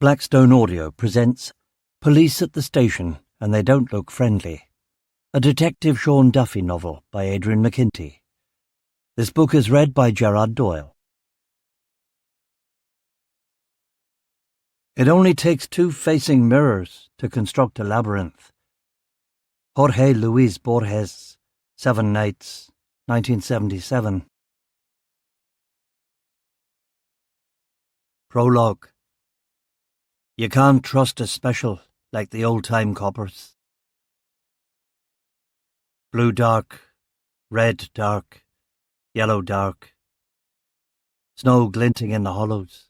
Blackstone Audio presents Police at the Station and They Don't Look Friendly, a Detective Sean Duffy novel by Adrian McKinty. This book is read by Gerard Doyle. It only takes two facing mirrors to construct a labyrinth. Jorge Luis Borges, 7 Nights, 1977. Prologue. You can't trust a special like the old-time coppers. Blue dark, red dark, yellow dark. Snow glinting in the hollows.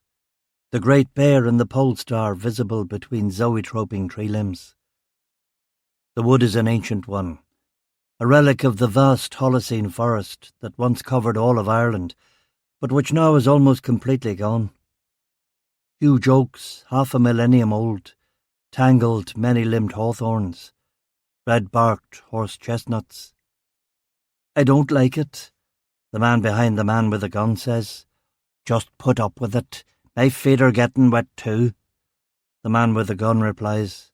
The Great Bear and the Pole Star visible between zoetroping tree limbs. The wood is an ancient one, a relic of the vast Holocene forest that once covered all of Ireland, but which now is almost completely gone. Huge oaks, half a millennium old, tangled, many-limbed hawthorns, red-barked horse chestnuts. I don't like it, the man behind the man with the gun says. Just put up with it. My feet are getting wet too. The man with the gun replies,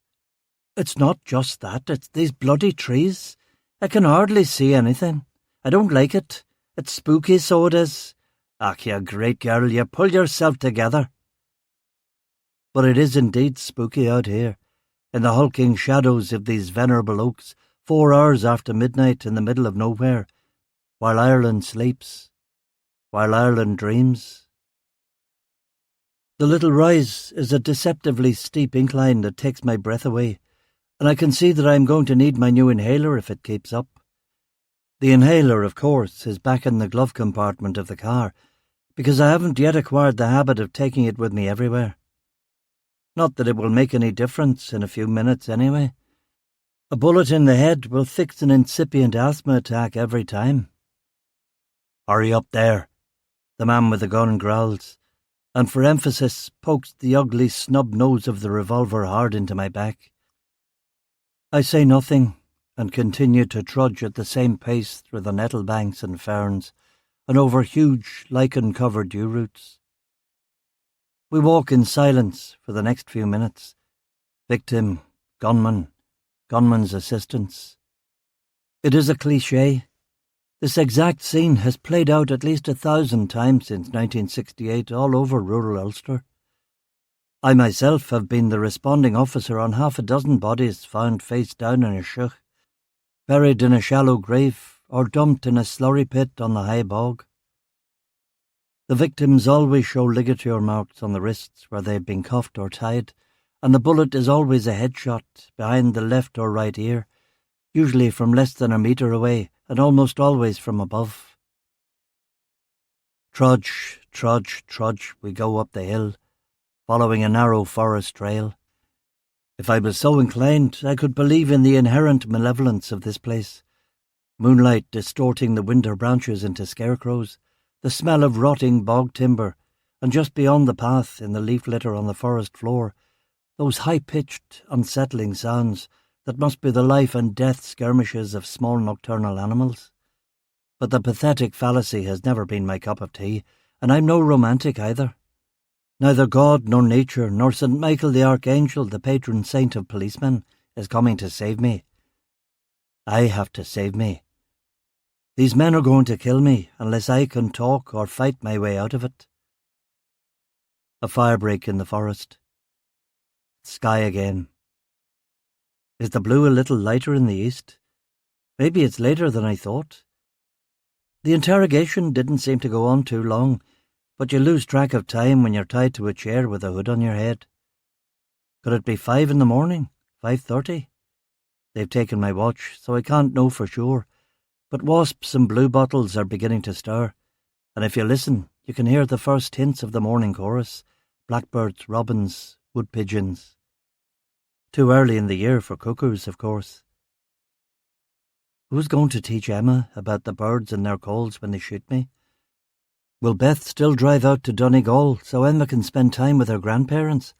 It's not just that, it's these bloody trees. I can hardly see anything. I don't like it. It's spooky, so it is. Ach, you great girl, you pull yourself together. But it is indeed spooky out here, in the hulking shadows of these venerable oaks, 4 hours after midnight in the middle of nowhere, while Ireland sleeps, while Ireland dreams. The little rise is a deceptively steep incline that takes my breath away, and I can see that I am going to need my new inhaler if it keeps up. The inhaler, of course, is back in the glove compartment of the car, because I haven't yet acquired the habit of taking it with me everywhere. Not that it will make any difference in a few minutes anyway. A bullet in the head will fix an incipient asthma attack every time. Hurry up there, the man with the gun growls, and for emphasis pokes the ugly snub nose of the revolver hard into my back. I say nothing and continue to trudge at the same pace through the nettle banks and ferns and over huge lichen-covered yew roots. We walk in silence for the next few minutes. Victim, gunman, gunman's assistants. It is a cliché. This exact scene has played out at least 1,000 times since 1968 all over rural Ulster. I myself have been the responding officer on 6 bodies found face down in a shuk, buried in a shallow grave or dumped in a slurry pit on the high bog. The victims always show ligature marks on the wrists where they have been cuffed or tied, and the bullet is always a headshot behind the left or right ear, usually from less than a metre away and almost always from above. Trudge, trudge, trudge, we go up the hill, following a narrow forest trail. If I was so inclined, I could believe in the inherent malevolence of this place. Moonlight distorting the winter branches into scarecrows, the smell of rotting bog timber, and just beyond the path, in the leaf litter on the forest floor, those high-pitched, unsettling sounds that must be the life and death skirmishes of small nocturnal animals. But the pathetic fallacy has never been my cup of tea, and I'm no romantic either. Neither God nor nature nor St. Michael the Archangel, the patron saint of policemen, is coming to save me. I have to save me. These men are going to kill me unless I can talk or fight my way out of it. A firebreak in the forest. Sky again. Is the blue a little lighter in the east? Maybe it's later than I thought. The interrogation didn't seem to go on too long, but you lose track of time when you're tied to a chair with a hood on your head. Could it be 5 in the morning? 5:30? They've taken my watch, so I can't know for sure. But wasps and bluebottles are beginning to stir, and if you listen, you can hear the first hints of the morning chorus, blackbirds, robins, wood pigeons. Too early in the year for cuckoos, of course. Who's going to teach Emma about the birds and their calls when they shoot me? Will Beth still drive out to Donegal so Emma can spend time with her grandparents?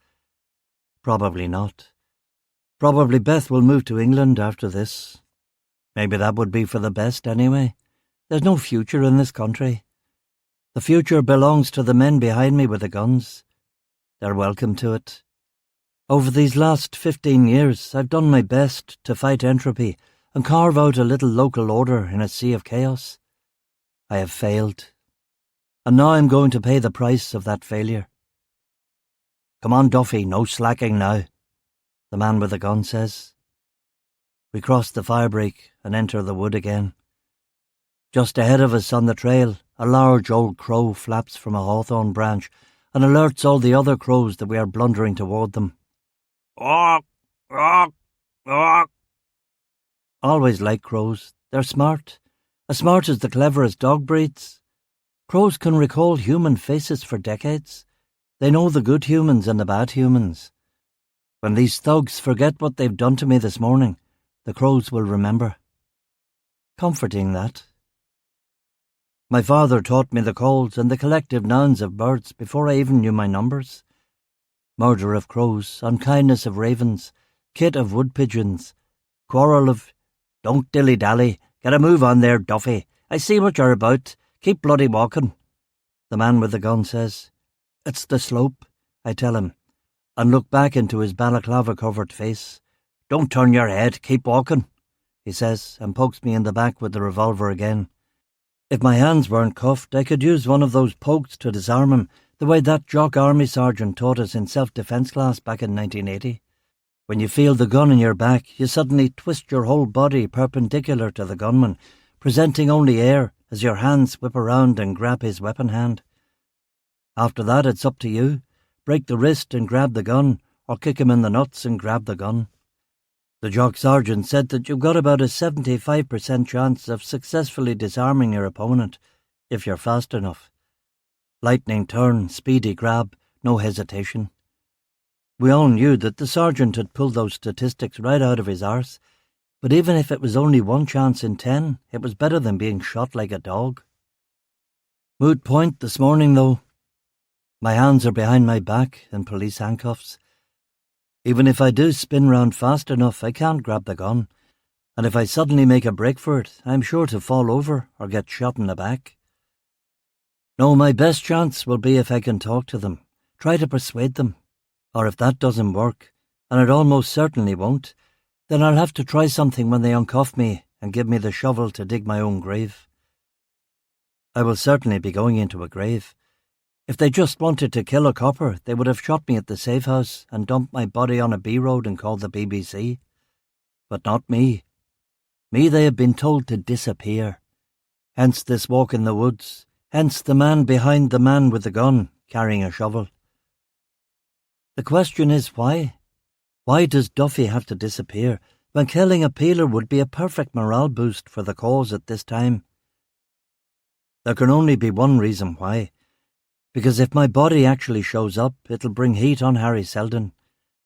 Probably not. Probably Beth will move to England after this. Maybe that would be for the best anyway. There's no future in this country. The future belongs to the men behind me with the guns. They're welcome to it. Over these last 15 years, I've done my best to fight entropy and carve out a little local order in a sea of chaos. I have failed, and now I'm going to pay the price of that failure. Come on, Duffy, no slacking now, the man with the gun says. We cross the firebreak and enter the wood again. Just ahead of us on the trail, a large old crow flaps from a hawthorn branch and alerts all the other crows that we are blundering toward them. Awk! Awk! Awk! Always like crows. They're smart. As smart as the cleverest dog breeds. Crows can recall human faces for decades. They know the good humans and the bad humans. When these thugs forget what they've done to me this morning, the crows will remember. Comforting, that. My father taught me the calls and the collective nouns of birds before I even knew my numbers. Murder of crows, unkindness of ravens, kit of wood pigeons, quarrel of... Don't dilly-dally, get a move on there, Duffy. I see what you're about. Keep bloody walking, the man with the gun says. It's the slope, I tell him, and look back into his balaclava-covered face. Don't turn your head, keep walking, he says, and pokes me in the back with the revolver again. If my hands weren't cuffed, I could use one of those pokes to disarm him, the way that jock army sergeant taught us in self-defence class back in 1980. When you feel the gun in your back, you suddenly twist your whole body perpendicular to the gunman, presenting only air as your hands whip around and grab his weapon hand. After that, it's up to you. Break the wrist and grab the gun, or kick him in the nuts and grab the gun. The jock sergeant said that you've got about a 75% chance of successfully disarming your opponent, if you're fast enough. Lightning turn, speedy grab, no hesitation. We all knew that the sergeant had pulled those statistics right out of his arse, but even if it was only 1 chance in 10, it was better than being shot like a dog. Moot point this morning, though. My hands are behind my back in police handcuffs. Even if I do spin round fast enough, I can't grab the gun, and if I suddenly make a break for it, I'm sure to fall over or get shot in the back. No, my best chance will be if I can talk to them, try to persuade them. Or if that doesn't work, and it almost certainly won't, then I'll have to try something when they uncuff me and give me the shovel to dig my own grave. I will certainly be going into a grave. If they just wanted to kill a copper, they would have shot me at the safe house and dumped my body on a B-road and called the BBC. But not me. Me they have been told to disappear. Hence this walk in the woods, hence the man behind the man with the gun, carrying a shovel. The question is why? Why does Duffy have to disappear when killing a peeler would be a perfect morale boost for the cause at this time? There can only be one reason why. Because if my body actually shows up, it'll bring heat on Harry Selden.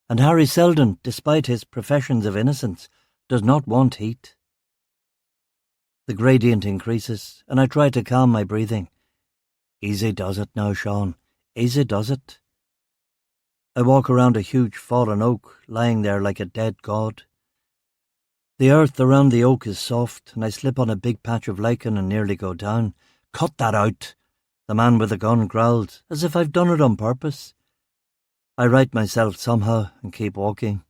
And Harry Selden, despite his professions of innocence, does not want heat. The gradient increases, and I try to calm my breathing. Easy does it now, Sean. Easy does it. I walk around a huge fallen oak, lying there like a dead god. The earth around the oak is soft, and I slip on a big patch of lichen and nearly go down. Cut that out, the man with the gun growled, as if I've done it on purpose. I right myself somehow and keep walking.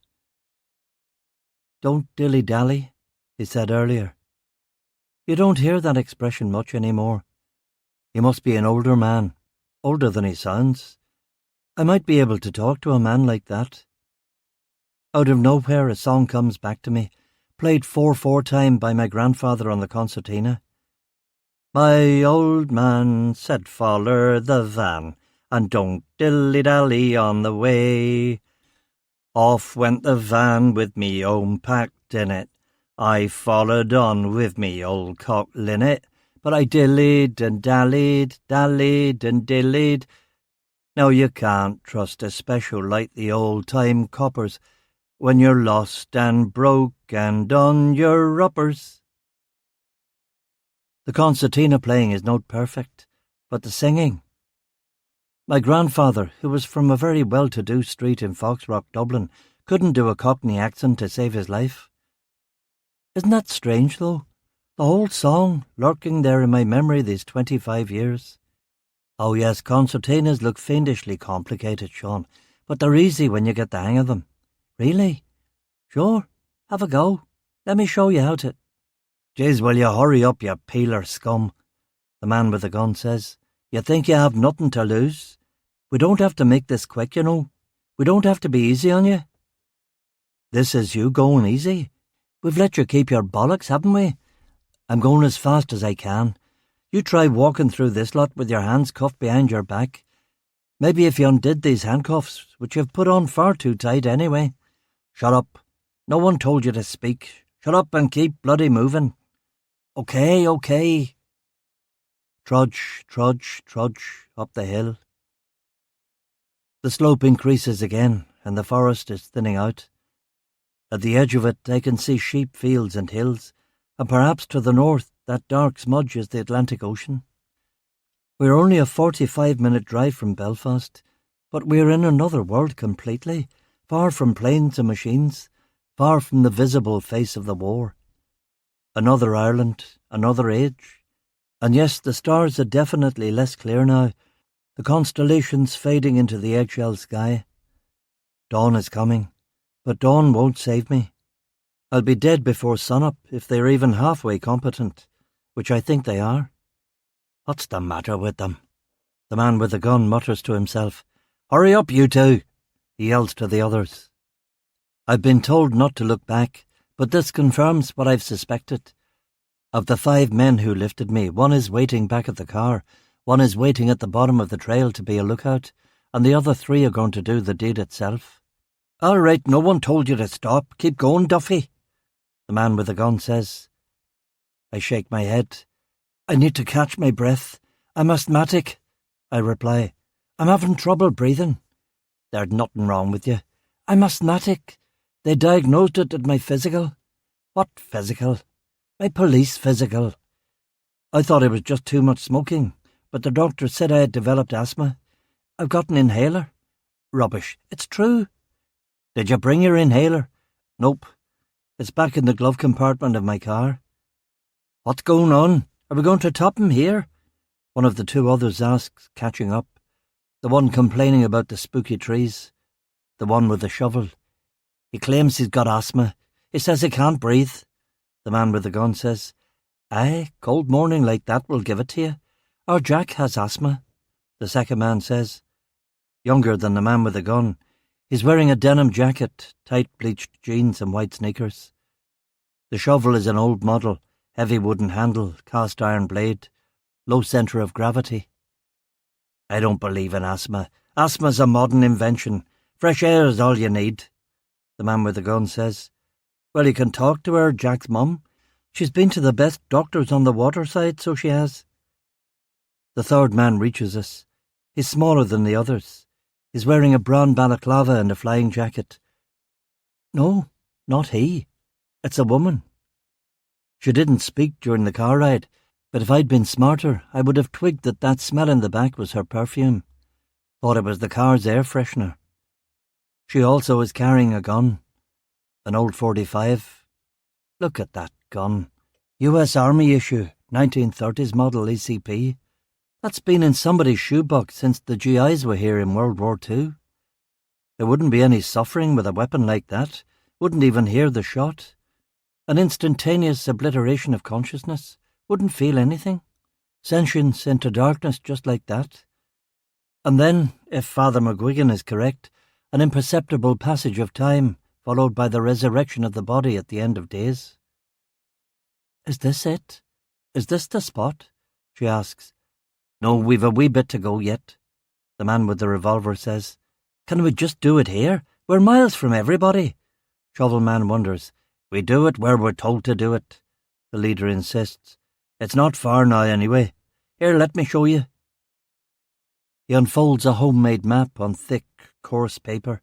Don't dilly-dally, he said earlier. You don't hear that expression much anymore. He must be an older man, older than he sounds. I might be able to talk to a man like that. Out of nowhere a song comes back to me, played 4/4 time by my grandfather on the concertina. My old man said foller the van, and don't dilly-dally on the way. Off went the van with me own packed in it. I followed on with me old cock linnet, but I dillied and dallied, dallied and dillied. Now you can't trust a special like the old-time coppers when you're lost and broke and on your ruppers. The concertina playing is not perfect, but the singing. My grandfather, who was from a very well-to-do street in Foxrock, Dublin, couldn't do a Cockney accent to save his life. Isn't that strange, though? The whole song lurking there in my memory these 25 years. Oh yes, concertinas look fiendishly complicated, Sean, but they're easy when you get the hang of them. Really? Sure, have a go. Let me show you how to. Jeez, will you hurry up, you peeler scum, the man with the gun says. You think you have nothing to lose? We don't have to make this quick, you know. We don't have to be easy on you. This is you going easy. We've let you keep your bollocks, haven't we? I'm going as fast as I can. You try walking through this lot with your hands cuffed behind your back. Maybe if you undid these handcuffs, which you've put on far too tight anyway. Shut up. No one told you to speak. Shut up and keep bloody moving. Okay. Trudge, trudge, trudge up the hill. The slope increases again, and the forest is thinning out. At the edge of it, I can see sheep fields and hills, and perhaps to the north, that dark smudge is the Atlantic Ocean. We're only a 45-minute drive from Belfast, but we're in another world completely, far from planes and machines, far from the visible face of the war. Another Ireland, another age. And yes, the stars are definitely less clear now, the constellations fading into the eggshell sky. Dawn is coming, but dawn won't save me. I'll be dead before sunup if they're even halfway competent, which I think they are. What's the matter with them? The man with the gun mutters to himself. Hurry up, you two, he yells to the others. I've been told not to look back, but this confirms what I've suspected. Of the 5 men who lifted me, 1 is waiting back at the car, 1 is waiting at the bottom of the trail to be a lookout, and the other 3 are going to do the deed itself. All right, no one told you to stop. Keep going, Duffy, the man with the gun says. I shake my head. I need to catch my breath. I'm asthmatic, I reply. I'm having trouble breathing. There's nothing wrong with you. I'm asthmatic. They diagnosed it at my physical. What physical? My police physical. I thought it was just too much smoking, but the doctor said I had developed asthma. I've got an inhaler. Rubbish. It's true. Did you bring your inhaler? Nope. It's back in the glove compartment of my car. What's going on? Are we going to top him here? One of the 2 others asks, catching up. The one complaining about the spooky trees. The one with the shovel. He claims he's got asthma. He says he can't breathe. The man with the gun says, Aye, cold morning like that will give it to you. Our Jack has asthma. The second man says, younger than the man with the gun. He's wearing a denim jacket, tight bleached jeans and white sneakers. The shovel is an old model, heavy wooden handle, cast iron blade, low centre of gravity. I don't believe in asthma. Asthma's a modern invention. Fresh air is all you need, the man with the gun says. Well, you can talk to her, Jack's mum. She's been to the best doctors on the waterside, so she has. The third man reaches us. He's smaller than the others. He's wearing a brown balaclava and a flying jacket. No, not he. It's a woman. She didn't speak during the car ride, but if I'd been smarter, I would have twigged that smell in the back was her perfume. Thought it was the car's air freshener. She also is carrying a gun. An old .45. Look at that gun. US Army issue, 1930s model ECP. That's been in somebody's shoebox since the GIs were here in World War II. There wouldn't be any suffering with a weapon like that. Wouldn't even hear the shot. An instantaneous obliteration of consciousness. Wouldn't feel anything. Sentience into darkness just like that. And then, if Father McGuigan is correct, an imperceptible passage of time, followed by the resurrection of the body at the end of days. Is this it? Is this the spot? She asks. No, we've a wee bit to go yet, the man with the revolver says. Can we just do it here? We're miles from everybody. Shovelman wonders. We do it where we're told to do it, the leader insists. It's not far now anyway. Here, let me show you. He unfolds a homemade map on thick, coarse paper.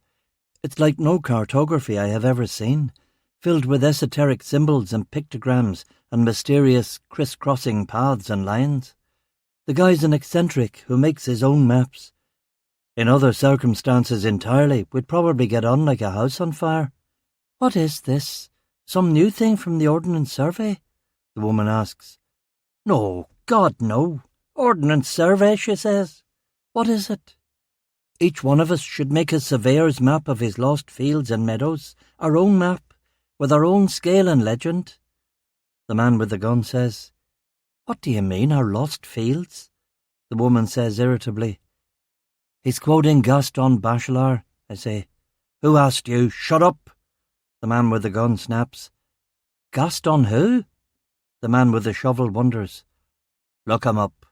It's like no cartography I have ever seen, filled with esoteric symbols and pictograms and mysterious criss-crossing paths and lines. The guy's an eccentric who makes his own maps. In other circumstances entirely, we'd probably get on like a house on fire. What is this? Some new thing from the Ordnance Survey? The woman asks. No, God, no. Ordnance Survey, she says. What is it? Each one of us should make a surveyor's map of his lost fields and meadows, our own map, with our own scale and legend. The man with the gun says, "What do you mean, our lost fields?" The woman says irritably. "He's quoting Gaston Bachelard," I say. "Who asked you? Shut up!" The man with the gun snaps. "Gaston who?" The man with the shovel wonders. "Look him up.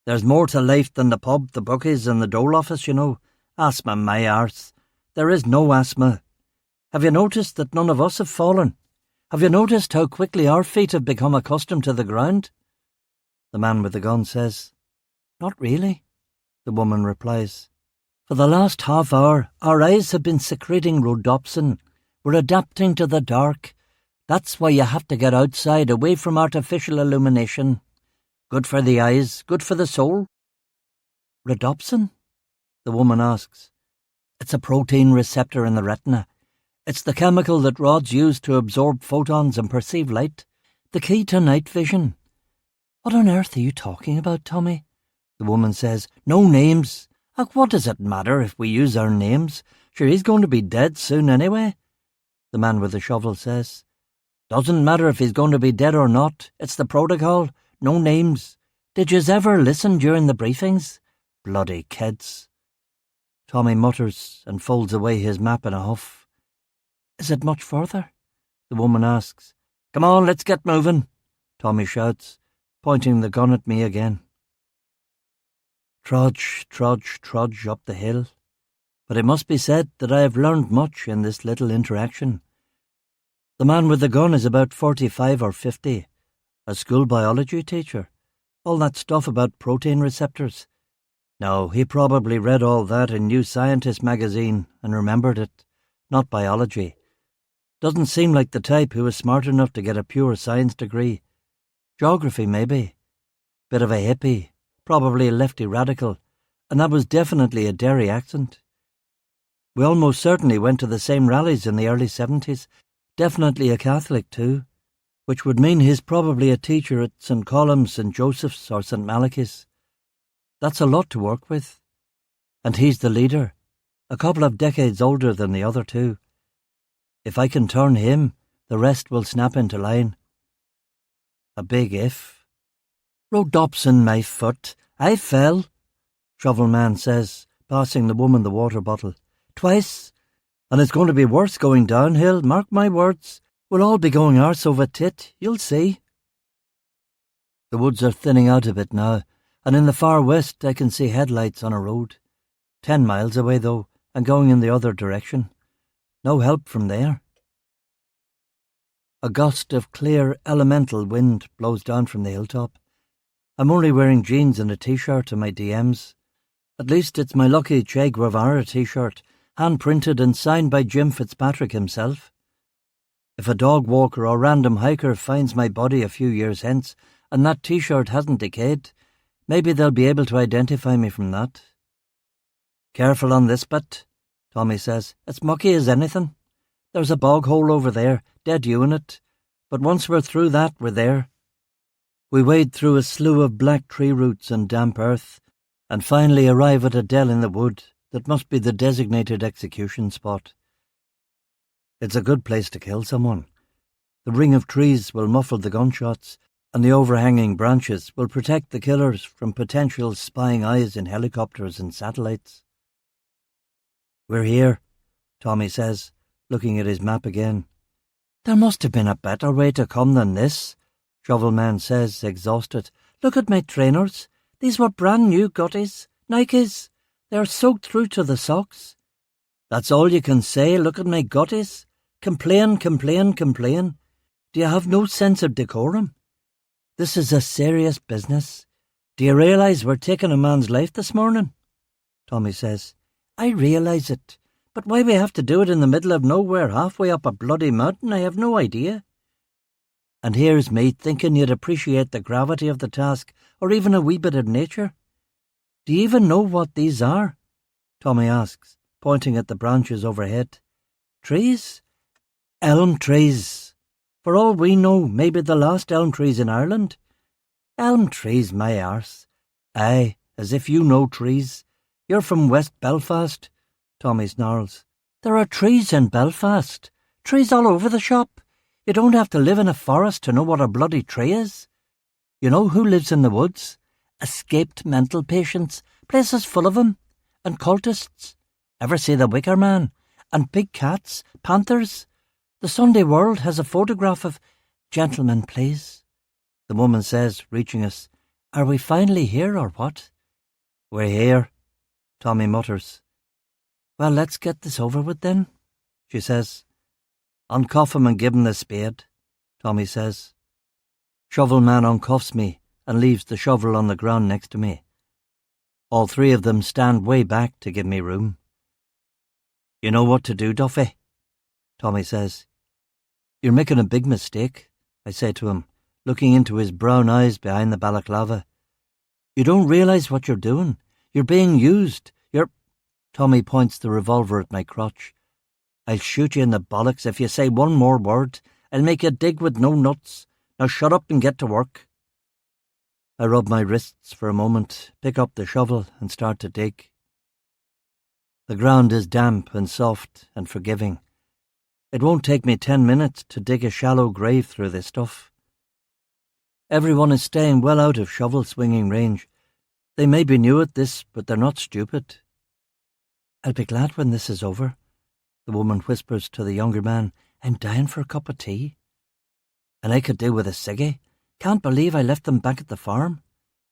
There's more to life than the pub, the bookies and the dole office, you know. Asthma, my arse. There is no asthma. Have you noticed that none of us have fallen? Have you noticed how quickly our feet have become accustomed to the ground?" The man with the gun says, "Not really," the woman replies. "For the last half hour, our eyes have been secreting rhodopsin. We're adapting to the dark. That's why you have to get outside, away from artificial illumination. Good for the eyes, good for the soul." "Rhodopsin?" the woman asks. "It's a protein receptor in the retina. It's the chemical that rods use to absorb photons and perceive light. The key to night vision." "What on earth are you talking about, Tommy?" The woman says. "No names. What does it matter if we use our names? Sure, he's going to be dead soon anyway." The man with the shovel says. "Doesn't matter if he's going to be dead or not. It's the protocol. No names. Did yous ever listen during the briefings? Bloody kids." Tommy mutters and folds away his map in a huff. "Is it much further?" the woman asks. "Come on, let's get moving," Tommy shouts, pointing the gun at me again. Trudge, trudge, trudge up the hill. But it must be said that I have learned much in this little interaction. The man with the gun is about 45 or 50, a school biology teacher. All that stuff about protein receptors. No, he probably read all that in New Scientist magazine and remembered it, not biology. Doesn't seem like the type who was smart enough to get a pure science degree. Geography, maybe. Bit of a hippie, probably a lefty radical, and that was definitely a Derry accent. We almost certainly went to the same rallies in the early 70s, definitely a Catholic too, which would mean he's probably a teacher at St. Colum's, St. Joseph's or St. Malachy's. That's a lot to work with. And he's the leader, a couple of decades older than the other two. If I can turn him, the rest will snap into line. A big if. "Rhodopsin, my foot. I fell," Shovelman says, passing the woman the water bottle. "Twice. And it's going to be worse going downhill, mark my words. We'll all be going arse over tit, you'll see." The woods are thinning out a bit now, and in the far west I can see headlights on a road. 10 miles away, though, and going in the other direction. No help from there. A gust of clear, elemental wind blows down from the hilltop. I'm only wearing jeans and a T-shirt and my DMs. At least it's my lucky Che Guevara T-shirt, hand-printed and signed by Jim Fitzpatrick himself. If a dog walker or random hiker finds my body a few years hence and that T-shirt hasn't decayed, maybe they'll be able to identify me from that. "Careful on this bit," Tommy says. "It's mucky as anything. There's a bog hole over there, dead you in it. But once we're through that, we're there." We wade through a slew of black tree roots and damp earth, and finally arrive at a dell in the wood that must be the designated execution spot. It's a good place to kill someone. The ring of trees will muffle the gunshots, and the overhanging branches will protect the killers from potential spying eyes in helicopters and satellites. "We're here," Tommy says, looking at his map again. "There must have been a better way to come than this," Shovelman says, exhausted. "Look at my trainers. These were brand new gutties, Nikes. They're soaked through to the socks." "That's all you can say, look at my gutties. Complain, complain, complain. Do you have no sense of decorum? This is a serious business. Do you realise we're taking a man's life this morning?" Tommy says. "I realise it, but why we have to do it in the middle of nowhere, halfway up a bloody mountain, I have no idea. And here's me thinking you'd appreciate the gravity of the task, or even a wee bit of nature. Do you even know what these are?" Tommy asks, pointing at the branches overhead. "Trees? Elm trees. For all we know, maybe the last elm trees in Ireland. Elm trees, my arse. Aye, as if you know trees. You're from West Belfast, Tommy snarls. There are trees in Belfast. Trees all over the shop. You don't have to live in a forest to know what a bloody tree is. You know who lives in the woods? Escaped mental patients, places full of 'em, and cultists. Ever see The Wicker Man? And big cats, panthers. The Sunday World has a photograph of... Gentlemen, please. The woman says, reaching us. Are we finally here or what? We're here, Tommy mutters. Well, let's get this over with then, she says. Uncuff him and give him the spade, Tommy says. Shovel man uncuffs me and leaves the shovel on the ground next to me. All three of them stand way back to give me room. You know what to do, Duffy, Tommy says. You're making a big mistake, I say to him, looking into his brown eyes behind the balaclava. You don't realise what you're doing. You're being used. Tommy points the revolver at my crotch. I'll shoot you in the bollocks if you say one more word. I'll make you dig with no nuts. Now shut up and get to work. I rub my wrists for a moment, pick up the shovel and start to dig. The ground is damp and soft and forgiving. It won't take me 10 minutes to dig a shallow grave through this stuff. Everyone is staying well out of shovel-swinging range. They may be new at this, but they're not stupid. I'll be glad when this is over, the woman whispers to the younger man. I'm dying for a cup of tea. And I could do with a ciggy. Can't believe I left them back at the farm,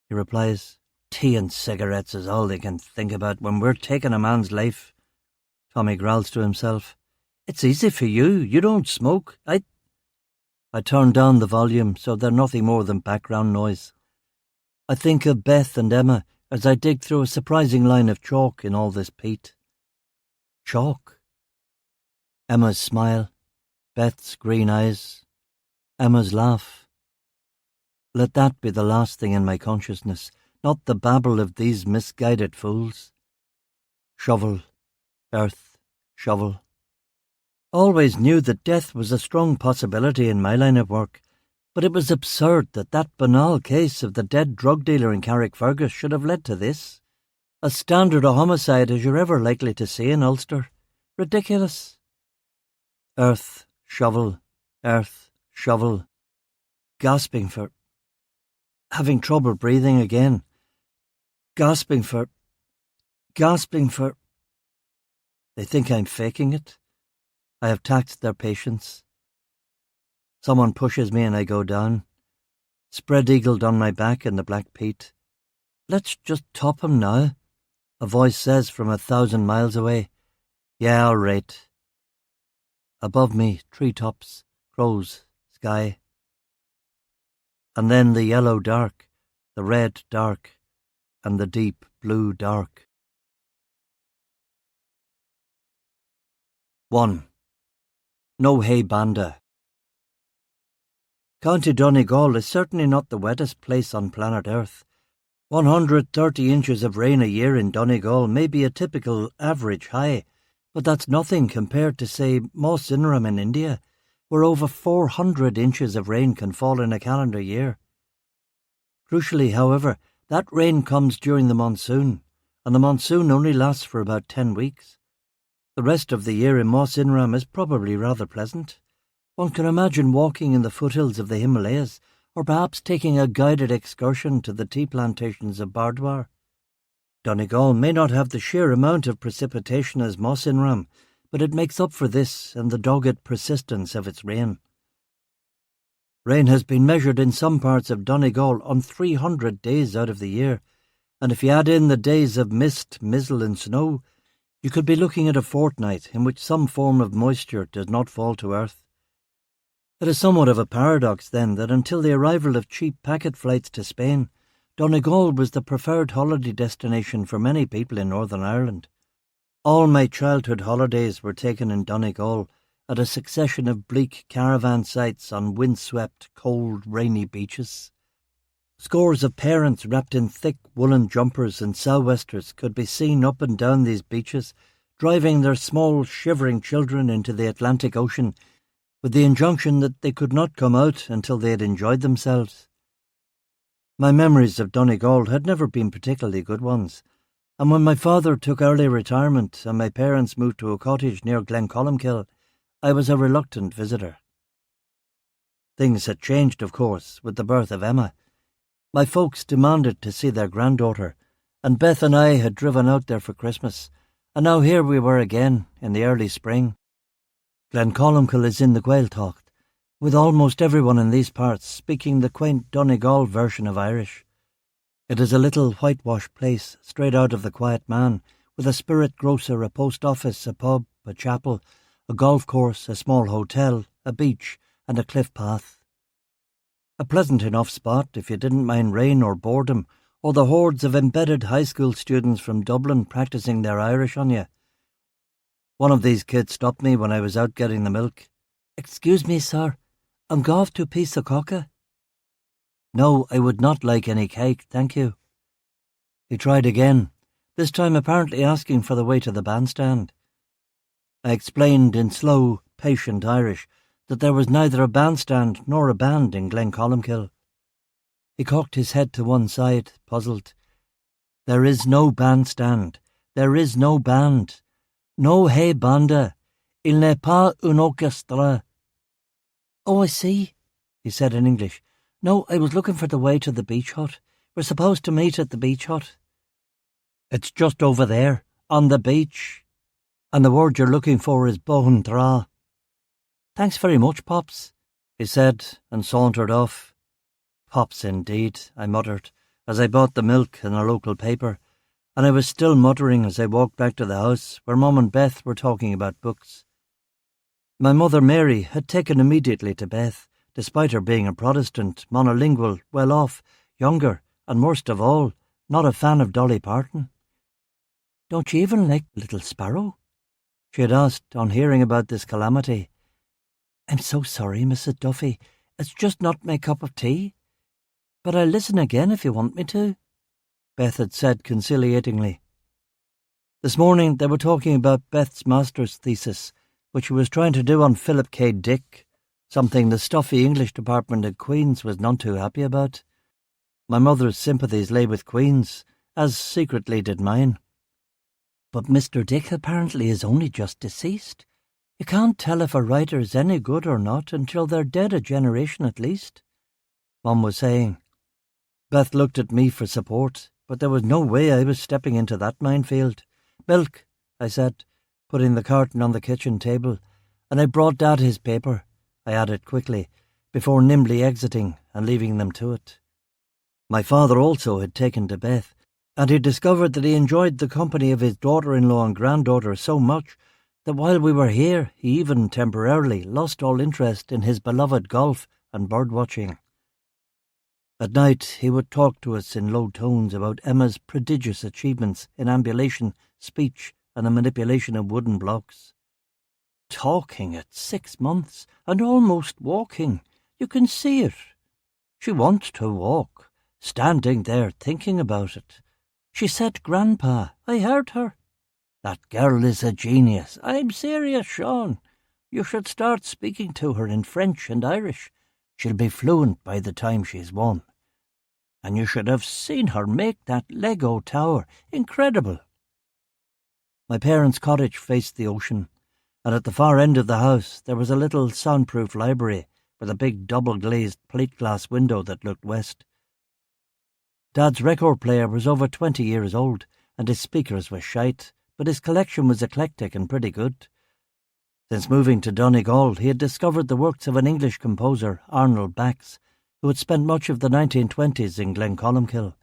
he replies. Tea and cigarettes is all they can think about when we're taking a man's life. Tommy growls to himself. It's easy for you. You don't smoke. I turn down the volume so they're nothing more than background noise. I think of Beth and Emma as I dig through a surprising line of chalk in all this peat. Chalk. Emma's smile, Beth's green eyes, Emma's laugh. Let that be the last thing in my consciousness, not the babble of these misguided fools. Shovel, earth, shovel. Always knew that death was a strong possibility in my line of work, but it was absurd that that banal case of the dead drug dealer in Carrickfergus should have led to this. As standard a homicide as you're ever likely to see in Ulster. Ridiculous. Earth, shovel, gasping for... having trouble breathing again. Gasping for... They think I'm faking it. I have taxed their patience. Someone pushes me and I go down, spread-eagled on my back in the black peat. Let's just top him now, a voice says from 1,000 miles away. Yeah, all right. Above me, treetops, crows, sky. And then the yellow dark, the red dark, and the deep blue dark. 1. No hay banda. County Donegal is certainly not the wettest place on planet Earth. 130 inches of rain a year in Donegal may be a typical average high, but that's nothing compared to, say, Moss Inram in India, where over 400 inches of rain can fall in a calendar year. Crucially, however, that rain comes during the monsoon, and the monsoon only lasts for about 10 weeks. The rest of the year in Moss Inram is probably rather pleasant. One can imagine walking in the foothills of the Himalayas, or perhaps taking a guided excursion to the tea plantations of Bardwar. Donegal may not have the sheer amount of precipitation as Moss Inram, but it makes up for this and the dogged persistence of its rain. Rain has been measured in some parts of Donegal on 300 days out of the year, and if you add in the days of mist, mizzle and snow, you could be looking at a fortnight in which some form of moisture does not fall to earth. It is somewhat of a paradox, then, that until the arrival of cheap packet flights to Spain, Donegal was the preferred holiday destination for many people in Northern Ireland. All my childhood holidays were taken in Donegal at a succession of bleak caravan sites on windswept, cold, rainy beaches. Scores of parents wrapped in thick woolen jumpers and sou'westers could be seen up and down these beaches, driving their small, shivering children into the Atlantic Ocean with the injunction that they could not come out until they had enjoyed themselves. My memories of Donegal had never been particularly good ones, And when my father took early retirement and my parents moved to a cottage near Glencolumkill, I was a reluctant visitor. Things had changed, of course, with the birth of Emma. My folks demanded to see their granddaughter, and Beth and I had driven out there for Christmas, and now here we were again in the early spring. Glencolumkill is in the Gaeltacht, with almost everyone in these parts speaking the quaint Donegal version of Irish. It is a little whitewashed place straight out of The Quiet Man, with a spirit grocer, a post office, a pub, a chapel, a golf course, a small hotel, a beach, and a cliff path. A pleasant enough spot if you didn't mind rain or boredom, or the hordes of embedded high school students from Dublin practising their Irish on you. One of these kids stopped me when I was out getting the milk. "Excuse me, sir, I'm goff to piece of coca." "No, I would not like any cake, thank you." He tried again, this time apparently asking for the way to the bandstand. I explained in slow, patient Irish that there was neither a bandstand nor a band in Glencolumkill. He cocked his head to one side, puzzled. "There is no bandstand. There is no band. No hay banda. Il n'est pas un orchestre." "Oh, I see," he said in English. "No, I was looking for the way to the beach hut. We're supposed to meet at the beach hut." "It's just over there, on the beach. And the word you're looking for is Bohun Dra." "Thanks very much, Pops," he said, and sauntered off. "Pops, indeed," I muttered, as I bought the milk and a local paper, and I was still muttering as I walked back to the house where Mum and Beth were talking about books. My mother Mary had taken immediately to Beth, despite her being a Protestant, monolingual, well-off, younger, and worst of all, not a fan of Dolly Parton. "Don't you even like Little Sparrow?" she had asked on hearing about this calamity. "I'm so sorry, Mrs. Duffy. It's just not my cup of tea. But I'll listen again if you want me to," Beth had said conciliatingly. This morning they were talking about Beth's master's thesis, which she was trying to do on Philip K. Dick, something the stuffy English department at Queen's was none too happy about. My mother's sympathies lay with Queen's, as secretly did mine. "But Mr. Dick apparently is only just deceased. You can't tell if a writer is any good or not until they're dead a generation at least," Mum was saying. Beth looked at me for support, but there was no way I was stepping into that minefield. "Milk," I said, putting the carton on the kitchen table, "and I brought Dad his paper," I added quickly, before nimbly exiting and leaving them to it. My father also had taken to Beth, and he discovered that he enjoyed the company of his daughter-in-law and granddaughter so much that while we were here he even temporarily lost all interest in his beloved golf and bird-watching. At night he would talk to us in low tones about Emma's prodigious achievements in ambulation, speech, and the manipulation of wooden blocks. "Talking at 6 months, and almost walking. You can see it. She wants to walk, standing there thinking about it. She said, 'Grandpa,' I heard her. That girl is a genius. I'm serious, Sean. You should start speaking to her in French and Irish. She'll be fluent by the time she's 1. And you should have seen her make that Lego tower. Incredible." My parents' cottage faced the ocean, and at the far end of the house there was a little soundproof library with a big double-glazed plate-glass window that looked west. Dad's record player was over 20 years old, and his speakers were shite, but his collection was eclectic and pretty good. Since moving to Donegal, he had discovered the works of an English composer, Arnold Bax, who had spent much of the 1920s in Glencolumkill.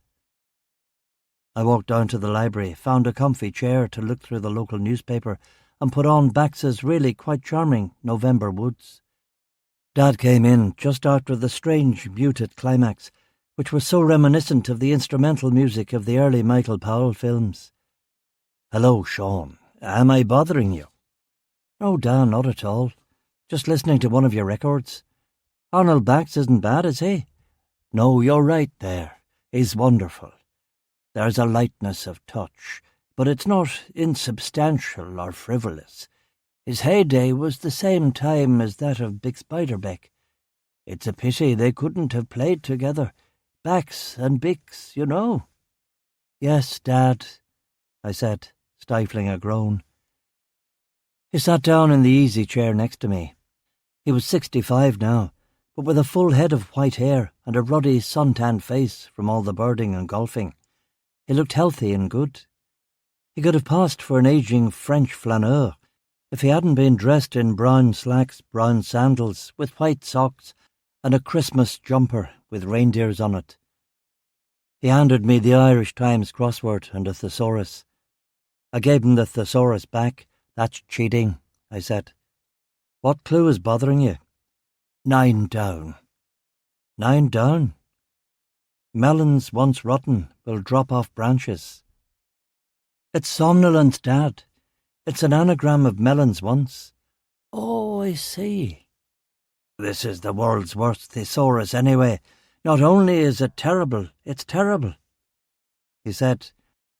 I walked down to the library, found a comfy chair to look through the local newspaper, and put on Bax's really quite charming November Woods. Dad came in just after the strange, muted climax, which was so reminiscent of the instrumental music of the early Michael Powell films. "Hello, Sean. Am I bothering you?" "Oh, Dan, not at all. Just listening to one of your records. Arnold Bax isn't bad, is he?" "No, you're right there. He's wonderful. There's a lightness of touch, but it's not insubstantial or frivolous. His heyday was the same time as that of Bix Beiderbecke. It's a pity they couldn't have played together. Bax and Bix, you know." "Yes, Dad. I said, stifling a groan. He sat down in the easy chair next to me. He was 65 now, but with a full head of white hair and a ruddy, sun-tanned face from all the birding and golfing. He looked healthy and good. He could have passed for an ageing French flaneur if he hadn't been dressed in brown slacks, brown sandals, with white socks, and a Christmas jumper with reindeers on it. He handed me the Irish Times crossword and a thesaurus. I gave him the thesaurus back. "That's cheating," I said. "What clue is bothering you?" 9 down. 9 down? Melons once rotten will drop off branches. It's somnolence, Dad. It's an anagram of melons once. Oh, I see. This is the world's worst thesaurus anyway. Not only is it terrible, it's terrible, he said,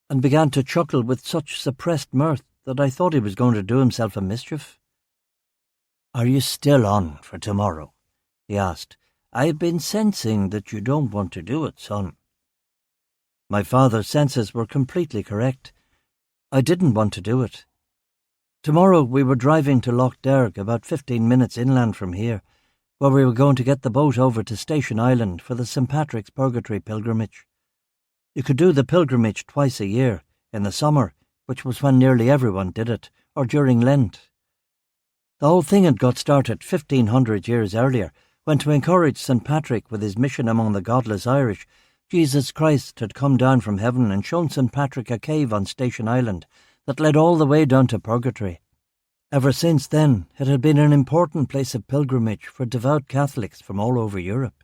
and began to chuckle with such suppressed mirth that I thought he was going to do himself a mischief. "Are you still on for tomorrow?" he asked. "I've been sensing that you don't want to do it, son." My father's senses were completely correct. I didn't want to do it. Tomorrow we were driving to Lough Derg, about 15 minutes inland from here, where we were going to get the boat over to Station Island for the St. Patrick's Purgatory pilgrimage. You could do the pilgrimage twice a year, in the summer, which was when nearly everyone did it, or during Lent. The whole thing had got started 1,500 years earlier, when to encourage St. Patrick with his mission among the godless Irish, Jesus Christ had come down from heaven and shown St. Patrick a cave on Station Island that led all the way down to Purgatory. Ever since then, it had been an important place of pilgrimage for devout Catholics from all over Europe.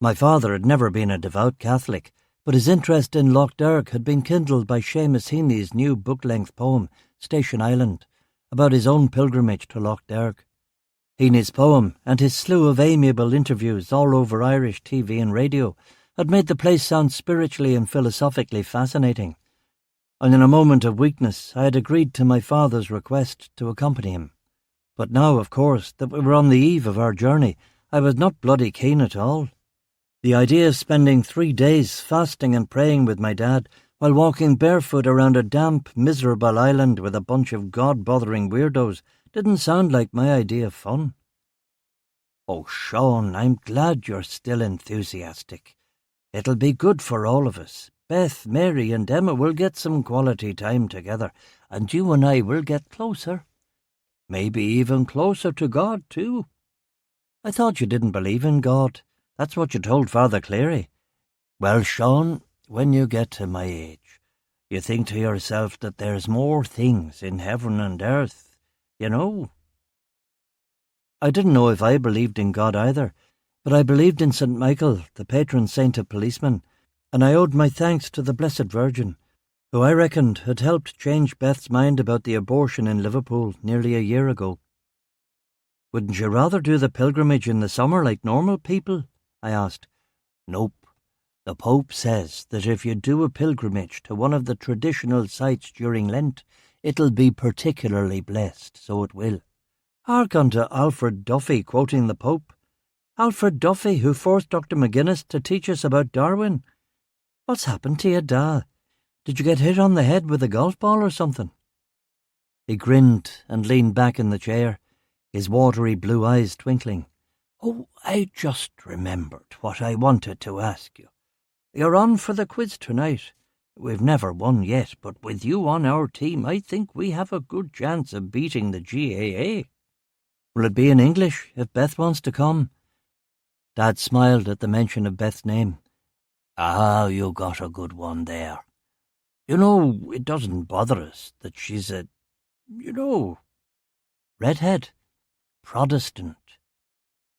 My father had never been a devout Catholic, but his interest in Lough Derg had been kindled by Seamus Heaney's new book-length poem, Station Island, about his own pilgrimage to Lough Derg. Heaney's poem and his slew of amiable interviews all over Irish TV and radio had made the place sound spiritually and philosophically fascinating, and in a moment of weakness I had agreed to my father's request to accompany him. But now, of course, that we were on the eve of our journey, I was not bloody keen at all. The idea of spending 3 days fasting and praying with my dad while walking barefoot around a damp, miserable island with a bunch of God-bothering weirdos didn't sound like my idea of fun. "Oh, Sean, I'm glad you're still enthusiastic. It'll be good for all of us. Beth, Mary and Emma will get some quality time together, and you and I will get closer. Maybe even closer to God, too. I thought you didn't believe in God. That's what you told Father Cleary. Well, Sean, when you get to my age, you think to yourself that there's more things in heaven and earth, you know." I didn't know if I believed in God either, but I believed in St. Michael, the patron saint of policemen, and I owed my thanks to the Blessed Virgin, who I reckoned had helped change Beth's mind about the abortion in Liverpool nearly a year ago. "Wouldn't you rather do the pilgrimage in the summer like normal people?" I asked. "Nope. The Pope says that if you do a pilgrimage to one of the traditional sites during Lent, it'll be particularly blessed, so it will." Hark unto Alfred Duffy quoting the Pope. Alfred Duffy, who forced Dr. McGuinness to teach us about Darwin. What's happened to you, Da? Did you get hit on the head with a golf ball or something? He grinned and leaned back in the chair, his watery blue eyes twinkling. "Oh, I just remembered what I wanted to ask you. You're on for the quiz tonight. We've never won yet, but with you on our team, I think we have a good chance of beating the GAA. Will it be in English if Beth wants to come?" Dad smiled at the mention of Beth's name. "Ah, you got a good one there. You know, it doesn't bother us that she's redhead, Protestant.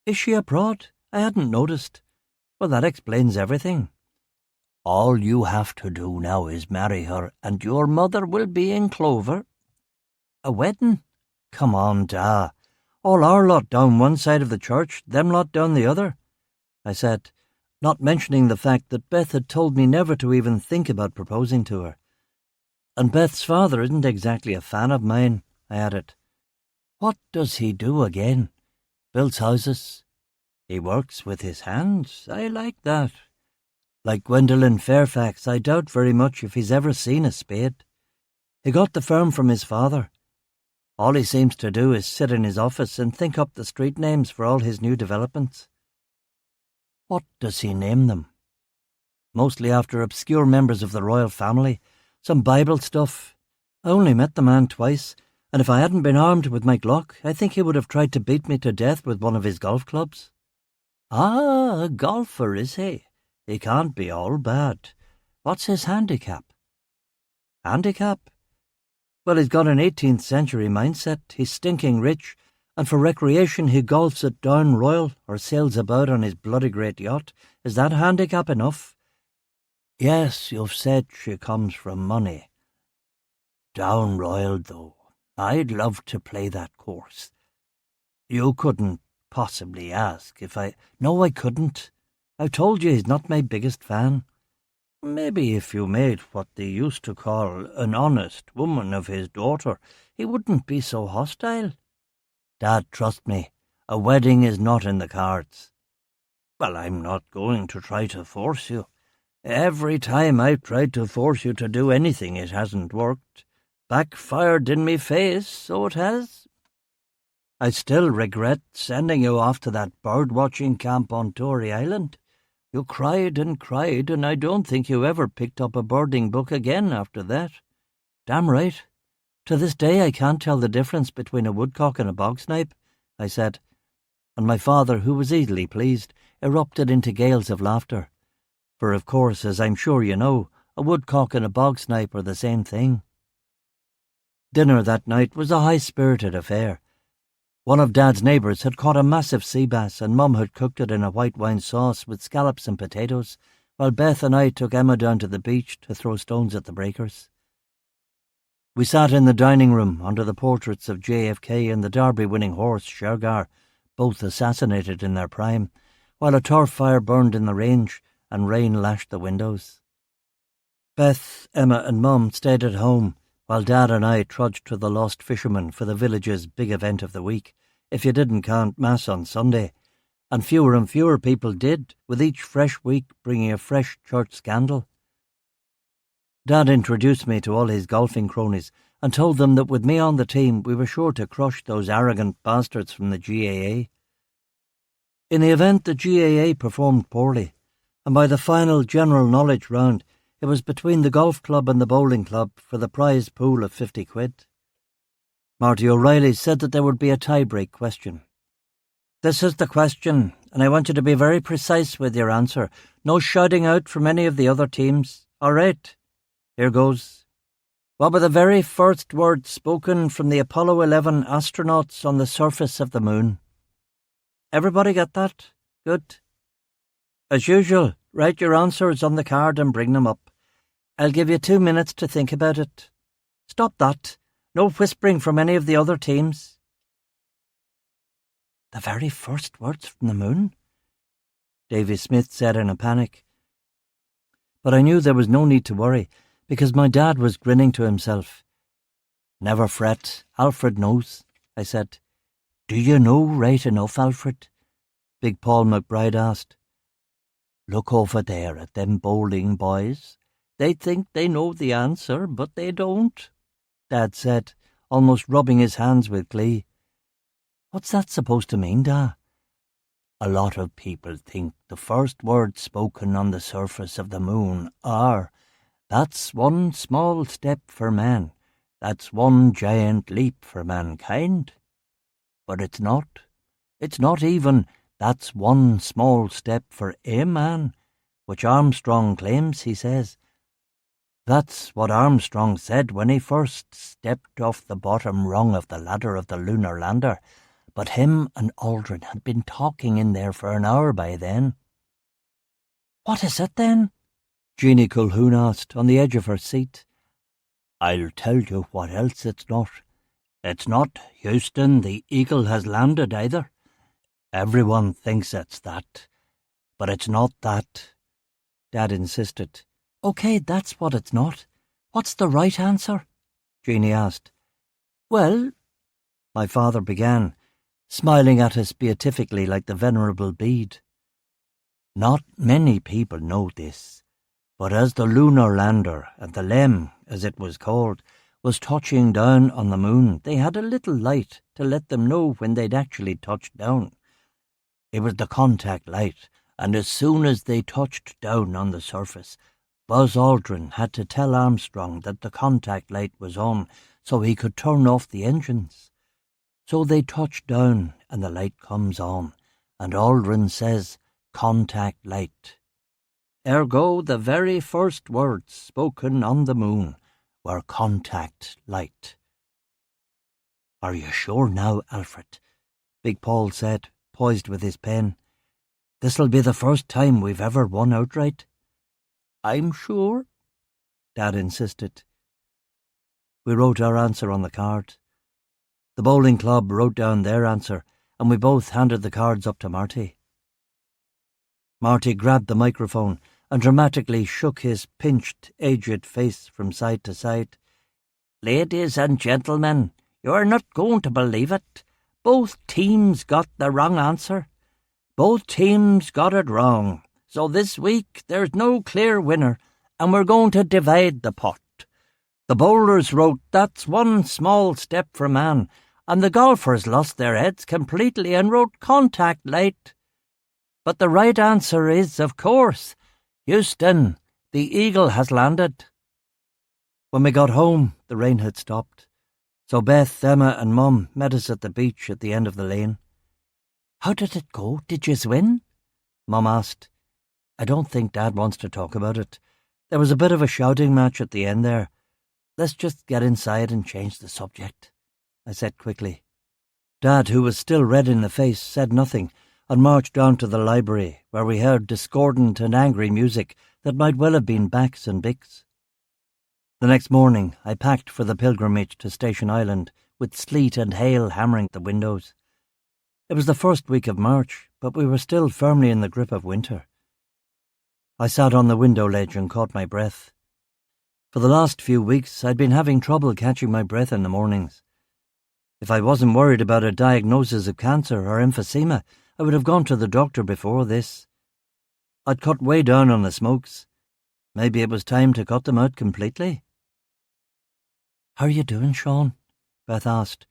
Is she a prod? I hadn't noticed. Well, that explains everything. All you have to do now is marry her, and your mother will be in clover." "A wedding? Come on, Da. All our lot down one side of the church, them lot down the other," I said, not mentioning the fact that Beth had told me never to even think about proposing to her. "And Beth's father isn't exactly a fan of mine," I added. "What does he do again? Builds houses. He works with his hands. I like that. Like Gwendolen Fairfax, I doubt very much if he's ever seen a spade. He got the firm from his father. All he seems to do is sit in his office and think up the street names for all his new developments. What does he name them? Mostly after obscure members of the royal family, some Bible stuff. I only met the man twice, and if I hadn't been armed with my Glock, I think he would have tried to beat me to death with one of his golf clubs. Ah, a golfer, is he? He can't be all bad. What's his handicap? Handicap? Well, he's got an 18th century mindset, he's stinking rich, and for recreation he golfs at Down Royal or sails about on his bloody great yacht. Is that handicap enough? Yes, you've said she comes from money. Down Royal, though. I'd love to play that course. You couldn't possibly ask if I... No, I couldn't. I've told you he's not my biggest fan. Maybe if you made what they used to call an honest woman of his daughter, he wouldn't be so hostile. Dad, trust me, a wedding is not in the cards. Well, I'm not going to try to force you. Every time I've tried to force you to do anything, it hasn't worked. Backfired in me face, so it has. I still regret sending you off to that bird-watching camp on Tory Island. You cried, and I don't think you ever picked up a birding book again after that. Damn right. To this day I can't tell the difference between a woodcock and a bog snipe, I said, and my father, who was easily pleased, erupted into gales of laughter. For of course, as I'm sure you know, a woodcock and a bog snipe are the same thing. Dinner that night was a high-spirited affair. One of Dad's neighbours had caught a massive sea bass and Mum had cooked it in a white wine sauce with scallops and potatoes, while Beth and I took Emma down to the beach to throw stones at the breakers. We sat in the dining room under the portraits of JFK and the Derby-winning horse Shergar, both assassinated in their prime, while a turf fire burned in the range and rain lashed the windows. Beth, Emma and Mum stayed at home, while Dad and I trudged to the Lost Fisherman for the village's big event of the week, if you didn't count Mass on Sunday, and fewer people did, with each fresh week bringing a fresh church scandal. Dad introduced me to all his golfing cronies and told them that with me on the team we were sure to crush those arrogant bastards from the GAA. In the event, the GAA performed poorly, and by the final general knowledge round, it was between the golf club and the bowling club for the prize pool of 50 quid. Marty O'Reilly said that there would be a tie-break question. This is the question, and I want you to be very precise with your answer. No shouting out from any of the other teams. All right, here goes. What were the very first words spoken from the Apollo 11 astronauts on the surface of the moon? Everybody get that? Good. As usual, write your answers on the card and bring them up. I'll give you 2 minutes to think about it. Stop that. No whispering from any of the other teams. The very first words from the moon? Davy Smith said in a panic. But I knew there was no need to worry, because my dad was grinning to himself. Never fret, Alfred knows, I said. Do you know right enough, Alfred? Big Paul McBride asked. Look over there at them bowling boys. They think they know the answer, but they don't, Dad said, almost rubbing his hands with glee. What's that supposed to mean, Da? A lot of people think the first words spoken on the surface of the moon are, "That's one small step for man, that's one giant leap for mankind." But it's not. It's not even, "That's one small step for a man," which Armstrong claims, he says. That's what Armstrong said when he first stepped off the bottom rung of the ladder of the lunar lander, but him and Aldrin had been talking in there for an hour by then. What is it then? Jeannie Colquhoun asked, on the edge of her seat. I'll tell you what else it's not. It's not Houston, the Eagle has landed either. Everyone thinks it's that, but it's not that, Dad insisted. OK, that's what it's not. What's the right answer? Jeannie asked. Well, my father began, smiling at us beatifically like the Venerable Bede. Not many people know this, but as the lunar lander, and the LEM, as it was called, was touching down on the moon, they had a little light to let them know when they'd actually touched down. It was the contact light, and as soon as they touched down on the surface, Buzz Aldrin had to tell Armstrong that the contact light was on so he could turn off the engines. So they touch down and the light comes on, and Aldrin says, "Contact light." Ergo, the very first words spoken on the moon were contact light. "Are you sure now, Alfred?" Big Paul said, poised with his pen. "This'll be the first time we've ever won outright." "I'm sure," Dad insisted. We wrote our answer on the card. The bowling club wrote down their answer, and we both handed the cards up to Marty. Marty grabbed the microphone and dramatically shook his pinched, aged face from side to side. "Ladies and gentlemen, you're not going to believe it. Both teams got the wrong answer. Both teams got it wrong. So this week there's no clear winner, and we're going to divide the pot. The bowlers wrote, 'That's one small step for man,' and the golfers lost their heads completely and wrote, 'Contact light.' But the right answer is, of course, Houston, the Eagle has landed." When we got home, the rain had stopped, so Beth, Emma and Mum met us at the beach at the end of the lane. "How did it go? Did you win?" Mum asked. "I don't think Dad wants to talk about it. There was a bit of a shouting match at the end there. Let's just get inside and change the subject," I said quickly. Dad, who was still red in the face, said nothing and marched down to the library, where we heard discordant and angry music that might well have been Bach's and Bick's. The next morning I packed for the pilgrimage to Station Island, with sleet and hail hammering at the windows. It was the first week of March, but we were still firmly in the grip of winter. I sat on the window ledge and caught my breath. For the last few weeks I'd been having trouble catching my breath in the mornings. If I wasn't worried about a diagnosis of cancer or emphysema, I would have gone to the doctor before this. I'd cut way down on the smokes. Maybe it was time to cut them out completely. "How are you doing, Sean?" Beth asked,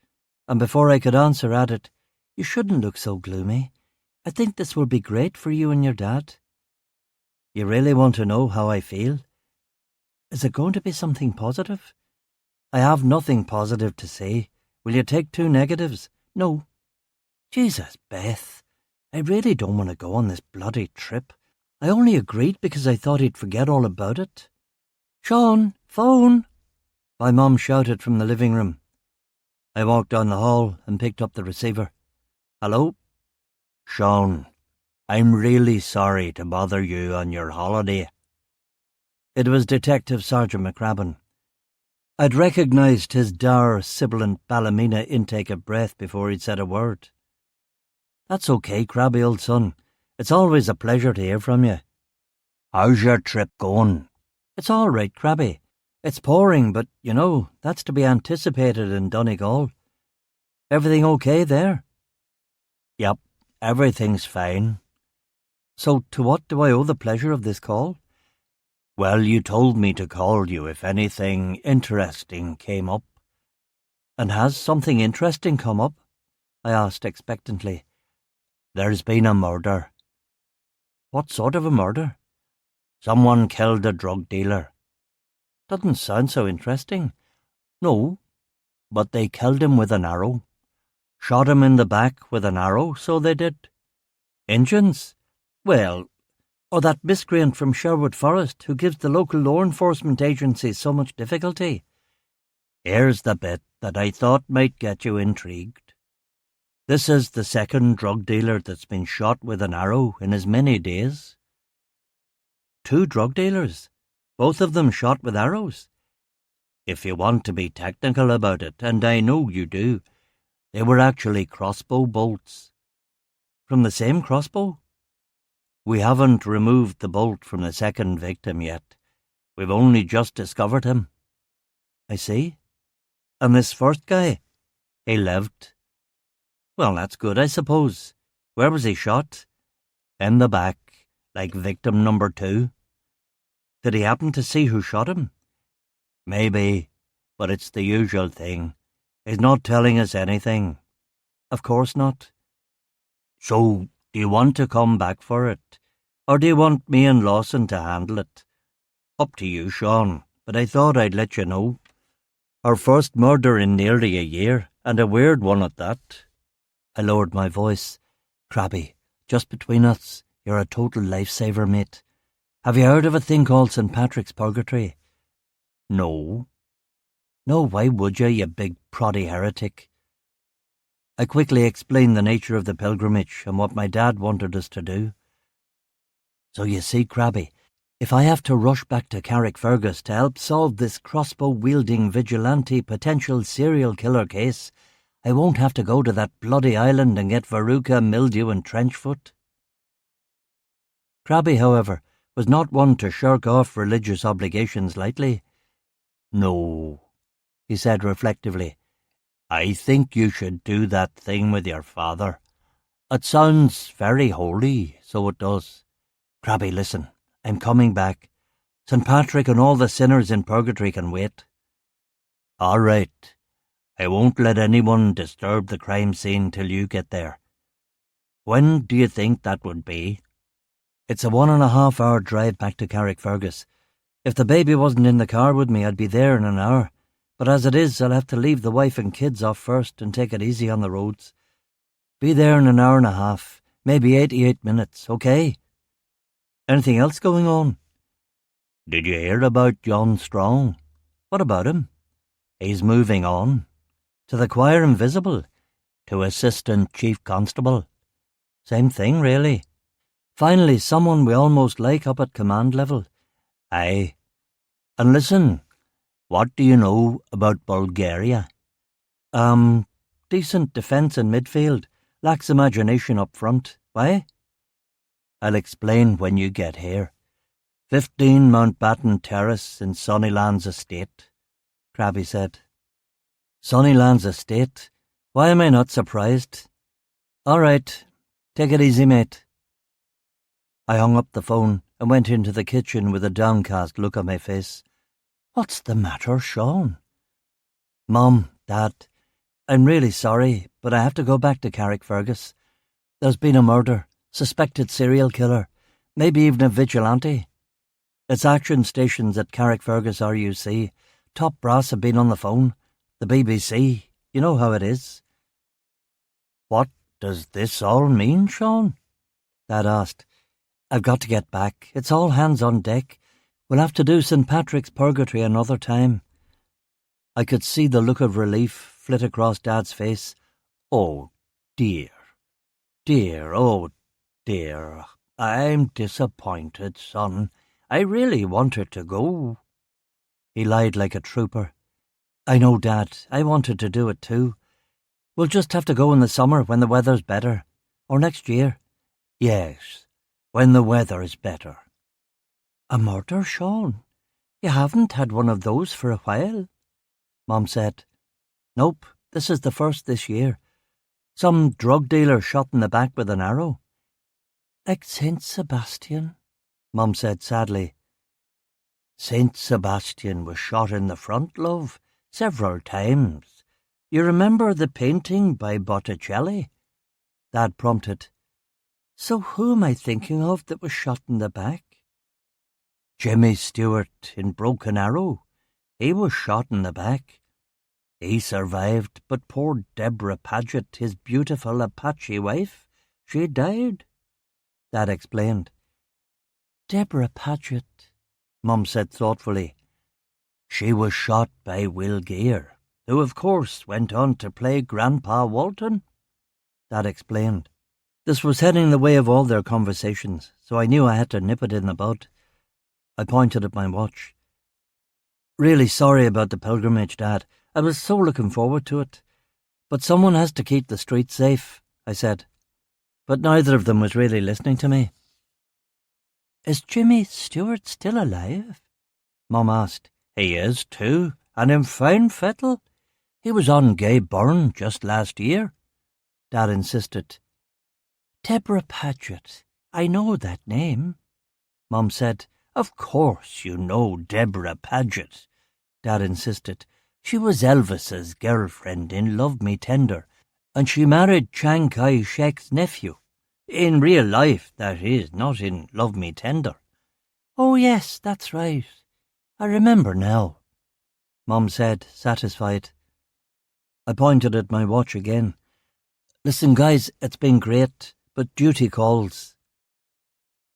and before I could answer added, "You shouldn't look so gloomy. I think this will be great for you and your dad." "You really want to know how I feel? Is it going to be something positive?" "I have nothing positive to say. Will you take 2 negatives?" "No." "Jesus, Beth, I really don't want to go on this bloody trip. I only agreed because I thought he'd forget all about it." "Sean, phone!" my mum shouted from the living room. I walked down the hall and picked up the receiver. "Hello?" "Sean, I'm really sorry to bother you on your holiday." It was Detective Sergeant McCrabbin. I'd recognised his dour, sibilant Ballymena intake of breath before he'd said a word. "That's okay, Crabby, old son. It's always a pleasure to hear from you." "How's your trip going?" "It's all right, Crabby. It's pouring, but, you know, that's to be anticipated in Donegal. Everything okay there?" "Yep, everything's fine." "So to what do I owe the pleasure of this call?" "Well, you told me to call you if anything interesting came up." "And has something interesting come up?" I asked expectantly. "There's been a murder." "What sort of a murder?" "Someone killed a drug dealer." "Doesn't sound so interesting." "No, but they killed him with an arrow. Shot him in the back with an arrow, so they did." "Injuns?" "Well, or that miscreant from Sherwood Forest who gives the local law enforcement agencies so much difficulty." "Here's the bit that I thought might get you intrigued. This is the second drug dealer that's been shot with an arrow in as many days." "2 drug dealers? Both of them shot with arrows?" "If you want to be technical about it, and I know you do, they were actually crossbow bolts." "From the same crossbow?" "We haven't removed the bolt from the second victim yet. We've only just discovered him." "I see. And this first guy?" "He lived." "Well, that's good, I suppose. Where was he shot?" "In the back, Like victim number 2? Did he happen to see who shot him? Maybe, but it's the usual thing. He's not telling us anything. Of course not. So, do you want to come back for it? Or do you want me and Lawson to handle it? Up to you, Sean, but I thought I'd let you know. Our first murder in nearly a year, and a weird one at that. I lowered my voice. Crabby, just between us, you're a total lifesaver, mate. Have you heard of a thing called St. Patrick's Purgatory? No. No, why would you big proddy heretic? I quickly explained the nature of the pilgrimage and what my dad wanted us to do. So you see, Crabby, if I have to rush back to Carrickfergus to help solve this crossbow-wielding vigilante potential serial killer case, I won't have to go to that bloody island and get verruca, mildew and trenchfoot. Crabby, however, was not one to shirk off religious obligations lightly. No, he said reflectively. I think you should do that thing with your father. It sounds very holy, so it does. Crabby, listen, I'm coming back. St. Patrick and all the sinners in purgatory can wait. All right. I won't let anyone disturb the crime scene till you get there. When do you think that would be? It's a 1.5 hour drive back to Carrickfergus. If the baby wasn't in the car with me, I'd be there in an hour. But as it is, I'll have to leave the wife and kids off first and take it easy on the roads. Be there in an hour and a half, maybe 88 minutes, okay? Anything else going on? Did you hear about John Strong? What about him? He's moving on. To the choir invisible. To assistant chief constable. Same thing, really. Finally, someone we almost like up at command level. Aye. And listen, what do you know about Bulgaria? Decent defence in midfield. Lacks imagination up front. Why? I'll explain when you get here. 15 Mountbatten Terrace in Sunnylands Estate, Crabby said. Sunnylands Estate? Why am I not surprised? All right, take it easy, mate. I hung up the phone and went into the kitchen with a downcast look on my face. What's the matter, Sean? Mum, Dad, I'm really sorry, but I have to go back to Carrickfergus. There's been a murder, suspected serial killer, maybe even a vigilante. It's action stations at Carrickfergus RUC. Top brass have been on the phone. The BBC. You know how it is. What does this all mean, Sean? Dad asked. I've got to get back. It's all hands on deck. We'll have to do St. Patrick's Purgatory another time. I could see the look of relief flit across Dad's face. Oh, dear. Dear, oh, dear. I'm disappointed, son. I really wanted to go. He lied like a trooper. I know, Dad. I wanted to do it too. We'll just have to go in the summer when the weather's better. Or next year. Yes, when the weather is better. A murder, Sean? You haven't had one of those for a while? Mom said. Nope, this is the first this year. Some drug dealer shot in the back with an arrow. Like Saint Sebastian, Mom said sadly. Saint Sebastian was shot in the front, love, several times. You remember the painting by Botticelli? Dad prompted. So who am I thinking of that was shot in the back? Jimmy Stewart in Broken Arrow. He was shot in the back. He survived, but poor Deborah Paget, his beautiful Apache wife, she died. Dad explained. Deborah Paget, Mum said thoughtfully. She was shot by Will Gear, who of course went on to play Grandpa Walton. Dad explained. This was heading the way of all their conversations, so I knew I had to nip it in the bud. I pointed at my watch. Really sorry about the pilgrimage, Dad. I was so looking forward to it. But someone has to keep the streets safe, I said. But neither of them was really listening to me. Is Jimmy Stewart still alive? Mum asked. He is too, and in fine fettle. He was on Gay Byrne just last year. Dad insisted. Deborah Paget. I know that name. Mom said. Of course you know Deborah Paget, Dad insisted. She was Elvis's girlfriend in Love Me Tender, and she married Chiang Kai-shek's nephew. In real life, that is, not in Love Me Tender. Oh yes, that's right. I remember now, Mom said, satisfied. I pointed at my watch again. Listen, guys, it's been great, but duty calls.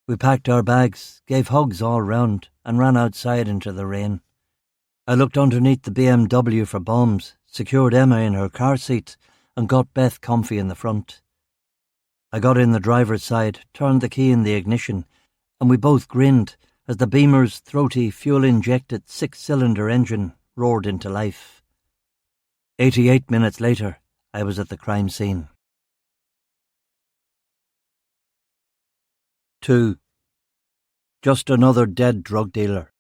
We packed our bags, gave hugs all round, and ran outside into the rain. I looked underneath the BMW for bombs, secured Emma in her car seat, and got Beth comfy in the front. I got in the driver's side, turned the key in the ignition, and we both grinned as the Beamer's throaty, fuel-injected 6-cylinder engine roared into life. 88 minutes later, I was at the crime scene. 2. Just another dead drug dealer.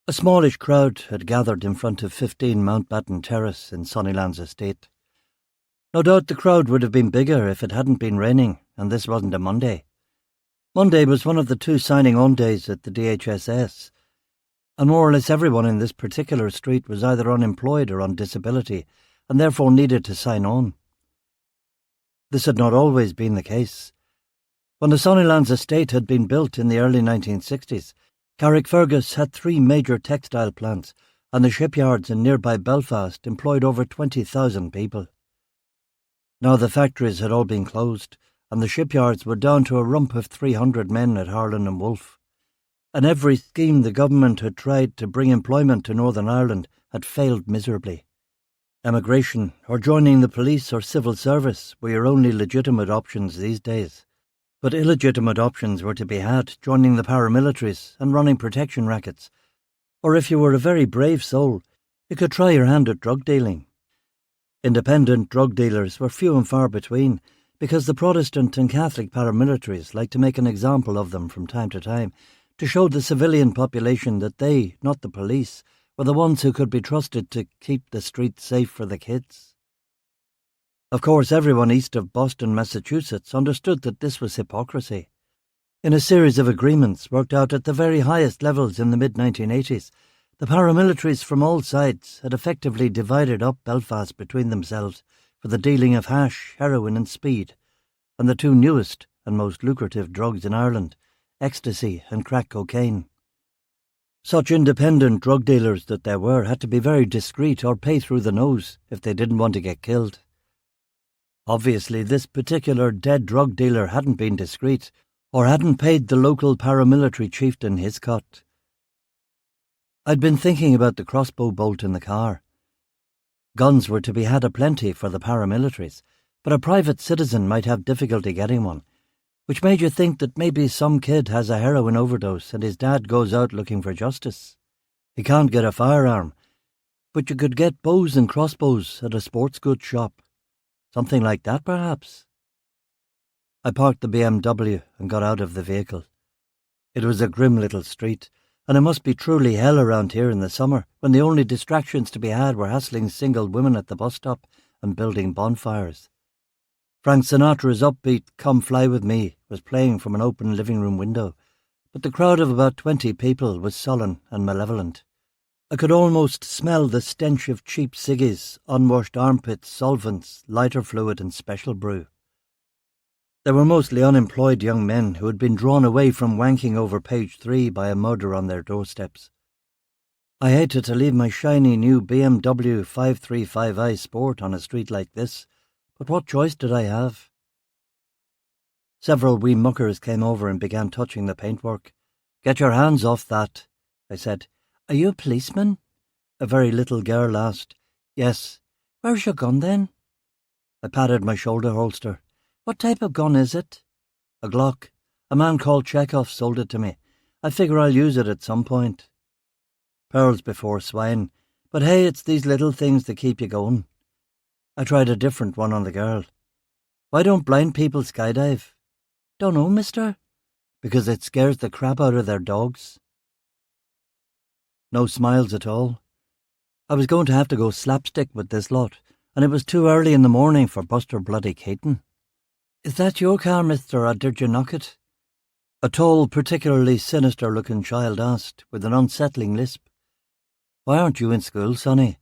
A smallish crowd had gathered in front of 15 Mountbatten Terrace in Sunnylands Estate. No doubt the crowd would have been bigger if it hadn't been raining, and this wasn't a Monday. Monday was one of the 2 signing-on days at the DHSS, and more or less everyone in this particular street was either unemployed or on disability, and therefore needed to sign on. This had not always been the case. When the Sunnylands estate had been built in the early 1960s, Carrickfergus had 3 major textile plants, and the shipyards in nearby Belfast employed over 20,000 people. Now the factories had all been closed, and the shipyards were down to a rump of 300 men at Harlan and Wolff. And every scheme the government had tried to bring employment to Northern Ireland had failed miserably. Emigration, or joining the police or civil service, were your only legitimate options these days. But illegitimate options were to be had, joining the paramilitaries and running protection rackets. Or if you were a very brave soul, you could try your hand at drug dealing. Independent drug dealers were few and far between, because the Protestant and Catholic paramilitaries liked to make an example of them from time to time, to show the civilian population that they, not the police, were the ones who could be trusted to keep the streets safe for the kids. Of course, everyone east of Boston, Massachusetts, understood that this was hypocrisy. In a series of agreements worked out at the very highest levels in the mid-1980s, the paramilitaries from all sides had effectively divided up Belfast between themselves for the dealing of hash, heroin and speed, and the 2 newest and most lucrative drugs in Ireland, ecstasy and crack cocaine. Such independent drug dealers that there were had to be very discreet or pay through the nose if they didn't want to get killed. Obviously, this particular dead drug dealer hadn't been discreet, or hadn't paid the local paramilitary chieftain his cut. I'd been thinking about the crossbow bolt in the car. Guns were to be had aplenty for the paramilitaries, but a private citizen might have difficulty getting one, which made you think that maybe some kid has a heroin overdose and his dad goes out looking for justice. He can't get a firearm, but you could get bows and crossbows at a sports goods shop. Something like that, perhaps. I parked the BMW and got out of the vehicle. It was a grim little street, and it must be truly hell around here in the summer, when the only distractions to be had were hassling single women at the bus stop and building bonfires. Frank Sinatra's upbeat "Come Fly With Me" was playing from an open living room window, but the crowd of about 20 people was sullen and malevolent. I could almost smell the stench of cheap ciggies, unwashed armpits, solvents, lighter fluid and special brew. There were mostly unemployed young men who had been drawn away from wanking over page 3 by a murder on their doorsteps. I hated to leave my shiny new BMW 535i Sport on a street like this, but what choice did I have? Several wee muckers came over and began touching the paintwork. "Get your hands off that," I said. "Are you a policeman?" A very little girl asked. "Yes." "Where's your gun, then?" I patted my shoulder holster. "What type of gun is it?" "A Glock. A man called Chekhov sold it to me. I figure I'll use it at some point." Pearls before swine. But hey, it's these little things that keep you going. I tried a different one on the girl. "Why don't blind people skydive?" "Dunno, mister." "Because it scares the crap out of their dogs." No smiles at all. I was going to have to go slapstick with this lot, and it was too early in the morning for Buster Bloody Caton. "Is that your car, mister, or did you knock it?" A tall, particularly sinister-looking child asked, with an unsettling lisp. "Why aren't you in school, sonny?"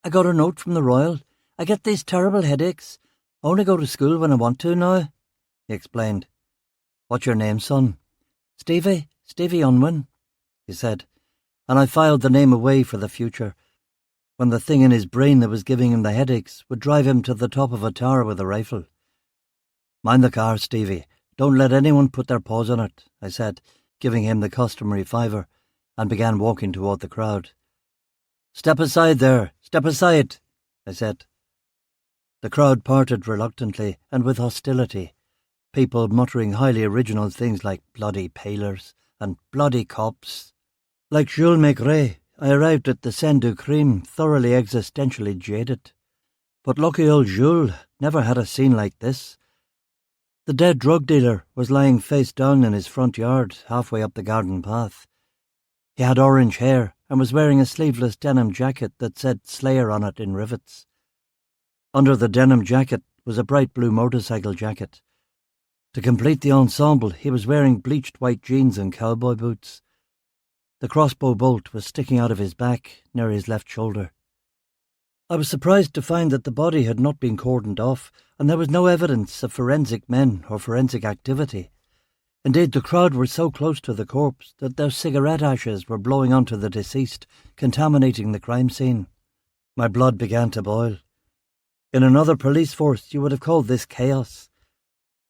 "I got a note from the Royal. I get these terrible headaches. I only go to school when I want to now," he explained. "What's your name, son?" Stevie Unwin," he said, and I filed the name away for the future, when the thing in his brain that was giving him the headaches would drive him to the top of a tower with a rifle. "Mind the car, Stevie. Don't let anyone put their paws on it," I said, giving him the customary $5, and began walking toward the crowd. "Step aside there, step aside," I said. The crowd parted reluctantly and with hostility, people muttering highly original things like bloody palers and bloody cops. Like Jules Maigret, I arrived at the Seine du Crime thoroughly existentially jaded. But lucky old Jules never had a scene like this. The dead drug dealer was lying face down in his front yard, halfway up the garden path. He had orange hair and was wearing a sleeveless denim jacket that said Slayer on it in rivets. Under the denim jacket was a bright blue motorcycle jacket. To complete the ensemble, he was wearing bleached white jeans and cowboy boots. The crossbow bolt was sticking out of his back, near his left shoulder. I was surprised to find that the body had not been cordoned off, and there was no evidence of forensic men or forensic activity. Indeed, the crowd were so close to the corpse that their cigarette ashes were blowing onto the deceased, contaminating the crime scene. My blood began to boil. In another police force, you would have called this chaos.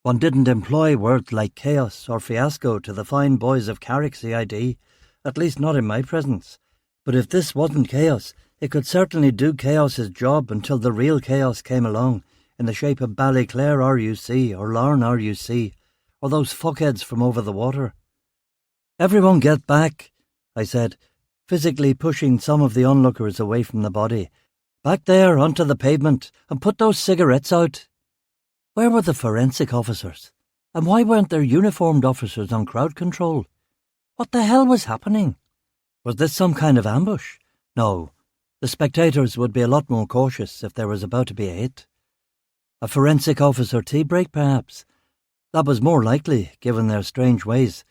One didn't employ words like chaos or fiasco to the fine boys of Carrick CID, at least not in my presence. But if this wasn't chaos, it could certainly do chaos's job until the real chaos came along, in the shape of Ballyclare RUC or Larne RUC, or those fuckheads from over the water. "Everyone get back," I said, physically pushing some of the onlookers away from the body. "Back there, onto the pavement, and put those cigarettes out." Where were the forensic officers? And why weren't there uniformed officers on crowd control? What the hell was happening? Was this some kind of ambush? No. The spectators would be a lot more cautious if there was about to be a hit. A forensic officer tea break, perhaps. That was more likely, given their strange ways.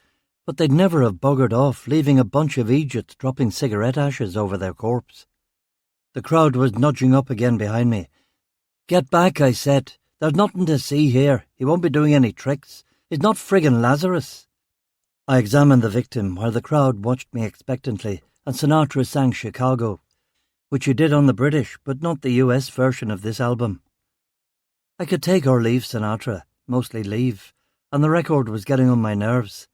But they'd never have buggered off, leaving a bunch of idiots dropping cigarette ashes over their corpse. The crowd was nudging up again behind me. "Get back," I said. "There's nothing to see here. He won't be doing any tricks. He's not friggin' Lazarus." I examined the victim while the crowd watched me expectantly, and Sinatra sang Chicago, which he did on the British but not the US version of this album. I could take or leave Sinatra, mostly leave, and the record was getting on my nerves.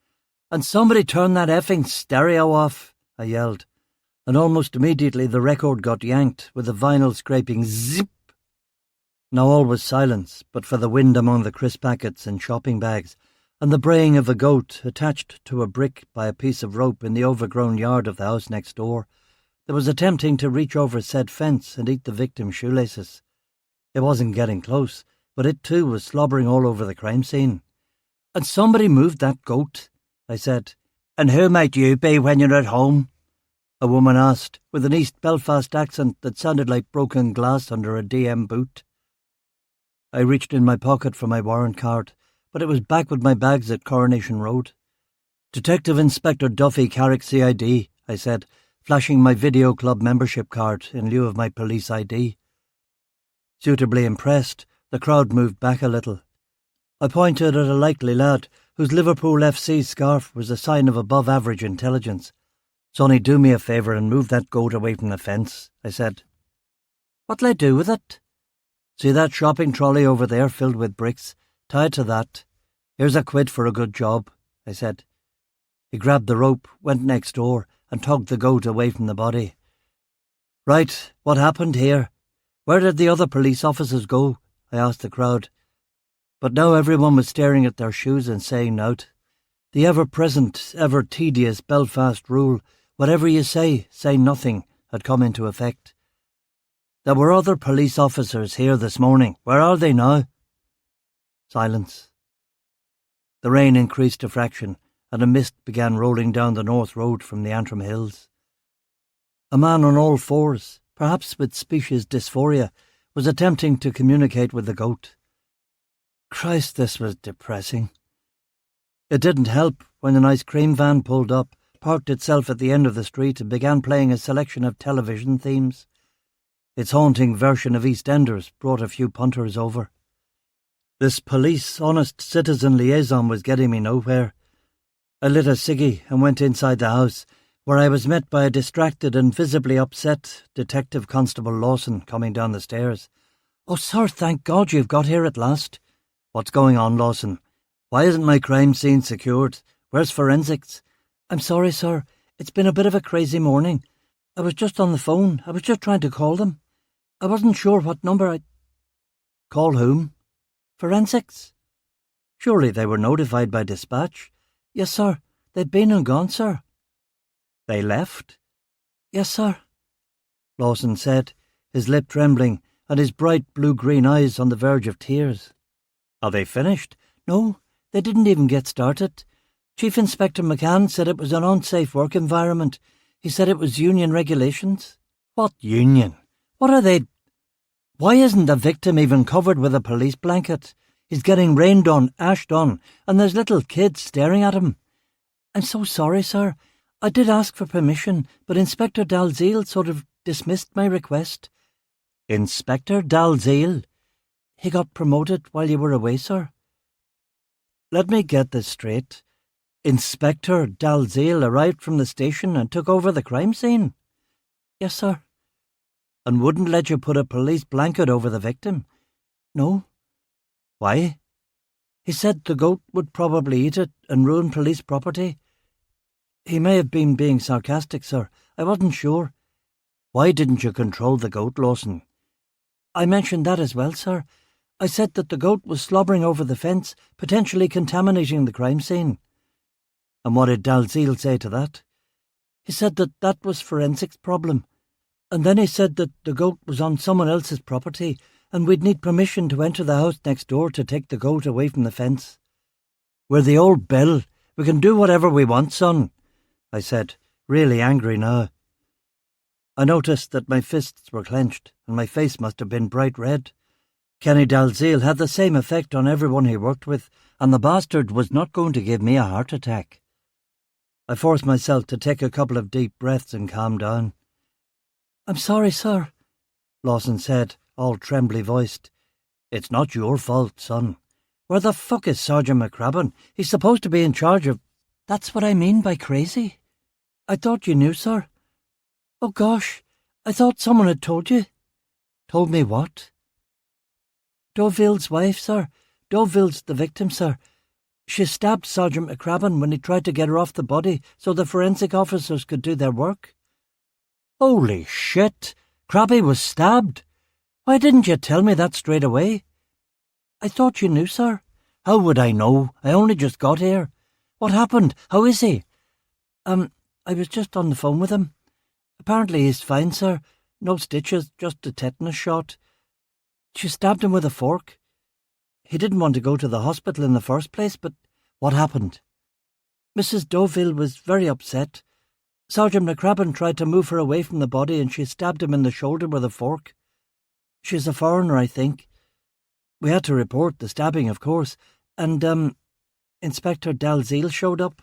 "And somebody turn that effing stereo off," I yelled, and almost immediately the record got yanked with the vinyl scraping zip. Now all was silence but for the wind among the crisp packets and shopping bags, and the braying of a goat attached to a brick by a piece of rope in the overgrown yard of the house next door, that was attempting to reach over said fence and eat the victim's shoelaces. It wasn't getting close, but it too was slobbering all over the crime scene. "And somebody moved that goat," I said. "And who might you be when you're at home?" a woman asked, with an East Belfast accent that sounded like broken glass under a DM boot. I reached in my pocket for my warrant card, but it was back with my bags at Coronation Road. "Detective Inspector Duffy, Carrick CID, I said, flashing my video club membership card in lieu of my police ID. Suitably impressed, the crowd moved back a little. I pointed at a likely lad whose Liverpool FC scarf was a sign of above-average intelligence. "Sonny, do me a favour and move that goat away from the fence," I said. "What'll I do with it?" "See that shopping trolley over there filled with bricks? Tie it to that. Here's a quid for a good job," I said. He grabbed the rope, went next door, and tugged the goat away from the body. "Right, what happened here? Where did the other police officers go?" I asked the crowd. But now everyone was staring at their shoes and saying nought. The ever-present, ever-tedious Belfast rule, whatever you say nothing, had come into effect. "There were other police officers here this morning. Where are they now?" Silence. The rain increased a fraction, and a mist began rolling down the north road from the Antrim Hills. A man on all fours, perhaps with species dysphoria, was attempting to communicate with the goat. Christ, this was depressing. It didn't help when a nice cream van pulled up, parked itself at the end of the street and began playing a selection of television themes. Its haunting version of EastEnders brought a few punters over. This police, honest citizen liaison was getting me nowhere. I lit a ciggy and went inside the house, where I was met by a distracted and visibly upset Detective Constable Lawson coming down the stairs. "Oh, sir, thank God you've got here at last." "What's going on, Lawson? Why isn't my crime scene secured? Where's forensics?" "I'm sorry, sir. It's been a bit of a crazy morning. I was just on the phone. I was just trying to call them. I wasn't sure what number I'd—" "Call whom?" "Forensics." "Surely they were notified by dispatch." "Yes, sir. They've been and gone, sir." "They left?" "Yes, sir," Lawson said, his lip trembling and his bright blue-green eyes on the verge of tears. "Are they finished?" "No, they didn't even get started. Chief Inspector McCann said it was an unsafe work environment. He said it was union regulations." "What union? What are they—" "Why isn't the victim even covered with a police blanket? He's getting rained on, ashed on, and there's little kids staring at him." "I'm so sorry, sir. I did ask for permission, but Inspector Dalziel sort of dismissed my request." "Inspector Dalziel?" "He got promoted while you were away, sir." "Let me get this straight. Inspector Dalziel arrived from the station and took over the crime scene?" "Yes, sir." "And wouldn't let you put a police blanket over the victim?" "No." "Why?" "He said the goat would probably eat it and ruin police property." "He may have been being sarcastic, sir. I wasn't sure." "Why didn't you control the goat, Lawson?" "I mentioned that as well, sir. I said that the goat was slobbering over the fence, potentially contaminating the crime scene." "And what did Dalziel say to that?" "He said that that was forensics' problem. And then he said that the goat was on someone else's property and we'd need permission to enter the house next door to take the goat away from the fence." "We're the old Bill. We can do whatever we want, son," I said, really angry now. I noticed that my fists were clenched and my face must have been bright red. Kenny Dalziel had the same effect on everyone he worked with, and the bastard was not going to give me a heart attack. I forced myself to take a couple of deep breaths and calm down. "I'm sorry, sir," Lawson said, all trembly-voiced. "It's not your fault, son. Where the fuck is Sergeant McCrabbin? He's supposed to be in charge of—" "That's what I mean by crazy. I thought you knew, sir." "Oh, gosh, I thought someone had told you." "Told me what?" "Deauville's wife, sir. Deauville's the victim, sir. She stabbed Sergeant McCrabbin when he tried to get her off the body so the forensic officers could do their work." "Holy shit! Crabby was stabbed? Why didn't you tell me that straight away?" "I thought you knew, sir." "How would I know? I only just got here. What happened? How is he?" I was just on the phone with him. Apparently he's fine, sir. No stitches, just a tetanus shot. She stabbed him with a fork. He didn't want to go to the hospital in the first place, but—" "What happened?" "Mrs. Deauville was very upset. Sergeant McCrabbin tried to move her away from the body and she stabbed him in the shoulder with a fork. She's a foreigner, I think. We had to report the stabbing, of course, and, Inspector Dalziel showed up.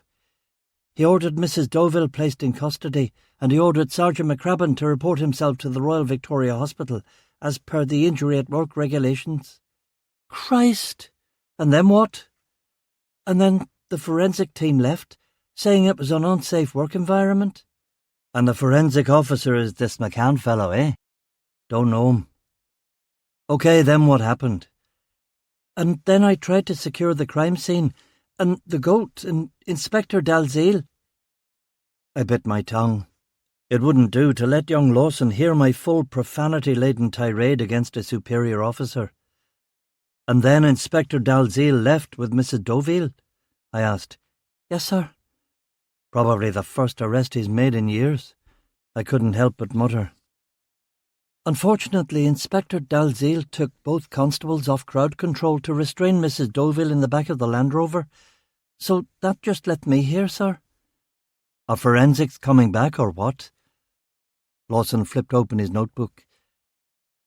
He ordered Mrs. Deauville placed in custody, and he ordered Sergeant McCrabbin to report himself to the Royal Victoria Hospital, as per the injury at work regulations." "Christ! And then what?" "And then the forensic team left, saying it was an unsafe work environment." "And the forensic officer is this McCann fellow, eh?" "Don't know him." "OK, then what happened?" "And then I tried to secure the crime scene, and the goat, and Inspector Dalziel—" I bit my tongue. It wouldn't do to let young Lawson hear my full profanity-laden tirade against a superior officer. "And then Inspector Dalziel left with Mrs. Deauville?" I asked. "Yes, sir." "Probably the first arrest he's made in years," I couldn't help but mutter. "Unfortunately, Inspector Dalziel took both constables off crowd control to restrain Mrs. Deauville in the back of the Land Rover, so that just left me here, sir." "Are forensics coming back, or what?" Lawson flipped open his notebook.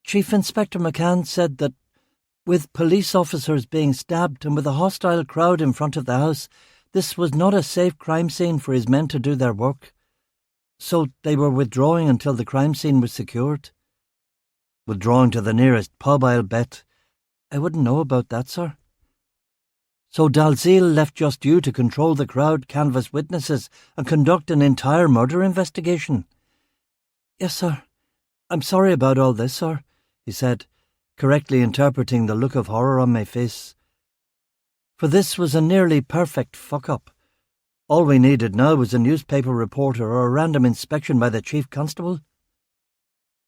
"Chief Inspector McCann said that with police officers being stabbed and with a hostile crowd in front of the house, This was not a safe crime scene for his men to do their work, so they were withdrawing until the crime scene was secured. Withdrawing to the nearest pub, I'll bet. I wouldn't know about that, sir. So Dalziel left just you to control the crowd, canvass witnesses, and conduct an entire murder investigation? Yes, sir. I'm sorry about all this, sir, he said, correctly interpreting the look of horror on my face. For this was a nearly perfect fuck-up. All we needed now was a newspaper reporter or a random inspection by the chief constable.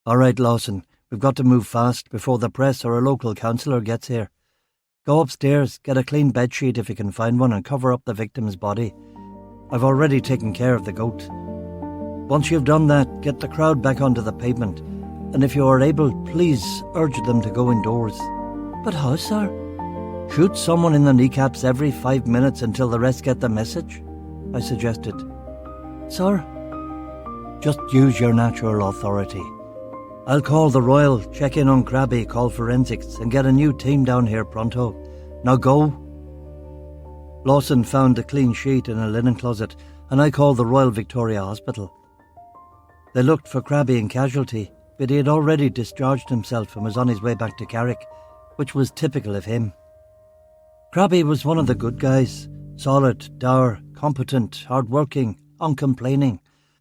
All right, Lawson, we've got to move fast before the press or a local councillor gets here. Go upstairs, get a clean bedsheet if you can find one, and cover up the victim's body. I've already taken care of the goat. Once you've done that, get the crowd back onto the pavement, and if you are able, please urge them to go indoors. But how, sir? Shoot someone in the kneecaps every 5 minutes until the rest get the message, I suggested. Sir? Just use your natural authority. I'll call the Royal, check in on Krabby, call forensics, and get a new team down here pronto. Now go. Lawson found a clean sheet in a linen closet, and I called the Royal Victoria Hospital. They looked for Krabby in casualty, but he had already discharged himself and was on his way back to Carrick, which was typical of him. Krabby was one of the good guys, solid, dour, competent, hard-working, uncomplaining.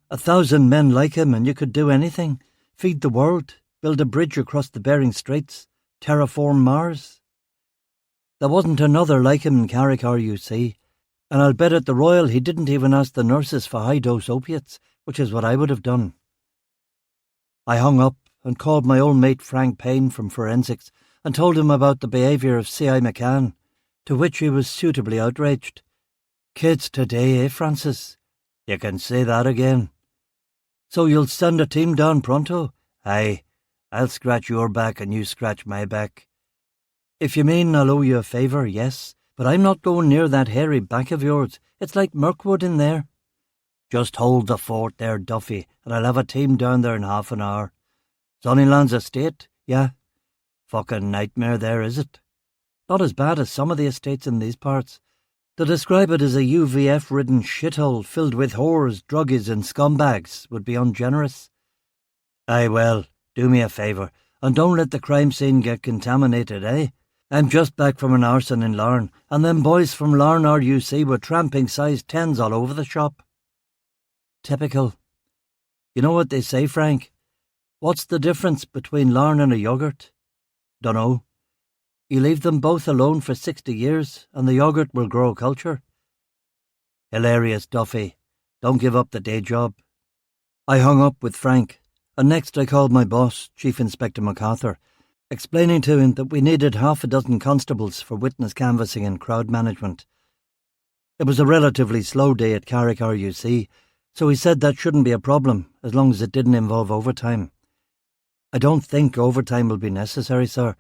1,000 men like him and you could do anything. Feed the world, build a bridge across the Bering Straits, terraform Mars. There wasn't another like him in Carrick RUC, and I'll bet at the Royal he didn't even ask the nurses for high-dose opiates, which is what I would have done. I hung up and called my old mate Frank Payne from forensics and told him about the behaviour of C.I. McCann, to which he was suitably outraged. Kids today, eh, Francis? You can say that again. So you'll send a team down pronto? Aye, I'll scratch your back and you scratch my back. If you mean I'll owe you a favour, yes, but I'm not going near that hairy back of yours. It's like Mirkwood in there. Just hold the fort there, Duffy, and I'll have a team down there in half an hour. Sonnyland's estate, yeah? Fucking nightmare there, is it? Not as bad as some of the estates in these parts. To describe it as a UVF-ridden shithole filled with whores, druggies and scumbags would be ungenerous. Aye, well, do me a favour, and don't let the crime scene get contaminated, eh? I'm just back from an arson in Larne, and them boys from Larne RUC were tramping size 10s all over the shop. Typical. You know what they say, Frank? What's the difference between Larne and a yoghurt? Dunno. You leave them both alone for 60 years, and the yoghurt will grow culture. Hilarious, Duffy. Don't give up the day job. I hung up with Frank, and next I called my boss, Chief Inspector MacArthur, explaining to him that we needed 6 constables for witness canvassing and crowd management. It was a relatively slow day at Carrick RUC, so he said that shouldn't be a problem, as long as it didn't involve overtime. I don't think overtime will be necessary, sir.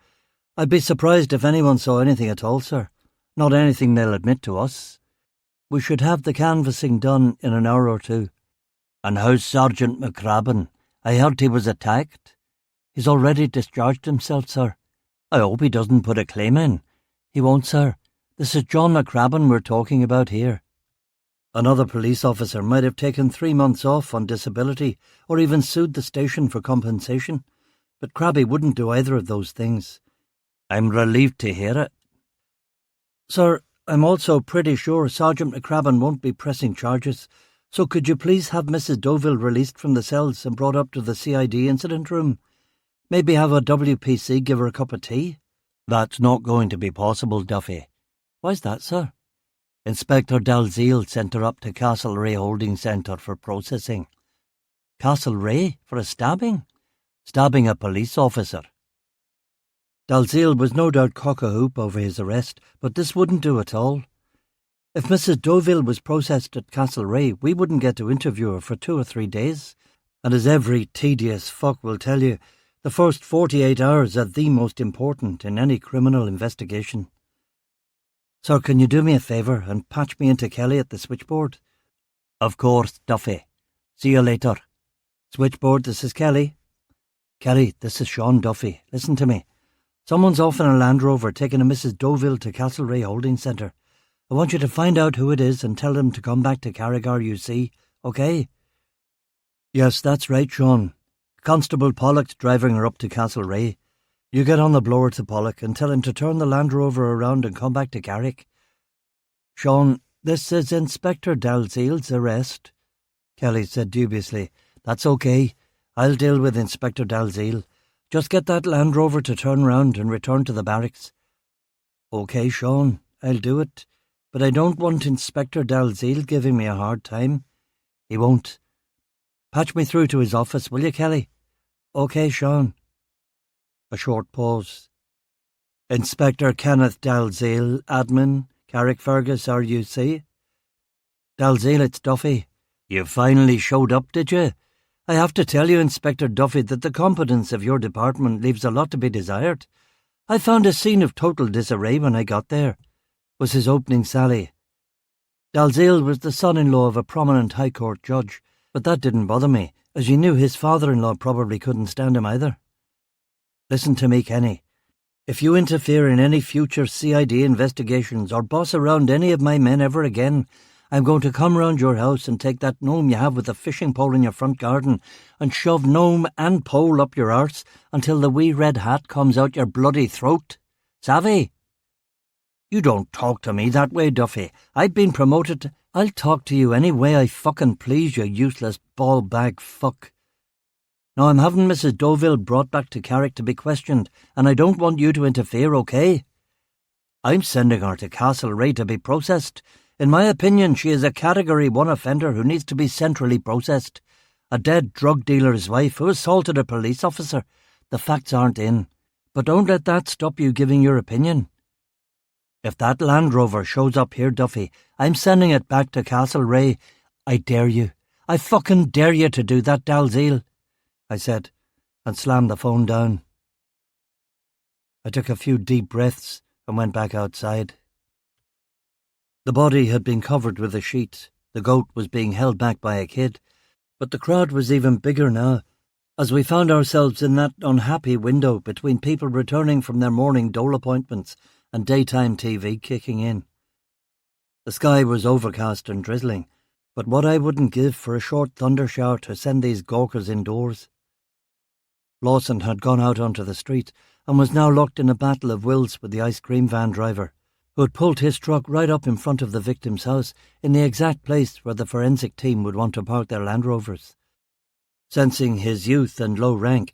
I'd be surprised if anyone saw anything at all, sir. Not anything they'll admit to us. We should have the canvassing done in an hour or 2. And how's Sergeant McCrabbin? I heard he was attacked. He's already discharged himself, sir. I hope he doesn't put a claim in. He won't, sir. This is John McCrabbin we're talking about here. Another police officer might have taken 3 months off on disability or even sued the station for compensation, but Krabby wouldn't do either of those things. I'm relieved to hear it. Sir, I'm also pretty sure Sergeant McCrabbin won't be pressing charges, so could you please have Mrs. Deauville released from the cells and brought up to the CID incident room? Maybe have a WPC give her a cup of tea? That's not going to be possible, Duffy. Why's that, sir? Inspector Dalziel sent her up to Castlereagh Holding Centre for processing. Castlereagh? For a stabbing? Stabbing a police officer. Dalziel was no doubt cock-a-hoop over his arrest, but this wouldn't do at all. If Mrs. Deauville was processed at Castlereagh, we wouldn't get to interview her for 2 or 3 days. And as every tedious fuck will tell you, the first 48 hours are the most important in any criminal investigation. Sir, can you do me a favour and patch me into Kelly at the switchboard? Of course, Duffy. See you later. Switchboard, this is Kelly. Kelly, this is Sean Duffy. Listen to me. Someone's off in a Land Rover taking a Mrs. Deauville to Castlereagh Holding Centre. I want you to find out who it is and tell them to come back to Carrick RUC, OK? Yes, that's right, Sean. Constable Pollock's driving her up to Castlereagh. You get on the blower to Pollock and tell him to turn the Land Rover around and come back to Carrick. Sean, this is Inspector Dalziel's arrest, Kelly said dubiously. That's OK. I'll deal with Inspector Dalziel. Just get that Land Rover to turn round and return to the barracks. OK, Sean, I'll do it. But I don't want Inspector Dalziel giving me a hard time. He won't. Patch me through to his office, will you, Kelly? OK, Sean. A short pause. Inspector Kenneth Dalziel, admin, Carrickfergus RUC. Dalziel, it's Duffy. You finally showed up, did you? I have to tell you, Inspector Duffy, that the competence of your department leaves a lot to be desired. I found a scene of total disarray when I got there, was his opening sally. Dalziel was the son-in-law of a prominent High Court judge, but that didn't bother me, as you knew his father-in-law probably couldn't stand him either. Listen to me, Kenny. If you interfere in any future CID investigations or boss around any of my men ever again, I'm going to come round your house and take that gnome you have with the fishing pole in your front garden and shove gnome and pole up your arse until the wee red hat comes out your bloody throat. Savvy? You don't talk to me that way, Duffy. I've been promoted to... I'll talk to you any way I fucking please, you useless ball-bag fuck. Now I'm having Mrs. Deauville brought back to Carrick to be questioned, and I don't want you to interfere, OK? I'm sending her to Castlereagh to be processed. In my opinion, she is a Category 1 offender who needs to be centrally processed. A dead drug dealer's wife who assaulted a police officer. The facts aren't in. But don't let that stop you giving your opinion. If that Land Rover shows up here, Duffy, I'm sending it back to Castlereagh. I dare you. I fucking dare you to do that, Dalziel, I said, and slammed the phone down. I took a few deep breaths and went back outside. The body had been covered with a sheet. The goat was being held back by a kid. But the crowd was even bigger now, as we found ourselves in that unhappy window between people returning from their morning dole appointments and daytime TV kicking in. The sky was overcast and drizzling, but what I wouldn't give for a short thunder shower to send these gawkers indoors. Lawson had gone out onto the street and was now locked in a battle of wills with the ice cream van driver, who had pulled his truck right up in front of the victim's house in the exact place where the forensic team would want to park their Land Rovers. Sensing his youth and low rank,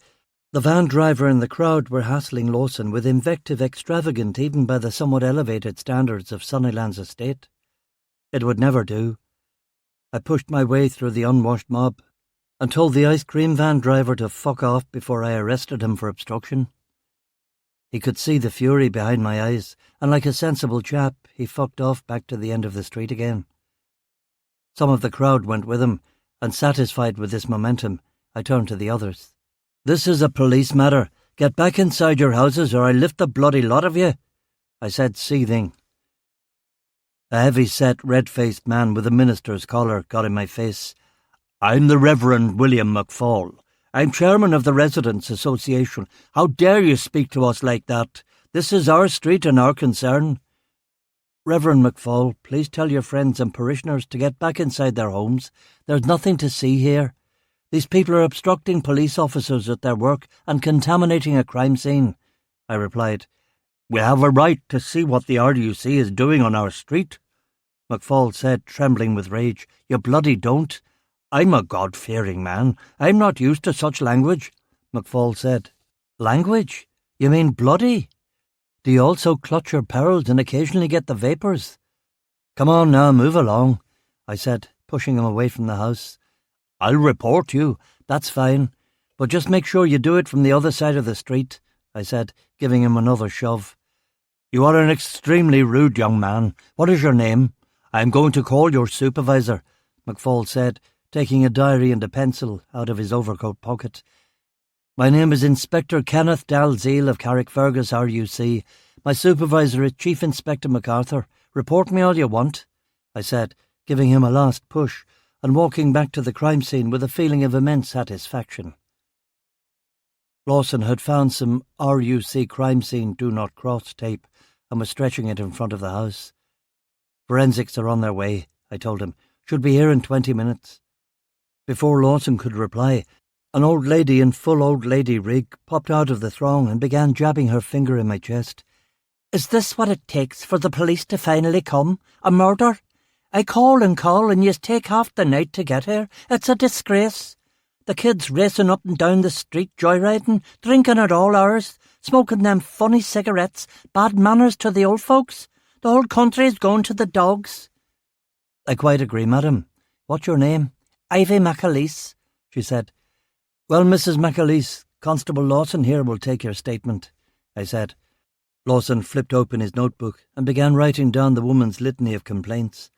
the van driver and the crowd were hassling Lawson with invective extravagant even by the somewhat elevated standards of Sunnyland's estate. It would never do. I pushed my way through the unwashed mob and told the ice cream van driver to fuck off before I arrested him for obstruction. He could see the fury behind my eyes, and like a sensible chap, he fucked off back to the end of the street again. Some of the crowd went with him, and satisfied with this momentum, I turned to the others. "This is a police matter. Get back inside your houses or I lift the bloody lot of you," I said, seething. A heavy-set, red-faced man with a minister's collar got in my face. "I'm the Reverend William McFall. I'm chairman of the Residents' Association. How dare you speak to us like that? This is our street and our concern." "Reverend McFall, please tell your friends and parishioners to get back inside their homes. There's nothing to see here. These people are obstructing police officers at their work and contaminating a crime scene," I replied. "We have a right to see what the RUC is doing on our street," McFall said, trembling with rage. "You bloody don't. I'm a God-fearing man. I'm not used to such language," McFall said. "Language? You mean bloody? Do you also clutch your pearls and occasionally get the vapours?" "Come on now, move along," I said, pushing him away from the house. "I'll report you. That's fine. But just make sure you do it from the other side of the street," I said, giving him another shove. "You are an extremely rude young man. What is your name?" "I'm going to call your supervisor," McFall said, taking a diary and a pencil out of his overcoat pocket. "My name is Inspector Kenneth Dalziel of Carrickfergus RUC. My supervisor is Chief Inspector MacArthur. Report me all you want," I said, giving him a last push and walking back to the crime scene with a feeling of immense satisfaction. Lawson had found some RUC crime scene do not cross tape and was stretching it in front of the house. Forensics are on their way, I told him. Should be here in 20 minutes. Before Lawson could reply, an old lady in full old lady rig popped out of the throng and began jabbing her finger in my chest. "Is this what it takes for the police to finally come? A murder? I call and yous take half the night to get here. It's a disgrace. The kids racing up and down the street joyriding, drinking at all hours, smoking them funny cigarettes, bad manners to the old folks. The whole country's going to the dogs." "I quite agree, madam. What's your name?" "Ivy McAleese," she said. "Well, Mrs. McAleese, Constable Lawson here will take your statement," I said. Lawson flipped open his notebook and began writing down the woman's litany of complaints.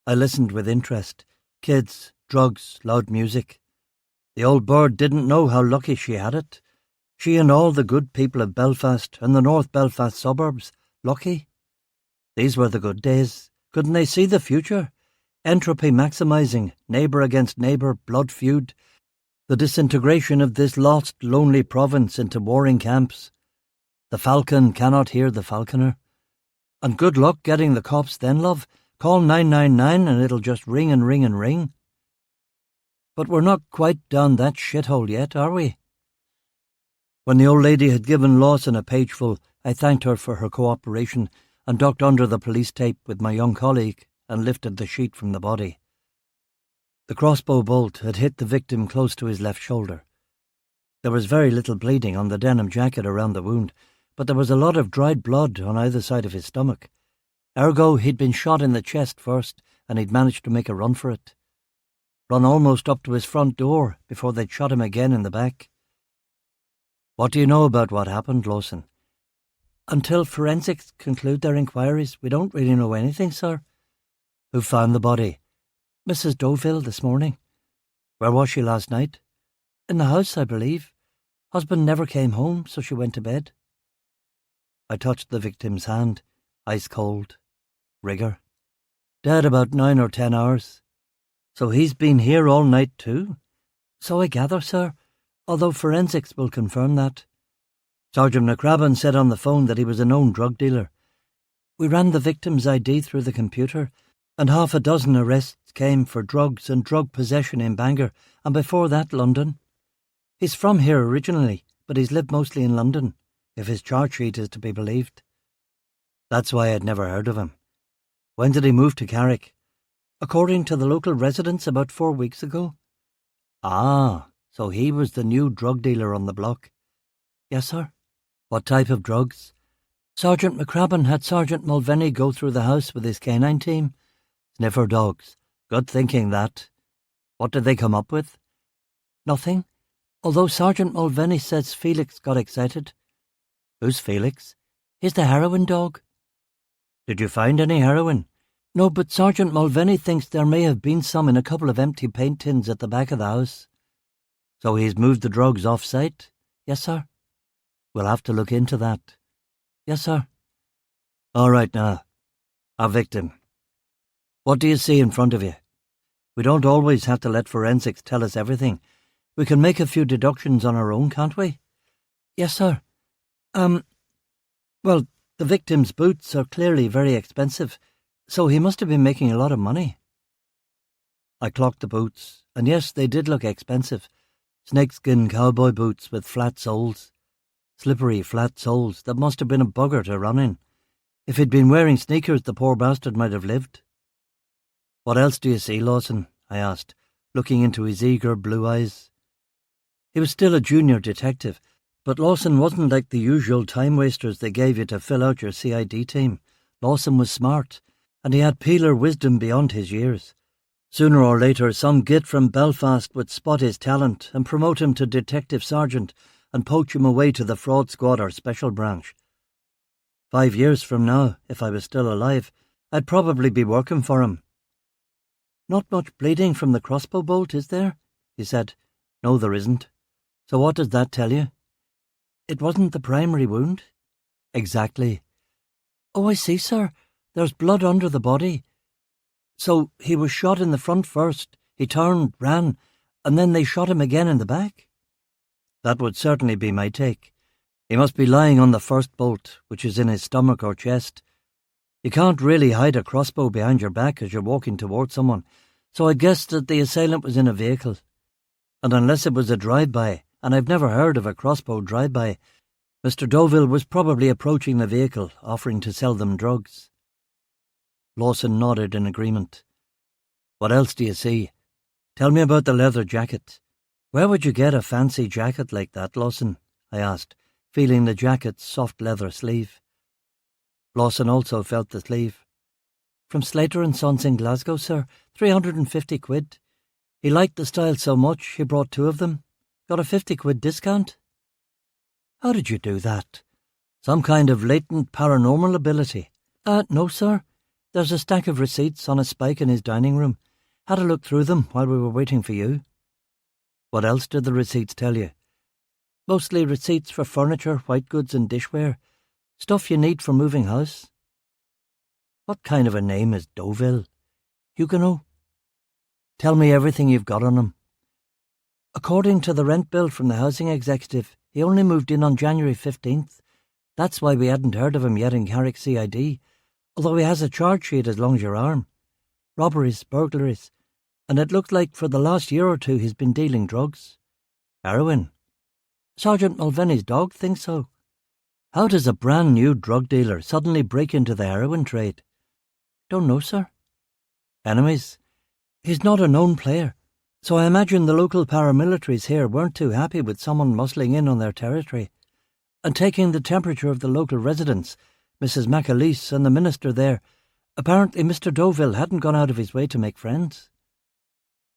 I listened with interest. Kids, drugs, loud music. The old bird didn't know how lucky she had it. She and all the good people of Belfast and the North Belfast suburbs, lucky. These were the good days. Couldn't they see the future? Entropy maximising, neighbour against neighbour, blood feud. The disintegration of this lost, lonely province into warring camps. The falcon cannot hear the falconer. And good luck getting the cops then, love. Call 999 and it'll just ring and ring and ring. But we're not quite down that shithole yet, are we? When the old lady had given Lawson a pageful, I thanked her for her cooperation and ducked under the police tape with my young colleague and lifted the sheet from the body. The crossbow bolt had hit the victim close to his left shoulder. There was very little bleeding on the denim jacket around the wound, but there was a lot of dried blood on either side of his stomach. Ergo, he'd been shot in the chest first, and he'd managed to make a run for it. Run almost up to his front door before they'd shot him again in the back. "What do you know about what happened, Lawson?" "Until forensics conclude their inquiries, we don't really know anything, sir." "Who found the body?" "Mrs. Deauville this morning." "Where was she last night?" "In the house, I believe. Husband never came home, so she went to bed." I touched the victim's hand, ice cold. Rigor. "Dead about 9 or 10 hours. So he's been here all night too?" "So I gather, sir, although forensics will confirm that." Sergeant McCrabbin said on the phone that he was a known drug dealer. "We ran the victim's ID through the computer, and 6 arrests came for drugs and drug possession in Bangor, and before that London. He's from here originally, but he's lived mostly in London, if his charge sheet is to be believed." "That's why I'd never heard of him. When did he move to Carrick?" "According to the local residents, about 4 weeks ago." "Ah, so he was the new drug dealer on the block." "Yes, sir." "What type of drugs?" "Sergeant McCrabbin had Sergeant Mulvaney go through the house with his canine team." "Sniffer dogs. Good thinking, that. What did they come up with?" "Nothing, although Sergeant Mulvaney says Felix got excited." "Who's Felix?" "He's the heroin dog." "Did you find any heroin?" "No, but Sergeant Mulvaney thinks there may have been some in a couple of empty paint tins at the back of the house." "So he's moved the drugs off-site?" "Yes, sir." "We'll have to look into that." "Yes, sir." "All right now. Our victim. What do you see in front of you? We don't always have to let forensics tell us everything. We can make a few deductions on our own, can't we?" "Yes, sir. Well, the victim's boots are clearly very expensive, so he must have been making a lot of money." I clocked the boots, and yes, they did look expensive. Snakeskin cowboy boots with flat soles. Slippery, flat soles that must have been a bugger to run in. If he'd been wearing sneakers, the poor bastard might have lived. "What else do you see, Lawson?" I asked, looking into his eager blue eyes. He was still a junior detective, but Lawson wasn't like the usual time-wasters they gave you to fill out your CID team. Lawson was smart, and he had peeler wisdom beyond his years. Sooner or later, some git from Belfast would spot his talent and promote him to detective sergeant and poach him away to the fraud squad or special branch. 5 years from now, if I was still alive, I'd probably be working for him. "Not much bleeding from the crossbow bolt, is there?" he said. "No, there isn't." "So what does that tell you?" "It wasn't the primary wound." "Exactly." "Oh, I see, sir. There's blood under the body. So he was shot in the front first, he turned, ran, and then they shot him again in the back?" "That would certainly be my take. He must be lying on the first bolt, which is in his stomach or chest. You can't really hide a crossbow behind your back as you're walking towards someone, so I guessed that the assailant was in a vehicle. And unless it was a drive-by, and I've never heard of a crossbow drive-by, Mr. Deauville was probably approaching the vehicle, offering to sell them drugs. Lawson nodded in agreement. What else do you see? Tell me about the leather jacket. Where would you get a fancy jacket like that, Lawson? I asked, feeling the jacket's soft leather sleeve. Lawson also felt the sleeve. From Slater and Sons in Glasgow, sir, 350 quid. He liked the style so much he brought 2 of them. Got a 50 quid discount. How did you do that? Some kind of latent paranormal ability? No, sir. There's a stack of receipts on a spike in his dining room. Had a look through them while we were waiting for you. What else did the receipts tell you? Mostly receipts for furniture, white goods and dishware. Stuff you need for moving house. What kind of a name is Deauville? Huguenot? Tell me everything you've got on him. According to the rent bill from the housing executive, he only moved in on January 15th. That's why we hadn't heard of him yet in Carrick CID, although he has a charge sheet as long as your arm. Robberies, burglaries, and it looked like for the last year or 2 he's been dealing drugs. Heroin. Sergeant Mulvaney's dog thinks so. How does a brand new drug dealer suddenly break into the heroin trade? Don't know, sir. Enemies? He's not a known player, so I imagine the local paramilitaries here weren't too happy with someone muscling in on their territory and taking the temperature of the local residents, Mrs. McAleese and the minister there. Apparently Mr. Deauville hadn't gone out of his way to make friends.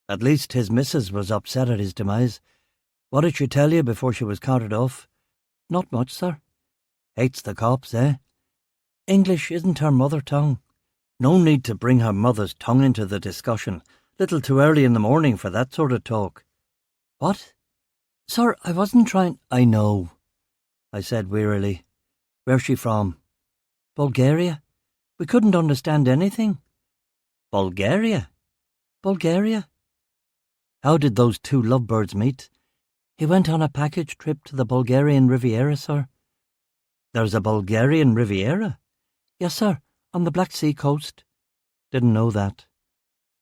At least his missus was upset at his demise. What did she tell you before she was carted off? Not much, sir. Hates the cops, eh? English isn't her mother tongue. No need to bring her mother's tongue into the discussion. Little too early in the morning for that sort of talk. What? Sir, I wasn't trying... I know, I said wearily. Where's she from? Bulgaria. We couldn't understand anything. Bulgaria? Bulgaria. How did those 2 lovebirds meet? He went on a package trip to the Bulgarian Riviera, sir. There's a Bulgarian Riviera? Yes, sir, on the Black Sea coast. Didn't know that.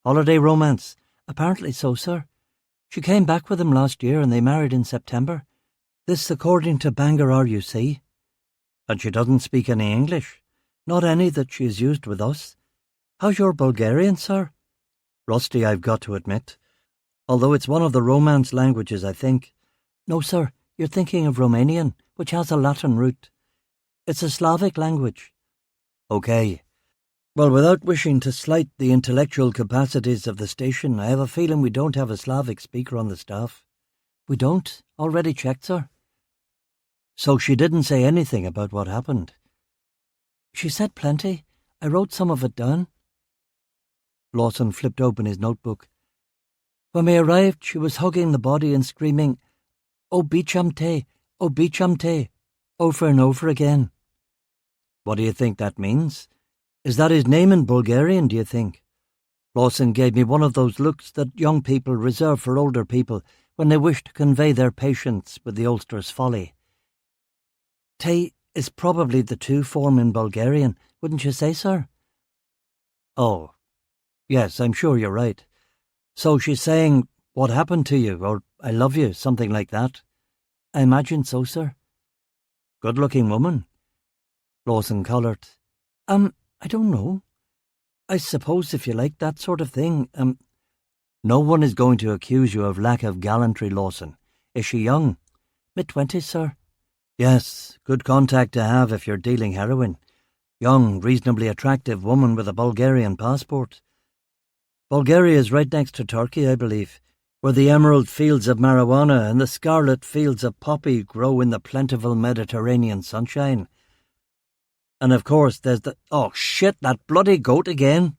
Holiday romance? Apparently so, sir. She came back with him last year and they married in September. This according to Bangor RUC. And she doesn't speak any English? Not any that she has used with us. How's your Bulgarian, sir? Rusty, I've got to admit. Although it's one of the Romance languages, I think. No, sir, you're thinking of Romanian, which has a Latin root. It's a Slavic language. OK. Well, without wishing to slight the intellectual capacities of the station, I have a feeling we don't have a Slavic speaker on the staff. We don't? Already checked, sir. So she didn't say anything about what happened? She said plenty. I wrote some of it down. Lawson flipped open his notebook. When we arrived, she was hugging the body and screaming, "O Beechamte, O Beechamte," over and over again. What do you think that means? Is that his name in Bulgarian, do you think? Lawson gave me one of those looks that young people reserve for older people when they wish to convey their patience with the oldster's folly. Te is probably the 2 form in Bulgarian, wouldn't you say, sir? Oh, yes, I'm sure you're right. So she's saying, "What happened to you?" or "I love you," something like that. I imagine so, sir. Good-looking woman. Lawson coloured. I don't know. I suppose if you like that sort of thing, No one is going to accuse you of lack of gallantry, Lawson. Is she young? Mid-20s, sir. Yes, good contact to have if you're dealing heroin. Young, reasonably attractive woman with a Bulgarian passport. Bulgaria is right next to Turkey, I believe, where the emerald fields of marijuana and the scarlet fields of poppy grow in the plentiful Mediterranean sunshine. And of course there's the... Oh, shit, that bloody goat again!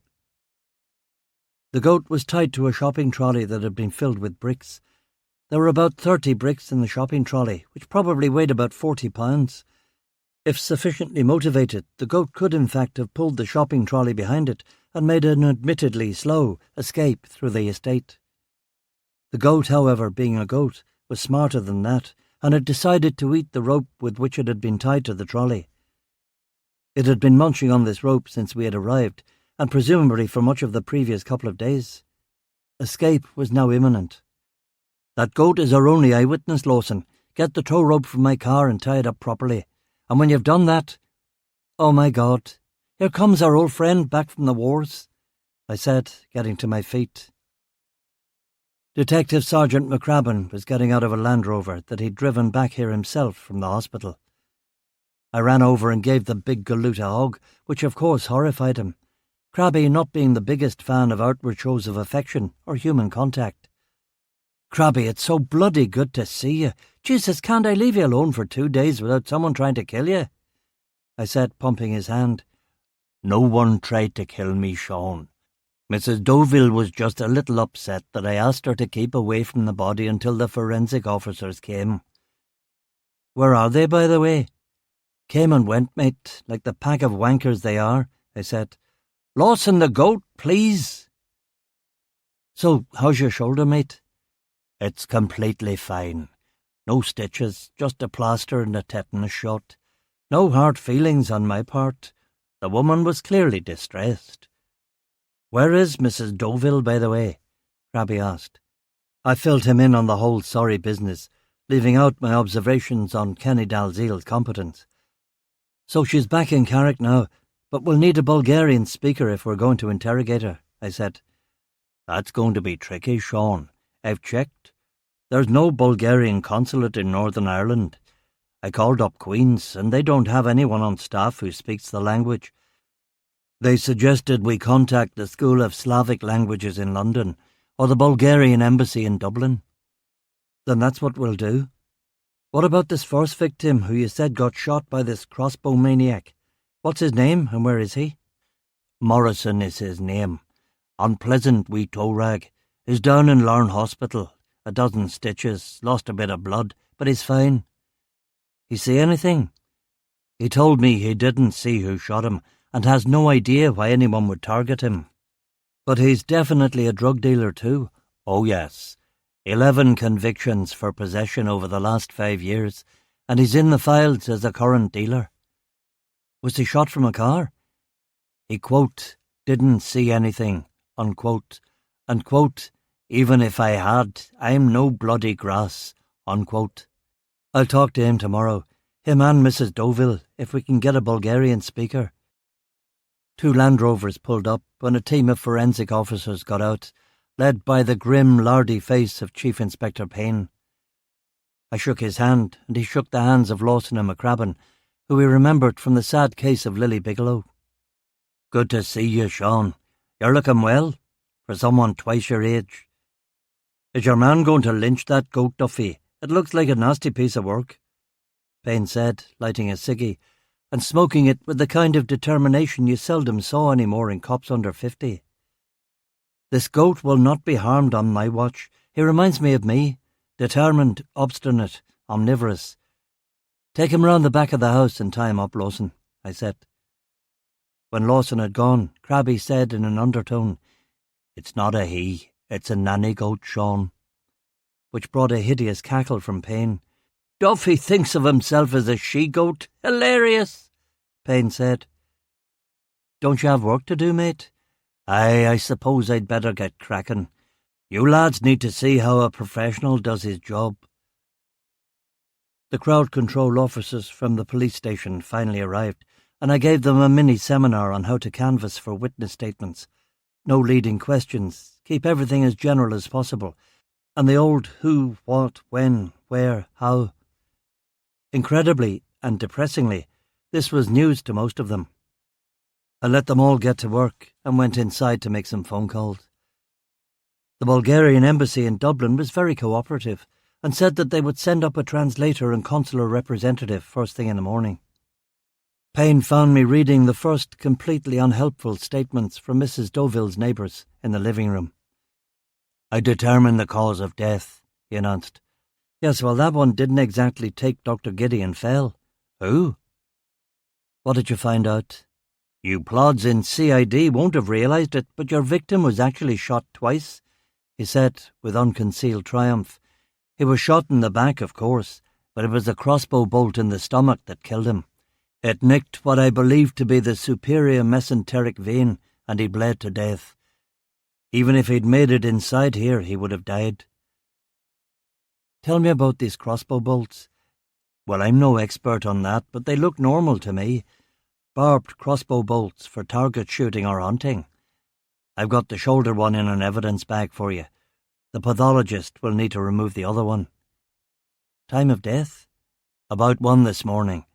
The goat was tied to a shopping trolley that had been filled with bricks. There were about 30 bricks in the shopping trolley, which probably weighed about 40 pounds. If sufficiently motivated, the goat could in fact have pulled the shopping trolley behind it and made an admittedly slow escape through the estate. The goat, however, being a goat, was smarter than that, and had decided to eat the rope with which it had been tied to the trolley. It had been munching on this rope since we had arrived, and presumably for much of the previous couple of days. Escape was now imminent. "That goat is our only eyewitness, Lawson. Get the tow rope from my car and tie it up properly. And when you've done that—" "Oh, my God, here comes our old friend back from the wars," I said, getting to my feet. Detective Sergeant McCrabbin was getting out of a Land Rover that he'd driven back here himself from the hospital. I ran over and gave the big galoot a hug, which of course horrified him, Crabby not being the biggest fan of outward shows of affection or human contact. "Crabby, it's so bloody good to see you. Jesus, can't I leave you alone for 2 days without someone trying to kill you?" I said, pumping his hand. "No one tried to kill me, Sean. Mrs. Deauville was just a little upset that I asked her to keep away from the body until the forensic officers came." "Where are they, by the way?" "Came and went, mate, like the pack of wankers they are," I said. "Lawson the goat, please." "So, how's your shoulder, mate?" "It's completely fine. No stitches, just a plaster and a tetanus shot. No hard feelings on my part. The woman was clearly distressed." "Where is Mrs. Deauville, by the way?" Crabby asked. I filled him in on the whole sorry business, leaving out my observations on Kenny Dalziel's competence. "So she's back in Carrick now, but we'll need a Bulgarian speaker if we're going to interrogate her," I said. "That's going to be tricky, Sean. I've checked. There's no Bulgarian consulate in Northern Ireland. I called up Queen's, and they don't have anyone on staff who speaks the language. They suggested we contact the School of Slavic Languages in London, or the Bulgarian Embassy in Dublin." "Then that's what we'll do. What about this first victim who you said got shot by this crossbow maniac? What's his name and where is he?" "Morrison is his name. Unpleasant wee toe rag. He's down in Larne Hospital. 12 stitches, lost a bit of blood, but he's fine." "He see anything?" "He told me he didn't see who shot him and has no idea why anyone would target him. But he's definitely a drug dealer too." "Oh yes. 11 convictions for possession over the last 5 years, and he's in the files as a current dealer." "Was he shot from a car?" He, quote, "didn't see anything," unquote, and, quote, "even if I had, I'm no bloody grass," unquote. I'll talk to him tomorrow, him and Mrs. Deauville, if we can get a Bulgarian speaker. 2 Land Rovers pulled up and a team of forensic officers got out, led by the grim, lardy face of Chief Inspector Payne. I shook his hand, and he shook the hands of Lawson and McCrabbin, who he remembered from the sad case of Lily Bigelow. "Good to see you, Sean. You're looking well, for someone twice your age. Is your man going to lynch that goat, Duffy? It looks like a nasty piece of work," Payne said, lighting a ciggy, and smoking it with the kind of determination you seldom saw any more in cops under 50. "This goat will not be harmed on my watch. He reminds me of me, determined, obstinate, omnivorous. Take him round the back of the house and tie him up, Lawson," I said. When Lawson had gone, Crabby said in an undertone, "It's not a he, it's a nanny goat, Sean," which brought a hideous cackle from Payne. "Duffy thinks of himself as a she-goat. Hilarious," Payne said. "Don't you have work to do, mate?" "Aye, I suppose I'd better get cracking. You lads need to see how a professional does his job." The crowd control officers from the police station finally arrived, and I gave them a mini-seminar on how to canvass for witness statements. No leading questions, keep everything as general as possible, and the old who, what, when, where, how. Incredibly and depressingly, this was news to most of them. I let them all get to work and went inside to make some phone calls. The Bulgarian embassy in Dublin was very cooperative and said that they would send up a translator and consular representative first thing in the morning. Payne found me reading the first completely unhelpful statements from Mrs. Deauville's neighbours in the living room. "I determined the cause of death," he announced. "Yes, well, that one didn't exactly take Dr. Gideon Fell." "Who?" "What did you find out?" "You plods in CID won't have realised it, but your victim was actually shot twice," he said with unconcealed triumph. "He was shot in the back, of course, but it was a crossbow bolt in the stomach that killed him. It nicked what I believed to be the superior mesenteric vein, and he bled to death. Even if he'd made it inside here, he would have died. Tell me about these crossbow bolts. Well, I'm no expert on that, but they look normal to me. Barbed crossbow bolts for target shooting or hunting. I've got the shoulder one in an evidence bag for you. The pathologist will need to remove the other one. Time of death? About 1 this morning.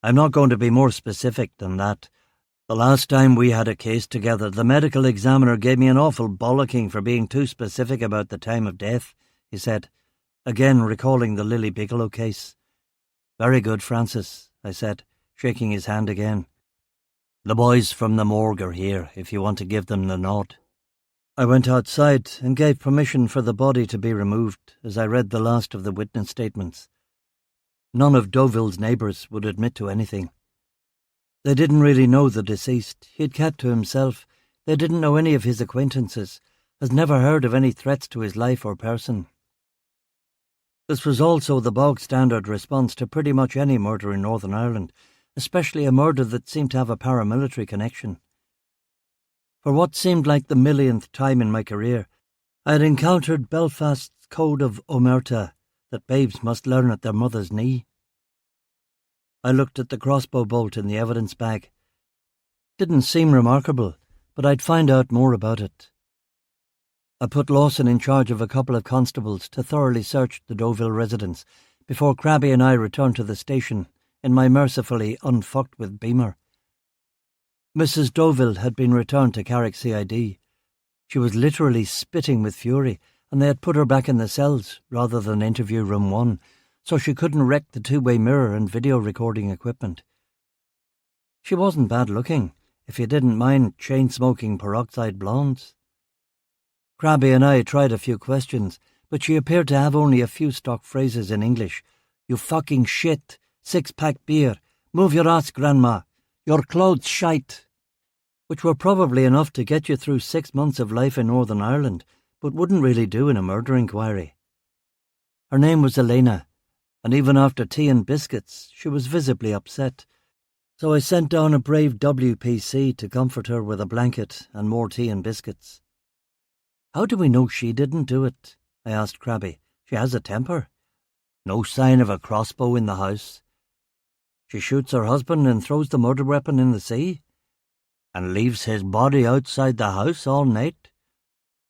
I'm not going to be more specific than that. The last time we had a case together, the medical examiner gave me an awful bollocking for being too specific about the time of death, he said, again recalling the Lily Bigelow case. Very good, Francis, I said, shaking his hand again. The boys from the morgue are here, if you want to give them the nod. I went outside and gave permission for the body to be removed as I read the last of the witness statements. None of Deauville's neighbours would admit to anything. They didn't really know the deceased. He'd kept to himself. They didn't know any of his acquaintances, has never heard of any threats to his life or person. This was also the bog-standard response to pretty much any murder in Northern Ireland, especially a murder that seemed to have a paramilitary connection. For what seemed like the millionth time in my career, I had encountered Belfast's code of omerta that babes must learn at their mother's knee. I looked at the crossbow bolt in the evidence bag. Didn't seem remarkable, but I'd find out more about it. I put Lawson in charge of a couple of constables to thoroughly search the Deauville residence before Crabby and I returned to the station in my mercifully unfucked with Beamer. Mrs. Deauville had been returned to Carrick CID. She was literally spitting with fury, and they had put her back in the cells rather than interview room 1, so she couldn't wreck the two-way mirror and video recording equipment. She wasn't bad looking, if you didn't mind chain-smoking peroxide blondes. Crabby and I tried a few questions, but she appeared to have only a few stock phrases in English. You fucking shit, 6-pack beer, move your ass, grandma, your clothes shite, which were probably enough to get you through 6 months of life in Northern Ireland, but wouldn't really do in a murder inquiry. Her name was Elena, and even after tea and biscuits, she was visibly upset, so I sent down a brave WPC to comfort her with a blanket and more tea and biscuits. How do we know she didn't do it? I asked Crabby. She has a temper. No sign of a crossbow in the house. She shoots her husband and throws the murder weapon in the sea, and leaves his body outside the house all night.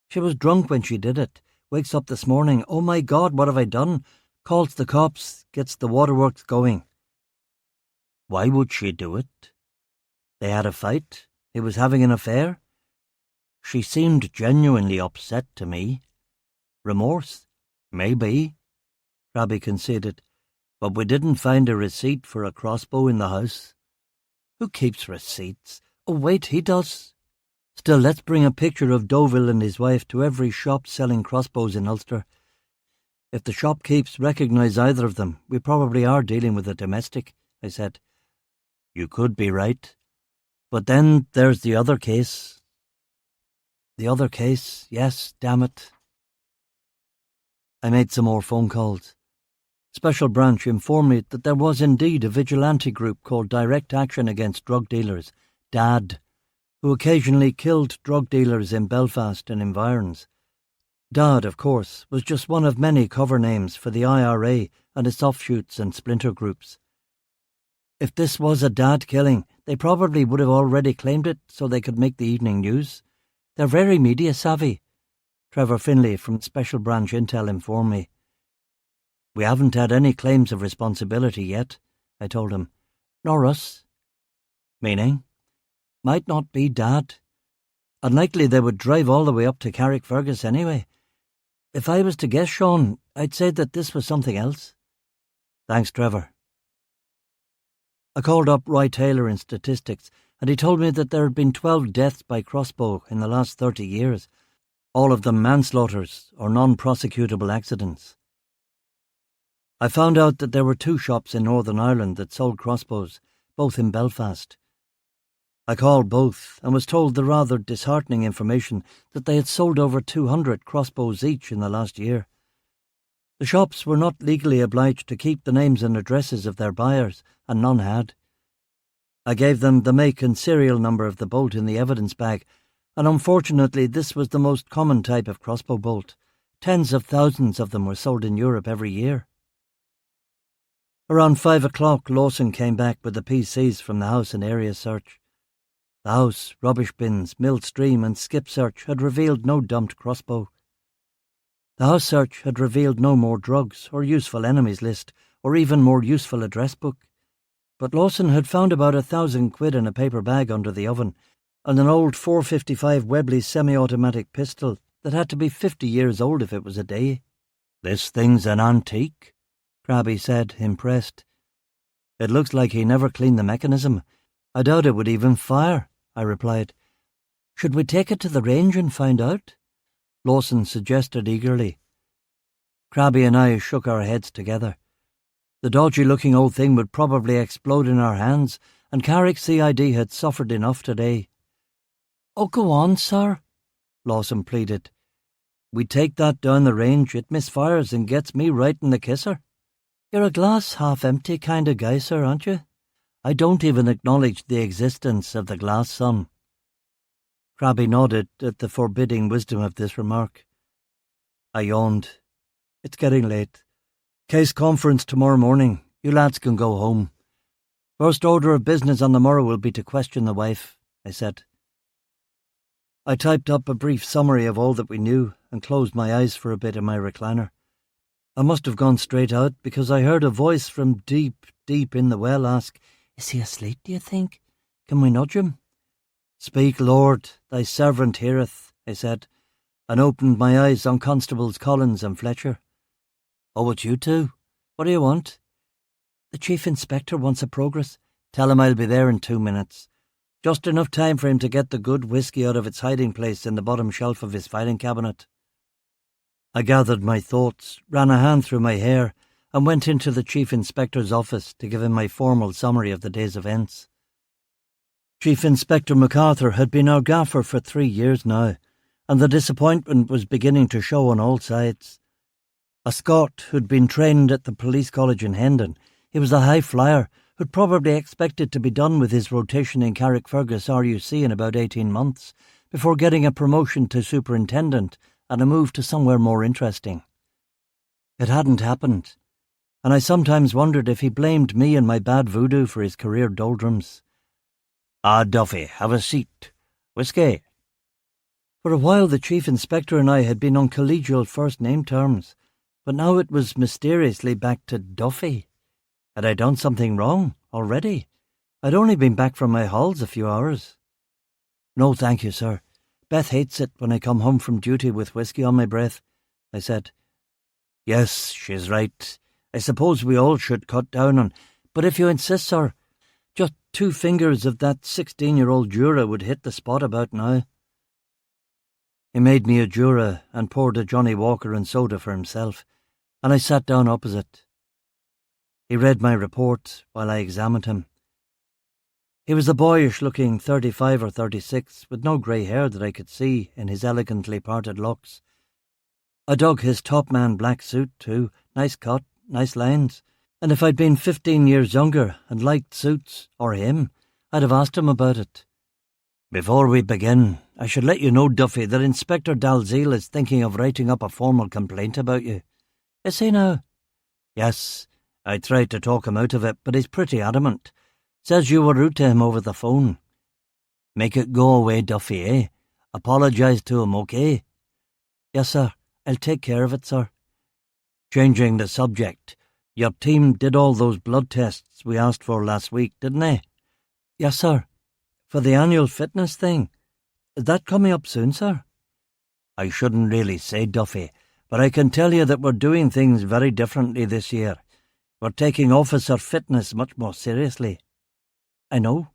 She was drunk when she did it, wakes up this morning, oh my God, what have I done? Calls the cops, gets the waterworks going. Why would she do it? They had a fight? He was having an affair? She seemed genuinely upset to me. Remorse? Maybe, Crabby conceded, but we didn't find a receipt for a crossbow in the house. Who keeps receipts? Oh wait, he does. Still, let's bring a picture of Deauville and his wife to every shop selling crossbows in Ulster. If the shopkeepers recognise either of them, we probably are dealing with a domestic, I said. You could be right. But then there's the other case. The other case, yes, damn it. I made some more phone calls. Special Branch informed me that there was indeed a vigilante group called Direct Action Against Drug Dealers, DAD, who occasionally killed drug dealers in Belfast and environs. DAD, of course, was just one of many cover names for the IRA and its offshoots and splinter groups. If this was a DAD killing, they probably would have already claimed it so they could make the evening news. They're very media savvy, Trevor Finlay from Special Branch Intel informed me. We haven't had any claims of responsibility yet, I told him. Nor us. Meaning? Might not be Dad. Unlikely they would drive all the way up to Carrickfergus anyway. If I was to guess, Sean, I'd say that this was something else. Thanks, Trevor. I called up Roy Taylor in statistics, and he told me that there had been 12 deaths by crossbow in the last 30 years, all of them manslaughters or non-prosecutable accidents. I found out that there were 2 shops in Northern Ireland that sold crossbows, both in Belfast. I called both and was told the rather disheartening information that they had sold over 200 crossbows each in the last year. The shops were not legally obliged to keep the names and addresses of their buyers, and none had. I gave them the make and serial number of the bolt in the evidence bag, and unfortunately this was the most common type of crossbow bolt. Tens of thousands of them were sold in Europe every year. Around 5 o'clock, Lawson came back with the PCs from the house and area search. The house, rubbish bins, milled stream and skip search had revealed no dumped crossbow. The house search had revealed no more drugs or useful enemies list or even more useful address book. But Lawson had found about £1,000 in a paper bag under the oven and an old .455 Webley semi-automatic pistol that had to be 50 years old if it was a day. "This thing's an antique," Krabby said, impressed. "It looks like he never cleaned the mechanism. I doubt it would even fire," I replied. "Should we take it to the range and find out?" Lawson suggested eagerly. Krabby and I shook our heads together. The dodgy-looking old thing would probably explode in our hands, and Carrick's CID had suffered enough today. "Oh, go on, sir," Lawson pleaded. "We take that down the range, it misfires and gets me right in the kisser." "You're a glass half-empty kind of guy, sir, aren't you? I don't even acknowledge the existence of the glass sun." Krabby nodded at the forbidding wisdom of this remark. I yawned. "It's getting late. Case conference tomorrow morning. You lads can go home. First order of business on the morrow will be to question the wife," I said. I typed up a brief summary of all that we knew and closed my eyes for a bit in my recliner. I must have gone straight out because I heard a voice from deep, deep in the well ask, "Is he asleep, do you think? Can we nudge him?" "Speak, Lord, thy servant heareth," I said, and opened my eyes on Constables Collins and Fletcher. "Oh, it's you two? What do you want?" "The Chief Inspector wants a progress. Tell him I'll be there in 2 minutes. Just enough time for him to get the good whisky out of its hiding place in the bottom shelf of his filing cabinet." I gathered my thoughts, ran a hand through my hair, and went into the Chief Inspector's office to give him my formal summary of the day's events. Chief Inspector MacArthur had been our gaffer for 3 years now, and the disappointment was beginning to show on all sides. A Scot who'd been trained at the police college in Hendon, he was a high flyer who'd probably expected to be done with his rotation in Carrickfergus RUC in about 18 months, before getting a promotion to superintendent and a move to somewhere more interesting. It hadn't happened, and I sometimes wondered if he blamed me and my bad voodoo for his career doldrums. "Ah, Duffy, have a seat. Whiskey." For a while the Chief Inspector and I had been on collegial first-name terms, but now it was mysteriously back to Duffy. Had I done something wrong already? I'd only been back from my halls a few hours. "No, thank you, sir. Beth hates it when I come home from duty with whiskey on my breath," I said. "Yes, she's right. I suppose we all should cut down on... But if you insist, sir, just 2 fingers of that 16-year-old Jura would hit the spot about now." He made me a Jura and poured a Johnny Walker and soda for himself, and I sat down opposite. He read my report while I examined him. He was a boyish-looking 35 or 36, with no grey hair that I could see in his elegantly parted locks. I dug his top-man black suit too, nice cut, nice lines, and if I'd been 15 years younger and liked suits, or him, I'd have asked him about it. "Before we begin, I should let you know, Duffy, that Inspector Dalziel is thinking of writing up a formal complaint about you." "Is he now?" "Yes. I tried to talk him out of it, but he's pretty adamant. Says you were rude to him over the phone." "Make it go away, Duffy, eh? Apologise to him, okay?" "Yes, sir. I'll take care of it, sir." Changing the subject, your team did all those blood tests we asked for last week, didn't they? "Yes, sir. For the annual fitness thing. Is that coming up soon, sir?" "I shouldn't really say, Duffy, but I can tell you that we're doing things very differently this year. We're taking officer fitness much more seriously." "I know.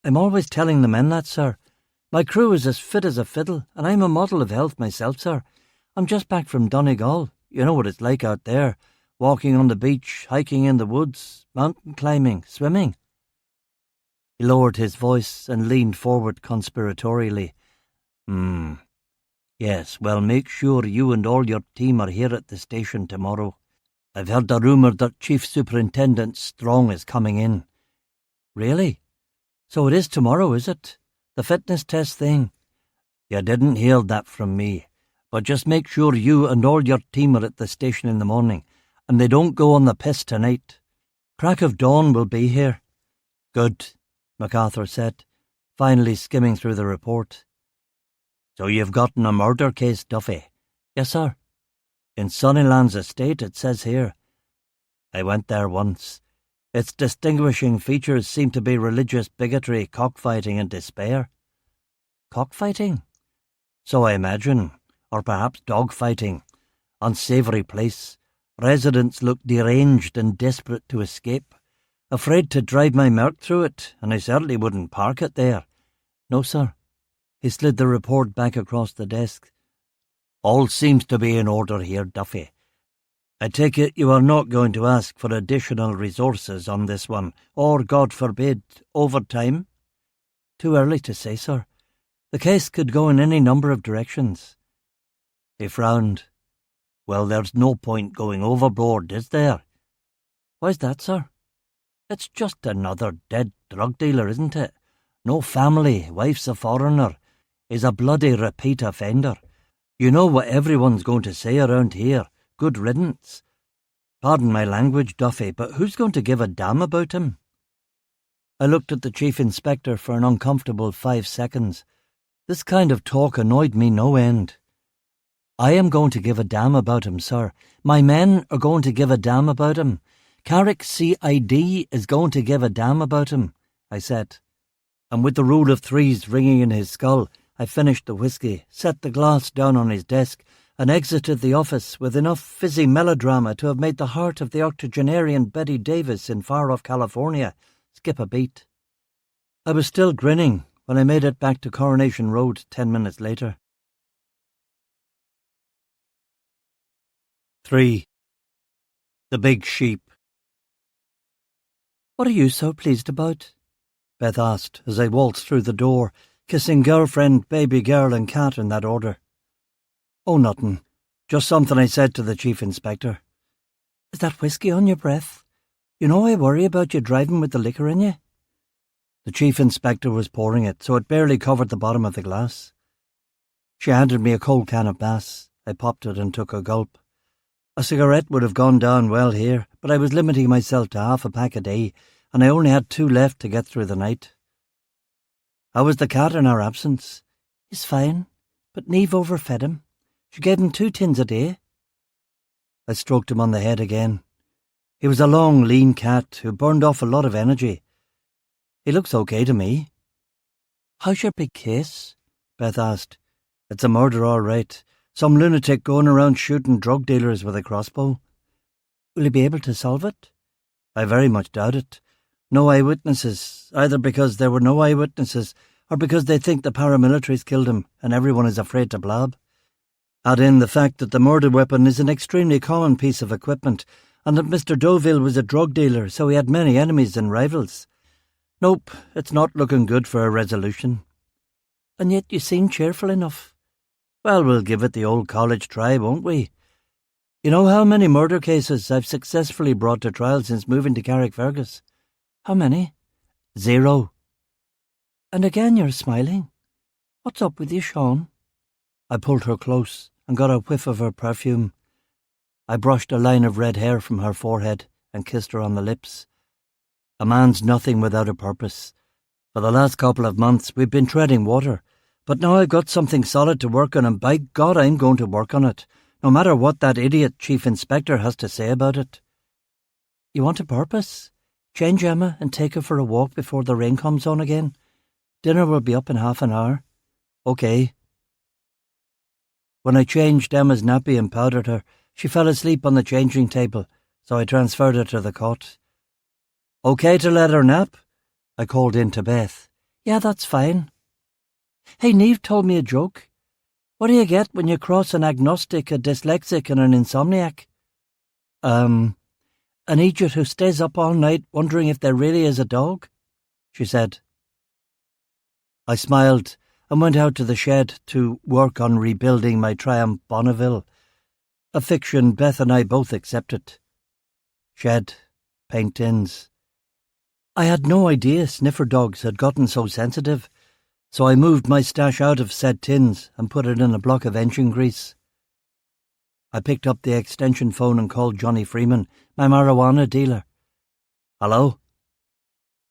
I'm always telling the men that, sir. My crew is as fit as a fiddle, and I'm a model of health myself, sir. I'm just back from Donegal. You know what it's like out there. Walking on the beach, hiking in the woods, mountain climbing, swimming." He lowered his voice and leaned forward conspiratorially. Yes, well, make sure you and all your team are here at the station tomorrow. I've heard a rumour that Chief Superintendent Strong is coming in." "Really?" So it is tomorrow, is it? The fitness test thing? You didn't hear that from me. But just make sure you and all your team are at the station in the morning, and they don't go on the piss tonight. Crack of dawn will be here. Good, MacArthur said, finally skimming through the report. So you've gotten a murder case, Duffy? Yes, sir. In Sunnyland's estate, it says here. I went there once. Its distinguishing features seem to be religious bigotry, cockfighting and despair. Cockfighting? So I imagine. Or perhaps dogfighting. Unsavoury place. Residents look deranged and desperate to escape. Afraid to drive my Merc through it, and I certainly wouldn't park it there. No, sir. He slid the report back across the desk. All seems to be in order here, Duffy. I take it you are not going to ask for additional resources on this one, or, God forbid, overtime? Too early to say, sir. The case could go in any number of directions. He frowned. Well, there's no point going overboard, is there? Why's that, sir? It's just another dead drug dealer, isn't it? No family, wife's a foreigner. He's a bloody repeat offender. You know what everyone's going to say around here. Good riddance. Pardon my language, Duffy, but who's going to give a damn about him? I looked at the Chief Inspector for an uncomfortable 5 seconds. This kind of talk annoyed me no end. I am going to give a damn about him, sir. My men are going to give a damn about him. Carrick CID is going to give a damn about him, I said. And with the rule of threes ringing in his skull, I finished the whiskey, set the glass down on his desk, and exited the office with enough fizzy melodrama to have made the heart of the octogenarian Betty Davis in far-off California skip a beat. I was still grinning when I made it back to Coronation Road 10 minutes later. 3. The Big Sheep. What are you so pleased about? Beth asked as I waltzed through the door, kissing girlfriend, baby girl and cat in that order. Oh, nothing. Just something I said to the Chief Inspector. Is that whiskey on your breath? You know I worry about you driving with the liquor in you. The Chief Inspector was pouring it, so it barely covered the bottom of the glass. She handed me a cold can of Bass. I popped it and took a gulp. A cigarette would have gone down well here, but I was limiting myself to half a pack a day, and I only had 2 left to get through the night. How was the cat in our absence? He's fine, but Neve overfed him. She gave him 2 tins a day. I stroked him on the head again. He was a long, lean cat who burned off a lot of energy. He looks okay to me. How's your big case? Beth asked. It's a murder, all right. Some lunatic going around shooting drug dealers with a crossbow. Will you be able to solve it? I very much doubt it. No eyewitnesses, either because there were no eyewitnesses or because they think the paramilitaries killed him and everyone is afraid to blab. Add in the fact that the murder weapon is an extremely common piece of equipment and that Mr. Deauville was a drug dealer, so he had many enemies and rivals. Nope, it's not looking good for a resolution. And yet you seem cheerful enough. Well, we'll give it the old college try, won't we? You know how many murder cases I've successfully brought to trial since moving to Carrickfergus? How many? 0. And again you're smiling. What's up with you, Sean? I pulled her close and got a whiff of her perfume. I brushed a line of red hair from her forehead and kissed her on the lips. A man's nothing without a purpose. For the last couple of months we've been treading water, but now I've got something solid to work on, and by God I'm going to work on it, no matter what that idiot Chief Inspector has to say about it. You want a purpose? Change Emma and take her for a walk before the rain comes on again. Dinner will be up in half an hour. Okay. When I changed Emma's nappy and powdered her, she fell asleep on the changing table, so I transferred her to the cot. Okay to let her nap? I called in to Beth. Yeah, that's fine. Hey, Neve told me a joke. What do you get when you cross an agnostic, a dyslexic and an insomniac? An idiot who stays up all night wondering if there really is a dog, she said. I smiled and went out to the shed to work on rebuilding my Triumph Bonneville, a fiction Beth and I both accepted. Shed, paint tins. I had no idea sniffer dogs had gotten so sensitive, so I moved my stash out of said tins and put it in a block of engine grease. I picked up the extension phone and called Johnny Freeman, my marijuana dealer. Hello?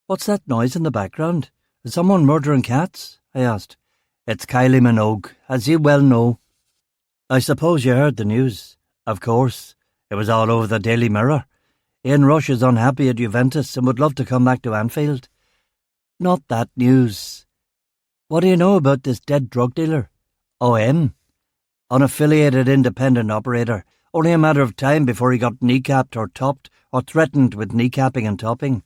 What's that noise in the background? Is someone murdering cats? I asked. It's Kylie Minogue, as you well know. I suppose you heard the news. Of course. It was all over the Daily Mirror. Ian Rush is unhappy at Juventus and would love to come back to Anfield. Not that news. What do you know about this dead drug dealer? OM. Unaffiliated independent operator. Only a matter of time before he got kneecapped or topped or threatened with kneecapping and topping.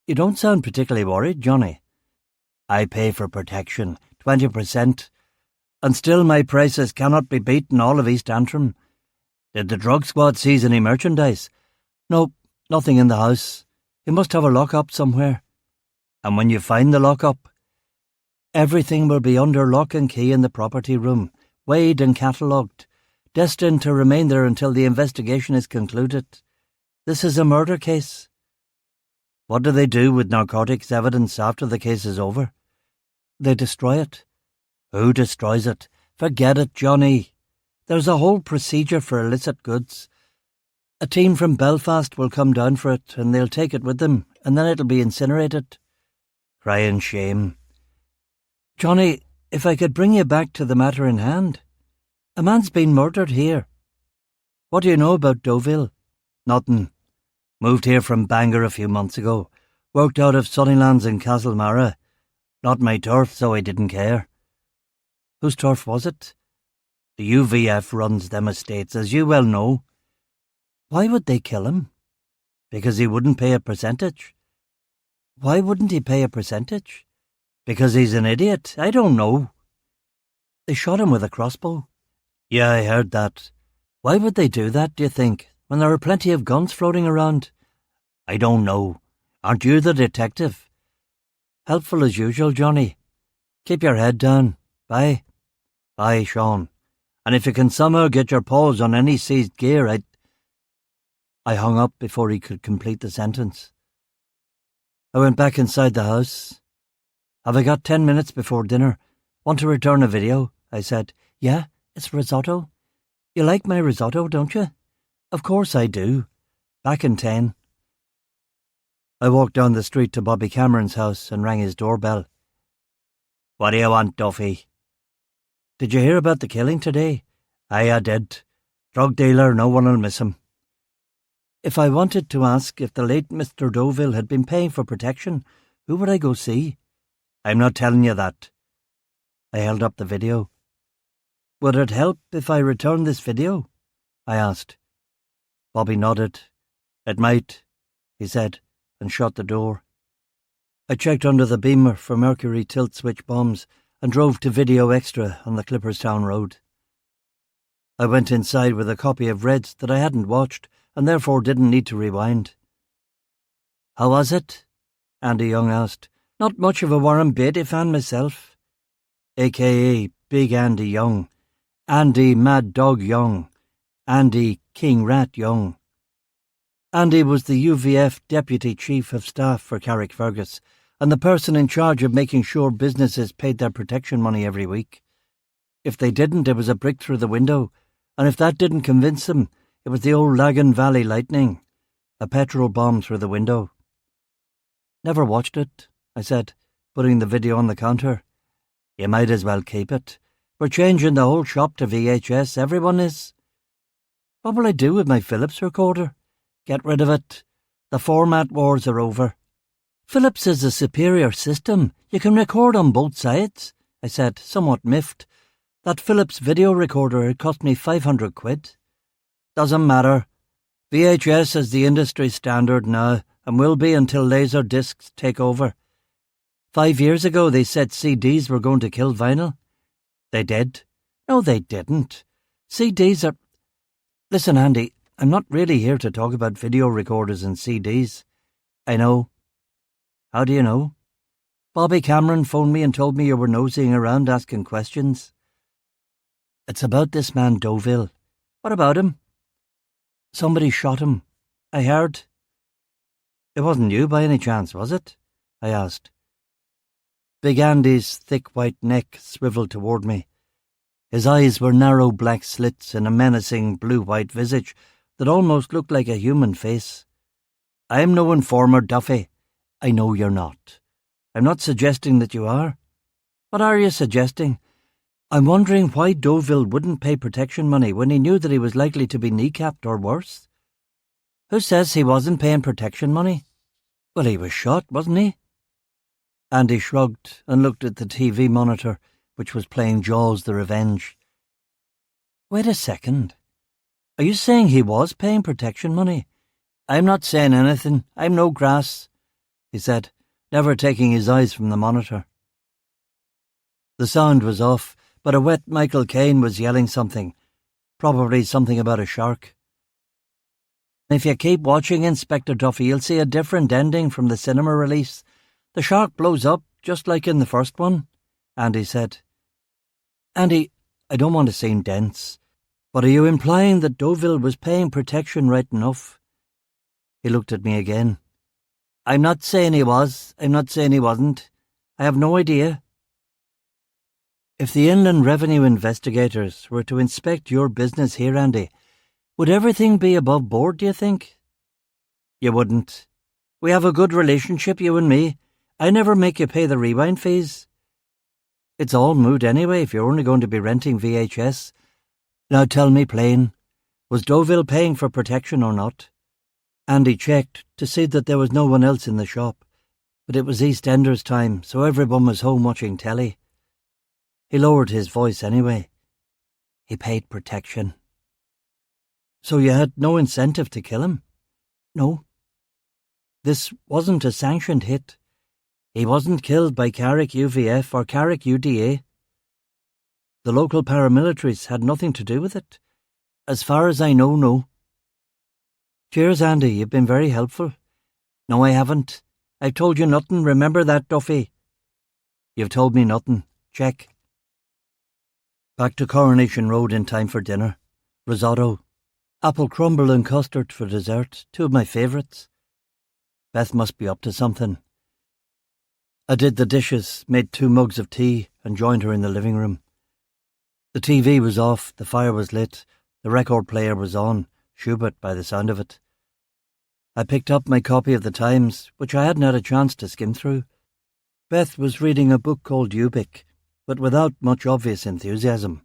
You don't sound particularly worried, Johnny. I pay for protection, 20%, and still my prices cannot be beat in all of East Antrim. Did the drug squad seize any merchandise? Nope, nothing in the house. You must have a lock-up somewhere. And when you find the lock-up, everything will be under lock and key in the property room, weighed and catalogued, destined to remain there until the investigation is concluded. This is a murder case. What do they do with narcotics evidence after the case is over? They destroy it. Who destroys it? Forget it, Johnny. There's a whole procedure for illicit goods. A team from Belfast will come down for it, and they'll take it with them, and then it'll be incinerated. Crying shame. Johnny, if I could bring you back to the matter in hand. A man's been murdered here. What do you know about Deauville? Nothing. Moved here from Bangor a few months ago. Worked out of Sunnylands in Castlemara. Not my turf, so I didn't care. Whose turf was it? The UVF runs them estates, as you well know. Why would they kill him? Because he wouldn't pay a percentage. Why wouldn't he pay a percentage? Because he's an idiot. I don't know. They shot him with a crossbow. Yeah, I heard that. Why would they do that, do you think, when there are plenty of guns floating around? I don't know. Aren't you the detective? Helpful as usual, Johnny. Keep your head down. Bye. Bye, Sean. And if you can somehow get your paws on any seized gear, I hung up before he could complete the sentence. I went back inside the house. Have I got 10 minutes before dinner? Want to return a video? I said. Yeah, it's risotto. You like my risotto, don't you? Of course I do. Back in 10. I walked down the street to Bobby Cameron's house and rang his doorbell. What do you want, Duffy? Did you hear about the killing today? Aye, I did. Drug dealer, no one will miss him. If I wanted to ask if the late Mr. Deauville had been paying for protection, who would I go see? I'm not telling you that. I held up the video. Would it help if I returned this video? I asked. Bobby nodded. It might, he said, and shut the door. I checked under the beamer for Mercury tilt switch bombs and drove to Video Extra on the Clipperstown Road. I went inside with a copy of Reds that I hadn't watched and therefore didn't need to rewind. How was it? Andy Young asked. Not much of a Warren Beatty fan myself. A.K.A. Big Andy Young. Andy Mad Dog Young. Andy King Rat Young. Andy was the UVF Deputy Chief of Staff for Carrickfergus and the person in charge of making sure businesses paid their protection money every week. If they didn't, it was a brick through the window, and if that didn't convince them, it was the old Lagan Valley lightning, a petrol bomb through the window. Never watched it, I said, putting the video on the counter. You might as well keep it. We're changing the whole shop to VHS, everyone is. What will I do with my Philips recorder? Get rid of it. The format wars are over. Philips is a superior system. You can record on both sides, I said, somewhat miffed. That Philips video recorder had cost me 500 quid. Doesn't matter. VHS is the industry standard now and will be until laser discs take over. 5 years ago they said CDs were going to kill vinyl. They did. No, they didn't. CDs are... Listen, Andy, I'm not really here to talk about video recorders and CDs. I know. How do you know? Bobby Cameron phoned me and told me you were nosing around asking questions. It's about this man Deauville. What about him? Somebody shot him. I heard. It wasn't you by any chance, was it? I asked. Big Andy's thick white neck swiveled toward me. His eyes were narrow black slits in a menacing blue-white visage that almost looked like a human face. I'm no informer, Duffy. I know you're not. I'm not suggesting that you are. What are you suggesting? I'm wondering why Deauville wouldn't pay protection money when he knew that he was likely to be kneecapped or worse. Who says he wasn't paying protection money? Well, he was shot, wasn't he? Andy shrugged and looked at the TV monitor, which was playing Jaws the Revenge. Wait a second. Are you saying he was paying protection money? I'm not saying anything. I'm no grass, he said, never taking his eyes from the monitor. The sound was off, but a wet Michael Caine was yelling something, probably something about a shark. If you keep watching, Inspector Duffy, you'll see a different ending from the cinema release. The shark blows up, just like in the first one, Andy said. Andy, I don't want to seem dense, but are you implying that Deauville was paying protection right enough? He looked at me again. I'm not saying he was. I'm not saying he wasn't. I have no idea. If the Inland Revenue investigators were to inspect your business here, Andy, would everything be above board, do you think? You wouldn't. We have a good relationship, you and me. I never make you pay the rewind fees. It's all moot anyway if you're only going to be renting VHS. Now tell me plain, was Deauville paying for protection or not? Andy checked to see that there was no one else in the shop, but it was EastEnders time, so everyone was home watching telly. He lowered his voice anyway. He paid protection. So you had no incentive to kill him? No. This wasn't a sanctioned hit. He wasn't killed by Carrick UVF or Carrick UDA. The local paramilitaries had nothing to do with it. As far as I know, no. Cheers, Andy, you've been very helpful. No, I haven't. I've told you nothing, remember that, Duffy. You've told me nothing. Check. Back to Coronation Road in time for dinner. Risotto. Apple crumble and custard for dessert, two of my favourites. Beth must be up to something. I did the dishes, made 2 mugs of tea, and joined her in the living room. The TV was off, the fire was lit, the record player was on, Schubert by the sound of it. I picked up my copy of the Times, which I hadn't had a chance to skim through. Beth was reading a book called Audiobook, but without much obvious enthusiasm.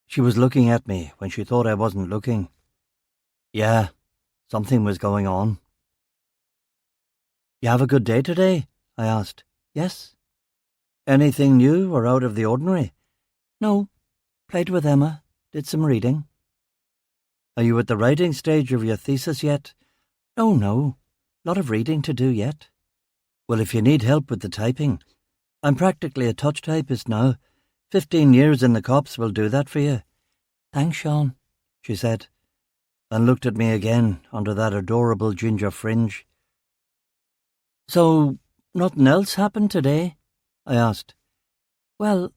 She was looking at me when she thought I wasn't looking. Yeah, something was going on. You have a good day today? I asked. Yes. Anything new or out of the ordinary? No. Played with Emma. Did some reading. Are you at the writing stage of your thesis yet? Oh, no. Lot of reading to do yet. Well, if you need help with the typing, I'm practically a touch typist now. 15 years in the cops will do that for you. Thanks, Sean, she said, and looked at me again under that adorable ginger fringe. So, nothing else happened today? I asked. Well,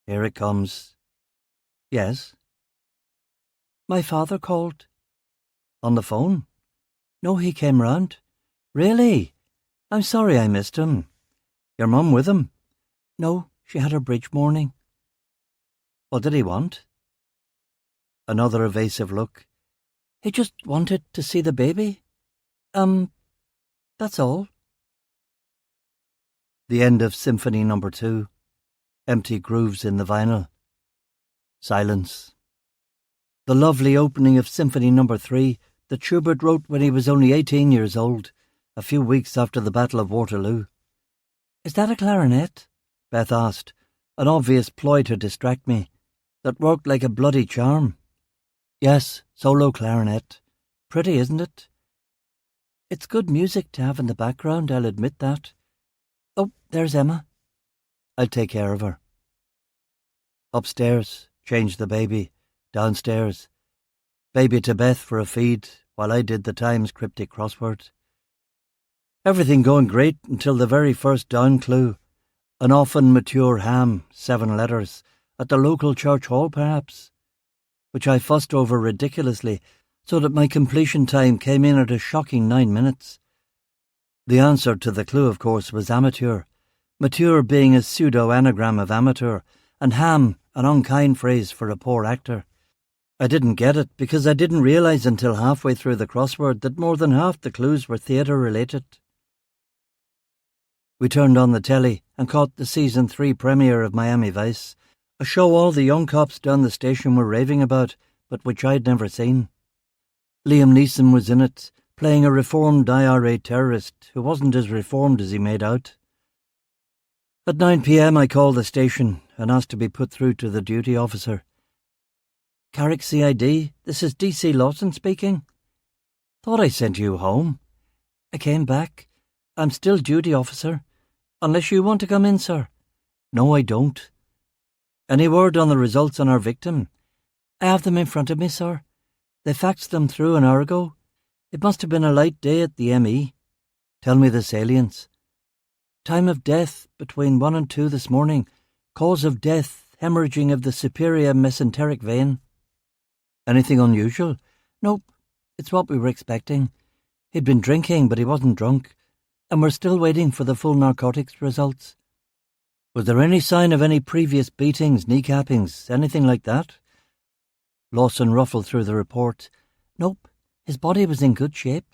here it comes. Yes. My father called. On the phone? No, he came round. Really? I'm sorry I missed him. Your mum with him? No, she had her bridge morning. What did he want? Another evasive look. He just wanted to see the baby. That's all. The end of Symphony No. 2. Empty grooves in the vinyl. Silence. The lovely opening of Symphony No. 3 that Schubert wrote when he was only 18 years old, a few weeks after the Battle of Waterloo. Is that a clarinet? Beth asked, an obvious ploy to distract me, that worked like a bloody charm. Yes, solo clarinet. Pretty, isn't it? It's good music to have in the background, I'll admit that. Oh, there's Emma. I'll take care of her. Upstairs, change the baby. Downstairs, baby to Beth for a feed while I did the Times cryptic crossword. Everything going great until the very first down clue. An often mature ham, 7 letters, at the local church hall perhaps, which I fussed over ridiculously so that my completion time came in at a shocking 9 minutes. The answer to the clue, of course, was amateur, mature being a pseudo-anagram of amateur, and ham an unkind phrase for a poor actor. I didn't get it because I didn't realise until halfway through the crossword that more than half the clues were theatre-related. We turned on the telly and caught the Season 3 premiere of Miami Vice, a show all the young cops down the station were raving about, but which I'd never seen. Liam Neeson was in it, playing a reformed IRA terrorist who wasn't as reformed as he made out. At 9 p.m. I called the station and asked to be put through to the duty officer. Carrick CID, this is DC Lawson speaking. Thought I sent you home. I came back. I'm still duty officer. Unless you want to come in, sir. No, I don't. Any word on the results on our victim? I have them in front of me, sir. They faxed them through an hour ago. It must have been a light day at the ME. Tell me the salience. Time of death, between 1 and 2 this morning. Cause of death, hemorrhaging of the superior mesenteric vein. Anything unusual? Nope. It's what we were expecting. He'd been drinking, but he wasn't drunk. And we're still waiting for the full narcotics results. Was there any sign of any previous beatings, kneecappings, anything like that? Lawson ruffled through the report. Nope. His body was in good shape.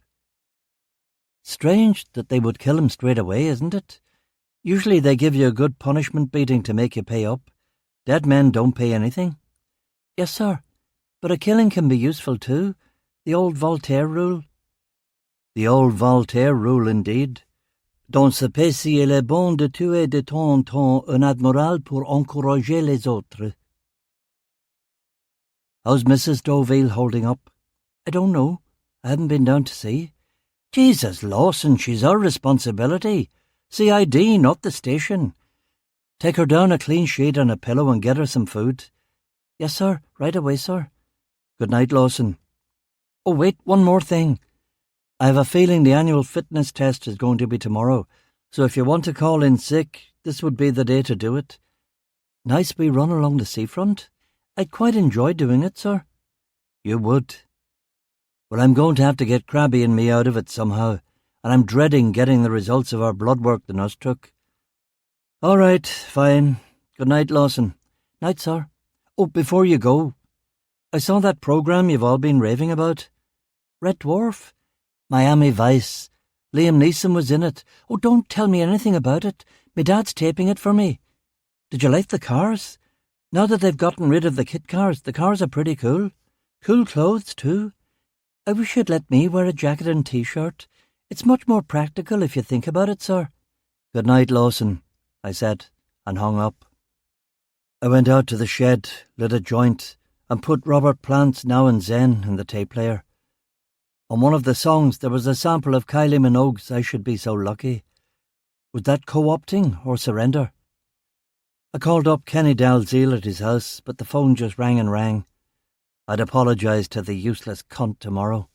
Strange that they would kill him straight away, isn't it? Usually they give you a good punishment beating to make you pay up. Dead men don't pay anything. Yes, sir. But a killing can be useful too. The old Voltaire rule. The old Voltaire rule, indeed. Dans ce pays, il est bon de tuer de temps en temps un admiral pour encourager les autres. How's Mrs. Deauville holding up? I don't know. I haven't been down to see. Jesus, Lawson, she's our responsibility. CID, not the station. Take her down a clean sheet and a pillow and get her some food. Yes, sir. Right away, sir. Good night, Lawson. Oh, wait, one more thing. I have a feeling the annual fitness test is going to be tomorrow, so if you want to call in sick, this would be the day to do it. Nice wee run along the seafront. I'd quite enjoy doing it, sir. You would. Well, I'm going to have to get Crabby and me out of it somehow, and I'm dreading getting the results of our blood work the nurse took. All right, fine. Good night, Lawson. Night, sir. Oh, before you go, I saw that programme you've all been raving about. Red Dwarf? Miami Vice. Liam Neeson was in it. Oh, don't tell me anything about it. My dad's taping it for me. Did you like the cars? Now that they've gotten rid of the kit cars, the cars are pretty cool. Cool clothes, too. I wish you'd let me wear a jacket and T-shirt. It's much more practical if you think about it, sir. Good night, Lawson, I said, and hung up. I went out to the shed, lit a joint, and put Robert Plant's Now and Zen in the tape player. On one of the songs there was a sample of Kylie Minogue's I Should Be So Lucky. Was that co-opting or surrender? I called up Kenny Dalziel at his house, but the phone just rang and rang. I'd apologise to the useless cunt tomorrow.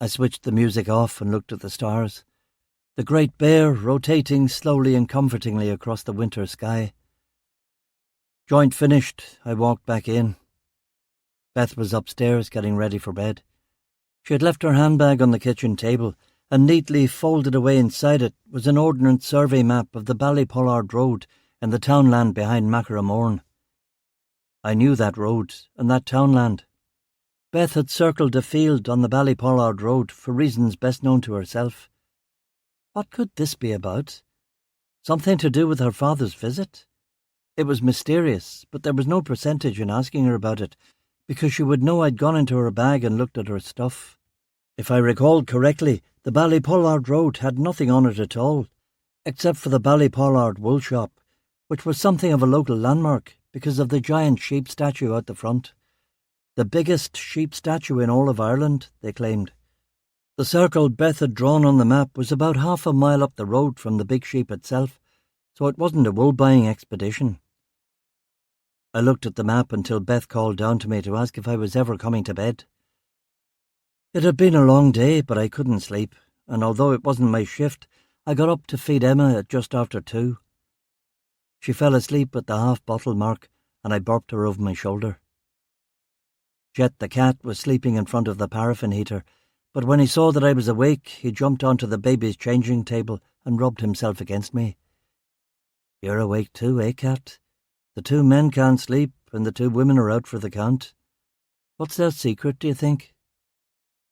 I switched the music off and looked at the stars. The Great Bear rotating slowly and comfortingly across the winter sky. Joint finished, I walked back in. Beth was upstairs getting ready for bed. She had left her handbag on the kitchen table, and neatly folded away inside it was an ordnance survey map of the Ballypollard Road and the townland behind Macramorn. I knew that road and that townland. Beth had circled a field on the Ballypollard Road for reasons best known to herself. What could this be about? Something to do with her father's visit? It was mysterious, but there was no percentage in asking her about it, because she would know I'd gone into her bag and looked at her stuff. If I recalled correctly, the Ballypollard Road had nothing on it at all, except for the Ballypollard wool shop, which was something of a local landmark because of the giant sheep statue out the front. The biggest sheep statue in all of Ireland, they claimed. The circle Beth had drawn on the map was about half a mile up the road from the big sheep itself, so it wasn't a wool-buying expedition. I looked at the map until Beth called down to me to ask if I was ever coming to bed. It had been a long day, but I couldn't sleep, and although it wasn't my shift, I got up to feed Emma at just after 2. She fell asleep at the half-bottle mark, and I burped her over my shoulder. Jet the cat was sleeping in front of the paraffin heater, but when he saw that I was awake, he jumped onto the baby's changing table and rubbed himself against me. "You're awake too, eh, Cat? The 2 men can't sleep, and the 2 women are out for the count. What's their secret, do you think?"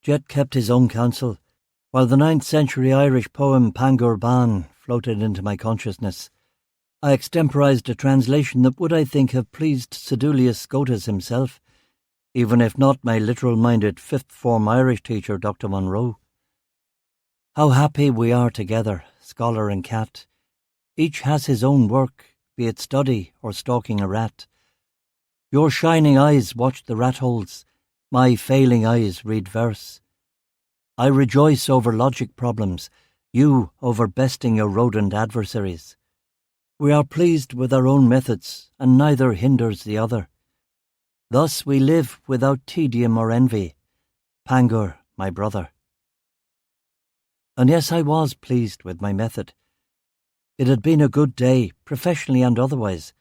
Jet kept his own counsel, while the 9th century Irish poem Pangur Bán floated into my consciousness. I extemporized a translation that would, I think, have pleased Sedulius Scotus himself, even if not my literal-minded 5th form Irish teacher, Dr. Monroe. How happy we are together, scholar and cat. Each has his own work, be it study or stalking a rat. Your shining eyes watch the rat holes, my failing eyes read verse. I rejoice over logic problems, you over besting your rodent adversaries. We are pleased with our own methods, and neither hinders the other. Thus we live without tedium or envy. Pangur, my brother. And yes, I was pleased with my method. It had been a good day, professionally and otherwise,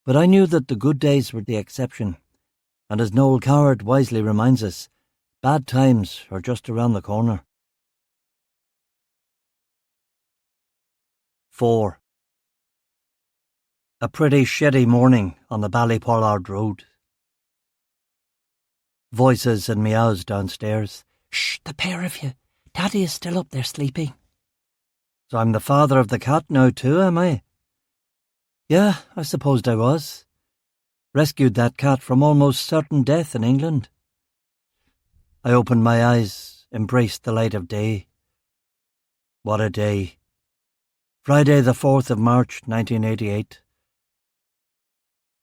but I knew that the good days were the exception, and as Noel Coward wisely reminds us, bad times are just around the corner. 4. A pretty shitty morning on the Ballypollard Road. Voices and meows downstairs. "Shh, the pair of you. Daddy is still up there sleeping." "So I'm the father of the cat now too, am I?" "Yeah, I supposed I was. Rescued that cat from almost certain death in England." I opened my eyes, embraced the light of day. What a day. Friday the 4th of March, 1988.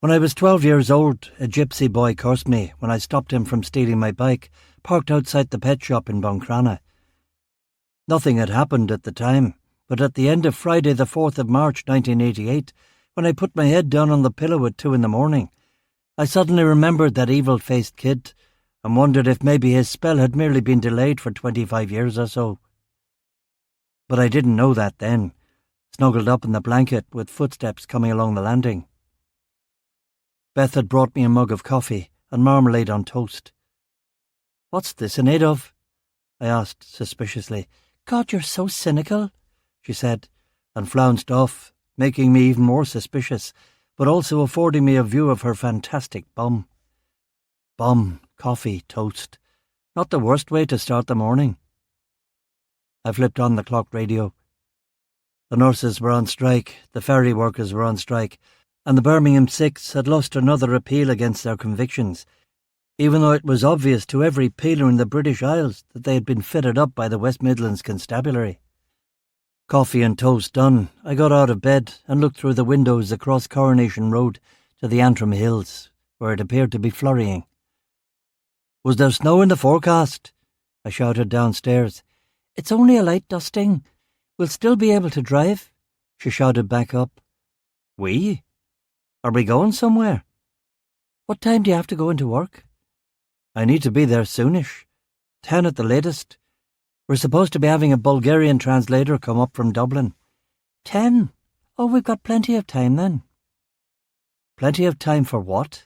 When I was 12 years old, a gypsy boy cursed me when I stopped him from stealing my bike, parked outside the pet shop in Buncrana. Nothing had happened at the time, but at the end of Friday the 4th of March 1988, when I put my head down on the pillow at 2 in the morning, I suddenly remembered that evil-faced kid and wondered if maybe his spell had merely been delayed for 25 years or so. But I didn't know that then, snuggled up in the blanket with footsteps coming along the landing. Beth had brought me a mug of coffee and marmalade on toast. "What's this in aid of?" I asked suspiciously. "God, you're so cynical," she said, and flounced off, making me even more suspicious, but also affording me a view of her fantastic bum. Bum, coffee, toast. Not the worst way to start the morning. I flipped on the clock radio. The nurses were on strike, the ferry workers were on strike, and the Birmingham Six had lost another appeal against their convictions, even though it was obvious to every peeler in the British Isles that they had been fitted up by the West Midlands Constabulary. Coffee and toast done, I got out of bed and looked through the windows across Coronation Road to the Antrim Hills, where it appeared to be flurrying. "Was there snow in the forecast?" I shouted downstairs. "It's only a light dusting. We'll still be able to drive," she shouted back up. "We? Are we going somewhere?" "What time do you have to go into work?" "I need to be there soonish. 10 at the latest. We're supposed to be having a Bulgarian translator come up from Dublin." 10? Oh, we've got plenty of time then." "Plenty of time for what?"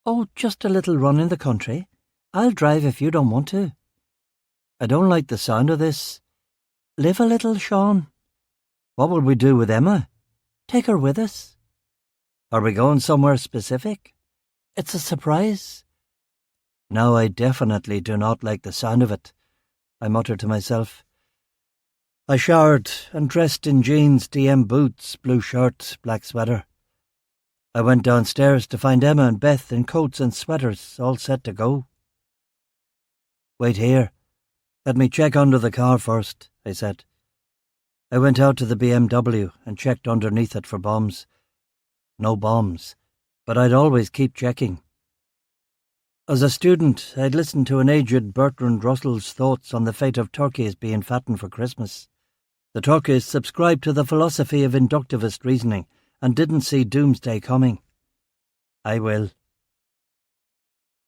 "Oh, just a little run in the country. I'll drive if you don't want to." "I don't like the sound of this." "Live a little, Sean." "What will we do with Emma?" "Take her with us." "Are we going somewhere specific?" "It's a surprise." "Now I definitely do not like the sound of it," I muttered to myself. I showered and dressed in jeans, DM boots, blue shirt, black sweater. I went downstairs to find Emma and Beth in coats and sweaters, all set to go. "Wait here. Let me check under the car first," I said. I went out to the BMW and checked underneath it for bombs. No bombs, but I'd always keep checking. As a student, I'd listened to an aged Bertrand Russell's thoughts on the fate of turkeys being fattened for Christmas. The turkeys subscribed to the philosophy of inductivist reasoning and didn't see doomsday coming. I will.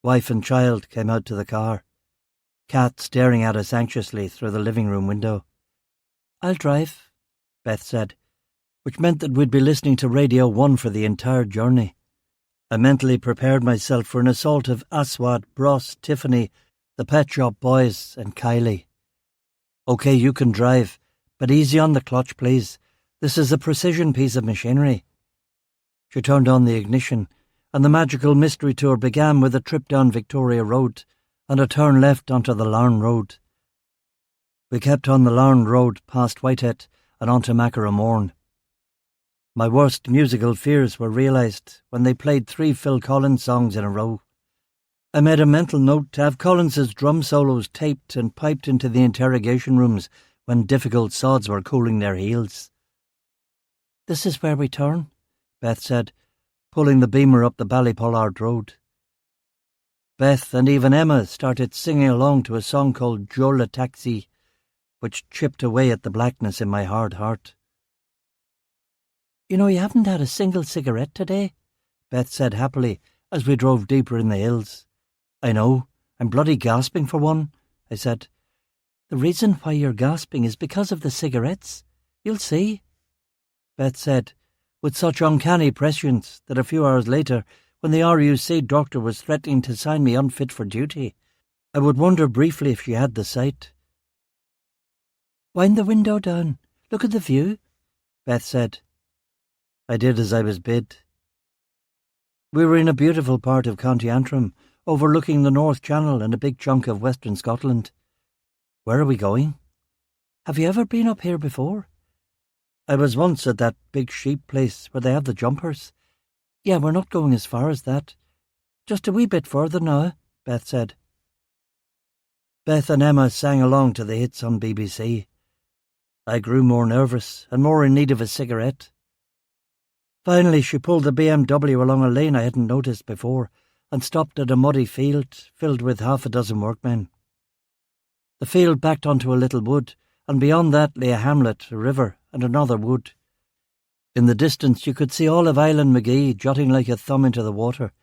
Wife and child came out to the car, Cat staring at us anxiously through the living room window. "I'll drive," Beth said, which meant that we'd be listening to Radio 1 for the entire journey. I mentally prepared myself for an assault of Aswad, Bros, Tiffany, The Pet Shop Boys and Kylie. OK, you can drive, but easy on the clutch, please. This is a precision piece of machinery. She turned on the ignition, and the magical mystery tour began with a trip down Victoria Road and a turn left onto the Larne Road. We kept on the Larne Road past Whitehead and onto Macaramorn. My worst musical fears were realised when they played 3 Phil Collins songs in a row. I made a mental note to have Collins's drum solos taped and piped into the interrogation rooms when difficult sods were cooling their heels. "This is where we turn," Beth said, pulling the Beamer up the Ballypollard Road. Beth and even Emma started singing along to a song called Joe Le Taxi, which chipped away at the blackness in my hard heart. "You know, you haven't had a single cigarette today," Beth said happily as we drove deeper in the hills. "I know, I'm bloody gasping for one," I said. "The reason why you're gasping is because of the cigarettes. You'll see," Beth said, with such uncanny prescience that a few hours later, when the RUC doctor was threatening to sign me unfit for duty, I would wonder briefly if she had the sight. "Wind the window down. Look at the view," Beth said. I did as I was bid. We were in a beautiful part of County Antrim, overlooking the North Channel and a big chunk of Western Scotland. "Where are we going?" "Have you ever been up here before?" "I was once at that big sheep place where they have the jumpers." "Yeah, we're not going as far as that. Just a wee bit further now," Beth said. Beth and Emma sang along to the hits on BBC. I grew more nervous and more in need of a cigarette. Finally, she pulled the BMW along a lane I hadn't noticed before and stopped at a muddy field filled with 6 workmen. The field backed onto a little wood, and beyond that lay a hamlet, a river, and another wood. In the distance you could see all of Island McGee jutting like a thumb into the water,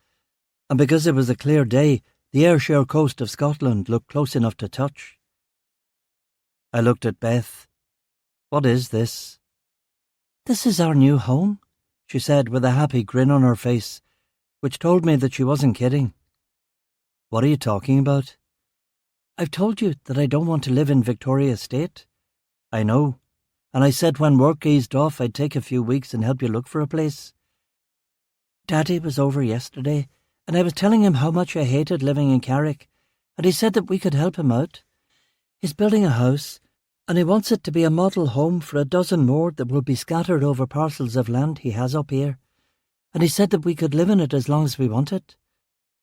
and because it was a clear day, the Ayrshire coast of Scotland looked close enough to touch. I looked at Beth. "What is this?" "This is our new home," she said with a happy grin on her face, which told me that she wasn't kidding. "What are you talking about?" "I've told you that I don't want to live in Victoria State." "I know, and I said when work eased off I'd take a few weeks and help you look for a place. Daddy was over yesterday, and I was telling him how much I hated living in Carrick, and he said that we could help him out. He's building a house, and he wants it to be a model home for 12 more that will be scattered over parcels of land he has up here, and he said that we could live in it as long as we wanted.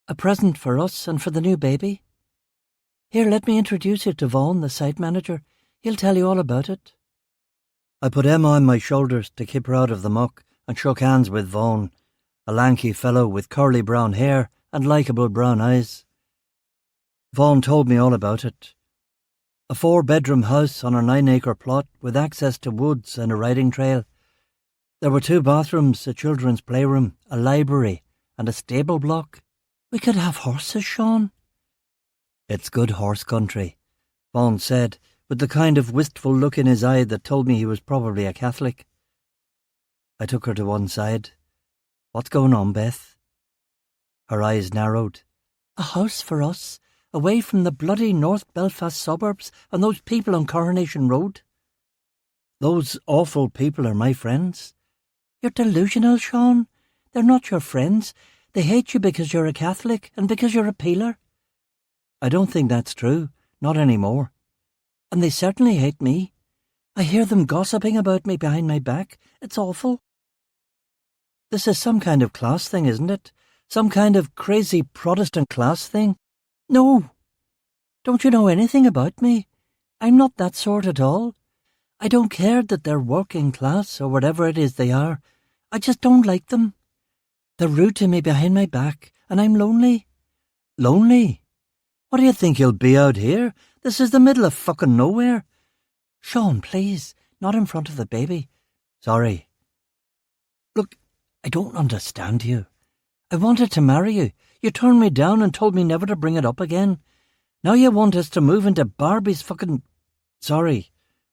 A present for us and for the new baby. Here, let me introduce you to Vaughan, the site manager. He'll tell you all about it." I put Emma on my shoulders to keep her out of the muck and shook hands with Vaughan, a lanky fellow with curly brown hair and likeable brown eyes. Vaughan told me all about it. A 4-bedroom house on a 9-acre plot with access to woods and a riding trail. There were 2 bathrooms, a children's playroom, a library, and a stable block. "We could have horses, Sean." "It's good horse country," Vaughan said, with the kind of wistful look in his eye that told me he was probably a Catholic. I took her to one side. "What's going on, Beth?" Her eyes narrowed. "A house for us, away from the bloody North Belfast suburbs and those people on Coronation Road." "Those awful people are my friends." "You're delusional, Sean. They're not your friends. They hate you because you're a Catholic and because you're a peeler." "I don't think that's true. Not anymore." "And they certainly hate me. I hear them gossiping about me behind my back. It's awful." "This is some kind of class thing, isn't it? Some kind of crazy Protestant class thing?" "No. Don't you know anything about me? I'm not that sort at all. I don't care that they're working class or whatever it is they are. I just don't like them. They're rude to me behind my back, and I'm lonely." "Lonely? What do you think you'll be out here? This is the middle of fucking nowhere." "Sean, please, not in front of the baby." "Sorry." "Look, I don't understand you. I wanted to marry you. You turned me down and told me never to bring it up again. Now you want us to move into Barbie's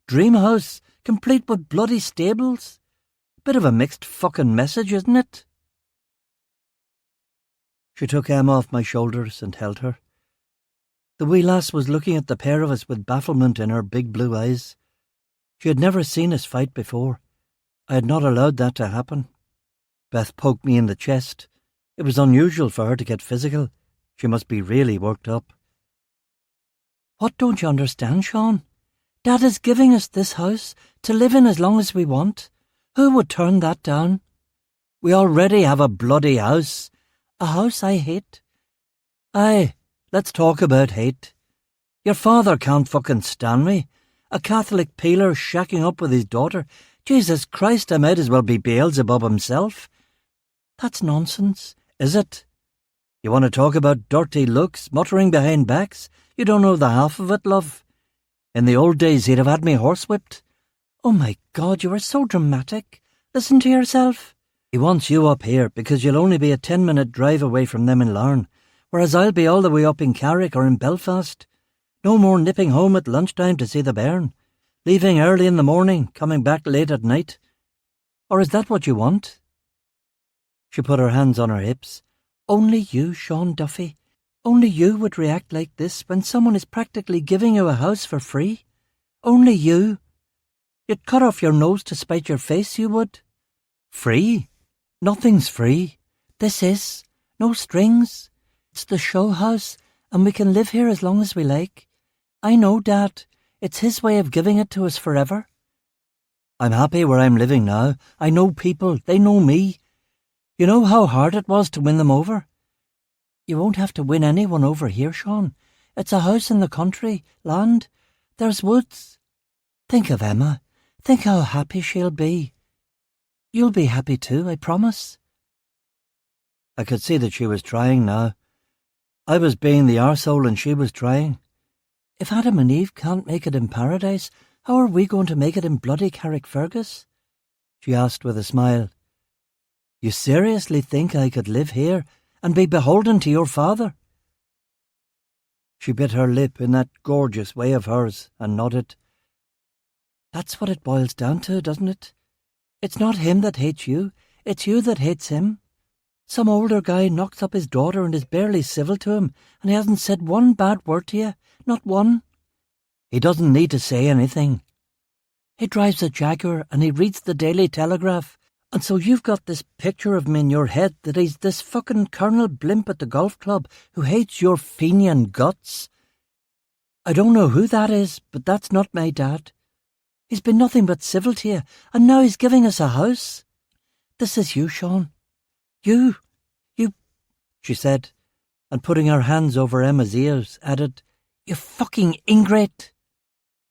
dream house, complete with bloody stables. Bit of a mixed fucking message, isn't it?" She took Em off my shoulders and held her. The wee lass was looking at the pair of us with bafflement in her big blue eyes. She had never seen us fight before. I had not allowed that to happen. Beth poked me in the chest. It was unusual for her to get physical. She must be really worked up. What don't you understand, Sean? Dad is giving us this house to live in as long as we want. Who would turn that down? We already have a bloody house. A house I hate. Aye, let's talk about hate. Your father can't fucking stand me. A Catholic peeler shacking up with his daughter. Jesus Christ, I might as well be Beelzebub himself. That's nonsense, is it? You want to talk about dirty looks, muttering behind backs? You don't know the half of it, love. In the old days he'd have had me horsewhipped. Oh my God, you are so dramatic. Listen to yourself. He wants you up here because you'll only be a 10-minute drive away from them in Larne, whereas I'll be all the way up in Carrick or in Belfast. No more nipping home at lunchtime to see the bairn, leaving early in the morning, coming back late at night. Or is that what you want? She put her hands on her hips. Only you, Sean Duffy. Only you would react like this when someone is practically giving you a house for free. Only you. You'd cut off your nose to spite your face, you would. Free? Nothing's free. This is. No strings. It's the show house, and we can live here as long as we like. I know, Dad. It's his way of giving it to us forever. I'm happy where I'm living now. I know people. They know me. You know how hard it was to win them over? You won't have to win anyone over here, Sean. It's a house in the country, land. There's woods. Think of Emma. Think how happy she'll be. You'll be happy too, I promise. I could see that she was trying now. I was being the arsehole and she was trying. If Adam and Eve can't make it in paradise, how are we going to make it in bloody Carrickfergus? She asked with a smile. You seriously think I could live here and be beholden to your father? She bit her lip in that gorgeous way of hers and nodded. That's what it boils down to, doesn't it? It's not him that hates you, it's you that hates him. Some older guy knocks up his daughter and is barely civil to him, and he hasn't said one bad word to you, not one. He doesn't need to say anything. He drives a Jaguar and he reads the Daily Telegraph, and so you've got this picture of him in your head that he's this fucking Colonel Blimp at the golf club who hates your Fenian guts. I don't know who that is, but that's not my dad. He's been nothing but civil to you, and now he's giving us a house. This is you, Sean. You, she said, and putting her hands over Emma's ears, added, You fucking ingrate.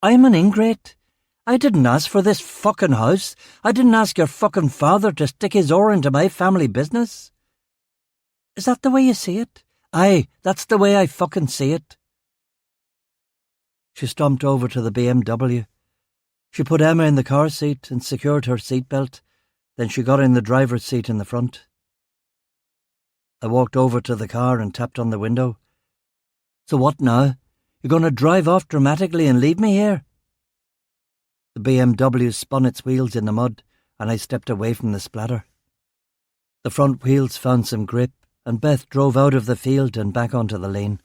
I'm an ingrate. I didn't ask for this fucking house. I didn't ask your fucking father to stick his oar into my family business. Is that the way you see it? Aye, that's the way I fucking see it. She stomped over to the BMW. She put Emma in the car seat and secured her seatbelt. Then she got in the driver's seat in the front. I walked over to the car and tapped on the window. So what now? You're going to drive off dramatically and leave me here? The BMW spun its wheels in the mud, and I stepped away from the splatter. The front wheels found some grip, and Beth drove out of the field and back onto the lane.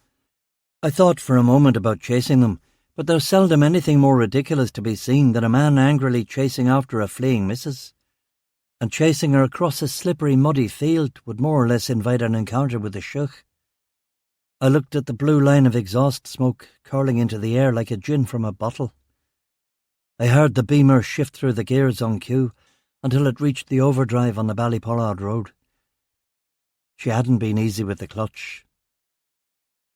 I thought for a moment about chasing them, but there's seldom anything more ridiculous to be seen than a man angrily chasing after a fleeing missus. And chasing her across a slippery, muddy field would more or less invite an encounter with the shook. I looked at the blue line of exhaust smoke curling into the air like a gin from a bottle. I heard the Beamer shift through the gears on cue until it reached the overdrive on the Ballypollard road. She hadn't been easy with the clutch.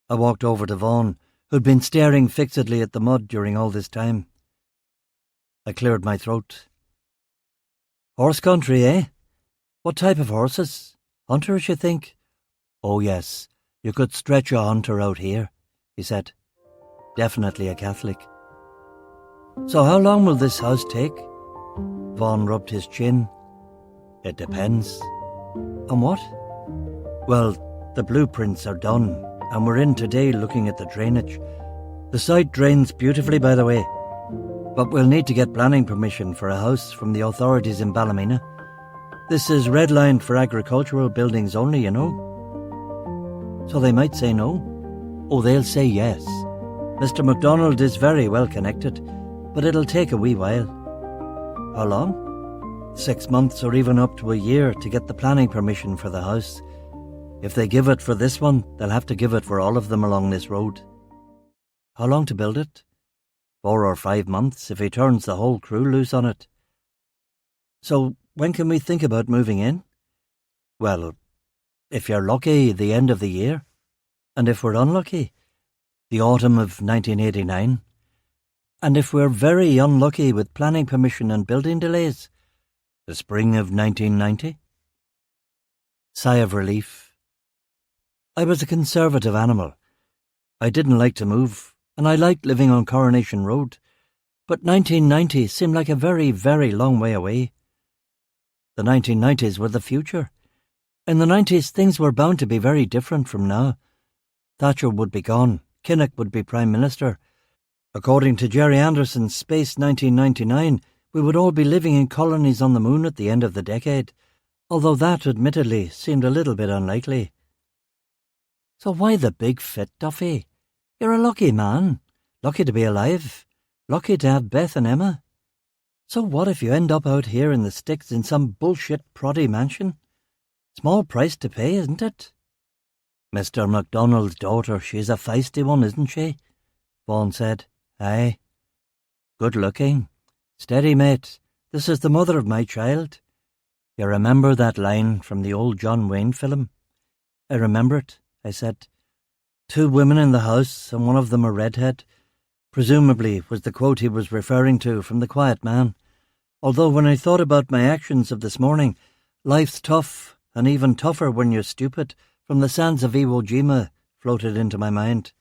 I walked over to Vaughan, who'd been staring fixedly at the mud during all this time. I cleared my throat. Horse country, eh? What type of horses? Hunters, you think? Oh, yes, you could stretch a hunter out here, he said. Definitely a Catholic. So how long will this house take? Vaughan rubbed his chin. It depends. On what? Well, the blueprints are done, and we're in today looking at the drainage. The site drains beautifully, by the way. But we'll need to get planning permission for a house from the authorities in Ballymena. This is redlined for agricultural buildings only, you know. So they might say no. Oh, they'll say yes. Mr. MacDonald is very well connected, but it'll take a wee while. How long? 6 months or even up to a year to get the planning permission for the house. If they give it for this one, they'll have to give it for all of them along this road. How long to build it? 4 or 5 months if he turns the whole crew loose on it. So when can we think about moving in? Well, if you're lucky, the end of the year. And if we're unlucky, the autumn of 1989. And if we're very unlucky with planning permission and building delays, the spring of 1990. Sigh of relief. I was a conservative animal. I didn't like to move, and I liked living on Coronation Road, but 1990 seemed like a very, very long way away. The 1990s were the future. In the 90s, things were bound to be very different from now. Thatcher would be gone. Kinnock would be Prime Minister. According to Jerry Anderson's Space 1999, we would all be living in colonies on the moon at the end of the decade, although that, admittedly, seemed a little bit unlikely. So why the big fit, Duffy? You're a lucky man. Lucky to be alive. Lucky to have Beth and Emma. So what if you end up out here in the sticks in some bullshit proddy mansion? Small price to pay, isn't it? Mr. MacDonald's daughter, she's a feisty one, isn't she? Vaughan said. Aye. Good looking. Steady, mate. This is the mother of my child. You remember that line from the old John Wayne film? I remember it, I said. 2 women in the house, and one of them a redhead. Presumably was the quote he was referring to from The Quiet Man. Although when I thought about my actions of this morning, life's tough, and even tougher when you're stupid, from the sands of Iwo Jima floated into my mind.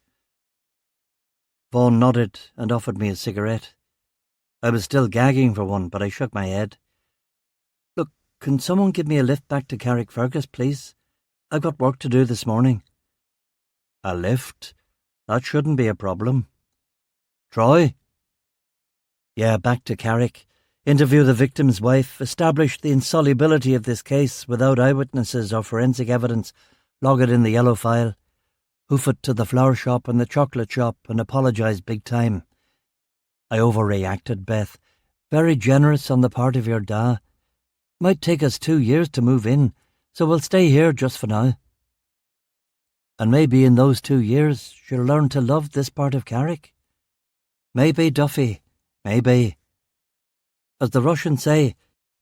Vaughan nodded and offered me a cigarette. I was still gagging for one, but I shook my head. Look, can someone give me a lift back to Carrickfergus, please? I've got work to do this morning. A lift? That shouldn't be a problem. Troy? Yeah, back to Carrick. Interview the victim's wife, establish the insolubility of this case without eyewitnesses or forensic evidence, log it in the yellow file, hoof it to the flower shop and the chocolate shop and apologise big time. I overreacted, Beth. Very generous on the part of your da. Might take us 2 years to move in, so we'll stay here just for now. And maybe in those 2 years she'll learn to love this part of Carrick. Maybe, Duffy, maybe. As the Russians say,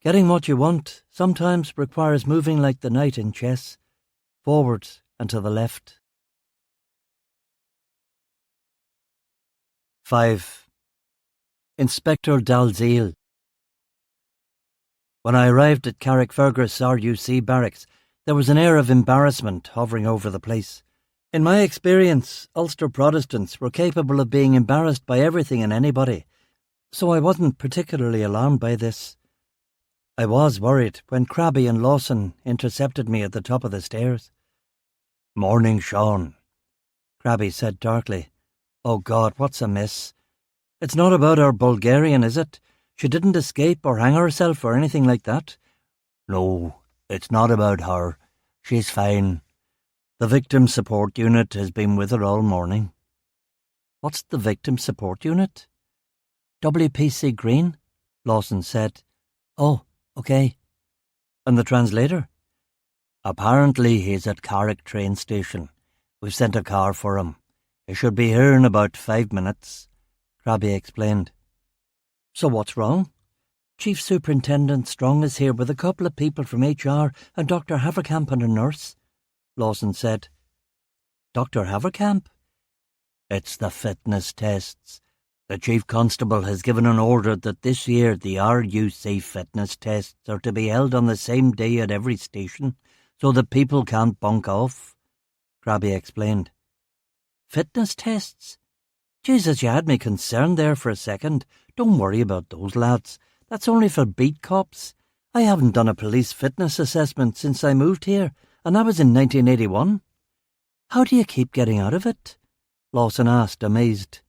getting what you want sometimes requires moving like the knight in chess, forwards and to the left. 5. Inspector Dalziel. When I arrived at Carrickfergus RUC barracks, there was an air of embarrassment hovering over the place. In my experience, Ulster Protestants were capable of being embarrassed by everything and anybody, so I wasn't particularly alarmed by this. I was worried when Crabby and Lawson intercepted me at the top of the stairs. Morning, Sean, Crabby said darkly. Oh God, what's amiss? It's not about our Bulgarian, is it? She didn't escape or hang herself or anything like that? No, it's not about her. She's fine. The Victim Support Unit has been with her all morning. What's the Victim Support Unit? WPC Green? Lawson said. Oh, OK. And the translator? Apparently he's at Carrick train station. We've sent a car for him. He should be here in about 5 minutes, Crabby explained. So what's wrong? Chief Superintendent Strong is here with a couple of people from HR and Dr. Haverkamp and a nurse, Lawson said. Dr. Haverkamp? It's the fitness tests. The Chief Constable has given an order that this year the RUC fitness tests are to be held on the same day at every station, so that people can't bunk off, Crabby explained. Fitness tests? Jesus, you had me concerned there for a second. Don't worry about those lads. That's only for beat cops. I haven't done a police fitness assessment since I moved here, and that was in 1981. How do you keep getting out of it? Lawson asked, amazed.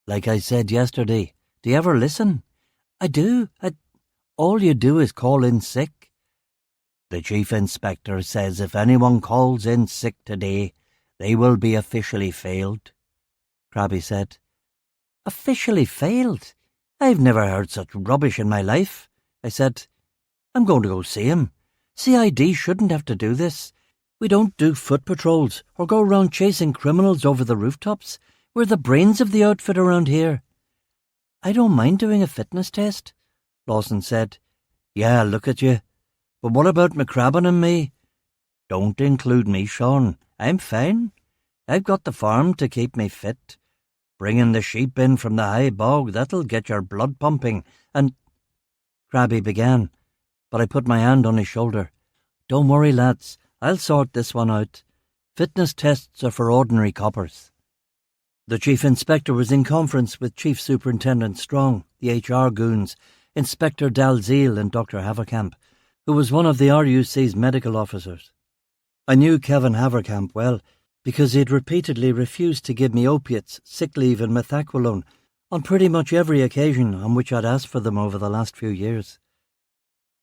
Like I said yesterday, do you ever listen? I do. All you do is call in sick. The Chief Inspector says if anyone calls in sick today, They will be officially failed, Crabby said. Officially failed? I've never heard such rubbish in my life, I said. I'm going to go see him. CID shouldn't have to do this. We don't do foot patrols or go around chasing criminals over the rooftops. We're the brains of the outfit around here. I don't mind doing a fitness test, Lawson said. Yeah, look at you. But what about McCrabbin and me? Don't include me, Sean. I'm fine. I've got the farm to keep me fit. Bringing the sheep in from the high bog, that'll get your blood pumping, and— Crabby began, but I put my hand on his shoulder. Don't worry, lads. I'll sort this one out. Fitness tests are for ordinary coppers. The Chief Inspector was in conference with Chief Superintendent Strong, the HR goons, Inspector Dalziel and Dr. Haverkamp, who was one of the RUC's medical officers. I knew Kevin Haverkamp well, because he'd repeatedly refused to give me opiates, sick leave and methaqualone on pretty much every occasion on which I'd asked for them over the last few years.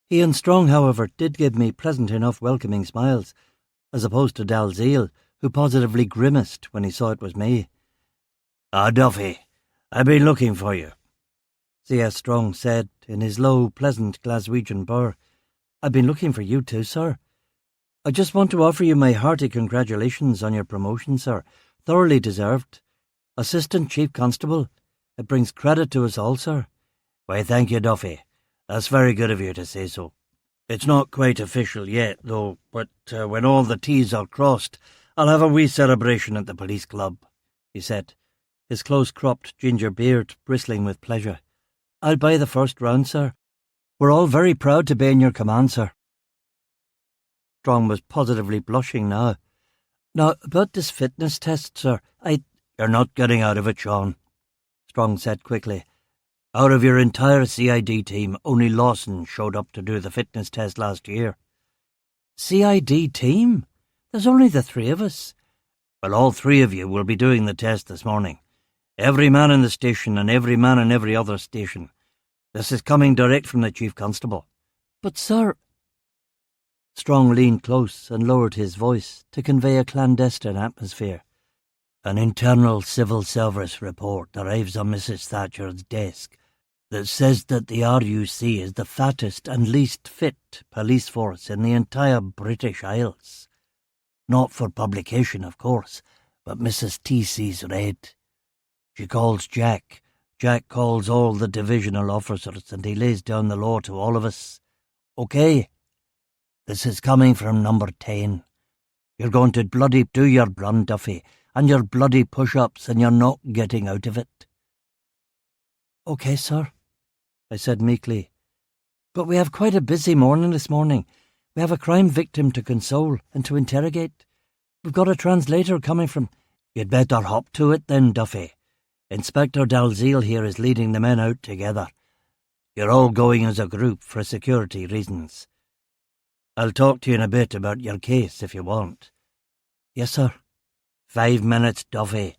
He and Strong, however, did give me pleasant enough welcoming smiles, as opposed to Dalziel, who positively grimaced when he saw it was me. Duffy, I've been looking for you, C.S. Strong said in his low, pleasant Glaswegian burr. I've been looking for you too, sir. I just want to offer you my hearty congratulations on your promotion, sir. Thoroughly deserved. Assistant Chief Constable. It brings credit to us all, sir. Why, thank you, Duffy. That's very good of you to say so. It's not quite official yet, though, but when all the T's are crossed, I'll have a wee celebration at the police club, he said, his close-cropped ginger beard bristling with pleasure. I'll buy the first round, sir. We're all very proud to be in your command, sir. Strong was positively blushing now. Now, about this fitness test, sir, You're not getting out of it, Sean, Strong said quickly. Out of your entire CID team, only Lawson showed up to do the fitness test last year. CID team? There's only the three of us. Well, all three of you will be doing the test this morning. Every man in the station and every man in every other station. This is coming direct from the Chief Constable. But, sir— Strong leaned close and lowered his voice to convey a clandestine atmosphere. An internal civil service report arrives on Mrs. Thatcher's desk that says that the RUC is the fattest and least fit police force in the entire British Isles. Not for publication, of course, but Mrs. T.C.'s read. She calls Jack. Jack calls all the divisional officers, and he lays down the law to all of us. OK? This is coming from number 10. You're going to bloody do your run, Duffy, and your bloody push-ups, and you're not getting out of it. OK, sir, I said meekly. But we have quite a busy morning this morning. We have a crime victim to console and to interrogate. We've got a translator coming from— You'd better hop to it then, Duffy. Inspector Dalziel here is leading the men out together. You're all going as a group for security reasons. I'll talk to you in a bit about your case if you want. Yes, sir. 5 minutes, Duffy.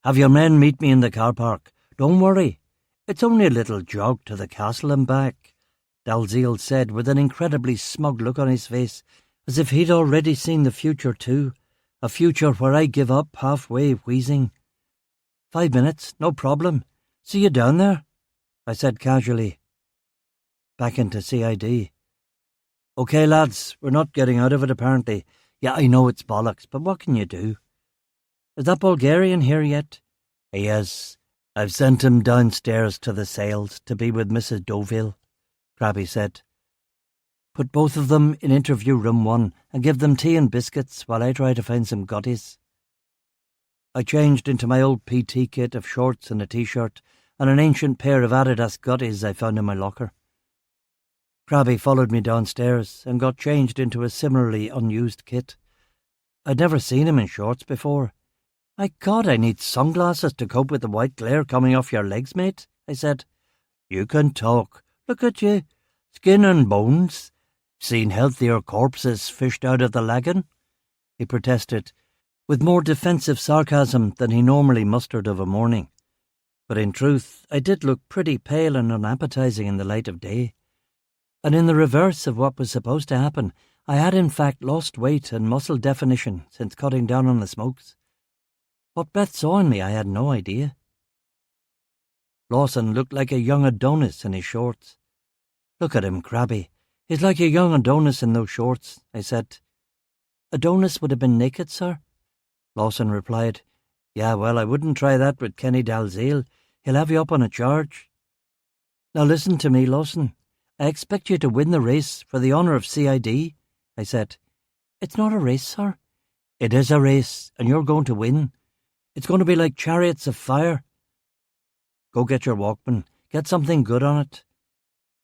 Have your men meet me in the car park. Don't worry. It's only a little jog to the castle and back, Dalziel said with an incredibly smug look on his face, as if he'd already seen the future too, a future where I give up halfway wheezing. 5 minutes, no problem. See you down there, I said casually. Back into CID. OK, lads, we're not getting out of it apparently. Yeah, I know it's bollocks, but what can you do? Is that Bulgarian here yet? Yes. I've sent him downstairs to the sales to be with Mrs. Deauville, Crabby said. Put both of them in interview room 1 and give them tea and biscuits while I try to find some gutties. I changed into my old PT kit of shorts and a T-shirt and an ancient pair of Adidas gutties I found in my locker. Crabby followed me downstairs and got changed into a similarly unused kit. I'd never seen him in shorts before. My God, I need sunglasses to cope with the white glare coming off your legs, mate, I said. You can talk. Look at you. Skin and bones. Seen healthier corpses fished out of the lagoon, he protested, with more defensive sarcasm than he normally mustered of a morning. But in truth, I did look pretty pale and unappetizing in the light of day. And in the reverse of what was supposed to happen, I had in fact lost weight and muscle definition since cutting down on the smokes. What Beth saw in me, I had no idea. Lawson looked like a young Adonis in his shorts. Look at him, Crabby. He's like a young Adonis in those shorts, I said. Adonis would have been naked, sir. Lawson replied, Yeah, well, I wouldn't try that with Kenny Dalziel. He'll have you up on a charge. Now listen to me, Lawson. I expect you to win the race for the honour of CID, I said. It's not a race, sir. It is a race, and you're going to win. It's going to be like Chariots of Fire. Go get your Walkman. Get something good on it.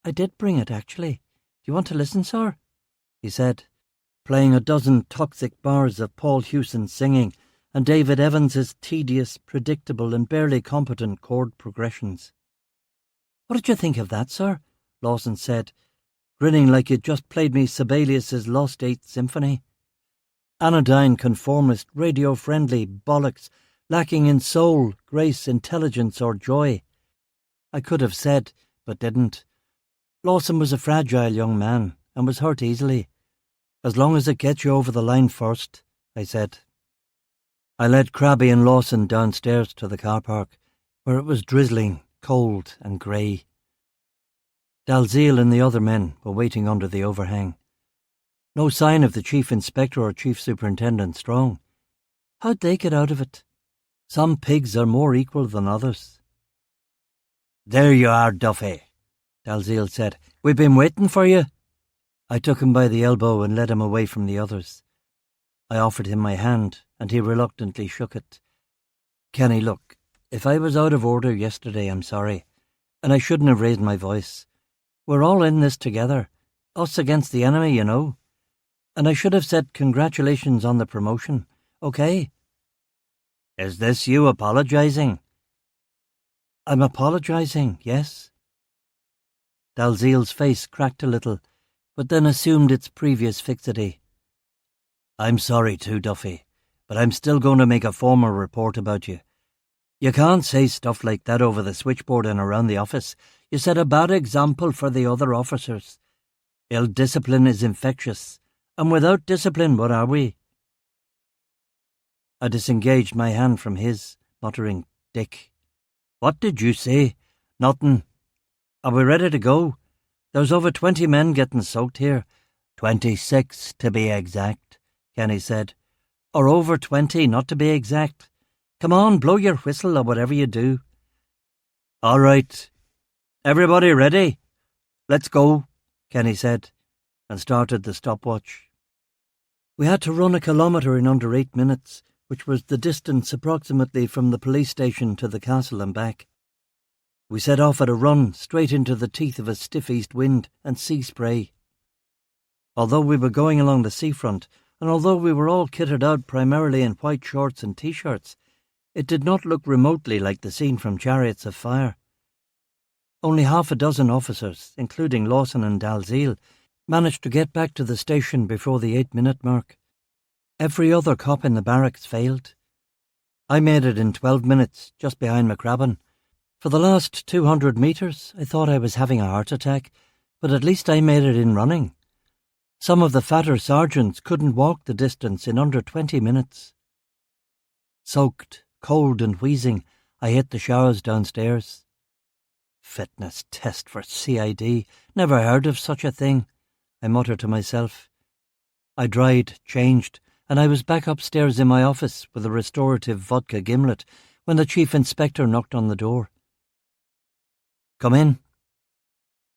I did bring it, actually. Do you want to listen, sir? He said, playing a dozen toxic bars of Paul Hewson singing and David Evans's tedious, predictable and barely competent chord progressions. What did you think of that, sir? Lawson said, grinning like you'd just played me Sibelius's Lost Eighth Symphony. Anodyne, conformist, radio-friendly bollocks, lacking in soul, grace, intelligence or joy. I could have said, but didn't. Lawson was a fragile young man and was hurt easily. As long as it gets you over the line first, I said. I led Crabby and Lawson downstairs to the car park, where it was drizzling, cold and grey. Dalziel and the other men were waiting under the overhang. No sign of the Chief Inspector or Chief Superintendent Strong. How'd they get out of it? Some pigs are more equal than others. There you are, Duffy, Dalziel said. We've been waiting for you. I took him by the elbow and led him away from the others. I offered him my hand, and he reluctantly shook it. Kenny, look, if I was out of order yesterday, I'm sorry, and I shouldn't have raised my voice. We're all in this together, us against the enemy, you know. And I should have said congratulations on the promotion, okay? Is this you apologising? I'm apologising, yes. Dalziel's face cracked a little, but then assumed its previous fixity. I'm sorry too, Duffy, but I'm still going to make a formal report about you. You can't say stuff like that over the switchboard and around the office. You set a bad example for the other officers. Ill discipline is infectious, and without discipline, what are we? I disengaged my hand from his, muttering, Dick. What did you say? Nothing. Are we ready to go? There's over 20 men getting soaked here. 26, to be exact, Kenny said. Or over 20, not to be exact. Come on, blow your whistle or whatever you do. All right. Everybody ready? Let's go, Kenny said, and started the stopwatch. We had to run 1 kilometre in under 8 minutes, which was the distance approximately from the police station to the castle and back. We set off at a run straight into the teeth of a stiff east wind and sea spray. Although we were going along the seafront, and although we were all kitted out primarily in white shorts and T-shirts, it did not look remotely like the scene from Chariots of Fire. Only 6 officers, including Lawson and Dalziel, managed to get back to the station before the 8-minute mark. Every other cop in the barracks failed. I made it in 12 minutes, just behind McCrabbin. For the last 200 metres, I thought I was having a heart attack, but at least I made it in running. Some of the fatter sergeants couldn't walk the distance in under 20 minutes. Soaked, cold and wheezing, I hit the showers downstairs. Fitness test for CID. Never heard of such a thing, I muttered to myself. I dried, changed, and I was back upstairs in my office with a restorative vodka gimlet when the Chief Inspector knocked on the door. Come in.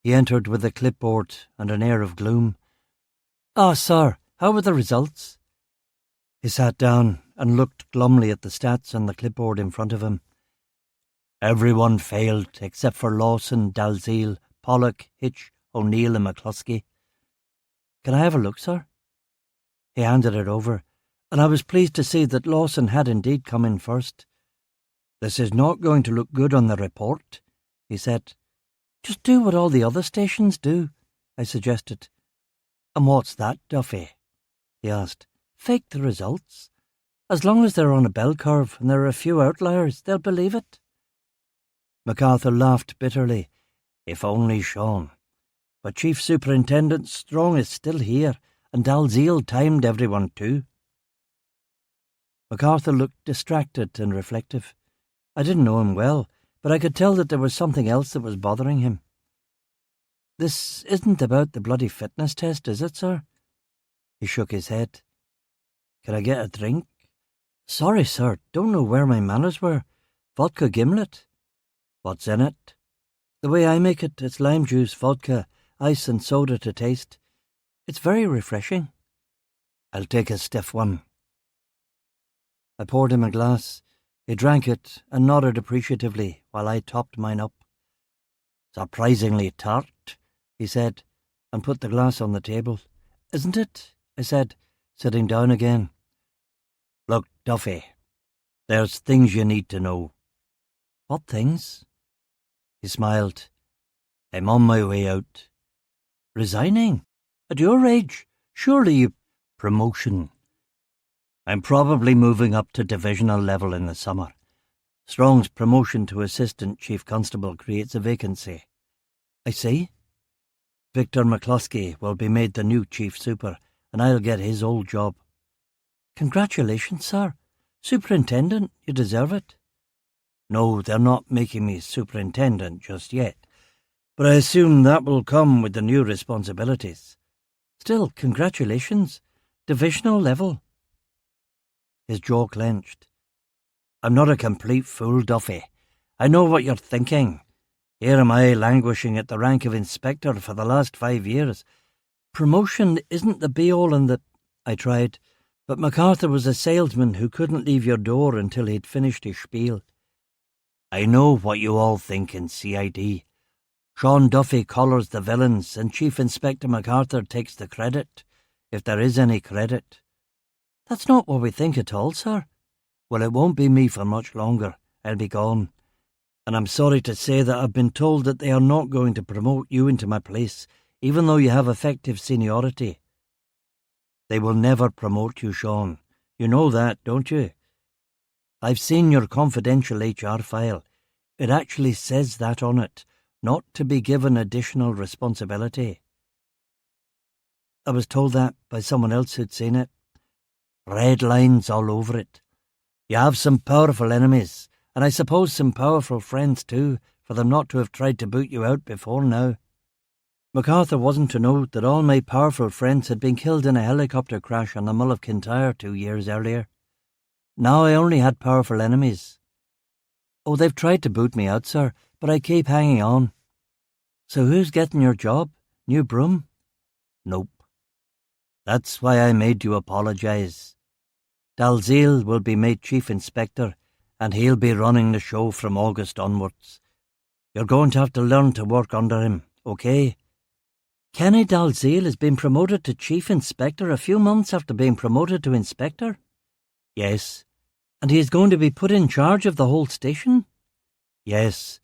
He entered with a clipboard and an air of gloom. Ah, sir, how were the results? He sat down and looked glumly at the stats on the clipboard in front of him. Everyone failed except for Lawson, Dalziel, Pollock, Hitch, O'Neill and McCluskey. Can I have a look, sir? He handed it over, and I was pleased to see that Lawson had indeed come in first. This is not going to look good on the report, he said. Just do what all the other stations do, I suggested. And what's that, Duffy? He asked. Fake the results. As long as they're on a bell curve and there are a few outliers, they'll believe it. MacArthur laughed bitterly. If only Sean. But Chief Superintendent Strong is still here, and Dalziel timed everyone too. MacArthur looked distracted and reflective. I didn't know him well, but I could tell that there was something else that was bothering him. "This isn't about the bloody fitness test, is it, sir?" He shook his head. "Can I get a drink?" "Sorry, sir, don't know where my manners were. Vodka gimlet." "What's in it?" "The way I make it, it's lime juice, vodka, ice and soda to taste. It's very refreshing." "I'll take a stiff one." I poured him a glass. He drank it and nodded appreciatively while I topped mine up. "Surprisingly tart," he said, and put the glass on the table. "Isn't it?" I said, sitting down again. "Look, Duffy, there's things you need to know." "What things?" He smiled. "I'm on my way out." "Resigning? At your age? Surely you—" "Promotion. I'm probably moving up to divisional level in the summer. Strong's promotion to Assistant Chief Constable creates a vacancy." "I see." "Victor McCluskey will be made the new Chief Super, and I'll get his old job." "Congratulations, sir. Superintendent, you deserve it." "No, they're not making me superintendent just yet, but I assume that will come with the new responsibilities." "Still, congratulations. Divisional level." His jaw clenched. "I'm not a complete fool, Duffy. I know what you're thinking. Here am I languishing at the rank of inspector for the last 5 years. Promotion isn't the be-all and the—" I tried, but MacArthur was a salesman who couldn't leave your door until he'd finished his spiel. "I know what you all think in CID. Sean Duffy collars the villains and Chief Inspector MacArthur takes the credit, if there is any credit." "That's not what we think at all, sir." "Well, it won't be me for much longer. I'll be gone. And I'm sorry to say that I've been told that they are not going to promote you into my place, even though you have effective seniority." "They will never promote you, Sean. You know that, don't you? I've seen your confidential HR file. It actually says that on it, not to be given additional responsibility." "I was told that by someone else who'd seen it." "Red lines all over it. You have some powerful enemies, and I suppose some powerful friends too, for them not to have tried to boot you out before now." MacArthur wasn't to know that all my powerful friends had been killed in a helicopter crash on the Mull of Kintyre 2 years earlier. Now I only had powerful enemies. "Oh, they've tried to boot me out, sir, but I keep hanging on." "So who's getting your job? New broom?" "Nope. That's why I made you apologise. Dalziel will be made Chief Inspector, and he'll be running the show from August onwards. You're going to have to learn to work under him, okay?" "Kenny Dalziel has been promoted to Chief Inspector a few months after being promoted to Inspector?" "Yes." "And he is going to be put in charge of the whole station?" "Yes."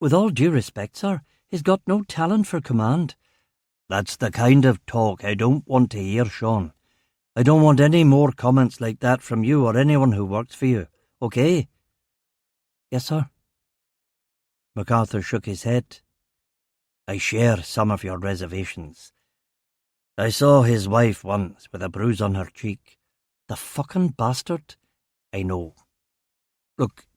"With all due respect, sir, he's got no talent for command." "That's the kind of talk I don't want to hear, Sean. I don't want any more comments like that from you or anyone who works for you, okay?" "Yes, sir." MacArthur shook his head. "I share some of your reservations. I saw his wife once with a bruise on her cheek. The fucking bastard." "I know. Look,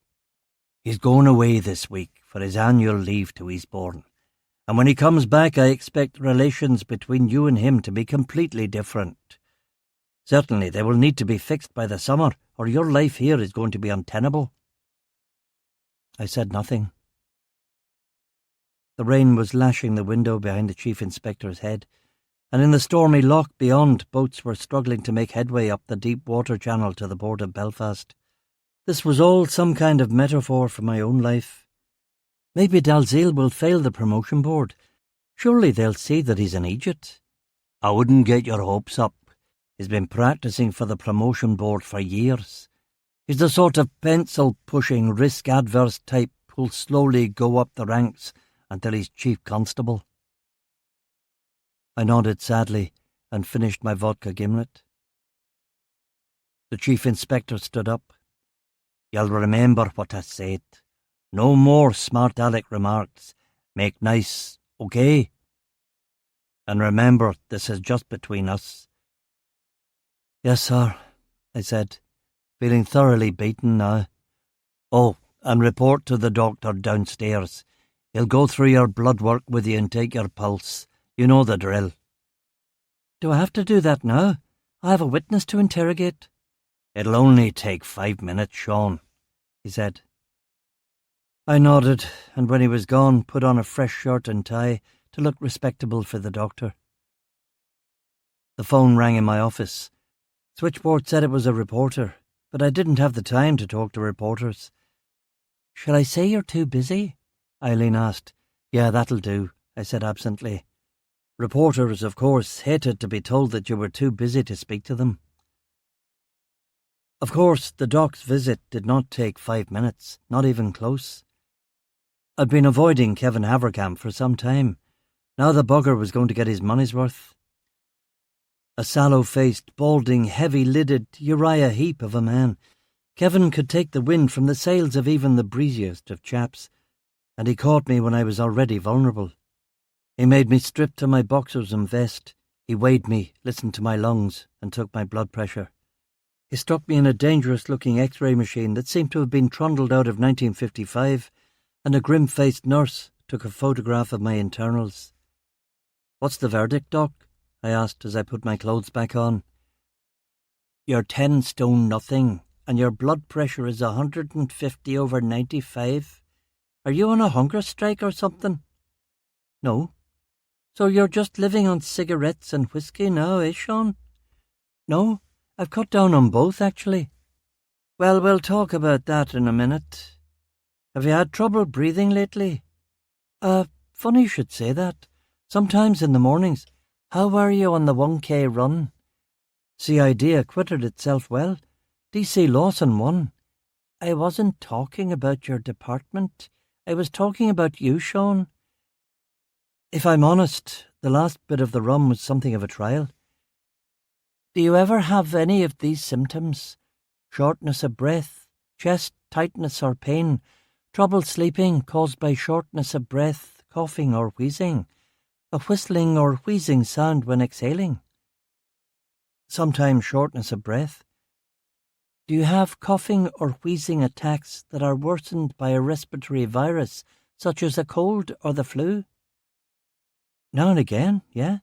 he's going away this week for his annual leave to Eastbourne. And when he comes back, I expect relations between you and him to be completely different. Certainly they will need to be fixed by the summer, or your life here is going to be untenable." I said nothing. The rain was lashing the window behind the Chief Inspector's head, and in the stormy loch beyond, boats were struggling to make headway up the deep water channel to the port of Belfast. This was all some kind of metaphor for my own life. Maybe Dalziel will fail the promotion board. Surely they'll see that he's an idiot. "I wouldn't get your hopes up. He's been practicing for the promotion board for years. He's the sort of pencil-pushing, risk-adverse type who'll slowly go up the ranks until he's Chief Constable." I nodded sadly and finished my vodka gimlet. The Chief Inspector stood up. "You'll remember what I said. No more smart aleck remarks. Make nice, okay? And remember, this is just between us." "Yes, sir," I said, feeling thoroughly beaten now. Oh, and report to the doctor downstairs. He'll go through your blood work with you and take your pulse. You know the drill. Do I have to do that now? I have a witness to interrogate. It'll only take 5 minutes, Sean, he said. I nodded, and when he was gone, put on a fresh shirt and tie to look respectable for the doctor. The phone rang in my office. Switchboard said it was a reporter, but I didn't have the time to talk to reporters. Shall I say you're too busy? Eileen asked. Yeah, that'll do, I said absently. Reporters, of course, hated to be told that you were too busy to speak to them. Of course, the doc's visit did not take 5 minutes, not even close. I'd been avoiding Kevin Haverkamp for some time. Now the bugger was going to get his money's worth. A sallow-faced, balding, heavy-lidded Uriah Heep of a man, Kevin could take the wind from the sails of even the breeziest of chaps, and he caught me when I was already vulnerable. He made me strip to my boxers and vest. He weighed me, listened to my lungs, and took my blood pressure. He stuck me in a dangerous-looking X-ray machine that seemed to have been trundled out of 1955, and a grim-faced nurse took a photograph of my internals. "What's the verdict, Doc?" I asked as I put my clothes back on. "You're 10 stone nothing, and your blood pressure is 150/95. Are you on a hunger strike or something?" "No." "So you're just living on cigarettes and whiskey now, eh, Sean?" "No, I've cut down on both, actually." "Well, we'll talk about that in a minute. Have you had trouble breathing lately?" Funny you should say that. Sometimes in the mornings. How were you on the 1K run?" "CID acquitted itself well. DC Lawson won." "I wasn't talking about your department. I was talking about you, Sean." "If I'm honest, the last bit of the run was something of a trial." "Do you ever have any of these symptoms? Shortness of breath, chest tightness or pain, trouble sleeping caused by shortness of breath, coughing or wheezing, a whistling or wheezing sound when exhaling?" "Sometimes shortness of breath." "Do you have coughing or wheezing attacks that are worsened by a respiratory virus, such as a cold or the flu?" "Now and again, yeah."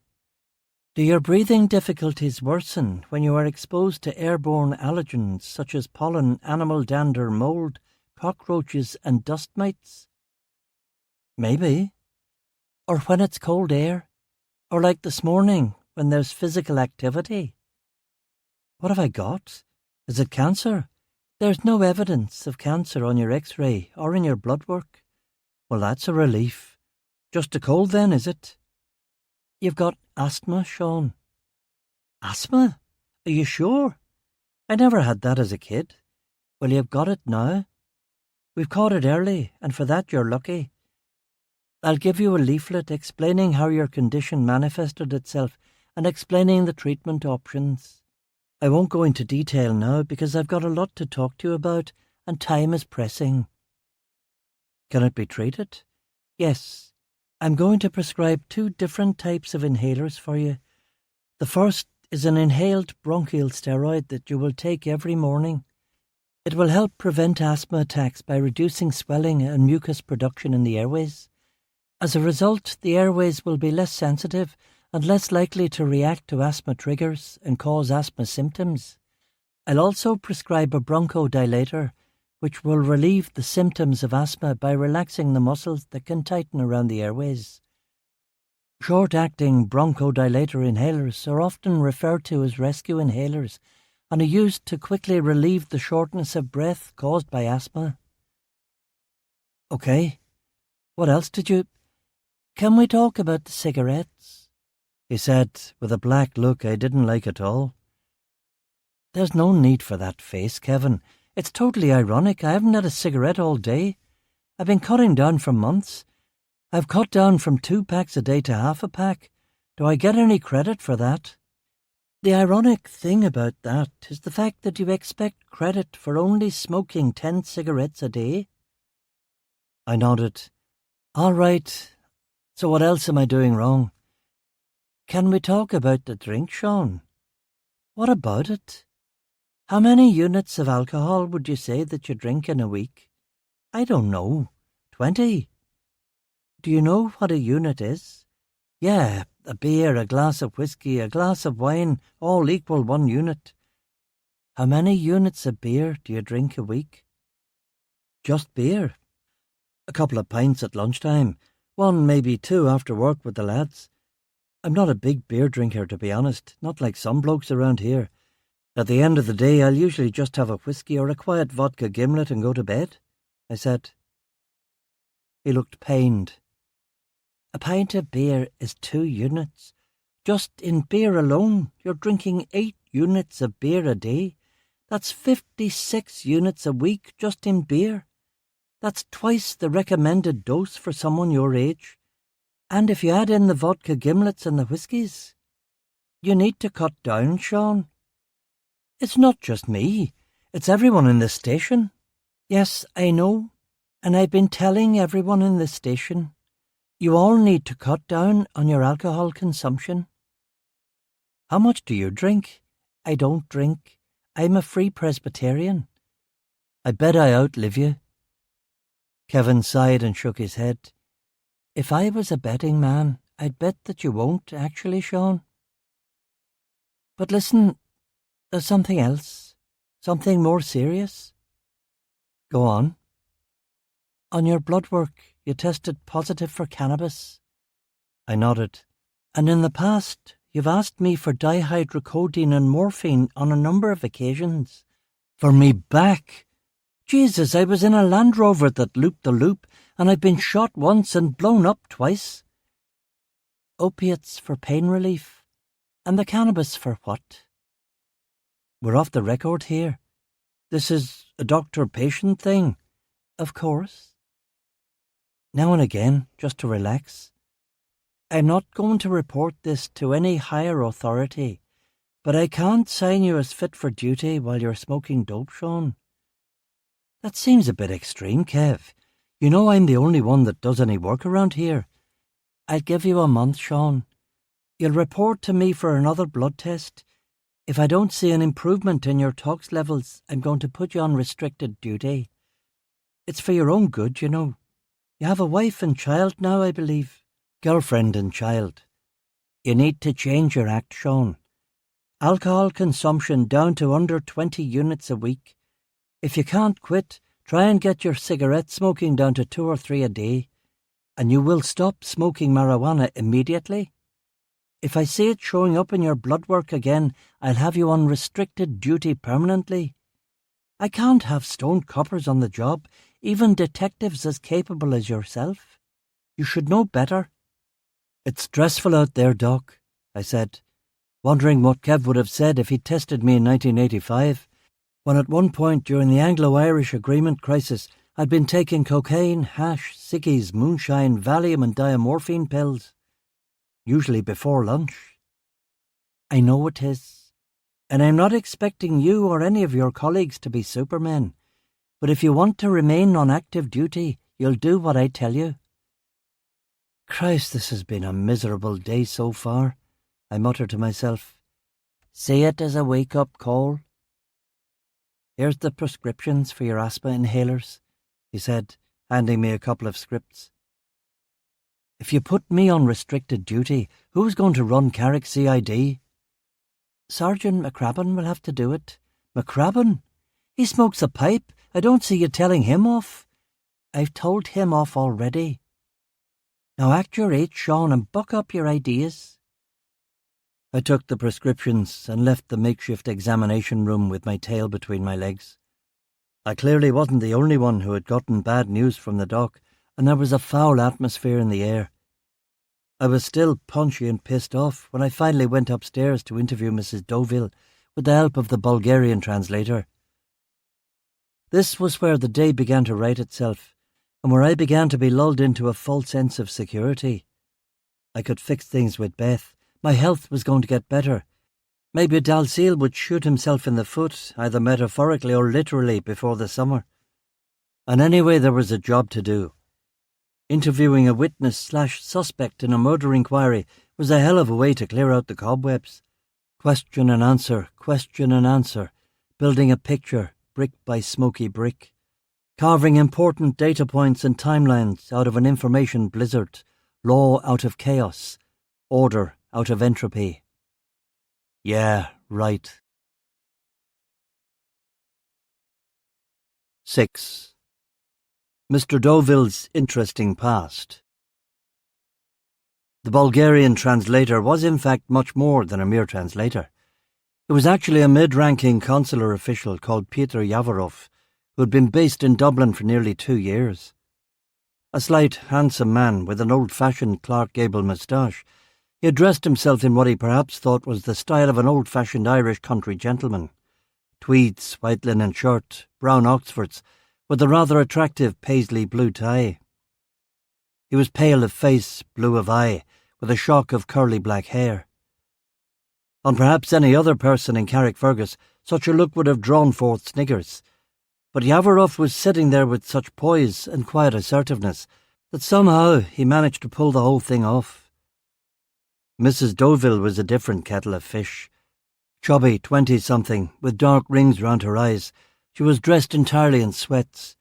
"Do your breathing difficulties worsen when you are exposed to airborne allergens such as pollen, animal dander, mold, cockroaches and dust mites?" "Maybe." "Or when it's cold air? Or like this morning when there's physical activity?" "What have I got? Is it cancer?" "There's no evidence of cancer on your X-ray or in your blood work." "Well, that's a relief. Just a cold then, is it?" "You've got asthma, Sean." "Asthma? Are you sure? I never had that as a kid." "Well, you've got it now. We've caught it early, and for that you're lucky. I'll give you a leaflet explaining how your condition manifested itself and explaining the treatment options. I won't go into detail now because I've got a lot to talk to you about and time is pressing." "Can it be treated?" "Yes. I'm going to prescribe 2 different types of inhalers for you. The first is an inhaled bronchial steroid that you will take every morning. It will help prevent asthma attacks by reducing swelling and mucus production in the airways. As a result, the airways will be less sensitive and less likely to react to asthma triggers and cause asthma symptoms. I'll also prescribe a bronchodilator, which will relieve the symptoms of asthma by relaxing the muscles that can tighten around the airways. Short-acting bronchodilator inhalers are often referred to as rescue inhalers and are used to quickly relieve the shortness of breath caused by asthma." "Okay. What else did you—" "Can we talk about the cigarettes?" he said, with a black look I didn't like at all. "There's no need for that face, Kevin. It's totally ironic. I haven't had a cigarette all day. I've been cutting down for months. I've cut down from 2 packs a day to half a pack. Do I get any credit for that?" "The ironic thing about that is the fact that you expect credit for only smoking 10 cigarettes a day." I nodded. "All right. So what else am I doing wrong?" "Can we talk about the drink, Sean?" "What about it?" How many units of alcohol would you say that you drink in a week? I don't know. 20. Do you know what a unit is? Yeah, a beer, a glass of whiskey, a glass of wine, all equal 1 unit. How many units of beer do you drink a week? Just beer. A couple of pints at lunchtime, 1, maybe 2 after work with the lads. I'm not a big beer drinker, to be honest, not like some blokes around here. At the end of the day, I'll usually just have a whiskey or a quiet vodka gimlet and go to bed, I said. He looked pained. A pint of beer is 2 units. Just in beer alone, you're drinking 8 units of beer a day. That's 56 units a week just in beer. That's twice the recommended dose for someone your age. And if you add in the vodka gimlets and the whiskies, you need to cut down, Sean. It's not just me. It's everyone in this station. Yes, I know. And I've been telling everyone in this station. You all need to cut down on your alcohol consumption. How much do you drink? I don't drink. I'm a free Presbyterian. I bet I outlive you. Kevin sighed and shook his head. If I was a betting man, I'd bet that you won't, actually, Sean. But listen, there's something else. Something more serious. Go on. On your blood work, you tested positive for cannabis. I nodded. And in the past, you've asked me for dihydrocodeine and morphine on a number of occasions. For me back. Jesus, I was in a Land Rover that looped the loop, and I've been shot once and blown up twice. Opiates for pain relief. And the cannabis for what? We're off the record here. This is a doctor-patient thing. Of course. Now and again, just to relax. I'm not going to report this to any higher authority, but I can't sign you as fit for duty while you're smoking dope, Sean. That seems a bit extreme, Kev. You know I'm the only one that does any work around here. I'll give you a month, Sean. You'll report to me for another blood test. If I don't see an improvement in your tox levels, I'm going to put you on restricted duty. It's for your own good, you know. You have a wife and child now, I believe. Girlfriend and child. You need to change your act, Sean. Alcohol consumption down to under 20 units a week. If you can't quit, try and get your cigarette smoking down to 2 or 3 a day, and you will stop smoking marijuana immediately. If I see it showing up in your blood work again, I'll have you on restricted duty permanently. I can't have stoned coppers on the job, even detectives as capable as yourself. You should know better. It's stressful out there, Doc, I said, wondering what Kev would have said if he'd tested me in 1985, when at one point during the Anglo-Irish agreement crisis I'd been taking cocaine, hash, sickies, moonshine, Valium and diamorphine pills, usually before lunch. I know it is, and I'm not expecting you or any of your colleagues to be supermen, but if you want to remain on active duty, you'll do what I tell you. Christ, this has been a miserable day so far, I muttered to myself. See it as a wake-up call. Here's the prescriptions for your asthma inhalers, he said, handing me a couple of scripts. If you put me on restricted duty, who's going to run Carrick CID? Sergeant McCrabbin will have to do it. McCrabbin? He smokes a pipe. I don't see you telling him off. I've told him off already. Now act your age, Sean, and buck up your ideas. I took the prescriptions and left the makeshift examination room with my tail between my legs. I clearly wasn't the only one who had gotten bad news from the doc, and there was a foul atmosphere in the air. I was still punchy and pissed off when I finally went upstairs to interview Mrs. Deauville with the help of the Bulgarian translator. This was where the day began to right itself, and where I began to be lulled into a false sense of security. I could fix things with Beth. My health was going to get better. Maybe Dalziel would shoot himself in the foot, either metaphorically or literally, before the summer. And anyway, there was a job to do. Interviewing a witness/suspect in a murder inquiry was a hell of a way to clear out the cobwebs. Question and answer, building a picture, brick by smoky brick, carving important data points and timelines out of an information blizzard, law out of chaos, order out of entropy. Yeah, right. 6. Mr. Deauville's interesting past. The Bulgarian translator was in fact much more than a mere translator. It was actually a mid-ranking consular official called Peter Yavarov, who had been based in Dublin for nearly 2 years. A slight, handsome man with an old-fashioned Clark Gable moustache, he had dressed himself in what he perhaps thought was the style of an old-fashioned Irish country gentleman. Tweeds, white linen shirt, brown Oxfords, with a rather attractive paisley blue tie. He was pale of face, blue of eye, with a shock of curly black hair. On perhaps any other person in Carrickfergus, such a look would have drawn forth sniggers. But Yavarov was sitting there with such poise and quiet assertiveness that somehow he managed to pull the whole thing off. Mrs. Deauville was a different kettle of fish. Chubby, 20-something, with dark rings round her eyes, she was dressed entirely in sweats,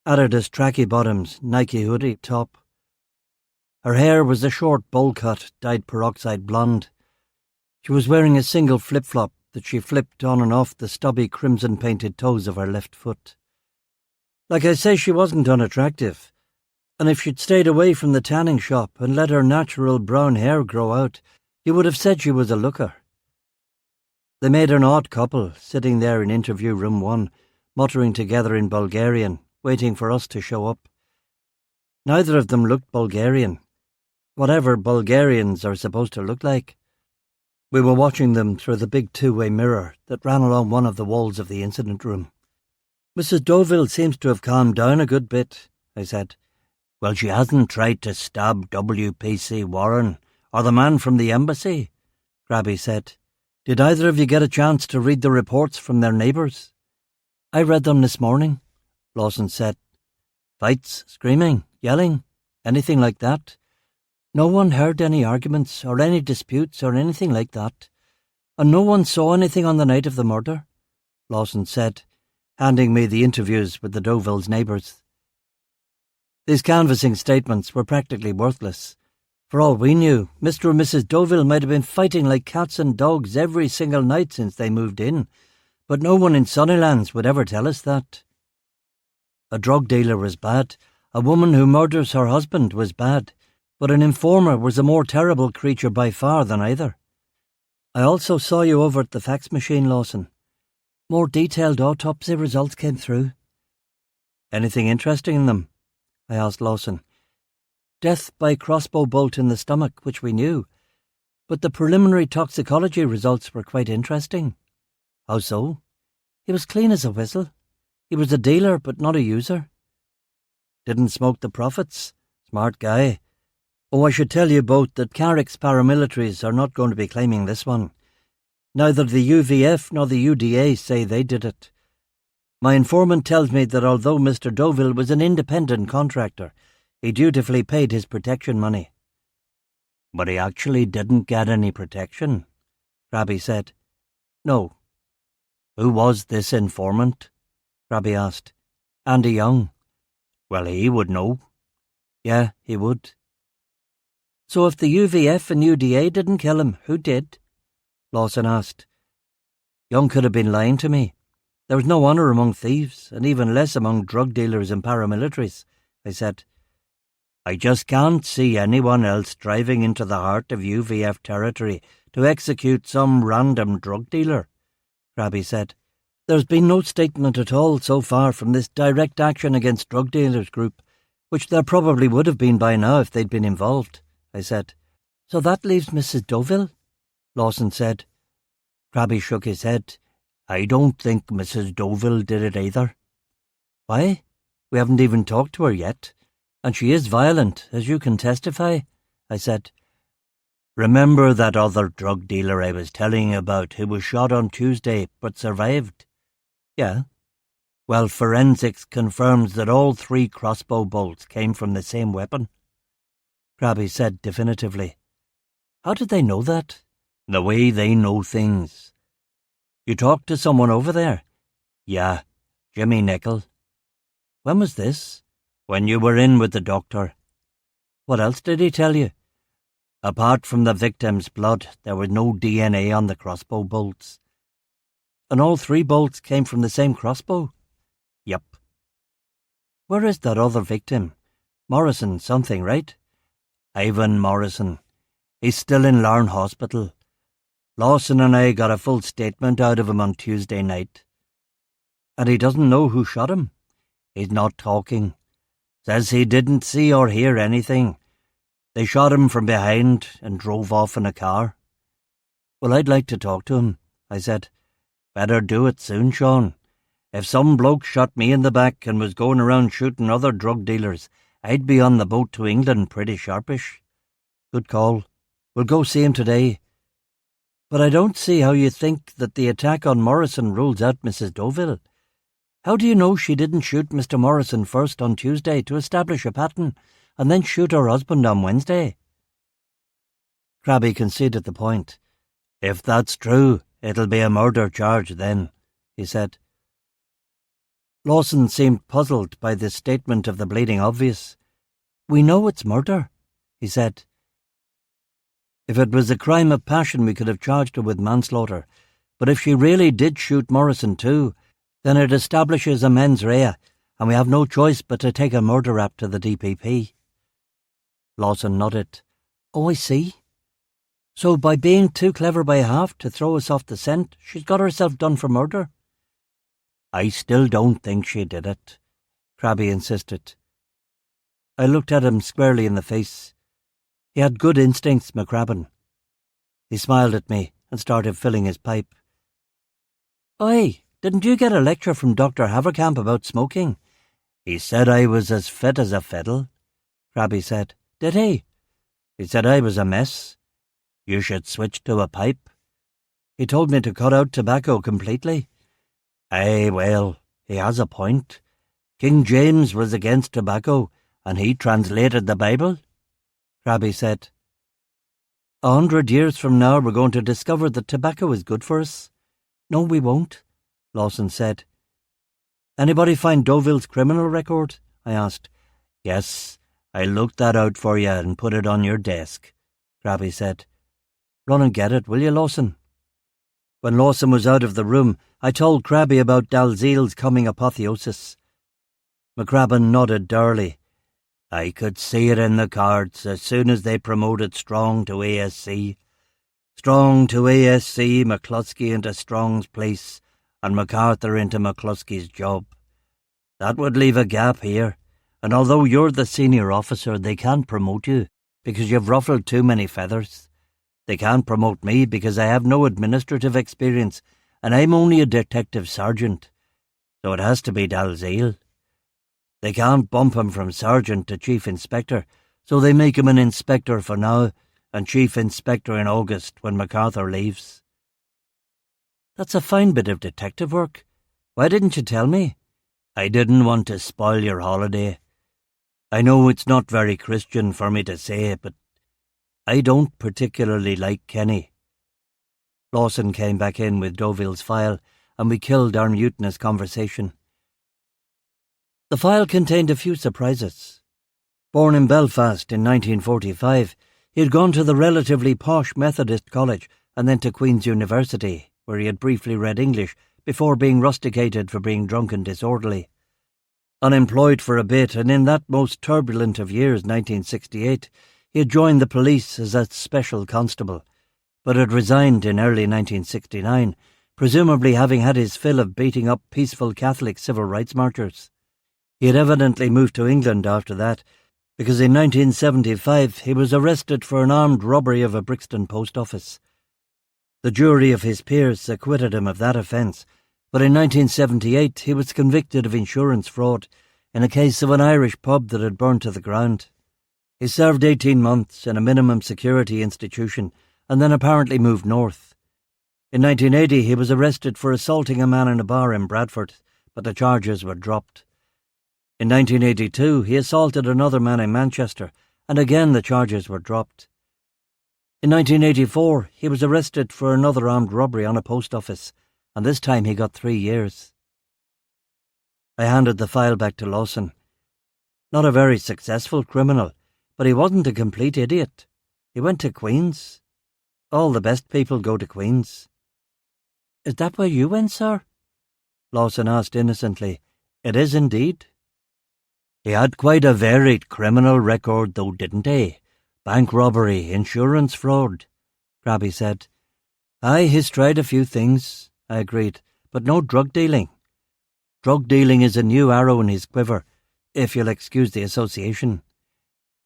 Adidas tracky bottoms, Nike hoodie top. Her hair was a short bowl cut, dyed peroxide blonde. She was wearing a single flip-flop that she flipped on and off the stubby crimson-painted toes of her left foot. Like I say, she wasn't unattractive, and if she'd stayed away from the tanning shop and let her natural brown hair grow out, you would have said she was a looker. They made an odd couple, sitting there in interview room 1, muttering together in Bulgarian, waiting for us to show up. Neither of them looked Bulgarian, whatever Bulgarians are supposed to look like. We were watching them through the big two-way mirror that ran along one of the walls of the incident room. Mrs. Deauville seems to have calmed down a good bit, I said. Well, she hasn't tried to stab WPC Warren or the man from the embassy, Grabby said. Did either of you get a chance to read the reports from their neighbours? I read them this morning, Lawson said. Fights, screaming, yelling, anything like that? No one heard any arguments or any disputes or anything like that. And no one saw anything on the night of the murder, Lawson said, handing me the interviews with the Deauvilles' neighbours. These canvassing statements were practically worthless. For all we knew, Mr. and Mrs. Deauville might have been fighting like cats and dogs every single night since they moved in, but no one in Sunnylands would ever tell us that. A drug dealer was bad, a woman who murders her husband was bad, but an informer was a more terrible creature by far than either. I also saw you over at the fax machine, Lawson. More detailed autopsy results came through. Anything interesting in them? I asked Lawson. Death by crossbow bolt in the stomach, which we knew, but the preliminary toxicology results were quite interesting. How so? He was clean as a whistle. He was a dealer, but not a user. Didn't smoke the profits. Smart guy. Oh, I should tell you both that Carrick's paramilitaries are not going to be claiming this one. Neither the UVF nor the UDA say they did it. My informant tells me that although Mr. Deauville was an independent contractor, he dutifully paid his protection money. But he actually didn't get any protection, Grabby said. No. Who was this informant? Grabby asked. Andy Young. Well, he would know. Yeah, he would. So if the UVF and UDA didn't kill him, who did? Lawson asked. Young could have been lying to me. There was no honour among thieves, and even less among drug dealers and paramilitaries, I said. I just can't see anyone else driving into the heart of UVF territory to execute some random drug dealer, Grabby said. There's been no statement at all so far from this direct action against drug dealers group, which there probably would have been by now if they'd been involved, I said. So that leaves Mrs. Deauville, Lawson said. Grabby shook his head. I don't think Mrs. Deauville did it either. Why? We haven't even talked to her yet. And she is violent, as you can testify, I said. Remember that other drug dealer I was telling you about who was shot on Tuesday but survived? Yeah. Well, forensics confirms that all 3 crossbow bolts came from the same weapon, Grabby said definitively. How did they know that? The way they know things. You talked to someone over there. Yeah, Jimmy Nickel. When was this? When you were in with the doctor. What else did he tell you? Apart from the victim's blood, there was no DNA on the crossbow bolts. And all 3 bolts came from the same crossbow? Yep. Where is that other victim? Morrison something, right? Ivan Morrison. He's still in Larne Hospital. Lawson and I got a full statement out of him on Tuesday night. And he doesn't know who shot him? He's not talking. Says he didn't see or hear anything. They shot him from behind and drove off in a car. Well, I'd like to talk to him, I said. Better do it soon, Sean. If some bloke shot me in the back and was going around shooting other drug dealers, I'd be on the boat to England pretty sharpish. Good call. We'll go see him today. But I don't see how you think that the attack on Morrison rules out Mrs. Deauville. How do you know she didn't shoot Mr. Morrison first on Tuesday to establish a pattern, and then shoot her husband on Wednesday? Crabby conceded the point. If that's true, it'll be a murder charge then, he said. Lawson seemed puzzled by this statement of the bleeding obvious. We know it's murder, he said. If it was a crime of passion, we could have charged her with manslaughter. But if she really did shoot Morrison too, then it establishes a mens rea, and we have no choice but to take a murder rap to the DPP. Lawson nodded. Oh, I see. So by being too clever by half to throw us off the scent, she's got herself done for murder? I still don't think she did it, Crabby insisted. I looked at him squarely in the face. He had good instincts, McCrabbin. He smiled at me and started filling his pipe. Oi, didn't you get a lecture from Dr. Haverkamp about smoking? He said I was as fit as a fiddle, Crabby said. Did he? He said I was a mess. You should switch to a pipe. He told me to cut out tobacco completely. Aye, well, he has a point. King James was against tobacco, and he translated the Bible, Crabby said. 100 years from now we're going to discover that tobacco is good for us. No, we won't, Lawson said. Anybody find Deauville's criminal record? I asked. Yes, I looked that out for you and put it on your desk, Crabby said. Run and get it, will you, Lawson? When Lawson was out of the room, I told Crabby about Dalziel's coming apotheosis. McCrabbin nodded dourly. I could see it in the cards as soon as they promoted Strong to ASC. Strong to ASC, McCluskey into Strong's place, and MacArthur into McCluskey's job. That would leave a gap here, and although you're the senior officer, they can't promote you because you've ruffled too many feathers. They can't promote me because I have no administrative experience, and I'm only a detective sergeant. So it has to be Dalziel. They can't bump him from sergeant to chief inspector, so they make him an inspector for now, and chief inspector in August when MacArthur leaves. That's a fine bit of detective work. Why didn't you tell me? I didn't want to spoil your holiday. I know it's not very Christian for me to say it, but I don't particularly like Kenny. Lawson came back in with Deauville's file, and we killed our mutinous conversation. The file contained a few surprises. Born in Belfast in 1945, he had gone to the relatively posh Methodist college and then to Queen's University, where he had briefly read English before being rusticated for being drunk and disorderly. Unemployed for a bit, and in that most turbulent of years, 1968, he had joined the police as a special constable, but had resigned in early 1969, presumably having had his fill of beating up peaceful Catholic civil rights marchers. He had evidently moved to England after that, because in 1975 he was arrested for an armed robbery of a Brixton post office. The jury of his peers acquitted him of that offence, but in 1978 he was convicted of insurance fraud in a case of an Irish pub that had burned to the ground. He served 18 months in a minimum security institution and then apparently moved north. In 1980 he was arrested for assaulting a man in a bar in Bradford, but the charges were dropped. In 1982 he assaulted another man in Manchester, and again the charges were dropped. In 1984 he was arrested for another armed robbery on a post office, and this time he got 3 years. I handed the file back to Lawson. Not a very successful criminal, but he wasn't a complete idiot. He went to Queen's. All the best people go to Queen's. Is that where you went, sir? Lawson asked innocently. It is indeed. He had quite a varied criminal record though, didn't he? Bank robbery, insurance fraud, Krabby said. Aye, he's tried a few things, I agreed, but no drug dealing. Drug dealing is a new arrow in his quiver, if you'll excuse the association.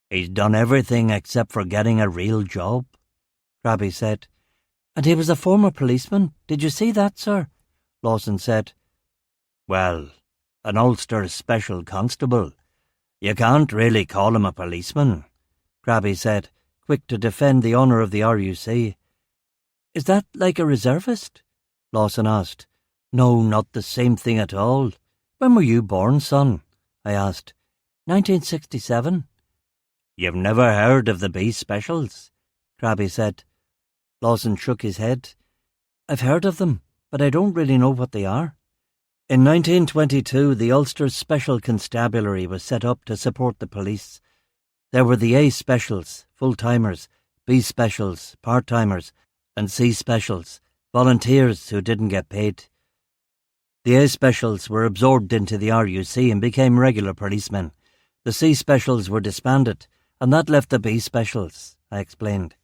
He's done everything except for getting a real job, Krabby said. And he was a former policeman. Did you see that, sir? Lawson said. Well, an Ulster special constable. You can't really call him a policeman, Krabby said, quick to defend the honour of the RUC. Is that like a reservist? Lawson asked. No, not the same thing at all. When were you born, son? I asked. 1967. You've never heard of the B specials? Krabby said. Lawson shook his head. I've heard of them, but I don't really know what they are. In 1922, the Ulster Special Constabulary was set up to support the police. There were the A Specials, full-timers, B Specials, part-timers, and C Specials, volunteers who didn't get paid. The A Specials were absorbed into the RUC and became regular policemen. The C Specials were disbanded, and that left the B Specials, I explained.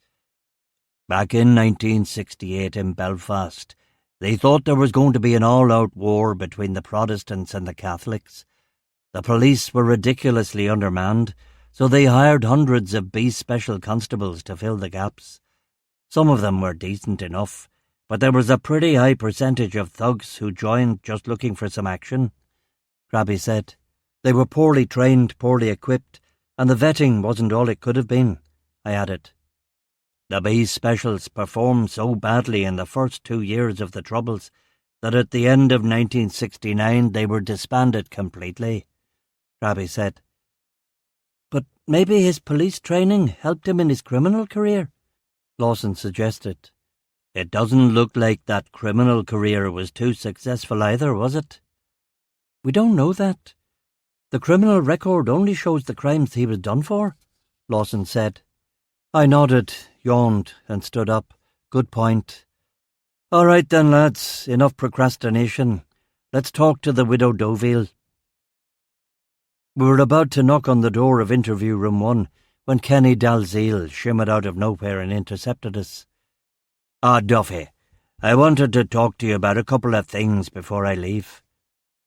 Back in 1968 in Belfast, they thought there was going to be an all-out war between the Protestants and the Catholics. The police were ridiculously undermanned, so they hired hundreds of B Special constables to fill the gaps. Some of them were decent enough, but there was a pretty high percentage of thugs who joined just looking for some action, Krabby said. They were poorly trained, poorly equipped, and the vetting wasn't all it could have been, I added. The B Specials performed so badly in the first 2 years of the Troubles that at the end of 1969 they were disbanded completely, Krabby said. But maybe his police training helped him in his criminal career, Lawson suggested. It doesn't look like that criminal career was too successful either, was it? We don't know that. The criminal record only shows the crimes he was done for, Lawson said. I nodded, yawned, and stood up. Good point. All right then, lads, enough procrastination. Let's talk to the widow Deauville. We were about to knock on the door of interview room 1 when Kenny Dalziel shimmered out of nowhere and intercepted us. Duffy, I wanted to talk to you about a couple of things before I leave.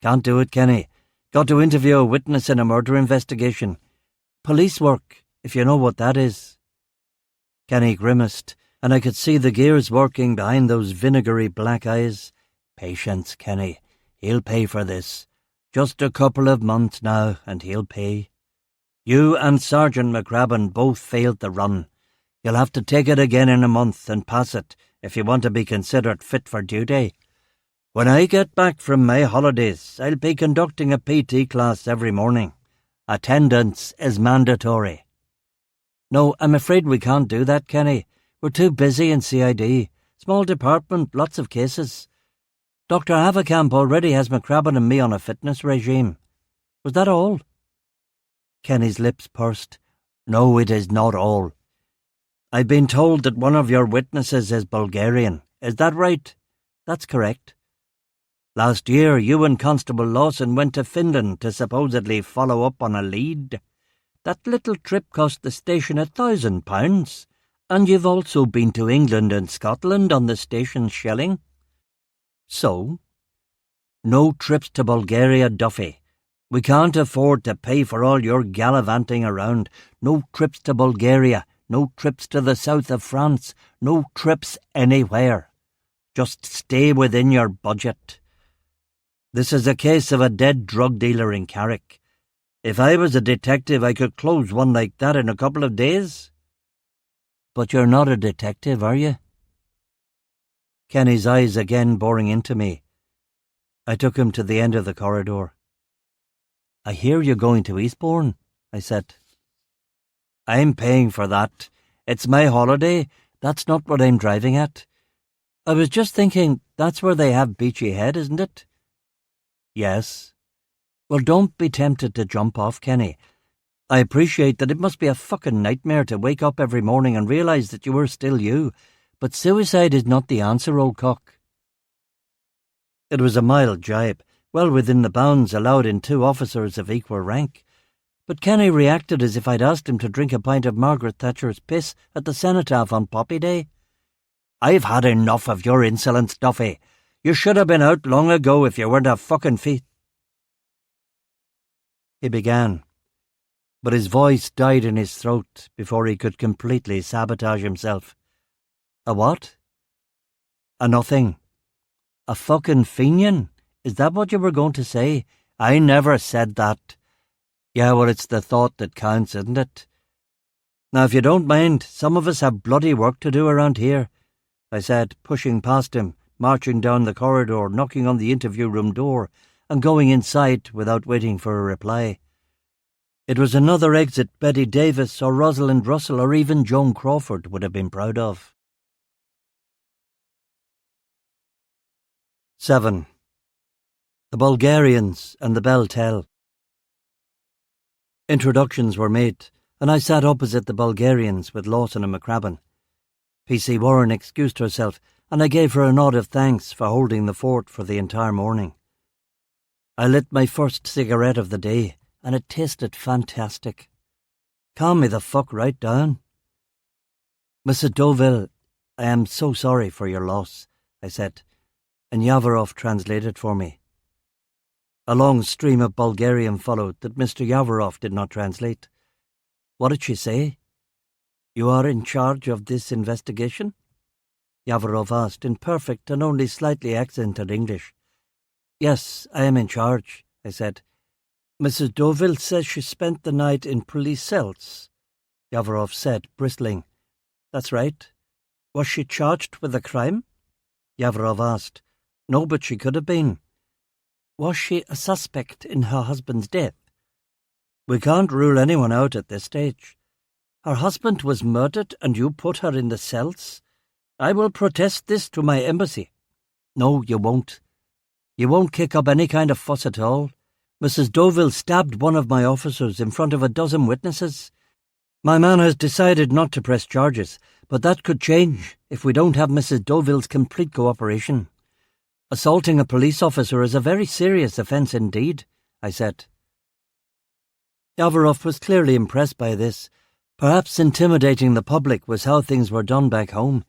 Can't do it, Kenny. Got to interview a witness in a murder investigation. Police work, if you know what that is. Kenny grimaced, and I could see the gears working behind those vinegary black eyes. Patience, Kenny. He'll pay for this. Just a couple of months now, and he'll pay. You and Sergeant McCrabbin both failed the run. You'll have to take it again in a month and pass it if you want to be considered fit for duty. When I get back from my holidays, I'll be conducting a PT class every morning. Attendance is mandatory. No, I'm afraid we can't do that, Kenny. We're too busy in CID. Small department, lots of cases. Dr. Haverkamp already has McCrabbin and me on a fitness regime. Was that all? Kenny's lips pursed. No, it is not all. I've been told that one of your witnesses is Bulgarian. Is that right? That's correct. Last year, you and Constable Lawson went to Finland to supposedly follow up on a lead. That little trip cost the station £1,000, and you've also been to England and Scotland on the station's shelling. So? No trips to Bulgaria, Duffy. We can't afford to pay for all your gallivanting around. No trips to Bulgaria, no trips to the south of France, no trips anywhere. Just stay within your budget. This is a case of a dead drug dealer in Carrick. If I was a detective, I could close one like that in a couple of days. But you're not a detective, are you? Kenny's eyes again boring into me. I took him to the end of the corridor. I hear you're going to Eastbourne, I said. I'm paying for that. It's my holiday. That's not what I'm driving at. I was just thinking, that's where they have Beachy Head, isn't it? Yes. Well, don't be tempted to jump off, Kenny. I appreciate that it must be a fucking nightmare to wake up every morning and realise that you are still you, but suicide is not the answer, old cock. It was a mild jibe, well within the bounds allowed in two officers of equal rank, but Kenny reacted as if I'd asked him to drink a pint of Margaret Thatcher's piss at the cenotaph on Poppy Day. I've had enough of your insolence, Duffy. You should have been out long ago if you weren't a fucking feet. He began, but his voice died in his throat before he could completely sabotage himself. A what? A nothing. A fucking fenian? Is that what you were going to say? I never said that. Yeah, well, it's the thought that counts, isn't it? Now, if you don't mind, some of us have bloody work to do around here, I said, pushing past him, marching down the corridor, knocking on the interview room door, and going inside without waiting for a reply. It was another exit Betty Davis or Rosalind Russell or even Joan Crawford would have been proud of. 7. The Bulgarians and the Bell Tell. Introductions were made, and I sat opposite the Bulgarians with Lawson and McCrabbin. P.C. Warren excused herself, and I gave her a nod of thanks for holding the fort for the entire morning. I lit my first cigarette of the day, and it tasted fantastic. Calm me the fuck right down. Mrs. Deauville, I am so sorry for your loss, I said, and Yavarov translated for me. A long stream of Bulgarian followed that Mr. Yavarov did not translate. What did she say? You are in charge of this investigation? Yavarov asked in perfect and only slightly accented English. Yes, I am in charge, I said. Mrs. Deauville says she spent the night in police cells, Yavarov said, bristling. That's right. Was she charged with a crime? Yavarov asked. No, but she could have been. Was she a suspect in her husband's death? We can't rule anyone out at this stage. Her husband was murdered and you put her in the cells? I will protest this to my embassy. No, you won't. You won't kick up any kind of fuss at all. Mrs. Deauville stabbed one of my officers in front of a dozen witnesses. My man has decided not to press charges, but that could change if we don't have Mrs. Deauville's complete cooperation. Assaulting a police officer is a very serious offence indeed, I said. Yavarov was clearly impressed by this. Perhaps intimidating the public was how things were done back home,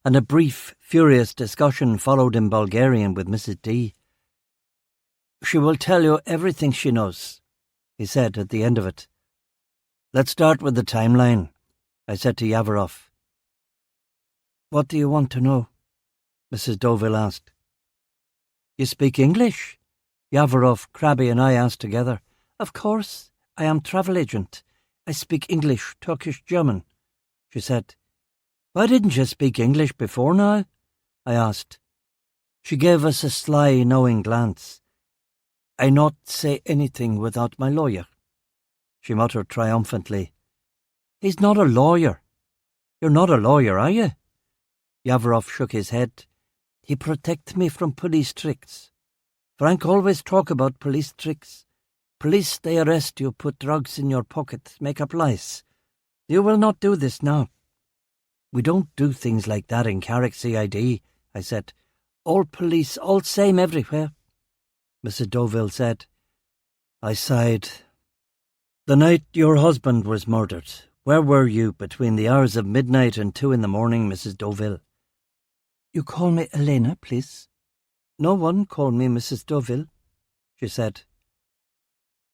and a brief, furious discussion followed in Bulgarian with Mrs. D. She will tell you everything she knows, he said at the end of it. Let's start with the timeline, I said to Yavarov. What do you want to know? Mrs. Deauville asked. You speak English? Yavarov, Krabby and I asked together. Of course, I am travel agent. I speak English, Turkish, German, she said. Why didn't you speak English before now? I asked. She gave us a sly, knowing glance. I not say anything without my lawyer, she muttered triumphantly. He's not a lawyer. You're not a lawyer, are you? Yavarov shook his head. He protect me from police tricks. Frank always talk about police tricks. Police, they arrest you, put drugs in your pocket, make up lies. You will not do this now. We don't do things like that in Carrick CID, I said. All police, all same everywhere. Mrs. Deauville said. I sighed. The night your husband was murdered, where were you between the hours of midnight and 2 in the morning, Mrs. Deauville? You call me Elena, please. No one call me Mrs. Deauville, she said.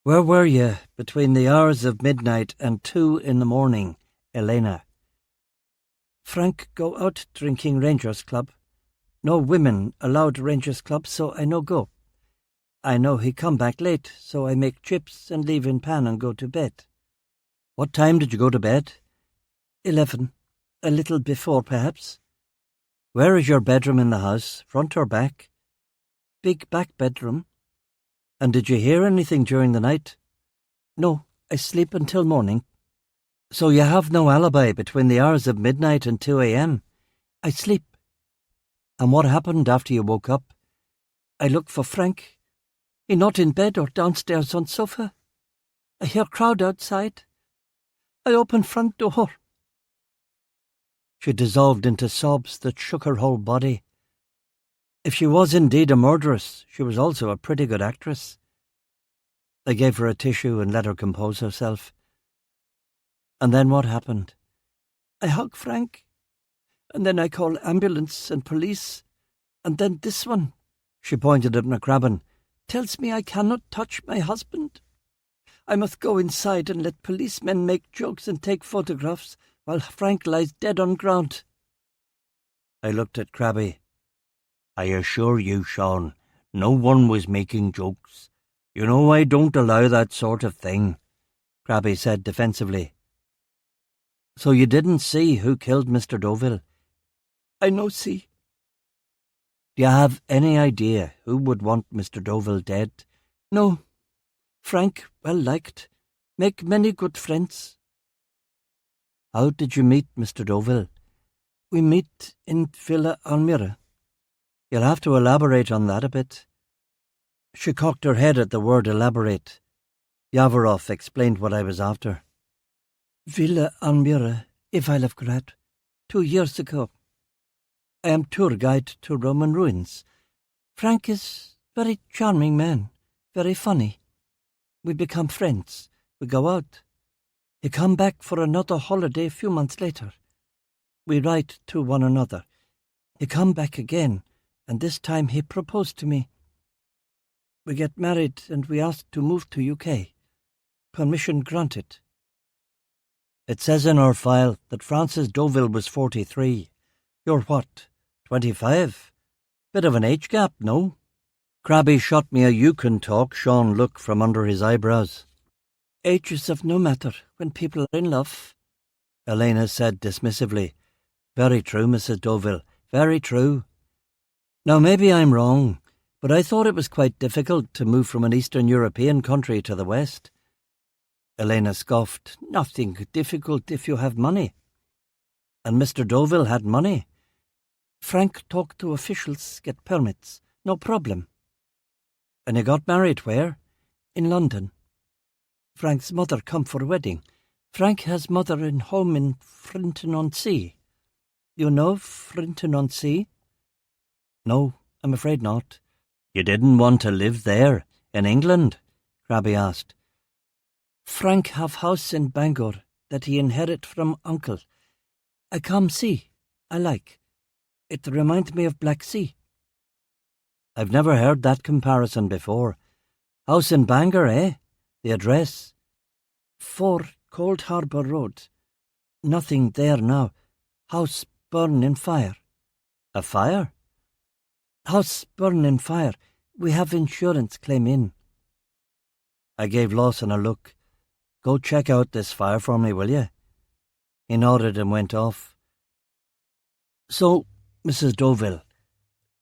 Where were you between the hours of midnight and 2 in the morning, Elena? Frank go out drinking Rangers Club. No women allowed Rangers Club, so I no go. I know he come back late, so I make chips and leave in pan and go to bed. What time did you go to bed? 11. A little before, perhaps. Where is your bedroom in the house, front or back? Big back bedroom. And did you hear anything during the night? No, I sleep until morning. So you have no alibi between the hours of midnight and 2 a.m. I sleep. And what happened after you woke up? I looked for Frank. He not in bed or downstairs on sofa. I hear crowd outside. I open front door." She dissolved into sobs that shook her whole body. If she was indeed a murderess, she was also a pretty good actress. I gave her a tissue and let her compose herself. And then what happened? I hug Frank, and then I call ambulance and police, and then this one," she pointed at McCrabbin, "tells me I cannot touch my husband. I must go inside and let policemen make jokes and take photographs while Frank lies dead on ground." I looked at Crabby. "I assure you, Sean, no one was making jokes. You know I don't allow that sort of thing," Crabby said defensively. "So you didn't see who killed Mr. Deauville?" "I no see." "Do you have any idea who would want Mr. Deauville dead?" "No. Frank well liked. Make many good friends." "How did you meet Mr. Deauville?" "We meet in Villa Almira." "You'll have to elaborate on that a bit." She cocked her head at the word elaborate. Yavarov explained what I was after. "Villa Almira, Ivailevgrad, 2 years ago. I am tour guide to Roman ruins. Frank is very charming man, very funny. We become friends. We go out. He come back for another holiday a few months later. We write to one another. He come back again, and this time he proposed to me. We get married and we asked to move to UK. Permission granted." "It says in our file that Francis Deauville was 43. You're what, 25? Bit of an age gap, no?" Crabby shot me a "you can talk" Sean look from under his eyebrows. "Age is of no matter when people are in love," Elena said dismissively. "Very true, Mrs. Deauville, very true. Now maybe I'm wrong, but I thought it was quite difficult to move from an Eastern European country to the West." Elena scoffed. "Nothing difficult if you have money." "And Mr. Deauville had money?" "Frank talked to officials, get permits, no problem." "And he got married where?" "In London. Frank's mother come for a wedding. Frank has mother in home in Frinton-on-Sea. You know Frinton-on-Sea?" "No, I'm afraid not." "You didn't want to live there, in England?" Crabby asked. "Frank have house in Bangor that he inherit from uncle. I come see. I like. It remind me of Black Sea." "I've never heard that comparison before. House in Bangor, eh? The address?" 4 Cold Harbour Road. Nothing there now. House burn in fire." "A fire?" "House burn in fire. We have insurance claim in." I gave Lawson a look. "Go check out this fire for me, will you?" He nodded and went off. "So, Mrs. Deauville,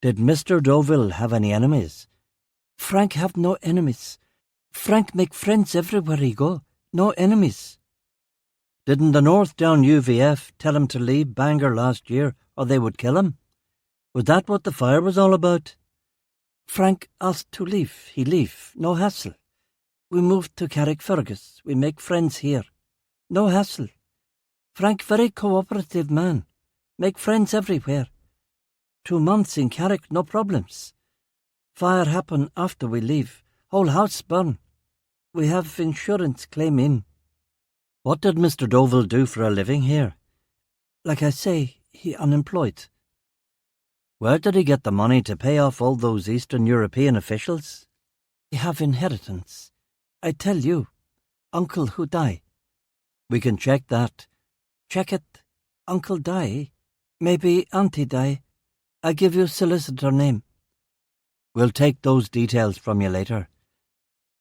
did Mr. Deauville have any enemies?" "Frank have no enemies. Frank make friends everywhere he go. No enemies." "Didn't the North Down UVF tell him to leave Bangor last year or they would kill him? Was that what the fire was all about?" "Frank asked to leave. He leave. No hassle. We moved to Carrickfergus. We make friends here. No hassle. Frank very cooperative man. Make friends everywhere. 2 months in Carrick, no problems. Fire happen after we leave. Whole house burn. We have insurance claim in." "What did Mr. Deauville do for a living here?" "Like I say, he unemployed." "Where did he get the money to pay off all those Eastern European officials?" "He have inheritance. I tell you, uncle who die." "We can check that." "Check it. Uncle die. Maybe auntie die. I give you solicitor name." "We'll take those details from you later.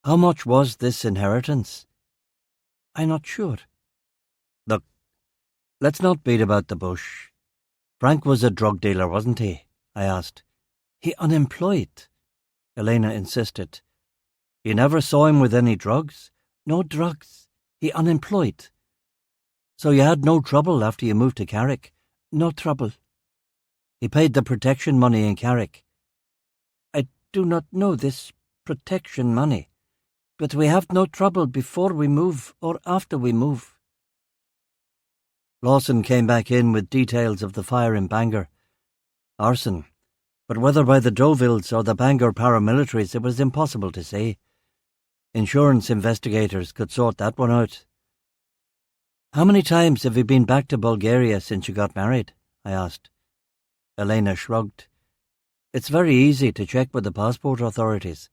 How much was this inheritance?" "I'm not sure." "Look, let's not beat about the bush. Frank was a drug dealer, wasn't he?" I asked. "He unemployed." Elena insisted. "You never saw him with any drugs?" "No drugs. He unemployed." "So you had no trouble after you moved to Carrick?" "No trouble." "He paid the protection money in Carrick?" "I do not know this, protection money, but we have no trouble before we move or after we move." Lawson came back in with details of the fire in Bangor. Arson, but whether by the Dovilles or the Bangor paramilitaries it was impossible to say. Insurance investigators could sort that one out. "How many times have you been back to Bulgaria since you got married?" I asked. Elena shrugged. "It's very easy to check with the passport authorities."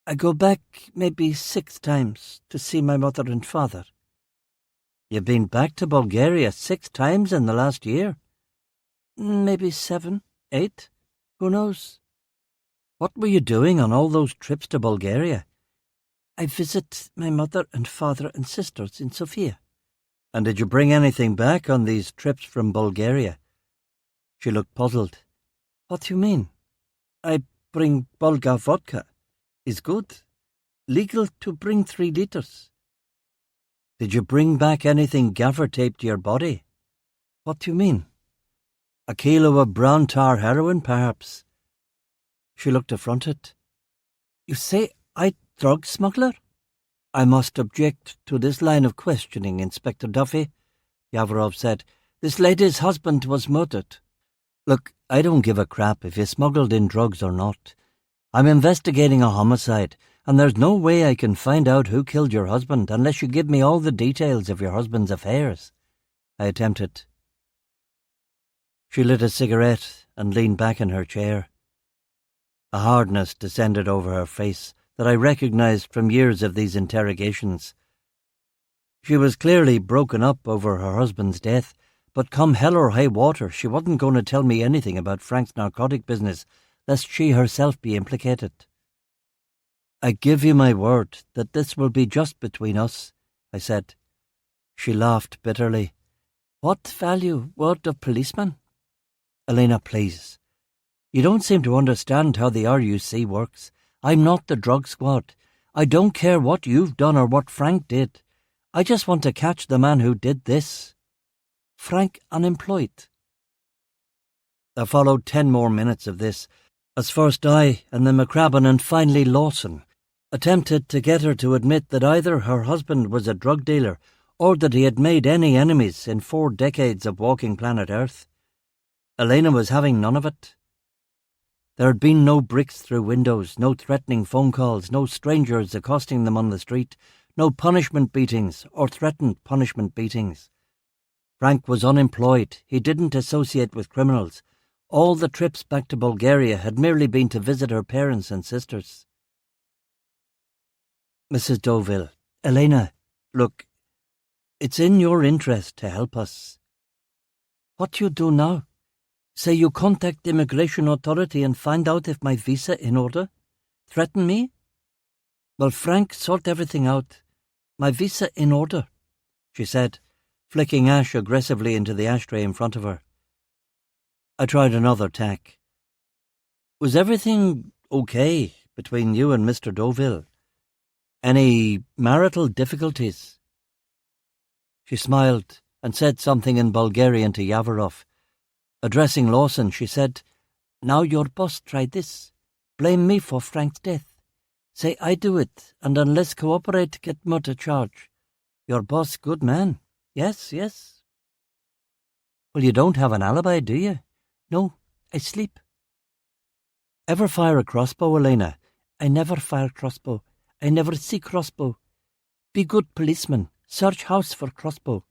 "I go back maybe 6 times to see my mother and father." "You've been back to Bulgaria 6 times in the last year?" "Maybe 7, 8, who knows?" "What were you doing on all those trips to Bulgaria?" "I visit my mother and father and sisters in Sofia." "And did you bring anything back on these trips from Bulgaria?" She looked puzzled. "What do you mean?" "I bring Bulgar vodka. Is good. Legal to bring 3 liters. "Did you bring back anything gaffer-taped to your body?" "What do you mean?" "A kilo of brown tar heroin, perhaps?" She looked affronted. "You say I drug smuggler?" "I must object to this line of questioning, Inspector Duffy," Yavarov said. "This lady's husband was murdered." "Look, I don't give a crap if you smuggled in drugs or not. I'm investigating a homicide, and there's no way I can find out who killed your husband unless you give me all the details of your husband's affairs." I attempted. She lit a cigarette and leaned back in her chair. A hardness descended over her face that I recognized from years of these interrogations. She was clearly broken up over her husband's death, but come hell or high water, she wasn't going to tell me anything about Frank's narcotic business, lest she herself be implicated. "I give you my word that this will be just between us," I said. She laughed bitterly. "What value word of policeman?" "Elena, please. You don't seem to understand how the RUC works. I'm not the drug squad. I don't care what you've done or what Frank did. I just want to catch the man who did this." "Frank unemployed?" There followed 10 more minutes of this, as first I and then McCrabbin and finally Lawson attempted to get her to admit that either her husband was a drug dealer or that he had made any enemies in 4 decades of walking planet Earth. Elena was having none of it. There had been no bricks through windows, no threatening phone calls, no strangers accosting them on the street, no punishment beatings or threatened punishment beatings. Frank was unemployed. He didn't associate with criminals. All the trips back to Bulgaria had merely been to visit her parents and sisters. "Mrs. Deauville, Elena, look, it's in your interest to help us." "What you do now? Say you contact the immigration authority and find out if my visa in order? Threaten me? Well, Frank, sort everything out. My visa in order," she said, flicking ash aggressively into the ashtray in front of her. I tried another tack. "Was everything okay between you and Mr. Deauville? Any marital difficulties?" She smiled and said something in Bulgarian to Yavarov. Addressing Lawson, she said, "Now your boss tried this. Blame me for Frank's death. Say I do it, and unless cooperate, get murder charge. Your boss, good man. Yes, yes." "Well, you don't have an alibi, do you?" "No, I sleep." "Ever fire a crossbow, Elena?" "I never fire crossbow. I never see crossbow. Be good policeman. Search house for crossbow."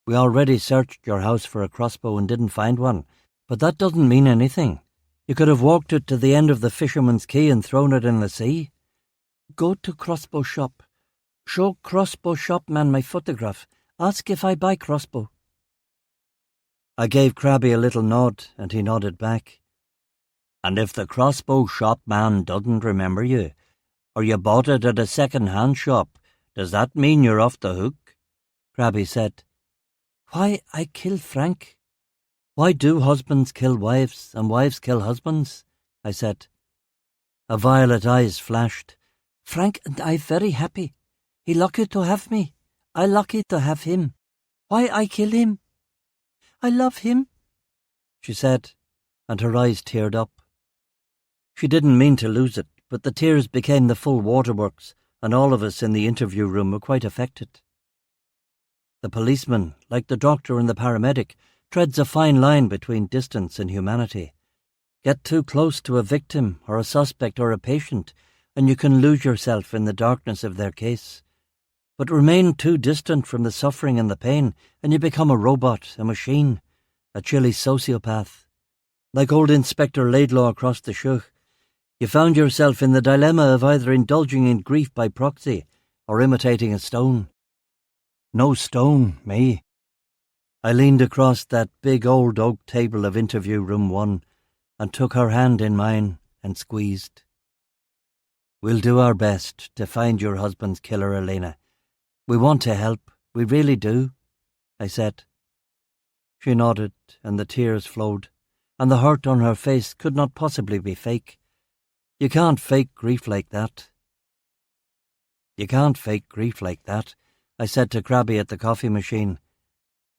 "We already searched your house for a crossbow and didn't find one, but that doesn't mean anything. You could have walked it to the end of the Fisherman's Quay and thrown it in the sea." "Go to crossbow shop. Show crossbow shop man my photograph. Ask if I buy crossbow." I gave Crabby a little nod, and he nodded back. "And if the crossbow shop man doesn't remember you, or you bought it at a second-hand shop, does that mean you're off the hook?" Crabby said. "Why I kill Frank?" "Why do husbands kill wives and wives kill husbands?" I said. Her violet eyes flashed. "Frank and I very happy. He lucky to have me. I lucky to have him. Why I kill him? I love him," she said, and her eyes teared up. She didn't mean to lose it, but the tears became the full waterworks, and all of us in the interview room were quite affected. The policeman, like the doctor and the paramedic, treads a fine line between distance and humanity. Get too close to a victim or a suspect or a patient, and you can lose yourself in the darkness of their case. But remain too distant from the suffering and the pain, and you become a robot, a machine, a chilly sociopath. Like old Inspector Laidlaw across the Shuch, you found yourself in the dilemma of either indulging in grief by proxy or imitating a stone. No stone, me. I leaned across that big old oak table of interview room 1 and took her hand in mine and squeezed. We'll do our best to find your husband's killer, Elena. We want to help, we really do, I said. She nodded, and the tears flowed, and the hurt on her face could not possibly be fake. You can't fake grief like that. You can't fake grief like that, I said to Krabby at the coffee machine.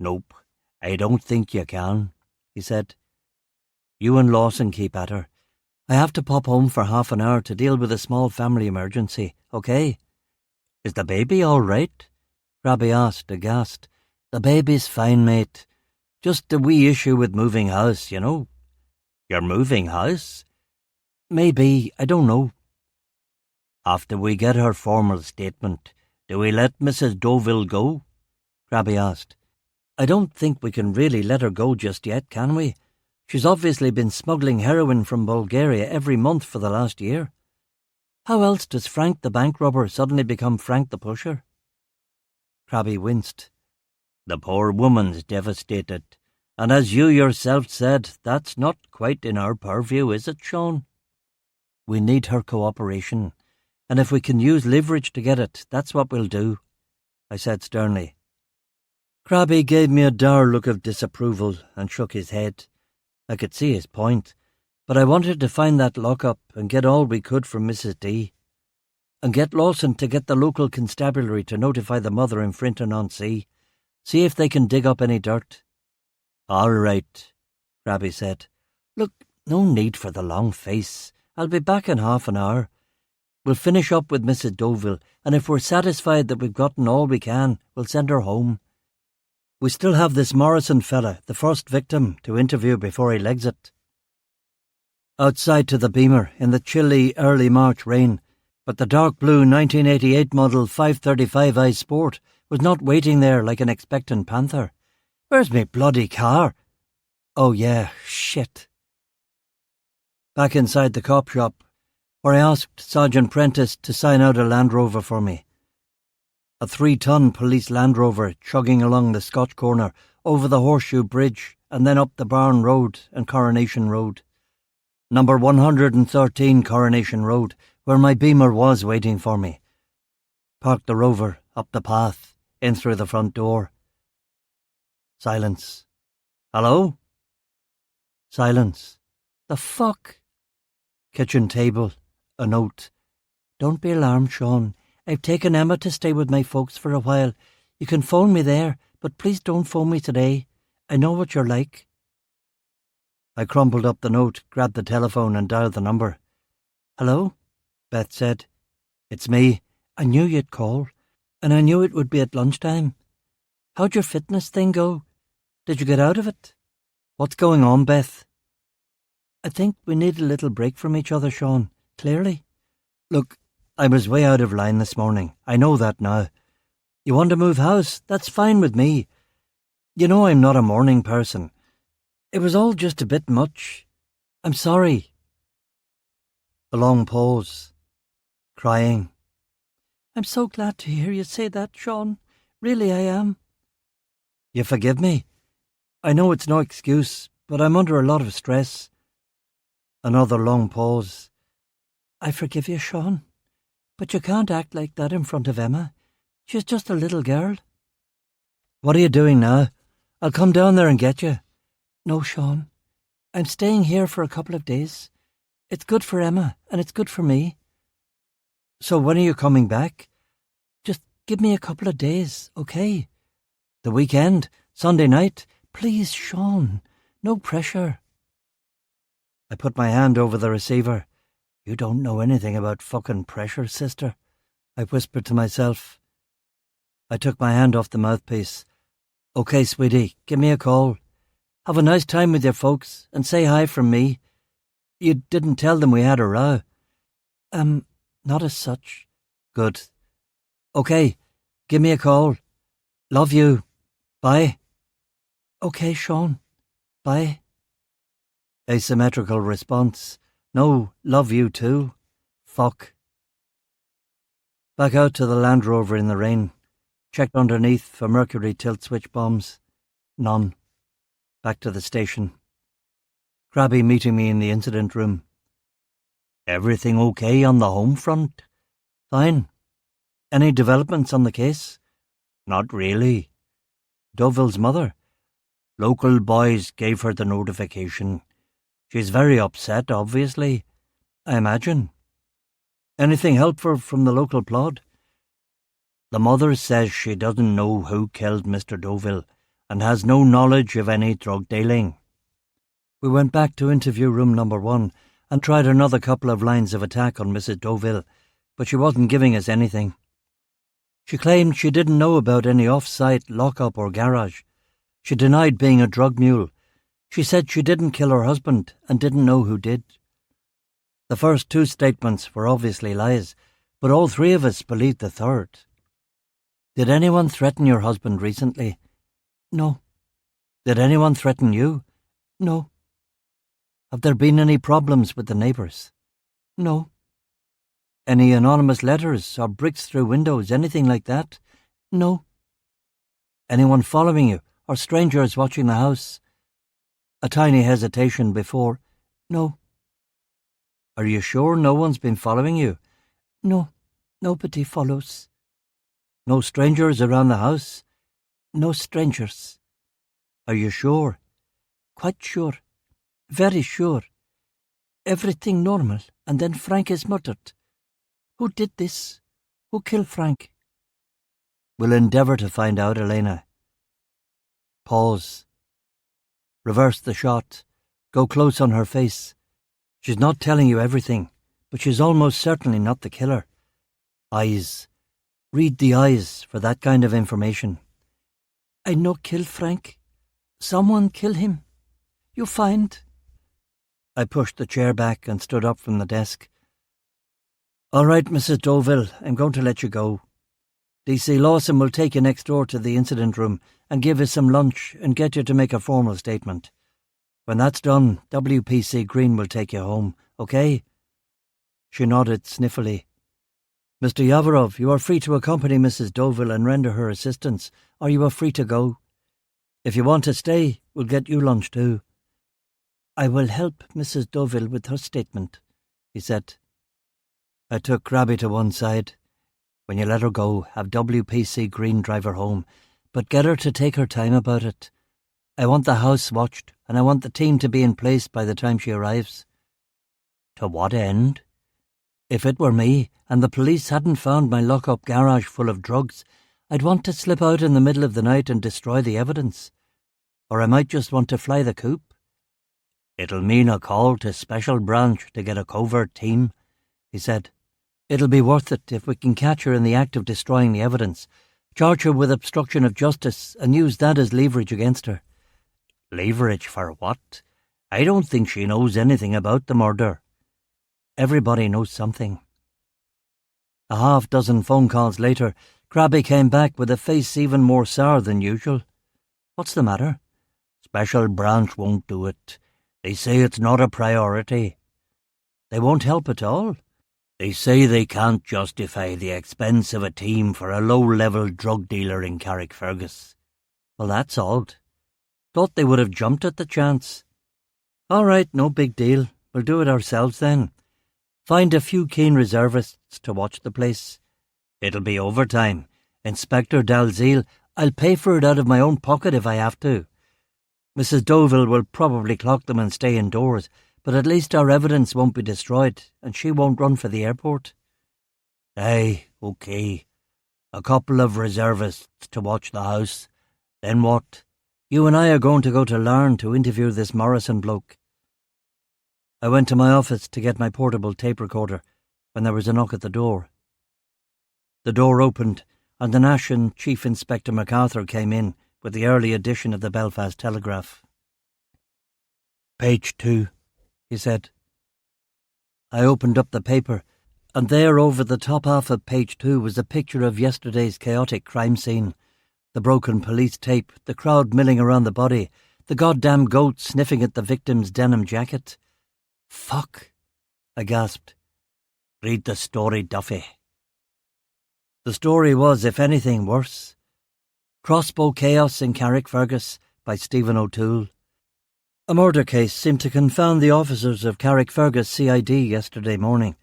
Nope, I don't think you can, he said. You and Lawson keep at her. I have to pop home for half an hour to deal with a small family emergency, okay? Is the baby all right? Krabby asked, aghast. The baby's fine, mate. Just a wee issue with moving house, you know. You're moving house? Maybe, I don't know. After we get her formal statement, do we let Mrs. Deauville go? Krabby asked. I don't think we can really let her go just yet, can we? She's obviously been smuggling heroin from Bulgaria every month for the last year. How else does Frank the bank robber suddenly become Frank the pusher? Krabby winced. The poor woman's devastated, and as you yourself said, that's not quite in our purview, is it, Sean? We need her cooperation, and if we can use leverage to get it, that's what we'll do, I said sternly. Krabby gave me a dour look of disapproval and shook his head. I could see his point, but I wanted to find that lock-up and get all we could from Mrs. D. And get Lawson to get the local constabulary to notify the mother in Frinton-on-Sea. See if they can dig up any dirt. All right, Krabby said. Look, no need for the long face. I'll be back in half an hour. We'll finish up with Mrs. Deauville, and if we're satisfied that we've gotten all we can, we'll send her home. We still have this Morrison fella, the first victim, to interview before he legs it. Outside to the Beamer, in the chilly early March rain, but the dark blue 1988 model 535i Sport was not waiting there like an expectant panther. Where's me bloody car? Oh yeah, shit. Back inside the cop shop, where I asked Sergeant Prentice to sign out a Land Rover for me. A 3-ton police Land Rover chugging along the Scotch corner, over the Horseshoe Bridge, and then up the Barn Road and Coronation Road. Number 113 Coronation Road, where my Beamer was waiting for me. Parked the Rover, up the path, in through the front door. Silence. Hello? Silence. The fuck? Kitchen table. A note. Don't be alarmed, Sean. I've taken Emma to stay with my folks for a while. You can phone me there, but please don't phone me today. I know what you're like. I crumpled up the note, grabbed the telephone and dialed the number. Hello? Beth said. It's me. I knew you'd call, and I knew it would be at lunchtime. How'd your fitness thing go? Did you get out of it? What's going on, Beth? I think we need a little break from each other, Sean. Clearly. Look, I was way out of line this morning. I know that now. You want to move house? That's fine with me. You know I'm not a morning person. It was all just a bit much. I'm sorry. A long pause. Crying. I'm so glad to hear you say that, Sean. Really, I am. You forgive me? I know it's no excuse, but I'm under a lot of stress. Another long pause. I forgive you, Sean. But you can't act like that in front of Emma. She's just a little girl. What are you doing now? I'll come down there and get you. No, Sean. I'm staying here for a couple of days. It's good for Emma, and it's good for me. So when are you coming back? Just give me a couple of days, okay? The weekend, Sunday night. Please, Sean. No pressure. I put my hand over the receiver. You don't know anything about fucking pressure, sister, I whispered to myself. I took my hand off the mouthpiece. Okay, sweetie, give me a call. Have a nice time with your folks, and say hi from me. You didn't tell them we had a row. Not as such. Good. Okay, give me a call. Love you. Bye. Okay, Sean. Bye. Asymmetrical response. No, love you too. Fuck. Back out to the Land Rover in the rain. Checked underneath for mercury tilt switch bombs. None. Back to the station. Krabby meeting me in the incident room. Everything okay on the home front? Fine. Any developments on the case? Not really. Doville's mother? Local boys gave her the notification. She's very upset, obviously, I imagine. Anything helpful from the local plot? The mother says she doesn't know who killed Mr. Doville and has no knowledge of any drug dealing. We went back to interview room number 1 and tried another couple of lines of attack on Mrs. Doville, but she wasn't giving us anything. She claimed she didn't know about any off-site lock-up or garage. She denied being a drug mule. She said she didn't kill her husband and didn't know who did. The first 2 statements were obviously lies, but all 3 of us believed the third. Did anyone threaten your husband recently? No. Did anyone threaten you? No. Have there been any problems with the neighbours? No. Any anonymous letters or bricks through windows, anything like that? No. Anyone following you or strangers watching the house? A tiny hesitation before. No. Are you sure no one's been following you? No. Nobody follows. No strangers around the house? No strangers. Are you sure? Quite sure. Very sure. Everything normal, and then Frank is murdered. Who did this? Who killed Frank? We'll endeavour to find out, Elena. Pause. Reverse the shot. Go close on her face. She's not telling you everything, but she's almost certainly not the killer. Eyes. Read the eyes for that kind of information. I no kill Frank. Someone kill him. You find. I pushed the chair back and stood up from the desk. All right, Mrs. Doville, I'm going to let you go. DC Lawson will take you next door to the incident room and give you some lunch and get you to make a formal statement. When that's done, WPC Green will take you home, okay? She nodded sniffily. Mr. Yavarov, you are free to accompany Mrs. Doville and render her assistance, or you are free to go. If you want to stay, we'll get you lunch too. I will help Mrs. Doville with her statement, he said. I took Krabby to one side. When you let her go, have WPC Green drive her home, but get her to take her time about it. I want the house watched, and I want the team to be in place by the time she arrives. To what end? If it were me, and the police hadn't found my lock-up garage full of drugs, I'd want to slip out in the middle of the night and destroy the evidence. Or I might just want to fly the coop. It'll mean a call to Special Branch to get a covert team, he said. It'll be worth it if we can catch her in the act of destroying the evidence, charge her with obstruction of justice, and use that as leverage against her. Leverage for what? I don't think she knows anything about the murder. Everybody knows something. A half-dozen phone calls later, Krabby came back with a face even more sour than usual. What's the matter? Special Branch won't do it. They say it's not a priority. They won't help at all. They say they can't justify the expense of a team for a low-level drug dealer in Carrickfergus. Well, that's odd. Thought they would have jumped at the chance. All right, no big deal. We'll do it ourselves then. Find a few keen reservists to watch the place. It'll be overtime. Inspector Dalziel, I'll pay for it out of my own pocket if I have to. Mrs. Doville will probably clock them and stay indoors, but at least our evidence won't be destroyed, and she won't run for the airport. Aye, okay. A couple of reservists to watch the house. Then what? You and I are going to go to Larne to interview this Morrison bloke. I went to my office to get my portable tape recorder when there was a knock at the door. The door opened and the Nash and Chief Inspector MacArthur came in with the early edition of the Belfast Telegraph. "Page 2, he said. I opened up the paper, and there over the top half of page 2 was a picture of yesterday's chaotic crime scene. The broken police tape, the crowd milling around the body, the goddamn goat sniffing at the victim's denim jacket. "Fuck," I gasped. "Read the story, Duffy." The story was, if anything, worse. Crossbow Chaos in Carrickfergus by Stephen O'Toole. A murder case seemed to confound the officers of Carrickfergus CID yesterday morning.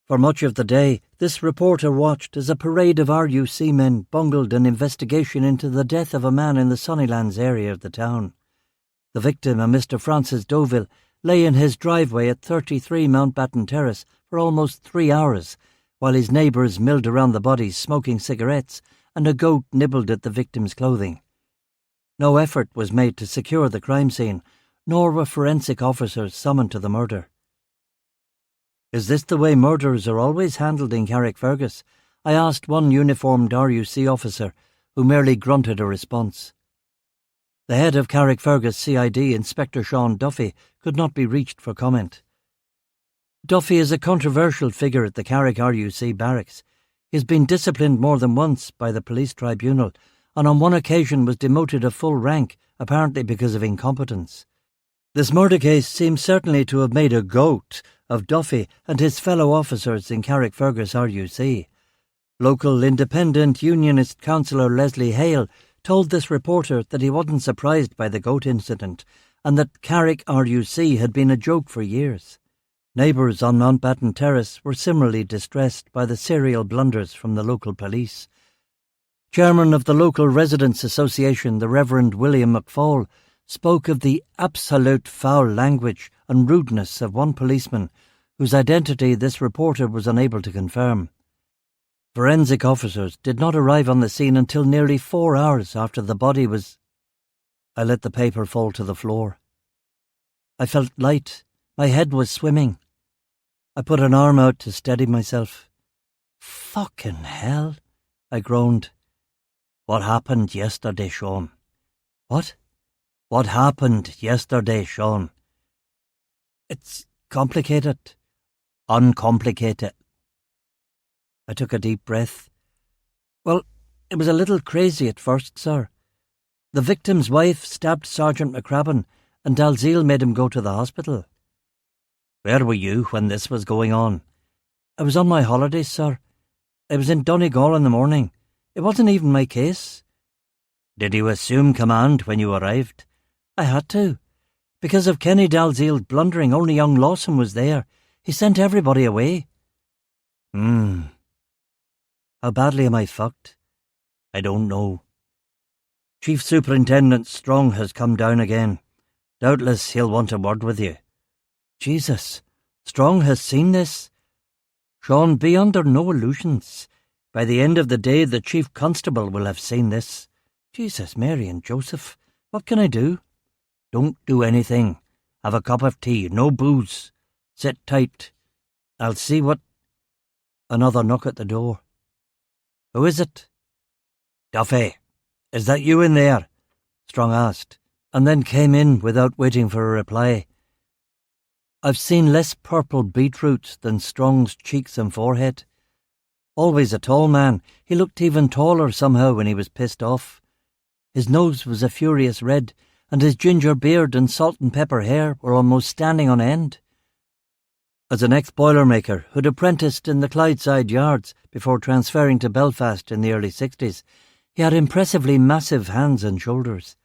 For much of the day, this reporter watched as a parade of RUC men bungled an investigation into the death of a man in the Sunnylands area of the town. The victim, a Mr. Francis Deauville, lay in his driveway at 33 Mountbatten Terrace for almost 3 hours, while his neighbours milled around the body smoking cigarettes and a goat nibbled at the victim's clothing. No effort was made to secure the crime scene, nor were forensic officers summoned to the murder. "Is this the way murders are always handled in Carrickfergus?" I asked one uniformed RUC officer, who merely grunted a response. The head of Carrickfergus CID, Inspector Sean Duffy, could not be reached for comment. Duffy is a controversial figure at the Carrick RUC barracks. He has been disciplined more than once by the police tribunal, and on one occasion was demoted a full rank, apparently because of incompetence. This murder case seems certainly to have made a goat of Duffy and his fellow officers in Carrickfergus RUC. Local independent unionist councillor Leslie Hale told this reporter that he wasn't surprised by the goat incident and that Carrick RUC had been a joke for years. Neighbours on Mountbatten Terrace were similarly distressed by the serial blunders from the local police. Chairman of the local Residents' Association, the Reverend William McFall, spoke of the absolute foul language and rudeness of one policeman whose identity this reporter was unable to confirm. Forensic officers did not arrive on the scene until nearly 4 hours after the body was... I let the paper fall to the floor. I felt light. My head was swimming. I put an arm out to steady myself. "Fucking hell," I groaned. "What happened yesterday, Sean?" "What?" "What happened yesterday, Sean?" "It's complicated." "Uncomplicate it." I took a deep breath. "Well, it was a little crazy at first, sir. The victim's wife stabbed Sergeant McCrabbin, and Dalziel made him go to the hospital." "Where were you when this was going on?" "I was on my holidays, sir. I was in Donegal in the morning. It wasn't even my case." "Did you assume command when you arrived?" "I had to. Because of Kenny Dalziel's blundering, only young Lawson was there. He sent everybody away." How badly am I fucked?" "I don't know. Chief Superintendent Strong has come down again. Doubtless he'll want a word with you." "Jesus, Strong has seen this?" "Sean, be under no illusions. By the end of the day, the Chief Constable will have seen this." "Jesus, Mary and Joseph, what can I do?" "Don't do anything. Have a cup of tea, no booze. Sit tight. I'll see what—" Another knock at the door. "Who is it?" "Duffy, is that you in there?" Strong asked, and then came in without waiting for a reply. I've seen less purple beetroots than Strong's cheeks and forehead. Always a tall man, he looked even taller somehow when he was pissed off. His nose was a furious red, and his ginger beard and salt and pepper hair were almost standing on end. As an ex-boilermaker who'd apprenticed in the Clydeside yards before transferring to Belfast in the early 60s, he had impressively massive hands and shoulders.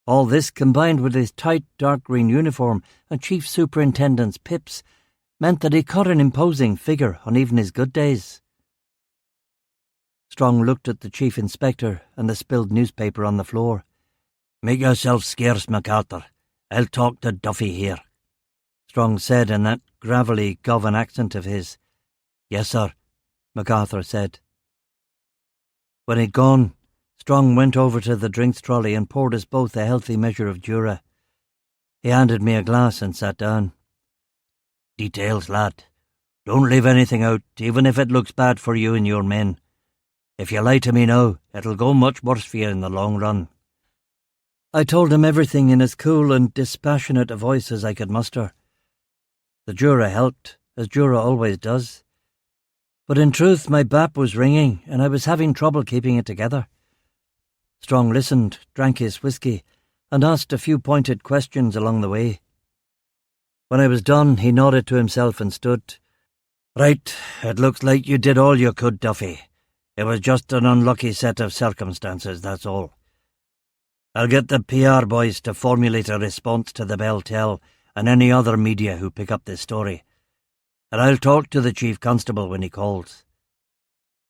All this, combined with his tight dark green uniform and Chief Superintendent's pips, meant that he cut an imposing figure on even his good days. Strong looked at the Chief Inspector and the spilled newspaper on the floor. "Make yourself scarce, MacArthur. I'll talk to Duffy here," Strong said in that gravelly Govan accent of his. "Yes, sir," MacArthur said. When he'd gone, Strong went over to the drinks trolley and poured us both a healthy measure of Jura. He handed me a glass and sat down. Details, lad. Don't leave anything out, even if it looks bad for you and your men. If you lie to me now, it'll go much worse for you in the long run." I told him everything in as cool and dispassionate a voice as I could muster. The juror helped, as juror always does. But in truth, my bap was ringing, and I was having trouble keeping it together. Strong listened, drank his whiskey, and asked a few pointed questions along the way. When I was done, he nodded to himself and stood. "Right, it looks like you did all you could, Duffy. It was just an unlucky set of circumstances, that's all. I'll get the PR boys to formulate a response to the Bell-Tell and any other media who pick up this story. And I'll talk to the Chief Constable when he calls."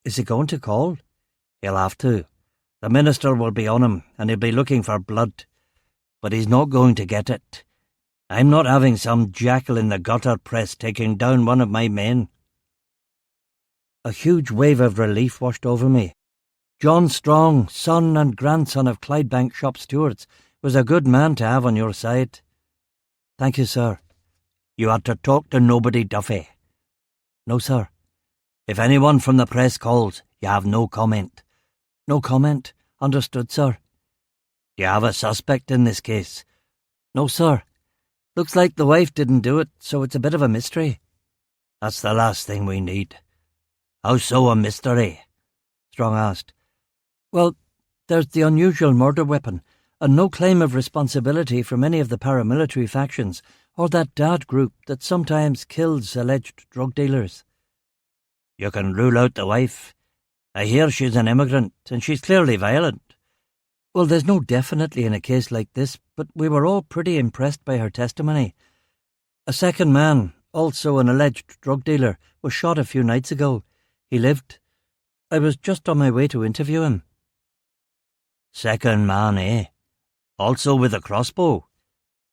"Is he going to call?" "He'll have to. The Minister will be on him, and he'll be looking for blood. But he's not going to get it. I'm not having some jackal in the gutter press taking down one of my men." A huge wave of relief washed over me. John Strong, son and grandson of Clydebank shop stewards, was a good man to have on your side. "Thank you, sir." "You are to talk to nobody, Duffy." "No, sir." "If anyone from the press calls, you have no comment." "No comment. Understood, sir." "Do you have a suspect in this case?" "No, sir. Looks like the wife didn't do it, so it's a bit of a mystery." "That's the last thing we need." "How so a mystery?" Strong asked. "Well, there's the unusual murder weapon, and no claim of responsibility from any of the paramilitary factions or that Dad group that sometimes kills alleged drug dealers." "You can rule out the wife. I hear she's an immigrant, and she's clearly violent." "Well, there's no definitely in a case like this, but we were all pretty impressed by her testimony. A second man, also an alleged drug dealer, was shot a few nights ago. He lived. I was just on my way to interview him." "Second man, eh? Also with a crossbow?"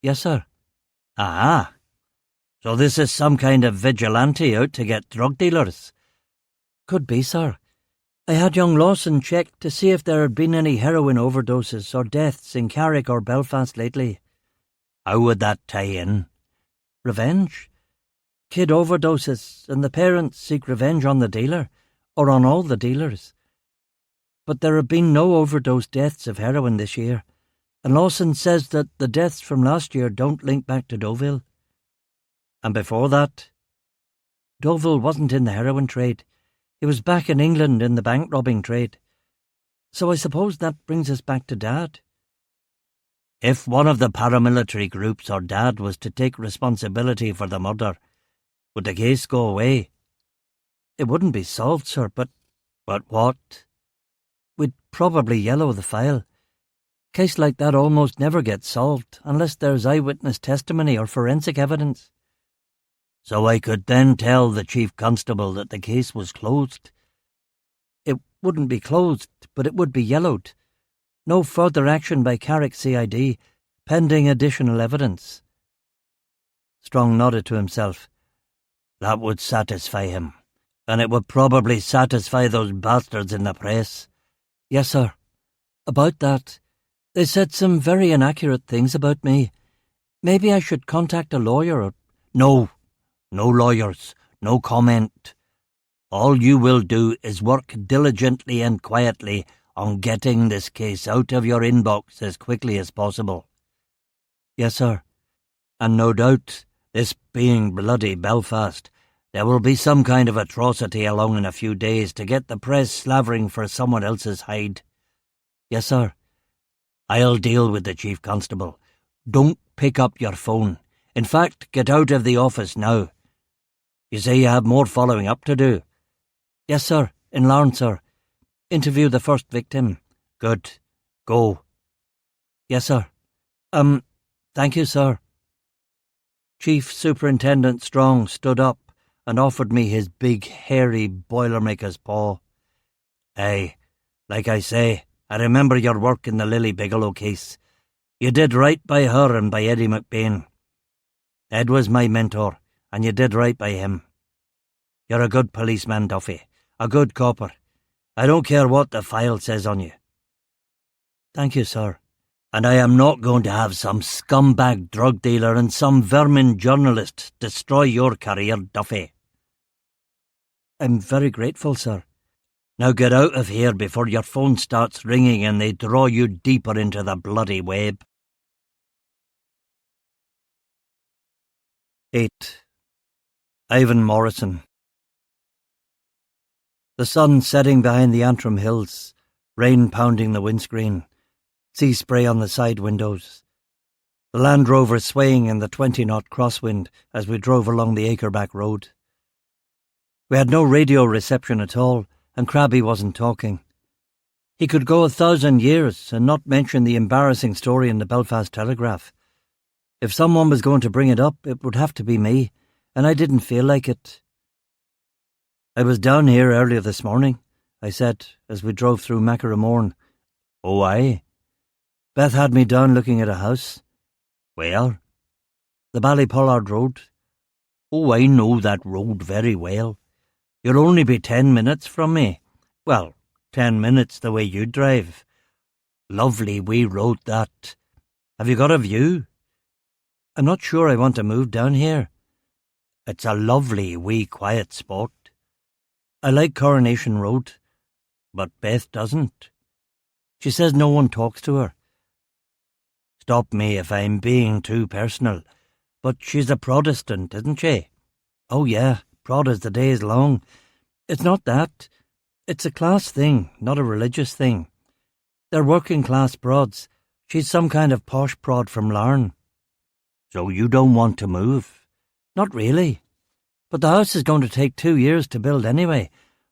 "Yes, sir." "Ah. So this is some kind of vigilante out to get drug dealers?" "Could be, sir. I had young Lawson check to see if there had been any heroin overdoses or deaths in Carrick or Belfast lately." "How would that tie in?" "Revenge. Kid overdoses, and the parents seek revenge on the dealer, or on all the dealers. But there have been no overdose deaths of heroin this year, and Lawson says that the deaths from last year don't link back to Deauville." "And before that?" "Deauville wasn't in the heroin trade. He was back in England in the bank robbing trade. So I suppose that brings us back to Dad." "If one of the paramilitary groups or Dad was to take responsibility for the murder, would the case go away?" "It wouldn't be solved, sir, but..." "But what?" "We'd probably yellow the file. Case like that almost never gets solved unless there's eyewitness testimony or forensic evidence." "So I could then tell the Chief Constable that the case was closed?" "It wouldn't be closed, but it would be yellowed. No further action by Carrick CID, pending additional evidence." Strong nodded to himself. "That would satisfy him. And it would probably satisfy those bastards in the press." "Yes, sir. About that, they said some very inaccurate things about me. Maybe I should contact a lawyer or..." "No. No lawyers. No comment. All you will do is work diligently and quietly on getting this case out of your inbox as quickly as possible." "Yes, sir." "And no doubt, this being bloody Belfast, there will be some kind of atrocity along in a few days to get the press slavering for someone else's hide." "Yes, sir." "I'll deal with the Chief Constable. Don't pick up your phone. In fact, get out of the office now. You say you have more following up to do?" "Yes, sir. In Larne, sir. Interview the first victim." "Good. Go." "Yes, sir. Thank you, sir." Chief Superintendent Strong stood up and offered me his big, hairy Boilermaker's paw. "Aye, like I say, I remember your work in the Lily Bigelow case. You did right by her and by Eddie McBain. Ed was my mentor, and you did right by him. You're a good policeman, Duffy, a good copper. I don't care what the file says on you." "Thank you, sir." And I am not going to have some scumbag drug dealer and some vermin journalist destroy your career, Duffy. I'm very grateful, sir. Now get out of here before your phone starts ringing and they draw you deeper into the bloody web. 8. Ivan Morrison. The sun setting behind the Antrim hills, rain pounding the windscreen, sea spray on the side windows. The Land Rover swaying in the 20-knot crosswind as we drove along the Acreback Road. We had no radio reception at all, and Crabby wasn't talking. He could go 1,000 years and not mention the embarrassing story in the Belfast Telegraph. If someone was going to bring it up, it would have to be me, and I didn't feel like it. I was down here earlier this morning, I said, as we drove through Macaramourn. Oh, aye. Beth had me down looking at a house. Where? The Ballypollard Road. Oh, I know that road very well. You'll only be 10 minutes from me. Well, 10 minutes the way you drive. Lovely wee road, that. Have you got a view? I'm not sure I want to move down here. It's a lovely wee quiet spot. I like Coronation Road, but Beth doesn't. She says no one talks to her. Stop me if I'm being too personal, but she's a Protestant, isn't she? Oh yeah, prod as the day is long. It's not that. It's a class thing, not a religious thing. They're working class prods. She's some kind of posh prod from Larne. So you don't want to move? Not really. But the house is going to take 2 years to build anyway.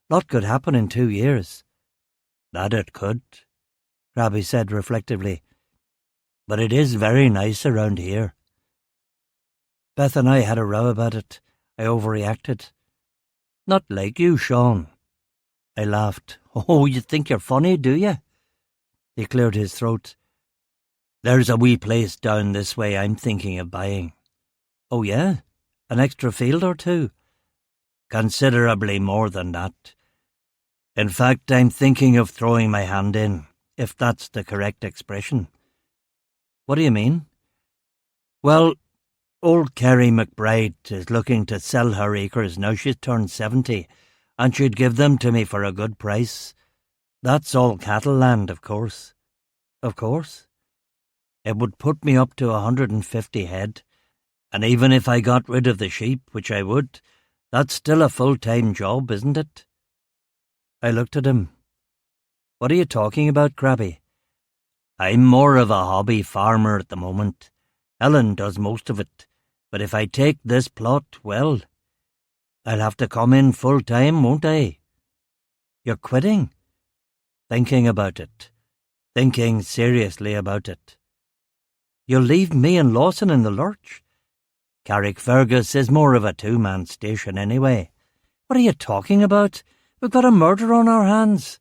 Lot could happen in 2 years. That it could, Crabby said reflectively. But it is very nice around here. Beth and I had a row about it. I overreacted. Not like you, Sean. I laughed. Oh, you think you're funny, do you? He cleared his throat. There's a wee place down this way I'm thinking of buying. Oh, yeah? An extra field or two? Considerably more than that. In fact, I'm thinking of throwing my hand in, if that's the correct expression. What do you mean? Well, old Kerry McBride is looking to sell her acres now she's turned 70, and she'd give them to me for a good price. That's all cattle land, of course. Of course. It would put me up to 150 head, and even if I got rid of the sheep, which I would, that's still a full-time job, isn't it? I looked at him. What are you talking about, Crabby? I'm more of a hobby farmer at the moment. Ellen does most of it, but if I take this plot, well, I'll have to come in full-time, won't I? You're quitting? Thinking about it. Thinking seriously about it. You'll leave me and Lawson in the lurch? Carrickfergus is more of a two-man station anyway. What are you talking about? We've got a murder on our hands.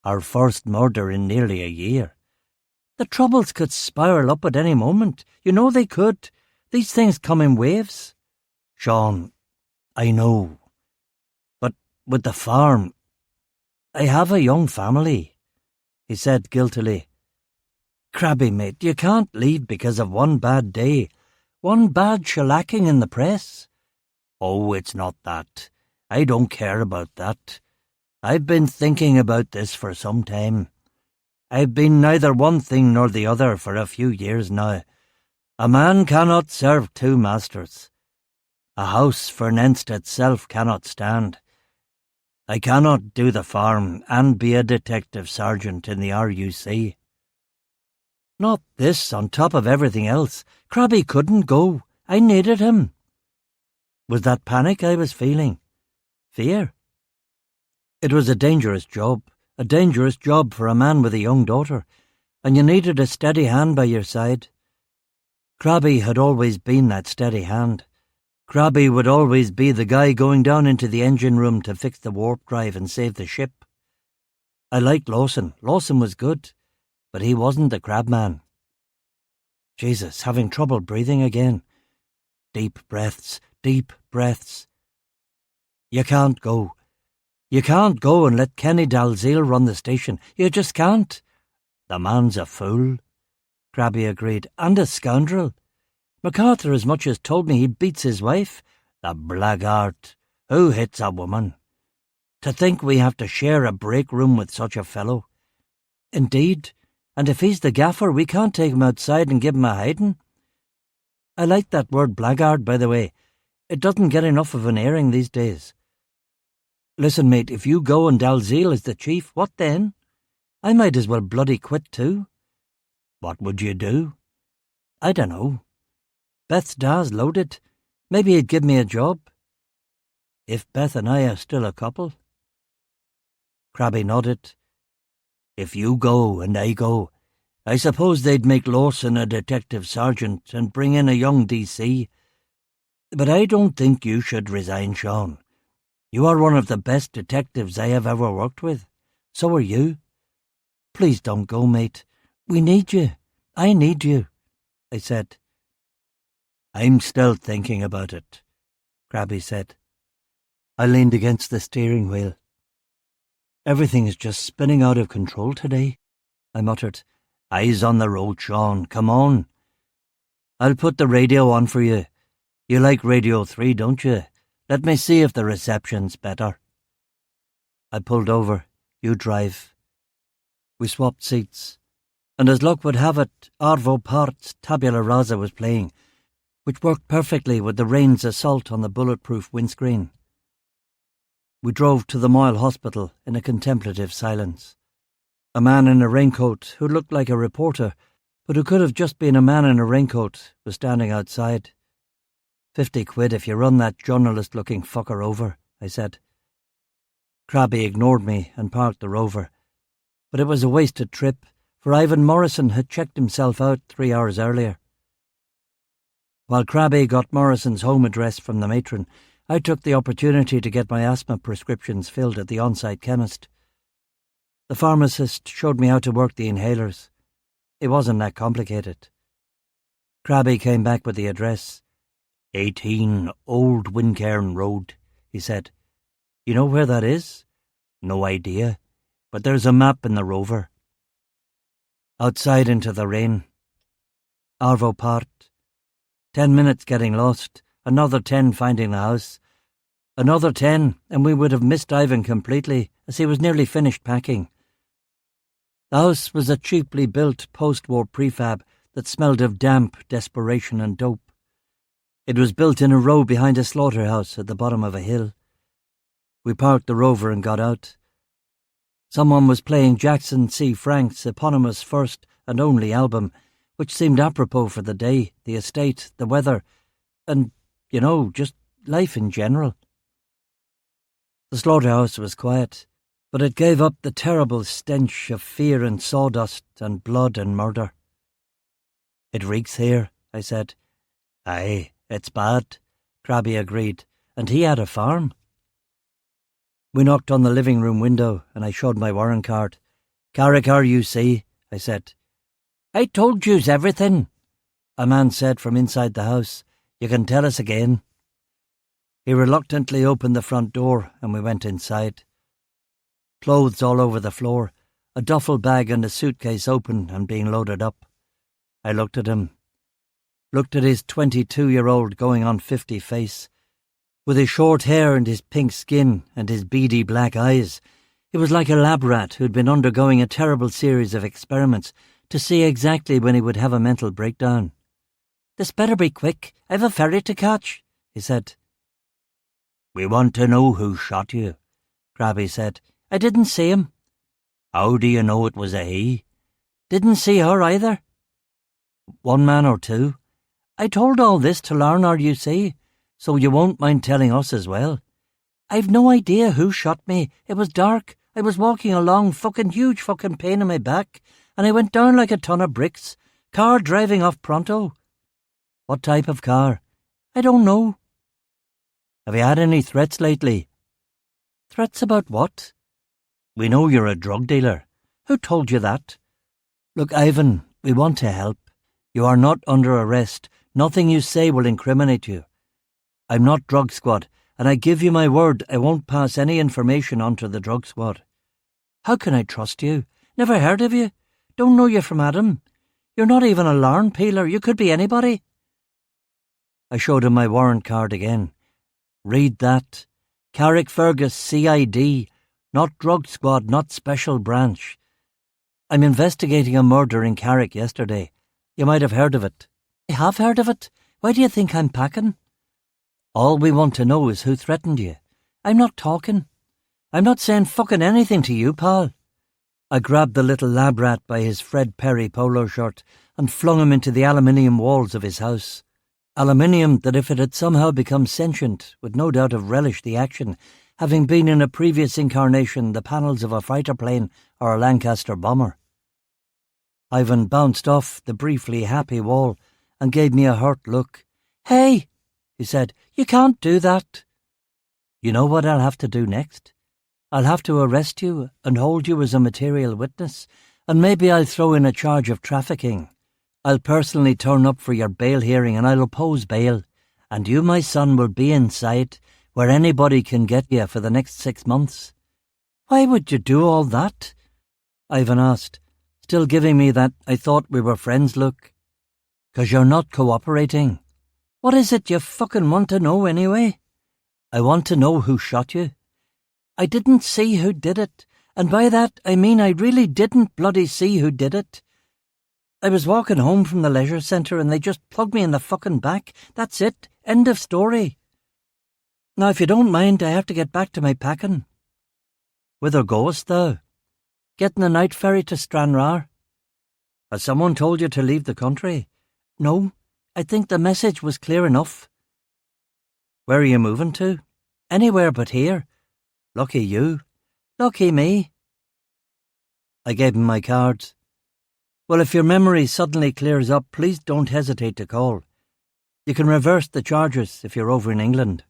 Our first murder in nearly a year. The troubles could spiral up at any moment. You know they could. These things come in waves. Sean, I know. But with the farm, I have a young family, he said guiltily. Crabby, mate, you can't leave because of one bad day, one bad shellacking in the press. Oh, it's not that. I don't care about that. I've been thinking about this for some time. I've been neither one thing nor the other for a few years now. A man cannot serve two masters. A house fenced itself cannot stand. I cannot do the farm and be a detective sergeant in the RUC. Not this on top of everything else. Crabby couldn't go. I needed him. Was that panic I was feeling? Fear? It was a dangerous job for a man with a young daughter, and you needed a steady hand by your side. Crabby had always been that steady hand. Crabby would always be the guy going down into the engine room to fix the warp drive and save the ship. I liked Lawson. Lawson was good, but he wasn't the crab man. Jesus, having trouble breathing again. Deep breaths, deep breaths. You can't go. You can't go and let Kenny Dalziel run the station. You just can't. The man's a fool. Crabby agreed. And a scoundrel. MacArthur as much as told me he beats his wife. The blackguard. Who hits a woman? To think we have to share a break room with such a fellow. Indeed, and if he's the gaffer, we can't take him outside and give him a hiding. I like that word blackguard, by the way. It doesn't get enough of an airing these days. Listen, mate, if you go and Dalziel is the chief, what then? I might as well bloody quit too. What would you do? I dunno. Beth's dad's loaded. Maybe he'd give me a job. If Beth and I are still a couple. Crabby nodded. If you go and I go, I suppose they'd make Lawson a detective sergeant and bring in a young DC. But I don't think you should resign, Sean. You are one of the best detectives I have ever worked with. So are you. Please don't go, mate. We need you. I need you, I said. I'm still thinking about it, Crabby said. I leaned against the steering wheel. Everything is just spinning out of control today, I muttered. Eyes on the road, Sean. Come on. I'll put the radio on for you. You like Radio 3, don't you? Let me see if the reception's better. I pulled over. You drive. We swapped seats, and as luck would have it, Arvo Part's Tabula Rasa was playing, which worked perfectly with the rain's assault on the bulletproof windscreen. We drove to the Moyle Hospital in a contemplative silence. A man in a raincoat, who looked like a reporter, but who could have just been a man in a raincoat, was standing outside. 50 quid if you run that journalist-looking fucker over, I said. Crabby ignored me and parked the Rover. But it was a wasted trip, for Ivan Morrison had checked himself out 3 hours earlier. While Crabby got Morrison's home address from the matron, I took the opportunity to get my asthma prescriptions filled at the on-site chemist. The pharmacist showed me how to work the inhalers. It wasn't that complicated. Crabby came back with the address. 18 Old Wincairn Road, he said. You know where that is? No idea, but there's a map in the Rover. Outside into the rain. Arvo Part. 10 minutes getting lost, another 10 finding the house. Another 10, and we would have missed Ivan completely, as he was nearly finished packing. The house was a cheaply built post-war prefab that smelled of damp, desperation and dope. It was built in a row behind a slaughterhouse at the bottom of a hill. We parked the Rover and got out. Someone was playing Jackson C. Frank's eponymous first and only album, which seemed apropos for the day, the estate, the weather, and, just life in general. The slaughterhouse was quiet, but it gave up the terrible stench of fear and sawdust and blood and murder. It reeks here, I said. Aye, it's bad, Crabby agreed, and he had a farm. We knocked on the living room window, and I showed my warrant card. Carricker, you see, I said. I told yous everything, a man said from inside the house. You can tell us again. He reluctantly opened the front door, and we went inside. Clothes all over the floor, a duffel bag and a suitcase open and being loaded up. I looked at him. Looked at his 22-year-old going on 50 face. With his short hair and his pink skin and his beady black eyes, he was like a lab rat who'd been undergoing a terrible series of experiments to see exactly when he would have a mental breakdown. This better be quick. I've a ferry to catch, he said. We want to know who shot you, Crabby said. I didn't see him. How do you know it was a he? Didn't see her either. One man or two. I told all this to Larnar, you see, so you won't mind telling us as well. I've no idea who shot me. It was dark. I was walking along, huge pain in my back, and I went down like a ton of bricks. Car driving off pronto. What type of car? I don't know. Have you had any threats lately? Threats about what? We know you're a drug dealer. Who told you that? Look, Ivan, we want to help. You are not under arrest. Nothing you say will incriminate you. I'm not drug squad, and I give you my word I won't pass any information on to the drug squad. How can I trust you? Never heard of you. Don't know you from Adam. You're not even a larn peeler. You could be anybody. I showed him my warrant card again. Read that. Carrickfergus CID, not drug squad, not special branch. I'm investigating a murder in Carrick yesterday. You might have heard of it. I have heard of it. Why do you think I'm packing? All we want to know is who threatened you. I'm not talking. I'm not saying fucking anything to you, pal. I grabbed the little lab rat by his Fred Perry polo shirt and flung him into the aluminium walls of his house. Aluminium that, if it had somehow become sentient, would no doubt have relished the action, having been in a previous incarnation the panels of a fighter plane or a Lancaster bomber. Ivan bounced off the briefly happy wall and gave me a hurt look. "Hey," he said, "you can't do that." "You know what I'll have to do next? I'll have to arrest you and hold you as a material witness, and maybe I'll throw in a charge of trafficking. I'll personally turn up for your bail hearing and I'll oppose bail, and you, my son, will be inside where anybody can get you for the next 6 months." "Why would you do all that?" Ivan asked, still giving me that I thought we were friends look. "'Cause you're not cooperating." "What is it you fucking want to know anyway?" "I want to know who shot you." "I didn't see who did it, and by that I mean I really didn't bloody see who did it. I was walking home from the leisure centre and they just plugged me in the fucking back. That's it. End of story. Now, if you don't mind, I have to get back to my packing." "Whither goest thou?" "Getting the night ferry to Stranraer." "Has someone told you to leave the country?" "No, I think the message was clear enough." "Where are you moving to?" "Anywhere but here." "Lucky you." "Lucky me." I gave him my cards. "Well, if your memory suddenly clears up, please don't hesitate to call. You can reverse the charges if you're over in England."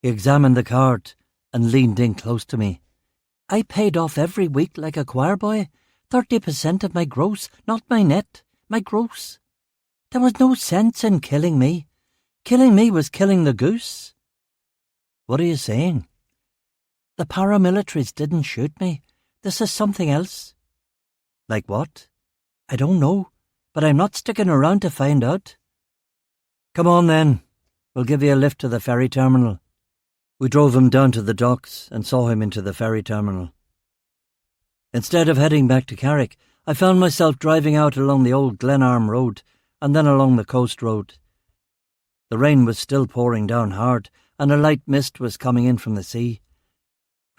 He examined the card and leaned in close to me. "I paid off every week like a choir boy, 30% of my gross, not my net, my gross. There was no sense in killing me. Killing me was killing the goose." "What are you saying?" "The paramilitaries didn't shoot me. This is something else." "Like what?" "I don't know, but I'm not sticking around to find out." "Come on then. We'll give you a lift to the ferry terminal." We drove him down to the docks and saw him into the ferry terminal. Instead of heading back to Carrick, I found myself driving out along the old Glenarm Road and then along the coast road. The rain was still pouring down hard and a light mist was coming in from the sea.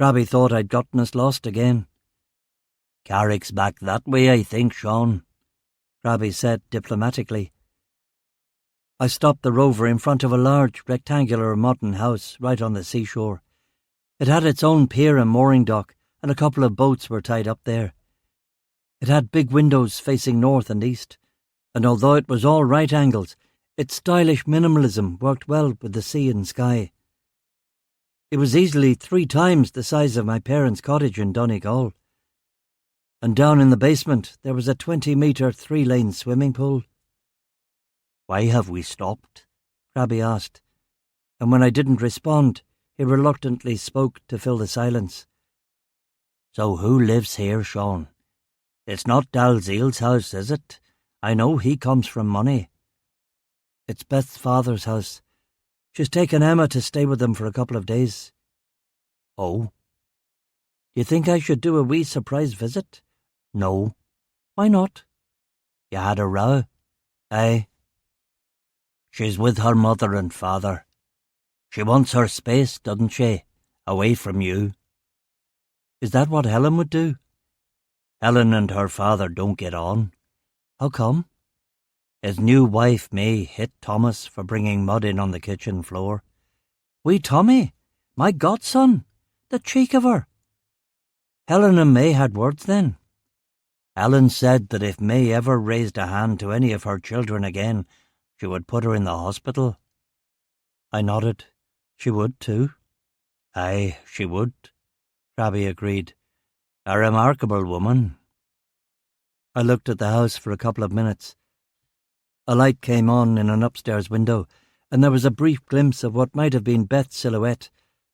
Grabby thought I'd gotten us lost again. "Carrick's back that way, I think, Sean," Grabby said diplomatically. I stopped the rover in front of a large, rectangular modern house right on the seashore. It had its own pier and mooring dock, and a couple of boats were tied up there. It had big windows facing north and east, and although it was all right angles, its stylish minimalism worked well with the sea and sky. It was easily 3 times the size of my parents' cottage in Donegal. And down in the basement there was a 20-metre 3-lane swimming pool. "Why have we stopped?" Grabby asked, and when I didn't respond, he reluctantly spoke to fill the silence. "So who lives here, Sean? It's not Dalziel's house, is it? I know he comes from money." "It's Beth's father's house. She's taken Emma to stay with them for a couple of days." "Oh? Do you think I should do a wee surprise visit?" "No." "Why not?" "You had a row?" "Aye." "She's with her mother and father. She wants her space, doesn't she? Away from you." "Is that what Helen would do?" "Helen and her father don't get on." "How come?" "His new wife, May, hit Thomas for bringing mud in on the kitchen floor." "Wee Tommy? My godson? The cheek of her!" "Helen and May had words then?" "Helen said that if May ever raised a hand to any of her children again, she would put her in the hospital." I nodded. "She would too." "Aye, she would," Grabby agreed. "A remarkable woman." I looked at the house for a couple of minutes. A light came on in an upstairs window, and there was a brief glimpse of what might have been Beth's silhouette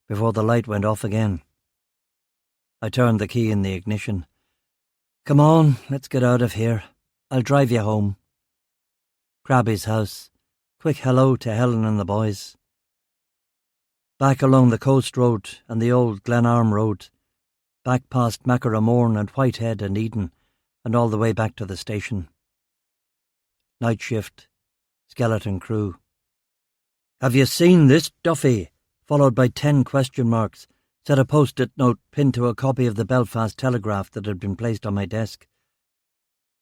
before the light went off again. I turned the key in the ignition. "Come on, let's get out of here. I'll drive you home. Crabby's house. Quick hello to Helen and the boys. Back along the coast road and the old Glenarm road. Back past Maccaramorn and Whitehead and Eden, and all the way back to the station. Night shift. Skeleton crew. "Have you seen this, Duffy?" followed by 10 question marks, said a post-it note pinned to a copy of the Belfast Telegraph that had been placed on my desk.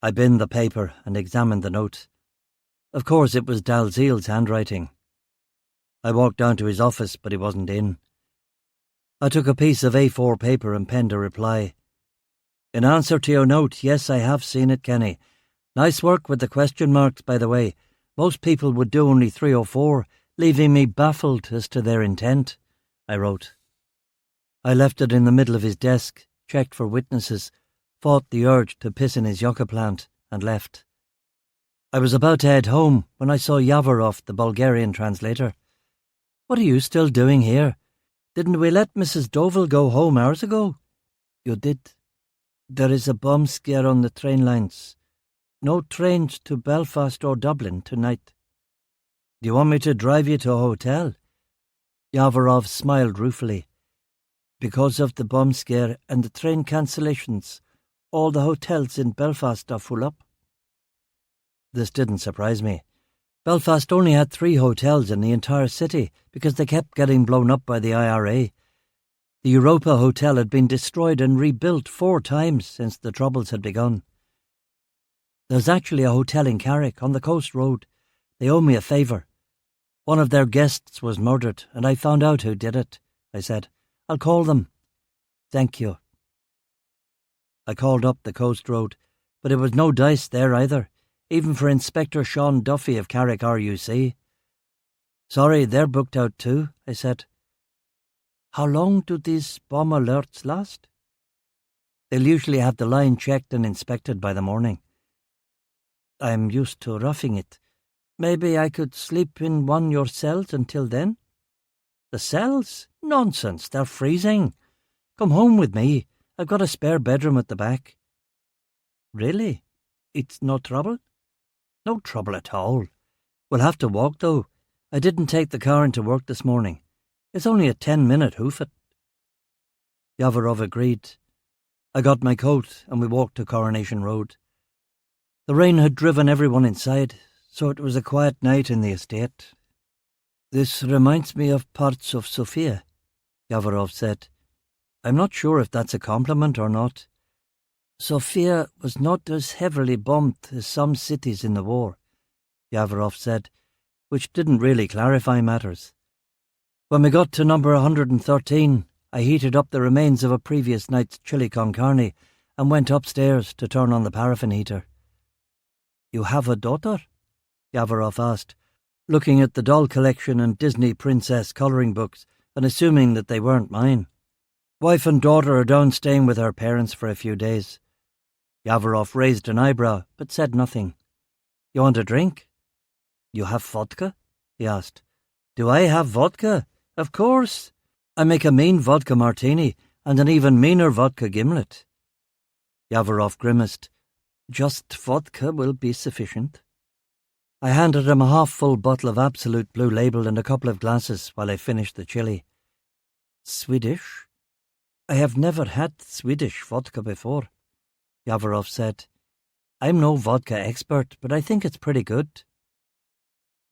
I binned the paper and examined the note. Of course it was Dalziel's handwriting. I walked down to his office, but he wasn't in. I took a piece of A4 paper and penned a reply. "In answer to your note, yes, I have seen it, Kenny. Nice work with the question marks, by the way. Most people would do only 3 or 4, leaving me baffled as to their intent," I wrote. I left it in the middle of his desk, checked for witnesses, fought the urge to piss in his yucca plant, and left. I was about to head home when I saw Yavarov, the Bulgarian translator. "What are you still doing here? Didn't we let Mrs. Dovell go home hours ago?" "You did. There is a bomb scare on the train lines. No trains to Belfast or Dublin tonight." "Do you want me to drive you to a hotel?" Yavarov smiled ruefully. "Because of the bomb scare and the train cancellations, all the hotels in Belfast are full up." This didn't surprise me. Belfast only had 3 hotels in the entire city because they kept getting blown up by the IRA. The Europa Hotel had been destroyed and rebuilt 4 times since the Troubles had begun. "There's actually a hotel in Carrick on the coast road. They owe me a favour. One of their guests was murdered and I found out who did it," I said. "I'll call them." "Thank you." I called up the coast road, but it was no dice there either, even for Inspector Sean Duffy of Carrick RUC. "Sorry, they're booked out too," I said. "How long do these bomb alerts last?" "They'll usually have the line checked and inspected by the morning." "I'm used to roughing it. Maybe I could sleep in one of your cells until then?" "The cells? Nonsense, they're freezing. Come home with me. I've got a spare bedroom at the back." "Really? It's no trouble?" "No trouble at all. We'll have to walk, though. I didn't take the car into work this morning. It's only a 10-minute hoof-it." Yavarov agreed. I got my coat and we walked to Coronation Road. The rain had driven everyone inside, so it was a quiet night in the estate. "This reminds me of parts of Sofia," Yavarov said. "I'm not sure if that's a compliment or not. Sofia was not as heavily bombed as some cities in the war," Yavarov said, which didn't really clarify matters. "When we got to number 113, I heated up the remains of a previous night's chili con carne and went upstairs to turn on the paraffin heater." "You have a daughter?" Yavarov asked, looking at the doll collection and Disney princess colouring books and assuming that they weren't mine. "Wife and daughter are down staying with her parents for a few days." Yavarov raised an eyebrow, but said nothing. "You want a drink?" "You have vodka?" he asked. "Do I have vodka? Of course. I make a mean vodka martini and an even meaner vodka gimlet." Yavarov grimaced. "Just vodka will be sufficient." I handed him a half-full bottle of Absolute Blue Label and a couple of glasses while I finished the chili. "Swedish? I have never had Swedish vodka before," Yavarov said. "I'm no vodka expert, but I think it's pretty good."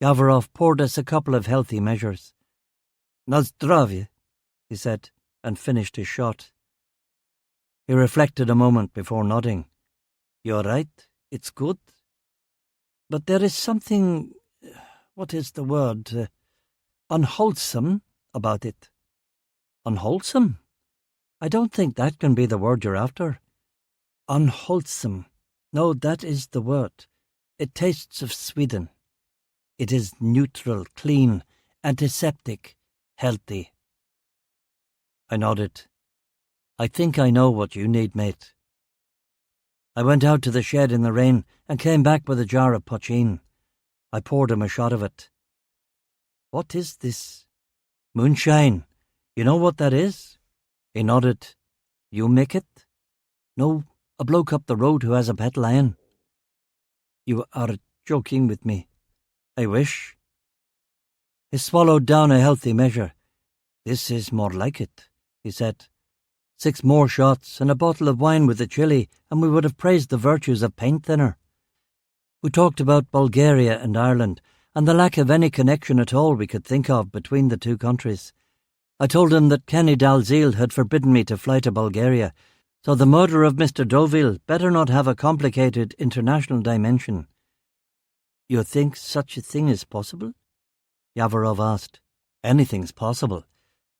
Yavarov poured us a couple of healthy measures. "Na zdravie," he said, and finished his shot. He reflected a moment before nodding. "You're right, it's good. But there is something, what is the word, unwholesome about it." "Unwholesome? I don't think that can be the word you're after." "Unwholesome. No, that is the word. It tastes of Sweden. It is neutral, clean, antiseptic, healthy." I nodded. "I think I know what you need, mate." I went out to the shed in the rain and came back with a jar of pochine. I poured him a shot of it. "What is this?" "Moonshine. You know what that is?" He nodded. "You make it?" "No, a bloke up the road who has a pet lion." You are joking with me. I wish. He swallowed down a healthy measure. This is more like it, he said. 6 more shots and a bottle of wine with the chili, and we would have praised the virtues of paint thinner. We talked about Bulgaria and Ireland, and the lack of any connection at all we could think of between the two countries. I told him that Kenny Dalziel had forbidden me to fly to Bulgaria, so the murder of Mr. Deauville better not have a complicated international dimension. You think such a thing is possible? Yavarov asked. Anything's possible,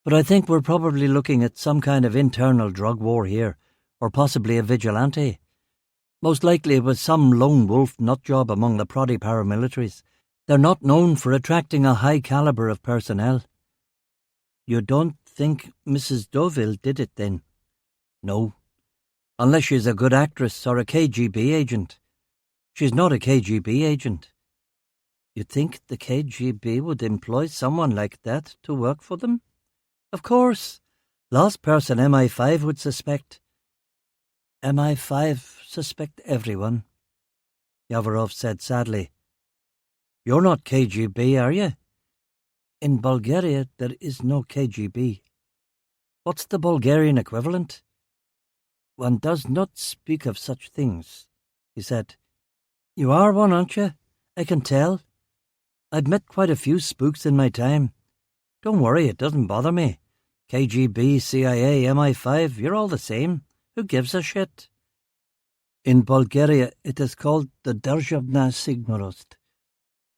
but I think we're probably looking at some kind of internal drug war here, or possibly a vigilante. Most likely it was some lone wolf nutjob among the proddy paramilitaries. They're not known for attracting a high calibre of personnel. You don't think Mrs. Deauville did it then? No. Unless she's a good actress or a KGB agent. She's not a KGB agent. You think the KGB would employ someone like that to work for them? Of course. Last person MI5 would suspect. MI5 suspect everyone, Yavarov said sadly. You're not KGB, are you? In Bulgaria there is no KGB. What's the Bulgarian equivalent? One does not speak of such things, he said. You are one, aren't you? I can tell. I've met quite a few spooks in my time. Don't worry, it doesn't bother me. KGB, CIA, MI5, you're all the same. Who gives a shit? In Bulgaria, it is called the Državna Sigurnost,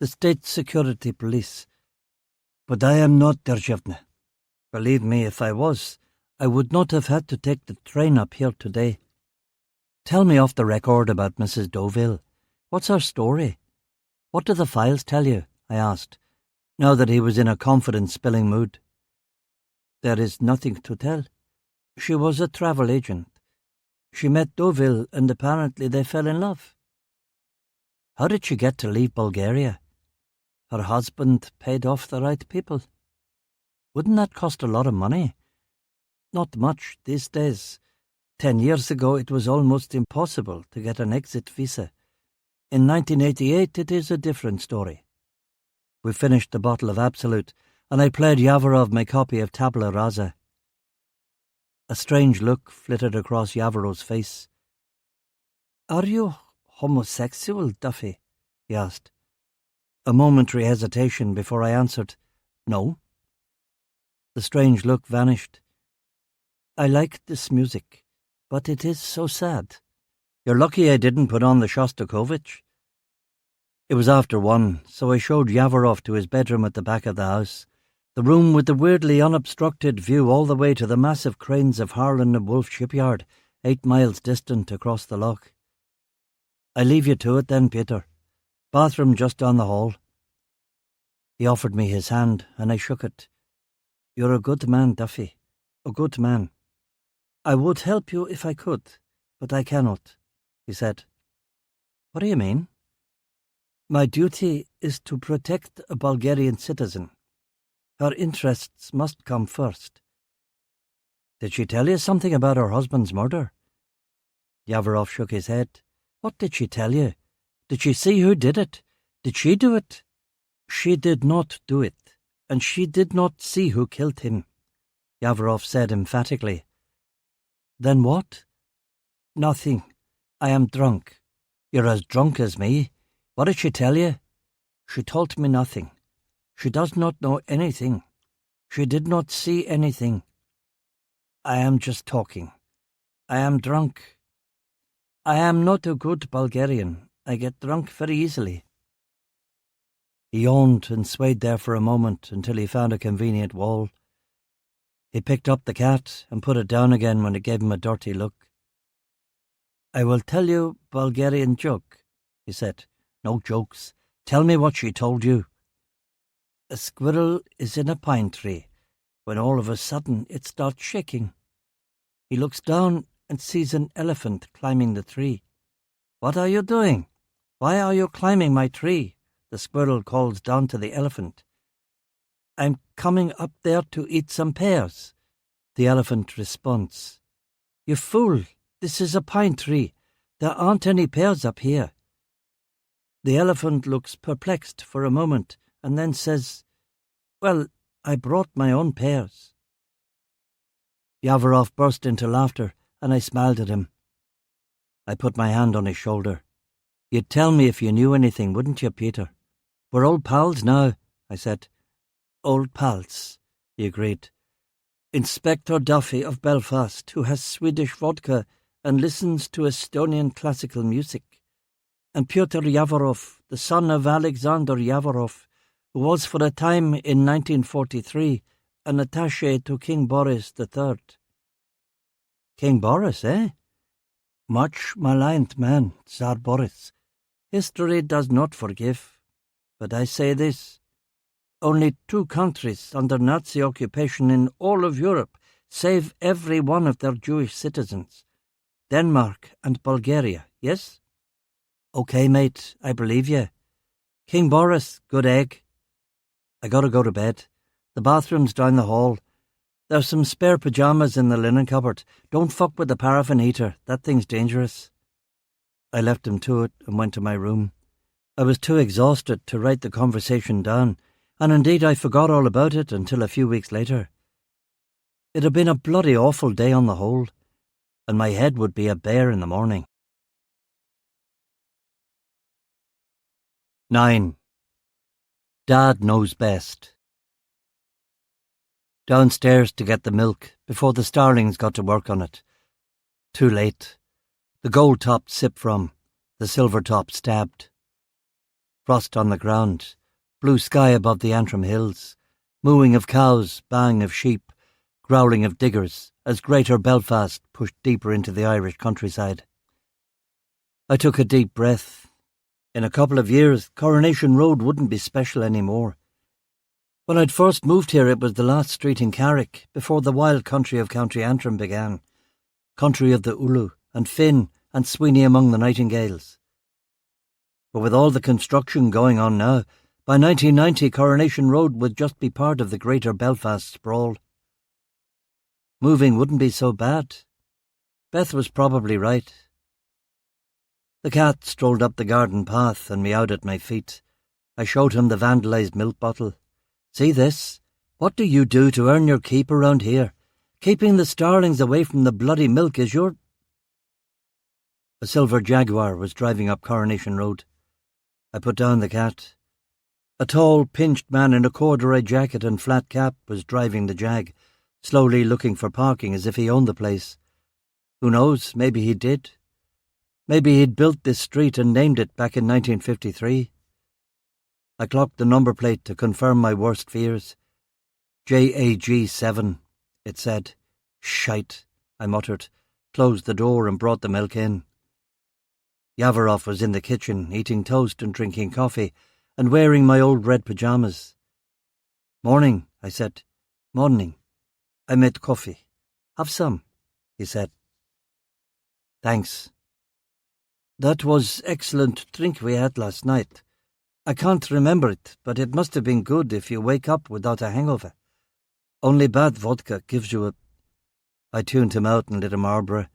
the State Security Police. But I am not Državna. Believe me, if I was, I would not have had to take the train up here today. Tell me off the record about Mrs. Deauville. What's her story? What do the files tell you? I asked, now that he was in a confidence-spilling mood. There is nothing to tell. She was a travel agent. She met Deauville and apparently they fell in love. How did she get to leave Bulgaria? Her husband paid off the right people. Wouldn't that cost a lot of money? Not much these days. 10 years ago it was almost impossible to get an exit visa. In 1988 it is a different story. We finished the bottle of Absolute, and I played Yavarov my copy of Tabula Rasa. A strange look flitted across Yavarov's face. Are you homosexual, Duffy? He asked. A momentary hesitation before I answered, No. The strange look vanished. I like this music, but it is so sad. You're lucky I didn't put on the Shostakovich. It was after 1, so I showed Yavarov to his bedroom at the back of the house, the room with the weirdly unobstructed view all the way to the massive cranes of Harland and Wolff shipyard, 8 miles distant across the loch. I leave you to it then, Peter. Bathroom just down the hall. He offered me his hand, and I shook it. You're a good man, Duffy. A good man. I would help you if I could, but I cannot, he said. What do you mean? My duty is to protect a Bulgarian citizen. Her interests must come first. Did she tell you something about her husband's murder? Yavarov shook his head. What did she tell you? Did she see who did it? Did she do it? She did not do it, and she did not see who killed him, Yavarov said emphatically. Then what? Nothing. I am drunk. You're as drunk as me. What did she tell you? She told me nothing. She does not know anything. She did not see anything. I am just talking. I am drunk. I am not a good Bulgarian. I get drunk very easily. He yawned and swayed there for a moment until he found a convenient wall. He picked up the cat and put it down again when it gave him a dirty look. I will tell you Bulgarian joke, he said. No jokes. Tell me what she told you. A squirrel is in a pine tree when all of a sudden it starts shaking. He looks down and sees an elephant climbing the tree. What are you doing? Why are you climbing my tree? The squirrel calls down to the elephant. I'm coming up there to eat some pears. The elephant responds. You fool, this is a pine tree. There aren't any pears up here. The elephant looks perplexed for a moment and then says, "Well, I brought my own pears." Yavarov burst into laughter, and I smiled at him. I put my hand on his shoulder. "You'd tell me if you knew anything, wouldn't you, Peter? We're old pals now," I said. "Old pals," he agreed. "Inspector Duffy of Belfast, who has Swedish vodka and listens to Estonian classical music. And Pyotr Yavarov, the son of Alexander Yavarov, who was for a time in 1943 an attaché to King Boris III. King Boris, eh? Much maligned man, Tsar Boris. History does not forgive. But I say this, only 2 countries under Nazi occupation in all of Europe save every one of their Jewish citizens. Denmark and Bulgaria, yes? Okay, mate, I believe you. King Boris, good egg. I gotta go to bed. The bathroom's down the hall. There's some spare pyjamas in the linen cupboard. Don't fuck with the paraffin heater. That thing's dangerous. I left him to it and went to my room. I was too exhausted to write the conversation down, and indeed I forgot all about it until a few weeks later. It had been a bloody awful day on the whole, and my head would be a bear in the morning. 9. Dad knows best. Downstairs to get the milk before the starlings got to work on it. Too late. The gold-topped sip from, the silver-top stabbed. Frost on the ground, blue sky above the Antrim hills, mooing of cows, bang of sheep, growling of diggers as Greater Belfast pushed deeper into the Irish countryside. I took a deep breath. In a couple of years, Coronation Road wouldn't be special anymore. When I'd first moved here, it was the last street in Carrick, before the wild country of County Antrim began. Country of the Ulu, and Finn, and Sweeney among the nightingales. But with all the construction going on now, by 1990 Coronation Road would just be part of the Greater Belfast sprawl. Moving wouldn't be so bad. Beth was probably right. The cat strolled up the garden path and meowed at my feet. I showed him the vandalised milk bottle. "See this? What do you do to earn your keep around here? Keeping the starlings away from the bloody milk is your—" A silver Jaguar was driving up Coronation Road. I put down the cat. A tall, pinched man in a corduroy jacket and flat cap was driving the Jag, slowly looking for parking as if he owned the place. Who knows, maybe he did. Maybe he'd built this street and named it back in 1953. I clocked the number plate to confirm my worst fears. JAG7, it said. "Shite," I muttered, closed the door and brought the milk in. Yavarov was in the kitchen, eating toast and drinking coffee, and wearing my old red pyjamas. "Morning," I said. "Morning. I made coffee. Have some," he said. "Thanks. That was excellent drink we had last night. I can't remember it, but it must have been good if you wake up without a hangover. Only bad vodka gives you a—" I tuned him out and lit a Marlboro.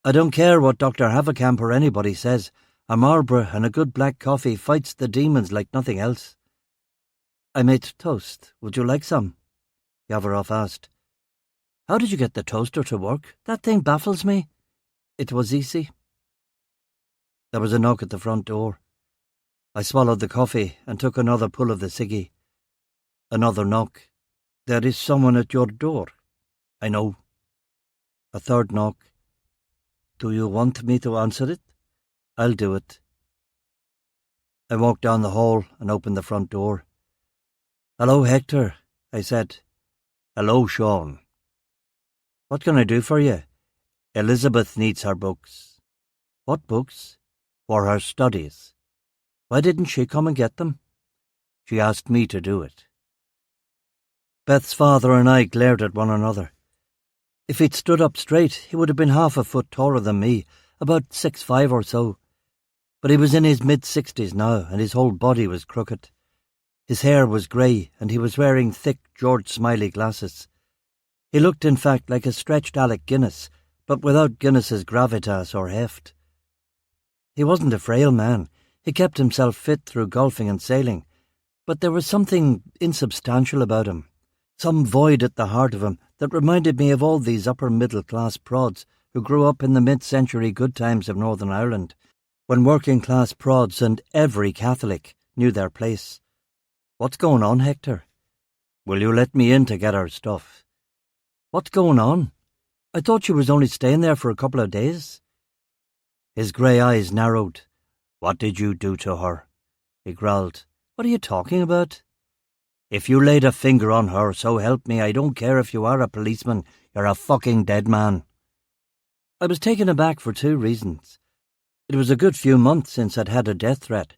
"I don't care what Dr. Haverkamp or anybody says. A Marlboro and a good black coffee fights the demons like nothing else." "I made toast. Would you like some?" Yavarov asked. "How did you get the toaster to work? That thing baffles me." "It was easy." There was a knock at the front door. I swallowed the coffee and took another pull of the ciggy. Another knock. "There is someone at your door." "I know." A third knock. "Do you want me to answer it?" "I'll do it." I walked down the hall and opened the front door. "Hello, Hector," I said. "Hello, Sean." "What can I do for you?" "Elizabeth needs her books." "What books?" "For her studies." "Why didn't she come and get them?" "She asked me to do it." Beth's father and I glared at one another. If he'd stood up straight, he would have been half a foot taller than me, about 6'5" or so. But he was in his mid-60s now, and his whole body was crooked. His hair was grey, and he was wearing thick George Smiley glasses. He looked, in fact, like a stretched Alec Guinness, but without Guinness's gravitas or heft. He wasn't a frail man. He kept himself fit through golfing and sailing, but there was something insubstantial about him, some void at the heart of him that reminded me of all these upper-middle-class prods who grew up in the mid-century good times of Northern Ireland, when working-class prods and every Catholic knew their place. "What's going on, Hector? Will you let me in to get our stuff?" "What's going on? I thought you was only staying there for a couple of days." His grey eyes narrowed. "What did you do to her?" he growled. "What are you talking about?" "If you laid a finger on her, so help me, I don't care if you are a policeman, you're a fucking dead man." I was taken aback for two reasons. It was a good few months since I'd had a death threat,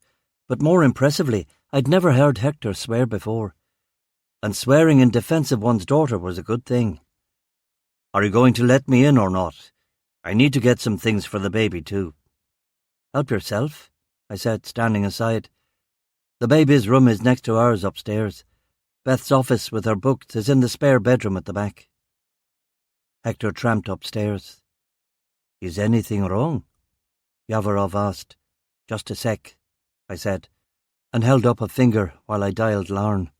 but more impressively, I'd never heard Hector swear before. And swearing in defence of one's daughter was a good thing. "Are you going to let me in or not? I need to get some things for the baby too." "Help yourself," I said, standing aside. "The baby's room is next to ours upstairs. Beth's office with her books is in the spare bedroom at the back." Hector tramped upstairs. "Is anything wrong?" Yavarov asked. "Just a sec," I said, and held up a finger while I dialed Larn.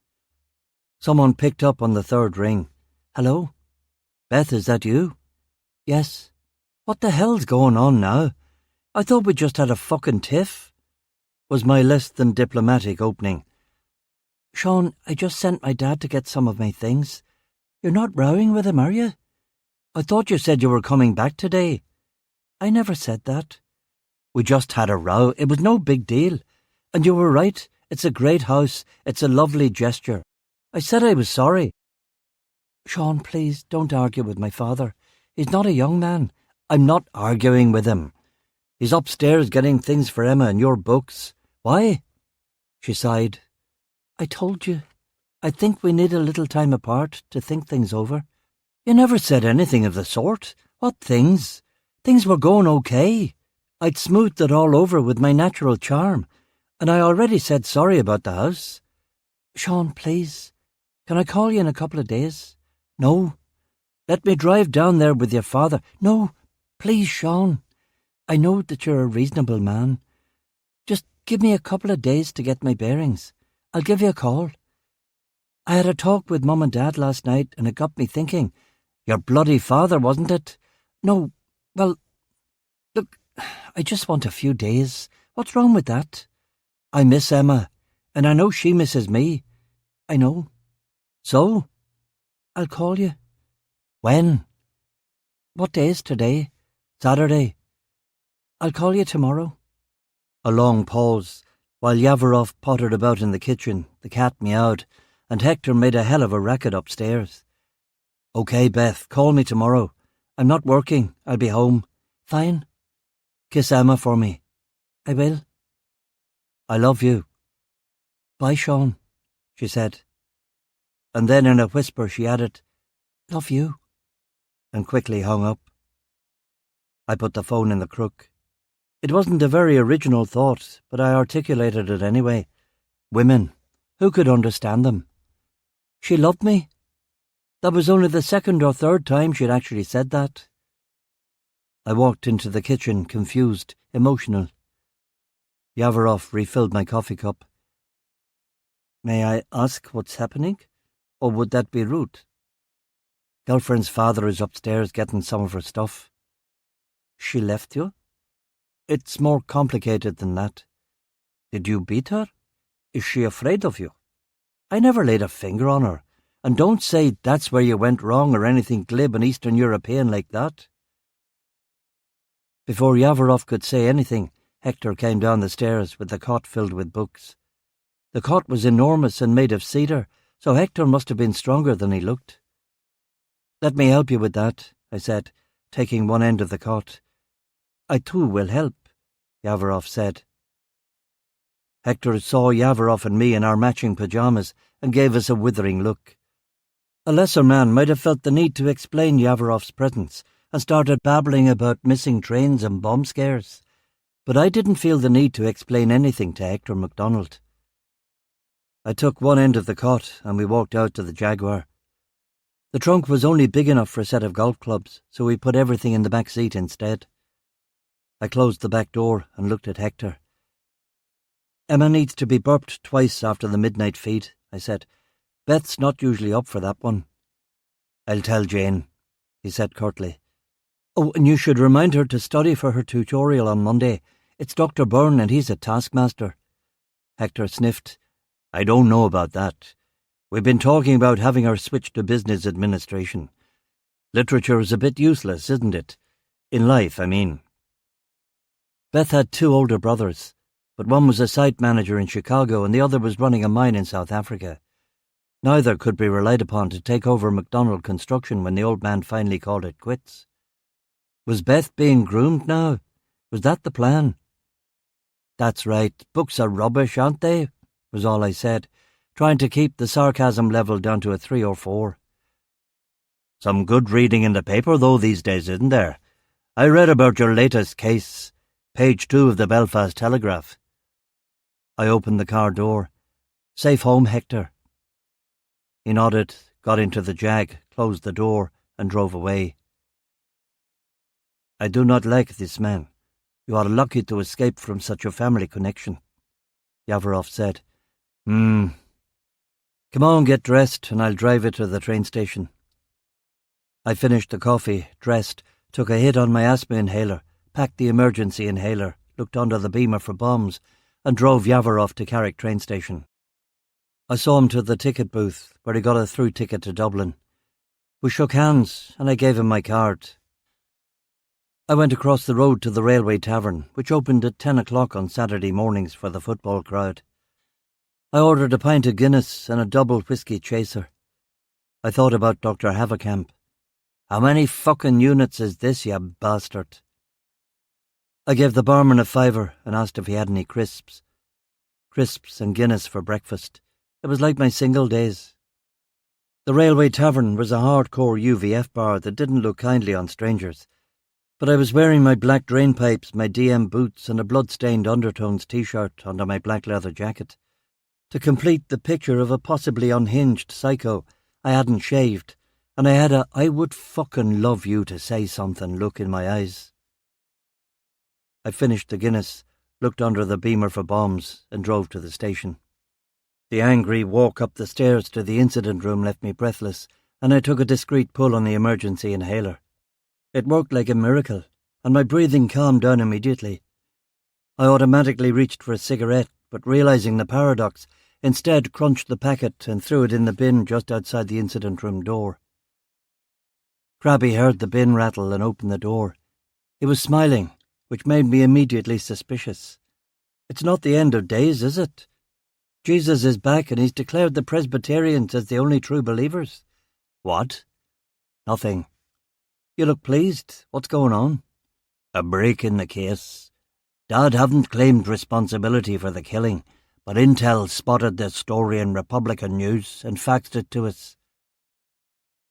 Someone picked up on the third ring. "Hello? Beth, is that you?" "Yes." "What the hell's going on now? I thought we just had a fucking tiff," was my less than diplomatic opening. "Sean, I just sent my dad to get some of my things. You're not rowing with him, are you? I thought you said you were coming back today." "I never said that." "We just had a row. It was no big deal. And you were right. It's a great house. It's a lovely gesture. I said I was sorry." "Sean, please, don't argue with my father. He's not a young man." "I'm not arguing with him. He's upstairs getting things for Emma and your books. Why?" She sighed. "I told you. I think we need a little time apart to think things over." "You never said anything of the sort. What things? Things were going okay. I'd smoothed it all over with my natural charm, and I already said sorry about the house." "Sean, please. Can I call you in a couple of days?" "No. Let me drive down there with your father." "No. Please, Sean. I know that you're a reasonable man. Just give me a couple of days to get my bearings. I'll give you a call. I had a talk with Mum and Dad last night, and it got me thinking. Your bloody father, wasn't it?" "No. Well, look, I just want a few days. What's wrong with that? I miss Emma, and I know she misses me. I know. So? I'll call you." "When?" "What day is today? Saturday. I'll call you tomorrow." A long pause, while Yavarov pottered about in the kitchen, the cat meowed, and Hector made a hell of a racket upstairs. "Okay, Beth, call me tomorrow. I'm not working. I'll be home." "Fine. Kiss Emma for me." "I will." "I love you." "Bye, Sean," she said. And then in a whisper she added, "Love you," and quickly hung up. I put the phone in the crook. It wasn't a very original thought, but I articulated it anyway. Women. Who could understand them? She loved me. That was only the second or third time she'd actually said that. I walked into the kitchen, confused, emotional. Yavarov refilled my coffee cup. "May I ask what's happening? Or would that be rude?" "Girlfriend's father is upstairs getting some of her stuff." "She left you?" "It's more complicated than that." "Did you beat her? Is she afraid of you?" "I never laid a finger on her. And don't say that's where you went wrong or anything glib and Eastern European like that." Before Yavarov could say anything, Hector came down the stairs with the cot filled with books. The cot was enormous and made of cedar, so Hector must have been stronger than he looked. "Let me help you with that," I said, taking one end of the cot. "I too will help," Yavarov said. Hector saw Yavarov and me in our matching pyjamas and gave us a withering look. A lesser man might have felt the need to explain Yavarov's presence and started babbling about missing trains and bomb scares, but I didn't feel the need to explain anything to Hector MacDonald. I took one end of the cot and we walked out to the Jaguar. The trunk was only big enough for a set of golf clubs, so we put everything in the back seat instead. I closed the back door and looked at Hector. Emma needs to be burped twice after the midnight feed, I said. Beth's not usually up for that one. I'll tell Jane, he said curtly. Oh, and you should remind her to study for her tutorial on Monday. It's Dr. Byrne and he's a taskmaster. Hector sniffed. I don't know about that. We've been talking about having her switch to business administration. Literature is a bit useless, isn't it? In life, I mean. Beth had 2 older brothers, but one was a site manager in Chicago and the other was running a mine in South Africa. Neither could be relied upon to take over McDonald Construction when the old man finally called it quits. Was Beth being groomed now? Was that the plan? That's right, books are rubbish, aren't they? Was all I said, trying to keep the sarcasm level down to a 3 or 4. Some good reading in the paper, though, these days, isn't there? I read about your latest case, page 2 of the Belfast Telegraph. I opened the car door. Safe home, Hector. He nodded, got into the Jag, closed the door, and drove away. I do not like this man. You are lucky to escape from such a family connection, Yavarov said. Come on, get dressed, and I'll drive you to the train station. I finished the coffee, dressed, took a hit on my asthma inhaler, packed the emergency inhaler, looked under the beamer for bombs, and drove Yavarov to Carrick train station. I saw him to the ticket booth, where he got a through ticket to Dublin. We shook hands, and I gave him my card. I went across the road to the Railway Tavern, which opened at 10 o'clock on Saturday mornings for the football crowd. I ordered a pint of Guinness and a double whiskey chaser. I thought about Dr. Haverkamp. How many fucking units is this, you bastard? I gave the barman a $5 and asked if he had any crisps. Crisps and Guinness for breakfast. It was like my single days. The Railway Tavern was a hardcore UVF bar that didn't look kindly on strangers, but I was wearing my black drainpipes, my DM boots and a blood-stained Undertones t-shirt under my black leather jacket. To complete the picture of a possibly unhinged psycho, I hadn't shaved, and I had a "I would fucking love you to say something" look in my eyes. I finished the Guinness, looked under the beamer for bombs, and drove to the station. The angry walk up the stairs to the incident room left me breathless, and I took a discreet pull on the emergency inhaler. It worked like a miracle, and my breathing calmed down immediately. I automatically reached for a cigarette, but realising the paradox, instead crunched the packet and threw it in the bin just outside the incident room door. Crabby heard the bin rattle and opened the door. He was smiling, which made me immediately suspicious. It's not the end of days, is it? Jesus is back and he's declared the Presbyterians as the only true believers. What? Nothing. You look pleased. What's going on? A break in the case. Dad haven't claimed responsibility for the killing, but Intel spotted the story in Republican News and faxed it to us.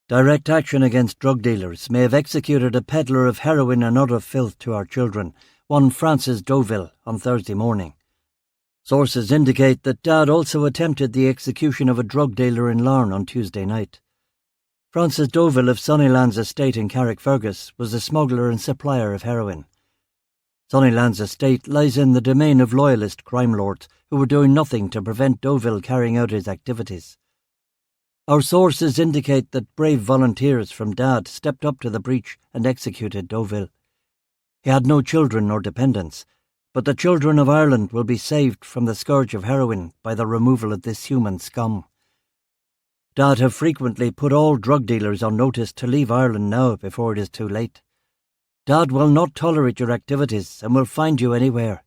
Direct action against drug dealers may have executed a peddler of heroin and other filth to our children, one Francis Deauville, on Thursday morning. Sources indicate that Dad also attempted the execution of a drug dealer in Larne on Tuesday night. Francis Deauville of Sunnyland's estate in Carrickfergus was a smuggler and supplier of heroin. Sunnyland's estate lies in the domain of loyalist crime lords who were doing nothing to prevent Deauville carrying out his activities. Our sources indicate that brave volunteers from Dad stepped up to the breach and executed Deauville. He had no children or dependents, but the children of Ireland will be saved from the scourge of heroin by the removal of this human scum. Dad have frequently put all drug dealers on notice to leave Ireland now before it is too late. Dad will not tolerate your activities and will find you anywhere.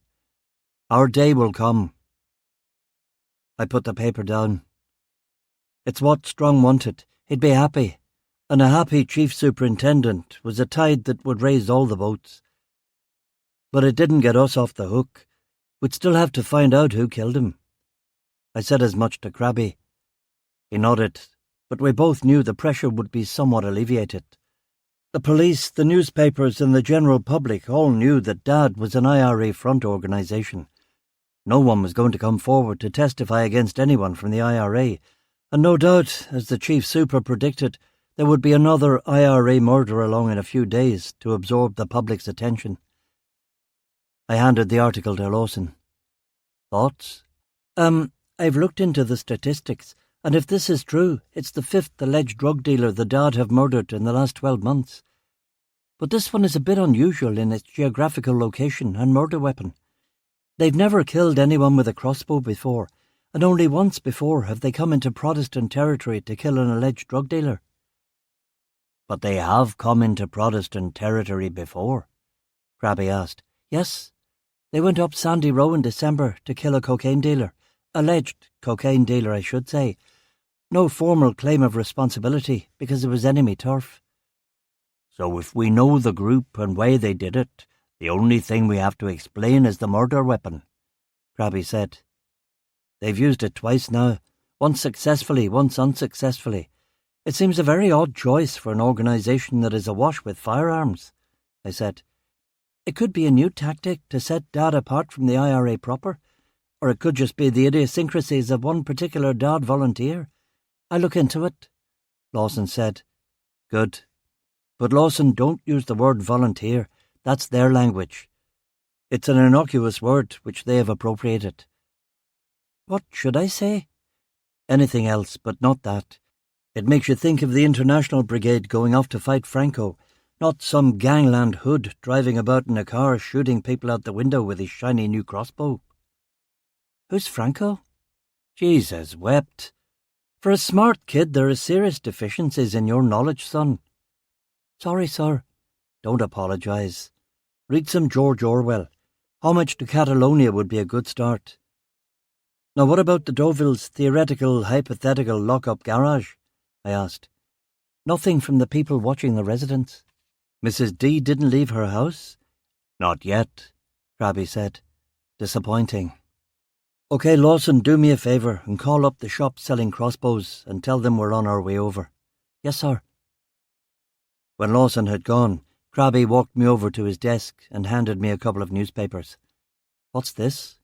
Our day will come. I put the paper down. It's what Strong wanted. He'd be happy. And a happy chief superintendent was a tide that would raise all the boats. But it didn't get us off the hook. We'd still have to find out who killed him. I said as much to Crabby. He nodded, but we both knew the pressure would be somewhat alleviated. The police, the newspapers and the general public all knew that Dad was an IRA front organisation. No one was going to come forward to testify against anyone from the IRA, and no doubt, as the chief super predicted, there would be another IRA murder along in a few days to absorb the public's attention. I handed the article to Lawson. Thoughts? I've looked into the statistics, and if this is true, it's the 5th alleged drug dealer the Dad have murdered in the last 12 months. But this one is a bit unusual in its geographical location and murder weapon. They've never killed anyone with a crossbow before, and only once before have they come into Protestant territory to kill an alleged drug dealer. But they have come into Protestant territory before? Krabby asked. Yes. They went up Sandy Row in December to kill a cocaine dealer. Alleged cocaine dealer, I should say. No formal claim of responsibility, because it was enemy turf. So if we know the group and why they did it, the only thing we have to explain is the murder weapon, Krabby said. They've used it twice now, once successfully, once unsuccessfully. It seems a very odd choice for an organisation that is awash with firearms, I said. It could be a new tactic to set Dad apart from the IRA proper, or it could just be the idiosyncrasies of one particular Dad volunteer. I'll look into it, Lawson said. Good. But Lawson, don't use the word volunteer. That's their language. It's an innocuous word which they have appropriated. What should I say? Anything else, but not that. It makes you think of the International Brigade going off to fight Franco, not some gangland hood driving about in a car shooting people out the window with his shiny new crossbow. Who's Franco? Jesus wept. For a smart kid, there are serious deficiencies in your knowledge, son. Sorry, sir. Don't apologise. Read some George Orwell. Homage to Catalonia would be a good start. Now what about the Deauvilles' theoretical, hypothetical lock-up garage? I asked. Nothing from the people watching the residence. Mrs. D didn't leave her house? Not yet, Krabby said. Disappointing. OK, Lawson, do me a favour and call up the shop selling crossbows and tell them we're on our way over. Yes, sir. When Lawson had gone, Krabby walked me over to his desk and handed me a couple of newspapers. What's this?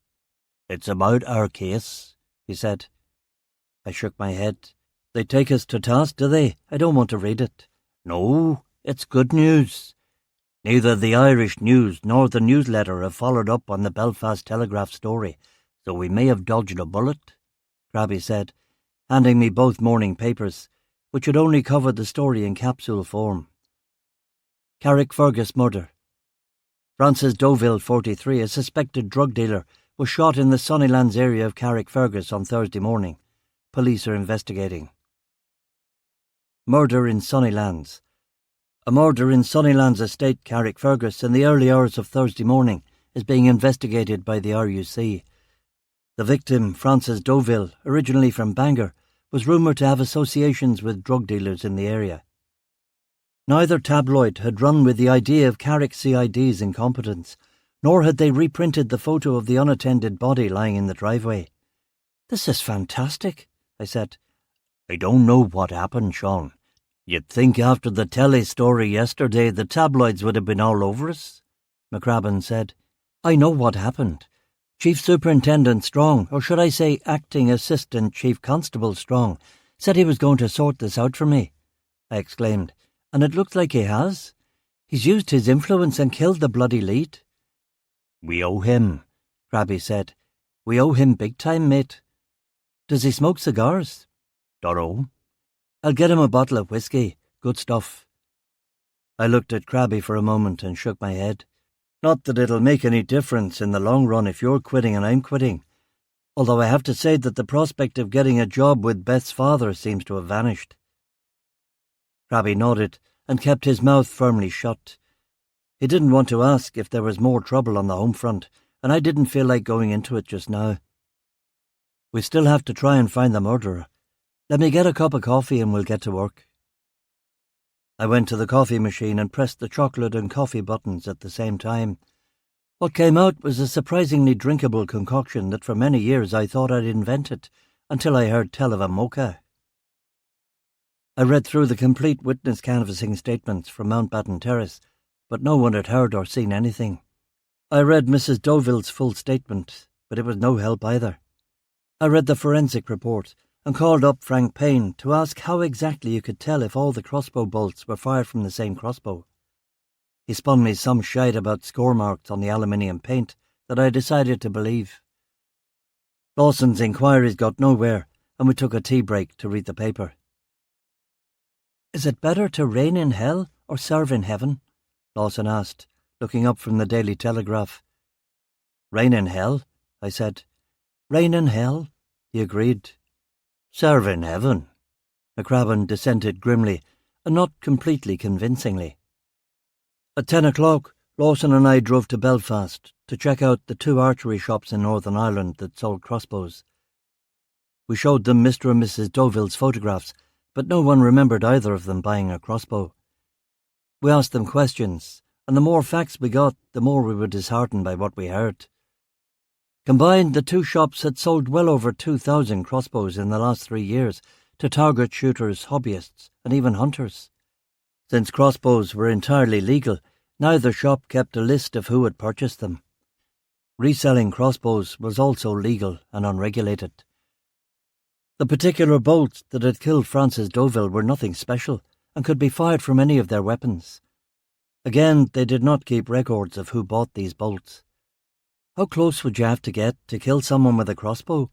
It's about our case, he said. I shook my head. They take us to task, do they? I don't want to read it. No, it's good news. Neither the Irish News nor the newsletter have followed up on the Belfast Telegraph story, so we may have dodged a bullet, Krabby said, handing me both morning papers, which had only covered the story in capsule form. Carrickfergus murder. Francis Deauville, 43, a suspected drug dealer, was shot in the Sunnylands area of Carrickfergus on Thursday morning. Police are investigating. Murder in Sunnylands. A murder in Sunnylands estate, Carrickfergus, in the early hours of Thursday morning is being investigated by the RUC. The victim, Francis Deauville, originally from Bangor, was rumoured to have associations with drug dealers in the area. Neither tabloid had run with the idea of Carrick CID's incompetence, nor had they reprinted the photo of the unattended body lying in the driveway. This is fantastic, I said. I don't know what happened, Sean. You'd think after the telly story yesterday the tabloids would have been all over us, McCrabbin said. I know what happened. Chief Superintendent Strong, or should I say Acting Assistant Chief Constable Strong, said he was going to sort this out for me, I exclaimed. And it looks like he has. He's used his influence and killed the bloody lead. We owe him, Krabby said. We owe him big time, mate. Does he smoke cigars? Dunno. I'll get him a bottle of whiskey. Good stuff. I looked at Krabby for a moment and shook my head. Not that it'll make any difference in the long run if you're quitting and I'm quitting. Although I have to say that the prospect of getting a job with Beth's father seems to have vanished. Krabby nodded and kept his mouth firmly shut. He didn't want to ask if there was more trouble on the home front, and I didn't feel like going into it just now. We still have to try and find the murderer. Let me get a cup of coffee and we'll get to work. I went to the coffee machine and pressed the chocolate and coffee buttons at the same time. What came out was a surprisingly drinkable concoction that for many years I thought I'd invented, until I heard tell of a mocha. I read through the complete witness canvassing statements from Mountbatten Terrace, but no one had heard or seen anything. I read Mrs. Deauville's full statement, but it was no help either. I read the forensic report and called up Frank Payne to ask how exactly you could tell if all the crossbow bolts were fired from the same crossbow. He spun me some shite about score marks on the aluminium paint that I decided to believe. Lawson's inquiries got nowhere, and we took a tea break to read the paper. "Is it better to reign in hell or serve in heaven?" Lawson asked, looking up from the Daily Telegraph. "Reign in hell," I said. "Reign in hell," he agreed. "Serve in heaven," McCrabbin dissented grimly, and not completely convincingly. At 10 o'clock, Lawson and I drove to Belfast to check out the 2 archery shops in Northern Ireland that sold crossbows. We showed them Mr. and Mrs. Deauville's photographs, but no one remembered either of them buying a crossbow. We asked them questions, and the more facts we got, the more we were disheartened by what we heard. Combined, the 2 shops had sold well over 2,000 crossbows in the last 3 years to target shooters, hobbyists, and even hunters. Since crossbows were entirely legal, neither shop kept a list of who had purchased them. Reselling crossbows was also legal and unregulated. The particular bolts that had killed Francis Deauville were nothing special and could be fired from any of their weapons. Again, they did not keep records of who bought these bolts. How close would you have to get to kill someone with a crossbow?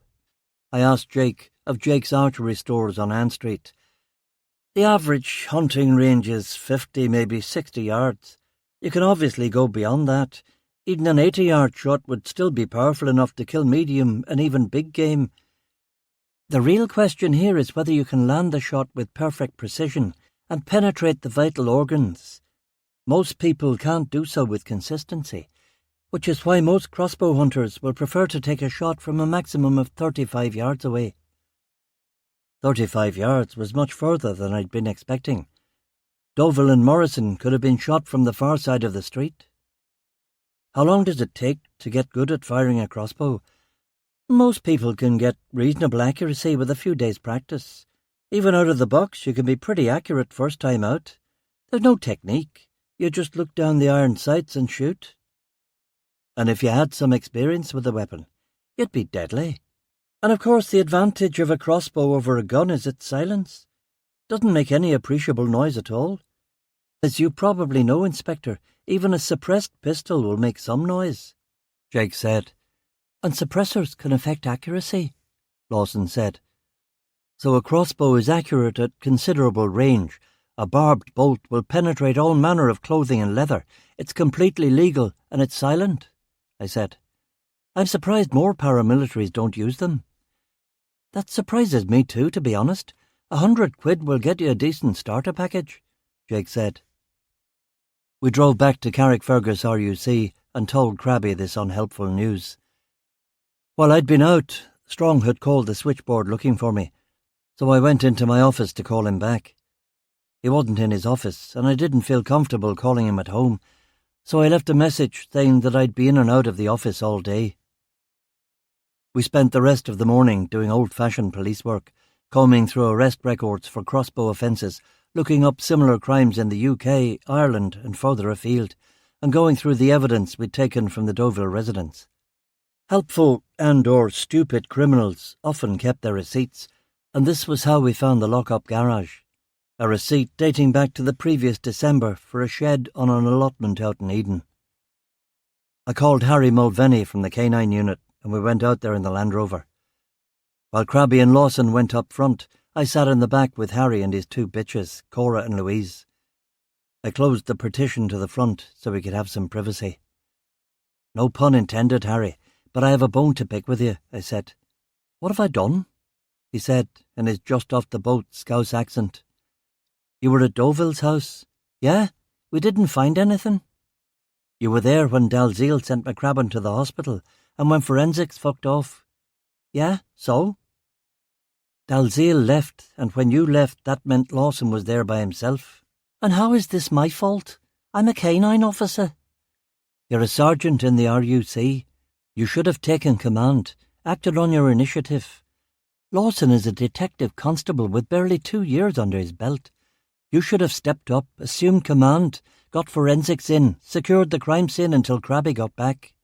I asked Jake of Jake's archery stores on Ann Street. The average hunting range is 50, maybe 60 yards. You can obviously go beyond that. Even an 80-yard shot would still be powerful enough to kill medium and even big game. The real question here is whether you can land the shot with perfect precision and penetrate the vital organs. Most people can't do so with consistency, which is why most crossbow hunters will prefer to take a shot from a maximum of 35 yards away. 35 yards was much further than I'd been expecting. Deauville and Morrison could have been shot from the far side of the street. How long does it take to get good at firing a crossbow? Most people can get reasonable accuracy with a few days' practice. Even out of the box, you can be pretty accurate first time out. There's no technique. You just look down the iron sights and shoot. And if you had some experience with the weapon, you'd be deadly. And of course the advantage of a crossbow over a gun is its silence. Doesn't make any appreciable noise at all. As you probably know, Inspector, even a suppressed pistol will make some noise, Jake said. And suppressors can affect accuracy, Lawson said. So a crossbow is accurate at considerable range. A barbed bolt will penetrate all manner of clothing and leather. It's completely legal and it's silent, I said. I'm surprised more paramilitaries don't use them. That surprises me too, to be honest. £100 will get you a decent starter package, Jake said. We drove back to Carrickfergus RUC and told Crabby this unhelpful news. While I'd been out, Strong had called the switchboard looking for me, so I went into my office to call him back. He wasn't in his office, and I didn't feel comfortable calling him at home, so I left a message saying that I'd be in and out of the office all day. We spent the rest of the morning doing old-fashioned police work, combing through arrest records for crossbow offences, looking up similar crimes in the UK, Ireland and further afield, and going through the evidence we'd taken from the Deauville residence. Helpful and/or stupid criminals often kept their receipts, and this was how we found the lock-up garage. A receipt dating back to the previous December for a shed on an allotment out in Eden. I called Harry Mulvaney from the K9 unit, and we went out there in the Land Rover. While Crabby and Lawson went up front, I sat in the back with Harry and his 2 bitches, Cora and Louise. I closed the partition to the front so we could have some privacy. No pun intended, Harry, but I have a bone to pick with you, I said. What have I done? He said in his just-off-the-boat Scouse accent. You were at Deauville's house? Yeah, we didn't find anything. You were there when Dalziel sent McCrabbin to the hospital and when forensics fucked off? Yeah, so? Dalziel left, and when you left, that meant Lawson was there by himself. And how is this my fault? I'm a K9 officer. You're a sergeant in the RUC. You should have taken command, acted on your initiative. Lawson is a detective constable with barely 2 years under his belt. You should have stepped up, assumed command, got forensics in, secured the crime scene until Crabby got back.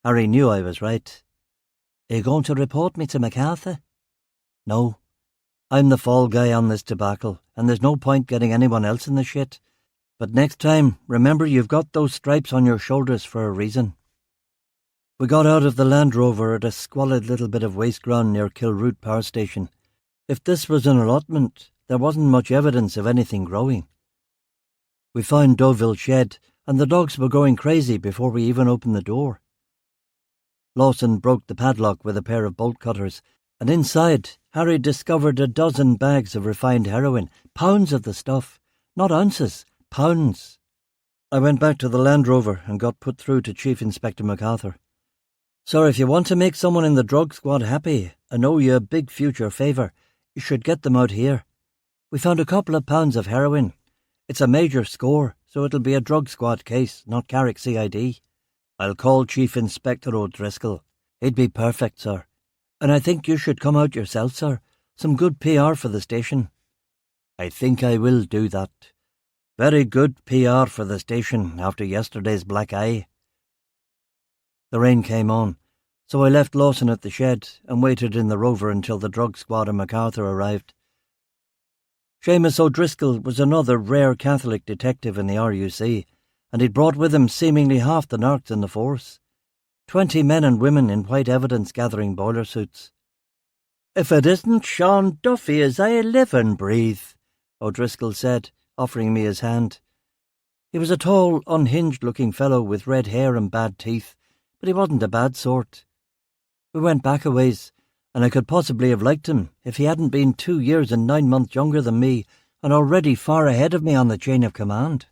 Harry knew I was right. Are you going to report me to MacArthur? No. I'm the fall guy on this debacle, and there's no point getting anyone else in the shit. But next time, remember you've got those stripes on your shoulders for a reason. We got out of the Land Rover at a squalid little bit of waste ground near Kilroot Power Station. If this was an allotment, there wasn't much evidence of anything growing. We found Deauville's shed, and the dogs were going crazy before we even opened the door. Lawson broke the padlock with a pair of bolt cutters, and inside Harry discovered a dozen bags of refined heroin, pounds of the stuff, not ounces, pounds. I went back to the Land Rover and got put through to Chief Inspector MacArthur. Sir, if you want to make someone in the drug squad happy and owe you a big future favour, you should get them out here. We found a couple of pounds of heroin. It's a major score, so it'll be a drug squad case, not Carrick CID. I'll call Chief Inspector O'Driscoll. He'd be perfect, sir. And I think you should come out yourself, sir. Some good PR for the station. I think I will do that. Very good PR for the station after yesterday's black eye. The rain came on, so I left Lawson at the shed and waited in the Rover until the drug squad and MacArthur arrived. Seamus O'Driscoll was another rare Catholic detective in the RUC, and he'd brought with him seemingly half the narcs in the force. 20 men and women in white evidence-gathering boiler suits. "If it isn't Sean Duffy as I live and breathe," O'Driscoll said, offering me his hand. He was a tall, unhinged-looking fellow with red hair and bad teeth, but he wasn't a bad sort. We went back a ways, and I could possibly have liked him if he hadn't been 2 years and 9 months younger than me and already far ahead of me on the chain of command.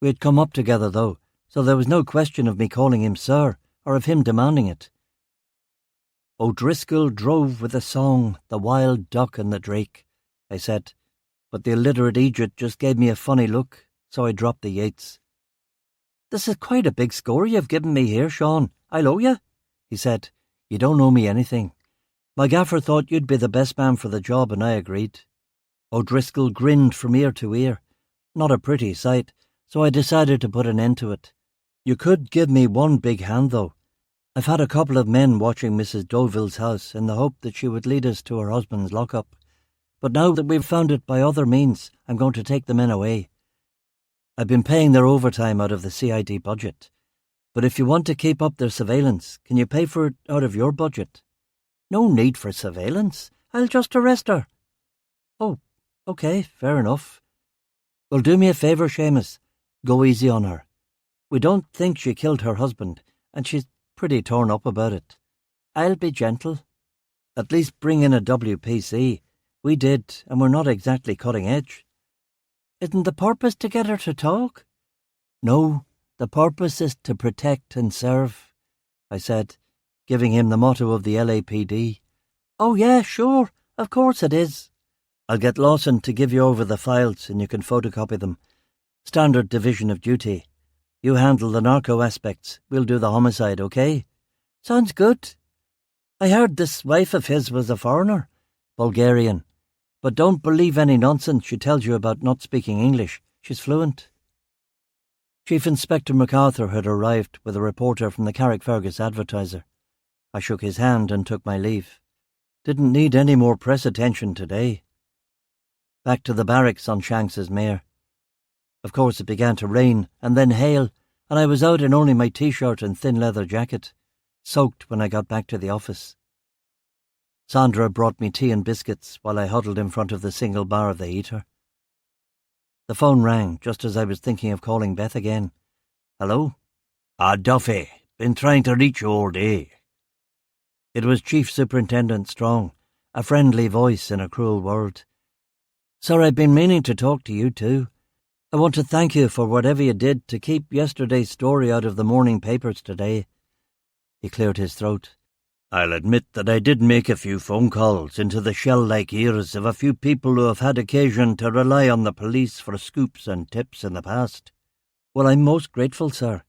We had come up together, though, so there was no question of me calling him sir or of him demanding it. "O'Driscoll drove with the song, The Wild Duck and the Drake," I said, but the illiterate Egypt just gave me a funny look, so I dropped the Yeats. "This is quite a big score you've given me here, Sean. I'll owe you," he said. "You don't owe me anything. My gaffer thought you'd be the best man for the job, and I agreed." O'Driscoll grinned from ear to ear. Not a pretty sight, so I decided to put an end to it. "You could give me one big hand, though. I've had a couple of men watching Mrs. Deauville's house in the hope that she would lead us to her husband's lockup. But now that we've found it by other means, I'm going to take the men away. I've been paying their overtime out of the CID budget. But if you want to keep up their surveillance, can you pay for it out of your budget?" "No need for surveillance. I'll just arrest her." "Oh, OK, fair enough. Well, do me a favour, Seamus. Go easy on her. We don't think she killed her husband, and she's pretty torn up about it. I'll be gentle. At least bring in a WPC. We did, and we're not exactly cutting edge." "Isn't the purpose to get her to talk?" "No, the purpose is to protect and serve," I said, giving him the motto of the LAPD. "Oh yeah, sure, of course it is." "I'll get Lawson to give you over the files and you can photocopy them. Standard division of duty. You handle the narco aspects, we'll do the homicide, OK?" "Sounds good. I heard this wife of his was a foreigner, Bulgarian. But don't believe any nonsense she tells you about not speaking English. She's fluent." Chief Inspector MacArthur had arrived with a reporter from the Carrickfergus Advertiser. I shook his hand and took my leave. Didn't need any more press attention today. Back to the barracks on Shanks's mare. Of course it began to rain and then hail, and I was out in only my t-shirt and thin leather jacket, soaked when I got back to the office. Sandra brought me tea and biscuits while I huddled in front of the single bar of the heater. The phone rang just as I was thinking of calling Beth again. "Hello?" Duffy. Been trying to reach you all day." It was Chief Superintendent Strong, a friendly voice in a cruel world. "Sir, I've been meaning to talk to you too. I want to thank you for whatever you did to keep yesterday's story out of the morning papers today." He cleared his throat. "I'll admit that I did make a few phone calls into the shell-like ears of a few people who have had occasion to rely on the police for scoops and tips in the past." "Well, I'm most grateful, sir."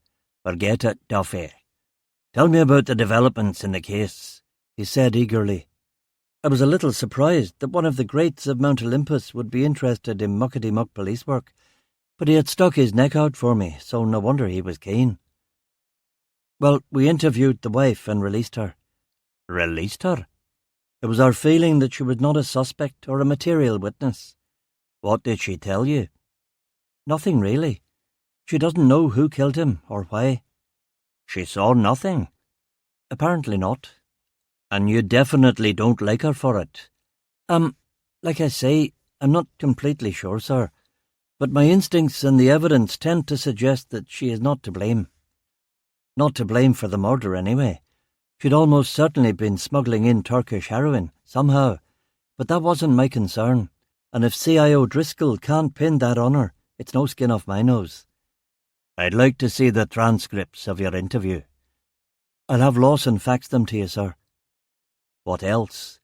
"Forget it, Duffy. Tell me about the developments in the case," he said eagerly. I was a little surprised that one of the greats of Mount Olympus would be interested in muckety-muck police work, but he had stuck his neck out for me, so no wonder he was keen. "Well, we interviewed the wife and released her." "Released her?" "It was our feeling that she was not a suspect or a material witness." "What did she tell you?" "Nothing really. She doesn't know who killed him or why." "She saw nothing?" Apparently not. And you definitely don't like her for it? Like I say, I'm not completely sure, sir. But my instincts and the evidence tend to suggest that she is not to blame. Not to blame for the murder, anyway. She'd almost certainly been smuggling in Turkish heroin, somehow. But that wasn't my concern. And if CIO Driscoll can't pin that on her, it's no skin off my nose. I'd like to see the transcripts of your interview. I'll have Lawson fax them to you, sir. What else?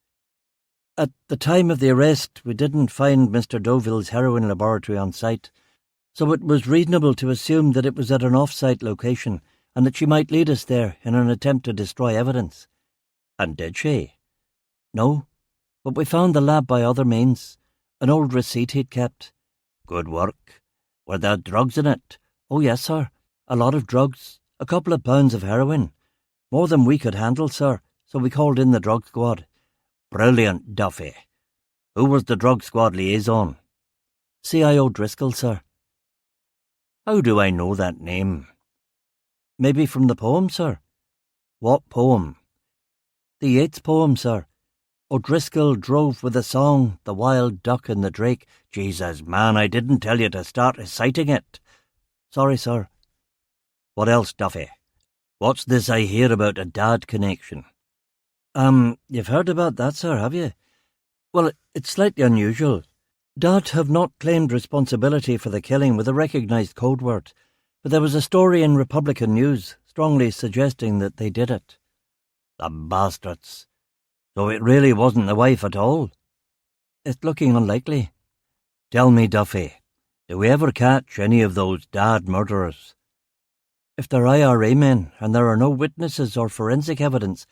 At the time of the arrest, we didn't find Mr. Deauville's heroin laboratory on site, so it was reasonable to assume that it was at an off-site location and that she might lead us there in an attempt to destroy evidence. And did she? No, but we found the lab by other means, an old receipt he'd kept. Good work. Were there drugs in it? Oh yes, sir. A lot of drugs. A couple of pounds of heroin. More than we could handle, sir, so we called in the drug squad. Brilliant, Duffy. Who was the drug squad liaison? CIO Driscoll, sir. How do I know that name? Maybe from the poem, sir. What poem? The Yeats poem, sir. O'Driscoll drove with a song, the wild duck and the drake. Jesus, man, I didn't tell you to start reciting it. Sorry, sir. What else, Duffy? What's this I hear about a dad connection? You've heard about that, sir, have you? Well, it's slightly unusual. Dad have not claimed responsibility for the killing with a recognised code word, but there was a story in Republican news strongly suggesting that they did it. The bastards. So it really wasn't the wife at all? It's looking unlikely. Tell me, Duffy, do we ever catch any of those dad murderers? If they're IRA men and there are no witnesses or forensic evidence,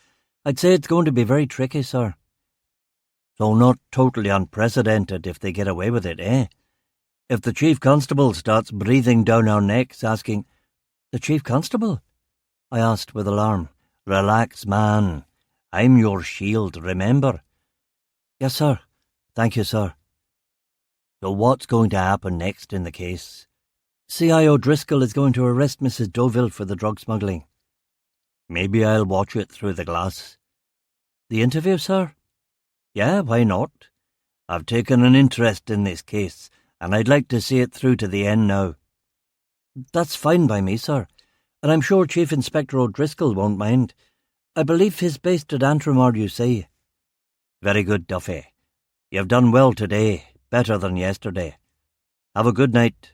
I'd say it's going to be very tricky, sir. So not totally unprecedented if they get away with it, eh? If the Chief Constable starts breathing down our necks asking, "The Chief Constable?" I asked with alarm. Relax, man. I'm your shield, remember? Yes, sir. Thank you, sir. So what's going to happen next in the case? CIO Driscoll is going to arrest Mrs. Deauville for the drug smuggling. Maybe I'll watch it through the glass. The interview, sir? Yeah, why not? I've taken an interest in this case, and I'd like to see it through to the end now. That's fine by me, sir, and I'm sure Chief Inspector O'Driscoll won't mind. I believe he's based at Antrimar, you say. Very good, Duffy. You've done well today, better than yesterday. Have a good night.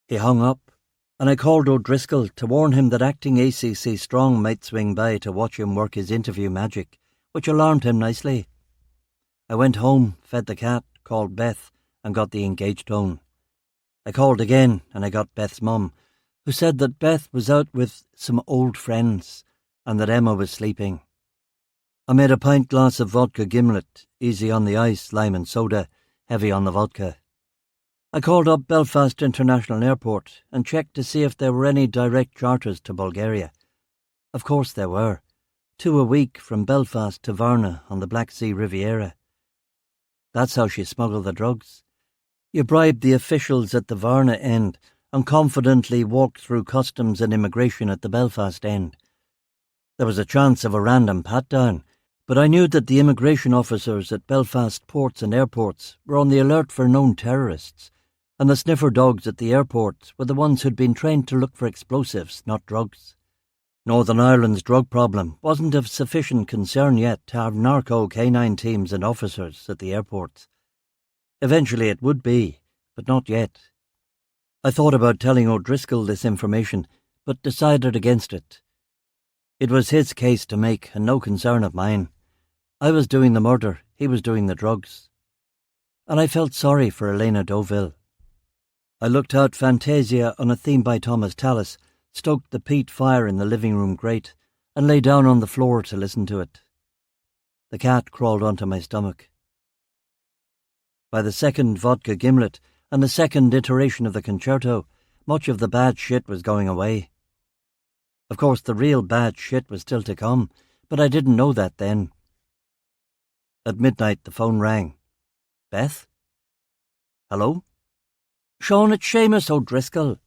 He hung up, and I called O'Driscoll to warn him that acting ACC Strong might swing by to watch him work his interview magic, which alarmed him nicely. I went home, fed the cat, called Beth, and got the engaged tone. I called again, and I got Beth's mum, who said that Beth was out with some old friends, and that Emma was sleeping. I made a pint glass of vodka gimlet, easy on the ice, lime and soda, heavy on the vodka. I called up Belfast International Airport and checked to see if there were any direct charters to Bulgaria. Of course there were, 2 a week from Belfast to Varna on the Black Sea Riviera. That's how she smuggled the drugs. You bribed the officials at the Varna end and confidently walked through customs and immigration at the Belfast end. There was a chance of a random pat-down, but I knew that the immigration officers at Belfast ports and airports were on the alert for known terrorists, and the sniffer dogs at the airports were the ones who'd been trained to look for explosives, not drugs. Northern Ireland's drug problem wasn't of sufficient concern yet to have narco canine teams and officers at the airports. Eventually it would be, but not yet. I thought about telling O'Driscoll this information, but decided against it. It was his case to make and no concern of mine. I was doing the murder, he was doing the drugs. And I felt sorry for Elena Deauville. I looked out Fantasia on a theme by Thomas Tallis, stoked the peat fire in the living room grate, and lay down on the floor to listen to it. The cat crawled onto my stomach. By the second vodka gimlet and the second iteration of the concerto, much of the bad shit was going away. Of course, the real bad shit was still to come, but I didn't know that then. At midnight, the phone rang. Beth? Hello? Sean, it's Seamus O'Driscoll.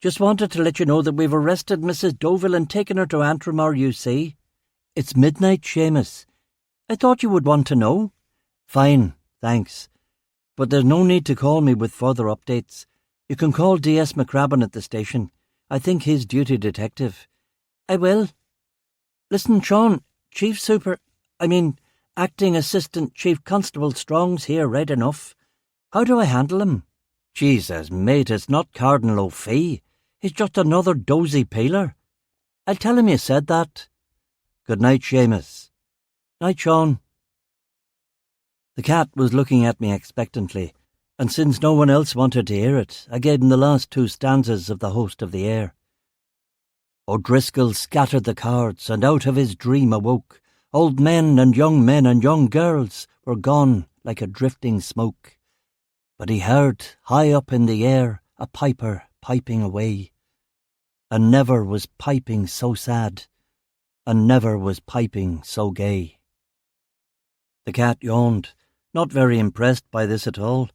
Just wanted to let you know that we've arrested Mrs. Deauville and taken her to Antrimar, UC. It's midnight, Seamus. I thought you would want to know. Fine, thanks. But there's no need to call me with further updates. You can call D.S. McCrabbin at the station. I think he's duty detective. I will. Listen, Sean, Acting Assistant Chief Constable Strong's here right enough. How do I handle him? Jesus, mate, it's not Cardinal O'Fee. He's just another dozy peeler. I'll tell him you said that. Good night, Seamus. Night, Sean. The cat was looking at me expectantly, and since no one else wanted to hear it, I gave him the last two stanzas of The Host of the Air. O'Driscoll scattered the cards, and out of his dream awoke. Old men and young girls were gone like a drifting smoke. But he heard, high up in the air, a piper piping away. And never was piping so sad, and never was piping so gay. The cat yawned, not very impressed by this at all.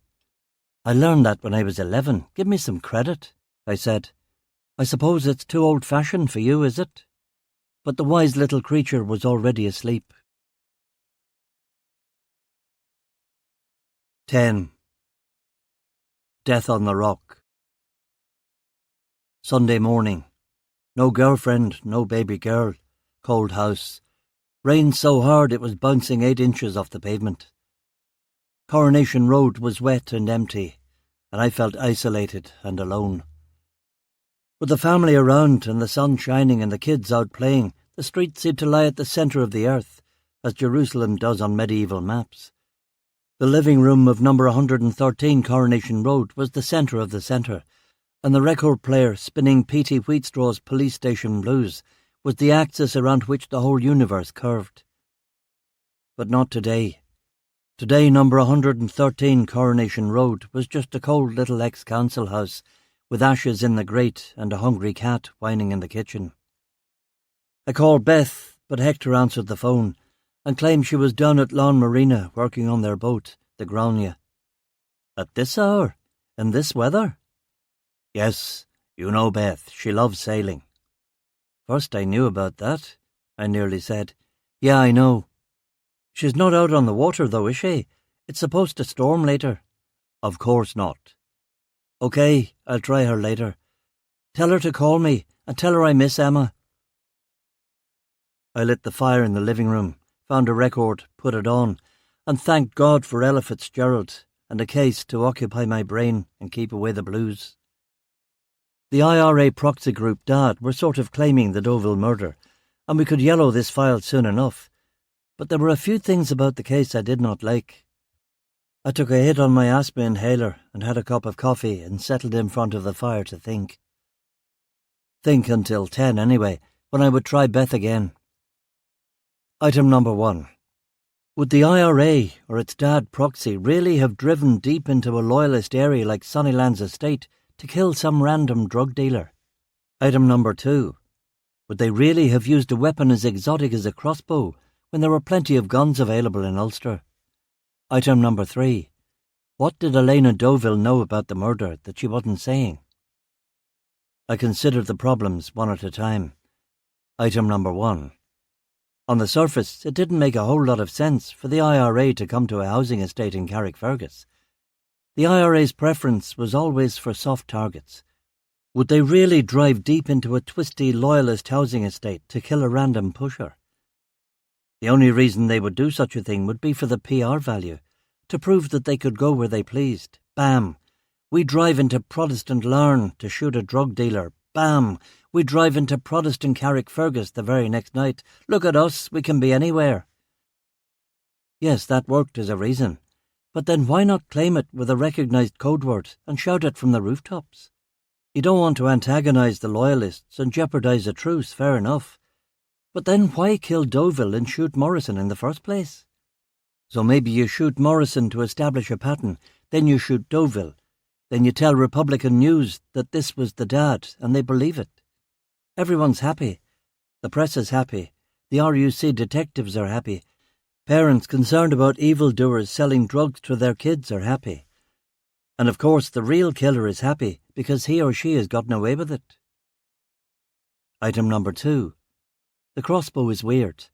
I learned that when I was 11. Give me some credit, I said. I suppose it's too old-fashioned for you, is it? But the wise little creature was already asleep. 10. Death on the Rock. Sunday morning. No girlfriend, no baby girl. Cold house. Rained so hard it was bouncing 8 inches off the pavement. Coronation Road was wet and empty, and I felt isolated and alone. With the family around and the sun shining and the kids out playing, the street seemed to lie at the centre of the earth, as Jerusalem does on medieval maps. The living room of number 113 Coronation Road was the centre of the centre, and the record player spinning P.T. Wheatstraw's Police Station Blues was the axis around which the whole universe curved. But not today. Today, number 113 Coronation Road was just a cold little ex-council house with ashes in the grate and a hungry cat whining in the kitchen. I called Beth, but Hector answered the phone and claimed she was down at Lawn Marina working on their boat, the Grania. At this hour? In this weather? Yes, you know Beth, she loves sailing. First I knew about that, I nearly said. Yeah, I know. She's not out on the water though, is she? It's supposed to storm later. Of course not. OK, I'll try her later. Tell her to call me and tell her I miss Emma. I lit the fire in the living room, found a record, put it on, and thanked God for Ella Fitzgerald and a case to occupy my brain and keep away the blues. The IRA proxy group Dad were sort of claiming the Deauville murder, and we could yellow this file soon enough. But there were a few things about the case I did not like. I took a hit on my asthma inhaler and had a cup of coffee and settled in front of the fire to think. Think until 10 anyway, when I would try Beth again. Item number 1. Would the IRA or its dad proxy really have driven deep into a loyalist area like Sunnyland's estate to kill some random drug dealer? Item number 2. Would they really have used a weapon as exotic as a crossbow when there were plenty of guns available in Ulster? Item number 3. What did Elena Deauville know about the murder that she wasn't saying? I considered the problems one at a time. Item number 1. On the surface, it didn't make a whole lot of sense for the IRA to come to a housing estate in Carrickfergus. The IRA's preference was always for soft targets. Would they really drive deep into a twisty loyalist housing estate to kill a random pusher? The only reason they would do such a thing would be for the PR value, to prove that they could go where they pleased. Bam! We drive into Protestant Larne to shoot a drug dealer. Bam! We drive into Protestant Carrickfergus the very next night. Look at us, we can be anywhere. Yes, that worked as a reason. But then why not claim it with a recognised code word and shout it from the rooftops? You don't want to antagonise the loyalists and jeopardise a truce, fair enough. But then why kill Deauville and shoot Morrison in the first place? So maybe you shoot Morrison to establish a pattern, then you shoot Deauville. Then you tell Republican News that this was the dad, and they believe it. Everyone's happy. The press is happy. The RUC detectives are happy. Parents concerned about evildoers selling drugs to their kids are happy. And of course the real killer is happy because he or she has gotten away with it. Item number 2. The crossbow is weird.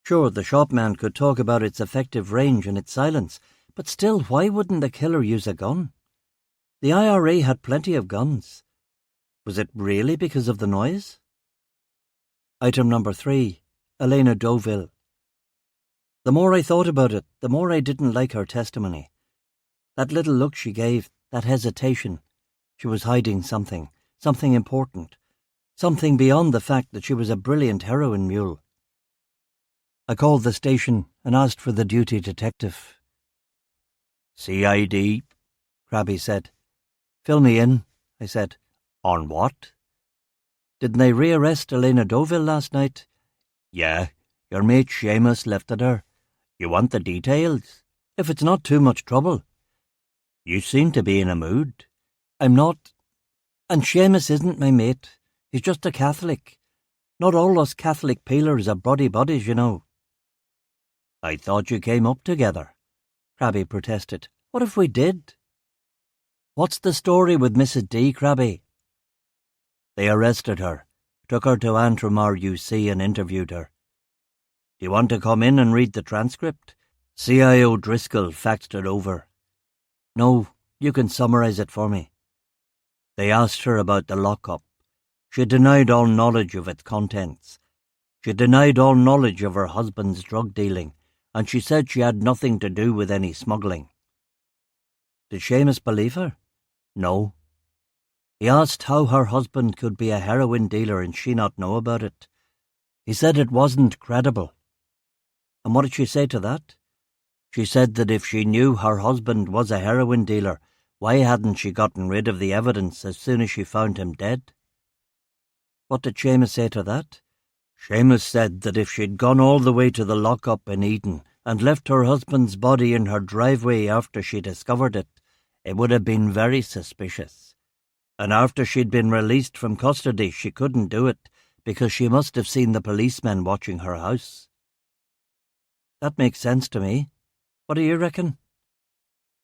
Sure, the shopman could talk about its effective range and its silence, but still, why wouldn't the killer use a gun? The IRA had plenty of guns. Was it really because of the noise? Item number 3, Elena Deauville. The more I thought about it, the more I didn't like her testimony. That little look she gave, that hesitation. She was hiding something important, something beyond the fact that she was a brilliant heroin mule. I called the station and asked for the duty detective. CID, Krabby said. Fill me in, I said. On what? Didn't they rearrest Elena Deauville last night? Yeah, your mate Seamus left it her. You want the details? If it's not too much trouble. You seem to be in a mood. I'm not. And Seamus isn't my mate. He's just a Catholic. Not all us Catholic peelers are buddy buddies, you know. I thought you came up together, Krabby protested. What if we did? What's the story with Mrs. D, Krabby? They arrested her, took her to Antrim RUC and interviewed her. Do you want to come in and read the transcript? CIO Driscoll faxed it over. No, you can summarise it for me. They asked her about the lockup. She denied all knowledge of its contents. She denied all knowledge of her husband's drug dealing, and she said she had nothing to do with any smuggling. Did Seamus believe her? No. He asked how her husband could be a heroin dealer and she not know about it. He said it wasn't credible. And what did she say to that? She said that if she knew her husband was a heroin dealer, why hadn't she gotten rid of the evidence as soon as she found him dead? What did Seamus say to that? Seamus said that if she'd gone all the way to the lockup in Eden and left her husband's body in her driveway after she discovered it, it would have been very suspicious. And after she'd been released from custody, she couldn't do it because she must have seen the policemen watching her house. That makes sense to me. What do you reckon?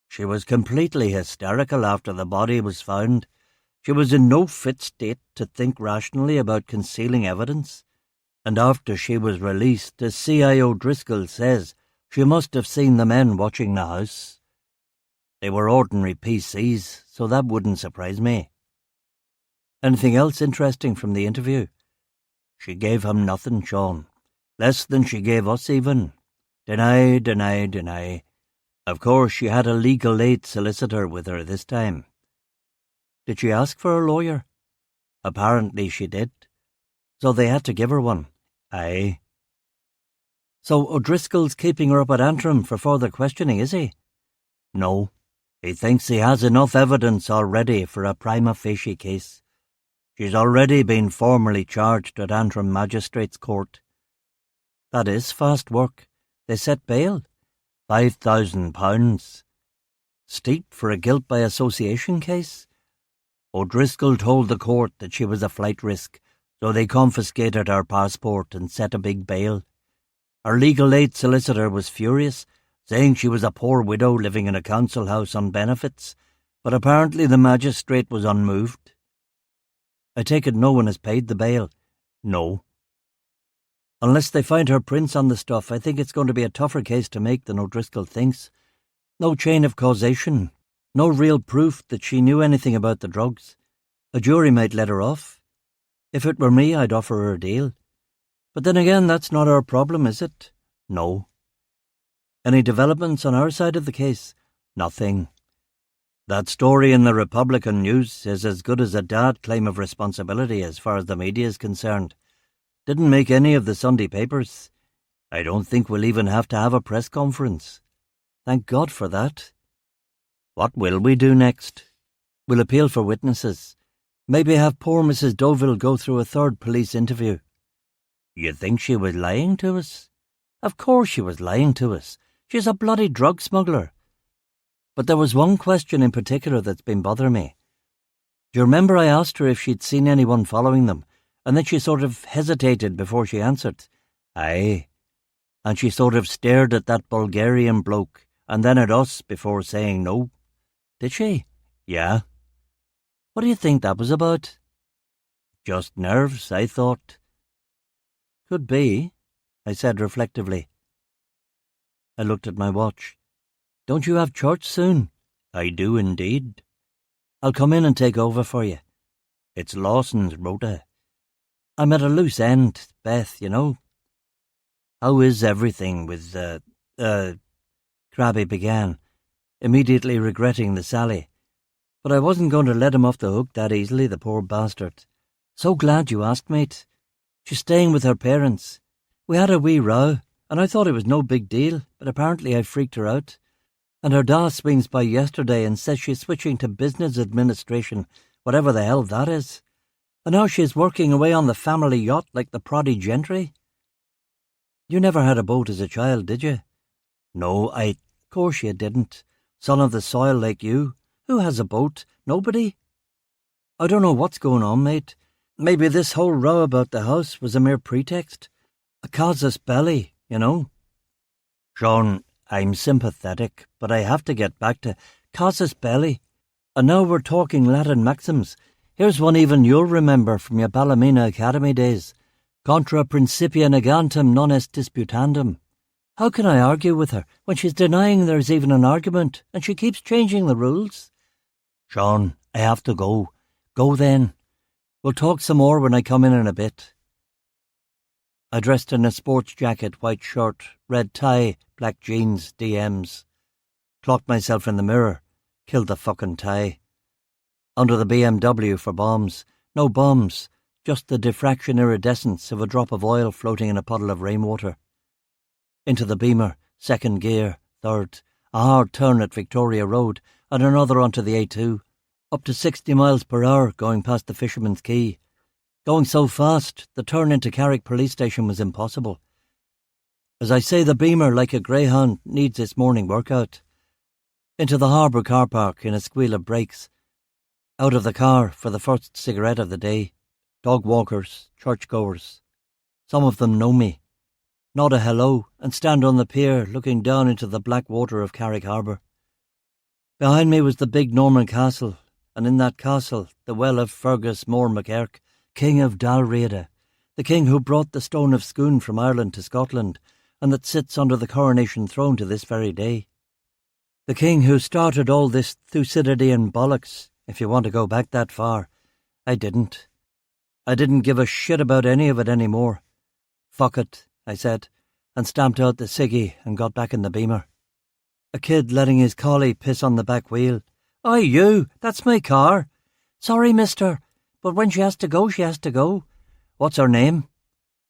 She was completely hysterical after the body was found. She was in no fit state to think rationally about concealing evidence. And after she was released, as CIO Driscoll says, she must have seen the men watching the house. They were ordinary PCs, so that wouldn't surprise me. Anything else interesting from the interview? She gave him nothing, Sean. Less than she gave us even. Deny, deny, deny. Of course, she had a legal aid solicitor with her this time. Did she ask for a lawyer? Apparently she did. So they had to give her one? Aye. So O'Driscoll's keeping her up at Antrim for further questioning, is he? No. He thinks he has enough evidence already for a prima facie case. She's already been formally charged at Antrim Magistrates' Court. That is fast work. They set bail? £5,000. Steep for a guilt by association case? O'Driscoll told the court that she was a flight risk, so they confiscated her passport and set a big bail. Her legal aid solicitor was furious, saying she was a poor widow living in a council house on benefits, but apparently the magistrate was unmoved. I take it no one has paid the bail? No. Unless they find her prints on the stuff, I think it's going to be a tougher case to make than O'Driscoll thinks. No chain of causation, no real proof that she knew anything about the drugs. A jury might let her off. If it were me, I'd offer her a deal. But then again, that's not our problem, is it? No. Any developments on our side of the case? Nothing. That story in the Republican News is as good as a dad claim of responsibility as far as the media is concerned. Didn't make any of the Sunday papers. I don't think we'll even have to have a press conference. Thank God for that. What will we do next? We'll appeal for witnesses. Maybe have poor Mrs. Deauville go through a third police interview. You think she was lying to us? Of course she was lying to us. She's a bloody drug smuggler. But there was one question in particular that's been bothering me. Do you remember I asked her if she'd seen anyone following them, and then she sort of hesitated before she answered? Aye. And she sort of stared at that Bulgarian bloke, and then at us before saying no. Did she? Yeah. What do you think that was about? Just nerves, I thought. Could be. I said reflectively. I looked at my watch. Don't you have church soon? I do indeed. I'll come in and take over for you. It's Lawson's rota. I'm at a loose end, Beth, you know. How is everything with, Crabby began, immediately regretting the sally. But I wasn't going to let him off the hook that easily, the poor bastard. So glad you asked, mate. She's staying with her parents. We had a wee row, and I thought it was no big deal, but apparently I freaked her out. And her da swings by yesterday and says she's switching to business administration, whatever the hell that is. And now she's working away on the family yacht like the proddy gentry. You never had a boat as a child, did you? No, Of course you didn't. Son of the soil like you. Who has a boat? Nobody? I don't know what's going on, mate. Maybe this whole row about the house was a mere pretext. A casus belli, you know. Sean, I'm sympathetic, but I have to get back to casus belli. And now we're talking Latin maxims. Here's one even you'll remember from your Ballymena Academy days. Contra principia negantem non est disputandum. How can I argue with her when she's denying there's even an argument and she keeps changing the rules? Sean, I have to go. Go then. We'll talk some more when I come in a bit. I dressed in a sports jacket, white shirt, red tie, black jeans, DMs. Clocked myself in the mirror. Killed the fucking tie. Under the BMW for bombs. No bombs, just the diffraction iridescence of a drop of oil floating in a puddle of rainwater. Into the Beamer, second gear, third, a hard turn at Victoria Road, and another onto the A2, up to 60 miles per hour going past the Fisherman's Quay. Going so fast, the turn into Carrick Police Station was impossible. As I say, the Beamer, like a greyhound, needs its morning workout. Into the harbour car park in a squeal of brakes. Out of the car for the first cigarette of the day. Dog walkers, churchgoers. Some of them know me. Nod a hello and stand on the pier looking down into the black water of Carrick Harbour. Behind me was the big Norman castle, and in that castle the well of Fergus Mór MacEirc, King of Dalriada, the king who brought the Stone of Scone from Ireland to Scotland, and that sits under the coronation throne to this very day. The king who started all this Thucydidean bollocks, if you want to go back that far. I didn't. I didn't give a shit about any of it anymore. Fuck it, I said, and stamped out the ciggy and got back in the Beamer. A kid letting his collie piss on the back wheel. Oi, you, that's my car. Sorry, mister, but when she has to go, she has to go. What's her name?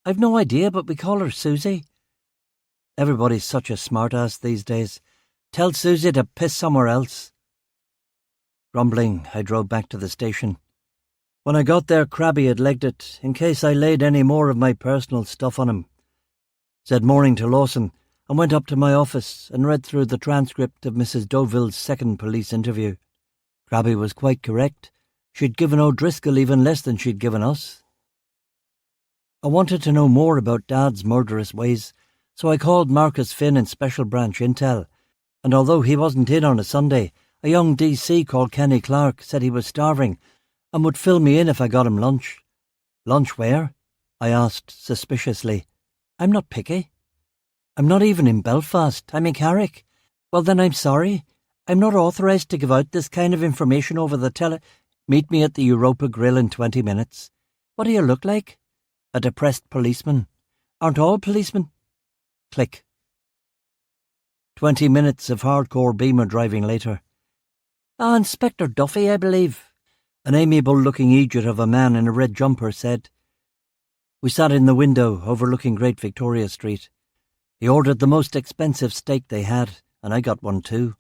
I've no idea, but we call her Susie. Everybody's such a smart-ass these days. Tell Susie to piss somewhere else. Grumbling, I drove back to the station. When I got there, Crabby had legged it, in case I laid any more of my personal stuff on him. Said morning to Lawson, and went up to my office and read through the transcript of Mrs. Deauville's second police interview. Crabby was quite correct. She'd given O'Driscoll even less than she'd given us. I wanted to know more about Dad's murderous ways, so I called Marcus Finn in Special Branch Intel, and although he wasn't in on a Sunday, a young DC called Kenny Clark said he was starving and would fill me in if I got him lunch. Lunch where? I asked suspiciously. I'm not picky. I'm not even in Belfast. I'm in Carrick. Well, then I'm sorry. I'm not authorised to give out this kind of information over the Meet me at the Europa Grill in 20 minutes. What do you look like? A depressed policeman. Aren't all policemen? Click. 20 minutes of hardcore Beamer driving later. Ah, Inspector Duffy, I believe. An amiable-looking idiot of a man in a red jumper said. We sat in the window overlooking Great Victoria Street. He ordered the most expensive steak they had, and I got one too.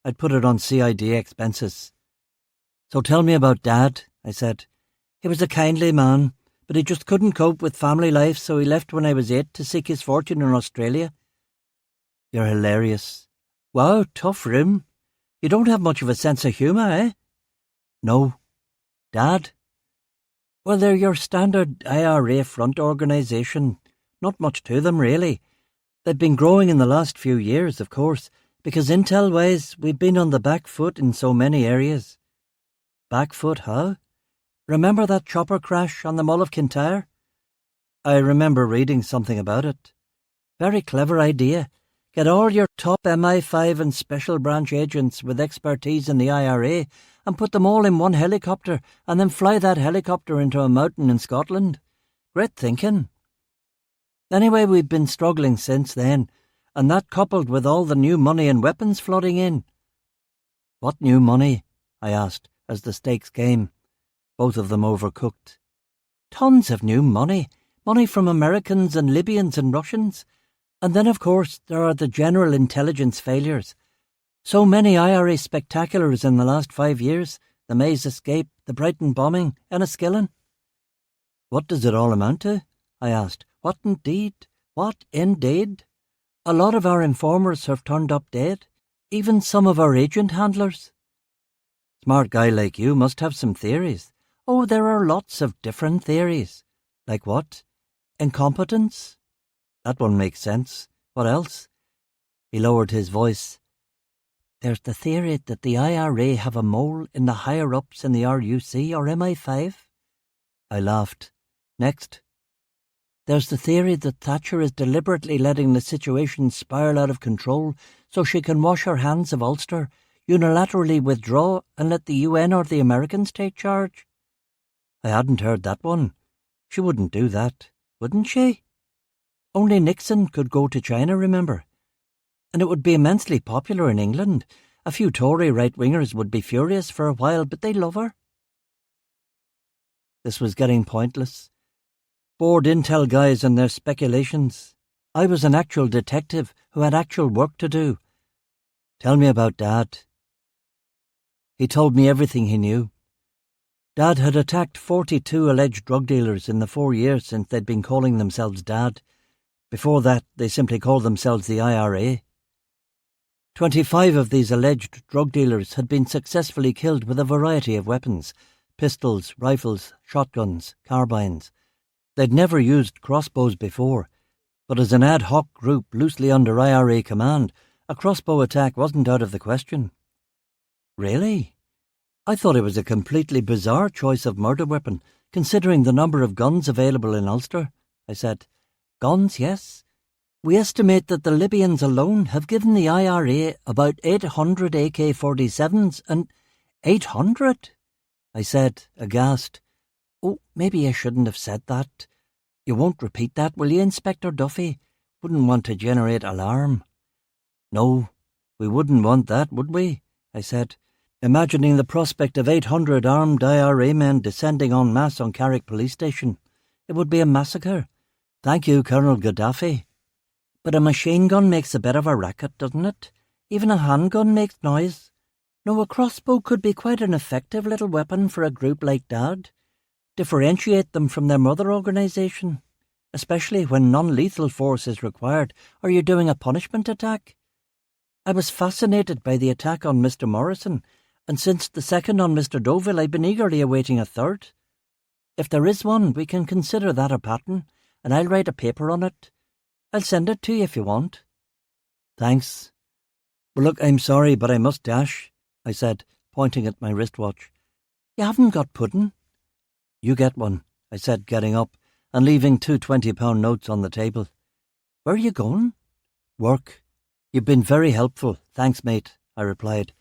I'd put it on CID expenses. So tell me about Dad, I said. He was a kindly man, but he just couldn't cope with family life, so he left when I was 8 to seek his fortune in Australia. You're hilarious. Wow, tough room. You don't have much of a sense of humour, eh? No. Dad? Well, they're your standard IRA front organisation. Not much to them, really. They've been growing in the last few years, of course, because intel-wise we've been on the back foot in so many areas. Back foot, huh? Remember that chopper crash on the Mull of Kintyre? I remember reading something about it. Very clever idea. Get all your top MI5 and special branch agents with expertise in the IRA and put them all in one helicopter and then fly that helicopter into a mountain in Scotland. Great thinking. Anyway, we've been struggling since then, and that coupled with all the new money and weapons flooding in. What new money? I asked as the stakes came, both of them overcooked. Tons of new money. Money from Americans and Libyans and Russians. And then, of course, there are the general intelligence failures. So many IRA spectaculars in the last 5 years. The Maze escape, the Brighton bombing, Enniskillen. What does it all amount to? I asked. What indeed? What indeed? A lot of our informers have turned up dead. Even some of our agent handlers. Smart guy like you must have some theories. Oh, there are lots of different theories. Like what? Incompetence? That one makes sense. What else? He lowered his voice. There's the theory that the IRA have a mole in the higher-ups in the RUC or MI5. I laughed. Next. There's the theory that Thatcher is deliberately letting the situation spiral out of control so she can wash her hands of Ulster, unilaterally withdraw and let the UN or the Americans take charge. I hadn't heard that one. She wouldn't do that, wouldn't she? Only Nixon could go to China, remember? And it would be immensely popular in England. A few Tory right-wingers would be furious for a while, but they love her. This was getting pointless. Bored intel guys and their speculations. I was an actual detective who had actual work to do. Tell me about Dad. He told me everything he knew. Dad had attacked 42 alleged drug dealers in the 4 years since they'd been calling themselves Dad. Before that, they simply called themselves the IRA. 25 of these alleged drug dealers had been successfully killed with a variety of weapons: pistols, rifles, shotguns, carbines. They'd never used crossbows before, but as an ad hoc group loosely under IRA command, a crossbow attack wasn't out of the question. Really? I thought it was a completely bizarre choice of murder weapon, considering the number of guns available in Ulster, I said. Guns, yes. We estimate that the Libyans alone have given the IRA about 800 AK-47s and 800? I said, aghast. Oh, maybe I shouldn't have said that. You won't repeat that, will you, Inspector Duffy? Wouldn't want to generate alarm. No, we wouldn't want that, would we? I said, imagining the prospect of 800 armed IRA men descending en masse on Carrick Police Station. It would be a massacre. Thank you, Colonel Gaddafi. But a machine gun makes a bit of a racket, doesn't it? Even a handgun makes noise. No, a crossbow could be quite an effective little weapon for a group like Dad. Differentiate them from their mother organisation, especially when non-lethal force is required or you're doing a punishment attack. I was fascinated by the attack on Mr. Morrison, and since the second on Mr. Deauville I've been eagerly awaiting a third. If there is one, we can consider that a pattern, and I'll write a paper on it. I'll send it to you if you want. Thanks. Well, look, I'm sorry, but I must dash, I said, pointing at my wristwatch. You haven't got pudding? You get one, I said, getting up and leaving 2 £20 notes on the table. Where are you going? Work. You've been very helpful. Thanks, mate, I replied.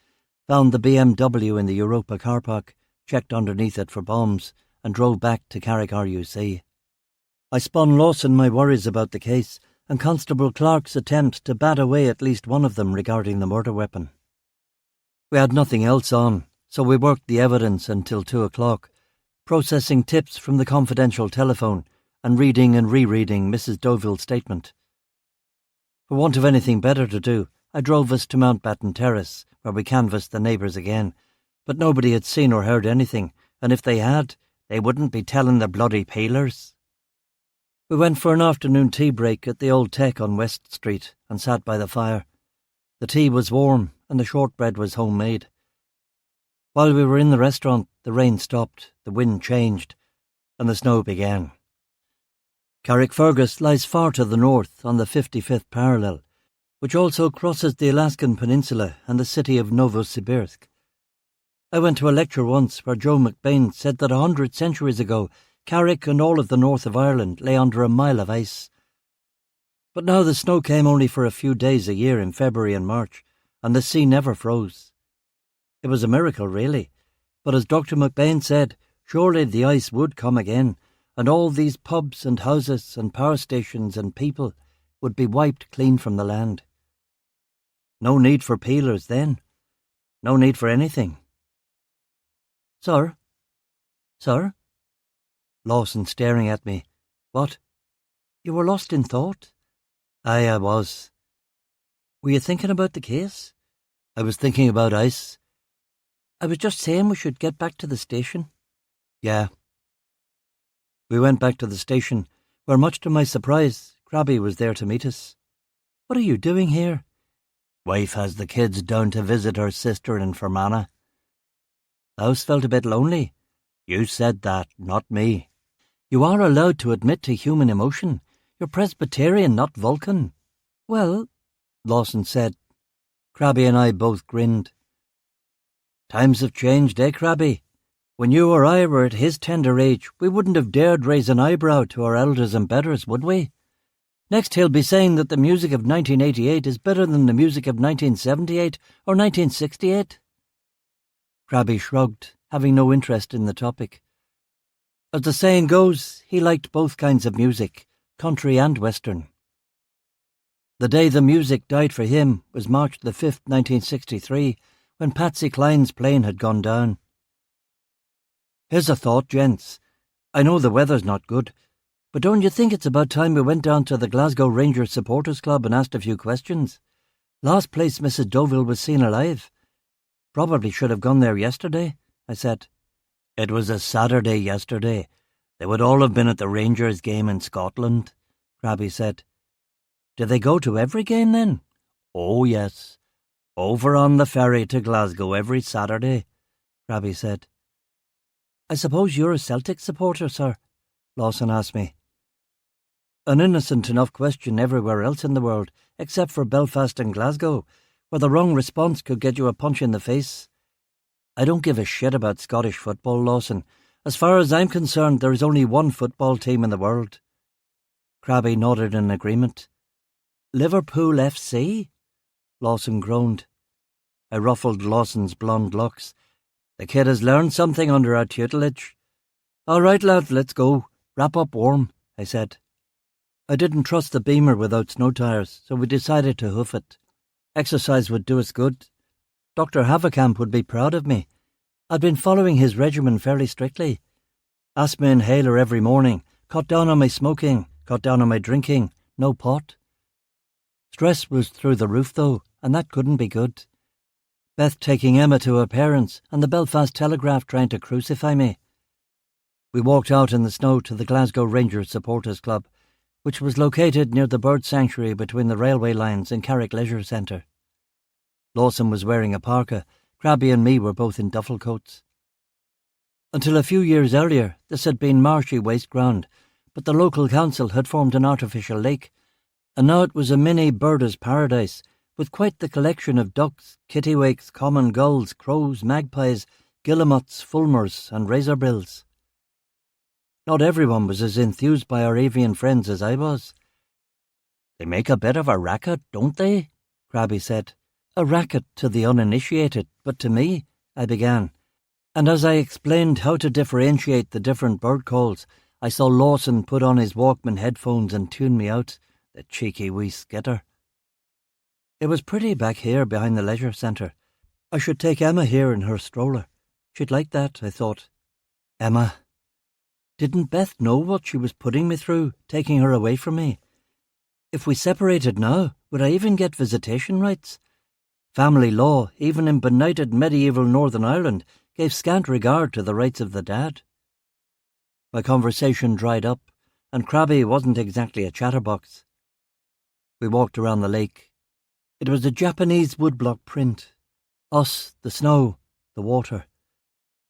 Found the BMW in the Europa car park, checked underneath it for bombs, and drove back to Carrick RUC. I spun Lawson my worries about the case and Constable Clark's attempt to bat away at least one of them regarding the murder weapon. We had nothing else on, so we worked the evidence until 2 o'clock, processing tips from the confidential telephone and reading and rereading Mrs. Deauville's statement. For want of anything better to do, I drove us to Mountbatten Terrace, where we canvassed the neighbours again, but nobody had seen or heard anything, and if they had, they wouldn't be telling the bloody peelers. We went for an afternoon tea break at the Old Tech on West Street and sat by the fire. The tea was warm and the shortbread was homemade. While we were in the restaurant, the rain stopped, the wind changed, and the snow began. Carrickfergus lies far to the north on the 55th parallel, which also crosses the Alaskan Peninsula and the city of Novosibirsk. I went to a lecture once where Joe McBain said that 100 centuries ago Carrick and all of the north of Ireland lay under a mile of ice. But now the snow came only for a few days a year in February and March, and the sea never froze. It was a miracle, really, but as Dr. McBain said, surely the ice would come again, and all these pubs and houses and power stations and people would be wiped clean from the land. No need for peelers then. No need for anything. Sir? Sir? Lawson staring at me. What? You were lost in thought? Aye, I was. Were you thinking about the case? I was thinking about ice. I was just saying we should get back to the station. Yeah. We went back to the station, where much to my surprise, Crabby was there to meet us. What are you doing here? Wife has the kids down to visit her sister in Fermanagh. The house felt a bit lonely. You said that, not me. You are allowed to admit to human emotion. You're Presbyterian, not Vulcan. Well, Lawson said. Crabby and I both grinned. Times have changed, eh, Crabby? When you or I were at his tender age, we wouldn't have dared raise an eyebrow to our elders and betters, would we? Next he'll be saying that the music of 1988 is better than the music of 1978 or 1968. Crabby shrugged, having no interest in the topic. As the saying goes, he liked both kinds of music, country and western. The day the music died for him was March the 5th, 1963, when Patsy Cline's plane had gone down. Here's a thought, gents. I know the weather's not good, but don't you think it's about time we went down to the Glasgow Rangers Supporters Club and asked a few questions? Last place Mrs. Deauville was seen alive. Probably should have gone there yesterday, I said. It was a Saturday yesterday. They would all have been at the Rangers game in Scotland, Crabby said. Did they go to every game then? Oh, yes. Over on the ferry to Glasgow every Saturday, Crabby said. I suppose you're a Celtic supporter, sir? Lawson asked me. An innocent enough question everywhere else in the world, except for Belfast and Glasgow, where the wrong response could get you a punch in the face. I don't give a shit about Scottish football, Lawson. As far as I'm concerned, there is only one football team in the world. Crabby nodded in agreement. Liverpool FC? Lawson groaned. I ruffled Lawson's blonde locks. The kid has learned something under our tutelage. All right, lad, let's go. Wrap up warm, I said. I didn't trust the Beamer without snow tyres, so we decided to hoof it. Exercise would do us good. Dr. Haverkamp would be proud of me. I'd been following his regimen fairly strictly. Asthma inhaler every morning, cut down on my smoking, cut down on my drinking, no pot. Stress was through the roof, though, and that couldn't be good. Beth taking Emma to her parents, and the Belfast Telegraph trying to crucify me. We walked out in the snow to the Glasgow Rangers Supporters Club, which was located near the bird sanctuary between the railway lines and Carrick Leisure Centre. Lawson was wearing a parka. Crabby and me were both in duffel coats. Until a few years earlier, this had been marshy waste ground, but the local council had formed an artificial lake, and now it was a mini birder's paradise, with quite the collection of ducks, kittiwakes, common gulls, crows, magpies, guillemots, fulmars and razorbills. Not everyone was as enthused by our avian friends as I was. They make a bit of a racket, don't they? Crabby said. A racket to the uninitiated, but to me, I began. And as I explained how to differentiate the different bird calls, I saw Lawson put on his Walkman headphones and tune me out, the cheeky wee skitter. It was pretty back here behind the leisure centre. I should take Emma here in her stroller. She'd like that, I thought. Emma. Didn't Beth know what she was putting me through, taking her away from me? If we separated now, would I even get visitation rights? Family law, even in benighted medieval Northern Ireland, gave scant regard to the rights of the dad. My conversation dried up, and Crabby wasn't exactly a chatterbox. We walked around the lake. It was a Japanese woodblock print. Us, the snow, the water.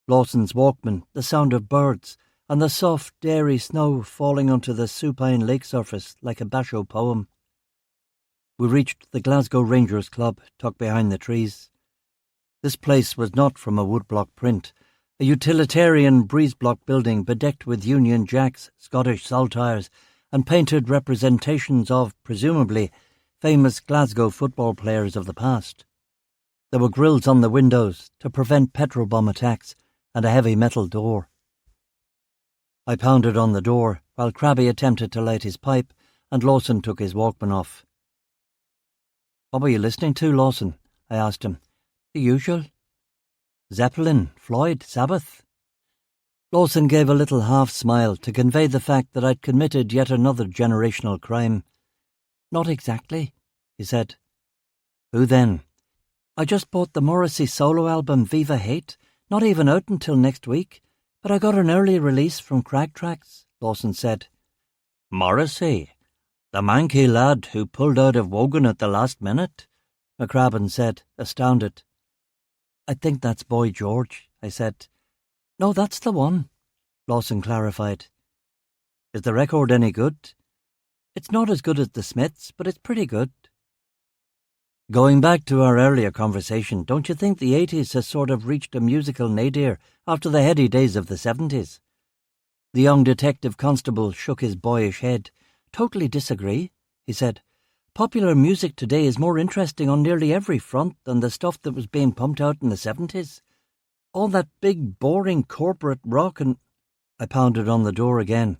Lawson's Walkman, the sound of birds, and the soft, dairy snow falling onto the supine lake surface like a Basho poem. We reached the Glasgow Rangers Club, tucked behind the trees. This place was not from a woodblock print, a utilitarian breeze-block building bedecked with Union Jacks, Scottish saltires, and painted representations of, presumably, famous Glasgow football players of the past. There were grills on the windows to prevent petrol bomb attacks and a heavy metal door. I pounded on the door while Crabby attempted to light his pipe and Lawson took his Walkman off. "What were you listening to, Lawson?" I asked him. "The usual. Zeppelin, Floyd, Sabbath." Lawson gave a little half-smile to convey the fact that I'd committed yet another generational crime. "Not exactly," he said. "Who then?" "I just bought the Morrissey solo album Viva Hate, not even out until next week, but I got an early release from Crag Tracks," Lawson said. "Morrissey? The manky lad who pulled out of Wogan at the last minute?" McCrabbin said, astounded. "I think that's Boy George," I said. "No, that's the one," Lawson clarified. "Is the record any good?" "It's not as good as the Smiths, but it's pretty good." Going back to our earlier conversation, don't you think the 80s has sort of reached a musical nadir after the heady days of the 70s? The young detective constable shook his boyish head. "Totally disagree," he said. "Popular music today is more interesting on nearly every front than the stuff that was being pumped out in the 70s. All that big, boring corporate rock and—" I pounded on the door again.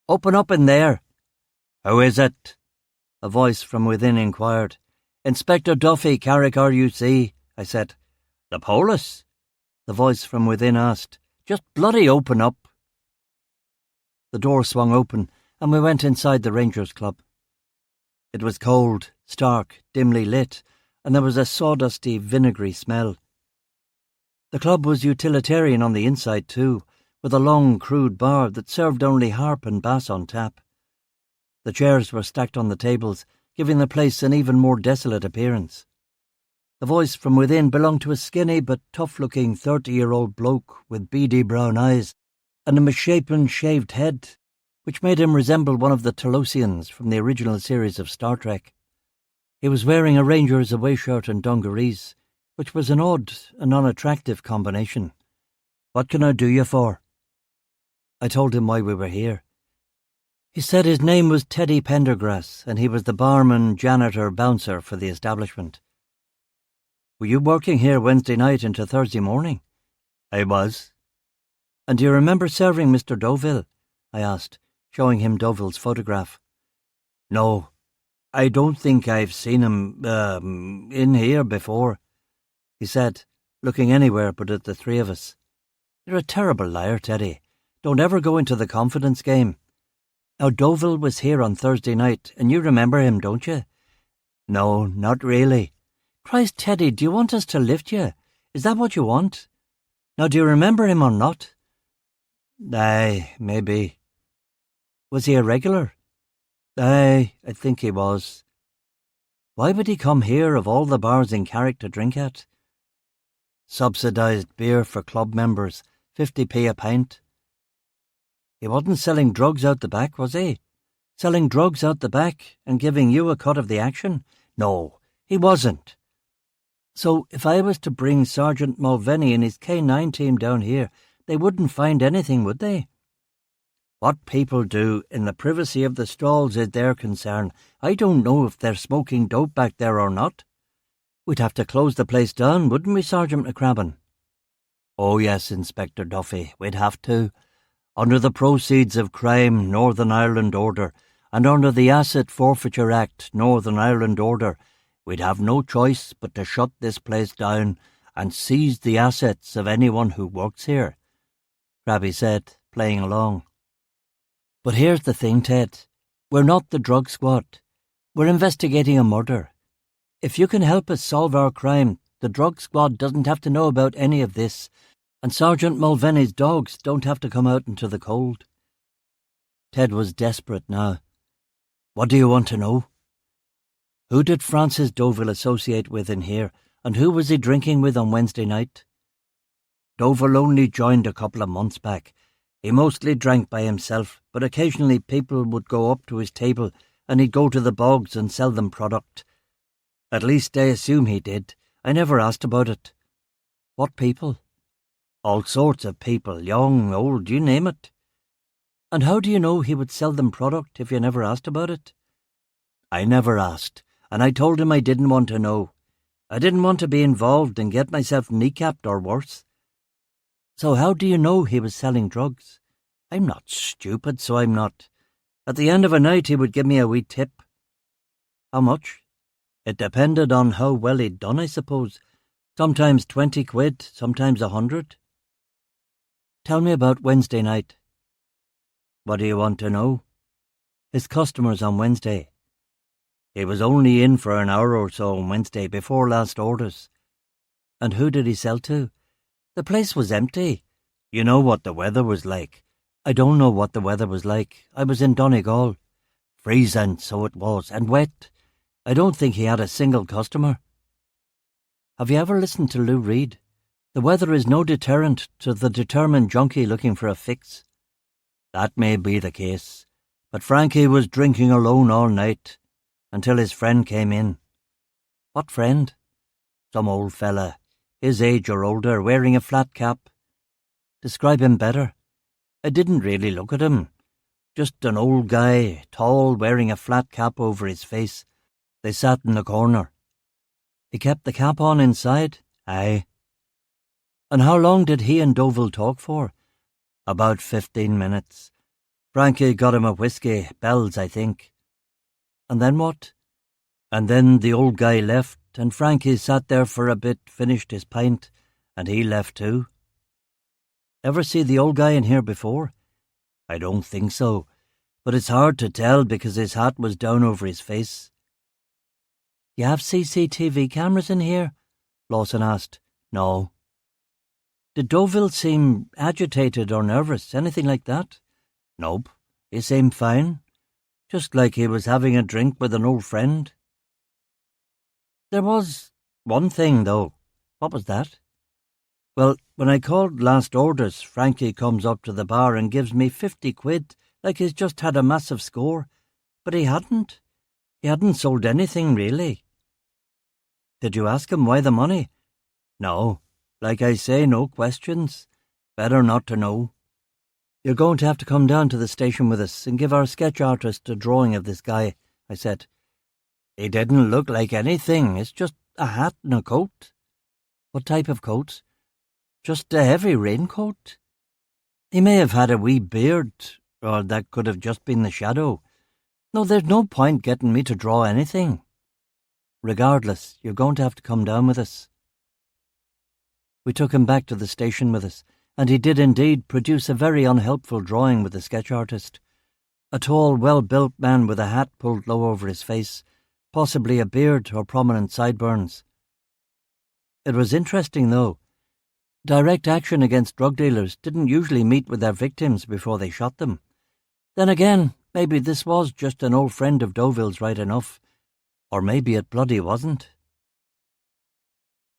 "Open up in there!" "Who is it?" a voice from within inquired. "Inspector Duffy, Carrick RUC," I said. "The police?" the voice from within asked. "Just bloody open up." The door swung open and we went inside the Rangers Club. It was cold, stark, dimly lit, and there was a sawdusty, vinegary smell. The club was utilitarian on the inside too, with a long, crude bar that served only harp and bass on tap. The chairs were stacked on the tables, giving the place an even more desolate appearance. The voice from within belonged to a skinny but tough-looking 30-year-old bloke with beady brown eyes and a misshapen, shaved head, which made him resemble one of the Talosians from the original series of Star Trek. He was wearing a Rangers away shirt and dungarees, which was an odd and unattractive combination. "What can I do you for?" I told him why we were here. He said his name was Teddy Pendergrass, and he was the barman, janitor, bouncer for the establishment. "Were you working here Wednesday night into Thursday morning?" "I was." "And do you remember serving Mr. Deauville?" I asked, showing him Deauville's photograph. "No, I don't think I've seen him, in here before," he said, looking anywhere but at the three of us. "You're a terrible liar, Teddy. Don't ever go into the confidence game. Now, Deauville was here on Thursday night, and you remember him, don't you?" "No, not really." "Christ, Teddy, do you want us to lift you? Is that what you want? Now, do you remember him or not?" "Aye, maybe." "Was he a regular?" "Aye, I think he was." "Why would he come here of all the bars in Carrick to drink at?" "Subsidised beer for club members, 50p a pint." "He wasn't selling drugs out the back, was he? Selling drugs out the back and giving you a cut of the action?" "No, he wasn't." "So if I was to bring Sergeant Mulvaney and his K9 team down here, they wouldn't find anything, would they?" "What people do in the privacy of the stalls is their concern. I don't know if they're smoking dope back there or not." "We'd have to close the place down, wouldn't we, Sergeant McCrabbin?" "Oh yes, Inspector Duffy, we'd have to. Under the Proceeds of Crime, Northern Ireland Order, and under the Asset Forfeiture Act, Northern Ireland Order, we'd have no choice but to shut this place down and seize the assets of anyone who works here," Crabby said, playing along. "But here's the thing, Ted. We're not the drug squad. We're investigating a murder. If you can help us solve our crime, the drug squad doesn't have to know about any of this, and Sergeant Mulvaney's dogs don't have to come out into the cold." Ted was desperate now. "What do you want to know?" "Who did Francis Deauville associate with in here, and who was he drinking with on Wednesday night?" "Deauville only joined a couple of months back. He mostly drank by himself, but occasionally people would go up to his table and he'd go to the bogs and sell them product. At least I assume he did. I never asked about it." "What people?" "All sorts of people, young, old, you name it." And how do you know he would sell them product if you never asked about it? I never asked, and I told him I didn't want to know. I didn't want to be involved and get myself kneecapped or worse. So how do you know he was selling drugs? I'm not stupid, so I'm not. At the end of a night he would give me a wee tip. How much? It depended on how well he'd done, I suppose. Sometimes 20 quid, sometimes 100. Tell me about Wednesday night. What do you want to know? His customers on Wednesday. He was only in for an hour or so on Wednesday before last orders. And who did he sell to? The place was empty. You know what the weather was like. I don't know what the weather was like. I was in Donegal. Freezing, so it was, and wet. I don't think he had a single customer. Have you ever listened to Lou Reed? The weather is no deterrent to the determined junkie looking for a fix. That may be the case, but Frankie was drinking alone all night, until his friend came in. What friend? Some old fella, his age or older, wearing a flat cap. Describe him better. I didn't really look at him. Just an old guy, tall, wearing a flat cap over his face. They sat in the corner. He kept the cap on inside? Aye. And how long did he and Deauville talk for? About 15 minutes. Frankie got him a whiskey, Bell's, I think. And then what? And then the old guy left, and Frankie sat there for a bit, finished his pint, and he left too. Ever see the old guy in here before? I don't think so, but it's hard to tell because his hat was down over his face. You have CCTV cameras in here? Lawson asked. No. Did Deauville seem agitated or nervous, anything like that? Nope, he seemed fine. Just like he was having a drink with an old friend. There was one thing, though. What was that? Well, when I called last orders, Frankie comes up to the bar and gives me 50 quid, like he's just had a massive score. But he hadn't. He hadn't sold anything, really. Did you ask him why the money? No. Like I say, no questions. Better not to know. You're going to have to come down to the station with us and give our sketch artist a drawing of this guy, I said. He didn't look like anything. It's just a hat and a coat. What type of coat? Just a heavy raincoat. He may have had a wee beard, or that could have just been the shadow. No, there's no point getting me to draw anything. Regardless, you're going to have to come down with us. We took him back to the station with us, and he did indeed produce a very unhelpful drawing with the sketch artist. A tall, well-built man with a hat pulled low over his face, possibly a beard or prominent sideburns. It was interesting, though. Direct action against drug dealers didn't usually meet with their victims before they shot them. Then again, maybe this was just an old friend of Deauville's right enough. Or maybe it bloody wasn't.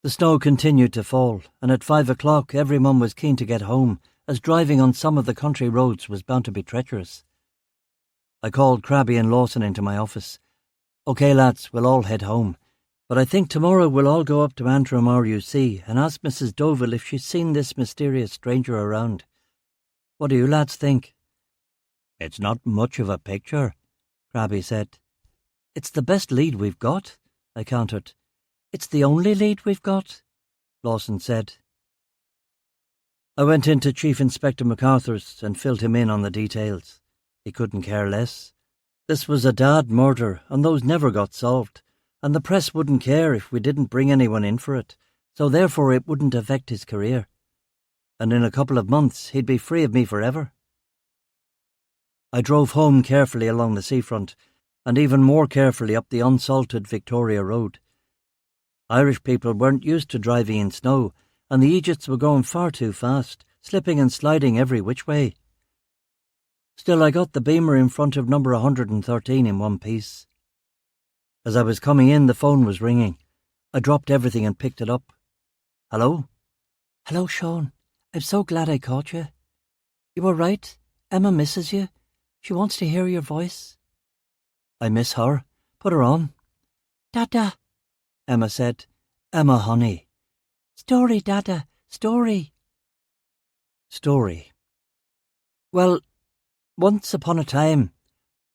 The snow continued to fall, and at 5 o'clock everyone was keen to get home, as driving on some of the country roads was bound to be treacherous. I called Crabby and Lawson into my office. OK, lads, we'll all head home. But I think tomorrow we'll all go up to Antrim RUC and ask Mrs. Deauville if she's seen this mysterious stranger around. What do you lads think? It's not much of a picture, Crabby said. It's the best lead we've got, I countered. It's the only lead we've got, Lawson said. I went into Chief Inspector MacArthur's and filled him in on the details. He couldn't care less. This was a dad murder, and those never got solved, and the press wouldn't care if we didn't bring anyone in for it, so therefore it wouldn't affect his career. And in a couple of months he'd be free of me forever. I drove home carefully along the seafront, and even more carefully up the unsalted Victoria Road. Irish people weren't used to driving in snow, and the Egypts were going far too fast, slipping and sliding every which way. Still, I got the beamer in front of number 113 in one piece. As I was coming in, the phone was ringing. I dropped everything and picked it up. Hello? Hello, Sean. I'm so glad I caught you. You were right. Emma misses you. She wants to hear your voice. I miss her. Put her on. Dada, Emma said. Emma, honey. Story, Dada, story. Story. Well, Once upon a time,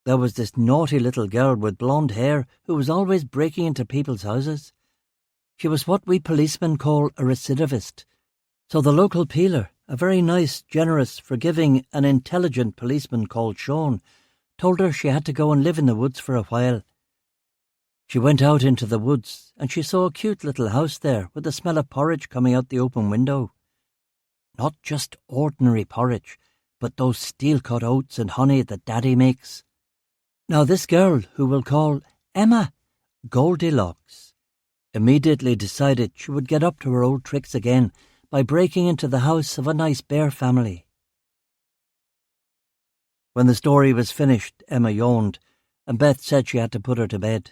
there was this naughty little girl with blonde hair who was always breaking into people's houses. She was what we policemen call a recidivist. So the local peeler, a very nice, generous, forgiving and intelligent policeman called Sean, told her she had to go and live in the woods for a while. She went out into the woods and she saw a cute little house there with the smell of porridge coming out the open window. Not just ordinary porridge, but those steel-cut oats and honey that Daddy makes. Now this girl, who we'll call Emma Goldilocks, immediately decided she would get up to her old tricks again by breaking into the house of a nice bear family. When the story was finished, Emma yawned, and Beth said she had to put her to bed.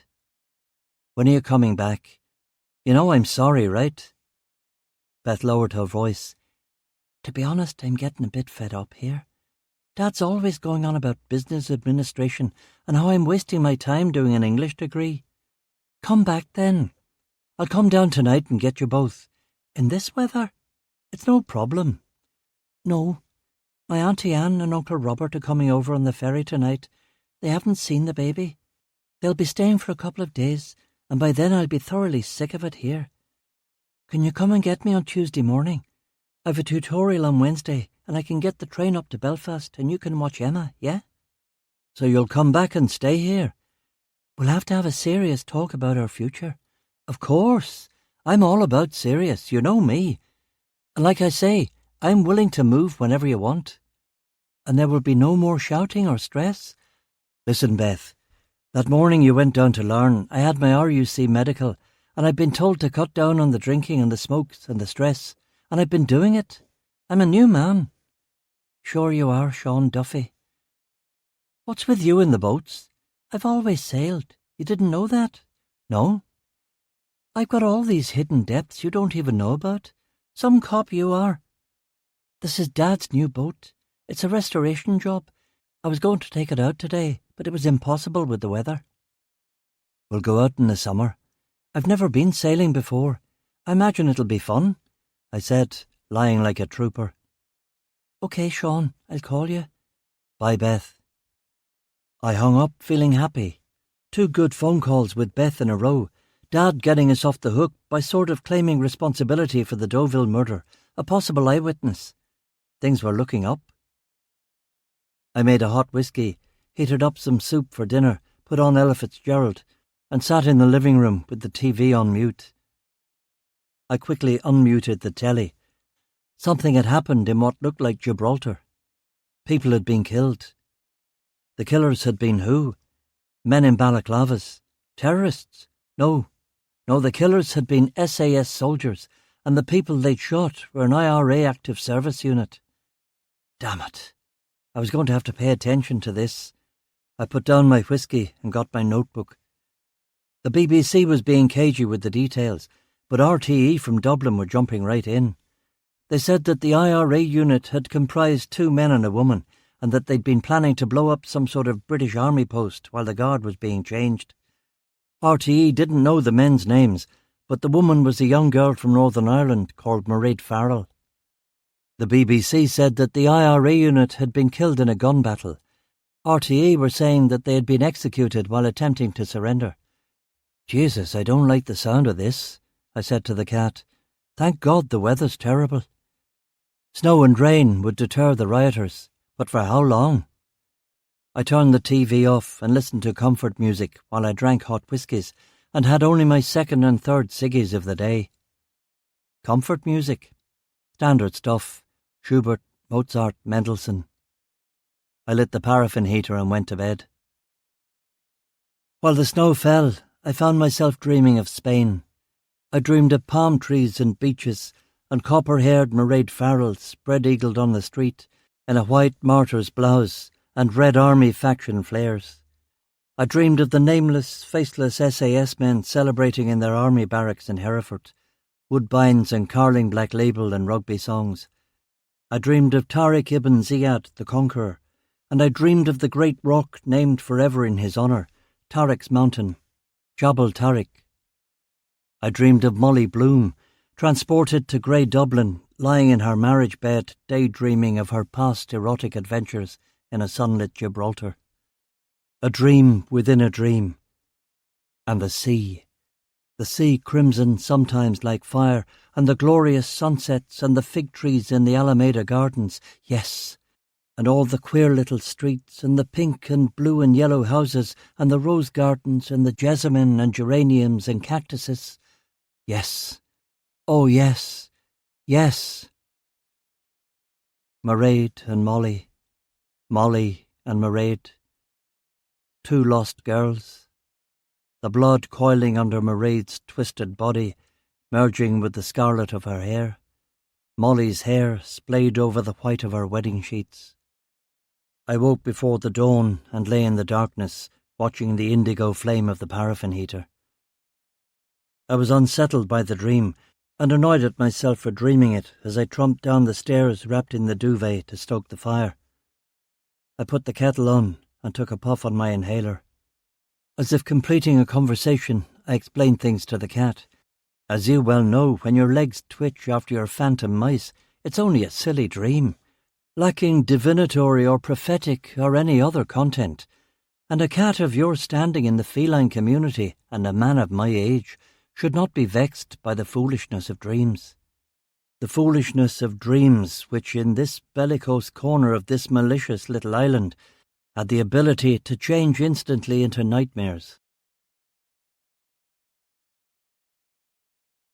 "When are you coming back? You know I'm sorry, right?" Beth lowered her voice. "To be honest, I'm getting a bit fed up here. Dad's always going on about business administration and how I'm wasting my time doing an English degree. Come back then. I'll come down tonight and get you both. In this weather? It's no problem." "No. My Auntie Anne and Uncle Robert are coming over on the ferry tonight. They haven't seen the baby. They'll be staying for a couple of days, and by then I'll be thoroughly sick of it here. Can you come and get me on Tuesday morning? I've a tutorial on Wednesday, and I can get the train up to Belfast, and you can watch Emma, yeah?" "So you'll come back and stay here?" "We'll have to have a serious talk about our future." "Of course. I'm all about serious, you know me. And like I say, I'm willing to move whenever you want. And there will be no more shouting or stress." "Listen, Beth, that morning you went down to Larne, I had my RUC medical, and I've been told to cut down on the drinking and the smokes and the stress, and I've been doing it. I'm a new man." "Sure you are, Sean Duffy." "What's with you in the boats? I've always sailed. You didn't know that?" "No." "I've got all these hidden depths you don't even know about. Some cop you are. This is Dad's new boat. It's a restoration job. I was going to take it out today, but it was impossible with the weather." "We'll go out in the summer. I've never been sailing before. I imagine it'll be fun," I said, lying like a trooper. "Okay, Sean, I'll call you." "Bye, Beth." I hung up feeling happy. 2 good phone calls with Beth in a row. Dad getting us off the hook by sort of claiming responsibility for the Deauville murder, a possible eyewitness. Things were looking up. I made a hot whiskey, heated up some soup for dinner, put on Ella Fitzgerald, and sat in the living room with the TV on mute. I quickly unmuted the telly. Something had happened in what looked like Gibraltar. People had been killed. The killers had been who? Men in balaclavas? Terrorists? No, the killers had been SAS soldiers, and the people they'd shot were an IRA active service unit. Damn it. I was going to have to pay attention to this. I put down my whiskey and got my notebook. The BBC was being cagey with the details, but RTE from Dublin were jumping right in. They said that the IRA unit had comprised 2 men and a woman, and that they'd been planning to blow up some sort of British Army post while the guard was being changed. RTE didn't know the men's names, but the woman was a young girl from Northern Ireland called Mairead Farrell. The BBC said that the IRA unit had been killed in a gun battle. RTE were saying that they had been executed while attempting to surrender. "Jesus, I don't like the sound of this," I said to the cat. "Thank God the weather's terrible." Snow and rain would deter the rioters, but for how long? I turned the TV off and listened to comfort music while I drank hot whiskies and had only my 2nd and 3rd ciggies of the day. Comfort music. Standard stuff. Schubert, Mozart, Mendelssohn. I lit the paraffin heater and went to bed. While the snow fell, I found myself dreaming of Spain. I dreamed of palm trees and beaches and copper-haired Mairead Farrell spread-eagled on the street in a white martyr's blouse and Red Army faction flares. I dreamed of the nameless, faceless SAS men celebrating in their army barracks in Hereford, woodbines and Carling Black Label and rugby songs. I dreamed of Tariq ibn Ziyad, the conqueror, and I dreamed of the great rock named forever in his honour, Tariq's Mountain, Jabal Tariq. I dreamed of Molly Bloom, transported to grey Dublin, lying in her marriage bed, daydreaming of her past erotic adventures in a sunlit Gibraltar. A dream within a dream. And the sea crimson sometimes like fire, and the glorious sunsets and the fig trees in the Alameda Gardens, yes, and all the queer little streets and the pink and blue and yellow houses and the rose gardens and the jessamine and geraniums and cactuses. Yes, oh yes, yes. Mairead and Molly, Molly and Mairead, two lost girls. The blood coiling under Mairead's twisted body, merging with the scarlet of her hair. Molly's hair splayed over the white of her wedding sheets. I woke before the dawn and lay in the darkness, watching the indigo flame of the paraffin heater. I was unsettled by the dream, and annoyed at myself for dreaming it as I trumped down the stairs wrapped in the duvet to stoke the fire. I put the kettle on and took a puff on my inhaler. As if completing a conversation, I explained things to the cat. As you well know, when your legs twitch after your phantom mice, it's only a silly dream, lacking divinatory or prophetic or any other content. And a cat of your standing in the feline community, and a man of my age, should not be vexed by the foolishness of dreams. The foolishness of dreams which in this bellicose corner of this malicious little island had the ability to change instantly into nightmares.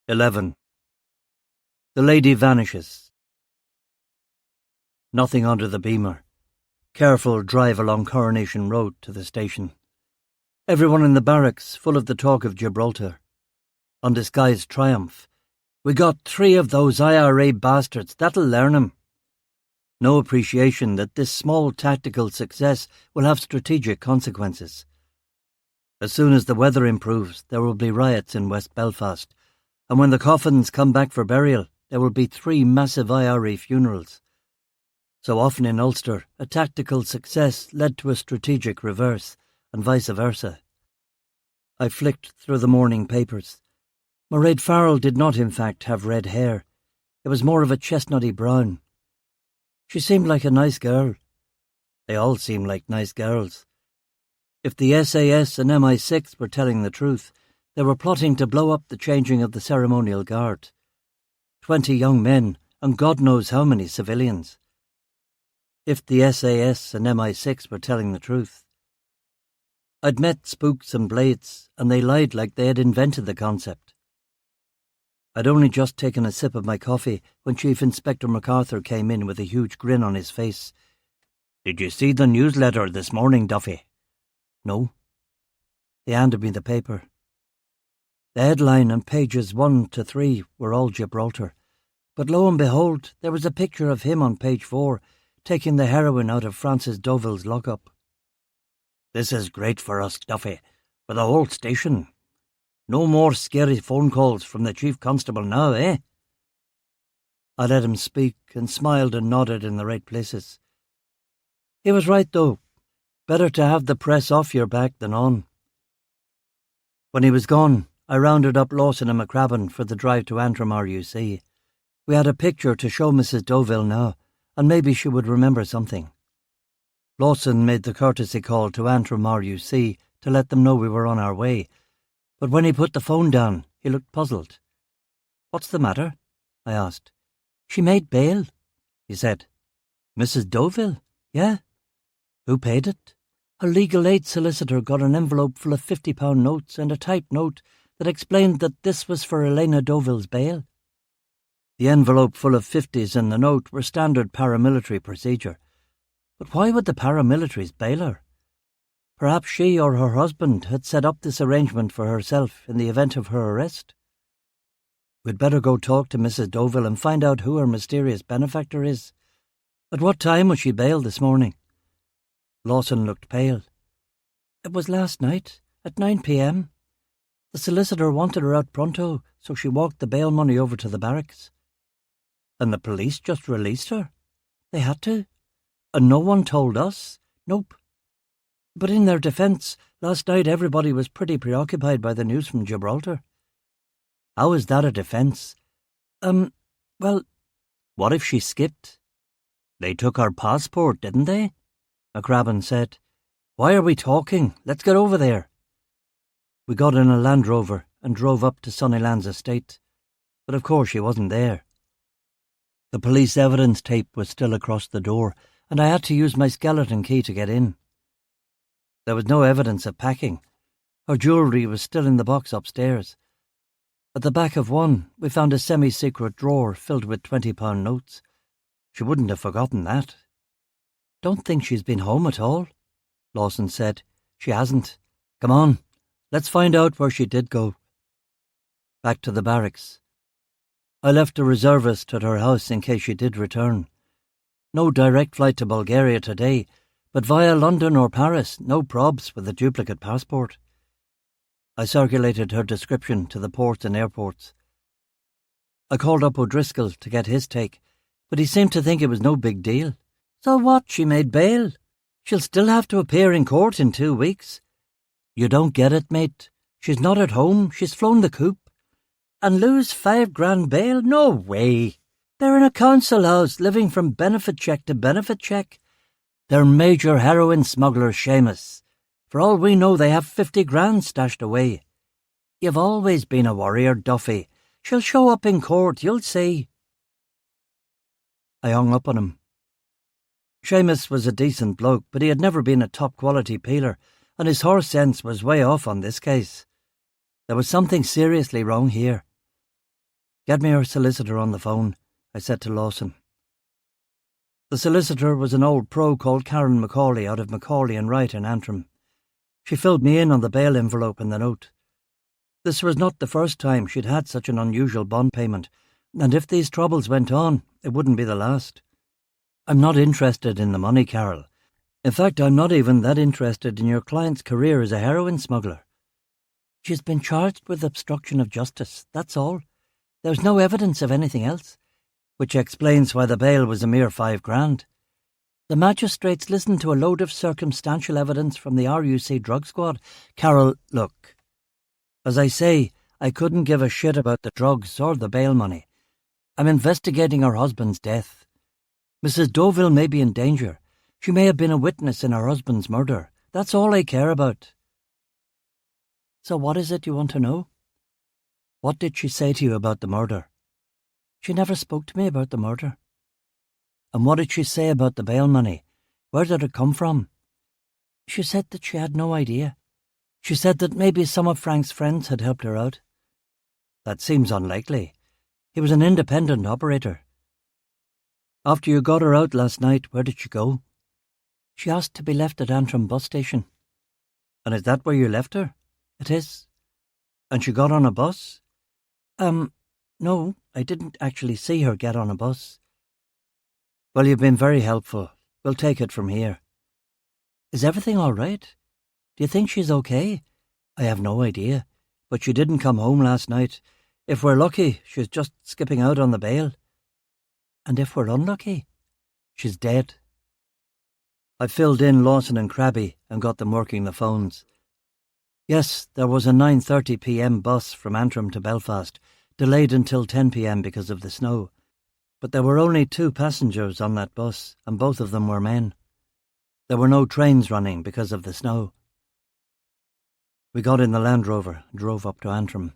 11. The lady vanishes. Nothing under the beamer. Careful drive along Coronation Road to the station. Everyone in the barracks full of the talk of Gibraltar. Undisguised triumph. We got 3 of those IRA bastards, that'll learn 'em. No appreciation that this small tactical success will have strategic consequences. As soon as the weather improves, there will be riots in West Belfast, and when the coffins come back for burial, there will be 3 massive IRA funerals. So often in Ulster, a tactical success led to a strategic reverse, and vice versa. I flicked through the morning papers. Mairead Farrell did not, in fact, have red hair. It was more of a chestnutty brown. She seemed like a nice girl. They all seemed like nice girls. If the SAS and MI6 were telling the truth, they were plotting to blow up the changing of the ceremonial guard. 20 young men, and God knows how many civilians. If the SAS and MI6 were telling the truth. I'd met spooks and blades, and they lied like they had invented the concept. I'd only just taken a sip of my coffee when Chief Inspector MacArthur came in with a huge grin on his face. "Did you see the newsletter this morning, Duffy?" "No." He handed me the paper. The headline and pages 1 to 3 were all Gibraltar, but lo and behold, there was a picture of him on page 4, taking the heroin out of Francis Deauville's lockup. "This is great for us, Duffy, for the whole station. No more scary phone calls from the Chief Constable now, eh?" I let him speak and smiled and nodded in the right places. He was right, though. Better to have the press off your back than on. When he was gone, I rounded up Lawson and McCrabbin for the drive to Antrim RUC. We had a picture to show Mrs. Deauville now, and maybe she would remember something. Lawson made the courtesy call to Antrim RUC to let them know we were on our way, but when he put the phone down, he looked puzzled. "What's the matter?" I asked. "She made bail," he said. "Mrs. Deauville? Yeah. Who paid it?" "Her legal aid solicitor got an envelope full of £50 notes and a typed note that explained that this was for Elena Deauville's bail." The envelope full of 50s and the note were standard paramilitary procedure. But why would the paramilitaries bail her? Perhaps she or her husband had set up this arrangement for herself in the event of her arrest. We'd better go talk to Mrs. Deauville and find out who her mysterious benefactor is. At what time was she bailed this morning? Lawson looked pale. "It was last night, at 9 p.m. The solicitor wanted her out pronto, so she walked the bail money over to the barracks." "And the police just released her?" "They had to. And no one told us? Nope. But in their defence, last night everybody was pretty preoccupied by the news from Gibraltar." "How is that a defence?" Well, what if she skipped? They took her passport, didn't they?" McCrabbin said. "Why are we talking? Let's get over there." We got in a Land Rover and drove up to Sunnyland's estate, but of course she wasn't there. The police evidence tape was still across the door, and I had to use my skeleton key to get in. There was no evidence of packing. Her jewellery was still in the box upstairs. At the back of one, we found a semi-secret drawer filled with £20 notes. She wouldn't have forgotten that. "Don't think she's been home at all," Lawson said. "She hasn't. Come on, let's find out where she did go." Back to the barracks. I left a reservist at her house in case she did return. No direct flight to Bulgaria today, but via London or Paris, no probs with a duplicate passport. I circulated her description to the ports and airports. I called up O'Driscoll to get his take, but he seemed to think it was no big deal. "So what, she made bail? She'll still have to appear in court in 2 weeks." "You don't get it, mate. She's not at home, she's flown the coop." "And lose £5,000 bail? No way. They're in a council house, living from benefit check to benefit check. They're major heroin smugglers, Seamus. For all we know, they have 50 grand stashed away. You've always been a warrior, Duffy. She'll show up in court, you'll see." I hung up on him. Seamus was a decent bloke, but he had never been a top-quality peeler, and his horse sense was way off on this case. There was something seriously wrong here. "Get me her solicitor on the phone," I said to Lawson. The solicitor was an old pro called Karen Macaulay out of Macaulay and Wright in Antrim. She filled me in on the bail envelope and the note. This was not the first time she'd had such an unusual bond payment, and if these troubles went on, it wouldn't be the last. "I'm not interested in the money, Carol. In fact, I'm not even that interested in your client's career as a heroin smuggler. She's been charged with obstruction of justice, that's all. There's no evidence of anything else, which explains why the bail was a mere £5,000. The magistrates listened to a load of circumstantial evidence from the RUC drug squad. Carol, look. As I say, I couldn't give a shit about the drugs or the bail money. I'm investigating her husband's death. Mrs. Deauville may be in danger. She may have been a witness in her husband's murder. That's all I care about." "So what is it you want to know?" "What did she say to you about the murder?" "She never spoke to me about the murder." "And what did she say about the bail money? Where did it come from?" "She said that she had no idea. She said that maybe some of Frank's friends had helped her out." "That seems unlikely. He was an independent operator." "After you got her out last night, where did she go?" "She asked to be left at Antrim bus station." "And is that where you left her?" "It is." "And she got on a bus?" No, I didn't actually see her get on a bus." "Well, you've been very helpful. We'll take it from here." "Is everything all right? Do you think she's okay?" "I have no idea, but she didn't come home last night. If we're lucky, she's just skipping out on the bail." "And if we're unlucky?" "She's dead." I filled in Lawson and Crabby and got them working the phones. Yes, there was a 9:30 p.m. bus from Antrim to Belfast, delayed until 10 p.m. because of the snow. But there were only 2 passengers on that bus, and both of them were men. There were no trains running because of the snow. We got in the Land Rover and drove up to Antrim.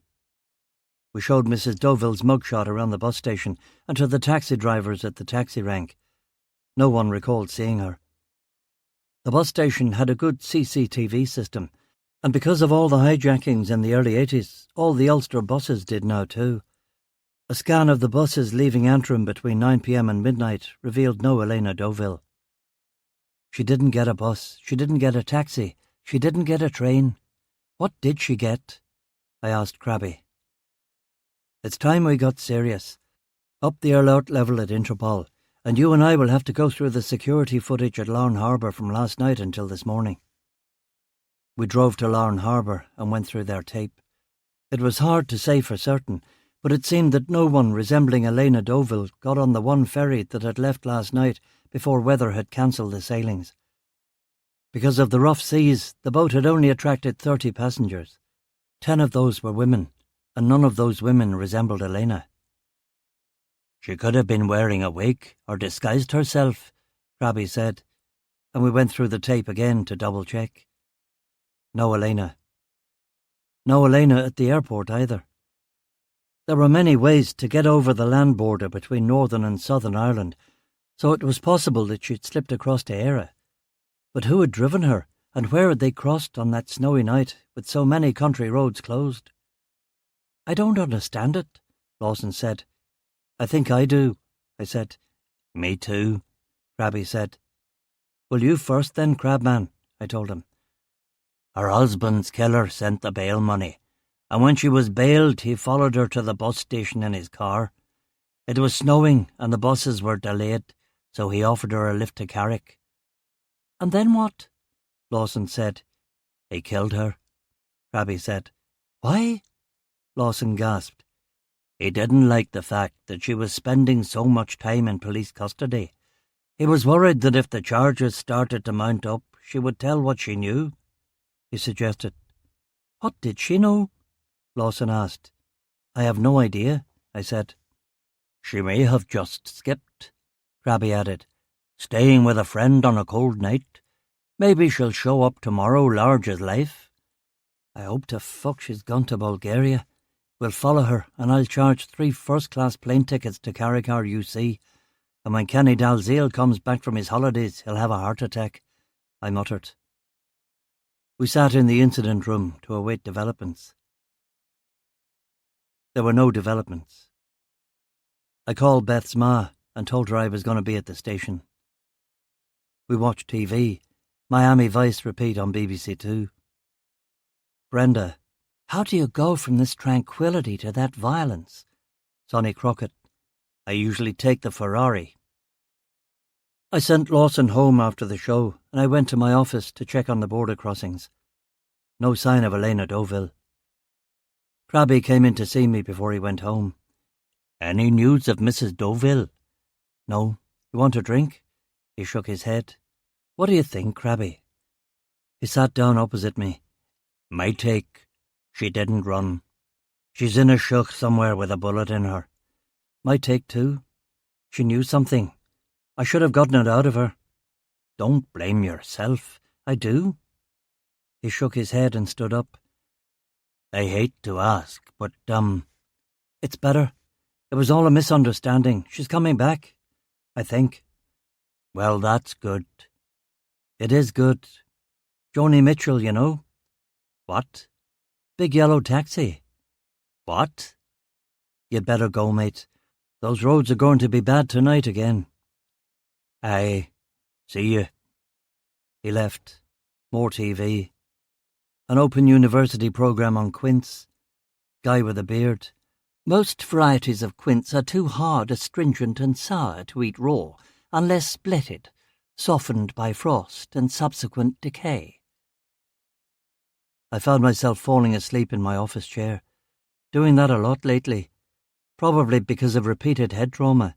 We showed Mrs. Deauville's mugshot around the bus station and to the taxi drivers at the taxi rank. No one recalled seeing her. The bus station had a good CCTV system, and because of all the hijackings in the early 80s, all the Ulster buses did now too. A scan of the buses leaving Antrim between 9 p.m. and midnight revealed no Elena Deauville. She didn't get a bus, she didn't get a taxi, she didn't get a train. What did she get? I asked Crabby. It's time we got serious. Up the alert level at Interpol, and you and I will have to go through the security footage at Larne Harbour from last night until this morning. We drove to Larne Harbour and went through their tape. It was hard to say for certain, but it seemed that no one resembling Elena Deauville got on the one ferry that had left last night before weather had cancelled the sailings. Because of the rough seas, the boat had only attracted 30 passengers. 10 of those were women, and none of those women resembled Elena. She could have been wearing a wig or disguised herself, Crabby said. and we went through the tape again to double-check. No Elena. No Elena at the airport either. There were many ways to get over the land border between Northern and Southern Ireland, so it was possible that she'd slipped across to Éire. But who had driven her, and where had they crossed on that snowy night with so many country roads closed? "I don't understand it," Lawson said. "I think I do," I said. "Me too," Crabby said. "Will you first then, Crabman?" I told him. "Her husband's killer sent the bail money, and when she was bailed he followed her to the bus station in his car. It was snowing and the buses were delayed, so he offered her a lift to Carrick." "And then what?" Lawson said. "He killed her," Crabby said. "Why?" Lawson gasped. "He didn't like the fact that she was spending so much time in police custody. He was worried that if the charges started to mount up, she would tell what she knew," he suggested. "What did she know?" Lawson asked. "I have no idea," I said. "She may have just skipped," Crabby added. "Staying with a friend on a cold night. Maybe she'll show up tomorrow large as life. I hope to fuck she's gone to Bulgaria. We'll follow her, and I'll charge 3 first-class plane tickets to Carrickar UC, and when Kenny Dalziel comes back from his holidays, he'll have a heart attack," I muttered. We sat in the incident room to await developments. There were no developments. I called Beth's ma and told her I was going to be at the station. We watched TV, Miami Vice repeat on BBC Two. Brenda, "How do you go from this tranquility to that violence?" Sonny Crockett, "I usually take the Ferrari." I sent Lawson home after the show, and I went to my office to check on the border crossings. No sign of Elena Deauville. Crabby came in to see me before he went home. "Any news of Mrs. Deauville?" "No. You want a drink?" He shook his head. "What do you think, Crabby?" He sat down opposite me. "My take, she didn't run. She's in a shook somewhere with a bullet in her." "My take too. She knew something. I should have gotten it out of her." "Don't blame yourself." "I do." He shook his head and stood up. "I hate to ask, but, it's better. It was all a misunderstanding. She's coming back, I think." "Well, that's good." "It is good. Joni Mitchell, you know." "What?" "Big yellow taxi." "What?" "You'd better go, mate. Those roads are going to be bad tonight again." "Aye. See you." He left. More TV. An Open University programme on quince. Guy with a beard. "Most varieties of quince are too hard, astringent and sour to eat raw, unless spletted, softened by frost and subsequent decay." I found myself falling asleep in my office chair, doing that a lot lately, probably because of repeated head trauma.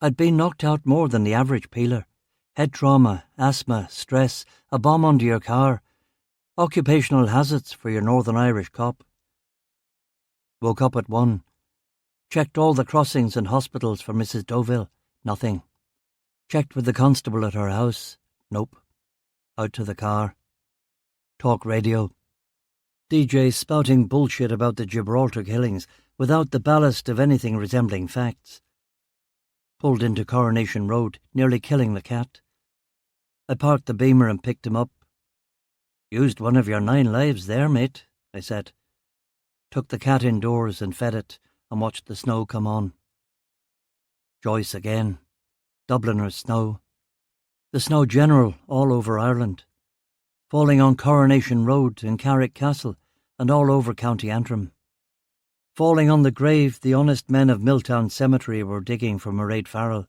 I'd been knocked out more than the average peeler. Head trauma, asthma, stress, a bomb under your car, occupational hazards for your Northern Irish cop. Woke up at 1. Checked all the crossings and hospitals for Mrs. Deauville. Nothing. Checked with the constable at her house. Nope. Out to the car. Talk radio. DJ spouting bullshit about the Gibraltar killings without the ballast of anything resembling facts. Pulled into Coronation Road, nearly killing the cat. I parked the Beamer and picked him up. "Used one of your 9 lives there, mate," I said. Took the cat indoors and fed it and watched the snow come on. Joyce again. Dubliners' snow. The snow general all over Ireland. Falling on Coronation Road in Carrick Castle and all over County Antrim. Falling on the grave the honest men of Milltown Cemetery were digging for Mairead Farrell,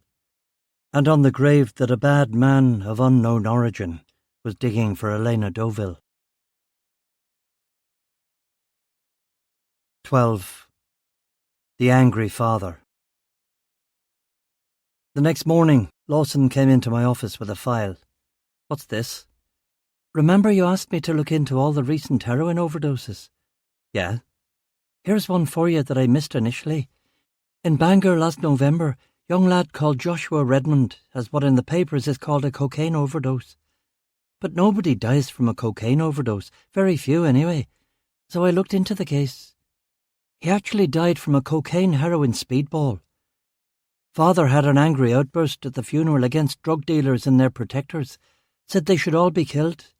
and on the grave that a bad man of unknown origin was digging for Elena Deauville. 12. The Angry Father. The next morning, Lawson came into my office with a file. "What's this?" "Remember you asked me to look into all the recent heroin overdoses?" "Yeah." "Here's one for you that I missed initially. In Bangor last November, Young lad called Joshua Redmond has what in the papers is called a cocaine overdose. But nobody dies from a cocaine overdose, very few anyway. So I looked into the case. He actually died from a cocaine-heroin speedball. Father had an angry outburst at the funeral against drug dealers and their protectors, said they should all be killed.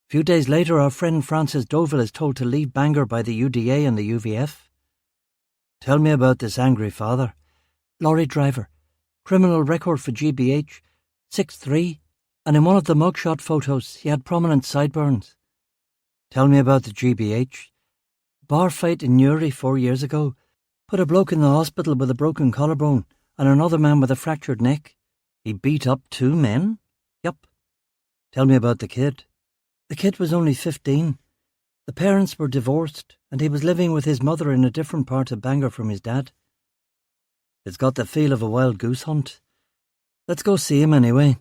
A few days later, our friend Francis Doville is told to leave Bangor by the UDA and the UVF. Tell me about this angry father. Lorry driver, criminal record for GBH, 6'3", and in one of the mugshot photos he had prominent sideburns. Tell me about the GBH. Bar fight in Newry 4 years ago. Put a bloke in the hospital with a broken collarbone and another man with a fractured neck. He beat up 2 men? Yup. Tell me about the kid. The kid was only 15. The parents were divorced and he was living with his mother in a different part of Bangor from his dad. It's got the feel of a wild goose hunt. Let's go see him anyway.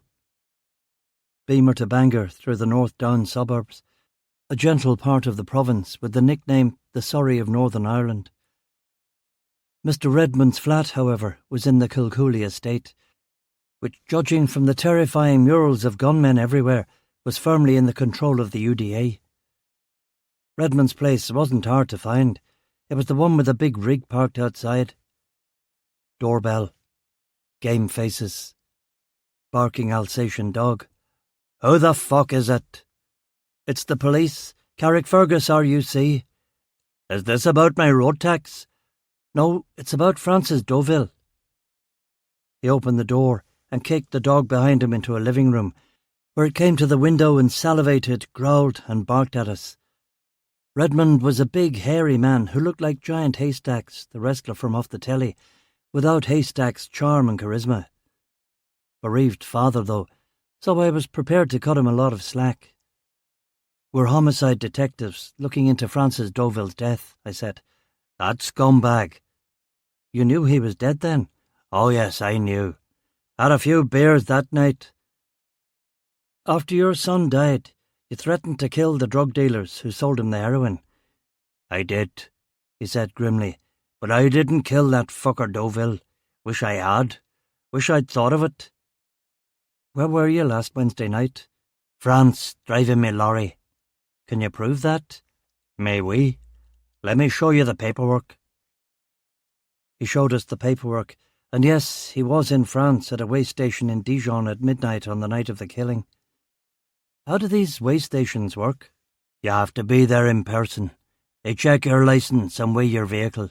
Beamer to Bangor through the North Down suburbs, a gentle part of the province with the nickname the Surrey of Northern Ireland. Mr. Redmond's flat, however, was in the Kilcooley estate, which, judging from the terrifying murals of gunmen everywhere, was firmly in the control of the UDA. Redmond's place wasn't hard to find. It was the one with the big rig parked outside. Doorbell. Game faces. Barking Alsatian dog. Who the fuck is it? It's the police. Carrickfergus RUC. Is this about my road tax? No, it's about Francis Doville. He opened the door and kicked the dog behind him into a living room, where it came to the window and salivated, growled and barked at us. Redmond was a big, hairy man who looked like Giant Haystacks, the wrestler from off the telly, without Haystacks' charm and charisma. Bereaved father, though, so I was prepared to cut him a lot of slack. We're homicide detectives looking into Francis Doville's death, I said. That scumbag. You knew he was dead then? Oh yes, I knew. Had a few beers that night. After your son died, you threatened to kill the drug dealers who sold him the heroin. I did, he said grimly. But I didn't kill that fucker Doville. Wish I had. Wish I'd thought of it. Where were you last Wednesday night? France, driving me lorry. Can you prove that? May we? Let me show you the paperwork. He showed us the paperwork, and yes, he was in France at a way station in Dijon at midnight on the night of the killing. How do these way stations work? You have to be there in person. They check your licence and weigh your vehicle.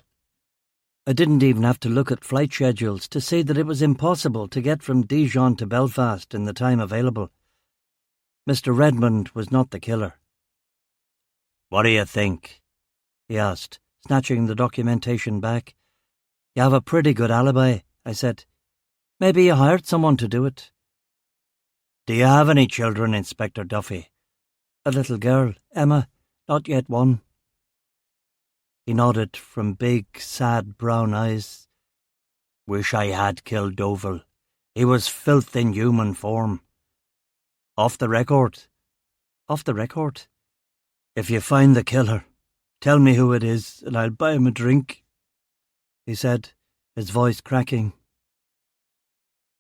I didn't even have to look at flight schedules to see that it was impossible to get from Dijon to Belfast in the time available. Mr. Redmond was not the killer. What do you think? He asked, snatching the documentation back. You have a pretty good alibi, I said. Maybe you hired someone to do it. Do you have any children, Inspector Duffy? A little girl, Emma, not yet one. He nodded from big, sad brown eyes. Wish I had killed Doville. He was filth in human form. Off the record? Off the record? If you find the killer, tell me who it is and I'll buy him a drink, he said, his voice cracking.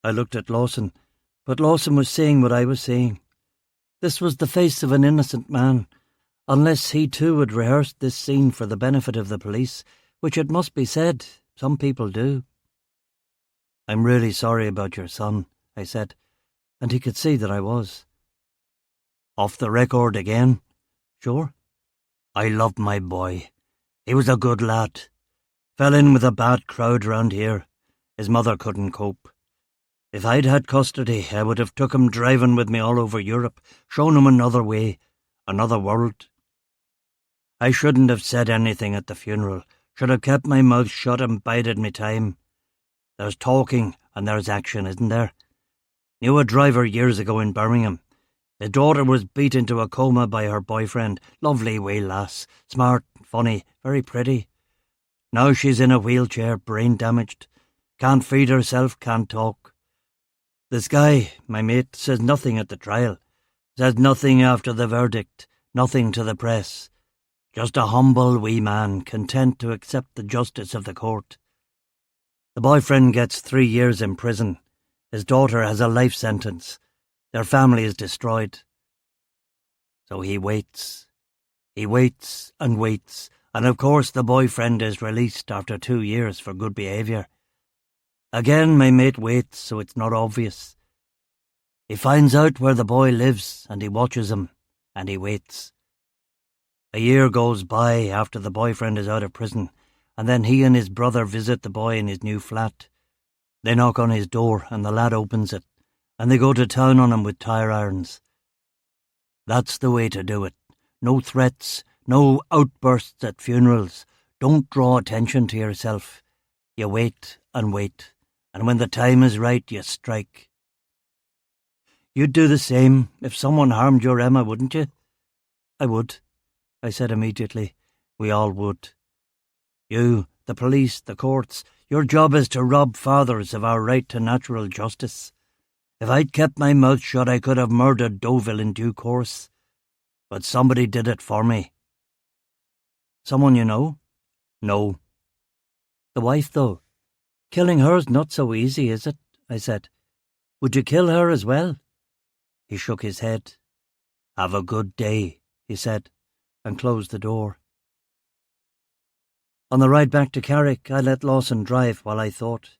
I looked at Lawson, but Lawson was seeing what I was seeing. This was the face of an innocent man, unless he too had rehearsed this scene for the benefit of the police, which it must be said, some people do. I'm really sorry about your son, I said, and he could see that I was. Off the record again? Sure. I loved my boy. He was a good lad. Fell in with a bad crowd round here. His mother couldn't cope. If I'd had custody, I would have took him driving with me all over Europe, shown him another way, another world. I shouldn't have said anything at the funeral, should have kept my mouth shut and bided me time. There's talking and there's action, isn't there? Knew a driver years ago in Birmingham. His daughter was beat into a coma by her boyfriend. Lovely wee lass, smart, funny, very pretty. Now she's in a wheelchair, brain damaged. Can't feed herself, can't talk. This guy, my mate, says nothing at the trial. Says nothing after the verdict, nothing to the press. Just a humble wee man, content to accept the justice of the court. The boyfriend gets 3 years in prison. His daughter has a life sentence. Their family is destroyed. So he waits. He waits and waits, and of course the boyfriend is released after 2 years for good behaviour. Again my mate waits, so it's not obvious. He finds out where the boy lives, and he watches him, and he waits. A year goes by after the boyfriend is out of prison, and then he and his brother visit the boy in his new flat. They knock on his door, and the lad opens it, and they go to town on him with tire irons. That's the way to do it. No threats, no outbursts at funerals. Don't draw attention to yourself. You wait, and when the time is right, you strike. You'd do the same if someone harmed your Emma, wouldn't you? I would, I said immediately. We all would. You, the police, the courts, your job is to rob fathers of our right to natural justice. If I'd kept my mouth shut, I could have murdered Deauville in due course. But somebody did it for me. Someone you know? No. The wife, though. Killing her's not so easy, is it? I said. Would you kill her as well? He shook his head. Have a good day, he said, and closed the door. On the ride back to Carrick, I let Lawson drive while I thought.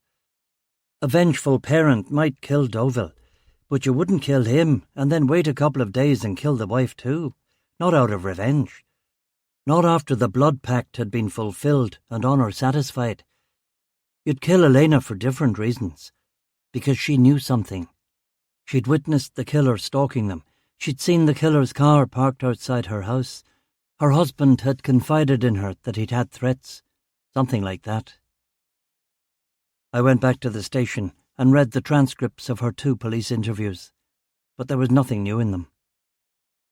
A vengeful parent might kill Deauville, but you wouldn't kill him and then wait a couple of days and kill the wife too. Not out of revenge. Not after the blood pact had been fulfilled and honour satisfied. You'd kill Elena for different reasons. Because she knew something. She'd witnessed the killer stalking them. She'd seen the killer's car parked outside her house. Her husband had confided in her that he'd had threats. Something like that. I went back to the station and read the transcripts of her 2 police interviews, but there was nothing new in them.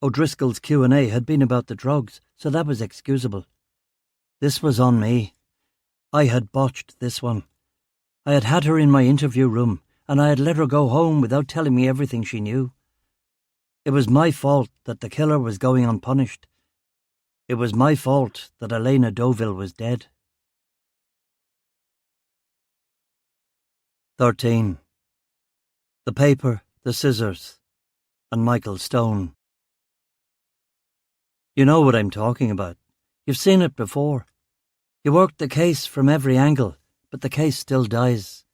O'Driscoll's Q&A had been about the drugs, so that was excusable. This was on me. I had botched this one. I had had her in my interview room, and I had let her go home without telling me everything she knew. It was my fault that the killer was going unpunished. It was my fault that Elena Deauville was dead. 13. The paper, the scissors, and Michael Stone. You know what I'm talking about. You've seen it before. You worked the case from every angle, but the case still dies.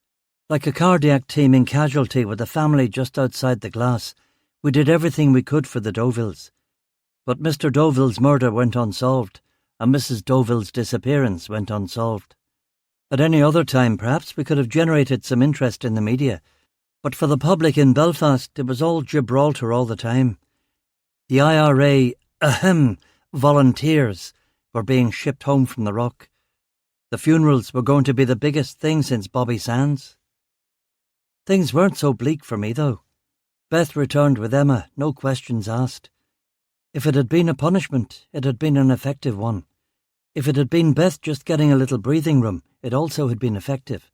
Like a cardiac team in Casualty with a family just outside the glass, we did everything we could for the Deauvilles. But Mr. Deauville's murder went unsolved, and Mrs. Deauville's disappearance went unsolved. At any other time, perhaps we could have generated some interest in the media, but for the public in Belfast, it was all Gibraltar all the time. The IRA, volunteers were being shipped home from the Rock. The funerals were going to be the biggest thing since Bobby Sands. Things weren't so bleak for me, though. Beth returned with Emma, no questions asked. If it had been a punishment, it had been an effective one. If it had been Beth just getting a little breathing room, it also had been effective.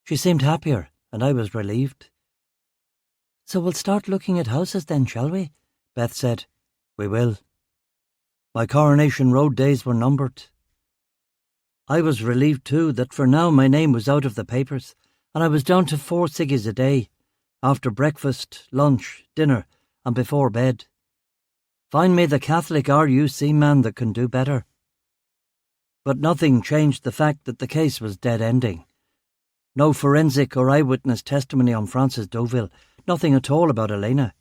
She seemed happier, and I was relieved. So we'll start looking at houses then, shall we? Beth said. We will. My Coronation Road days were numbered. I was relieved too that for now my name was out of the papers, and I was down to 4 ciggies a day, after breakfast, lunch, dinner, and before bed. Find me the Catholic RUC man that can do better. But nothing changed the fact that the case was dead-ending. No forensic or eyewitness testimony on Frances Deauville, nothing at all about Elena.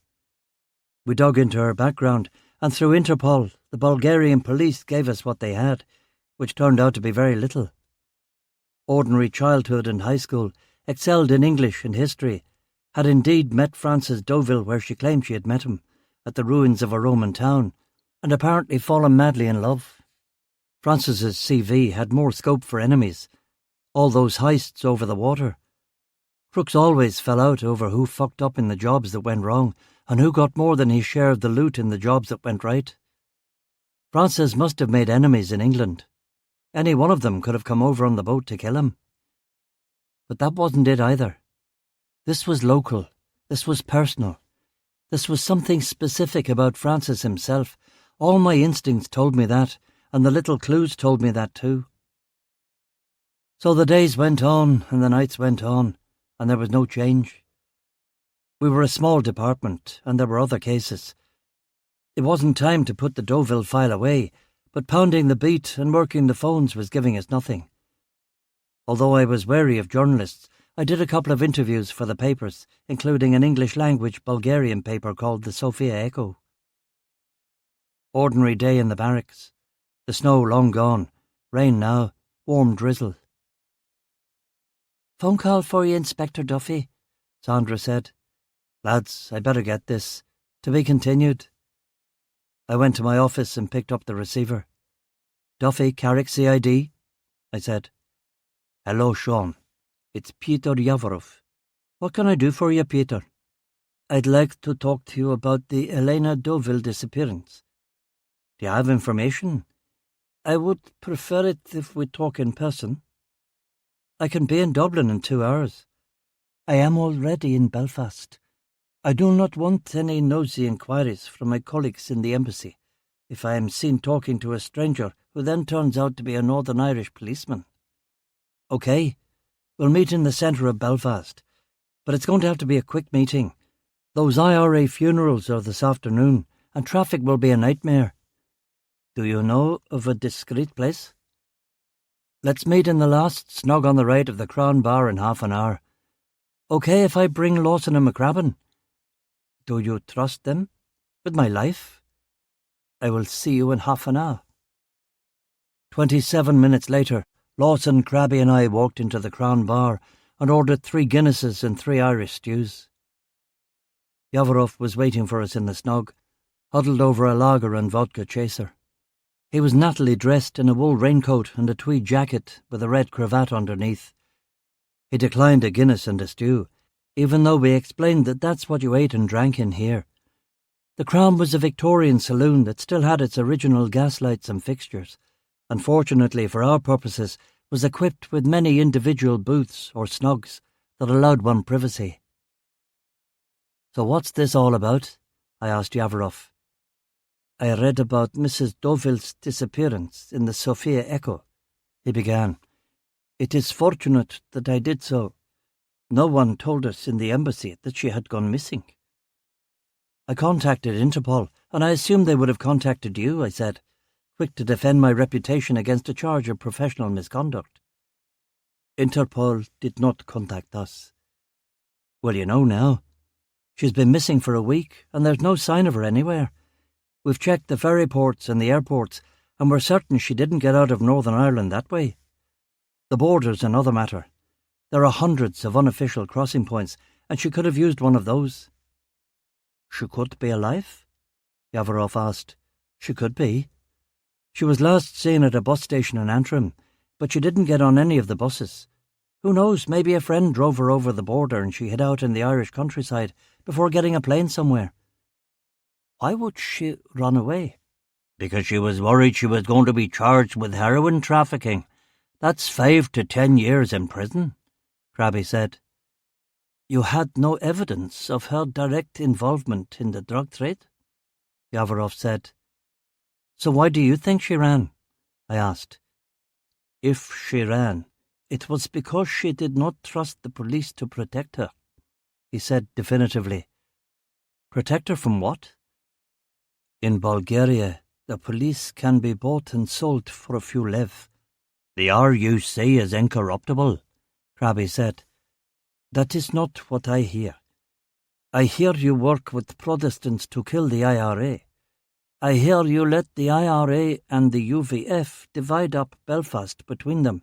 We dug into her background, and through Interpol, the Bulgarian police gave us what they had, which turned out to be very little. Ordinary childhood and high school, excelled in English and history, had indeed met Frances Deauville where she claimed she had met him, at the ruins of a Roman town, and apparently fallen madly in love. Frances's CV had more scope for enemies, all those heists over the water. Crooks always fell out over who fucked up in the jobs that went wrong, and who got more than his share of the loot in the jobs that went right. Frances must have made enemies in England. Any one of them could have come over on the boat to kill him. But that wasn't it either. This was local. This was personal. This was something specific about Francis himself. All my instincts told me that, and the little clues told me that too. So the days went on and the nights went on, and there was no change. We were a small department, and there were other cases. It wasn't time to put the Deauville file away, but pounding the beat and working the phones was giving us nothing. Although I was wary of journalists, I did a couple of interviews for the papers, including an English-language Bulgarian paper called the Sofia Echo. Ordinary day in the barracks. The snow long gone. Rain now. Warm drizzle. "Phone call for you, Inspector Duffy," Sandra said. "Lads, I better get this. To be continued." I went to my office and picked up the receiver. "Duffy, Carrick CID?" I said. "Hello, Sean. It's Peter Yavarov. What can I do for you, Peter?" "I'd like to talk to you about the Elena Deauville disappearance." "Do you have information?" "I would prefer it if we talk in person." "I can be in Dublin in 2 hours." "I am already in Belfast. I do not want any nosy inquiries from my colleagues in the embassy if I am seen talking to a stranger who then turns out to be a Northern Irish policeman." "OK, we'll meet in the centre of Belfast, but it's going to have to be a quick meeting. Those IRA funerals are this afternoon, and traffic will be a nightmare. Do you know of a discreet place?" "Let's meet in the last snug on the right of the Crown Bar in half an hour." "OK if I bring Lawson and McCrabbin?" "Do you trust them? With my life?" "I will see you in half an hour." 27 minutes later, Lawson, Crabby and I walked into the Crown Bar and ordered 3 Guinnesses and 3 Irish stews. Yavarov was waiting for us in the snug, huddled over a lager and vodka chaser. He was nattily dressed in a wool raincoat and a tweed jacket with a red cravat underneath. He declined a Guinness and a stew, even though we explained that that's what you ate and drank in here. The Crown was a Victorian saloon that still had its original gaslights and fixtures, and fortunately for our purposes was equipped with many individual booths or snugs that allowed one privacy. "So what's this all about?" I asked Yavarov. "I read about Mrs. Deauville's disappearance in the Sofia Echo," he began. "It is fortunate that I did so. No one told us in the embassy that she had gone missing." "I contacted Interpol, and I assumed they would have contacted you," I said, quick to defend my reputation against a charge of professional misconduct. "Interpol did not contact us." "Well, you know now. She's been missing for a week, and there's no sign of her anywhere. We've checked the ferry ports and the airports, and we're certain she didn't get out of Northern Ireland that way. The border's another matter. There are hundreds of unofficial crossing points, and she could have used one of those." "She could be alive?" Yavarov asked. "She could be. She was last seen at a bus station in Antrim, but she didn't get on any of the buses. Who knows, maybe a friend drove her over the border and she hid out in the Irish countryside before getting a plane somewhere." "Why would she run away?" "Because she was worried she was going to be charged with heroin trafficking. That's 5 to 10 years in prison," Crabby said. "You had no evidence of her direct involvement in the drug trade?" Yavarov said. "So why do you think she ran?" I asked. "If she ran, it was because she did not trust the police to protect her," he said definitively. "Protect her from what?" "In Bulgaria, the police can be bought and sold for a few lev. The RUC is incorruptible," Crabby said. "That is not what I hear. I hear you work with Protestants to kill the IRA. I hear you let the IRA and the UVF divide up Belfast between them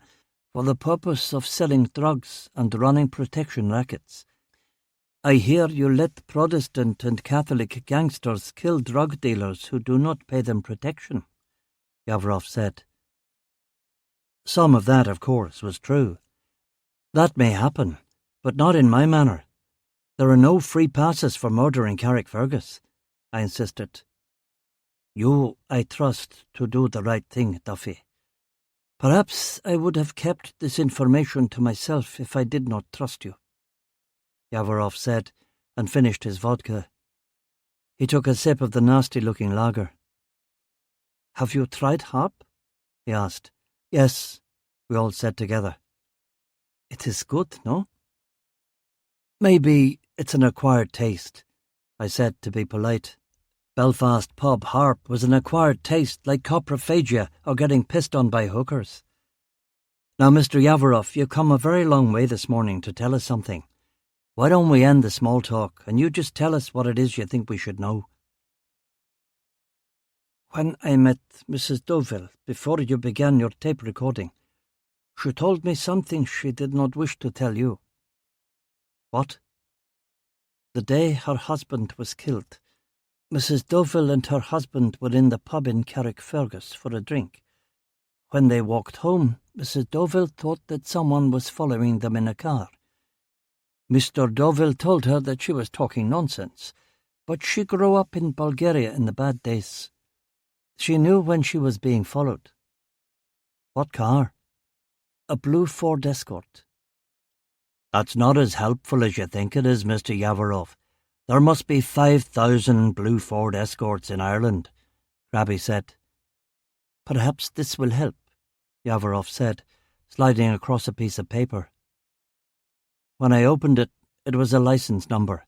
for the purpose of selling drugs and running protection rackets. I hear you let Protestant and Catholic gangsters kill drug dealers who do not pay them protection," Yavarov said. Some of that, of course, was true. "That may happen, but not in my manner. There are no free passes for murdering Carrickfergus," I insisted. "You, I trust to do the right thing, Duffy. Perhaps I would have kept this information to myself if I did not trust you," Yavarov said, and finished his vodka. He took a sip of the nasty-looking lager. "Have you tried harp?" he asked. "Yes," we all said together. It is good, no? Maybe it's an acquired taste, I said to be polite. Belfast pub harp was an acquired taste like coprophagia or getting pissed on by hookers. Now, Mr. Yavarov, you've come a very long way this morning to tell us something. Why don't we end the small talk and you just tell us what it is you think we should know? When I met Mrs. Deauville before you began your tape recording, she told me something she did not wish to tell you. What? The day her husband was killed, Mrs. Deauville and her husband were in the pub in Carrickfergus for a drink. When they walked home, Mrs. Deauville thought that someone was following them in a car. Mr. Deauville told her that she was talking nonsense, but she grew up in Bulgaria in the bad days. She knew when she was being followed. What car? A blue Ford Escort. That's not as helpful as you think it is, Mr. Yavarov. There must be 5,000 blue Ford Escorts in Ireland, Krabby said. Perhaps this will help, Yavarov said, sliding across a piece of paper. When I opened it, it was a license number,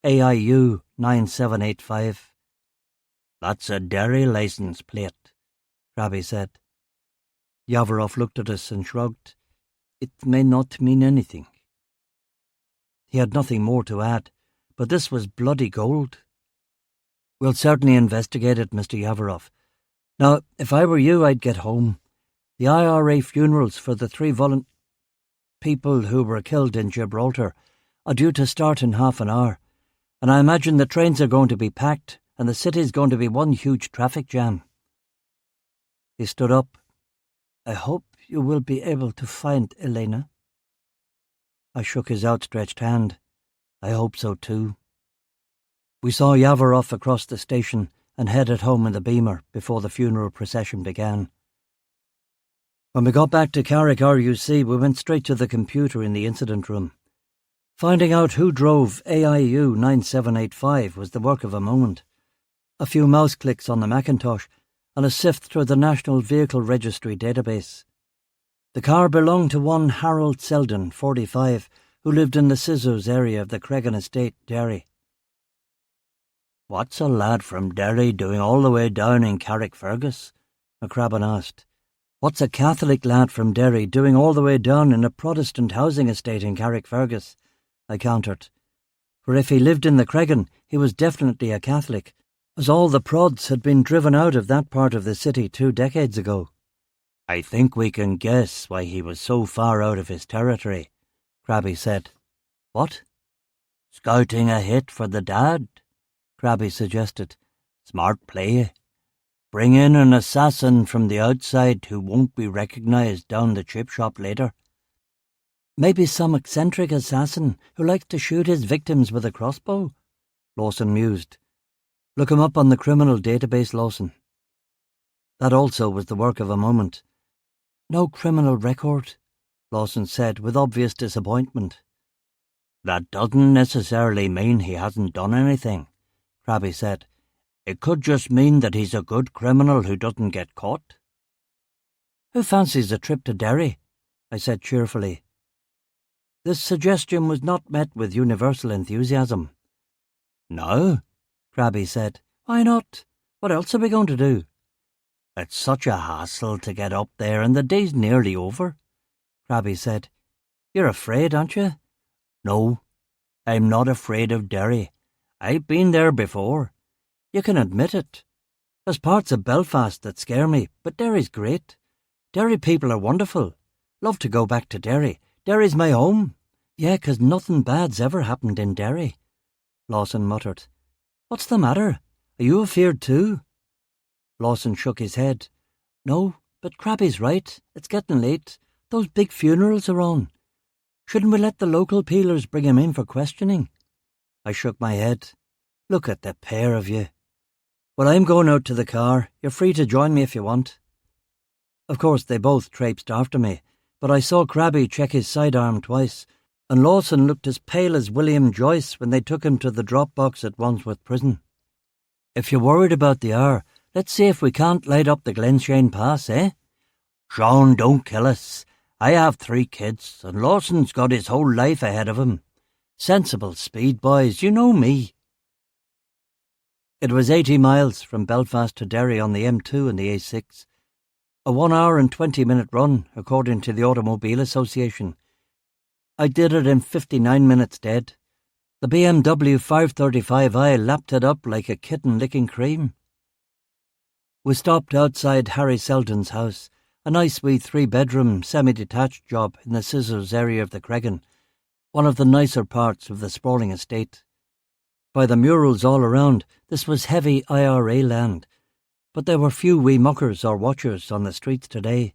AIU 9785. That's a Derry license plate, Krabby said. Yavarov looked at us and shrugged. It may not mean anything. He had nothing more to add, but this was bloody gold. We'll certainly investigate it, Mr. Yavarov. Now, if I were you, I'd get home. The IRA funerals for the 3 people who were killed in Gibraltar are due to start in half an hour, and I imagine the trains are going to be packed and the city's going to be one huge traffic jam. He stood up. I hope you will be able to find Elena. I shook his outstretched hand. I hope so too. We saw Yavarov across the station and headed home in the Beamer before the funeral procession began. When we got back to Carrick RUC, we went straight to the computer in the incident room. Finding out who drove AIU 9785 was the work of a moment. A few mouse clicks on the Macintosh and a sift through the National Vehicle Registry database. The car belonged to one Harold Selden, 45, who lived in the Scissors area of the Cregan Estate, Derry. What's a lad from Derry doing all the way down in Carrickfergus? McCrabbin asked. What's a Catholic lad from Derry doing all the way down in a Protestant housing estate in Carrickfergus? I countered. For if he lived in the Cregan, he was definitely a Catholic, as all the prods had been driven out of that part of the city 2 decades ago. I think we can guess why he was so far out of his territory, Krabby said. What? Scouting a hit for the dad, Krabby suggested. Smart play. Bring in an assassin from the outside who won't be recognised down the chip shop later. Maybe some eccentric assassin who likes to shoot his victims with a crossbow, Lawson mused. Look him up on the criminal database, Lawson. That also was the work of a moment. No criminal record, Lawson said with obvious disappointment. That doesn't necessarily mean he hasn't done anything, Krabby said. It could just mean that he's a good criminal who doesn't get caught. Who fancies a trip to Derry? I said cheerfully. This suggestion was not met with universal enthusiasm. No, Krabby said. Why not? What else are we going to do? It's such a hassle to get up there and the day's nearly over, Krabby said. You're afraid, aren't you? No, I'm not afraid of Derry. I've been there before. You can admit it. There's parts of Belfast that scare me, but Derry's great. Derry people are wonderful. Love to go back to Derry. Derry's my home. Yeah, 'cause nothing bad's ever happened in Derry, Lawson muttered. What's the matter? Are you afeard too? Lawson shook his head. No, but Krabby's right. It's getting late. Those big funerals are on. Shouldn't we let the local peelers bring him in for questioning? I shook my head. Look at the pair of you. Well, I'm going out to the car. You're free to join me if you want. Of course, they both traipsed after me, but I saw Krabby check his sidearm twice, and Lawson looked as pale as William Joyce when they took him to the drop box at Wandsworth Prison. If you're worried about the hour, let's see if we can't light up the Glenshane Pass, eh? Sean, don't kill us. I have 3 kids, and Lawson's got his whole life ahead of him. Sensible speed, boys, you know me. It was 80 miles from Belfast to Derry on the M2 and the A6. A 1 hour and 20-minute run, according to the Automobile Association. I did it in 59 minutes dead. The BMW 535i lapped it up like a kitten licking cream. We stopped outside Harry Selden's house, a nice wee 3-bedroom, semi-detached job in the Scissors area of the Cregan, one of the nicer parts of the sprawling estate. By the murals all around, this was heavy IRA land, but there were few wee muckers or watchers on the streets today.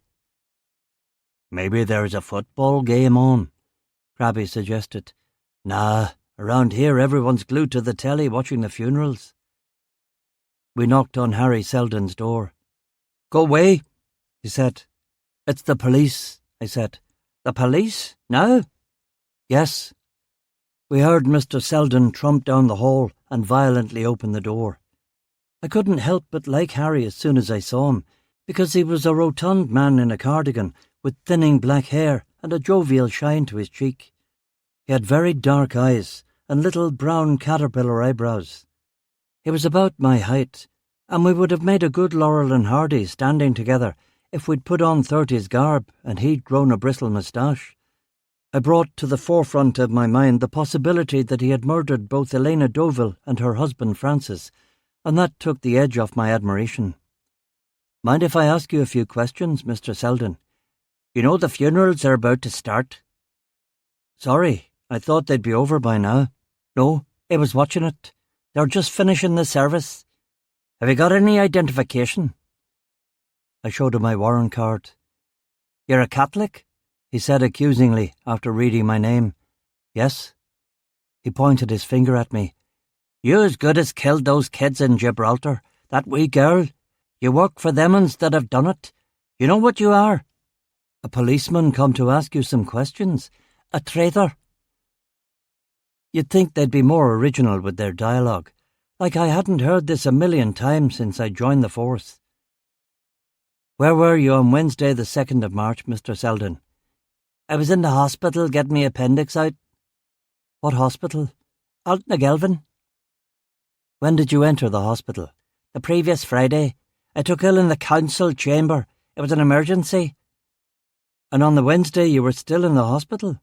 Maybe there's a football game on, Crabby suggested. Nah, around here everyone's glued to the telly watching the funerals. We knocked on Harry Selden's door. Go away, he said. It's the police, I said. The police? Now? Yes. We heard Mr. Selden trump down the hall and violently open the door. I couldn't help but like Harry as soon as I saw him, because he was a rotund man in a cardigan with thinning black hair and a jovial shine to his cheek. He had very dark eyes and little brown caterpillar eyebrows. He was about my height, and we would have made a good Laurel and Hardy standing together if we'd put on 30s garb and he'd grown a bristle moustache. I brought to the forefront of my mind the possibility that he had murdered both Elena Deauville and her husband Francis, and that took the edge off my admiration. Mind if I ask you a few questions, Mr. Selden? You know the funerals are about to start? Sorry, I thought they'd be over by now. No, I was watching it. They're just finishing the service. Have you got any identification? I showed him my warrant card. You're a Catholic? He said accusingly after reading my name. Yes. He pointed his finger at me. You as good as killed those kids in Gibraltar, that wee girl. You work for them uns that have done it. You know what you are? A policeman come to ask you some questions. A traitor. You'd think they'd be more original with their dialogue, like I hadn't heard this a million times since I joined the force. Where were you on Wednesday the 2nd of March, Mr. Selden? I was in the hospital getting my appendix out. What hospital? Altnagelvin. When did you enter the hospital? The previous Friday. I took ill in the council chamber. It was an emergency. And on the Wednesday you were still in the hospital?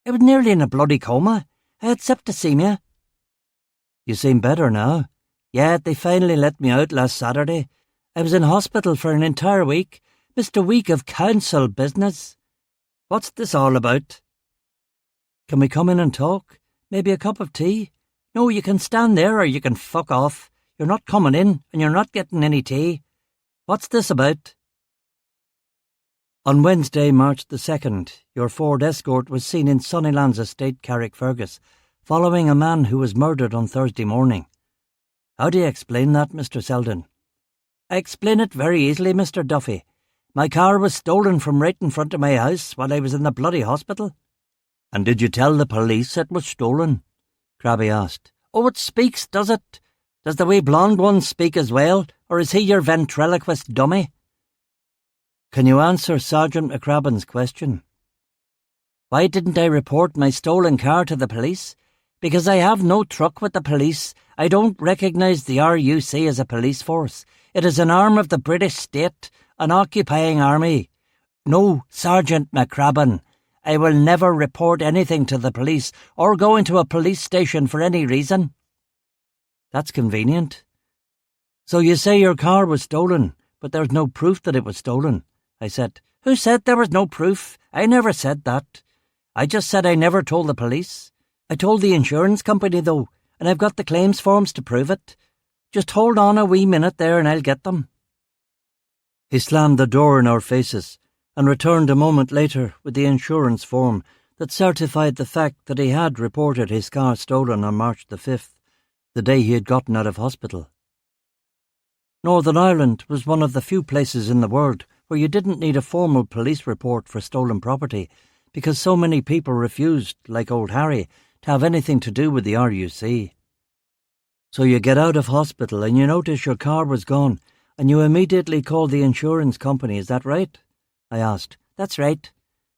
I was nearly in a bloody coma. I had septicemia. You seem better now. Yeah, they finally let me out last Saturday. I was in hospital for an entire week. Missed a week of council business. What's this all about? Can we come in and talk? Maybe a cup of tea? No, you can stand there or you can fuck off. You're not coming in and you're not getting any tea. What's this about? On Wednesday, March the 2nd, your Ford Escort was seen in Sunnylands Estate, Carrickfergus, following a man who was murdered on Thursday morning. How do you explain that, Mr. Selden? I explain it very easily, Mr. Duffy. My car was stolen from right in front of my house while I was in the bloody hospital. And did you tell the police it was stolen? Crabby asked. Oh, it speaks, does it? Does the wee blonde one speak as well, or is he your ventriloquist dummy? Can you answer Sergeant McCrabbin's question? Why didn't I report my stolen car to the police? Because I have no truck with the police. I don't recognise the RUC as a police force. It is an arm of the British state, an occupying army. No, Sergeant McCrabbin, I will never report anything to the police or go into a police station for any reason. That's convenient. So you say your car was stolen, but there's no proof that it was stolen, I said. Who said there was no proof? I never said that. I just said I never told the police. I told the insurance company, though, and I've got the claims forms to prove it. Just hold on a wee minute there and I'll get them. He slammed the door in our faces and returned a moment later with the insurance form that certified the fact that he had reported his car stolen on March the 5th, the day he had gotten out of hospital. Northern Ireland was one of the few places in the world where you didn't need a formal police report for stolen property because so many people refused, like old Harry, to have anything to do with the RUC. So you get out of hospital and you notice your car was gone and you immediately call the insurance company, is that right? I asked. That's right.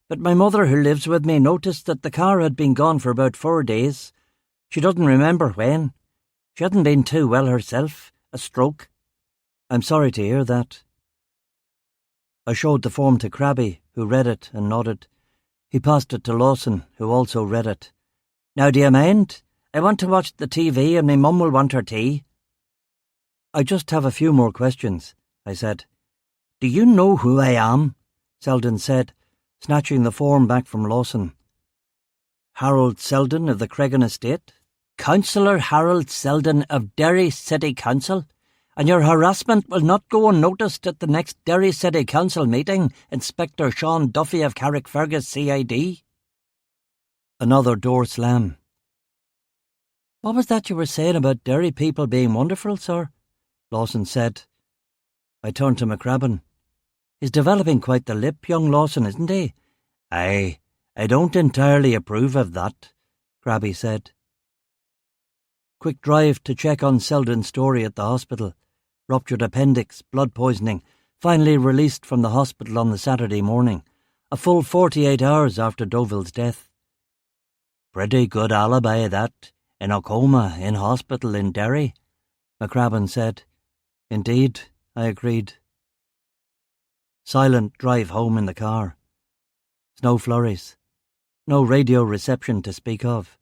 but my mother, who lives with me, noticed that the car had been gone for about 4 days. She doesn't remember when. She hadn't been too well herself. A stroke. I'm sorry to hear that. I showed the form to Crabby, who read it and nodded. He passed it to Lawson, who also read it. Now, do you mind? I want to watch the TV and my mum will want her tea. I just have a few more questions, I said. Do you know who I am? Selden said, snatching the form back from Lawson. Harold Selden of the Cregan Estate? Councillor Harold Selden of Derry City Council? And your harassment will not go unnoticed at the next Derry City Council meeting, Inspector Sean Duffy of Carrickfergus CID. Another door slam. What was that you were saying about Derry people being wonderful, sir? Lawson said. I turned to McCrabbin. He's developing quite the lip, young Lawson, isn't he? Aye, I don't entirely approve of that, Crabby said. Quick drive to check on Selden's story at the hospital. Ruptured appendix, blood poisoning, finally released from the hospital on the Saturday morning, a full 48 hours after Deauville's death. Pretty good alibi, that, in a coma, in hospital in Derry, McCrabbin said. Indeed, I agreed. Silent drive home in the car. Snow flurries. No radio reception to speak of.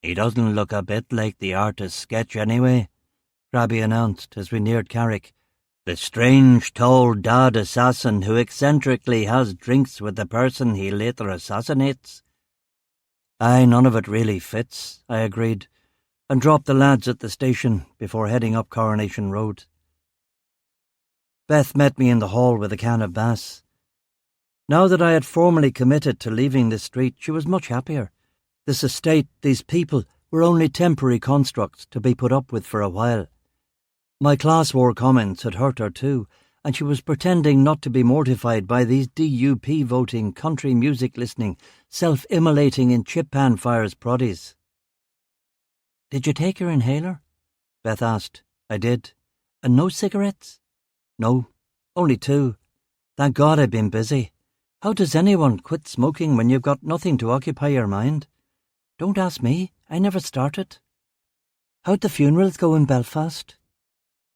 He doesn't look a bit like the artist's sketch anyway, Crabby announced as we neared Carrick. The strange, tall dad assassin who eccentrically has drinks with the person he later assassinates. Aye, none of it really fits, I agreed, and dropped the lads at the station before heading up Coronation Road. Beth met me in the hall with a can of Bass. Now that I had formally committed to leaving this street, she was much happier. This estate, these people, were only temporary constructs to be put up with for a while. My class war comments had hurt her too, and she was pretending not to be mortified by these DUP voting, country music listening, self-immolating in chip-pan fires proddies. Did you take your inhaler? Beth asked. I did. And no cigarettes? No, only 2. Thank God I've been busy. How does anyone quit smoking when you've got nothing to occupy your mind? Don't ask me, I never started. How'd the funerals go in Belfast?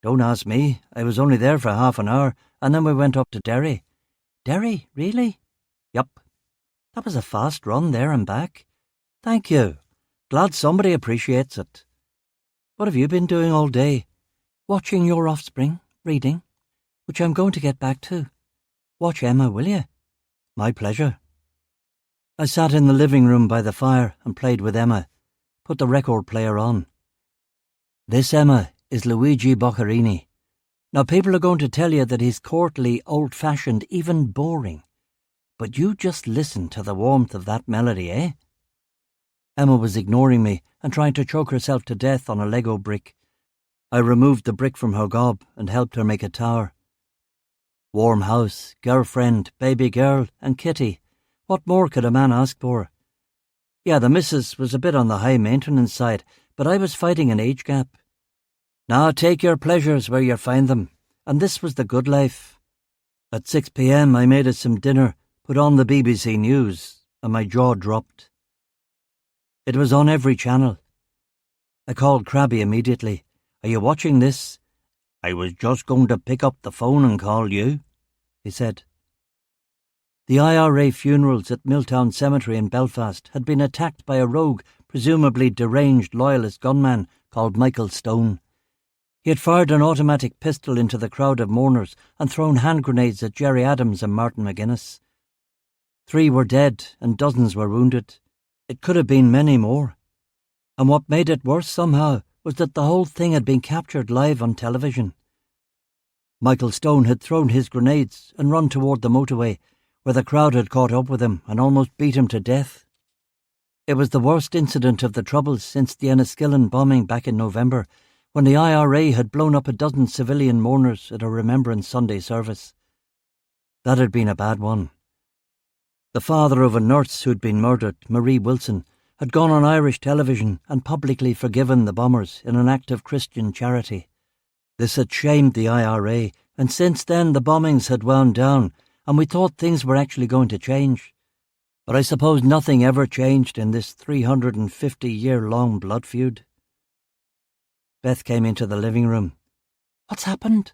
Don't ask me, I was only there for half an hour, and then we went up to Derry. Derry, really? Yup. That was a fast run there and back. Thank you. Glad somebody appreciates it. What have you been doing all day? Watching your offspring, reading, which I'm going to get back to. Watch Emma, will you? My pleasure. I sat in the living room by the fire and played with Emma, put the record player on. This, Emma, is Luigi Boccherini. Now people are going to tell you that he's courtly, old-fashioned, even boring. But you just listen to the warmth of that melody, eh? Emma was ignoring me and trying to choke herself to death on a Lego brick. I removed the brick from her gob and helped her make a tower. Warm house, girlfriend, baby girl, and kitty. What more could a man ask for? Yeah, the missus was a bit on the high-maintenance side, but I was fighting an age gap. Now take your pleasures where you find them, and this was the good life. At 6 p.m. I made us some dinner, put on the BBC News, and my jaw dropped. It was on every channel. I called Crabby immediately. Are you watching this? I was just going to pick up the phone and call you, he said. The IRA funerals at Milltown Cemetery in Belfast had been attacked by a rogue, presumably deranged loyalist gunman called Michael Stone. He had fired an automatic pistol into the crowd of mourners and thrown hand grenades at Jerry Adams and Martin McGuinness. 3 were dead and dozens were wounded. It could have been many more. And what made it worse somehow was that the whole thing had been captured live on television. Michael Stone had thrown his grenades and run toward the motorway, where the crowd had caught up with him and almost beat him to death. It was the worst incident of the Troubles since the Enniskillen bombing back in November, when the IRA had blown up a dozen civilian mourners at a Remembrance Sunday service. That had been a bad one. The father of a nurse who'd been murdered, Marie Wilson, had gone on Irish television and publicly forgiven the bombers in an act of Christian charity. This had shamed the IRA, and since then the bombings had wound down, and we thought things were actually going to change. But I suppose nothing ever changed in this 350-year-long blood feud. Beth came into the living room. "What's happened?"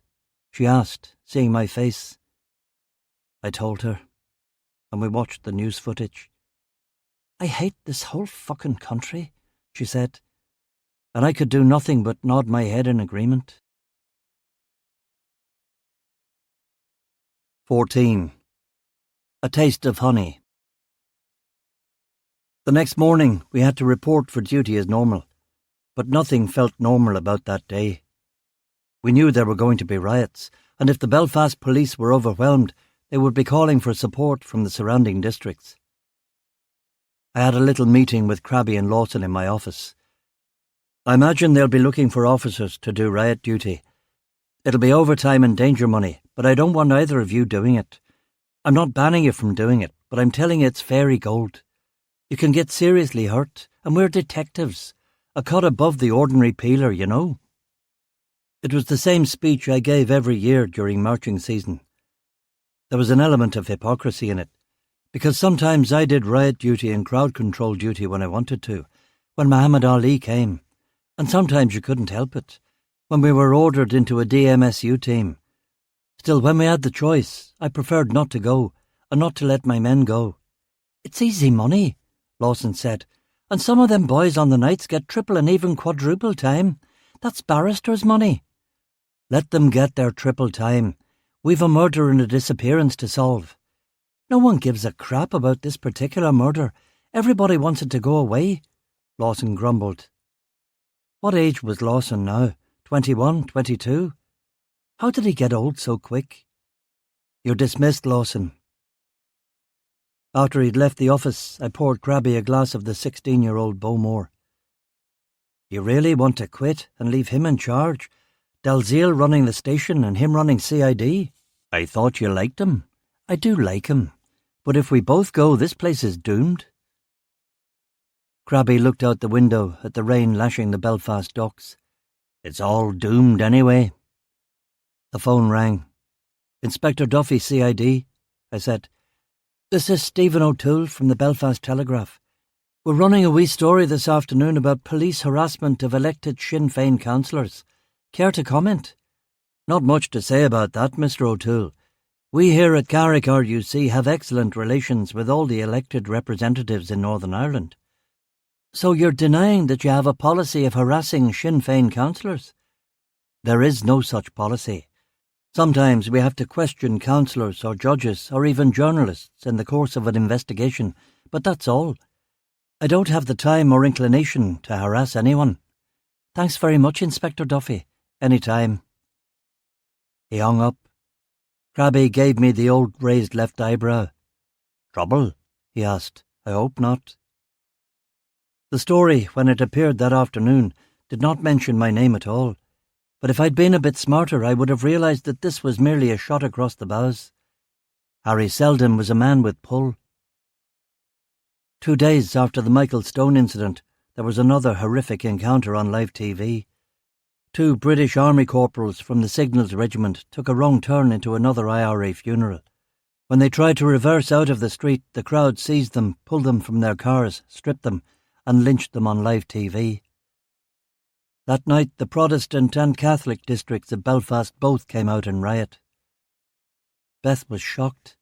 she asked, seeing my face. I told her, and we watched the news footage. "I hate this whole fucking country," she said, and I could do nothing but nod my head in agreement. 14. A taste of honey. The next morning we had to report for duty as normal, but nothing felt normal about that day. We knew there were going to be riots, and if the Belfast police were overwhelmed, they would be calling for support from the surrounding districts. I had a little meeting with Crabby and Lawson in my office. I imagine they'll be looking for officers to do riot duty. It'll be overtime and danger money, but I don't want either of you doing it. I'm not banning you from doing it, but I'm telling you it's fairy gold. You can get seriously hurt, and we're detectives, a cut above the ordinary peeler, you know. It was the same speech I gave every year during marching season. There was an element of hypocrisy in it, because sometimes I did riot duty and crowd control duty when I wanted to, when Muhammad Ali came, and sometimes you couldn't help it, when we were ordered into a DMSU team. Still, when we had the choice, I preferred not to go, and not to let my men go. "It's easy money," Lawson said, "and some of them boys on the nights get triple and even quadruple time. That's barristers' money." "Let them get their triple time. We've a murder and a disappearance to solve." "No one gives a crap about this particular murder. Everybody wants it to go away," Lawson grumbled. What age was Lawson now? 21, 22? How did he get old so quick? "You're dismissed, Lawson." After he'd left the office, I poured Crabby a glass of the 16-year-old Bowmore. "You really want to quit and leave him in charge? Dalziel running the station and him running CID? I thought you liked him." "I do like him. But if we both go, this place is doomed." Crabby looked out the window at the rain lashing the Belfast docks. "It's all doomed anyway." The phone rang. "Inspector Duffy, CID," I said. "This is Stephen O'Toole from the Belfast Telegraph. We're running a wee story this afternoon about police harassment of elected Sinn Féin councillors. Care to comment?" "Not much to say about that, Mr. O'Toole. We here at Carrick RUC have excellent relations with all the elected representatives in Northern Ireland." "So you're denying that you have a policy of harassing Sinn Féin councillors?" "There is no such policy. Sometimes we have to question councillors or judges or even journalists in the course of an investigation, but that's all. I don't have the time or inclination to harass anyone." "Thanks very much, Inspector Duffy. Any time." He hung up. Crabby gave me the old raised left eyebrow. "Trouble?" he asked. "I hope not." The story, when it appeared that afternoon, did not mention my name at all, but if I'd been a bit smarter I would have realised that this was merely a shot across the bows. Harry Selden was a man with pull. 2 days after the Michael Stone incident, there was another horrific encounter on live TV. 2 British Army corporals from the Signals Regiment took a wrong turn into another IRA funeral. When they tried to reverse out of the street, the crowd seized them, pulled them from their cars, stripped them, and lynched them on live TV. That night, the Protestant and Catholic districts of Belfast both came out in riot. Beth was shocked.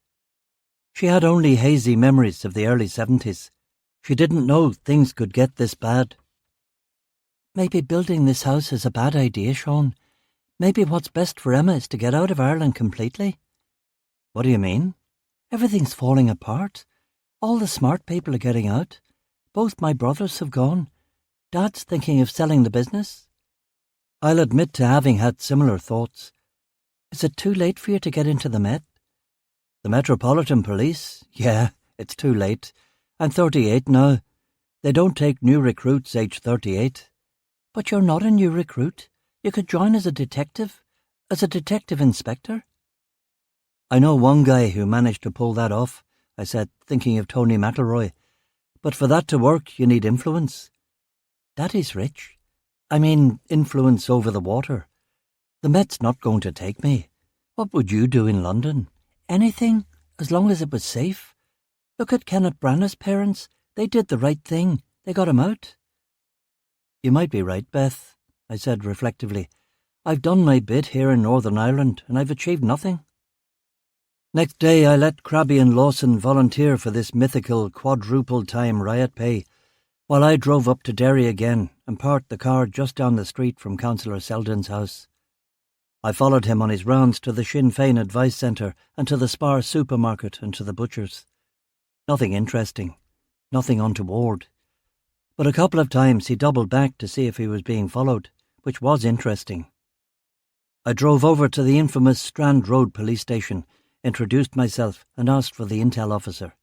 She had only hazy memories of the early 70s. She didn't know things could get this bad. "Maybe building this house is a bad idea, Sean. Maybe what's best for Emma is to get out of Ireland completely." "What do you mean?" "Everything's falling apart. All the smart people are getting out. Both my brothers have gone. Dad's thinking of selling the business." I'll admit to having had similar thoughts. "Is it too late for you to get into the Met?" "The Metropolitan Police? Yeah, it's too late. I'm 38 now. They don't take new recruits age 38. "But you're not a new recruit. You could join as a detective inspector." "I know one guy who managed to pull that off," I said, thinking of Tony McElroy. "But for that to work, you need influence." "Daddy's rich. I mean, influence over the water. The Met's not going to take me. What would you do in London?" "Anything. as long as it was safe. Look at Kenneth Branagh's parents. They did the right thing. They got him out. You might be right, Beth, I said reflectively. I've done my bit here in Northern Ireland, and I've achieved nothing. Next day I let Crabby and Lawson volunteer for this mythical quadruple-time riot pay, while I drove up to Derry again and parked the car just down the street from Councillor Selden's house. I followed him on his rounds to the Sinn Féin Advice Centre and to the Spar supermarket and to the butcher's. Nothing interesting, nothing untoward. But a couple of times he doubled back to see if he was being followed, which was interesting. I drove over to the infamous Strand Road police station, introduced myself and asked for the intel officer.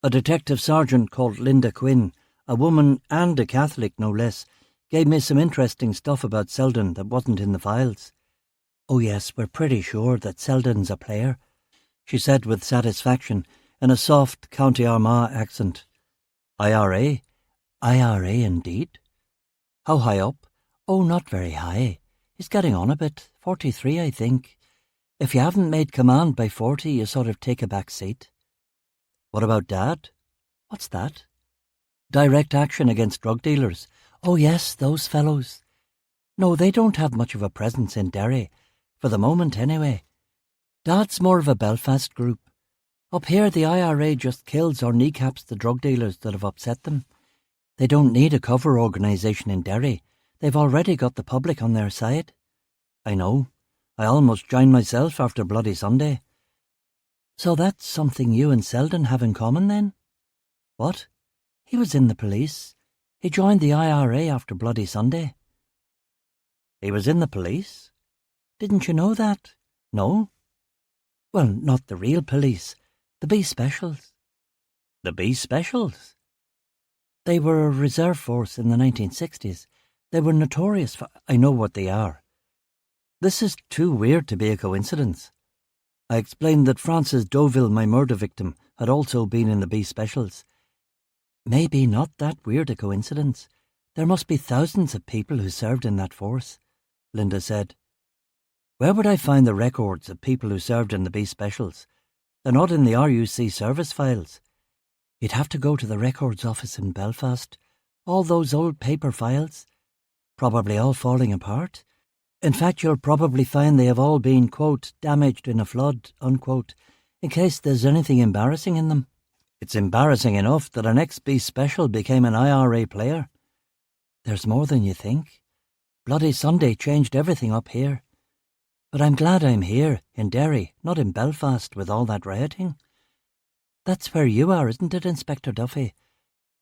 A detective sergeant called Linda Quinn, a woman and a Catholic no less, gave me some interesting stuff about Selden that wasn't in the files. "Oh yes, we're pretty sure that Selden's a player," she said with satisfaction in a soft County Armagh accent. "IRA? IRA indeed. How high up?" "Oh, not very high. He's getting on a bit. 43, I think. If you haven't made command by 40, you sort of take a back seat." "What about Dad?" "What's that?" "Direct action against drug dealers." "Oh yes, those fellows. No, they don't have much of a presence in Derry, for the moment anyway. Dad's more of a Belfast group. Up here the IRA just kills or kneecaps the drug dealers that have upset them. They don't need a cover organisation in Derry. They've already got the public on their side." "I know. I almost joined myself after Bloody Sunday." "So that's something you and Selden have in common then?" "What?" "He was in the police. He joined the IRA after Bloody Sunday." "He was in the police? Didn't you know that?" "No." "Well, not the real police. The B Specials." "The B Specials?" "They were a reserve force in the 1960s. They were notorious for—" "I know what they are. This is too weird to be a coincidence." I explained that Frances Deauville, my murder victim, had also been in the B Specials. "Maybe not that weird a coincidence. There must be thousands of people who served in that force," Linda said. "Where would I find the records of people who served in the B Specials? They're not in the RUC service files. You'd have to go to the records office in Belfast. All those old paper files, probably all falling apart. In fact, you'll probably find they have all been, quote, damaged in a flood, unquote, in case there's anything embarrassing in them. It's embarrassing enough that an ex-B Special became an IRA player. There's more than you think. Bloody Sunday changed everything up here. But I'm glad I'm here, in Derry, not in Belfast with all that rioting. That's where you are, isn't it, Inspector Duffy?"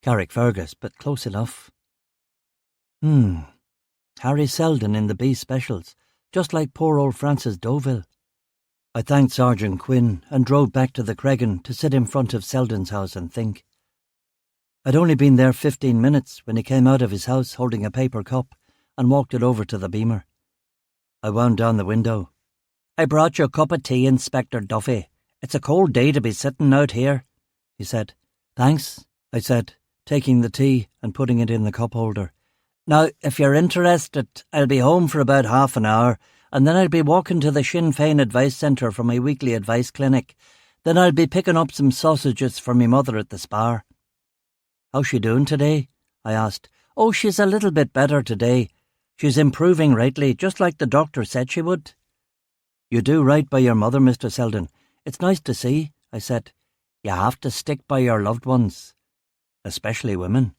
"Carrickfergus, but close enough." Harry Selden in the B Specials, just like poor old Frances Deauville." I thanked Sergeant Quinn and drove back to the Cregan to sit in front of Selden's house and think. I'd only been there 15 minutes when he came out of his house holding a paper cup and walked it over to the beamer. I wound down the window. "I brought you a cup of tea, Inspector Duffy. It's a cold day to be sitting out here," he said. "Thanks," I said, taking the tea and putting it in the cup holder. "Now, if you're interested, I'll be home for about half an hour, and then I'll be walking to the Sinn Féin Advice Centre for my weekly advice clinic. Then I'll be picking up some sausages for me mother at the Spar." "How's she doing today?" I asked. "Oh, she's a little bit better today. She's improving rightly, just like the doctor said she would." "You do right by your mother, Mr. Selden. It's nice to see," I said. "You have to stick by your loved ones, especially women.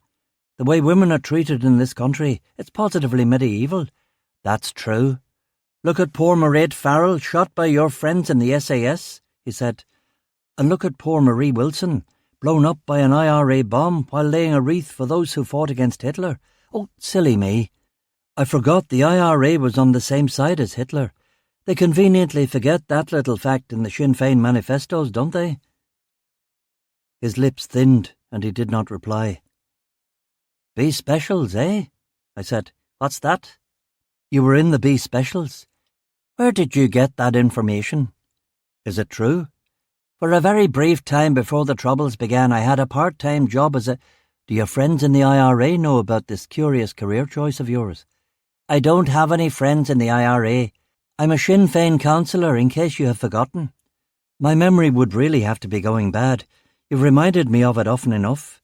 The way women are treated in this country, it's positively medieval." "That's true. Look at poor Mairead Farrell, shot by your friends in the SAS," he said. "And look at poor Marie Wilson, blown up by an IRA bomb while laying a wreath for those who fought against Hitler. Oh, silly me. I forgot the IRA was on the same side as Hitler. They conveniently forget that little fact in the Sinn Féin manifestos, don't they?" His lips thinned and he did not reply. "B Specials, eh?" I said. "What's that?" "You were in the B Specials. Where did you get that information?" "Is it true?" "For a very brief time before the Troubles began, I had a part-time job as a—" "Do your friends in the IRA know about this curious career choice of yours?" "I don't have any friends in the IRA. I'm a Sinn Féin councillor, in case you have forgotten." My memory would really have to be going bad. You've reminded me of it often enough.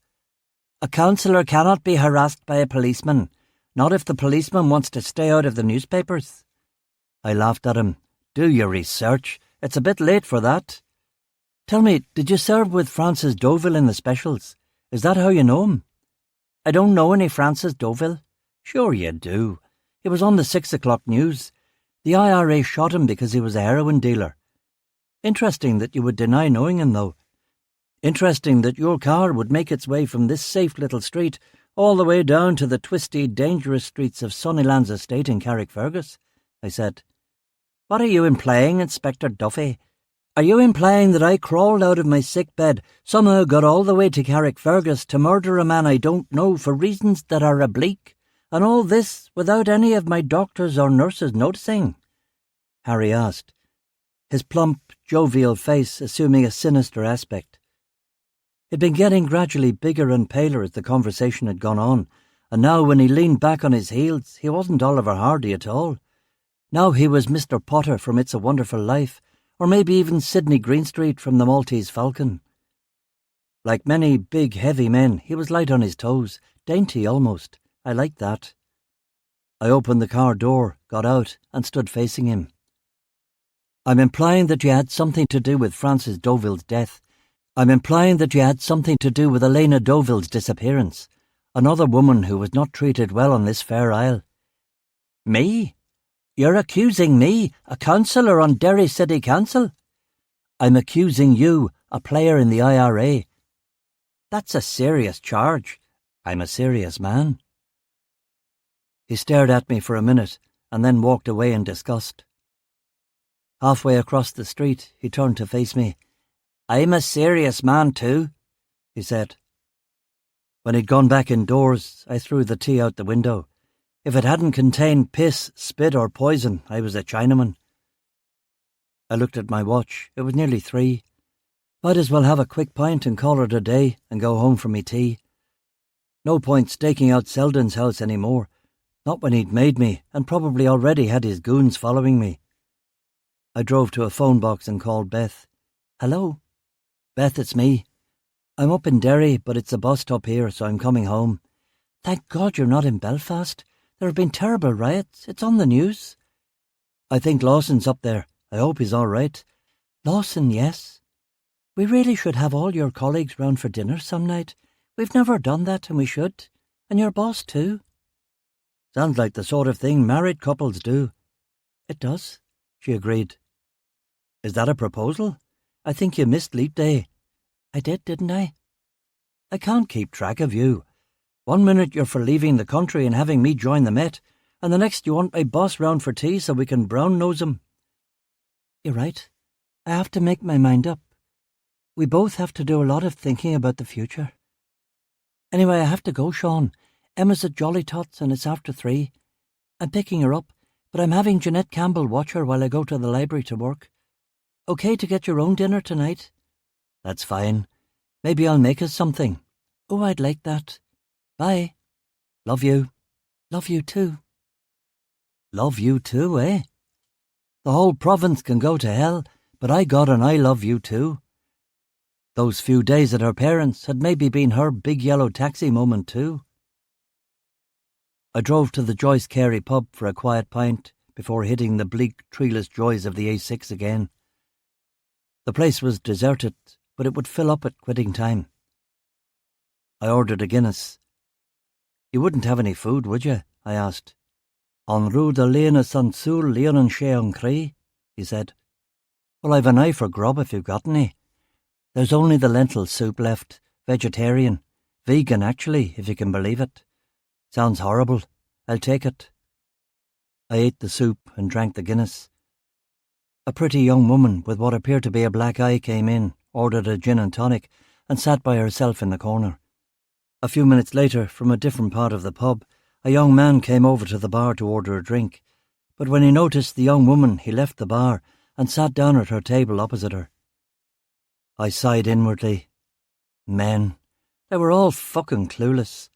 A councillor cannot be harassed by a policeman, not if the policeman wants to stay out of the newspapers. I laughed at him. Do your research. It's a bit late for that. Tell me, did you serve with Francis Deauville in the specials? Is that how you know him? I don't know any Francis Deauville. Sure you do. He was on the 6 o'clock news. The IRA shot him because he was a heroin dealer. Interesting that you would deny knowing him, though. Interesting that your car would make its way from this safe little street all the way down to the twisty, dangerous streets of Sunnyland's estate in Carrickfergus, I said. What are you implying, Inspector Duffy? Are you implying that I crawled out of my sick bed, somehow got all the way to Carrickfergus to murder a man I don't know for reasons that are oblique, and all this without any of my doctors or nurses noticing? Harry asked, his plump, jovial face assuming a sinister aspect. He'd been getting gradually bigger and paler as the conversation had gone on, and now when he leaned back on his heels, he wasn't Oliver Hardy at all. Now he was Mr. Potter from It's a Wonderful Life, or maybe even Sidney Greenstreet from The Maltese Falcon. Like many big, heavy men, he was light on his toes, dainty almost. I liked that. I opened the car door, got out, and stood facing him. I'm implying that you had something to do with Francis Deauville's death. I'm implying that you had something to do with Elena Deauville's disappearance, another woman who was not treated well on this fair isle. Me? You're accusing me, a councillor on Derry City Council? I'm accusing you, a player in the IRA. That's a serious charge. I'm a serious man. He stared at me for a minute and then walked away in disgust. Halfway across the street, he turned to face me. I'm a serious man too, he said. When he'd gone back indoors, I threw the tea out the window. If it hadn't contained piss, spit or poison, I was a Chinaman. I looked at my watch. It was nearly 3. Might as well have a quick pint and call it a day and go home for me tea. No point staking out Selden's house any more, not when he'd made me and probably already had his goons following me. I drove to a phone box and called Beth. Hello? Beth, it's me. I'm up in Derry, but it's a bus stop here, so I'm coming home. Thank God you're not in Belfast. There have been terrible riots. It's on the news. I think Lawson's up there. I hope he's all right. Lawson, yes. We really should have all your colleagues round for dinner some night. We've never done that, and we should. And your boss, too. Sounds like the sort of thing married couples do. It does, she agreed. Is that a proposal? I think you missed Leap Day. I did, didn't I? I can't keep track of you. 1 minute you're for leaving the country and having me join the Met, and the next you want my boss round for tea so we can brown-nose him. You're right. I have to make my mind up. We both have to do a lot of thinking about the future. Anyway, I have to go, Sean. Emma's at Jolly Tots and it's after 3. I'm picking her up, but I'm having Jeanette Campbell watch her while I go to the library to work. Okay to get your own dinner tonight? That's fine. Maybe I'll make us something. Oh, I'd like that. Bye. Love you. Love you too. Love you too, eh? The whole province can go to hell, but I got an I love you too. Those few days at her parents' had maybe been her big yellow taxi moment too. I drove to the Joyce Carey pub for a quiet pint before hitting the bleak, treeless joys of the A6 again. The place was deserted, but it would fill up at quitting time. I ordered a Guinness. You wouldn't have any food, would you? I asked. En rue de Léna Sansoul Leon Shea en Cree, he said. Well, I've an eye for grub if you've got any. There's only the lentil soup left, vegetarian. Vegan, actually, if you can believe it. Sounds horrible. I'll take it. I ate the soup and drank the Guinness. A pretty young woman with what appeared to be a black eye came in, ordered a gin and tonic, and sat by herself in the corner. A few minutes later, from a different part of the pub, a young man came over to the bar to order a drink, but when he noticed the young woman, he left the bar and sat down at her table opposite her. I sighed inwardly. Men. They were all fucking clueless.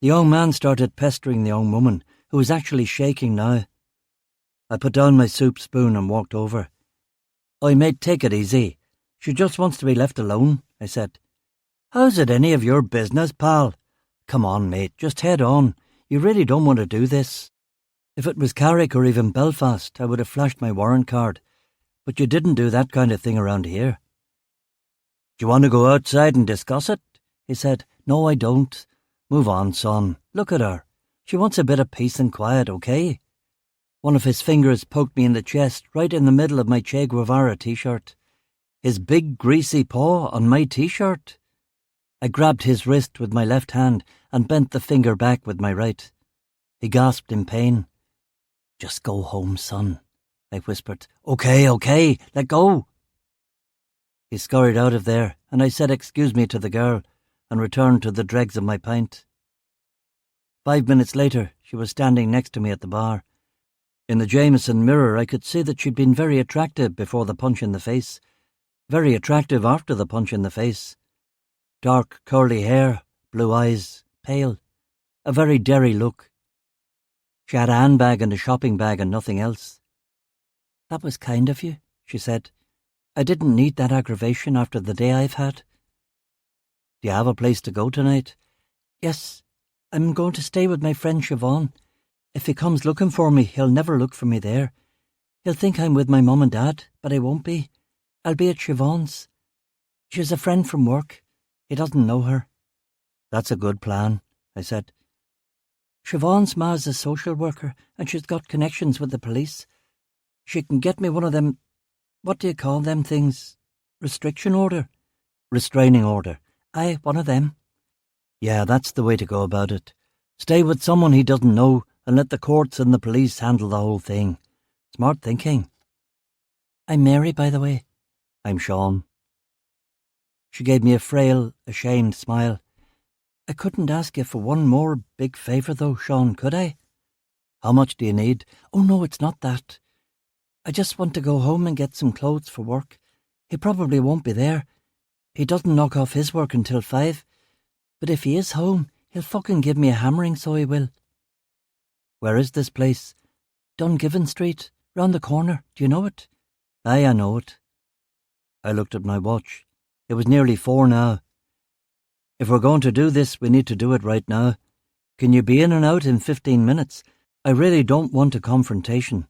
The young man started pestering the young woman, who was actually shaking now. I put down my soup spoon and walked over. "Oi, mate, take it easy. She just wants to be left alone," I said. "How's it any of your business, pal? Come on, mate, just head on. You really don't want to do this. If it was Carrick or even Belfast, I would have flashed my warrant card. But you didn't do that kind of thing around here." "Do you want to go outside and discuss it?" he said. "No, I don't. Move on, son. Look at her. She wants a bit of peace and quiet, okay?" One of his fingers poked me in the chest, right in the middle of my Che Guevara t-shirt. His big, greasy paw on my t-shirt. I grabbed his wrist with my left hand and bent the finger back with my right. He gasped in pain. "Just go home, son," I whispered. Okay, let go." He scurried out of there, and I said excuse me to the girl and returned to the dregs of my pint. 5 minutes later, she was standing next to me at the bar. In the Jameson mirror, I could see that she'd been very attractive before the punch in the face, very attractive after the punch in the face. Dark, curly hair, blue eyes, pale, a very Derry look. She had a handbag and a shopping bag and nothing else. "That was kind of you," she said. "I didn't need that aggravation after the day I've had." "Do you have a place to go tonight?" "Yes, I'm going to stay with my friend Siobhan. If he comes looking for me, he'll never look for me there. He'll think I'm with my mum and dad, but I won't be. I'll be at Siobhan's. She's a friend from work. He doesn't know her." "That's a good plan," I said. "Siobhan's ma's a social worker, and she's got connections with the police. She can get me one of them, what do you call them things? Restriction order?" "Restraining order." "Aye, one of them." "Yeah, that's the way to go about it. Stay with someone he doesn't know and let the courts and the police handle the whole thing. Smart thinking." "I'm Mary, by the way." "I'm Sean." She gave me a frail, ashamed smile. "I couldn't ask you for one more big favour, though, Sean, could I?" "How much do you need?" "Oh, no, it's not that. I just want to go home and get some clothes for work. He probably won't be there. He doesn't knock off his work until 5. But if he is home, he'll fucking give me a hammering, so he will." "Where is this place?" "Dungiven Street, round the corner. Do you know it?" "Aye, I know it." I looked at my watch. It was nearly 4 now. "If we're going to do this, we need to do it right now. Can you be in and out in 15 minutes? I really don't want a confrontation."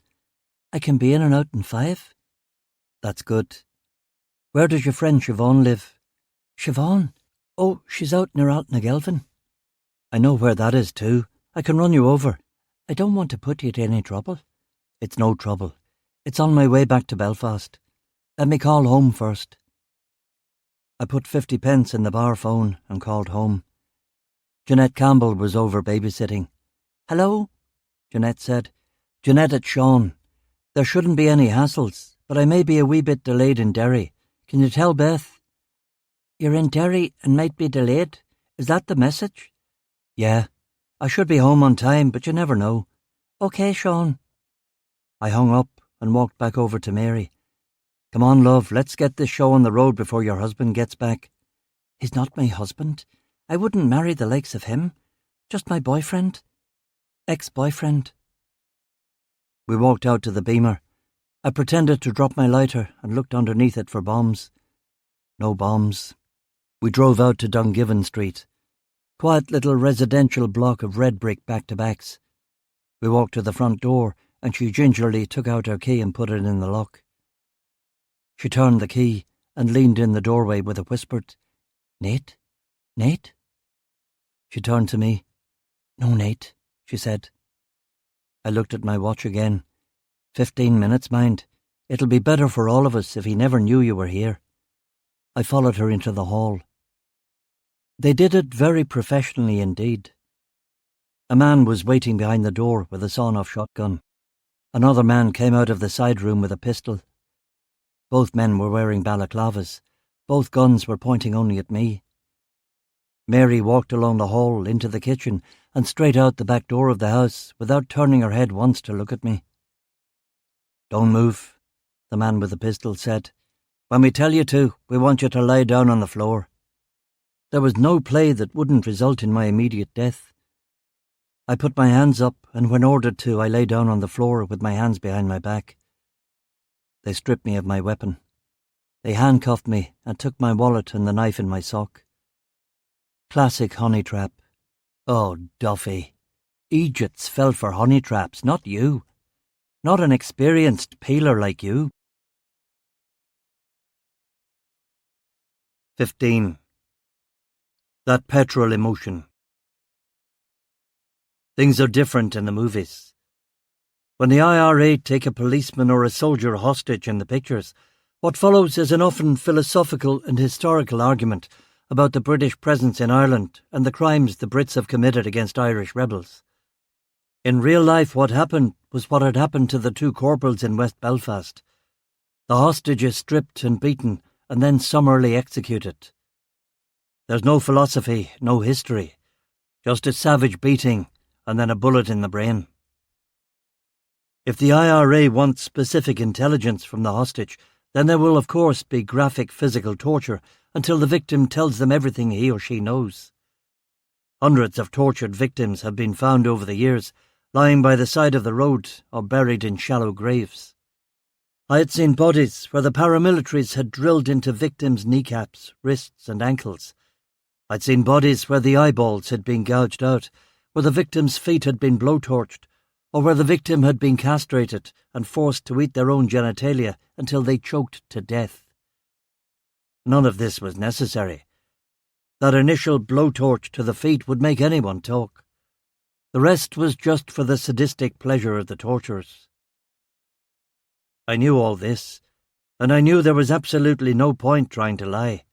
"I can be in and out in 5. "That's good. Where does your friend Siobhan live?" "Siobhan? Oh, she's out near Altnagelvin." "I know where that is too. I can run you over." "I don't want to put you to any trouble." "It's no trouble. It's on my way back to Belfast. Let me call home first." I put 50 pence in the bar phone and called home. Jeanette Campbell was over babysitting. "Hello?" Jeanette said. "Jeanette, it's Sean. There shouldn't be any hassles, but I may be a wee bit delayed in Derry. Can you tell Beth?" "You're in Derry and might be delayed? Is that the message?" "Yeah. I should be home on time, but you never know." "Okay, Sean." I hung up and walked back over to Mary. "Come on, love, let's get this show on the road before your husband gets back." "He's not my husband. I wouldn't marry the likes of him. Just my boyfriend. Ex-boyfriend." We walked out to the Beamer. I pretended to drop my lighter and looked underneath it for bombs. No bombs. We drove out to Dungiven Street. Quiet little residential block of red brick back-to-backs. We walked to the front door and she gingerly took out her key and put it in the lock. She turned the key and leaned in the doorway with a whispered, "Nate? Nate?" She turned to me. "No, Nate," she said. I looked at my watch again. 15 minutes, mind. It'll be better for all of us if he never knew you were here. I followed her into the hall. They did it very professionally indeed. A man was waiting behind the door with a sawn-off shotgun. Another man came out of the side room with a pistol. Both men were wearing balaclavas. Both guns were pointing only at me. Mary walked along the hall into the kitchen and straight out the back door of the house without turning her head once to look at me. "Don't move," the man with the pistol said. "When we tell you to, we want you to lie down on the floor." There was no play that wouldn't result in my immediate death. I put my hands up, and when ordered to, I lay down on the floor with my hands behind my back. They stripped me of my weapon. They handcuffed me and took my wallet and the knife in my sock. Classic honey trap. Oh, Duffy. Idiots fell for honey traps, not you. Not an experienced peeler like you. 15. That petrol emotion. Things are different in the movies. When the IRA take a policeman or a soldier hostage in the pictures, what follows is an often philosophical and historical argument about the British presence in Ireland and the crimes the Brits have committed against Irish rebels. In real life, what happened was what had happened to the two corporals in West Belfast. The hostages stripped and beaten and then summarily executed. There's no philosophy, no history, just a savage beating and then a bullet in the brain. If the IRA wants specific intelligence from the hostage, then there will of course be graphic physical torture until the victim tells them everything he or she knows. Hundreds of tortured victims have been found over the years, lying by the side of the road or buried in shallow graves. I had seen bodies where the paramilitaries had drilled into victims' kneecaps, wrists and ankles. I'd seen bodies where the eyeballs had been gouged out, where the victim's feet had been blowtorched, or where the victim had been castrated and forced to eat their own genitalia until they choked to death. None of this was necessary. That initial blowtorch to the feet would make anyone talk. The rest was just for the sadistic pleasure of the torturers. I knew all this, and I knew there was absolutely no point trying to lie.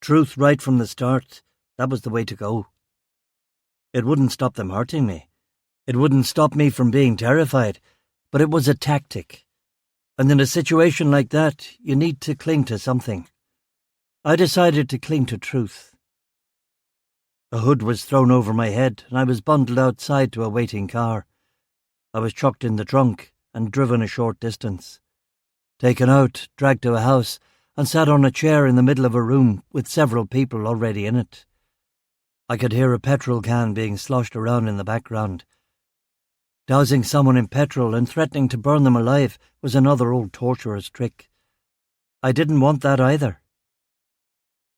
Truth right from the start, that was the way to go. It wouldn't stop them hurting me. It wouldn't stop me from being terrified, but it was a tactic. And in a situation like that, you need to cling to something. I decided to cling to truth. A hood was thrown over my head, and I was bundled outside to a waiting car. I was chucked in the trunk and driven a short distance. Taken out, dragged to a house, and sat on a chair in the middle of a room with several people already in it. I could hear a petrol can being sloshed around in the background. Dousing someone in petrol and threatening to burn them alive was another old torturer's trick. I didn't want that either.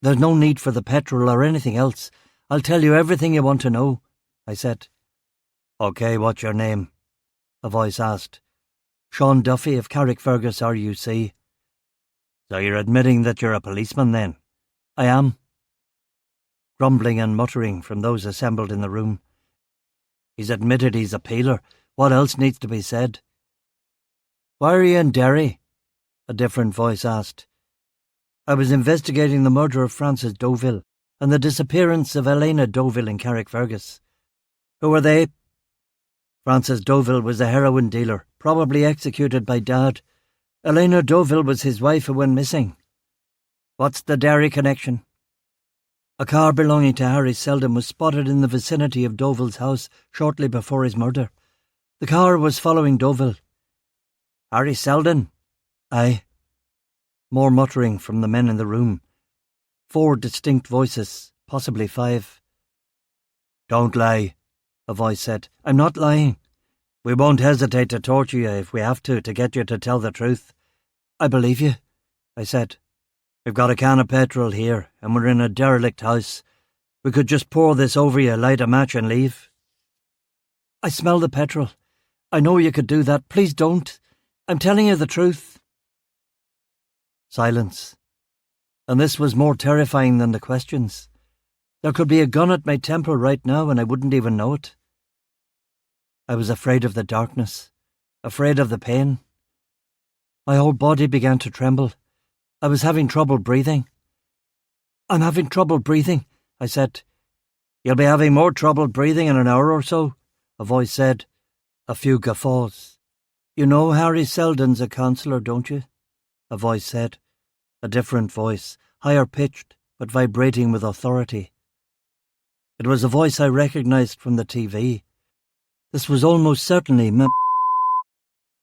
There's no need for the petrol or anything else. I'll tell you everything you want to know, I said. OK, what's your name? A voice asked. Sean Duffy of Carrickfergus RUC. So you're admitting that you're a policeman then? I am. Grumbling and muttering from those assembled in the room. He's admitted he's a peeler. What else needs to be said? Why are you in Derry? A different voice asked. I was investigating the murder of Francis Deauville and the disappearance of Elena Deauville in Carrickfergus. Who were they? Francis Deauville was a heroin dealer, probably executed by Dad. Elena Deauville was his wife who went missing. What's the Derry connection? A car belonging to Harry Seldon was spotted in the vicinity of Deauville's house shortly before his murder. The car was following Deauville. Harry Seldon? Aye. More muttering from the men in the room. 4 distinct voices, possibly 5. Don't lie, a voice said. I'm not lying. We won't hesitate to torture you if we have to get you to tell the truth. I believe you, I said. We've got a can of petrol here, and we're in a derelict house. We could just pour this over you, light a match and leave. I smell the petrol. I know you could do that. Please don't. I'm telling you the truth. Silence. And this was more terrifying than the questions. There could be a gun at my temple right now and I wouldn't even know it. I was afraid of the darkness, afraid of the pain. My whole body began to tremble. I was having trouble breathing. I'm having trouble breathing, I said. You'll be having more trouble breathing in an hour or so, a voice said. A few guffaws. You know Harry Seldon's a counsellor, don't you? A voice said. A different voice, higher pitched, but vibrating with authority. It was a voice I recognised from the TV. This was almost certainly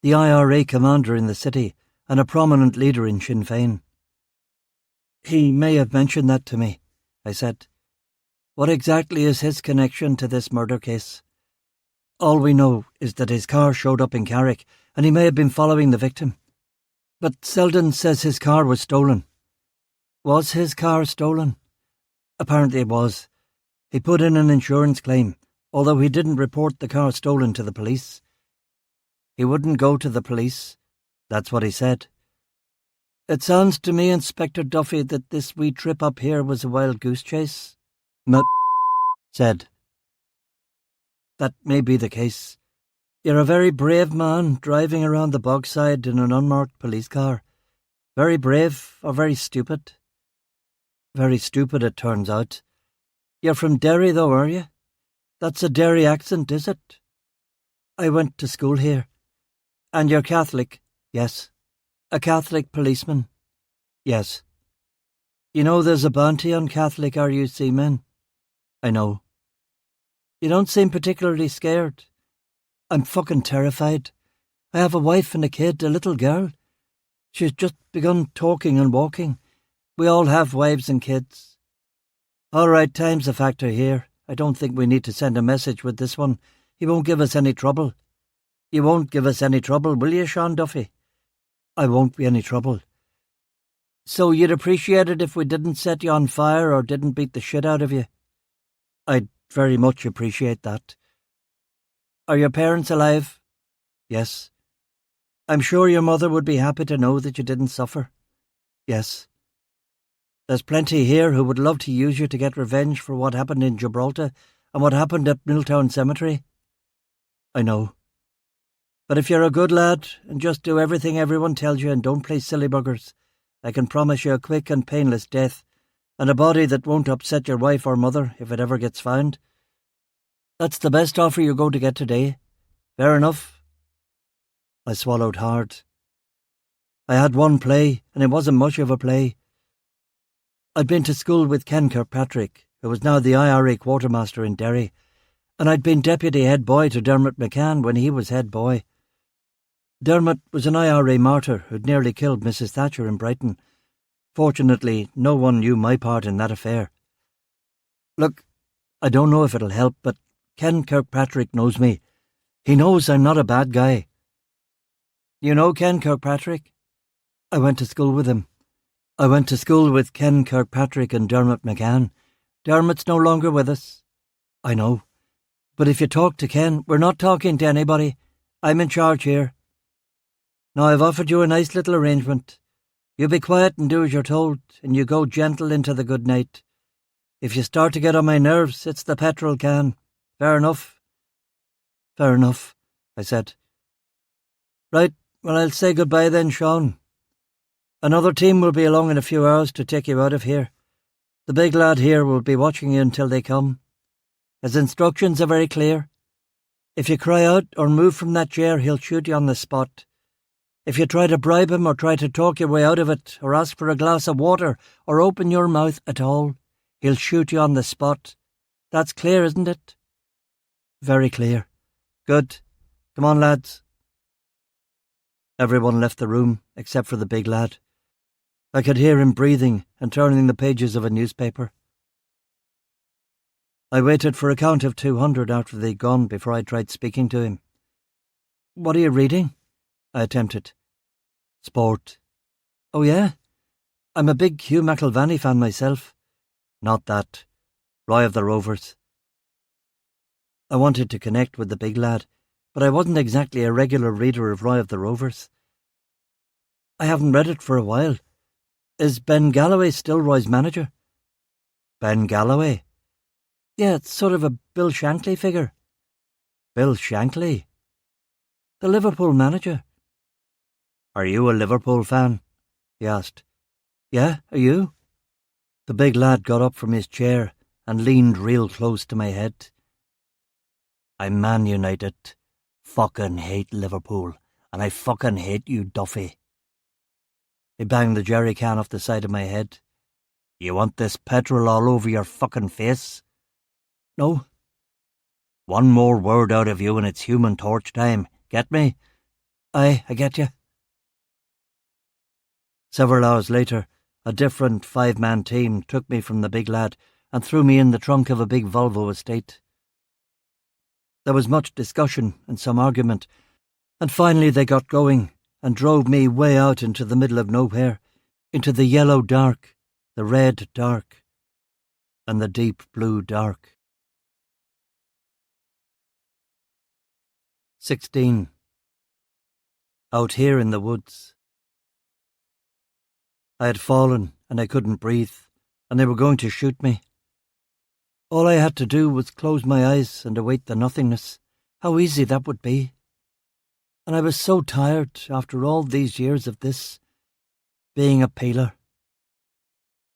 the IRA commander in the city and a prominent leader in Sinn Féin. He may have mentioned that to me, I said. What exactly is his connection to this murder case? All we know is that his car showed up in Carrick and he may have been following the victim. But Selden says his car was stolen. Was his car stolen? Apparently it was. He put in an insurance claim, although he didn't report the car stolen to the police. He wouldn't go to the police. That's what he said. It sounds to me, Inspector Duffy, that this wee trip up here was a wild goose chase. Said. That may be the case. You're a very brave man driving around the bogside in an unmarked police car. Very brave or very stupid? Very stupid, it turns out. You're from Derry, though, are you? That's a Derry accent, is it? I went to school here. And you're Catholic? Yes. A Catholic policeman? Yes. You know there's a bounty on Catholic RUC men? I know. You don't seem particularly scared. I'm fucking terrified. I have a wife and a kid, a little girl. She's just begun talking and walking. We all have wives and kids. All right, time's a factor here. I don't think we need to send a message with this one. He won't give us any trouble. You won't give us any trouble, will you, Sean Duffy? I won't be any trouble. So you'd appreciate it if we didn't set you on fire or didn't beat the shit out of you? I'd very much appreciate that. Are your parents alive? Yes. I'm sure your mother would be happy to know that you didn't suffer. Yes. There's plenty here who would love to use you to get revenge for what happened in Gibraltar and what happened at Milltown Cemetery. I know. But if you're a good lad and just do everything everyone tells you and don't play silly buggers, I can promise you a quick and painless death and a body that won't upset your wife or mother if it ever gets found. That's the best offer you're going to get today. Fair enough? I swallowed hard. I had one play, and it wasn't much of a play. I'd been to school with Ken Kirkpatrick, who was now the IRA quartermaster in Derry, and I'd been deputy head boy to Dermot McCann when he was head boy. Dermot was an IRA martyr who'd nearly killed Mrs. Thatcher in Brighton. Fortunately, no one knew my part in that affair. Look, I don't know if it'll help, but Ken Kirkpatrick knows me. He knows I'm not a bad guy. You know Ken Kirkpatrick? I went to school with him. I went to school with Ken Kirkpatrick and Dermot McCann. Dermot's no longer with us. I know. But if you talk to Ken, we're not talking to anybody. I'm in charge here. Now I've offered you a nice little arrangement. You be quiet and do as you're told, and you go gentle into the good night. If you start to get on my nerves, it's the petrol can. Fair enough? Fair enough, I said. Right, well, I'll say goodbye then, Sean. Another team will be along in a few hours to take you out of here. The big lad here will be watching you until they come. His instructions are very clear. If you cry out or move from that chair, he'll shoot you on the spot. If you try to bribe him or try to talk your way out of it or ask for a glass of water or open your mouth at all, he'll shoot you on the spot. That's clear, isn't it? Very clear. Good. Come on, lads. Everyone left the room except for the big lad. I could hear him breathing and turning the pages of a newspaper. I waited for a count of 200 after they'd gone before I tried speaking to him. What are you reading? I attempted. Sport. Oh, yeah? I'm a big Hugh McIlvanney fan myself. Not that. Roy of the Rovers. I wanted to connect with the big lad, but I wasn't exactly a regular reader of Roy of the Rovers. I haven't read it for a while. Is Ben Galloway still Roy's manager? Ben Galloway? Yeah, it's sort of a Bill Shankly figure. Bill Shankly? The Liverpool manager. Are you a Liverpool fan? He asked. Yeah, are you? The big lad got up from his chair and leaned real close to my head. I'm Man United. Fucking hate Liverpool, and I fucking hate you, Duffy. He banged the jerry can off the side of my head. You want this petrol all over your fucking face? No. One more word out of you and it's Human Torch time. Get me? Aye, I get you. Several hours later, a different 5-man team took me from the big lad and threw me in the trunk of a big Volvo estate. There was much discussion and some argument, and finally they got going, and drove me way out into the middle of nowhere, into the yellow dark, the red dark, and the deep blue dark. 16. Out here in the woods. I had fallen and I couldn't breathe, and they were going to shoot me. All I had to do was close my eyes and await the nothingness. How easy that would be. And I was so tired after all these years of this, being a peeler.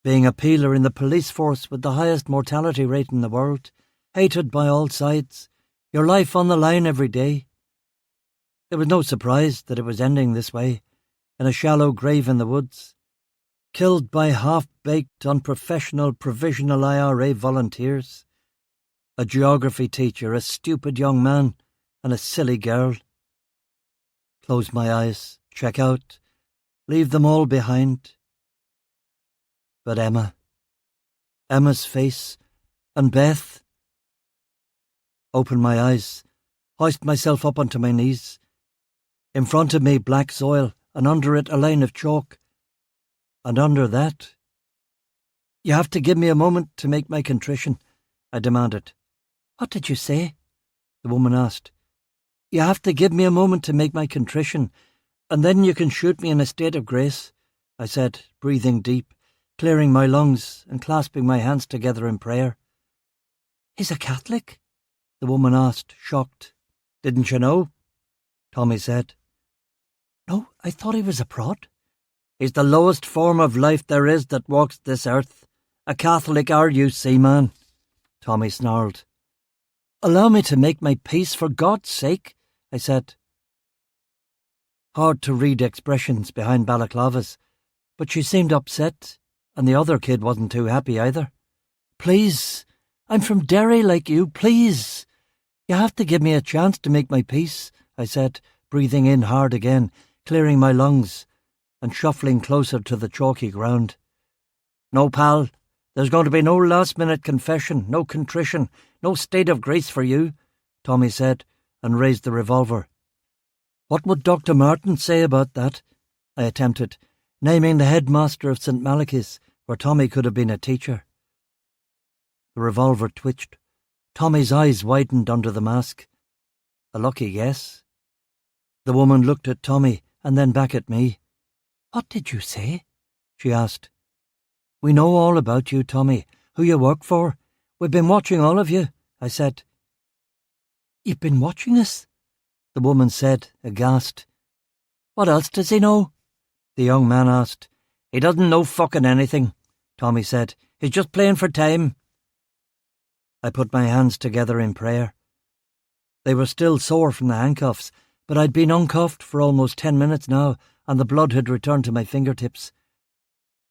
Being a peeler in the police force with the highest mortality rate in the world, hated by all sides, your life on the line every day. There was no surprise that it was ending this way, in a shallow grave in the woods, killed by half-baked, unprofessional provisional IRA volunteers, a geography teacher, a stupid young man, and a silly girl. Close my eyes, check out, leave them all behind. But Emma's face, and Beth. Open my eyes, hoist myself up onto my knees. In front of me, black soil, and under it a line of chalk. And under that... You have to give me a moment to make my contrition, I demanded. What did you say? The woman asked. You have to give me a moment to make my contrition, and then you can shoot me in a state of grace, I said, breathing deep, clearing my lungs and clasping my hands together in prayer. He's a Catholic? The woman asked, shocked. Didn't you know? Tommy said. No, I thought he was a prod. He's the lowest form of life there is that walks this earth. A Catholic RUC man, Tommy snarled. Allow me to make my peace, for God's sake, I said. Hard to read expressions behind balaclavas, but she seemed upset, and the other kid wasn't too happy either. Please, I'm from Derry like you, please. You have to give me a chance to make my peace, I said, breathing in hard again, clearing my lungs, and shuffling closer to the chalky ground. No, pal, there's going to be no last-minute confession, no contrition, no state of grace for you, Tommy said, and raised the revolver. What would Dr. Martin say about that? I attempted, naming the headmaster of St. Malachy's, where Tommy could have been a teacher. The revolver twitched. Tommy's eyes widened under the mask. A lucky guess. The woman looked at Tommy and then back at me. What did you say? She asked. We know all about you, Tommy, who you work for. We've been watching all of you, I said. You've been watching us? The woman said, aghast. What else does he know? The young man asked. He doesn't know fucking anything, Tommy said. He's just playing for time. I put my hands together in prayer. They were still sore from the handcuffs, but I'd been uncuffed for almost 10 minutes now, and the blood had returned to my fingertips.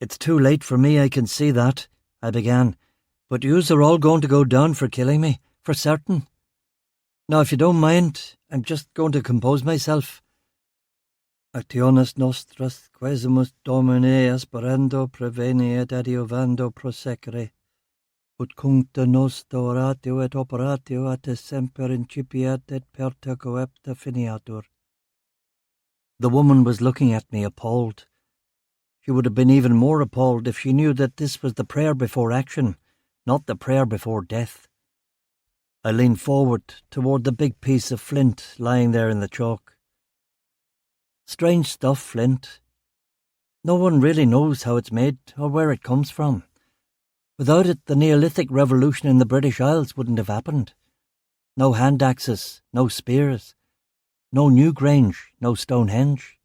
It's too late for me, I can see that, I began, but yous are all going to go down for killing me, for certain. Now, if you don't mind, I'm just going to compose myself. Actiones nostras quesumus Domine asperando preveni et adiuvando prosecere, ut cuncta nostra oratio et operatio at semper incipiat et perta coepta finiatur. The woman was looking at me appalled. She would have been even more appalled if she knew that this was the prayer before action, not the prayer before death. I leaned forward toward the big piece of flint lying there in the chalk. Strange stuff, flint. No one really knows how it's made or where it comes from. Without it, the Neolithic revolution in the British Isles wouldn't have happened. No hand axes, no spears, no Newgrange, no Stonehenge.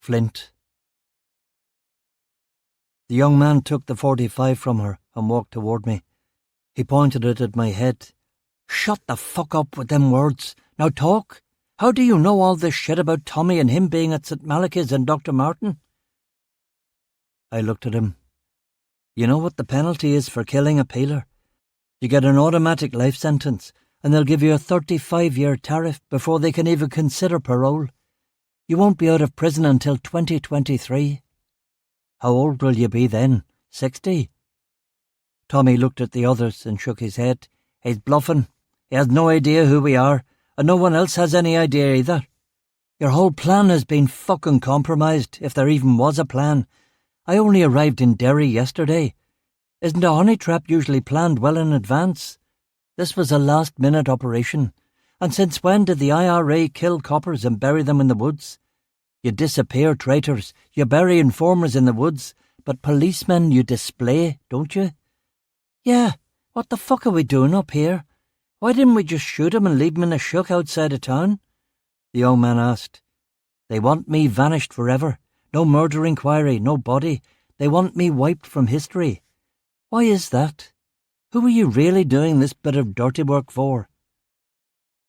Flint. The young man took the .45 from her and walked toward me. He pointed it at my head. Shut the fuck up with them words. Now talk. How do you know all this shit about Tommy and him being at St. Malachy's and Dr. Martin? I looked at him. You know what the penalty is for killing a peeler? You get an automatic life sentence, and they'll give you a 35-year tariff before they can even consider parole. You won't be out of prison until 2023. How old will you be then? 60? Tommy looked at the others and shook his head. He's bluffing. He has no idea who we are, and no one else has any idea either. Your whole plan has been fucking compromised, if there even was a plan. I only arrived in Derry yesterday. Isn't a honey trap usually planned well in advance? This was a last-minute operation. And since when did the IRA kill coppers and bury them in the woods? You disappear traitors, you bury informers in the woods, but policemen you display, don't you? Yeah, what the fuck are we doing up here? Why didn't we just shoot him and leave him in a shook outside of town? The young man asked. They want me vanished forever. No murder inquiry, no body. They want me wiped from history. Why is that? Who are you really doing this bit of dirty work for?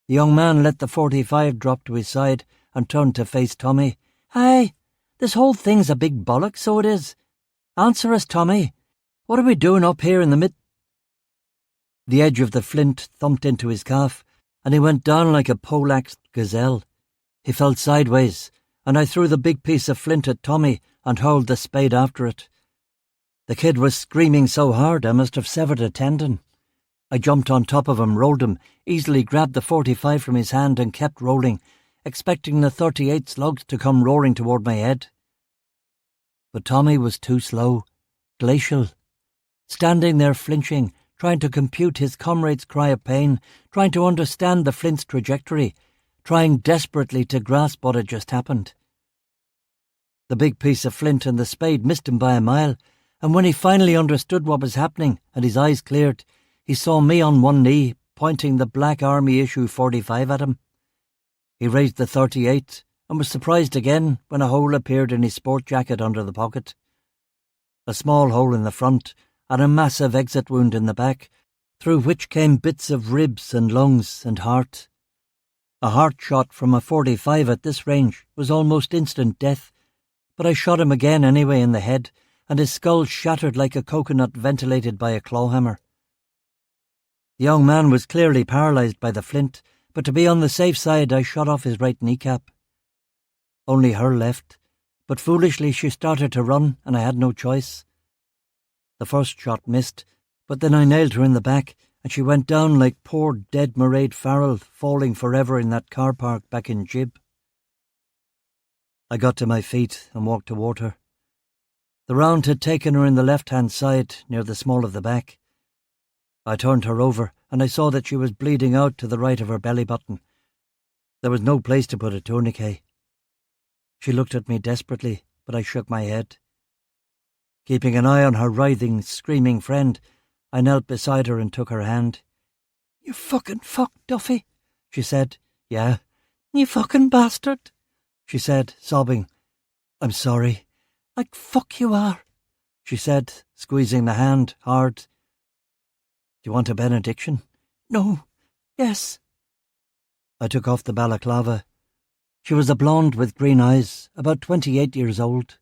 The young man let the 45 drop to his side and turned to face Tommy. Hey, this whole thing's a big bollock, so it is. Answer us, Tommy. What are we doing up here in the mid... The edge of the flint thumped into his calf, and he went down like a poleaxed gazelle. He fell sideways, and I threw the big piece of flint at Tommy and hurled the spade after it. The kid was screaming so hard I must have severed a tendon. I jumped on top of him, rolled him, easily grabbed the 45 from his hand and kept rolling, expecting the 38 slugs to come roaring toward my head. But Tommy was too slow, glacial, standing there flinching, trying to compute his comrade's cry of pain, trying to understand the flint's trajectory, trying desperately to grasp what had just happened. The big piece of flint and the spade missed him by a mile, and when he finally understood what was happening and his eyes cleared, he saw me on one knee, pointing the Black Army issue 45 at him. He raised the 38 and was surprised again when a hole appeared in his sport jacket under the pocket. A small hole in the front and a massive exit wound in the back, through which came bits of ribs and lungs and heart. A heart shot from a 45 at this range was almost instant death, but I shot him again anyway in the head, and his skull shattered like a coconut ventilated by a clawhammer. The young man was clearly paralysed by the flint, but to be on the safe side I shot off his right kneecap. Only her left, but foolishly she started to run and I had no choice. The first shot missed, but then I nailed her in the back and she went down like poor dead Mairead Farrell falling forever in that car park back in Gib. I got to my feet and walked toward her. The round had taken her in the left-hand side, near the small of the back. I turned her over, and I saw that she was bleeding out to the right of her belly button. There was no place to put a tourniquet. She looked at me desperately, but I shook my head. Keeping an eye on her writhing, screaming friend, I knelt beside her and took her hand. "You fucking fuck, Duffy," she said. "Yeah." "You fucking bastard," she said, sobbing. "I'm sorry." "Like fuck you are," she said, squeezing the hand hard. "Do you want a benediction?" "No. Yes." I took off the balaclava. She was a blonde with green eyes, about 28 years old.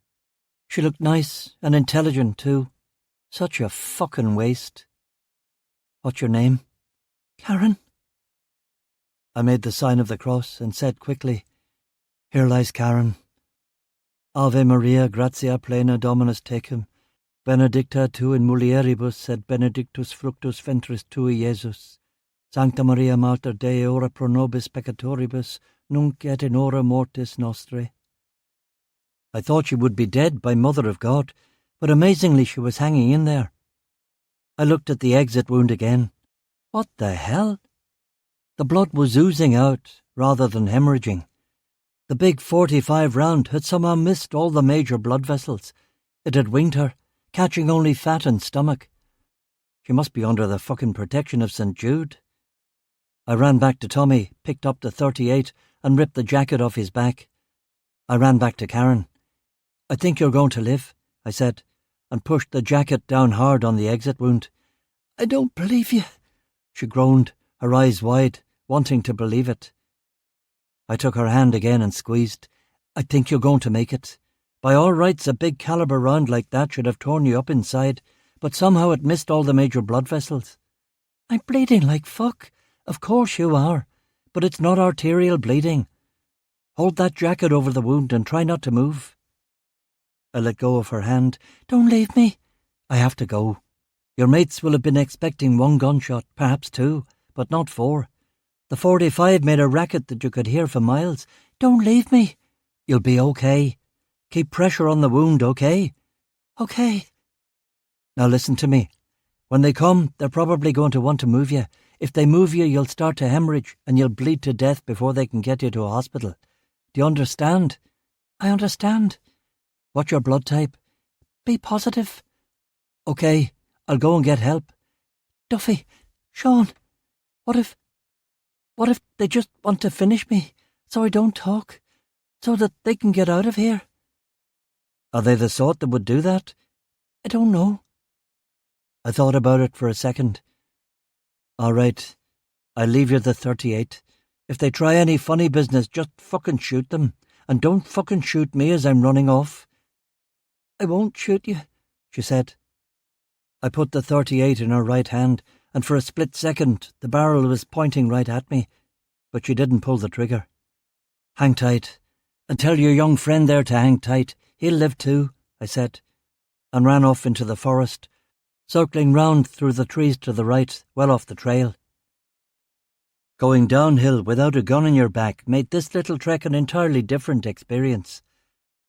She looked nice and intelligent too. Such a fucking waste. "What's your name?" "Karen." I made the sign of the cross and said quickly, "Here lies Karen. Ave Maria, gratia plena Dominus tecum, benedicta tu in mulieribus et benedictus fructus ventris tui, Iesus. Sancta Maria Mater Dei, ora pro nobis peccatoribus, nunc et in hora mortis nostrae." I thought she would be dead by Mother of God, but amazingly she was hanging in there. I looked at the exit wound again. What the hell? The blood was oozing out rather than hemorrhaging. The big 45 round had somehow missed all the major blood vessels. It had winged her, catching only fat and stomach. She must be under the fucking protection of St. Jude. I ran back to Tommy, picked up the 38 and ripped the jacket off his back. I ran back to Karen. "I think you're going to live," I said, and pushed the jacket down hard on the exit wound. "I don't believe you," she groaned, her eyes wide, wanting to believe it. I took her hand again and squeezed. "I think you're going to make it. By all rights, a big caliber round like that should have torn you up inside, but somehow it missed all the major blood vessels." "I'm bleeding like fuck. Of course you are, but it's not arterial bleeding. Hold that jacket over the wound and try not to move." I let go of her hand. "Don't leave me." "I have to go. Your mates will have been expecting 1 gunshot, perhaps 2, but not 4. The 45 made a racket that you could hear for miles. Don't leave me. You'll be okay. Keep pressure on the wound, okay? Okay. Now listen to me. When they come, they're probably going to want to move you. If they move you, you'll start to hemorrhage and you'll bleed to death before they can get you to a hospital. Do you understand? I understand. What's your blood type? Be positive. Okay, I'll go and get help. Duffy, Sean, what if they just want to finish me so I don't talk, so that they can get out of here? Are they the sort that would do that? I don't know. I thought about it for a second. All right, I'll leave you the 38. If they try any funny business, just fucking shoot them. And don't fucking shoot me as I'm running off. I won't shoot you, she said. I put the 38 in her right hand, and for a split second the barrel was pointing right at me, but she didn't pull the trigger. Hang tight, and tell your young friend there to hang tight. He'll live too, I said, and ran off into the forest, circling round through the trees to the right, well off the trail. Going downhill without a gun in your back made this little trek an entirely different experience.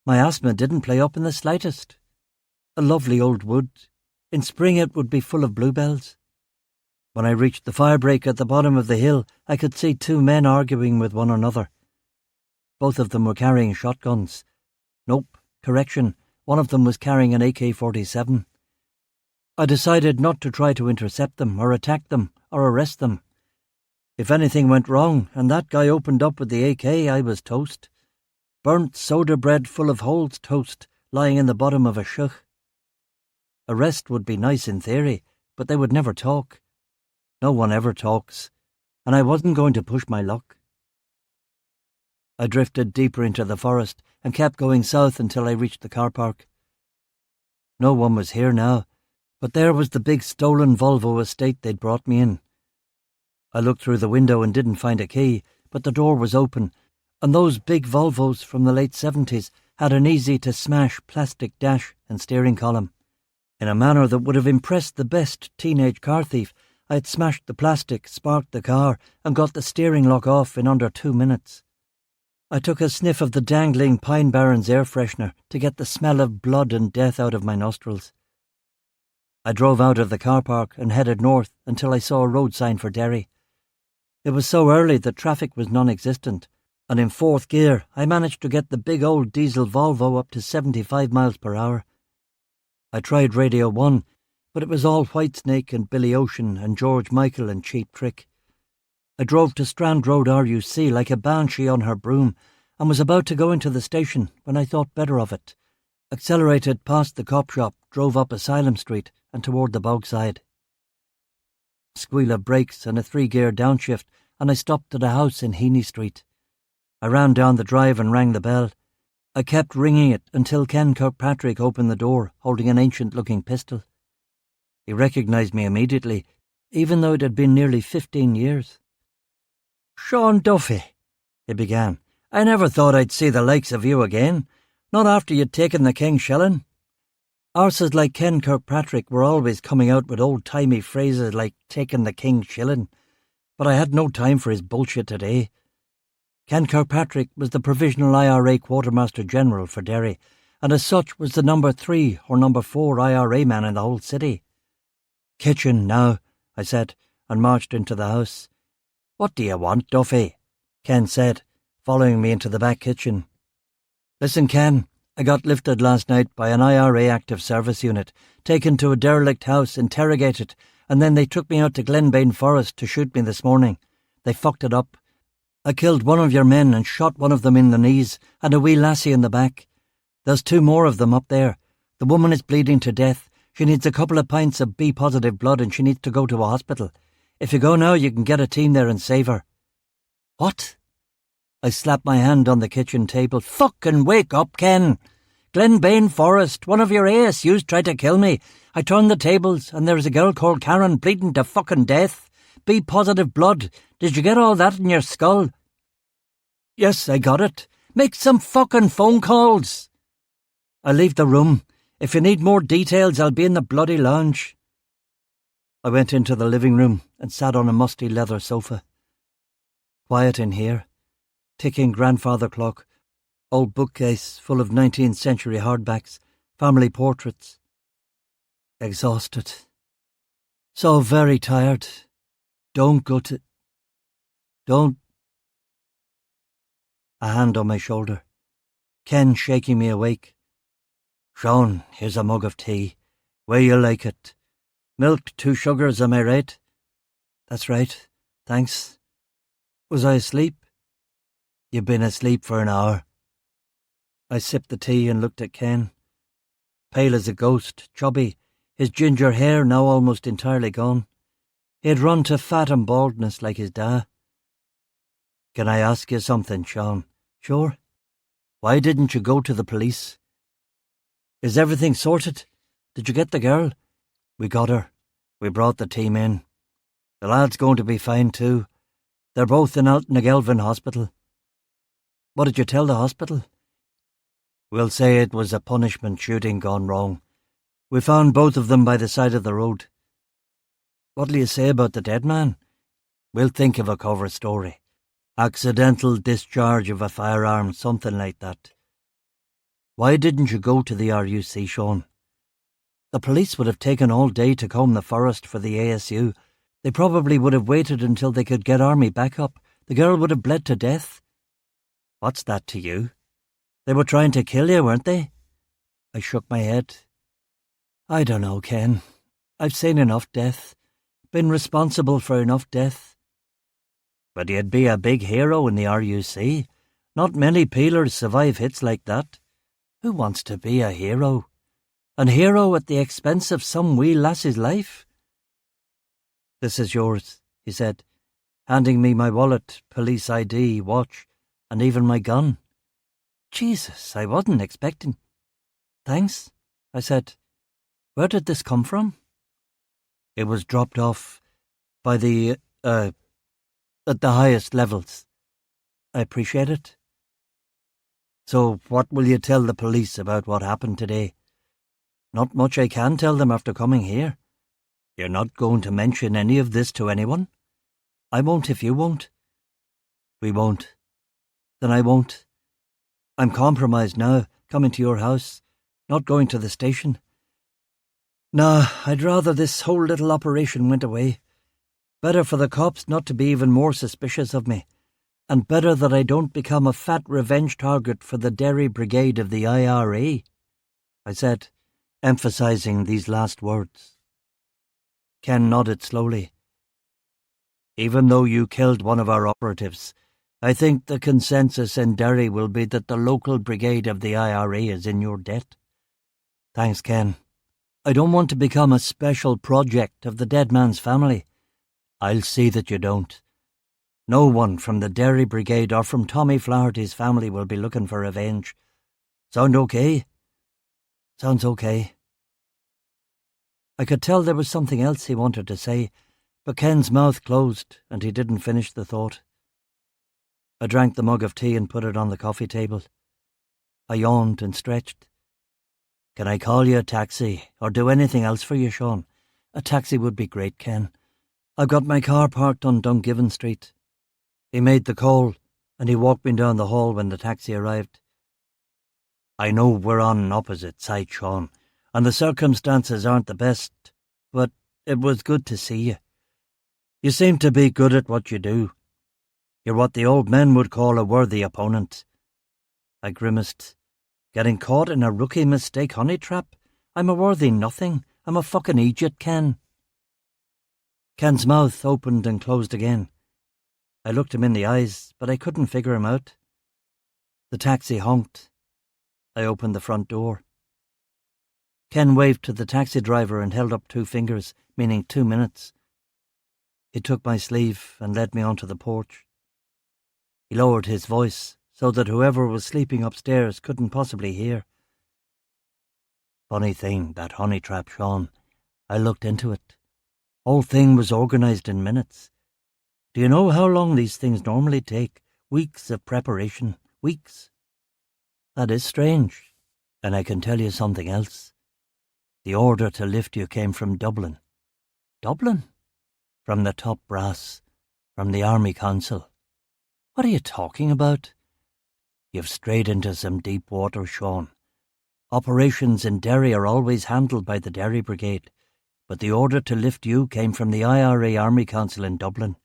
My asthma didn't play up in the slightest. A lovely old wood. In spring it would be full of bluebells. When I reached the firebreak at the bottom of the hill, I could see two men arguing with one another. Both of them were carrying shotguns. Nope, correction, one of them was carrying an AK-47. I decided not to try to intercept them or attack them or arrest them. If anything went wrong and that guy opened up with the AK, I was toast. Burnt soda bread full of holes toast lying in the bottom of a shuk. Arrest would be nice in theory, but they would never talk. No one ever talks, and I wasn't going to push my luck. I drifted deeper into the forest and kept going south until I reached the car park. No one was here now, but there was the big stolen Volvo estate they'd brought me in. I looked through the window and didn't find a key, but the door was open, and those big Volvos from the late 70s had an easy-to-smash plastic dash and steering column. In a manner that would have impressed the best teenage car thief, I had smashed the plastic, sparked the car, and got the steering lock off in under 2 minutes. I took a sniff of the dangling Pine Barrens air freshener to get the smell of blood and death out of my nostrils. I drove out of the car park and headed north until I saw a road sign for Derry. It was so early that traffic was non-existent, and in fourth gear I managed to get the big old diesel Volvo up to 75 miles per hour. I tried Radio 1, but it was all Whitesnake and Billy Ocean and George Michael and Cheap Trick. I drove to Strand Road RUC like a banshee on her broom and was about to go into the station when I thought better of it. Accelerated past the cop shop, drove up Asylum Street and toward the Bogside. Squeal of brakes and a 3-gear downshift, and I stopped at a house in Heaney Street. I ran down the drive and rang the bell. I kept ringing it until Ken Kirkpatrick opened the door, holding an ancient-looking pistol. He recognised me immediately, even though it had been nearly 15 years. "Sean Duffy," he began, "I never thought I'd see the likes of you again, not after you'd taken the King shilling." Arses like Ken Kirkpatrick were always coming out with old-timey phrases like taking the King shilling, but I had no time for his bullshit today. Ken Kirkpatrick was the Provisional IRA Quartermaster General for Derry, and as such was the number 3 or number 4 IRA man in the whole city. "Kitchen now," I said, and marched into the house. "What do you want, Duffy?" Ken said, following me into the back kitchen. "Listen, Ken, I got lifted last night by an IRA active service unit, taken to a derelict house, interrogated, and then they took me out to Glenbane Forest to shoot me this morning. They fucked it up. I killed one of your men and shot one of them in the knees, and a wee lassie in the back. There's 2 more of them up there. The woman is bleeding to death. She needs a couple of pints of B-positive blood and she needs to go to a hospital. If you go now, you can get a team there and save her." "What?" I slapped my hand on the kitchen table. "Fucking wake up, Ken! Glenbane Forest, one of your ASUs tried to kill me. I turned the tables and there's a girl called Karen bleeding to fucking death. B-positive blood. Did you get all that in your skull?" "Yes, I got it. Make some fucking phone calls." "I'll leave the room. If you need more details, I'll be in the bloody lounge." I went into the living room and sat on a musty leather sofa. Quiet in here. ticking grandfather clock, old bookcase full of 19th century hardbacks, family portraits. Exhausted. So very tired. Don't go to... Don't... A hand on my shoulder. Ken shaking me awake. Sean, here's a mug of tea. Where you like it. Milk, 2 sugars, am I right? That's right. Thanks. Was I asleep? You've been asleep for an hour. I sipped the tea and looked at Ken. Pale as a ghost, chubby, his ginger hair now almost entirely gone. He had run to fat and baldness like his dad. Can I ask you something, Sean? Sure. Why didn't you go to the police? Is everything sorted? Did you get the girl? We got her. We brought the team in. The lad's going to be fine too. They're both in Altnagelvin Hospital. What did you tell the hospital? We'll say it was a punishment shooting gone wrong. We found both of them by the side of the road. What'll you say about the dead man? We'll think of a cover story. Accidental discharge of a firearm, something like that. Why didn't you go to the RUC, Sean? The police would have taken all day to comb the forest for the ASU. They probably would have waited until they could get army backup. The girl would have bled to death. What's that to you? They were trying to kill you, weren't they? I shook my head. I don't know, Ken. I've seen enough death. Been responsible for enough death. But you'd be a big hero in the RUC. Not many peelers survive hits like that. Who wants to be a hero? An hero at the expense of some wee lass's life? This is yours, he said, handing me my wallet, police ID, watch, and even my gun. Jesus, I wasn't expecting. Thanks, I said. Where did this come from? It was dropped off by at the highest levels. I appreciate it. So what will you tell the police about what happened today? Not much I can tell them after coming here. You're not going to mention any of this to anyone? I won't if you won't. We won't. Then I won't. I'm compromised now, coming to your house, not going to the station. Nah, I'd rather this whole little operation went away. Better for the cops not to be even more suspicious of me. And better that I don't become a fat revenge target for the Derry Brigade of the IRA, I said, emphasizing these last words. Ken nodded slowly. Even though you killed one of our operatives, I think the consensus in Derry will be that the local brigade of the IRA is in your debt. Thanks, Ken. I don't want to become a special project of the dead man's family. I'll see that you don't. No one from the Derry Brigade or from Tommy Flaherty's family will be looking for revenge. Sound okay? Sounds okay. I could tell there was something else he wanted to say, but Ken's mouth closed and he didn't finish the thought. I drank the mug of tea and put it on the coffee table. I yawned and stretched. Can I call you a taxi or do anything else for you, Sean? A taxi would be great, Ken. I've got my car parked on Dungiven Street. He made the call and he walked me down the hall when the taxi arrived. I know we're on opposite sides, Sean, and the circumstances aren't the best, but it was good to see you. You seem to be good at what you do. You're what the old men would call a worthy opponent. I grimaced. Getting caught in a rookie mistake honey trap? I'm a worthy nothing. I'm a fucking idiot, Ken. Ken's mouth opened and closed again. I looked him in the eyes, but I couldn't figure him out. The taxi honked. I opened the front door. Ken waved to the taxi driver and held up 2 fingers, meaning 2 minutes. He took my sleeve and led me onto the porch. He lowered his voice so that whoever was sleeping upstairs couldn't possibly hear. Funny thing, that honey trap, Sean. I looked into it. Whole thing was organised in minutes. Do you know how long these things normally take? Weeks of preparation. Weeks. That is strange. And I can tell you something else. The order to lift you came from Dublin. Dublin? From the top brass. From the Army Council. What are you talking about? You've strayed into some deep water, Sean. Operations in Derry are always handled by the Derry Brigade, but the order to lift you came from the IRA Army Council in Dublin.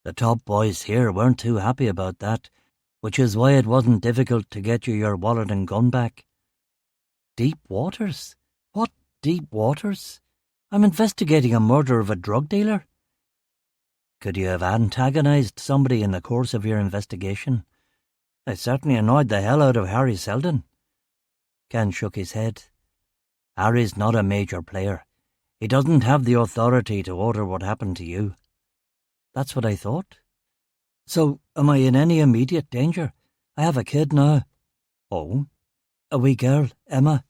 The top boys here weren't too happy about that, which is why it wasn't difficult to get you your wallet and gun back. Deep waters? What deep waters? I'm investigating a murder of a drug dealer. Could you have antagonised somebody in the course of your investigation? I certainly annoyed the hell out of Harry Selden. Ken shook his head. Harry's not a major player. He doesn't have the authority to order what happened to you. That's what I thought. So, am I in any immediate danger? I have a kid now. Oh? A wee girl, Emma,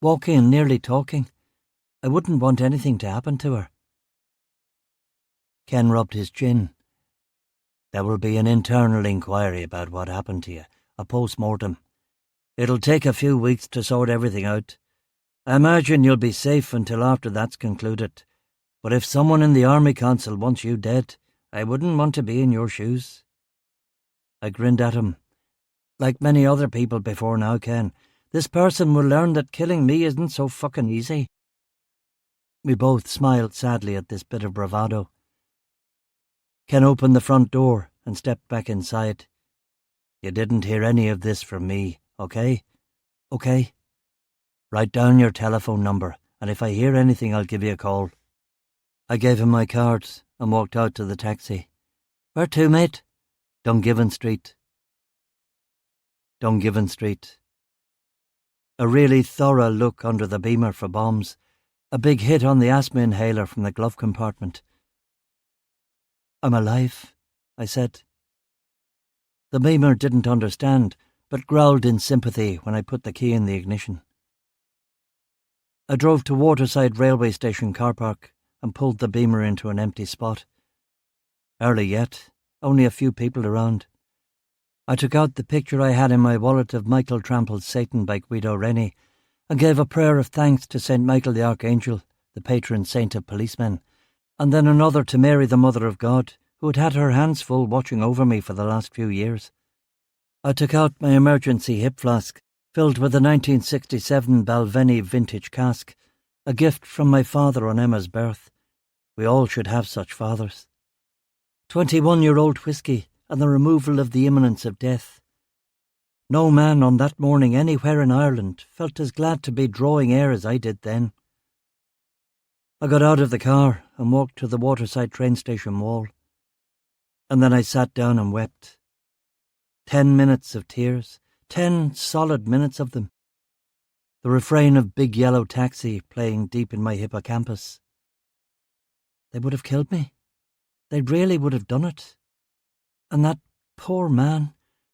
walking and nearly talking. I wouldn't want anything to happen to her. Ken rubbed his chin. There will be an internal inquiry about what happened to you, a post-mortem. It'll take a few weeks to sort everything out. I imagine you'll be safe until after that's concluded. But if someone in the Army Council wants you dead, I wouldn't want to be in your shoes. I grinned at him. Like many other people before now, Ken, this person will learn that killing me isn't so fucking easy. We both smiled sadly at this bit of bravado. Ken opened the front door and stepped back inside. You didn't hear any of this from me, okay? Okay. Write down your telephone number, and if I hear anything, I'll give you a call. I gave him my cards and walked out to the taxi. Where to, mate? Dungiven Street. Dungiven Street. A really thorough look under the beamer for bombs. A big hit on the asthma inhaler from the glove compartment. I'm alive, I said. The beamer didn't understand, but growled in sympathy when I put the key in the ignition. I drove to Waterside Railway Station car park and pulled the beamer into an empty spot. Early yet, only a few people around. I took out the picture I had in my wallet of Michael Trample's Satan by Guido Reni and gave a prayer of thanks to St. Michael the Archangel, the patron saint of policemen, and then another to Mary the Mother of God, who had had her hands full watching over me for the last few years. I took out my emergency hip flask, filled with a 1967 Balvenie vintage cask, a gift from my father on Emma's birth. We all should have such fathers. 21-year-old whiskey and the removal of the imminence of death. No man on that morning anywhere in Ireland felt as glad to be drawing air as I did then. I got out of the car and walked to the Waterside train station wall. And then I sat down and wept. 10 minutes of tears, 10 solid minutes of them. The refrain of Big Yellow Taxi playing deep in my hippocampus. They would have killed me. They really would have done it. And that poor man,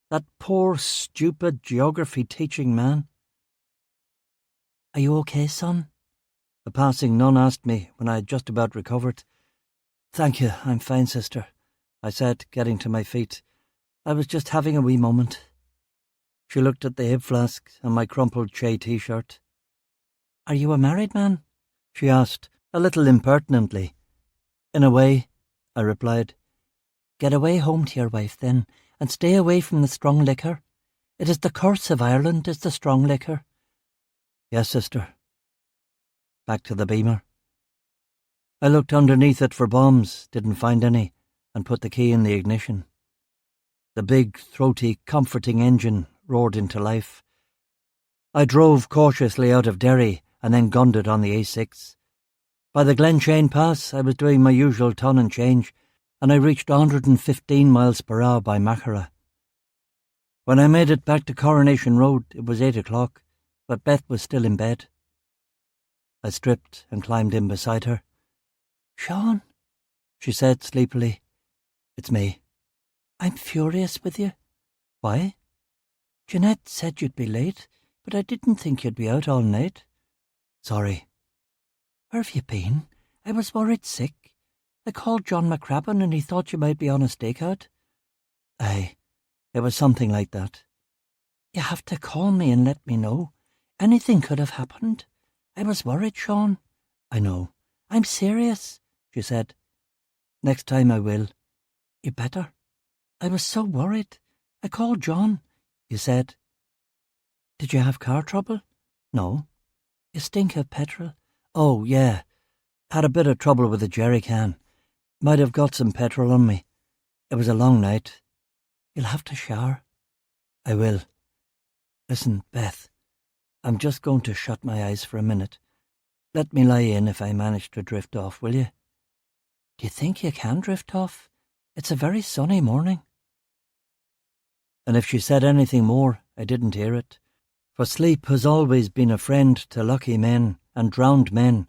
that poor stupid geography-teaching man. Are you okay, son? A passing nun asked me when I had just about recovered. Thank you, I'm fine, sister, I said, getting to my feet. I was just having a wee moment. She looked at the hip flask and my crumpled Che t-shirt. Are you a married man? She asked, a little impertinently. In a way, I replied. Get away home to your wife, then, and stay away from the strong liquor. It is the curse of Ireland, is the strong liquor. Yes, sister. Back to the beamer. I looked underneath it for bombs, didn't find any, and put the key in the ignition. The big, throaty, comforting engine roared into life. I drove cautiously out of Derry and then gunned it on the A6. By the Glenshane Pass, I was doing my usual ton and change, and I reached 115 miles per hour by Machara. When I made it back to Coronation Road, it was 8 o'clock, but Beth was still in bed. I stripped and climbed in beside her. Sean, she said sleepily. It's me. I'm furious with you. Why? Jeanette said you'd be late, but I didn't think you'd be out all night. Sorry. Where have you been? I was worried sick. I called John McCrabbin and he thought you might be on a stakeout. Aye, it was something like that. You have to call me and let me know. Anything could have happened. I was worried, Sean. I know. I'm serious, she said. Next time I will. You better. I was so worried. I called John. You said. Did you have car trouble? No. You stink of petrol? Oh, yeah. Had a bit of trouble with the jerry can. Might have got some petrol on me. It was a long night. You'll have to shower. I will. Listen, Beth, I'm just going to shut my eyes for a minute. Let me lie in if I manage to drift off, will you? Do you think you can drift off? It's a very sunny morning. And if she said anything more, I didn't hear it. For sleep has always been a friend to lucky men and drowned men,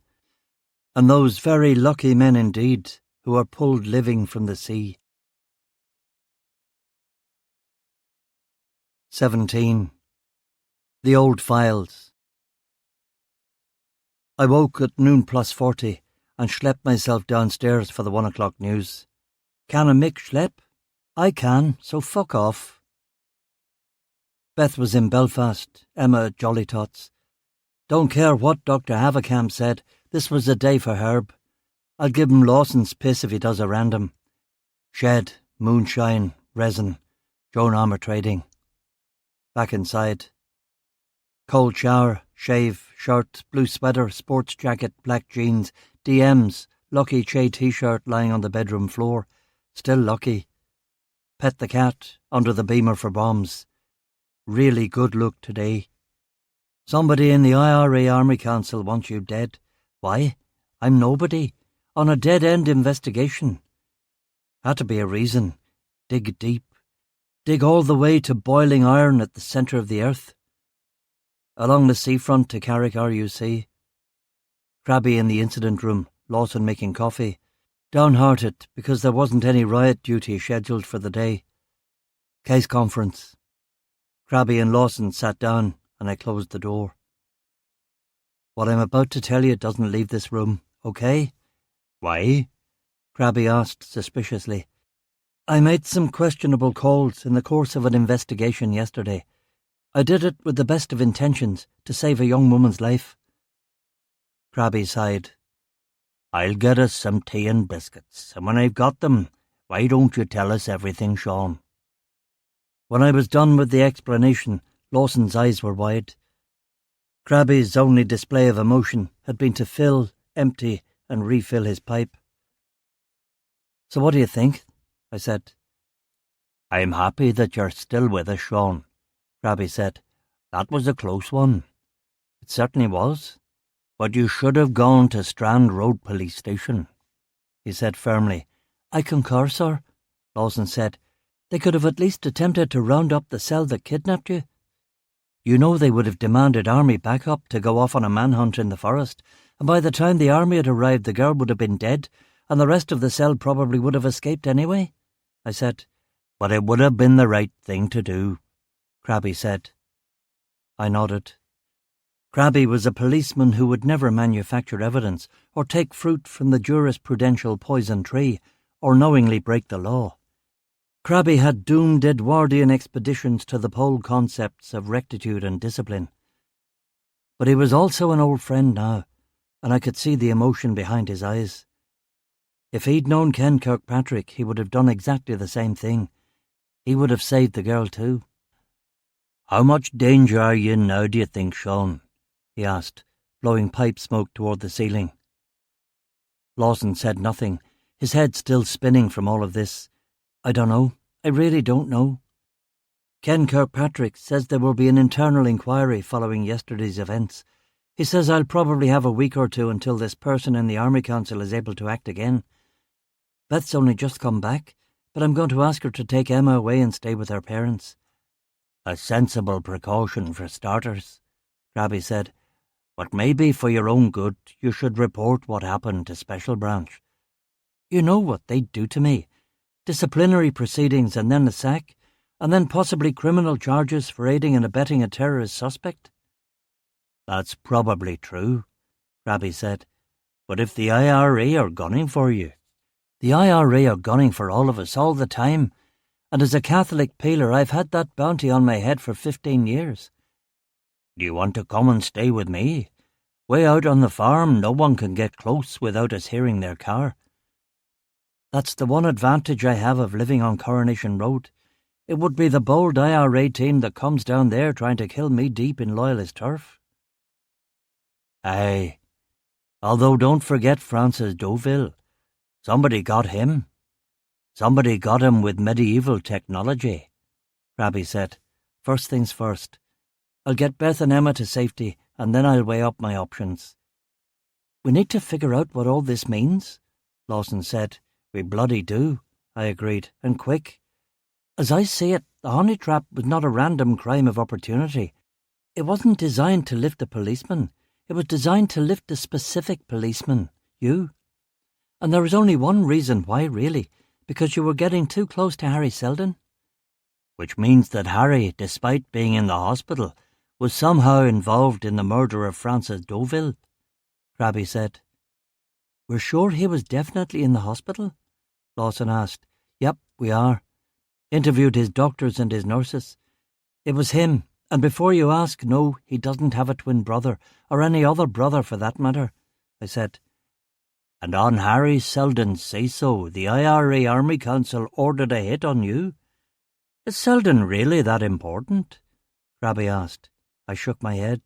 and those very lucky men indeed who are pulled living from the sea. 17. The Old Files. I woke at noon plus 40 and schlepped myself downstairs for the 1 o'clock news. Can a Mick schlep? I can, so fuck off. Beth was in Belfast, Emma at Jolly Tots. Don't care what Dr. Havacam said, this was a day for Herb. I'll give him Lawson's piss if he does a random. Shed, moonshine, resin, Joan Armour trading. Back inside. Cold shower, shave, shirt, blue sweater, sports jacket, black jeans, DMs, Lucky Che t-shirt lying on the bedroom floor. Still lucky. Pet the cat, under the beamer for bombs. Really good look today. Somebody in the IRA Army Council wants you dead. Why? I'm nobody. On a dead-end investigation. Had to be a reason. Dig deep. Dig all the way to boiling iron at the centre of the earth. Along the seafront to Carrick RUC. Crabby in the incident room, Lawson making coffee. Downhearted because there wasn't any riot duty scheduled for the day. Case conference. Crabby and Lawson sat down and I closed the door. What I'm about to tell you doesn't leave this room, okay? Why? Crabby asked suspiciously. I made some questionable calls in the course of an investigation yesterday. I did it with the best of intentions to save a young woman's life. Crabby sighed. I'll get us some tea and biscuits, and when I've got them, why don't you tell us everything, Sean? When I was done with the explanation, Lawson's eyes were wide. Crabby's only display of emotion had been to fill, empty, and refill his pipe. So what do you think? I said. I'm happy that you're still with us, Sean, Crabby said. That was a close one. It certainly was. But you should have gone to Strand Road Police Station, he said firmly. I concur, sir, Lawson said. They could have at least attempted to round up the cell that kidnapped you. You know they would have demanded army backup to go off on a manhunt in the forest, and by the time the army had arrived the girl would have been dead, and the rest of the cell probably would have escaped anyway, I said. But it would have been the right thing to do, Crabby said. I nodded. Crabby was a policeman who would never manufacture evidence or take fruit from the jurisprudential poison tree or knowingly break the law. Crabby had doomed Edwardian expeditions to the pole concepts of rectitude and discipline. But he was also an old friend now, and I could see the emotion behind his eyes. If he'd known Ken Kirkpatrick, he would have done exactly the same thing. He would have saved the girl too. How much danger are you in now, do you think, Sean? He asked, blowing pipe smoke toward the ceiling. Lawson said nothing, his head still spinning from all of this. I don't know. I really don't know. Ken Kirkpatrick says there will be an internal inquiry following yesterday's events. He says I'll probably have a week or two until this person in the Army Council is able to act again. Beth's only just come back, but I'm going to ask her to take Emma away and stay with her parents. A sensible precaution for starters, Crabby said. But maybe for your own good you should report what happened to Special Branch. You know what they'd do to me. Disciplinary proceedings and then a sack, and then possibly criminal charges for aiding and abetting a terrorist suspect. That's probably true, Crabby said. But if the IRA are gunning for you... The IRA are gunning for all of us all the time, and as a Catholic peeler I've had that bounty on my head for 15 years. Do you want to come and stay with me? Way out on the farm, no one can get close without us hearing their car. That's the one advantage I have of living on Coronation Road. It would be the bold IRA team that comes down there trying to kill me deep in Loyalist turf. Aye. Although don't forget Francis Deauville. Somebody got him. Somebody got him with medieval technology, Krabby said. First things first. I'll get Beth and Emma to safety, and then I'll weigh up my options. We need to figure out what all this means, Lawson said. We bloody do, I agreed, and quick. As I see it, the honey trap was not a random crime of opportunity. It wasn't designed to lift a policeman. It was designed to lift a specific policeman, you. And there was only one reason why, really, because you were getting too close to Harry Selden. Which means that Harry, despite being in the hospital, was somehow involved in the murder of Francis Deauville, Krabby said. We're sure he was definitely in the hospital? Lawson asked. Yep, we are. Interviewed his doctors and his nurses. It was him, and before you ask, no, he doesn't have a twin brother, or any other brother for that matter, I said. And on Harry Selden's say-so, the IRA Army Council ordered a hit on you? Is Selden really that important? Krabby asked. I shook my head.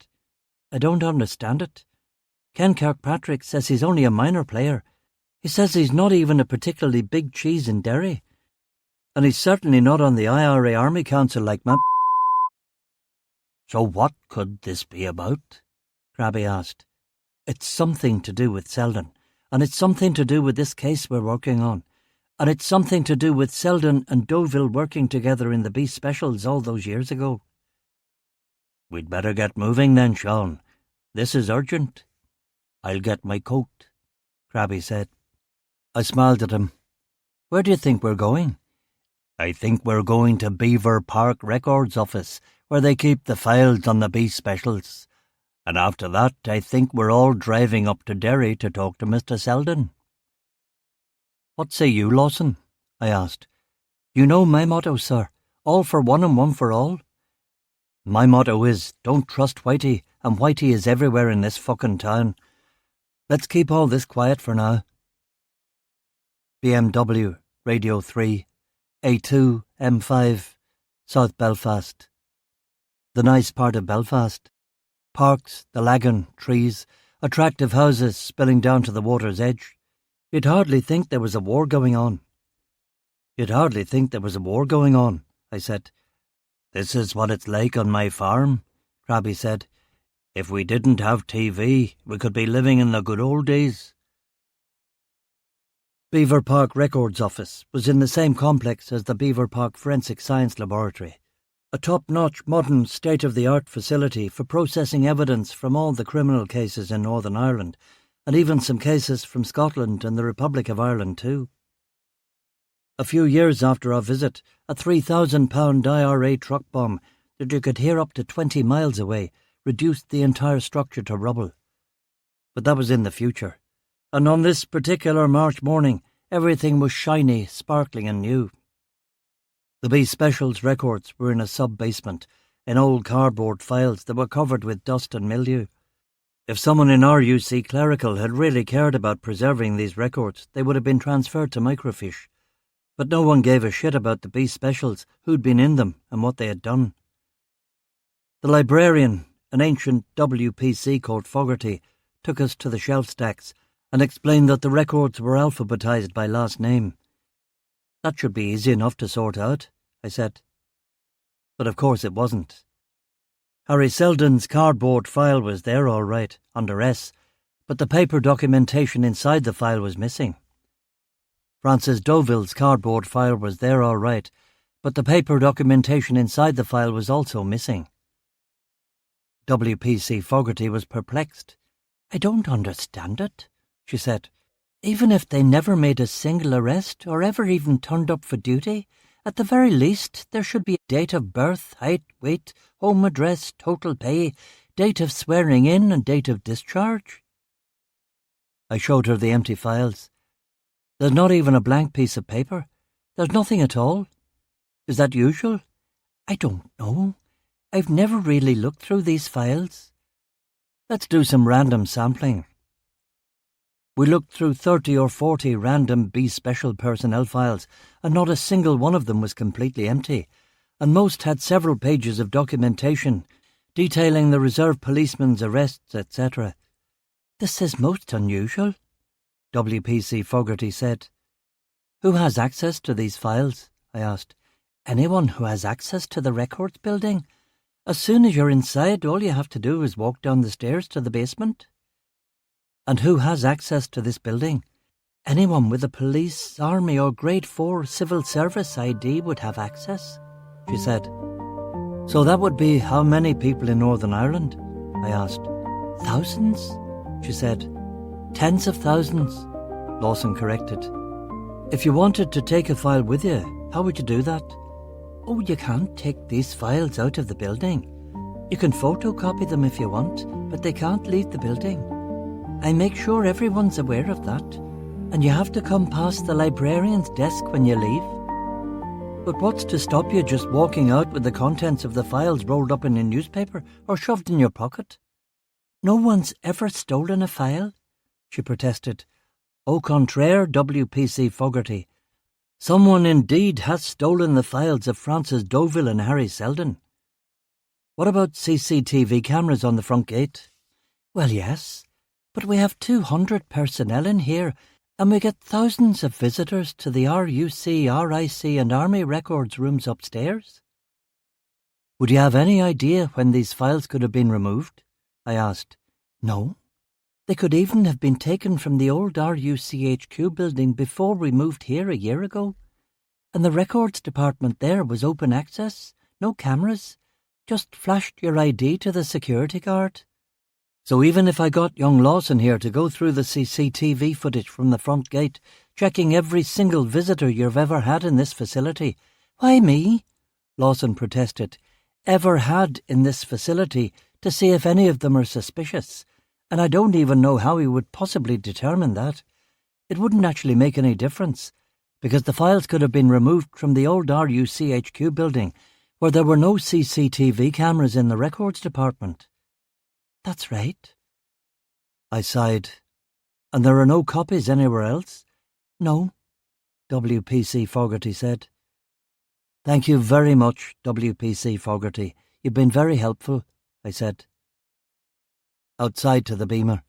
I don't understand it. Ken Kirkpatrick says he's only a minor player. He says he's not even a particularly big cheese in Derry. And he's certainly not on the IRA Army Council like my... So what could this be about? Krabby asked. It's something to do with Selden, and it's something to do with this case we're working on, and it's something to do with Selden and Deauville working together in the B Specials all those years ago. We'd better get moving then, Sean. This is urgent. I'll get my coat, Krabby said. I smiled at him. Where do you think we're going? I think we're going to Beaver Park Records office, where they keep the files on the B Specials. And after that, I think we're all driving up to Derry to talk to Mr. Selden. What say you, Lawson? I asked. You know my motto, sir. All for one and one for all. My motto is, don't trust Whitey, and Whitey is everywhere in this fucking town. Let's keep all this quiet for now. BMW, Radio 3, A2, M5, South Belfast. The nice part of Belfast. Parks, the lagoon, trees, attractive houses spilling down to the water's edge. You'd hardly think there was a war going on. You'd hardly think there was a war going on, I said. This is what it's like on my farm, Krabby said. If we didn't have TV, we could be living in the good old days. Beaver Park Records office was in the same complex as the Beaver Park Forensic Science Laboratory, a top-notch, modern, state-of-the-art facility for processing evidence from all the criminal cases in Northern Ireland, and even some cases from Scotland and the Republic of Ireland too. A few years after our visit, a 3,000-pound IRA truck bomb that you could hear up to 20 miles away reduced the entire structure to rubble. But that was in the future. And on this particular March morning, everything was shiny, sparkling and new. The B Specials records were in a sub-basement, in old cardboard files that were covered with dust and mildew. If someone in RUC Clerical had really cared about preserving these records, they would have been transferred to microfiche. But no one gave a shit about the B Specials, who'd been in them and what they had done. The librarian, an ancient WPC called Fogarty, took us to the shelf stacks and explained that the records were alphabetized by last name. That should be easy enough to sort out, I said. But of course it wasn't. Harry Selden's cardboard file was there all right, under S, but the paper documentation inside the file was missing. Francis Deauville's cardboard file was there all right, but the paper documentation inside the file was also missing. WPC Fogarty was perplexed. I don't understand it, she said. Even if they never made a single arrest or ever even turned up for duty, at the very least there should be a date of birth, height, weight, home address, total pay, date of swearing in and date of discharge. I showed her the empty files. There's not even a blank piece of paper. There's nothing at all. Is that usual? I don't know. I've never really looked through these files. Let's do some random sampling. We looked through 30 or 40 random B Special personnel files, and not a single one of them was completely empty, and most had several pages of documentation detailing the reserve policeman's arrests, etc. "This is most unusual," WPC Fogarty said. "Who has access to these files?" I asked. "Anyone who has access to the records building. As soon as you're inside, all you have to do is walk down the stairs to the basement." "And who has access to this building?" "Anyone with a police, army or grade 4 civil service ID would have access," she said. "So that would be how many people in Northern Ireland?" I asked. "Thousands," she said. "Tens of thousands," Lawson corrected. "If you wanted to take a file with you, how would you do that?" "Oh, you can't take these files out of the building. You can photocopy them if you want, but they can't leave the building. I make sure everyone's aware of that, and you have to come past the librarian's desk when you leave." "But what's to stop you just walking out with the contents of the files rolled up in a newspaper or shoved in your pocket?" "No one's ever stolen a file," she protested. "Au contraire, WPC Fogarty. Someone indeed has stolen the files of Francis Deauville and Harry Selden." "What about CCTV cameras on the front gate?" "Well, yes, but we have 200 personnel in here, and we get thousands of visitors to the RUC, RIC and Army records rooms upstairs." "Would you have any idea when these files could have been removed?" I asked. "No. They could even have been taken from the old RUCHQ building before we moved here a year ago. And the records department there was open access, no cameras. Just flashed your ID to the security guard." "So even if I got young Lawson here to go through the CCTV footage from the front gate, checking every single visitor you've ever had in this facility—" "Why me?" Lawson protested. "Ever had in this facility, to see if any of them are suspicious. And I don't even know how he would possibly determine that. It wouldn't actually make any difference, because the files could have been removed from the old RUCHQ building, where there were no CCTV cameras in the records department." "That's right." I sighed. "And there are no copies anywhere else?" "No," WPC Fogarty said. "Thank you very much, WPC Fogarty. You've been very helpful," I said. Outside to the Beamer.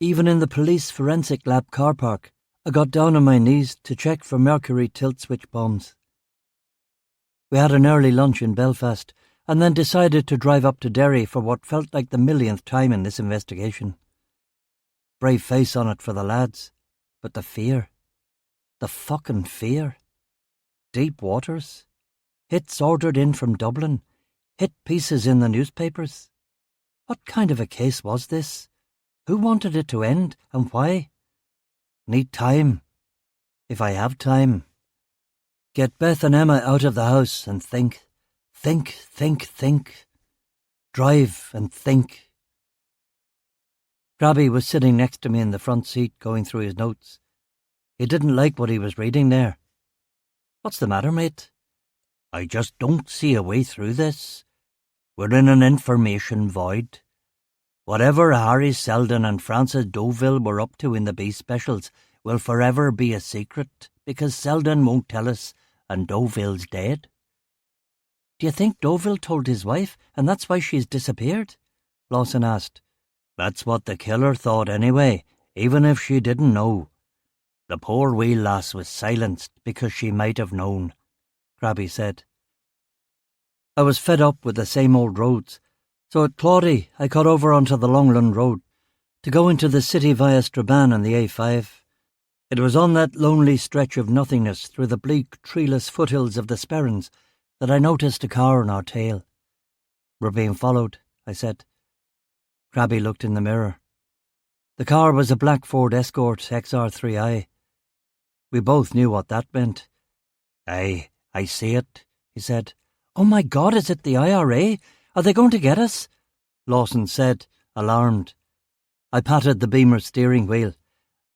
Even in the police forensic lab car park, I got down on my knees to check for mercury tilt switch bombs. We had an early lunch in Belfast, and then decided to drive up to Derry for what felt like the millionth time in this investigation. Brave face on it for the lads, but the fear. The fucking fear. Deep waters. Hits ordered in from Dublin. Hit pieces in the newspapers. What kind of a case was this? Who wanted it to end, and why? Need time. If I have time. Get Beth and Emma out of the house and think. Think, think, think. Drive and think. Grabby was sitting next to me in the front seat going through his notes. He didn't like what he was reading there. "What's the matter, mate?" "I just don't see a way through this. We're in an information void. Whatever Harry Selden and Francis Deauville were up to in the B Specials will forever be a secret, because Selden won't tell us and Deauville's dead." "Do you think Deauville told his wife, and that's why she's disappeared?" Lawson asked. "That's what the killer thought anyway, even if she didn't know. The poor wee lass was silenced because she might have known," Grabby said. I was fed up with the same old roads, so at Claudy I cut over onto the Longland Road to go into the city via Strabane and the A5. It was on that lonely stretch of nothingness through the bleak, treeless foothills of the Sperrins that I noticed a car on our tail. "We're being followed," I said. Grabby looked in the mirror. The car was a black Ford Escort XR3i. We both knew what that meant. "Aye, I see it," he said. "Oh my God, is it the IRA? Are they going to get us?" Lawson said, alarmed. I patted the Beamer's steering wheel.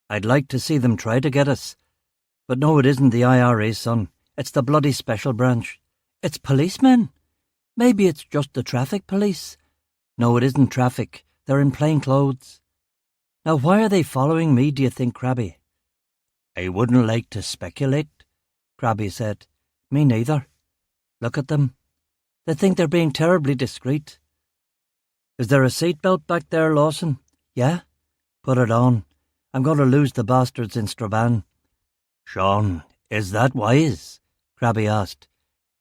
"I'd like to see them try to get us. But no, it isn't the IRA, son. It's the bloody special branch." "It's policemen. Maybe it's just the traffic police." "No, it isn't traffic. They're in plain clothes." Now why are they following me, do you think, Crabby? I wouldn't like to speculate, Crabby said. Me neither. Look at them. They think they're being terribly discreet. Is there a seatbelt back there, Lawson? Yeah? Put it on. I'm going to lose the bastards in Strabane. Sean, is that wise? Crabby asked.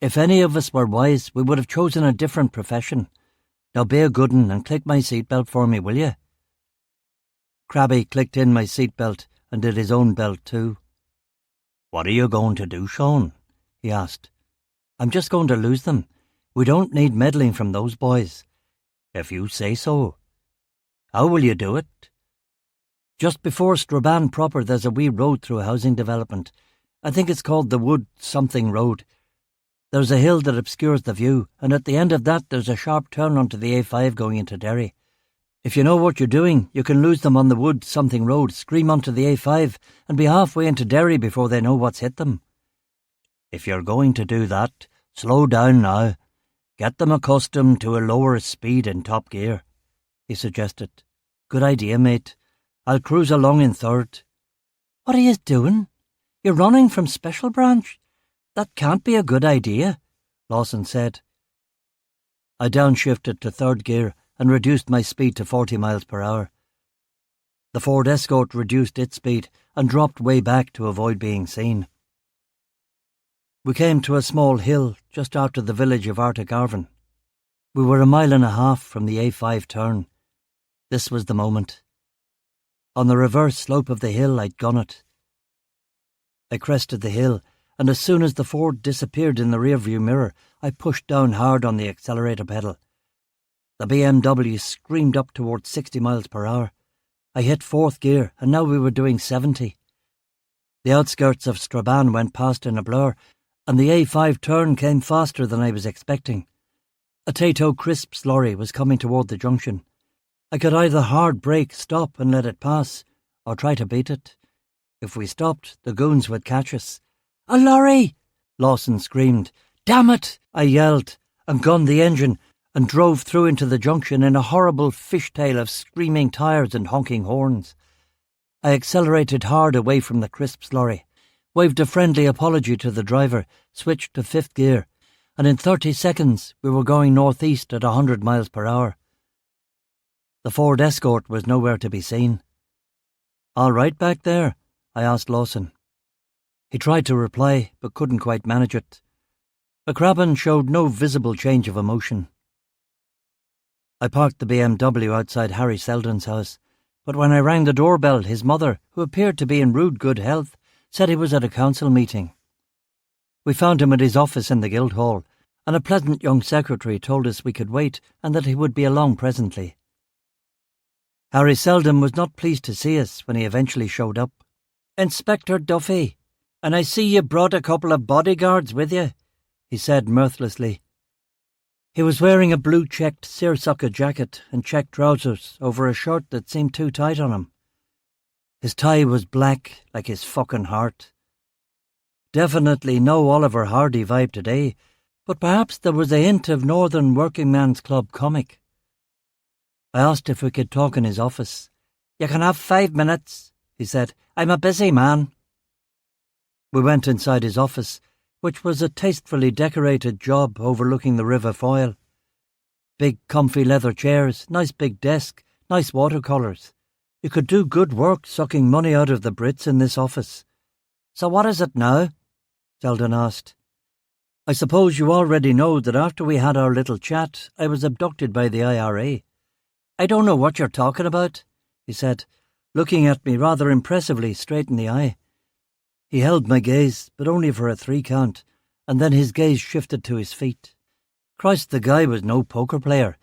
If any of us were wise, we would have chosen a different profession. Now be a good 'un and click my seatbelt for me, will you? Crabby clicked in my seatbelt and did his own belt too. What are you going to do, Sean? He asked. I'm just going to lose them. We don't need meddling from those boys. If you say so. How will you do it? Just before Strabane proper, there's a wee road through a housing development. I think it's called the Wood something Road. There's a hill that obscures the view, and at the end of that there's a sharp turn onto the A5 going into Derry. If you know what you're doing, you can lose them on the Wood something Road, scream onto the A5, and be halfway into Derry before they know what's hit them. If you're going to do that, slow down now. Get them accustomed to a lower speed in top gear, he suggested. Good idea, mate. I'll cruise along in third. What are you doing? You're running from Special Branch? That can't be a good idea, Lawson said. I downshifted to third gear and reduced my speed to 40 miles per hour. The Ford Escort reduced its speed and dropped way back to avoid being seen. We came to a small hill just after the village of Artagarvan. We were a mile and a half from the A5 turn. This was the moment. On the reverse slope of the hill, I'd gun it. I crested the hill, and as soon as the Ford disappeared in the rearview mirror, I pushed down hard on the accelerator pedal. The BMW screamed up towards 60 miles per hour. I hit fourth gear, and now we were doing 70. The outskirts of Strabane went past in a blur, and the A5 turn came faster than I was expecting. A Tato Crisps lorry was coming toward the junction. I could either hard brake, stop and let it pass, or try to beat it. If we stopped, the goons would catch us. "A lorry!" Lawson screamed. "Damn it!" I yelled, and gunned the engine, and drove through into the junction in a horrible fishtail of screaming tyres and honking horns. I accelerated hard away from the Crisps lorry, waved a friendly apology to the driver, switched to fifth gear, and in 30 seconds we were going northeast at 100 miles per hour. The Ford Escort was nowhere to be seen. "All right back there?" I asked Lawson. He tried to reply, but couldn't quite manage it. McCrabbin showed no visible change of emotion. I parked the BMW outside Harry Selden's house, but when I rang the doorbell, his mother, who appeared to be in rude good health, said he was at a council meeting. We found him at his office in the Guildhall, and a pleasant young secretary told us we could wait and that he would be along presently. Harry Selden was not pleased to see us when he eventually showed up. "Inspector Duffy, and I see you brought a couple of bodyguards with you," he said mirthlessly. He was wearing a blue-checked seersucker jacket and checked trousers over a shirt that seemed too tight on him. His tie was black, like his fucking heart. Definitely no Oliver Hardy vibe today, but perhaps there was a hint of Northern Working Man's Club comic. I asked if we could talk in his office. "You can have 5 minutes," he said. "I'm a busy man." We went inside his office, which was a tastefully decorated job overlooking the River Foyle. Big comfy leather chairs, nice big desk, nice watercolours. You could do good work sucking money out of the Brits in this office. "So what is it now?" Selden asked. "I suppose you already know that after we had our little chat, I was abducted by the IRA. "I don't know what you're talking about," he said, looking at me rather impressively straight in the eye. He held my gaze, but only for a 3 count, and then his gaze shifted to his feet. Christ, the guy was no poker player.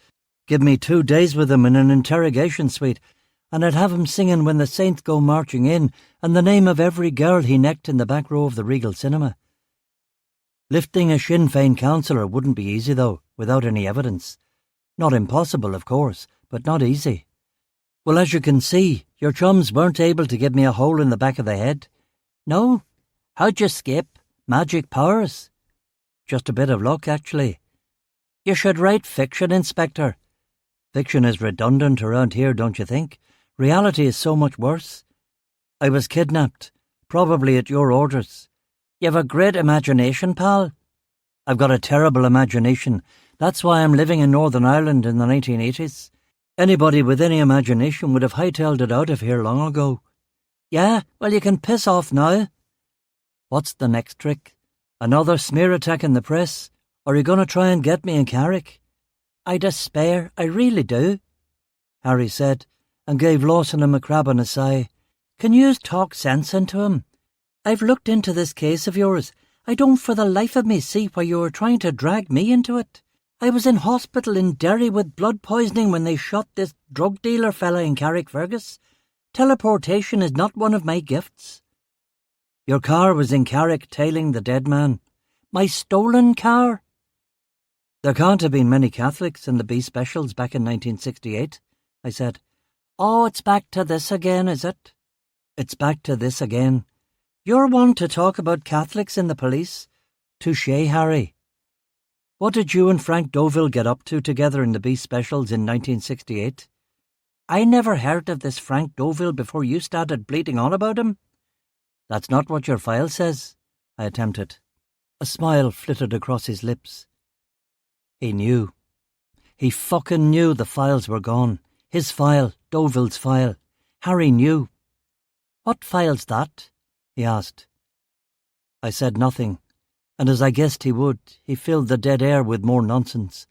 Give me 2 days with him in an interrogation suite, and I'd have him singing When the Saints Go Marching In and the name of every girl he necked in the back row of the Regal Cinema. Lifting a Sinn Féin councillor wouldn't be easy, though, without any evidence. Not impossible, of course, but not easy. "Well, as you can see, your chums weren't able to give me a hole in the back of the head." "No? How'd you escape? Magic powers?" "Just a bit of luck, actually." "You should write fiction, Inspector." "Fiction is redundant around here, don't you think? Reality is so much worse. I was kidnapped, probably at your orders. You have a great imagination, pal. I've got a terrible imagination. That's why I'm living in Northern Ireland in the 1980s. Anybody with any imagination would have hightailed it out of here long ago. Yeah, well, you can piss off now. What's the next trick? Another smear attack in the press? Or are you going to try and get me in Carrick? I despair, I really do, Harry said, and gave Lawson and McCrabbin a sigh. Can yous talk sense into him? I've looked into this case of yours. I don't for the life of me see why you were trying to drag me into it. I was in hospital in Derry with blood poisoning when they shot this drug dealer fella in Carrickfergus. Teleportation is not one of my gifts. Your car was in Carrick tailing the dead man. My stolen car? There can't have been many Catholics in the B specials back in 1968, I said. Oh, it's back to this again, is it? It's back to this again. You're one to talk about Catholics in the police. Touché, Harry. What did you and Frank Deauville get up to together in the B specials in 1968? I never heard of this Frank Deauville before you started bleating on about him. That's not what your file says, I attempted. A smile flitted across his lips. He knew. He fucking knew the files were gone. His file, Deauville's file. Harry knew. What file's that? He asked. I said nothing, and as I guessed he would, he filled the dead air with more nonsense.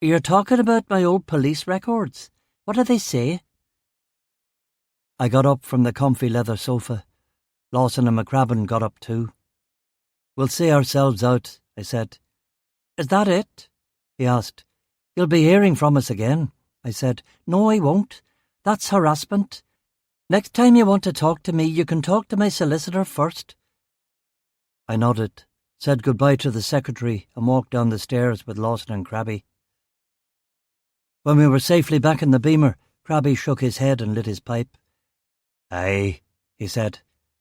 You're talking about my old police records. What do they say? I got up from the comfy leather sofa. Lawson and McCrabbin got up too. We'll see ourselves out, I said. Is that it? He asked. You'll be hearing from us again, I said. No, I won't. That's harassment. Next time you want to talk to me, you can talk to my solicitor first. I nodded, said goodbye to the secretary, and walked down the stairs with Lawson and Crabby. When we were safely back in the Beamer, Crabby shook his head and lit his pipe. Aye, he said.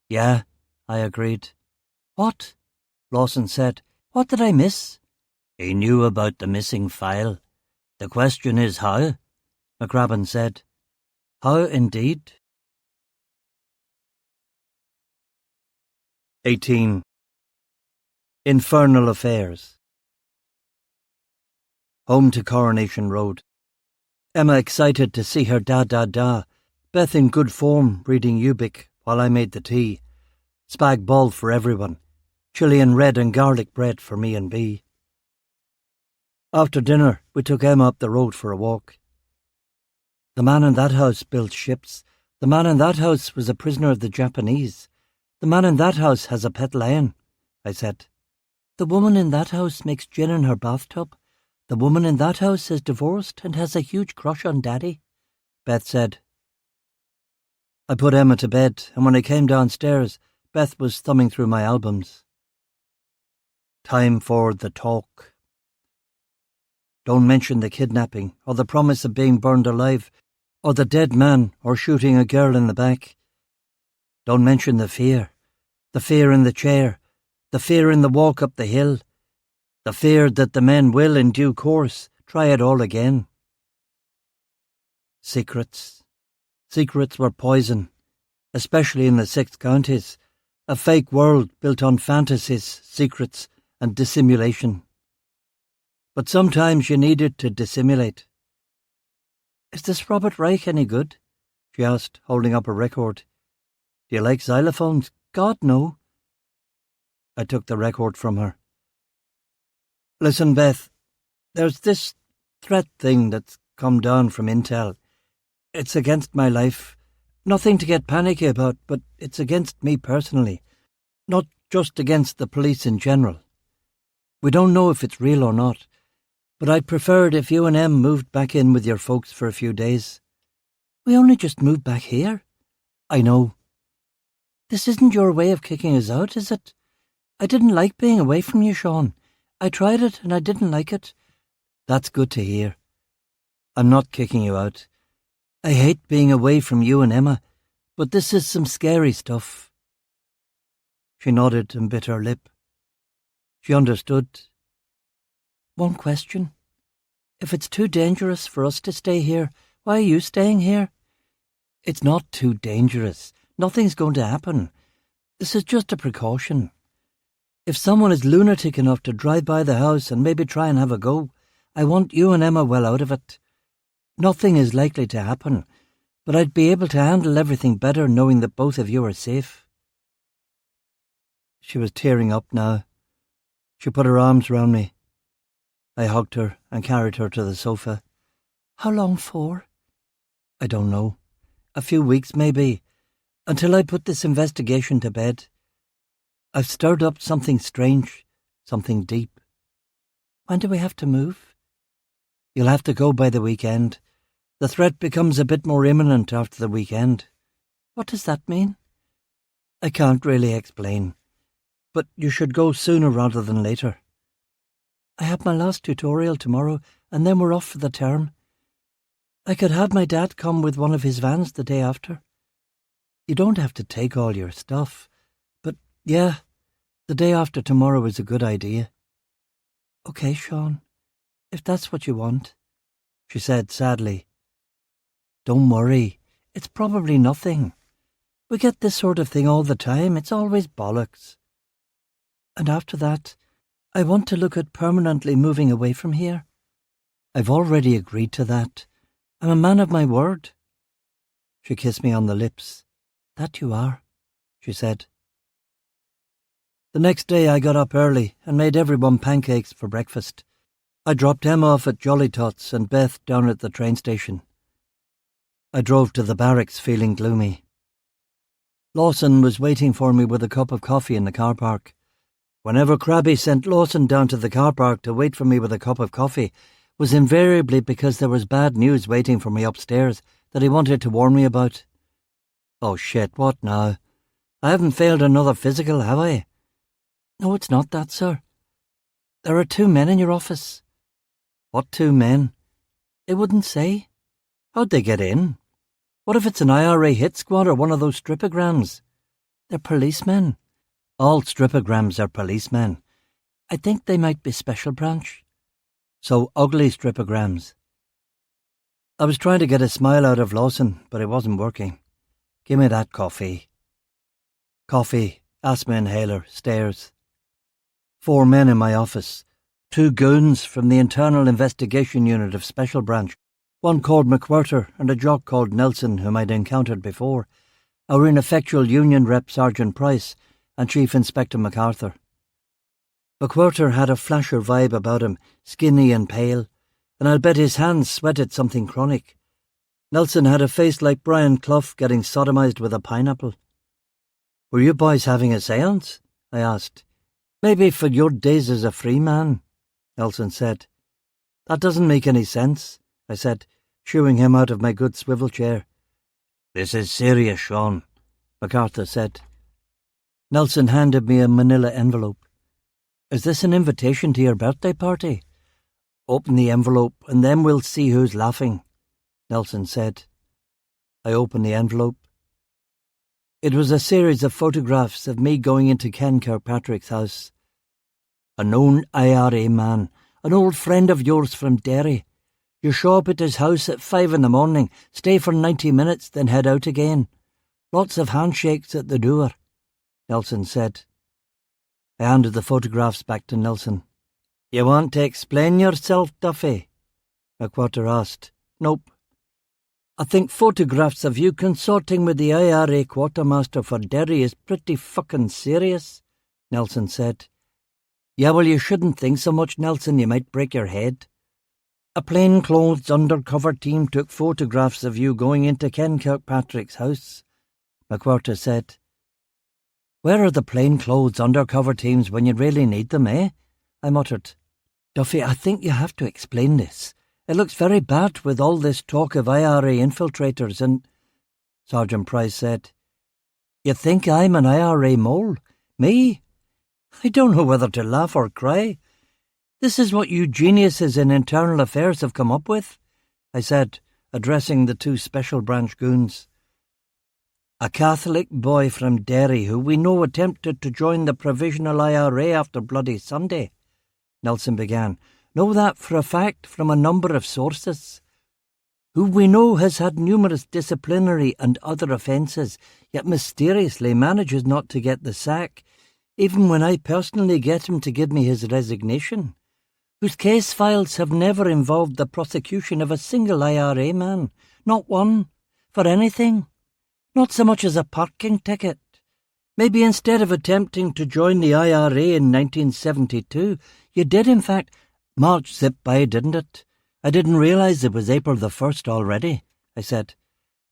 Yeah, I agreed. What? Lawson said. What did I miss? He knew about the missing file. The question is how? McCrabbin said. How indeed? 18. Infernal Affairs. Home to Coronation Road. Emma excited to see her da-da-da. Beth in good form reading Ubik while I made the tea. Spag bol for everyone. Chilean red and garlic bread for me and Bea. After dinner, we took Emma up the road for a walk. The man in that house built ships. The man in that house was a prisoner of the Japanese. The man in that house has a pet lion, I said. The woman in that house makes gin in her bathtub. The woman in that house is divorced and has a huge crush on Daddy, Beth said. I put Emma to bed, and when I came downstairs, Beth was thumbing through my albums. Time for the talk. Don't mention the kidnapping, or the promise of being burned alive, or the dead man, or shooting a girl in the back. Don't mention the fear in the chair, the fear in the walk up the hill, the fear that the men will, in due course, try it all again. Secrets. Secrets were poison, especially in the 6 counties, a fake world built on fantasies, secrets, and dissimulation. But sometimes you needed to dissimulate. Is this Robert Reich any good? She asked, holding up a record. Do you like xylophones? God, no. I took the record from her. Listen, Beth, there's this threat thing that's come down from Intel. It's against my life. Nothing to get panicky about, but it's against me personally. Not just against the police in general. We don't know if it's real or not, but I'd prefer it if you and Em moved back in with your folks for a few days. We only just moved back here. I know. This isn't your way of kicking us out, is it? I didn't like being away from you, Sean. I tried it and I didn't like it. That's good to hear. I'm not kicking you out. I hate being away from you and Emma, but this is some scary stuff. She nodded and bit her lip. She understood. One question. If it's too dangerous for us to stay here, why are you staying here? It's not too dangerous. Nothing's going to happen. This is just a precaution. If someone is lunatic enough to drive by the house and maybe try and have a go, I want you and Emma well out of it. Nothing is likely to happen, but I'd be able to handle everything better knowing that both of you are safe. She was tearing up now. She put her arms round me. I hugged her and carried her to the sofa. How long for? I don't know. A few weeks, maybe, until I put this investigation to bed. I've stirred up something strange, something deep. When do we have to move? You'll have to go by the weekend. The threat becomes a bit more imminent after the weekend. What does that mean? I can't really explain, but you should go sooner rather than later. I have my last tutorial tomorrow, and then we're off for the term. I could have my dad come with one of his vans the day after. You don't have to take all your stuff, but yeah, the day after tomorrow is a good idea. Okay, Sean, if that's what you want, she said sadly. Don't worry, it's probably nothing. We get this sort of thing all the time, it's always bollocks. And after that, I want to look at permanently moving away from here. I've already agreed to that. I'm a man of my word. She kissed me on the lips. That you are, she said. The next day I got up early and made everyone pancakes for breakfast. I dropped Emma off at Jolly Tots and Beth down at the train station. I drove to the barracks feeling gloomy. Lawson was waiting for me with a cup of coffee in the car park. Whenever Crabby sent Lawson down to the car park to wait for me with a cup of coffee, was invariably because there was bad news waiting for me upstairs that he wanted to warn me about. Oh shit, what now? I haven't failed another physical, have I? No, it's not that, sir. There are 2 men in your office. What 2 men? They wouldn't say. How'd they get in? What if it's an IRA hit squad or one of those stripograms? They're policemen. All stripograms are policemen. I think they might be special branch. So ugly stripograms. I was trying to get a smile out of Lawson, but it wasn't working. Give me that coffee. Coffee, asthma inhaler, stairs. 4 men in my office. 2 goons from the Internal Investigation Unit of Special Branch. One called McWhirter and a jock called Nelson whom I'd encountered before. Our ineffectual Union rep Sergeant Price and Chief Inspector MacArthur. McWhirter had a flasher vibe about him, skinny and pale, and I'll bet his hands sweated something chronic. Nelson had a face like Brian Clough getting sodomized with a pineapple. Were you boys having a séance? I asked. Maybe for your days as a free man, Nelson said. That doesn't make any sense, I said, shooing him out of my good swivel chair. This is serious, Sean, MacArthur said. Nelson handed me a manila envelope. Is this an invitation to your birthday party? Open the envelope and then we'll see who's laughing, Nelson said. I opened the envelope. It was a series of photographs of me going into Ken Kirkpatrick's house. A known IRA man, an old friend of yours from Derry. You show up at his house at 5 a.m, stay for 90 minutes, then head out again. Lots of handshakes at the door, Nelson said. I handed the photographs back to Nelson. You want to explain yourself, Duffy? McWhirter asked. Nope. I think photographs of you consorting with the IRA quartermaster for Derry is pretty fucking serious, Nelson said. Yeah, well, you shouldn't think so much, Nelson, you might break your head. A plainclothes undercover team took photographs of you going into Ken Kirkpatrick's house, McWhirter said. Where are the plainclothes undercover teams when you really need them, eh? I muttered. Duffy, I think you have to explain this. It looks very bad with all this talk of IRA infiltrators and... Sergeant Price said. You think I'm an IRA mole? Me? I don't know whether to laugh or cry. This is what you geniuses in internal affairs have come up with, I said, addressing the 2 special branch goons. A Catholic boy from Derry who we know attempted to join the Provisional IRA after Bloody Sunday, Nelson began. Know that for a fact from a number of sources. who we know has had numerous disciplinary and other offences, yet mysteriously manages not to get the sack, even when I personally get him to give me his resignation, whose case files have never involved the prosecution of a single IRA man, not one, for anything, not so much as a parking ticket. Maybe instead of attempting to join the IRA in 1972, you did in fact. March zipped by, didn't it? I didn't realise it was April the 1st already, I said.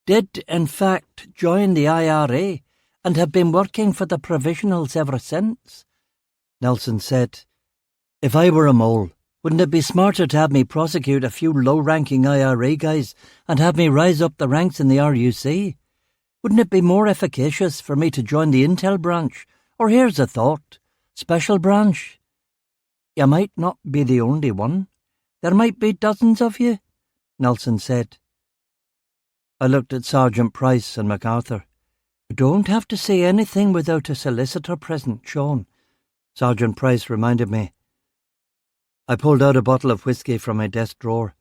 Did, in fact, join the IRA and have been working for the provisionals ever since? Nelson said, if I were a mole, wouldn't it be smarter to have me prosecute a few low-ranking IRA guys and have me rise up the ranks in the RUC? Wouldn't it be more efficacious for me to join the Intel branch? Or here's a thought, Special Branch? You might not be the only one. There might be dozens of you, Nelson said. I looked at Sergeant Price and MacArthur. You don't have to say anything without a solicitor present, Sean, Sergeant Price reminded me. I pulled out a bottle of whiskey from my desk drawer.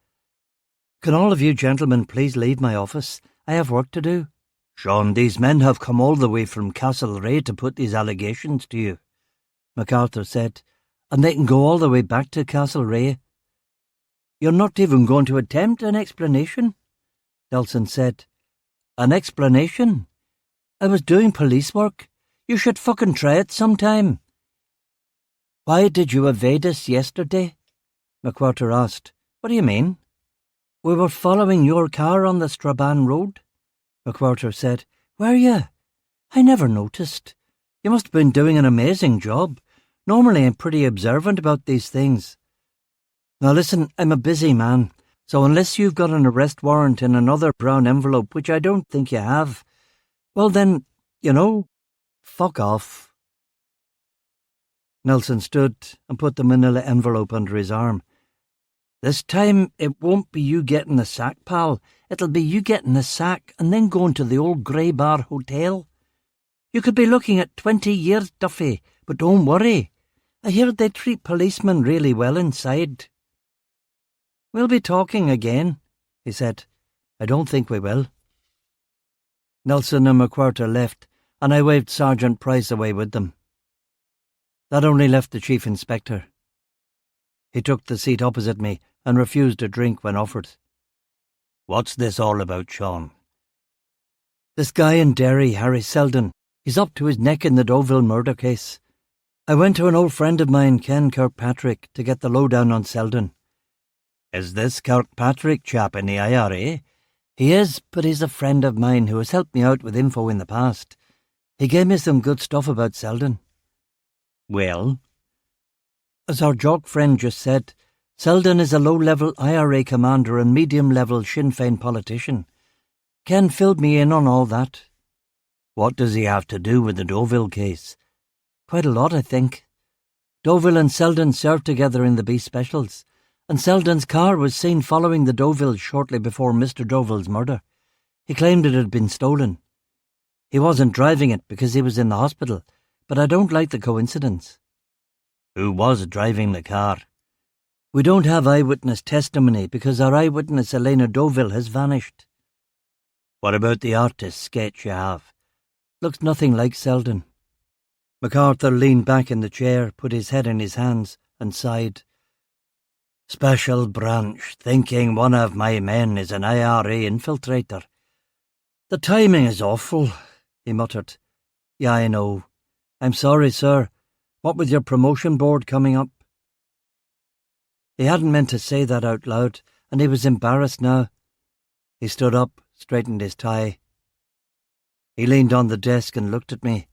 Can all of you gentlemen please leave my office? I have work to do. Sean, these men have come all the way from Castlereagh to put these allegations to you, MacArthur said, and they can go all the way back to Castlereagh. You're not even going to attempt an explanation, Nelson said. An explanation? I was doing police work. You should fucking try it sometime. Why did you evade us yesterday? MacArthur asked. What do you mean? We were following your car on the Strabane Road, MacArthur said. Were you? I never noticed. You must have been doing an amazing job. Normally I'm pretty observant about these things. Now listen, I'm a busy man, so unless you've got an arrest warrant in another brown envelope, which I don't think you have, well then, fuck off. Nelson stood and put the manila envelope under his arm. This time it won't be you getting the sack, pal. It'll be you getting the sack and then going to the old Grey Bar Hotel. You could be looking at 20 years, Duffy, but don't worry. I hear they treat policemen really well inside. We'll be talking again, he said. I don't think we will. Nelson and MacArthur left, and I waved Sergeant Price away with them. That only left the Chief Inspector. He took the seat opposite me and refused a drink when offered. What's this all about, Sean? This guy in Derry, Harry Selden, he's up to his neck in the Deauville murder case. I went to an old friend of mine, Ken Kirkpatrick, to get the lowdown on Selden. Is this Kirkpatrick chap in the IRA? He is, but he's a friend of mine who has helped me out with info in the past. He gave me some good stuff about Selden. Well? As our jock friend just said, Selden is a low-level IRA commander and medium-level Sinn Féin politician. Ken filled me in on all that. What does he have to do with the Deauville case? Quite a lot, I think. Deauville and Selden served together in the B Specials, and Selden's car was seen following the Deauvilles shortly before Mr. Deauville's murder. He claimed it had been stolen. He wasn't driving it because he was in the hospital, but I don't like the coincidence. Who was driving the car? We don't have eyewitness testimony because our eyewitness Elena Deauville has vanished. What about the artist's sketch you have? Looks nothing like Selden. MacArthur leaned back in the chair, put his head in his hands, and sighed. Special Branch, thinking one of my men is an IRA infiltrator. The timing is awful, he muttered. Yeah, I know. I'm sorry, sir. What with your promotion board coming up? He hadn't meant to say that out loud, and he was embarrassed now. He stood up, straightened his tie. He leaned on the desk and looked at me.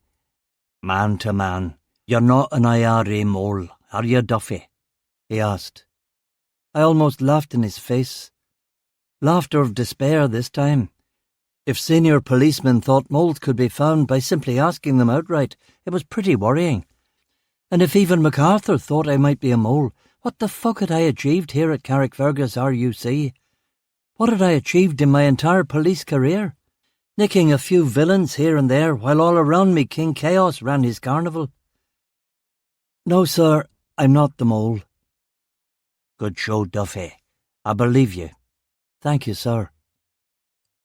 Man to man, you're not an IRA mole, are you, Duffy? He asked. I almost laughed in his face. Laughter of despair this time. If senior policemen thought moles could be found by simply asking them outright, it was pretty worrying. And if even MacArthur thought I might be a mole, what the fuck had I achieved here at Carrickfergus RUC? What had I achieved in my entire police career? Nicking a few villains here and there, while all around me King Chaos ran his carnival. No, sir, I'm not the mole. Good show, Duffy. I believe you. Thank you, sir.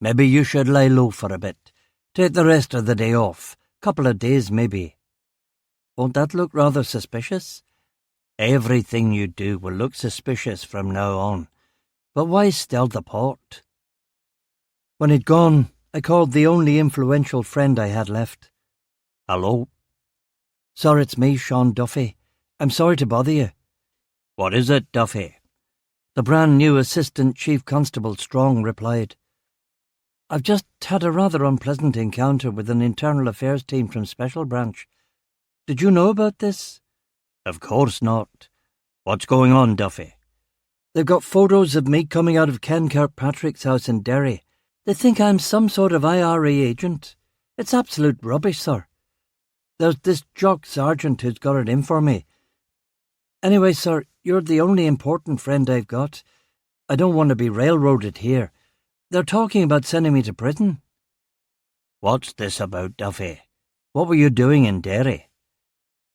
Maybe you should lie low for a bit. Take the rest of the day off. Couple of days, maybe. Won't that look rather suspicious? Everything you do will look suspicious from now on. But why stir the pot? When he'd gone, I called the only influential friend I had left. Hello? Sir, it's me, Sean Duffy. I'm sorry to bother you. What is it, Duffy? The brand new Assistant Chief Constable Strong replied. I've just had a rather unpleasant encounter with an internal affairs team from Special Branch. Did you know about this? Of course not. What's going on, Duffy? They've got photos of me coming out of Ken Kirkpatrick's house in Derry. They think I'm some sort of IRA agent. It's absolute rubbish, sir. There's this jock sergeant who's got it in for me. Anyway, sir, you're the only important friend I've got. I don't want to be railroaded here. They're talking about sending me to prison. What's this about, Duffy? What were you doing in Derry?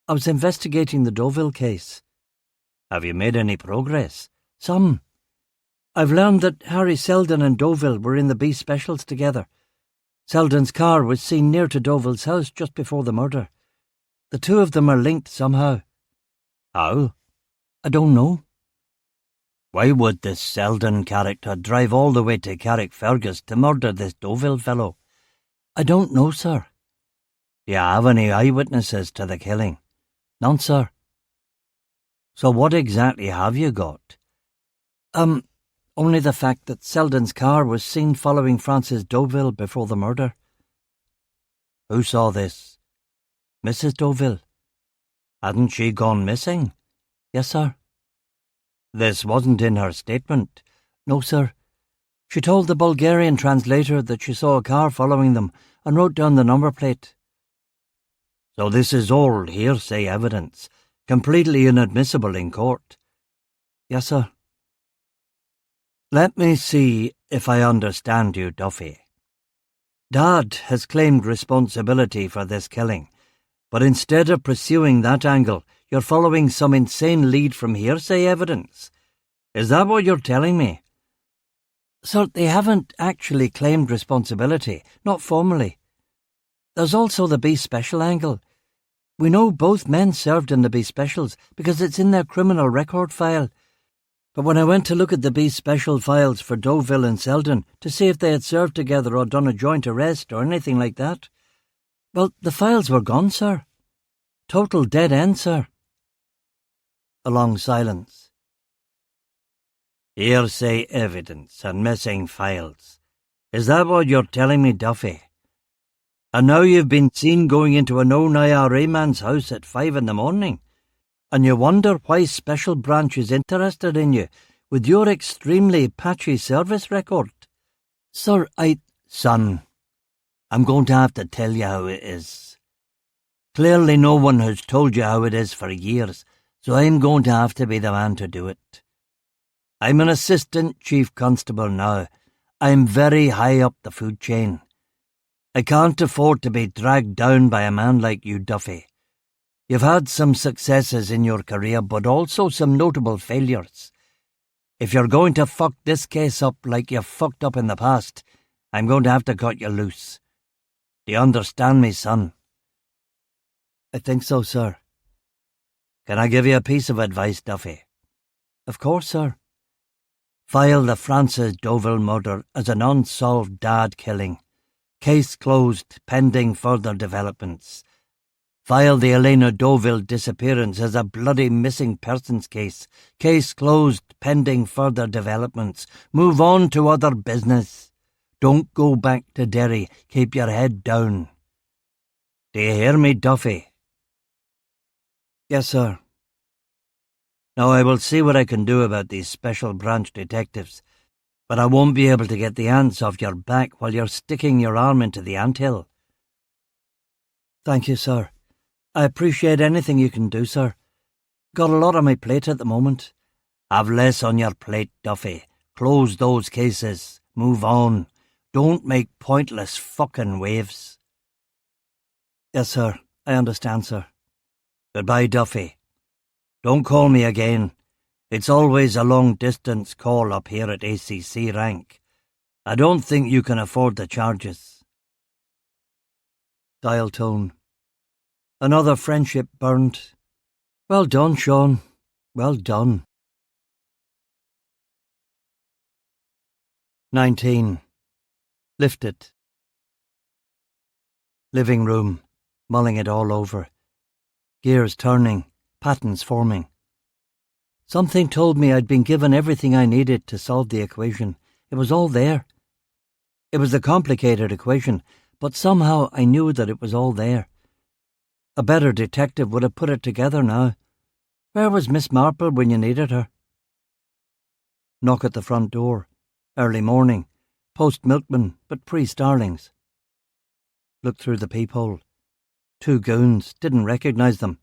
I was investigating the Deauville case. Have you made any progress? Some. I've learned that Harry Selden and Deauville were in the B Specials together. Selden's car was seen near to Deauville's house just before the murder. The two of them are linked somehow. How? I don't know. Why would this Selden character drive all the way to Carrickfergus to murder this Deauville fellow? I don't know, sir. Do you have any eyewitnesses to the killing? None, sir. So what exactly have you got? Only the fact that Selden's car was seen following Frances Deauville before the murder. Who saw this? Mrs. Deauville. Hadn't she gone missing? Yes, sir. This wasn't in her statement? No, sir. She told the Bulgarian translator that she saw a car following them and wrote down the number plate. So this is all hearsay evidence, completely inadmissible in court? Yes, sir. Let me see if I understand you, Duffy. Dad has claimed responsibility for this killing, but instead of pursuing that angle, you're following some insane lead from hearsay evidence. Is that what you're telling me? Sir, they haven't actually claimed responsibility, not formally. There's also the B Special angle. We know both men served in the B Specials because it's in their criminal record file. But when I went to look at the B Special files for Deauville and Selden to see if they had served together or done a joint arrest or anything like that, well, the files were gone, sir. Total dead end, sir. A long silence. Hearsay evidence and missing files. Is that what you're telling me, Duffy? And now you've been seen going into a known IRA man's house at 5 a.m, and you wonder why Special Branch is interested in you with your extremely patchy service record? Sir, Son, I'm going to have to tell you how it is. Clearly no one has told you how it is for years, so I'm going to have to be the man to do it. I'm an assistant chief constable now. I'm very high up the food chain. I can't afford to be dragged down by a man like you, Duffy. You've had some successes in your career, but also some notable failures. If you're going to fuck this case up like you've fucked up in the past, I'm going to have to cut you loose. Do you understand me, son? I think so, sir. Can I give you a piece of advice, Duffy? Of course, sir. File the Frances Deauville murder as an unsolved dad killing. Case closed, pending further developments. File the Elena Deauville disappearance as a bloody missing persons case. Case closed, pending further developments. Move on to other business. Don't go back to Derry. Keep your head down. Do you hear me, Duffy? Yes, sir. Now I will see what I can do about these Special Branch detectives, but I won't be able to get the ants off your back while you're sticking your arm into the anthill. Thank you, sir. I appreciate anything you can do, sir. Got a lot on my plate at the moment. Have less on your plate, Duffy. Close those cases. Move on. Don't make pointless fucking waves. Yes, sir. I understand, sir. Goodbye, Duffy. Don't call me again. It's always a long-distance call up here at ACC rank. I don't think you can afford the charges. Dial tone. Another friendship burned. Well done, Sean. Well done. 19. Lifted. Living room, mulling it all over. Gears turning, patterns forming. Something told me I'd been given everything I needed to solve the equation. It was all there. It was a complicated equation, but somehow I knew that it was all there. A better detective would have put it together now. Where was Miss Marple when you needed her? Knock at the front door. Early morning. Post-milkman, but pre-starlings. Looked through the peephole. 2 goons, didn't recognise them.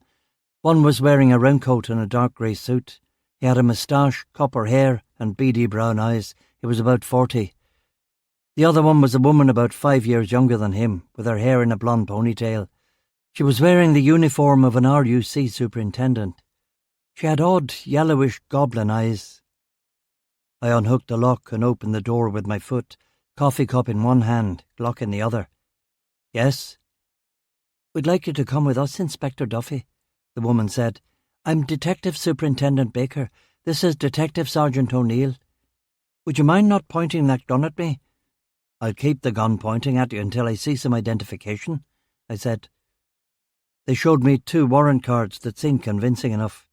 One was wearing a raincoat and a dark grey suit. He had a moustache, copper hair, and beady brown eyes. He was about 40. The other one was a woman about 5 years younger than him, with her hair in a blonde ponytail. She was wearing the uniform of an RUC superintendent. She had odd, yellowish goblin eyes. I unhooked the lock and opened the door with my foot, coffee cup in one hand, Glock in the other. Yes? We'd like you to come with us, Inspector Duffy, the woman said. I'm Detective Superintendent Baker. This is Detective Sergeant O'Neill. Would you mind not pointing that gun at me? I'll keep the gun pointing at you until I see some identification, I said. They showed me 2 warrant cards that seemed convincing enough.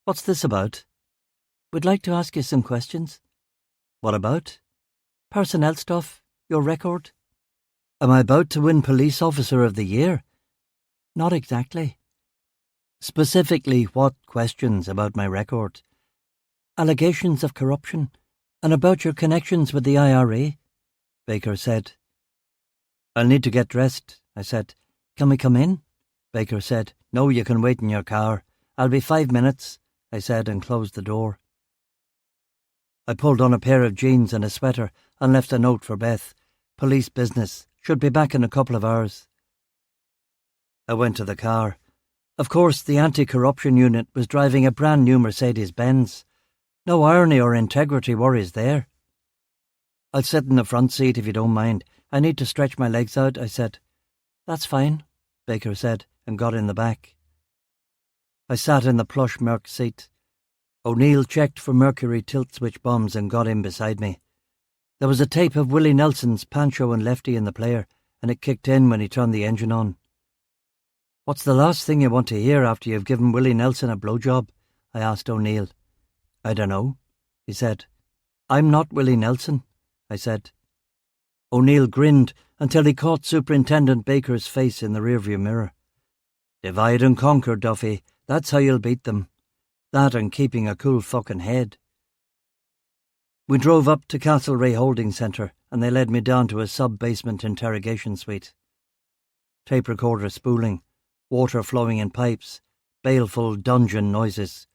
What's this about? We'd like to ask you some questions. What about? Personnel stuff, your record. Am I about to win Police Officer of the Year? Not exactly. Specifically, what questions about my record? Allegations of corruption, and about your connections with the IRA, Baker said. I'll need to get dressed, I said. Can we come in? Baker said. No, you can wait in your car. I'll be 5 minutes, I said, and closed the door. I pulled on a pair of jeans and a sweater and left a note for Beth. Police business. Should be back in a couple of hours. I went to the car. Of course, the anti-corruption unit was driving a brand new Mercedes-Benz. No irony or integrity worries there. I'll sit in the front seat if you don't mind. I need to stretch my legs out, I said. That's fine, Baker said, and got in the back. I sat in the plush Merc seat. O'Neill checked for mercury tilt-switch bombs and got in beside me. There was a tape of Willie Nelson's Pancho and Lefty in the player, and it kicked in when he turned the engine on. What's the last thing you want to hear after you've given Willie Nelson a blowjob? I asked O'Neill. I don't know, he said. I'm not Willie Nelson, I said. O'Neill grinned until he caught Superintendent Baker's face in the rearview mirror. Divide and conquer, Duffy. That's how you'll beat them. That and keeping a cool fucking head. We drove up to Castlereagh Holding Centre and they led me down to a sub-basement interrogation suite. Tape recorder spooling, water flowing in pipes, baleful dungeon noises,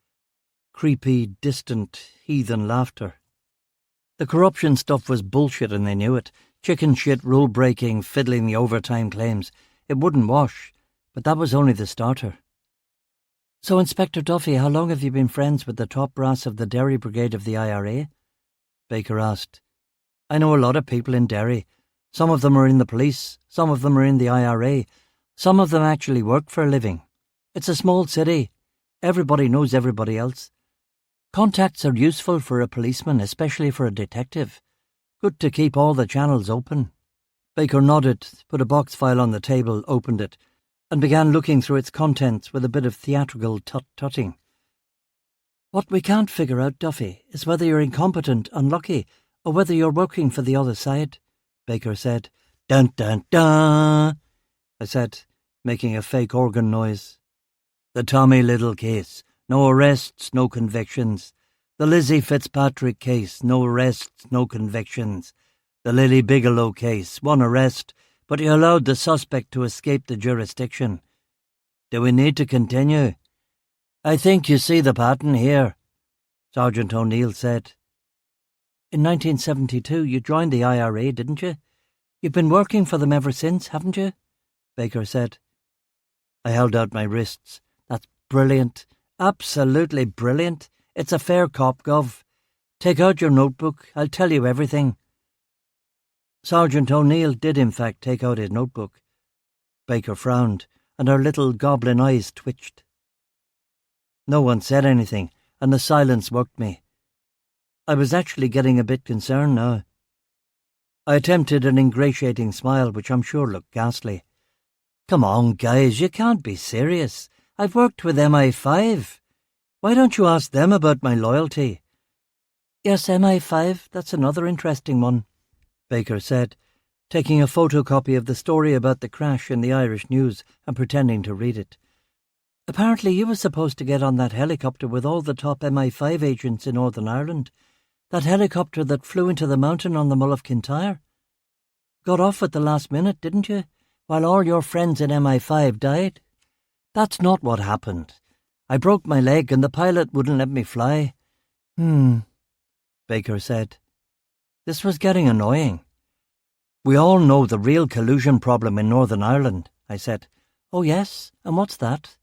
creepy, distant, heathen laughter. The corruption stuff was bullshit and they knew it. Chicken shit, rule-breaking, fiddling the overtime claims. It wouldn't wash, but that was only the starter. So, Inspector Duffy, how long have you been friends with the top brass of the Derry Brigade of the IRA? Baker asked. I know a lot of people in Derry. Some of them are in the police, some of them are in the IRA, some of them actually work for a living. It's a small city. Everybody knows everybody else. Contacts are useful for a policeman, especially for a detective. Good to keep all the channels open. Baker nodded, put a box file on the table, opened it, and began looking through its contents with a bit of theatrical tut-tutting. What we can't figure out, Duffy, is whether you're incompetent, unlucky, or whether you're working for the other side, Baker said. Dun dun dun, I said, making a fake organ noise. The Tommy Little case. No arrests, no convictions. The Lizzie Fitzpatrick case. No arrests, no convictions. The Lily Bigelow case. 1 arrest, but he allowed the suspect to escape the jurisdiction. Do we need to continue? I think you see the pattern here, Sergeant O'Neill said. In 1972 you joined the IRA, didn't you? You've been working for them ever since, haven't you? Baker said. I held out my wrists. That's brilliant. Absolutely brilliant. It's a fair cop, Gov. Take out your notebook. I'll tell you everything. Sergeant O'Neill did in fact take out his notebook. Baker frowned, and her little goblin eyes twitched. No one said anything, and the silence worked me. I was actually getting a bit concerned now. I attempted an ingratiating smile, which I'm sure looked ghastly. Come on, guys, you can't be serious. I've worked with MI5. Why don't you ask them about my loyalty? Yes, MI5, that's another interesting one, Baker said, taking a photocopy of the story about the crash in the Irish News and pretending to read it. Apparently you were supposed to get on that helicopter with all the top MI5 agents in Northern Ireland. That helicopter that flew into the mountain on the Mull of Kintyre. Got off at the last minute, didn't you? While all your friends in MI5 died? That's not what happened. I broke my leg and the pilot wouldn't let me fly. Baker said. This was getting annoying. We all know the real collusion problem in Northern Ireland, I said. Oh yes, and what's that?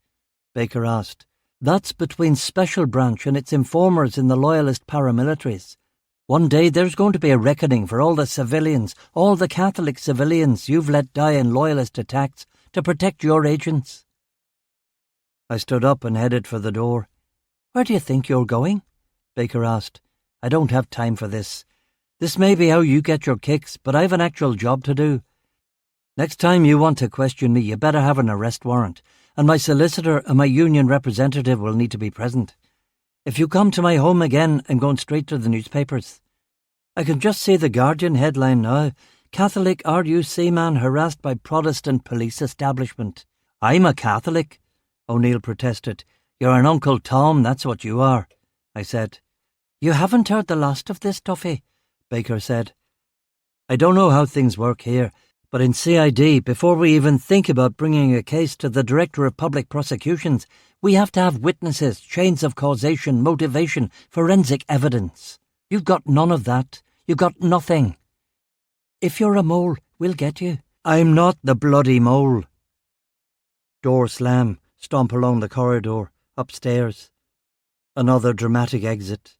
Baker asked. That's between Special Branch and its informers in the loyalist paramilitaries. One day there's going to be a reckoning for all the civilians, all the Catholic civilians you've let die in loyalist attacks to protect your agents. I stood up and headed for the door. Where do you think you're going? Baker asked. I don't have time for this. This may be how you get your kicks, but I've an actual job to do. Next time you want to question me, you better have an arrest warrant, and my solicitor and my union representative will need to be present. If you come to my home again, I'm going straight to the newspapers. I can just see the Guardian headline now. Catholic RUC man harassed by Protestant police establishment. I'm a Catholic, O'Neill protested. You're an Uncle Tom, that's what you are, I said. You haven't heard the last of this, Duffy, Baker said. I don't know how things work here, but in CID, before we even think about bringing a case to the Director of Public Prosecutions, we have to have witnesses, chains of causation, motivation, forensic evidence. You've got none of that. You've got nothing. If you're a mole, we'll get you. I'm not the bloody mole. Door slam, stomp along the corridor, upstairs. Another dramatic exit.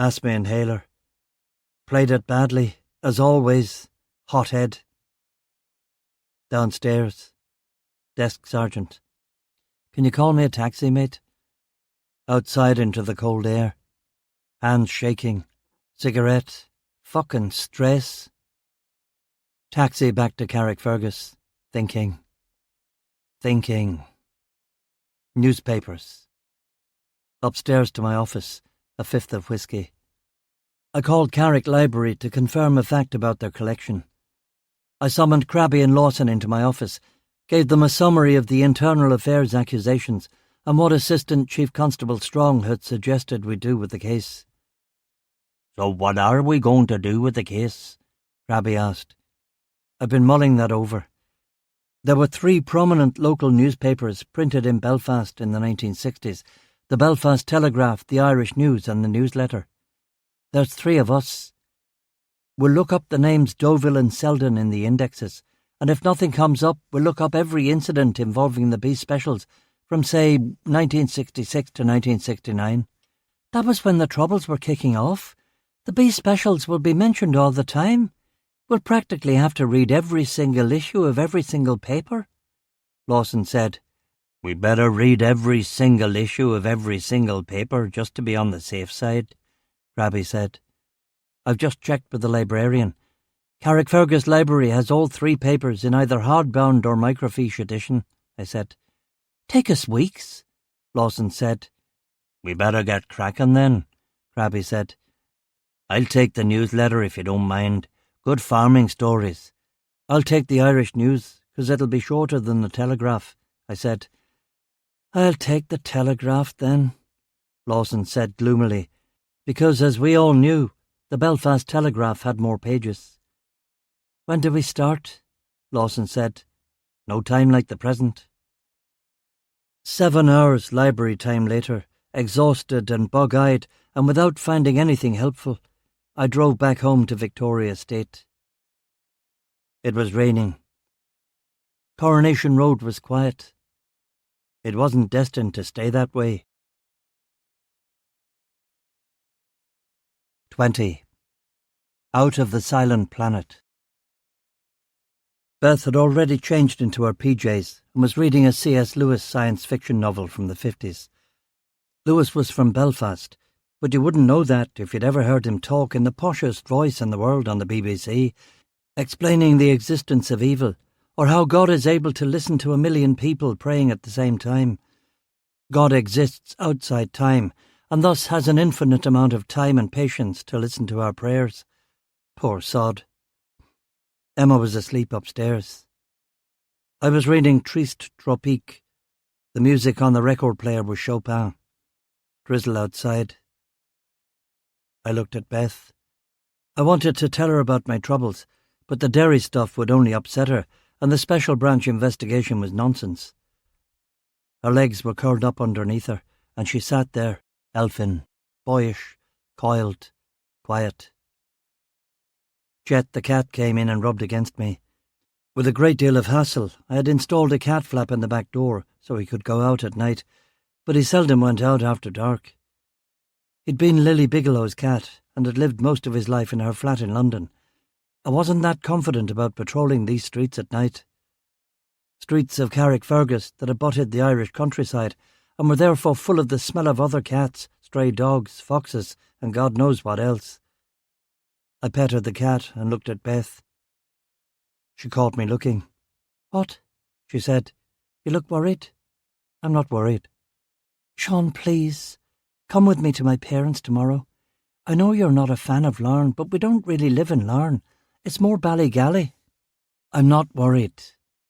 Asthma inhaler. Played it badly, as always. Hothead. Downstairs. Desk sergeant. Can you call me a taxi, mate? Outside into the cold air. Hands shaking. Cigarette. Fucking stress. Taxi back to Carrickfergus. Thinking. Newspapers. Upstairs to my office. A fifth of whiskey. I called Carrick Library to confirm a fact about their collection. I summoned Crabby and Lawson into my office, gave them a summary of the internal affairs accusations and what Assistant Chief Constable Strong had suggested we do with the case. So what are we going to do with the case? Crabby asked. I've been mulling that over. There were 3 prominent local newspapers printed in Belfast in the 1960s, the Belfast Telegraph, the Irish News and the Newsletter. There's 3 of us. We'll look up the names Deauville and Selden in the indexes, and if nothing comes up, we'll look up every incident involving the B Specials from, say, 1966 to 1969. That was when the Troubles were kicking off. The B Specials will be mentioned all the time. We'll practically have to read every single issue of every single paper. Lawson said, We better read every single issue of every single paper just to be on the safe side, Crabby said. I've just checked with the librarian. Carrickfergus Library has all 3 papers in either hardbound or microfiche edition, I said. Take us weeks, Lawson said. We better get cracking then, Crabby said. I'll take the newsletter if you don't mind. Good farming stories. I'll take the Irish News, 'cause it'll be shorter than the Telegraph, I said. I'll take the Telegraph then, Lawson said gloomily, because as we all knew, the Belfast Telegraph had more pages. When do we start? Lawson said. No time like the present. 7 hours library time later, exhausted and bug-eyed, and without finding anything helpful, I drove back home to Victoria State. It was raining. Coronation Road was quiet. It wasn't destined to stay that way. 20. Out of the Silent Planet. Beth had already changed into her PJs and was reading a C.S. Lewis science fiction novel from the 50s. Lewis was from Belfast, but you wouldn't know that if you'd ever heard him talk in the poshest voice in the world on the BBC, explaining the existence of evil, or how God is able to listen to 1 million people praying at the same time. God exists outside time, and thus has an infinite amount of time and patience to listen to our prayers. Poor sod. Emma was asleep upstairs. I was reading Triste Tropique. The music on the record player was Chopin. Drizzle outside. I looked at Beth. I wanted to tell her about my troubles, but the dairy stuff would only upset her, and the special branch investigation was nonsense. Her legs were curled up underneath her, and she sat there, elfin, boyish, coiled, quiet. Jet the cat came in and rubbed against me. With a great deal of hassle, I had installed a cat flap in the back door so he could go out at night, but he seldom went out after dark. He'd been Lily Bigelow's cat and had lived most of his life in her flat in London. I wasn't that confident about patrolling these streets at night. Streets of Carrickfergus that abutted the Irish countryside and were therefore full of the smell of other cats, stray dogs, foxes, and God knows what else. I petted the cat and looked at Beth. She caught me looking. "What?" she said. "You look worried." "I'm not worried." "Sean, please, come with me to my parents tomorrow. I know you're not a fan of Larne, but we don't really live in Larne. It's more Ballygally." "I'm not worried.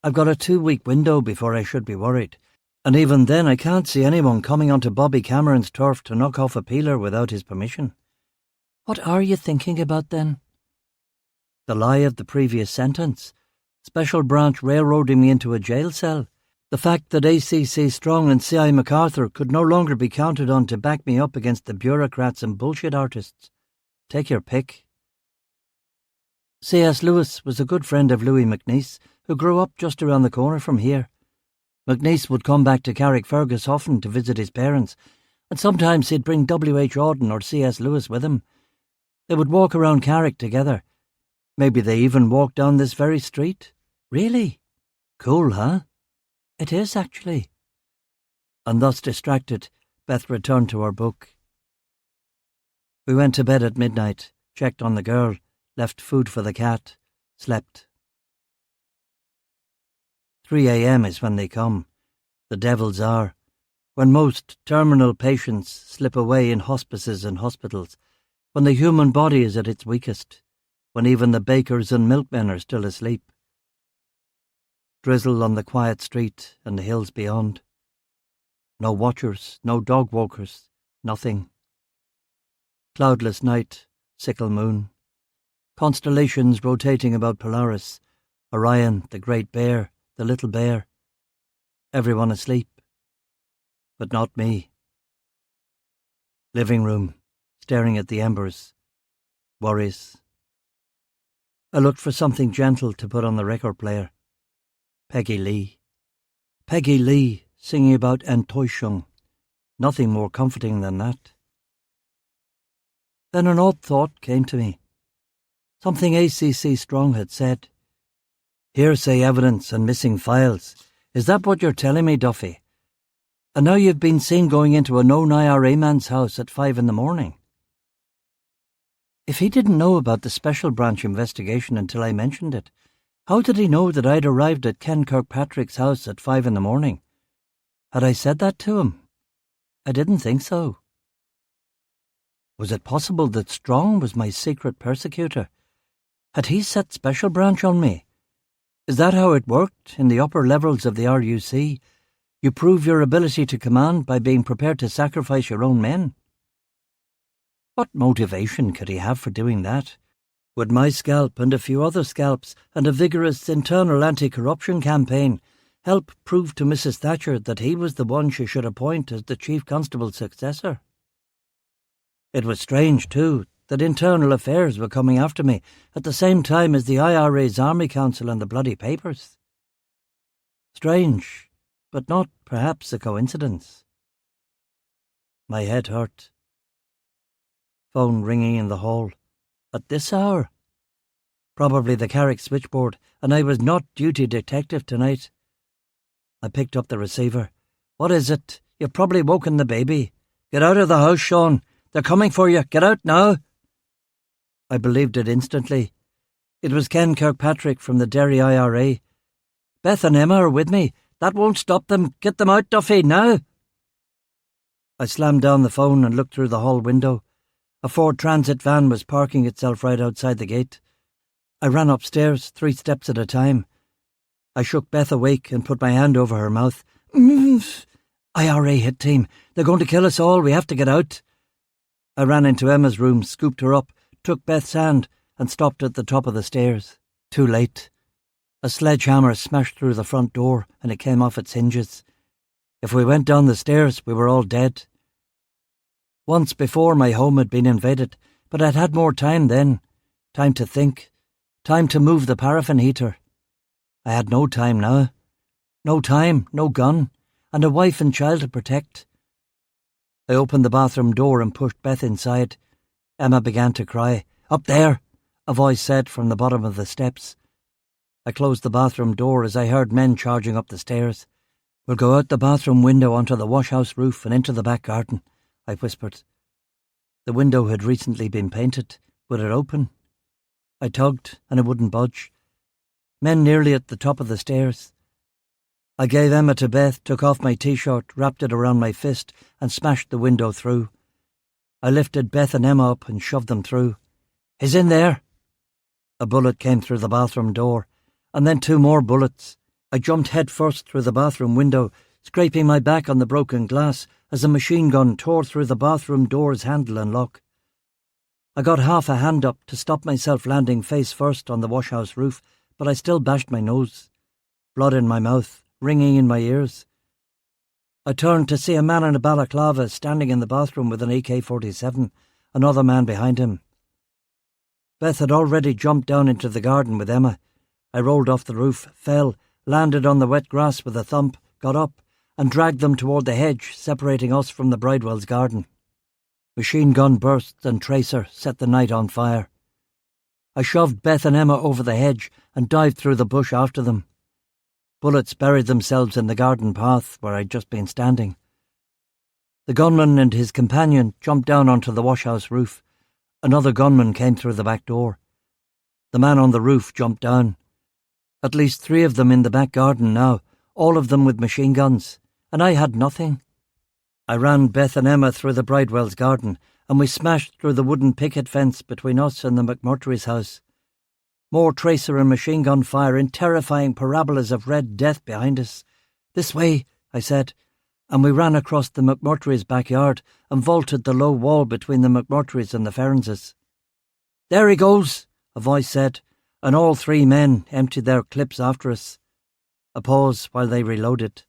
I've got a 2-week window before I should be worried, and even then I can't see anyone coming onto Bobby Cameron's turf to knock off a peeler without his permission." "What are you thinking about then?" The lie of the previous sentence. Special branch railroading me into a jail cell. The fact that ACC Strong and C.I. MacArthur could no longer be counted on to back me up against the bureaucrats and bullshit artists. Take your pick. C.S. Lewis was a good friend of Louis MacNeice, who grew up just around the corner from here. MacNeice would come back to Carrickfergus often to visit his parents, and sometimes he'd bring W.H. Auden or C.S. Lewis with him. They would walk around Carrick together. Maybe they even walked down this very street. Really? Cool, huh? It is, actually. And thus distracted, Beth returned to her book. We went to bed at midnight, checked on the girl, left food for the cat, slept. 3 a.m. is when they come, the devil's hour, when most terminal patients slip away in hospices and hospitals, when the human body is at its weakest, when even the bakers and milkmen are still asleep. Drizzle on the quiet street and the hills beyond. No watchers, no dog walkers, nothing. Cloudless night, sickle moon. Constellations rotating about Polaris, Orion, the Great Bear, the Little Bear. Everyone asleep. But not me. Living room, staring at the embers. Worries. I looked for something gentle to put on the record player. Peggy Lee. Peggy Lee singing about Enttäuschung. Nothing more comforting than that. Then an odd thought came to me. Something ACC Strong had said. Hearsay evidence and missing files. Is that what you're telling me, Duffy? And now you've been seen going into a known IRA man's house at 5 a.m. If he didn't know about the special branch investigation until I mentioned it, how did he know that I'd arrived at Ken Kirkpatrick's house at 5 a.m? Had I said that to him? I didn't think so. Was it possible that Strong was my secret persecutor? Had he set special branch on me? Is that how it worked in the upper levels of the RUC? You prove your ability to command by being prepared to sacrifice your own men? What motivation could he have for doing that? Would my scalp and a few other scalps and a vigorous internal anti-corruption campaign help prove to Mrs. Thatcher that he was the one she should appoint as the Chief Constable's successor? It was strange, too, that Internal Affairs were coming after me at the same time as the IRA's Army Council and the bloody papers. Strange, but not perhaps a coincidence. My head hurt. Phone ringing in the hall. At this hour? Probably the Carrick switchboard, and I was not duty detective tonight. I picked up the receiver. What is it? You've probably woken the baby. Get out of the house, Sean. They're coming for you. Get out now. I believed it instantly. It was Ken Kirkpatrick from the Derry IRA. Beth and Emma are with me. That won't stop them. Get them out, Duffy, now. I slammed down the phone and looked through the hall window. A Ford Transit van was parking itself right outside the gate. I ran upstairs, 3 steps at a time. I shook Beth awake and put my hand over her mouth. IRA hit team. They're going to kill us all. We have to get out. I ran into Emma's room, scooped her up, took Beth's hand and stopped at the top of the stairs. Too late. A sledgehammer smashed through the front door and it came off its hinges. If we went down the stairs, we were all dead. Once before my home had been invaded, but I'd had more time then. Time to think. Time to move the paraffin heater. I had no time now. No time, no gun, and a wife and child to protect. I opened the bathroom door and pushed Beth inside. Emma began to cry. Up there, a voice said from the bottom of the steps. I closed the bathroom door as I heard men charging up the stairs. We'll go out the bathroom window onto the washhouse roof and into the back garden, I whispered. The window had recently been painted. Would it open? I tugged and it wouldn't budge. Men nearly at the top of the stairs. I gave Emma to Beth, took off my T-shirt, wrapped it around my fist and smashed the window through. I lifted Beth and Emma up and shoved them through. He's in there. A bullet came through the bathroom door, and then 2 more bullets. I jumped head first through the bathroom window, scraping my back on the broken glass as a machine gun tore through the bathroom door's handle and lock. I got half a hand up to stop myself landing face first on the washhouse roof, but I still bashed my nose. Blood in my mouth, ringing in my ears. I turned to see a man in a balaclava standing in the bathroom with an AK-47, another man behind him. Beth had already jumped down into the garden with Emma. I rolled off the roof, fell, landed on the wet grass with a thump, got up, and dragged them toward the hedge separating us from the Bridewell's garden. Machine gun bursts and tracer set the night on fire. I shoved Beth and Emma over the hedge and dived through the bush after them. Bullets buried themselves in the garden path where I'd just been standing. The gunman and his companion jumped down onto the washhouse roof. Another gunman came through the back door. The man on the roof jumped down. At least 3 of them in the back garden now, all of them with machine guns, and I had nothing. I ran Beth and Emma through the Bridewell's garden, and we smashed through the wooden picket fence between us and the McMurtry's house. More tracer and machine gun fire in terrifying parabolas of red death behind us. This way, I said, and we ran across the McMurtry's backyard and vaulted the low wall between the McMurtry's and the Fearonses. There he goes, a voice said, and all 3 men emptied their clips after us. A pause while they reloaded.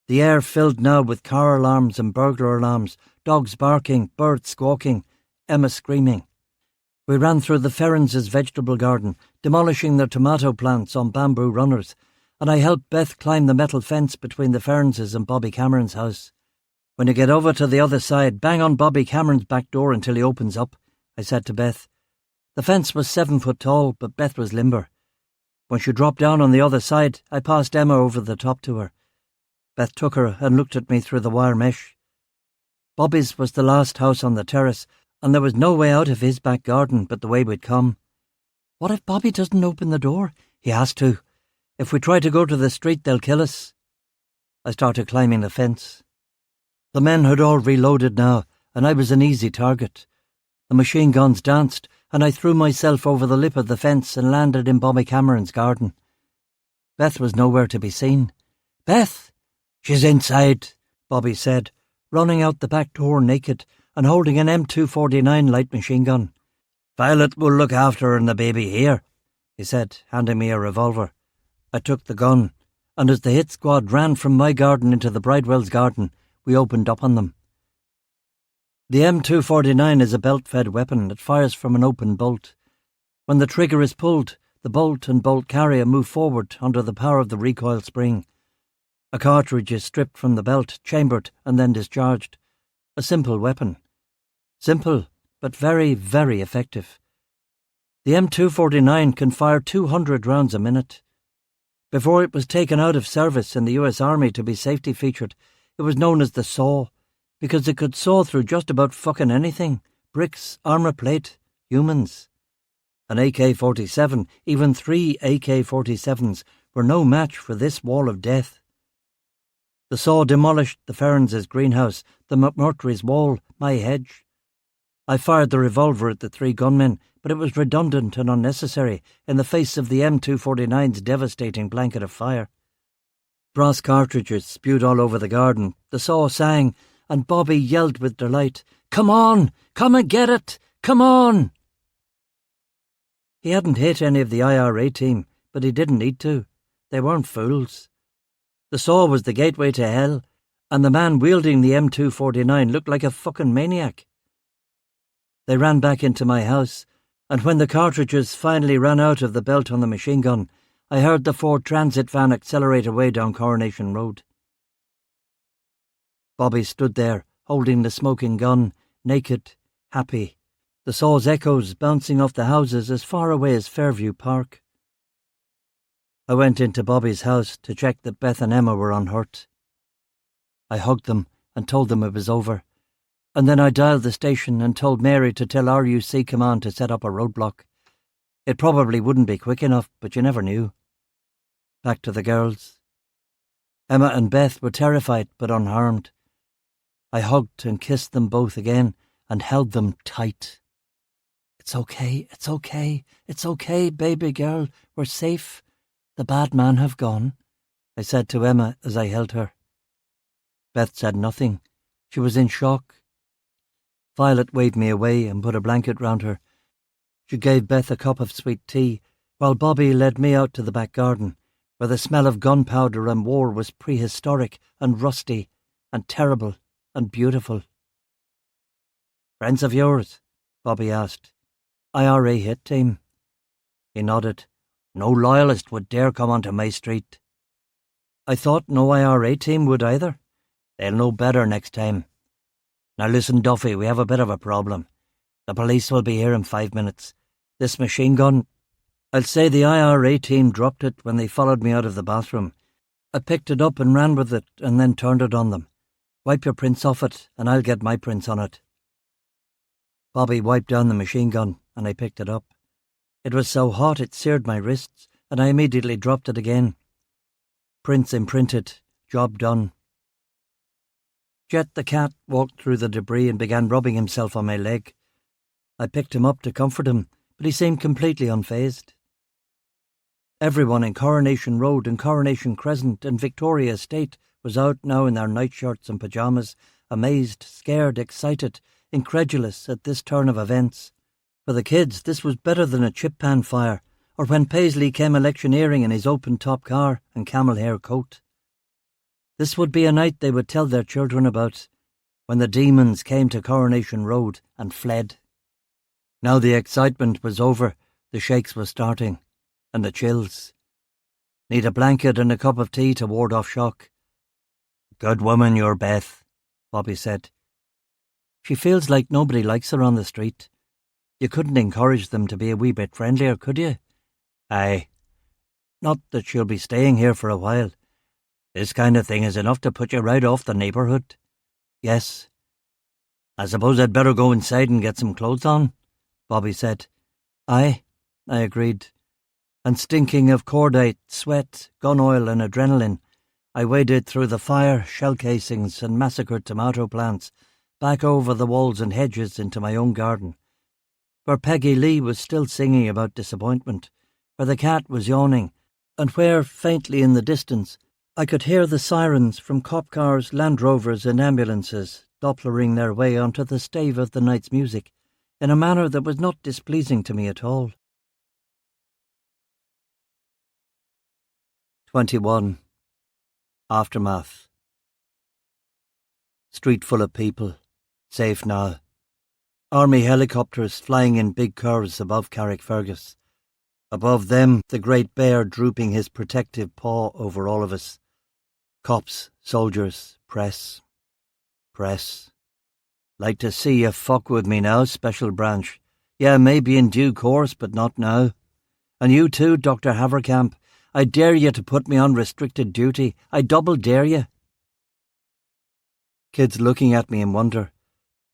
The air filled now with car alarms and burglar alarms, dogs barking, birds squawking, Emma screaming. We ran through the Fearonses' vegetable garden, demolishing their tomato plants on bamboo runners, and I helped Beth climb the metal fence between the Fearonses and Bobby Cameron's house. When you get over to the other side, bang on Bobby Cameron's back door until he opens up, I said to Beth. The fence was 7 foot tall, but Beth was limber. When she dropped down on the other side, I passed Emma over the top to her. Beth took her and looked at me through the wire mesh. Bobby's was the last house on the terrace, and there was no way out of his back garden but the way we'd come. What if Bobby doesn't open the door? He has to. If we try to go to the street, they'll kill us. I started climbing the fence. The men had all reloaded now, and I was an easy target. The machine guns danced, and I threw myself over the lip of the fence and landed in Bobby Cameron's garden. Beth was nowhere to be seen. Beth! She's inside, Bobby said, running out the back door naked and holding an M249 light machine gun. Violet will look after her and the baby here, he said, handing me a revolver. I took the gun, and as the hit squad ran from my garden into the Bridewell's garden, we opened up on them. The M249 is a belt-fed weapon that fires from an open bolt. When the trigger is pulled, the bolt and bolt carrier move forward under the power of the recoil spring. A cartridge is stripped from the belt, chambered, and then discharged. A simple weapon. Simple, but very, very effective. The M249 can fire 200 rounds a minute. Before it was taken out of service in the US Army to be safety featured, it was known as the Saw, because it could saw through just about fucking anything. Bricks, armour plate, humans. An AK-47, even 3 AK-47s, were no match for this wall of death. The Saw demolished the Ferns' greenhouse, the McMurtry's wall, my hedge. I fired the revolver at the 3 gunmen, but it was redundant and unnecessary in the face of the M249's devastating blanket of fire. Brass cartridges spewed all over the garden. The Saw sang, and Bobby yelled with delight, "Come on! Come and get it! Come on!" He hadn't hit any of the IRA team, but he didn't need to. They weren't fools. The Saw was the gateway to hell, and the man wielding the M249 looked like a fucking maniac. They ran back into my house, and when the cartridges finally ran out of the belt on the machine gun, I heard the Ford Transit van accelerate away down Coronation Road. Bobby stood there, holding the smoking gun, naked, happy, the Saw's echoes bouncing off the houses as far away as Fairview Park. I went into Bobby's house to check that Beth and Emma were unhurt. I hugged them and told them it was over, and then I dialed the station and told Mary to tell RUC Command to set up a roadblock. It probably wouldn't be quick enough, but you never knew. Back to the girls. Emma and Beth were terrified but unharmed. I hugged and kissed them both again and held them tight. "It's okay, it's okay, it's okay, baby girl, we're safe. The bad man have gone," I said to Emma as I held her. Beth said nothing. She was in shock. Violet waved me away and put a blanket round her. She gave Beth a cup of sweet tea, while Bobby led me out to the back garden, where the smell of gunpowder and war was prehistoric and rusty and terrible and beautiful. "Friends of yours?" Bobby asked. "IRA hit team." He nodded. "No loyalist would dare come onto my street." "I thought no IRA team would either." "They'll know better next time. Now listen, Duffy, we have a bit of a problem. The police will be here in 5 minutes. This machine gun, I'll say the IRA team dropped it when they followed me out of the bathroom. I picked it up and ran with it and then turned it on them. Wipe your prints off it and I'll get my prints on it." Bobby wiped down the machine gun and I picked it up. It was so hot it seared my wrists, and I immediately dropped it again. Prints imprinted, job done. Jet the cat walked through the debris and began rubbing himself on my leg. I picked him up to comfort him, but he seemed completely unfazed. Everyone in Coronation Road and Coronation Crescent and Victoria Estate was out now in their nightshirts and pyjamas, amazed, scared, excited, incredulous at this turn of events. For the kids, this was better than a chip pan fire, or when Paisley came electioneering in his open-top car and camel-hair coat. This would be a night they would tell their children about, when the demons came to Coronation Road and fled. Now the excitement was over, the shakes were starting, and the chills. Need a blanket and a cup of tea to ward off shock. "Good woman, you're Beth," Bobby said. "She feels like nobody likes her on the street. You couldn't encourage them to be a wee bit friendlier, could you?" "Aye. Not that she'll be staying here for a while. This kind of thing is enough to put you right off the neighbourhood." "Yes." "I suppose I'd better go inside and get some clothes on," Bobby said. "Aye," I agreed. And stinking of cordite, sweat, gun oil and adrenaline, I waded through the fire, shell casings and massacred tomato plants, back over the walls and hedges into my own garden, where Peggy Lee was still singing about disappointment, where the cat was yawning, and where, faintly in the distance, I could hear the sirens from cop cars, Land Rovers and ambulances dopplering their way onto the stave of the night's music in a manner that was not displeasing to me at all. 21. Aftermath. Street full of people, safe now. Army helicopters flying in big curves above Carrickfergus. Above them, the Great Bear drooping his protective paw over all of us. Cops, soldiers, press. Press. Like to see you fuck with me now, Special Branch. Yeah, maybe in due course, but not now. And you too, Dr. Haverkamp. I dare you to put me on restricted duty. I double dare you. Kids looking at me in wonder.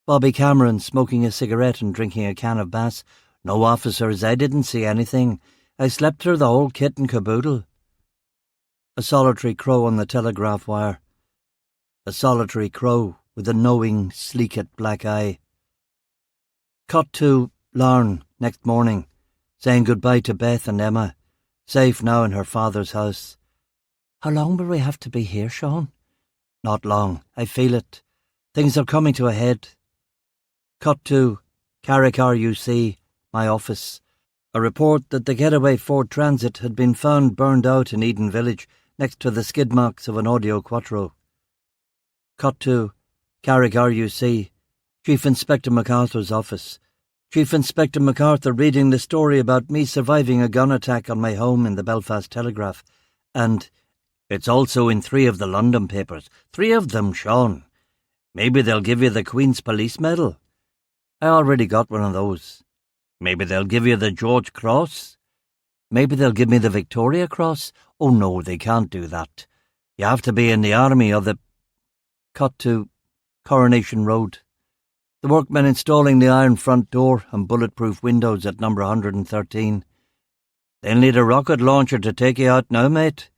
Bobby Cameron smoking a cigarette and drinking a can of Bass. No, officers, I didn't see anything. I slept through the whole kit and caboodle. A solitary crow on the telegraph wire. A solitary crow with a knowing, sleeked black eye. Cut to Larne next morning, saying goodbye to Beth and Emma, safe now in her father's house. How long will we have to be here, Sean? Not long, I feel it. Things are coming to a head. Cut to Carrick RUC, my office. A report that the getaway Ford Transit had been found burned out in Eden Village next to the skid marks of an Audio Quattro. Cut to Carrick RUC, Chief Inspector MacArthur's office. Chief Inspector MacArthur reading the story about me surviving a gun attack on my home in the Belfast Telegraph. And it's also in 3 of the London papers. 3 of them, Sean. Maybe they'll give you the Queen's Police Medal. I already got one of those. Maybe they'll give you the George Cross. Maybe they'll give me the Victoria Cross. Oh no, they can't do that. You have to be in the army or the... Cut to Coronation Road. The workmen installing the iron front door and bulletproof windows at number 113. They'll need a rocket launcher to take you out now, mate.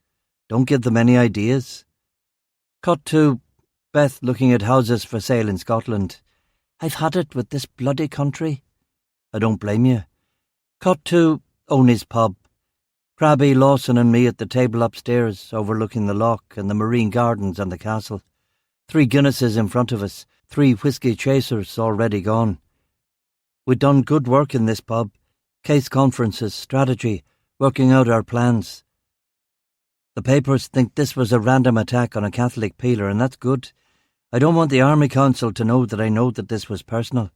Don't give them any ideas. Cut to Beth looking at houses for sale in Scotland. I've had it with this bloody country. I don't blame you. Cut to Oney's pub. Crabby, Lawson and me at the table upstairs, overlooking the loch and the marine gardens and the castle. 3 Guinnesses in front of us, 3 whiskey chasers already gone. We'd done good work in this pub. Case conferences, strategy, working out our plans. The papers think this was a random attack on a Catholic peeler, and that's good. I don't want the Army Council to know that I know that this was personal.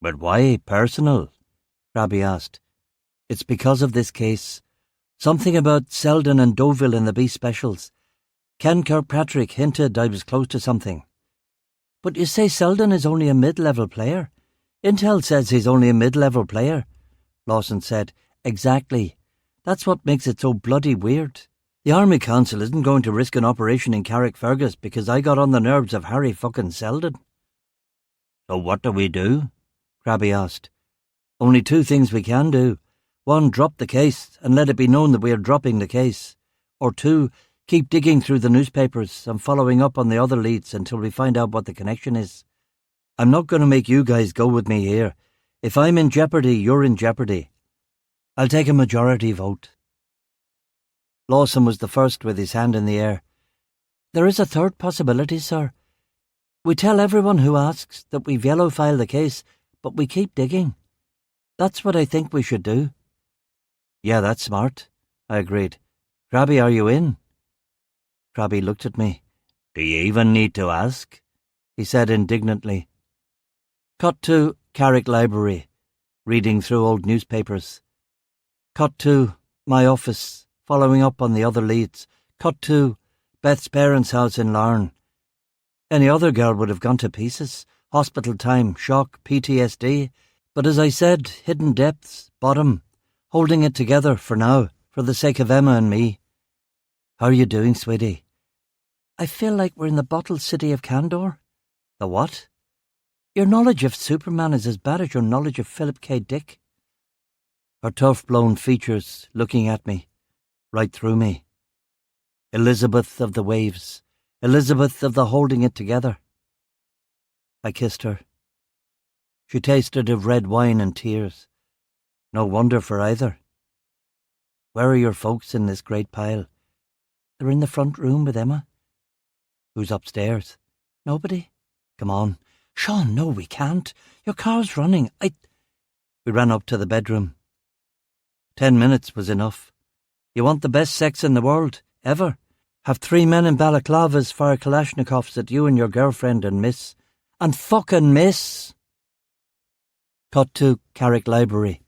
But why personal? Crabby asked. It's because of this case. Something about Selden and Deauville in the B specials. Ken Kirkpatrick hinted I was close to something. But you say Selden is only a mid-level player. Intel says he's only a mid-level player, Lawson said. Exactly. That's what makes it so bloody weird. The Army Council isn't going to risk an operation in Carrickfergus because I got on the nerves of Harry fucking Selden. So what do we do? Crabby asked. Only 2 things we can do. 1, drop the case and let it be known that we are dropping the case. Or 2, keep digging through the newspapers and following up on the other leads until we find out what the connection is. I'm not going to make you guys go with me here. If I'm in jeopardy, you're in jeopardy. I'll take a majority vote. Lawson was the first with his hand in the air. There is a 3rd possibility, sir. We tell everyone who asks that we've yellow-filed the case, but we keep digging. That's what I think we should do. Yeah, that's smart, I agreed. Crabby, are you in? Crabby looked at me. Do you even need to ask? He said indignantly. Cut to Carrick Library, reading through old newspapers. Cut to my office, following up on the other leads. Cut to Beth's parents' house in Larne. Any other girl would have gone to pieces. Hospital time, shock, PTSD. But as I said, hidden depths, bottom, holding it together for now, for the sake of Emma and me. How are you doing, sweetie? I feel like we're in the bottled city of Candor. The what? Your knowledge of Superman is as bad as your knowledge of Philip K. Dick. Her tough-blown features looking at me, right through me. Elizabeth of the waves, Elizabeth of the holding it together. I kissed her. She tasted of red wine and tears. No wonder for either. Where are your folks in this great pile? They're in the front room with Emma. Who's upstairs? Nobody. Come on. Sean, no, we can't. Your car's running. We ran up to the bedroom. 10 minutes was enough. You want the best sex in the world, ever? Have 3 men in balaclavas fire Kalashnikovs at you and your girlfriend and miss. And fucking miss. Cut to Carrick Library.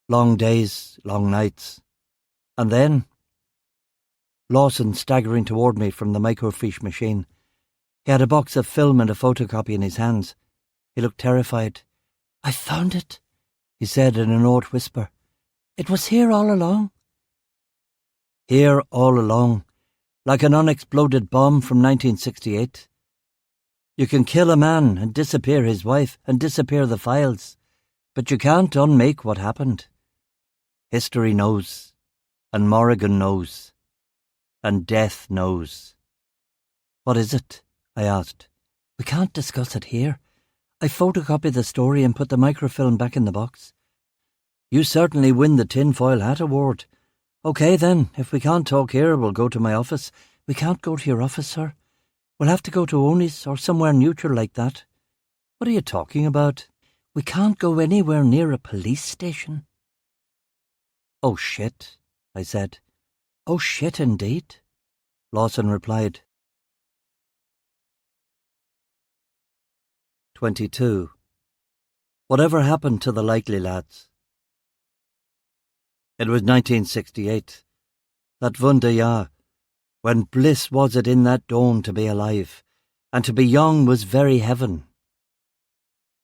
Long days, long nights. And then Lawson staggering toward me from the microfiche machine. He had a box of film and a photocopy in his hands. He looked terrified. "I found it," he said in an awed whisper. "It was here all along." Here all along, like an unexploded bomb from 1968. You can kill a man and disappear his wife and disappear the files, but you can't unmake what happened. History knows, and Morrigan knows, and death knows. "What is it?" I asked. "We can't discuss it here. I photocopied the story and put the microfilm back in the box." You certainly win the Tinfoil Hat Award. OK then, if we can't talk here, we'll go to my office. "We can't go to your office, sir. We'll have to go to Oni's or somewhere neutral like that." What are you talking about? "We can't go anywhere near a police station." "Oh shit," I said. "Oh shit indeed," Lawson replied. 22. Whatever happened to the Likely Lads? It was 1968. That Vundaya, when bliss was it in that dawn to be alive, and to be young was very heaven.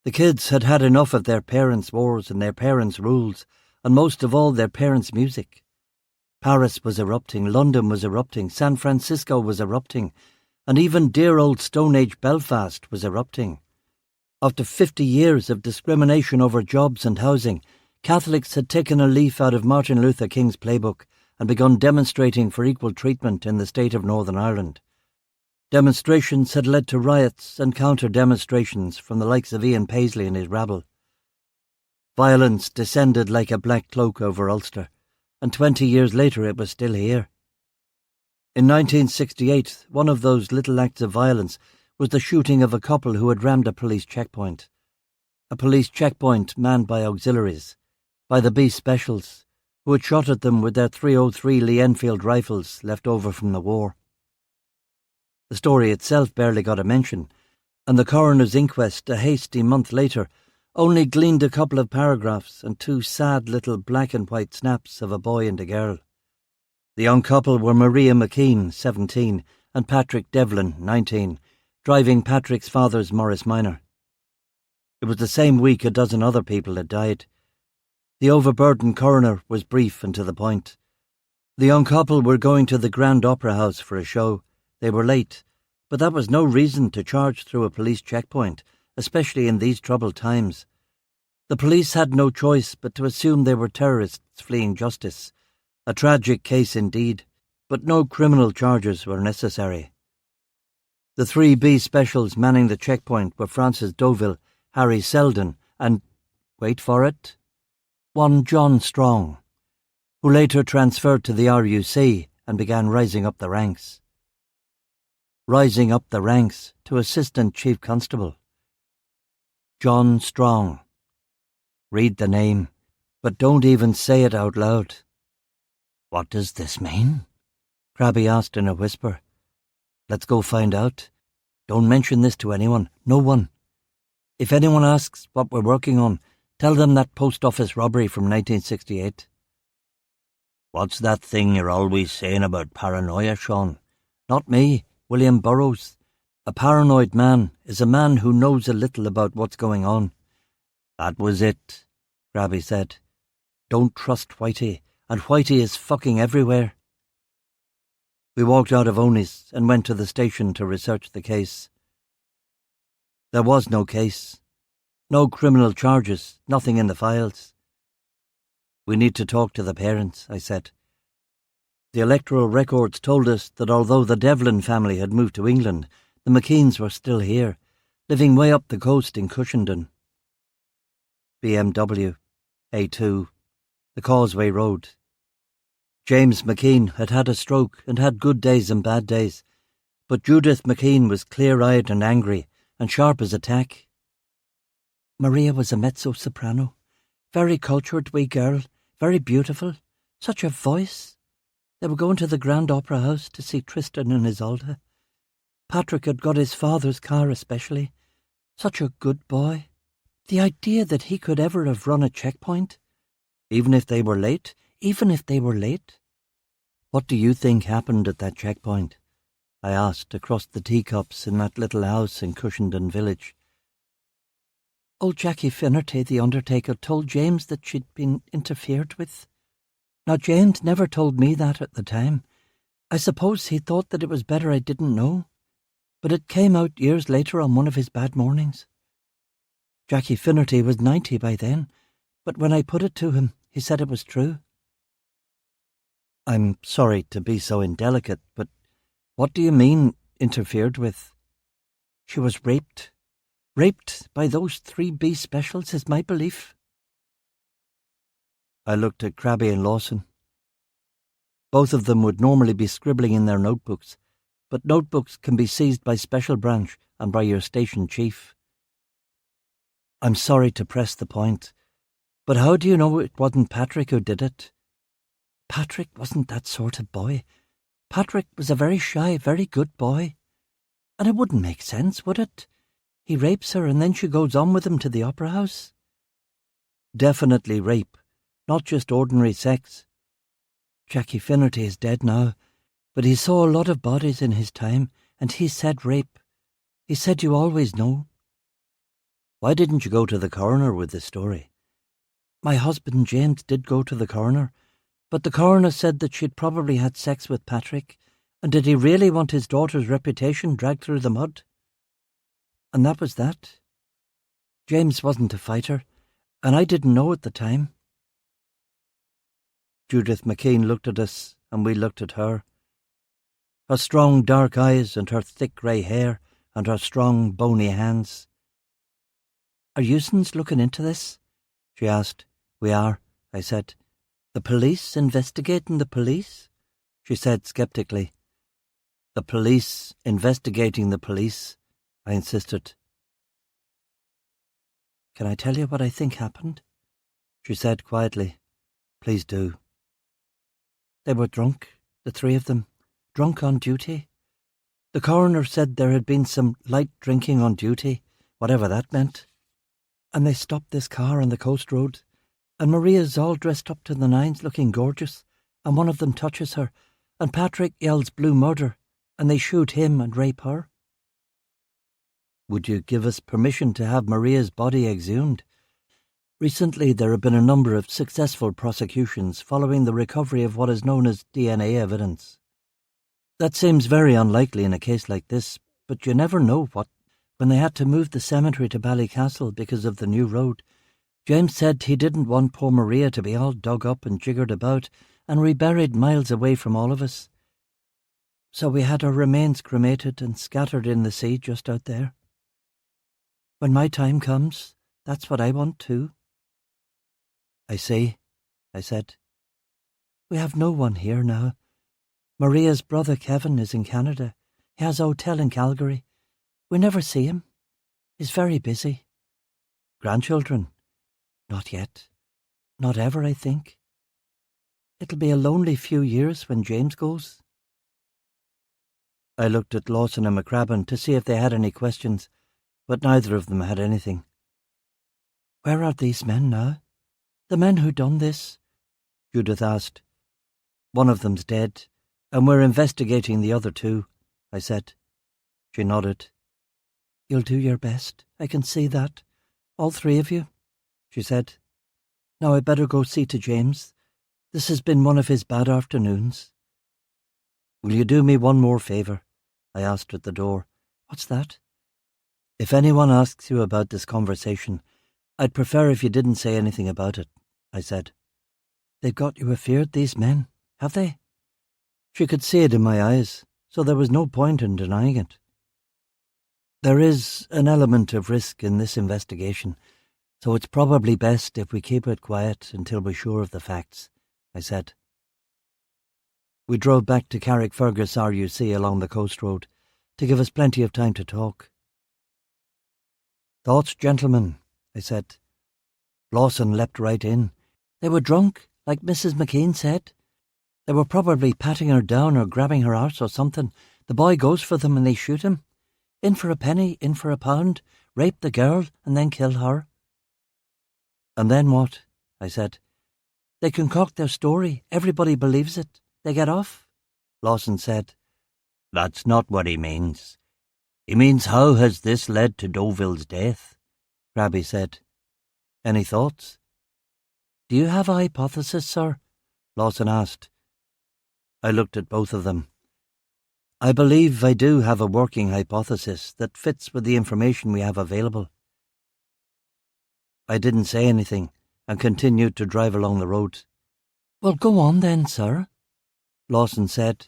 The kids had had enough of their parents' wars and their parents' rules, and most of all their parents' music. Paris was erupting, London was erupting, San Francisco was erupting, and even dear old Stone Age Belfast was erupting. After 50 years of discrimination over jobs and housing, Catholics had taken a leaf out of Martin Luther King's playbook and begun demonstrating for equal treatment in the state of Northern Ireland. Demonstrations had led to riots and counter-demonstrations from the likes of Ian Paisley and his rabble. Violence descended like a black cloak over Ulster, and 20 years later it was still here. In 1968, one of those little acts of violence was the shooting of a couple who had rammed a police checkpoint. A police checkpoint manned by auxiliaries, by the B Specials, who had shot at them with their .303 Lee Enfield rifles left over from the war. The story itself barely got a mention, and the coroner's inquest, a hasty month later, only gleaned a couple of paragraphs and 2 sad little black and white snaps of a boy and a girl. The young couple were Maria McKean, 17, and Patrick Devlin, 19, driving Patrick's father's Morris Minor. It was the same week a dozen other people had died. The overburdened coroner was brief and to the point. The young couple were going to the Grand Opera House for a show. They were late, but that was no reason to charge through a police checkpoint, especially in these troubled times. The police had no choice but to assume they were terrorists fleeing justice. A tragic case indeed, but no criminal charges were necessary. The 3 B Specials manning the checkpoint were Francis Deauville, Harry Selden, and, wait for it, one John Strong, who later transferred to the RUC and began rising up the ranks. Rising up the ranks to Assistant Chief Constable. John Strong. Read the name, but don't even say it out loud. "What does this mean?" Crabby asked in a whisper. "Let's go find out. Don't mention this to anyone, no one. If anyone asks what we're working on, tell them that post office robbery from 1968. What's that thing you're always saying about paranoia, Sean? Not me, William Burroughs. A paranoid man is a man who knows a little about what's going on." That was it, Crabby said. "Don't trust Whitey, and Whitey is fucking everywhere." We walked out of Oni's and went to the station to research the case. There was no case. No criminal charges, nothing in the files. "We need to talk to the parents," I said. The electoral records told us that although the Devlin family had moved to England, the McKeans were still here, living way up the coast in Cushenden. BMW, A2, the Causeway Road. James McKean had had a stroke and had good days and bad days, but Judith McKean was clear-eyed and angry and sharp as a tack. "Maria was a mezzo-soprano, very cultured wee girl, very beautiful, such a voice. They were going to the Grand Opera House to see Tristan and Isolde. Patrick had got his father's car especially. Such a good boy. The idea that he could ever have run a checkpoint. Even if they were late? Even if they were late." "What do you think happened at that checkpoint?" I asked across the teacups in that little house in Cushenden village. Old Jackie Finnerty, the undertaker, told James that she'd been interfered with. Now, James never told me that at the time. I suppose he thought that it was better I didn't know. But it came out years later on one of his bad mornings. Jackie Finnerty was 90 by then, but when I put it to him, he said it was true. I'm sorry to be so indelicate, but what do you mean, interfered with? She was raped. Raped by those 3B specials is my belief. I looked at Crabby and Lawson. Both of them would normally be scribbling in their notebooks, but notebooks can be seized by Special Branch and by your station chief. I'm sorry to press the point, but how do you know it wasn't Patrick who did it? Patrick wasn't that sort of boy. Patrick was a very shy, very good boy. And it wouldn't make sense, would it? He rapes her and then she goes on with him to the opera house. Definitely rape, not just ordinary sex. Jackie Finnerty is dead now, but he saw a lot of bodies in his time, and he said rape. He said you always know. Why didn't you go to the coroner with this story? My husband James did go to the coroner, but the coroner said that she'd probably had sex with Patrick, and did he really want his daughter's reputation dragged through the mud? And that was that. James wasn't a fighter, and I didn't know at the time. Judith McKean looked at us, and we looked at her. Her strong dark eyes and her thick grey hair and her strong bony hands. Are yous'ns looking into this? She asked. We are, I said. The police investigating the police? She said sceptically. The police investigating the police, I insisted. Can I tell you what I think happened? She said quietly. Please do. They were drunk, the three of them, drunk on duty. The coroner said there had been some light drinking on duty, whatever that meant. And they stopped this car on the coast road, and Maria's all dressed up to the nines looking gorgeous, and one of them touches her, and Patrick yells blue murder, and they shoot him and rape her. Would you give us permission to have Maria's body exhumed? Recently there have been a number of successful prosecutions following the recovery of what is known as DNA evidence. That seems very unlikely in a case like this, but you never know what. When they had to move the cemetery to Ballycastle because of the new road, James said he didn't want poor Maria to be all dug up and jiggered about and reburied miles away from all of us. So we had her remains cremated and scattered in the sea just out there. When my time comes, that's what I want too. I see, I said. We have no one here now. Maria's brother Kevin is in Canada. He has a hotel in Calgary. We never see him. He's very busy. Grandchildren? Not yet. Not ever, I think. It'll be a lonely few years when James goes. I looked at Lawson and McCrabbin to see if they had any questions, but neither of them had anything. Where are these men now? The men who done this? Judith asked. One of them's dead, and we're investigating the other two, I said. She nodded. You'll do your best, I can see that. All three of you, she said. Now I'd better go see to James. This has been one of his bad afternoons. Will you do me one more favour? I asked at the door. What's that? If anyone asks you about this conversation, I'd prefer if you didn't say anything about it, I said. They've got you afeard, these men, have they? She could see it in my eyes, so there was no point in denying it. There is an element of risk in this investigation, so it's probably best if we keep it quiet until we're sure of the facts, I said. We drove back to Carrickfergus RUC along the coast road to give us plenty of time to talk. Thoughts, gentlemen, I said. Lawson leapt right in. They were drunk, like Mrs. McKean said. They were probably patting her down or grabbing her arse or something. The boy goes for them and they shoot him. In for a penny, in for a pound, rape the girl and then kill her. And then what? I said. They concoct their story. Everybody believes it. They get off. Lawson said. That's not what he means. He means how has this led to Deauville's death? Crabby said. Any thoughts? Do you have a hypothesis, sir? Lawson asked. I looked at both of them. I believe I do have a working hypothesis that fits with the information we have available. I didn't say anything and continued to drive along the road. Well, go on then, sir, Lawson said.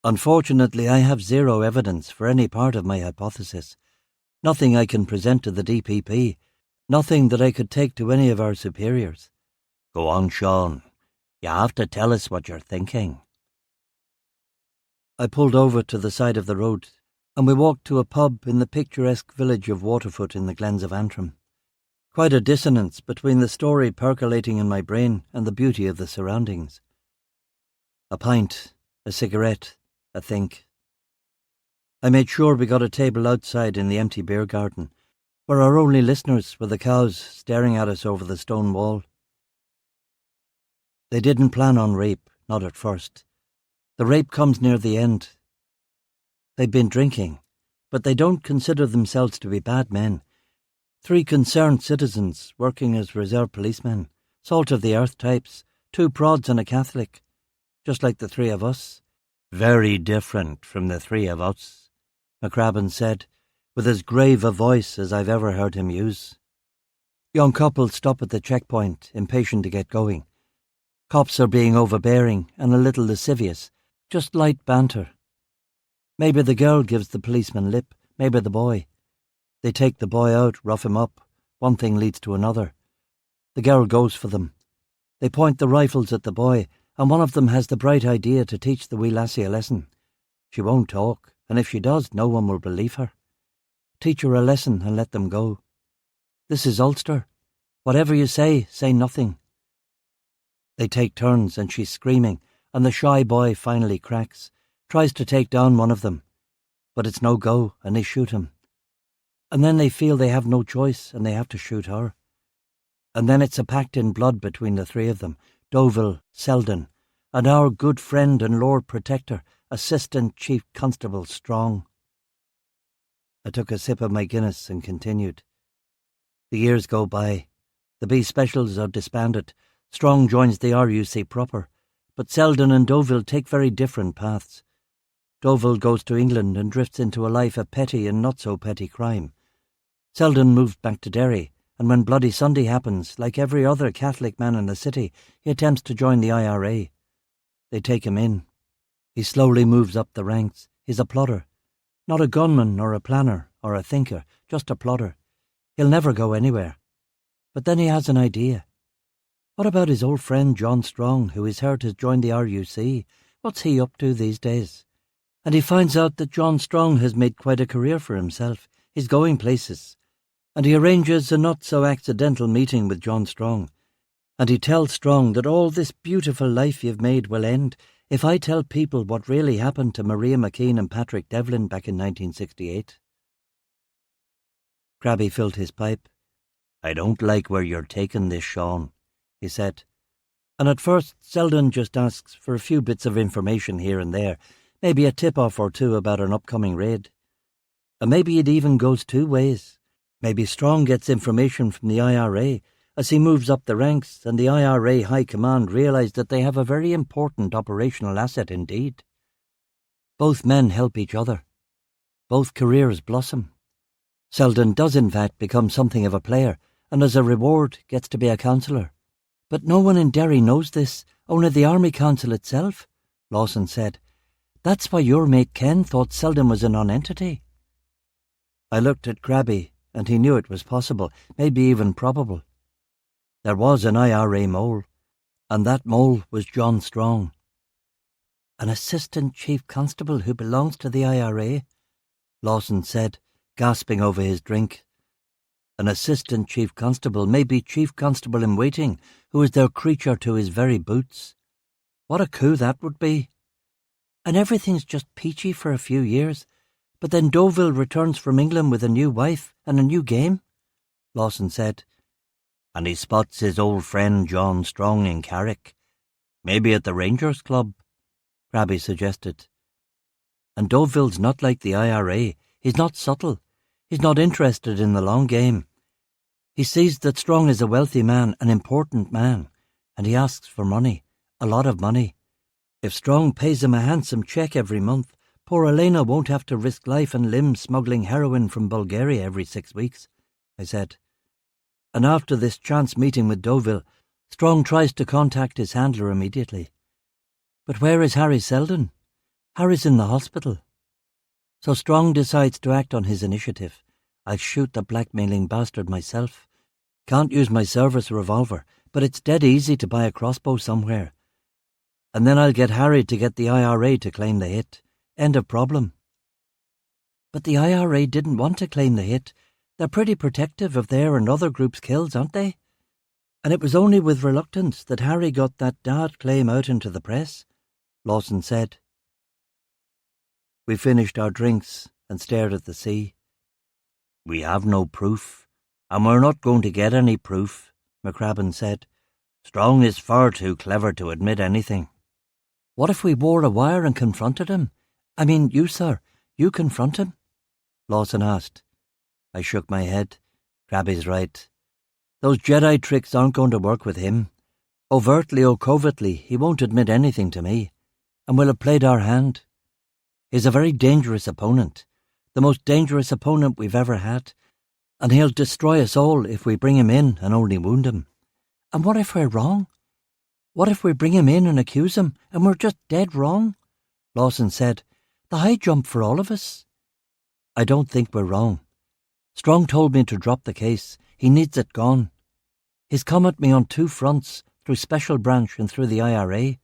Unfortunately, I have zero evidence for any part of my hypothesis. Nothing I can present to the DPP. Nothing that I could take to any of our superiors. Go on, Sean. You have to tell us what you're thinking. I pulled over to the side of the road, and we walked to a pub in the picturesque village of Waterfoot in the Glens of Antrim. Quite a dissonance between the story percolating in my brain and the beauty of the surroundings. A pint, a cigarette, a think. I made sure we got a table outside in the empty beer garden, where our only listeners were the cows staring at us over the stone wall. They didn't plan on rape, not at first. The rape comes near the end. They've been drinking, but they don't consider themselves to be bad men. 3 concerned citizens working as reserve policemen, salt-of-the-earth types, 2 prods and a Catholic, just like the 3 of us. Very different from the 3 of us, McCrabbin said, with as grave a voice as I've ever heard him use. Young couples stop at the checkpoint, impatient to get going. Cops are being overbearing and a little lascivious, just light banter. Maybe the girl gives the policeman lip, maybe the boy. They take the boy out, rough him up. One thing leads to another. The girl goes for them. They point the rifles at the boy, and one of them has the bright idea to teach the wee lassie a lesson. She won't talk, and if she does, no one will believe her. Teach her a lesson and let them go. This is Ulster. Whatever you say nothing. They take turns, and she's screaming, and the shy boy finally cracks, tries to take down one of them. But it's no go, and they shoot him. And then they feel they have no choice, and they have to shoot her. And then it's a pact in blood between the 3 of them, Deauville, Selden, and our good friend and Lord Protector, Assistant Chief Constable Strong. I took a sip of my Guinness and continued. The years go by. The B Specials are disbanded. Strong joins the RUC proper, but Selden and Deauville take very different paths. Deauville goes to England and drifts into a life of petty and not-so-petty crime. Selden moves back to Derry, and when Bloody Sunday happens, like every other Catholic man in the city, he attempts to join the IRA. They take him in. He slowly moves up the ranks. He's a plodder. Not a gunman or a planner or a thinker, just a plodder. He'll never go anywhere. But then he has an idea. What about his old friend John Strong, who he's heard has joined the RUC? What's he up to these days? And he finds out that John Strong has made quite a career for himself. He's going places. And he arranges a not-so-accidental meeting with John Strong. And he tells Strong that all this beautiful life you've made will end if I tell people what really happened to Maria McKean and Patrick Devlin back in 1968. Crabby filled his pipe. I don't like where you're taking this, Sean, he said. And at first Selden just asks for a few bits of information here and there, maybe a tip-off or 2 about an upcoming raid. And maybe it even goes 2 ways. Maybe Strong gets information from the IRA as he moves up the ranks, and the IRA High Command realise that they have a very important operational asset indeed. Both men help each other. Both careers blossom. Selden does in fact become something of a player, and as a reward gets to be a councillor. But no one in Derry knows this, only the Army Council itself, Lawson said. That's why your mate Ken thought Selden was a non-entity. I looked at Crabby, and he knew it was possible, maybe even probable. There was an IRA mole, and that mole was John Strong. An assistant chief constable who belongs to the IRA, Lawson said, gasping over his drink. An assistant chief constable may be chief constable in waiting, who is their creature to his very boots. What a coup that would be. And everything's just peachy for a few years, but then Deauville returns from England with a new wife and a new game, Lawson said. And he spots his old friend John Strong in Carrick. Maybe at the Rangers Club, Crabby suggested. And Deauville's not like the IRA. He's not subtle. He's not interested in the long game. He sees that Strong is a wealthy man, an important man, and he asks for money, a lot of money. If Strong pays him a handsome cheque every month, poor Elena won't have to risk life and limb smuggling heroin from Bulgaria every 6 weeks, I said. And after this chance meeting with Deauville, Strong tries to contact his handler immediately. But where is Harry Selden? Harry's in the hospital. So Strong decides to act on his initiative. I'll shoot the blackmailing bastard myself. Can't use my service revolver, but it's dead easy to buy a crossbow somewhere. And then I'll get Harry to get the IRA to claim the hit. End of problem. But the IRA didn't want to claim the hit. They're pretty protective of their and other groups' kills, aren't they? And it was only with reluctance that Harry got that Dad claim out into the press, Lawson said. We finished our drinks and stared at the sea. We have no proof, and we're not going to get any proof, McCrabbin said. Strong is far too clever to admit anything. What if we wore a wire and confronted him? I mean, you, sir, you confront him? Lawson asked. I shook my head. Crabby's right. Those Jedi tricks aren't going to work with him. Overtly or covertly, he won't admit anything to me, and we'll have played our hand. He's a very dangerous opponent, the most dangerous opponent we've ever had, and he'll destroy us all if we bring him in and only wound him. And what if we're wrong? What if we bring him in and accuse him, and we're just dead wrong? Lawson said, the high jump for all of us. I don't think we're wrong. Strong told me to drop the case. He needs it gone. He's come at me on 2 fronts, through Special Branch and through the IRA.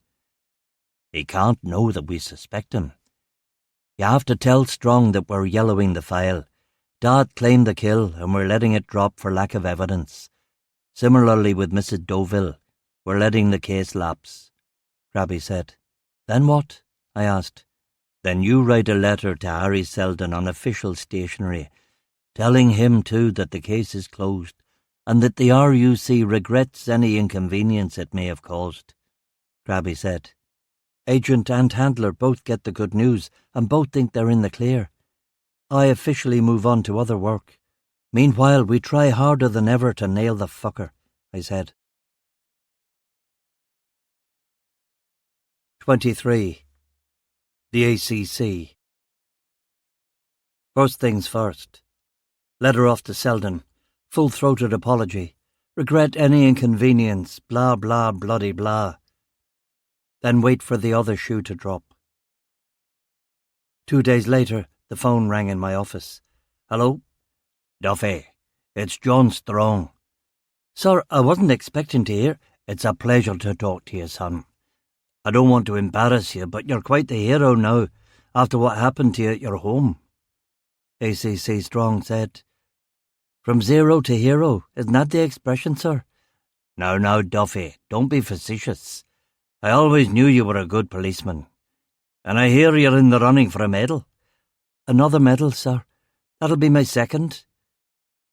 He can't know that we suspect him. You have to tell Strong that we're yellowing the file. Dad claimed the kill and we're letting it drop for lack of evidence. Similarly with Mrs. Deauville, we're letting the case lapse. Crabby said. Then what? I asked. Then you write a letter to Harry Selden on official stationery, telling him too that the case is closed and that the RUC regrets any inconvenience it may have caused. Crabby said. Agent and handler both get the good news and both think they're in the clear. I officially move on to other work. Meanwhile, we try harder than ever to nail the fucker, I said. 23. The ACC. First things first. Letter off to Selden. Full-throated apology. Regret any inconvenience. Blah, blah, bloody blah. Then wait for the other shoe to drop. 2 days later, the phone rang in my office. Hello? Duffy, it's John Strong. Sir, I wasn't expecting to hear. It's a pleasure to talk to you, son. I don't want to embarrass you, but you're quite the hero now, after what happened to you at your home. ACC Strong said. From zero to hero, isn't that the expression, sir? Now, Duffy, don't be facetious. I always knew you were a good policeman. And I hear you're in the running for a medal. Another medal, sir. That'll be my second.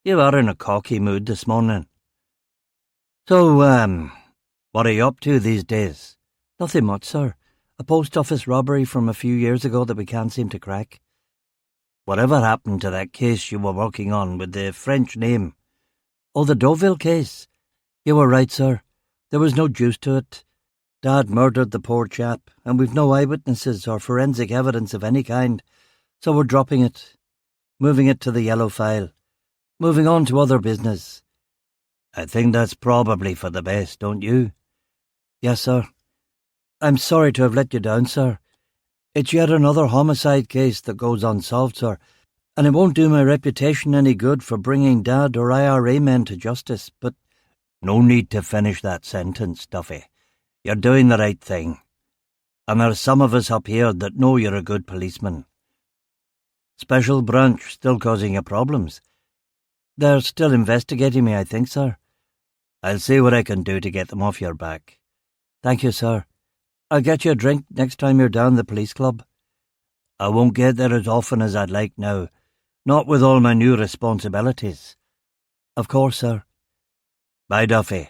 You are in a cocky mood this morning. So, what are you up to these days? Nothing much, sir. A post office robbery from a few years ago that we can't seem to crack. Whatever happened to that case you were working on with the French name? Oh, the Deauville case. You were right, sir. There was no juice to it. Dad murdered the poor chap, and we've no eyewitnesses or forensic evidence of any kind, so we're dropping it. Moving it to the yellow file. Moving on to other business. I think that's probably for the best, don't you? Yes, sir. I'm sorry to have let you down, sir. It's yet another homicide case that goes unsolved, sir, and it won't do my reputation any good for bringing Dad or IRA men to justice, but... No need to finish that sentence, Duffy. You're doing the right thing. And there's some of us up here that know you're a good policeman. Special Branch still causing you problems? They're still investigating me, I think, sir. I'll see what I can do to get them off your back. Thank you, sir. I'll get you a drink next time you're down the police club. I won't get there as often as I'd like now, not with all my new responsibilities. Of course, sir. Bye, Duffy.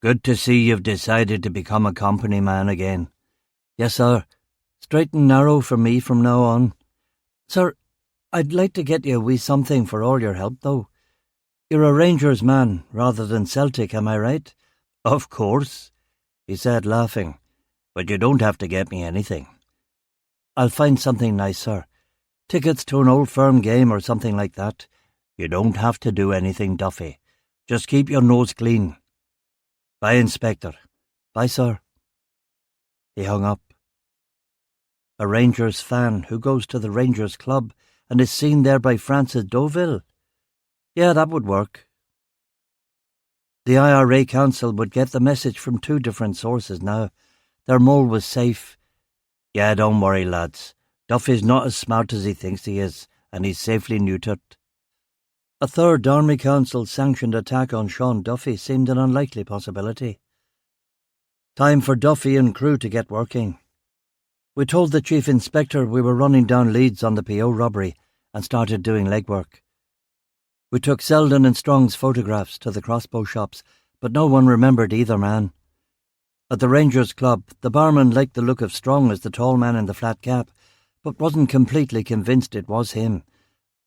Good to see you've decided to become a company man again. Yes, sir. Straight and narrow for me from now on. Sir, I'd like to get you a wee something for all your help, though. You're a Rangers man rather than Celtic, am I right? Of course, he said, laughing, but you don't have to get me anything. I'll find something nice, sir. Tickets to an Old Firm game or something like that. You don't have to do anything, Duffy. Just keep your nose clean. Bye, Inspector. Bye, sir. He hung up. A Rangers fan who goes to the Rangers Club and is seen there by Francis Deauville. Yeah, that would work. The IRA Council would get the message from 2 different sources now. Their mole was safe. Yeah, don't worry, lads. Duffy's not as smart as he thinks he is, and he's safely neutered. A 3rd Army Council-sanctioned attack on Sean Duffy seemed an unlikely possibility. Time for Duffy and crew to get working. We told the Chief Inspector we were running down leads on the PO robbery and started doing legwork. We took Selden and Strong's photographs to the crossbow shops, but no one remembered either man. At the Rangers Club, the barman liked the look of Strong as the tall man in the flat cap, but wasn't completely convinced it was him.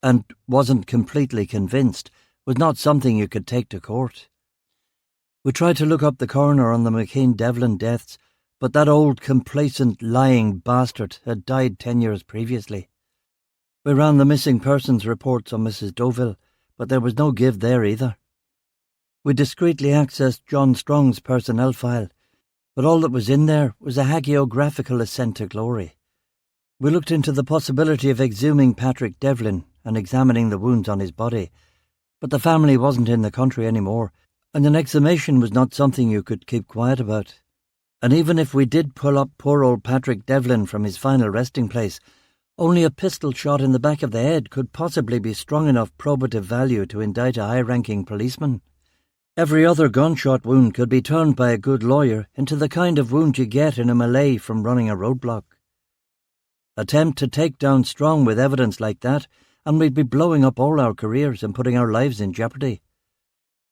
And wasn't completely convinced was not something you could take to court. We tried to look up the coroner on the McKean-Devlin deaths, but that old, complacent, lying bastard had died 10 years previously. We ran the missing persons reports on Mrs. Deauville, but there was no give there either. We discreetly accessed John Strong's personnel file, but all that was in there was a hagiographical ascent to glory. We looked into the possibility of exhuming Patrick Devlin and examining the wounds on his body, but the family wasn't in the country anymore, and an exhumation was not something you could keep quiet about. And even if we did pull up poor old Patrick Devlin from his final resting place, only a pistol shot in the back of the head could possibly be strong enough probative value to indict a high-ranking policeman. Every other gunshot wound could be turned by a good lawyer into the kind of wound you get in a melee from running a roadblock. Attempt to take down Strong with evidence like that, and we'd be blowing up all our careers and putting our lives in jeopardy.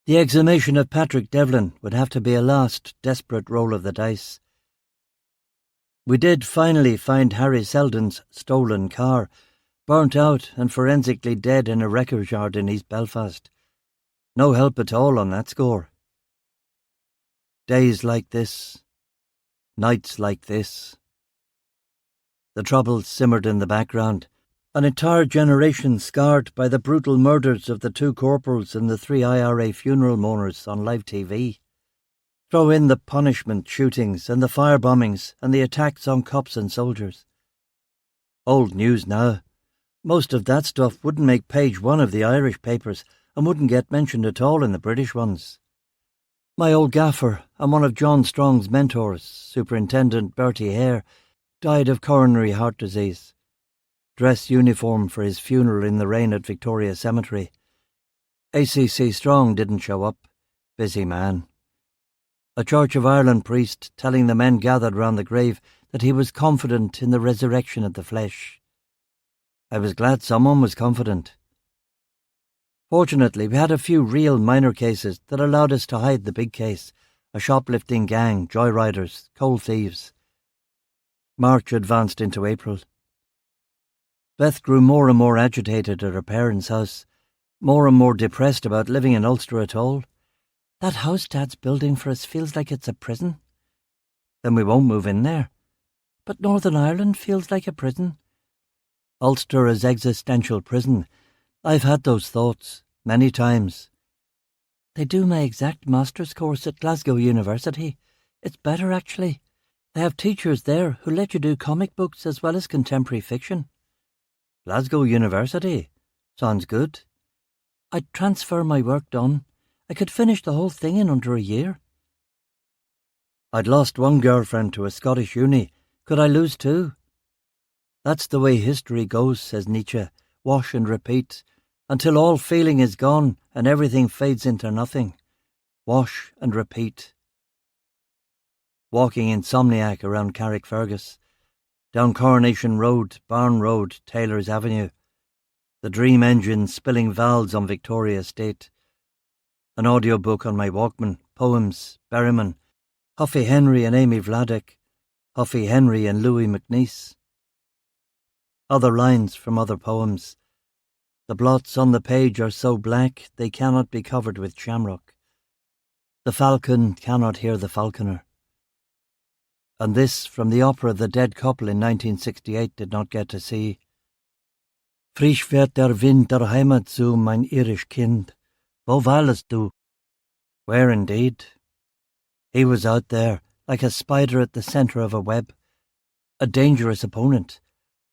The exhumation of Patrick Devlin would have to be a last, desperate roll of the dice. We did finally find Harry Selden's stolen car, burnt out and forensically dead in a wreckers yard in East Belfast. No help at all on that score. Days like this, nights like this. The troubles simmered in the background. An entire generation scarred by the brutal murders of the 2 corporals and the 3 IRA funeral mourners on live TV. Throw in the punishment shootings and the firebombings and the attacks on cops and soldiers. Old news now. Most of that stuff wouldn't make page 1 of the Irish papers and wouldn't get mentioned at all in the British ones. My old gaffer and one of John Strong's mentors, Superintendent Bertie Hare, died of coronary heart disease. Dress uniform for his funeral in the rain at Victoria Cemetery. ACC Strong didn't show up. Busy man. A Church of Ireland priest telling the men gathered round the grave that he was confident in the resurrection of the flesh. I was glad someone was confident. Fortunately, we had a few real minor cases that allowed us to hide the big case, a shoplifting gang, joyriders, coal thieves. March advanced into April. Beth grew more and more agitated at her parents' house, more and more depressed about living in Ulster at all. That house Dad's building for us feels like it's a prison. Then we won't move in there. But Northern Ireland feels like a prison. Ulster is existential prison. I've had those thoughts, many times. They do my exact master's course at Glasgow University. It's better, actually. They have teachers there who let you do comic books as well as contemporary fiction. Glasgow University? Sounds good. I'd transfer my work done. I could finish the whole thing in under a year. I'd lost one girlfriend to a Scottish uni. Could I lose 2? That's the way history goes, says Nietzsche. Wash and repeat, until all feeling is gone and everything fades into nothing. Wash and repeat. Walking insomniac around Carrickfergus, down Coronation Road, Barn Road, Taylor's Avenue, the dream engine spilling valves on Victoria Estate, an audiobook on my Walkman, poems, Berryman, Huffy Henry and Amy Vladek, Huffy Henry and Louis MacNeice. Other lines from other poems. The blots on the page are so black they cannot be covered with shamrock. The falcon cannot hear the falconer. And this from the opera the dead couple in 1968 did not get to see. Frisch fährt der Wind der Heimat zu, mein irisch Kind. Wo weilest du? Where indeed? He was out there, like a spider at the centre of a web. A dangerous opponent.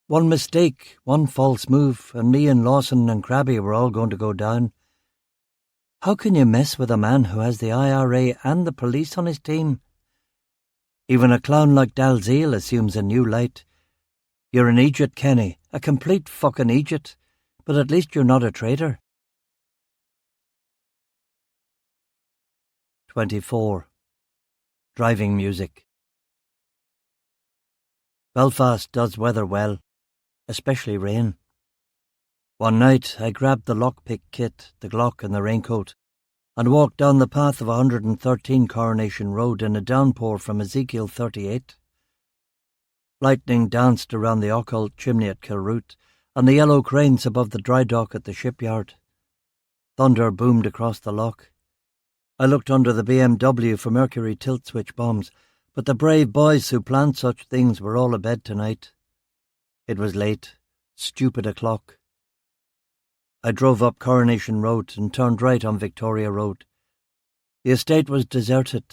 One mistake, one false move, and me and Lawson and Crabby were all going to go down. How can you mess with a man who has the IRA and the police on his team? Even a clown like Dalziel assumes a new light. You're an idiot, Kenny, a complete fucking idiot, but at least you're not a traitor. 24. Driving music. Belfast does weather well, especially rain. One night I grabbed the lockpick kit, the Glock and the raincoat, and walked down the path of 113 Coronation Road in a downpour from Ezekiel 38. Lightning danced around the occult chimney at Kilroot and the yellow cranes above the dry dock at the shipyard. Thunder boomed across the loch. I looked under the BMW for Mercury tilt-switch bombs, but the brave boys who planned such things were all abed tonight. It was late, stupid o'clock. I drove up Coronation Road and turned right on Victoria Road. The estate was deserted.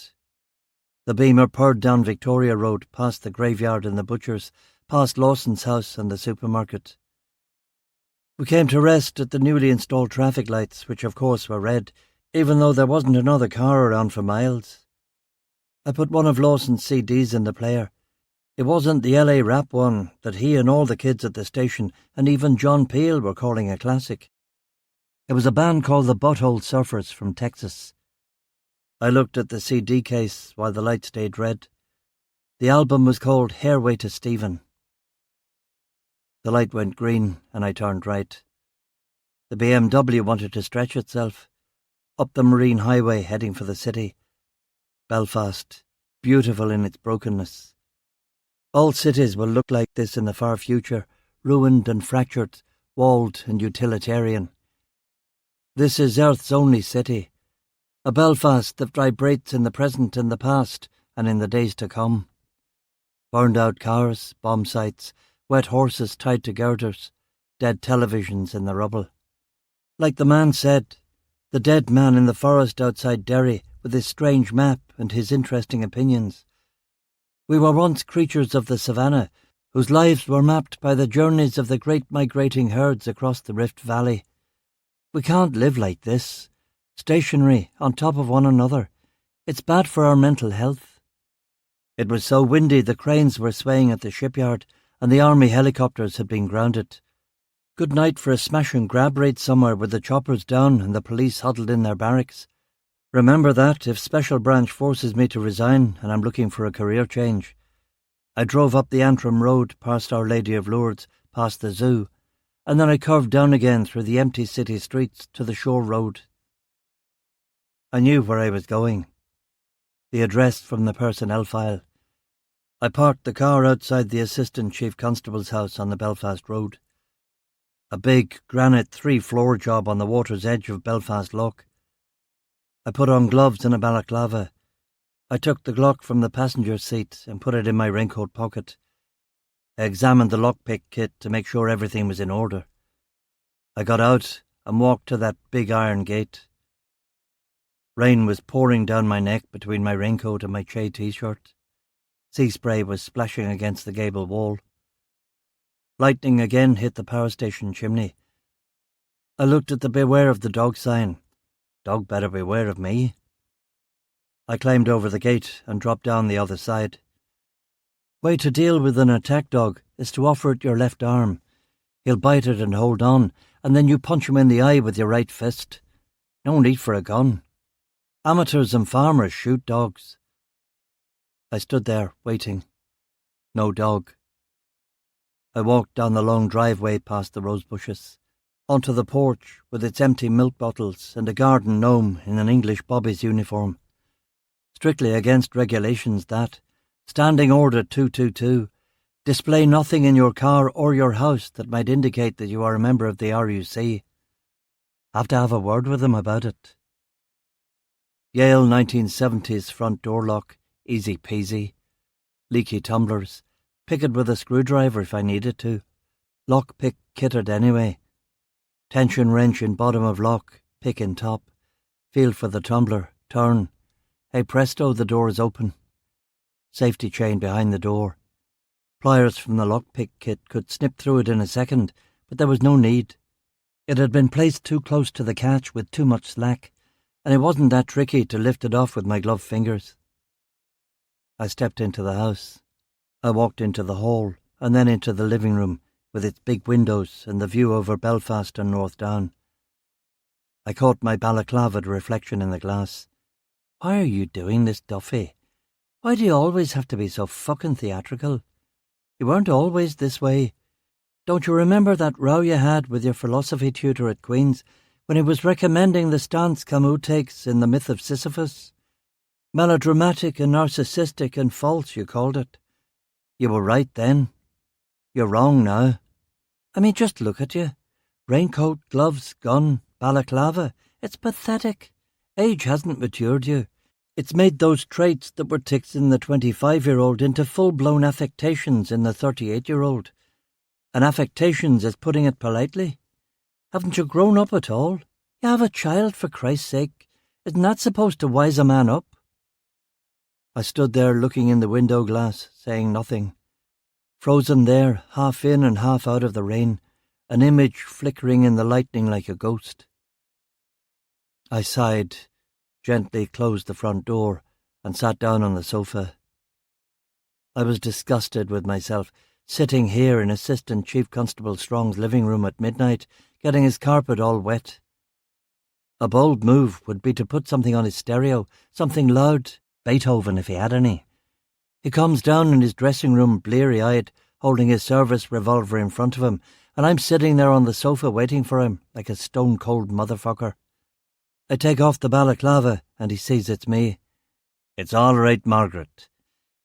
The beamer purred down Victoria Road, past the graveyard and the butcher's, past Lawson's house and the supermarket. We came to rest at the newly installed traffic lights, which of course were red, even though there wasn't another car around for miles. I put one of Lawson's CDs in the player. It wasn't the LA rap one that he and all the kids at the station and even John Peel were calling a classic. It was a band called the Butthole Surfers from Texas. I looked at the CD case while the light stayed red. The album was called Hairway to Stephen. The light went green and I turned right. The BMW wanted to stretch itself. Up the Marine Highway heading for the city. Belfast, beautiful in its brokenness. All cities will look like this in the far future, ruined and fractured, walled and utilitarian. This is Earth's only city, a Belfast that vibrates in the present and the past and in the days to come. Burned out cars, bomb sites, wet horses tied to girders, dead televisions in the rubble. Like the man said, the dead man in the forest outside Derry with his strange map and his interesting opinions. We were once creatures of the savannah, whose lives were mapped by the journeys of the great migrating herds across the Rift Valley. We can't live like this, stationary, on top of one another. It's bad for our mental health. It was so windy the cranes were swaying at the shipyard and the army helicopters had been grounded. Good night for a smash and grab raid somewhere with the choppers down and the police huddled in their barracks. Remember that if Special Branch forces me to resign and I'm looking for a career change. I drove up the Antrim Road past Our Lady of Lourdes, past the zoo, and then I curved down again through the empty city streets to the Shore Road. I knew where I was going. The address from the personnel file. I parked the car outside the Assistant Chief Constable's house on the Belfast Road. A big granite 3-floor job on the water's edge of Belfast Loch. I put on gloves and a balaclava. I took the Glock from the passenger seat and put it in my raincoat pocket. I examined the lockpick kit to make sure everything was in order. I got out and walked to that big iron gate. Rain was pouring down my neck between my raincoat and my Che t-shirt. Sea spray was splashing against the gable wall. Lightning again hit the power station chimney. I looked at the beware of the dog sign. Dog better beware of me. I climbed over the gate and dropped down the other side. Way to deal with an attack dog is to offer it your left arm. He'll bite it and hold on, and then you punch him in the eye with your right fist. No need for a gun. Amateurs and farmers shoot dogs. I stood there, waiting. No dog. I walked down the long driveway past the rose bushes, onto the porch with its empty milk bottles and a garden gnome in an English bobby's uniform. Strictly against regulations that, Standing Order 222, display nothing in your car or your house that might indicate that you are a member of the RUC. Have to have a word with him about it. Yale 1970s front door lock, easy peasy. Leaky tumblers. Pick it with a screwdriver if I needed to. Lock pick kitted anyway. Tension wrench in bottom of lock, pick in top. Feel for the tumbler, turn. Hey presto, the door is open. Safety chain behind the door. Pliers from the lockpick kit could snip through it in a second, but there was no need. It had been placed too close to the catch with too much slack, and it wasn't that tricky to lift it off with my gloved fingers. I stepped into the house. I walked into the hall, and then into the living room, with its big windows and the view over Belfast and North Down. I caught my balaclavaed reflection in the glass. Why are you doing this, Duffy? Why do you always have to be so fucking theatrical? You weren't always this way. Don't you remember that row you had with your philosophy tutor at Queen's when he was recommending the stance Camus takes in The Myth of Sisyphus? Melodramatic and narcissistic and false, you called it. You were right then. You're wrong now. I mean, just look at you. Raincoat, gloves, gun, balaclava. It's pathetic. Age hasn't matured you. It's made those traits that were tics in the 25-year-old into full-blown affectations in the 38-year-old. And affectations is putting it politely. Haven't you grown up at all? You have a child, for Christ's sake. Isn't that supposed to wise a man up? I stood there looking in the window glass, saying nothing. Frozen there, half in and half out of the rain, an image flickering in the lightning like a ghost. I sighed, gently closed the front door, and sat down on the sofa. I was disgusted with myself, sitting here in Assistant Chief Constable Strong's living room at midnight, getting his carpet all wet. A bold move would be to put something on his stereo, something loud, Beethoven if he had any. He comes down in his dressing room bleary-eyed, holding his service revolver in front of him, and I'm sitting there on the sofa waiting for him, like a stone-cold motherfucker. I take off the balaclava, and he sees it's me. "It's all right, Margaret,"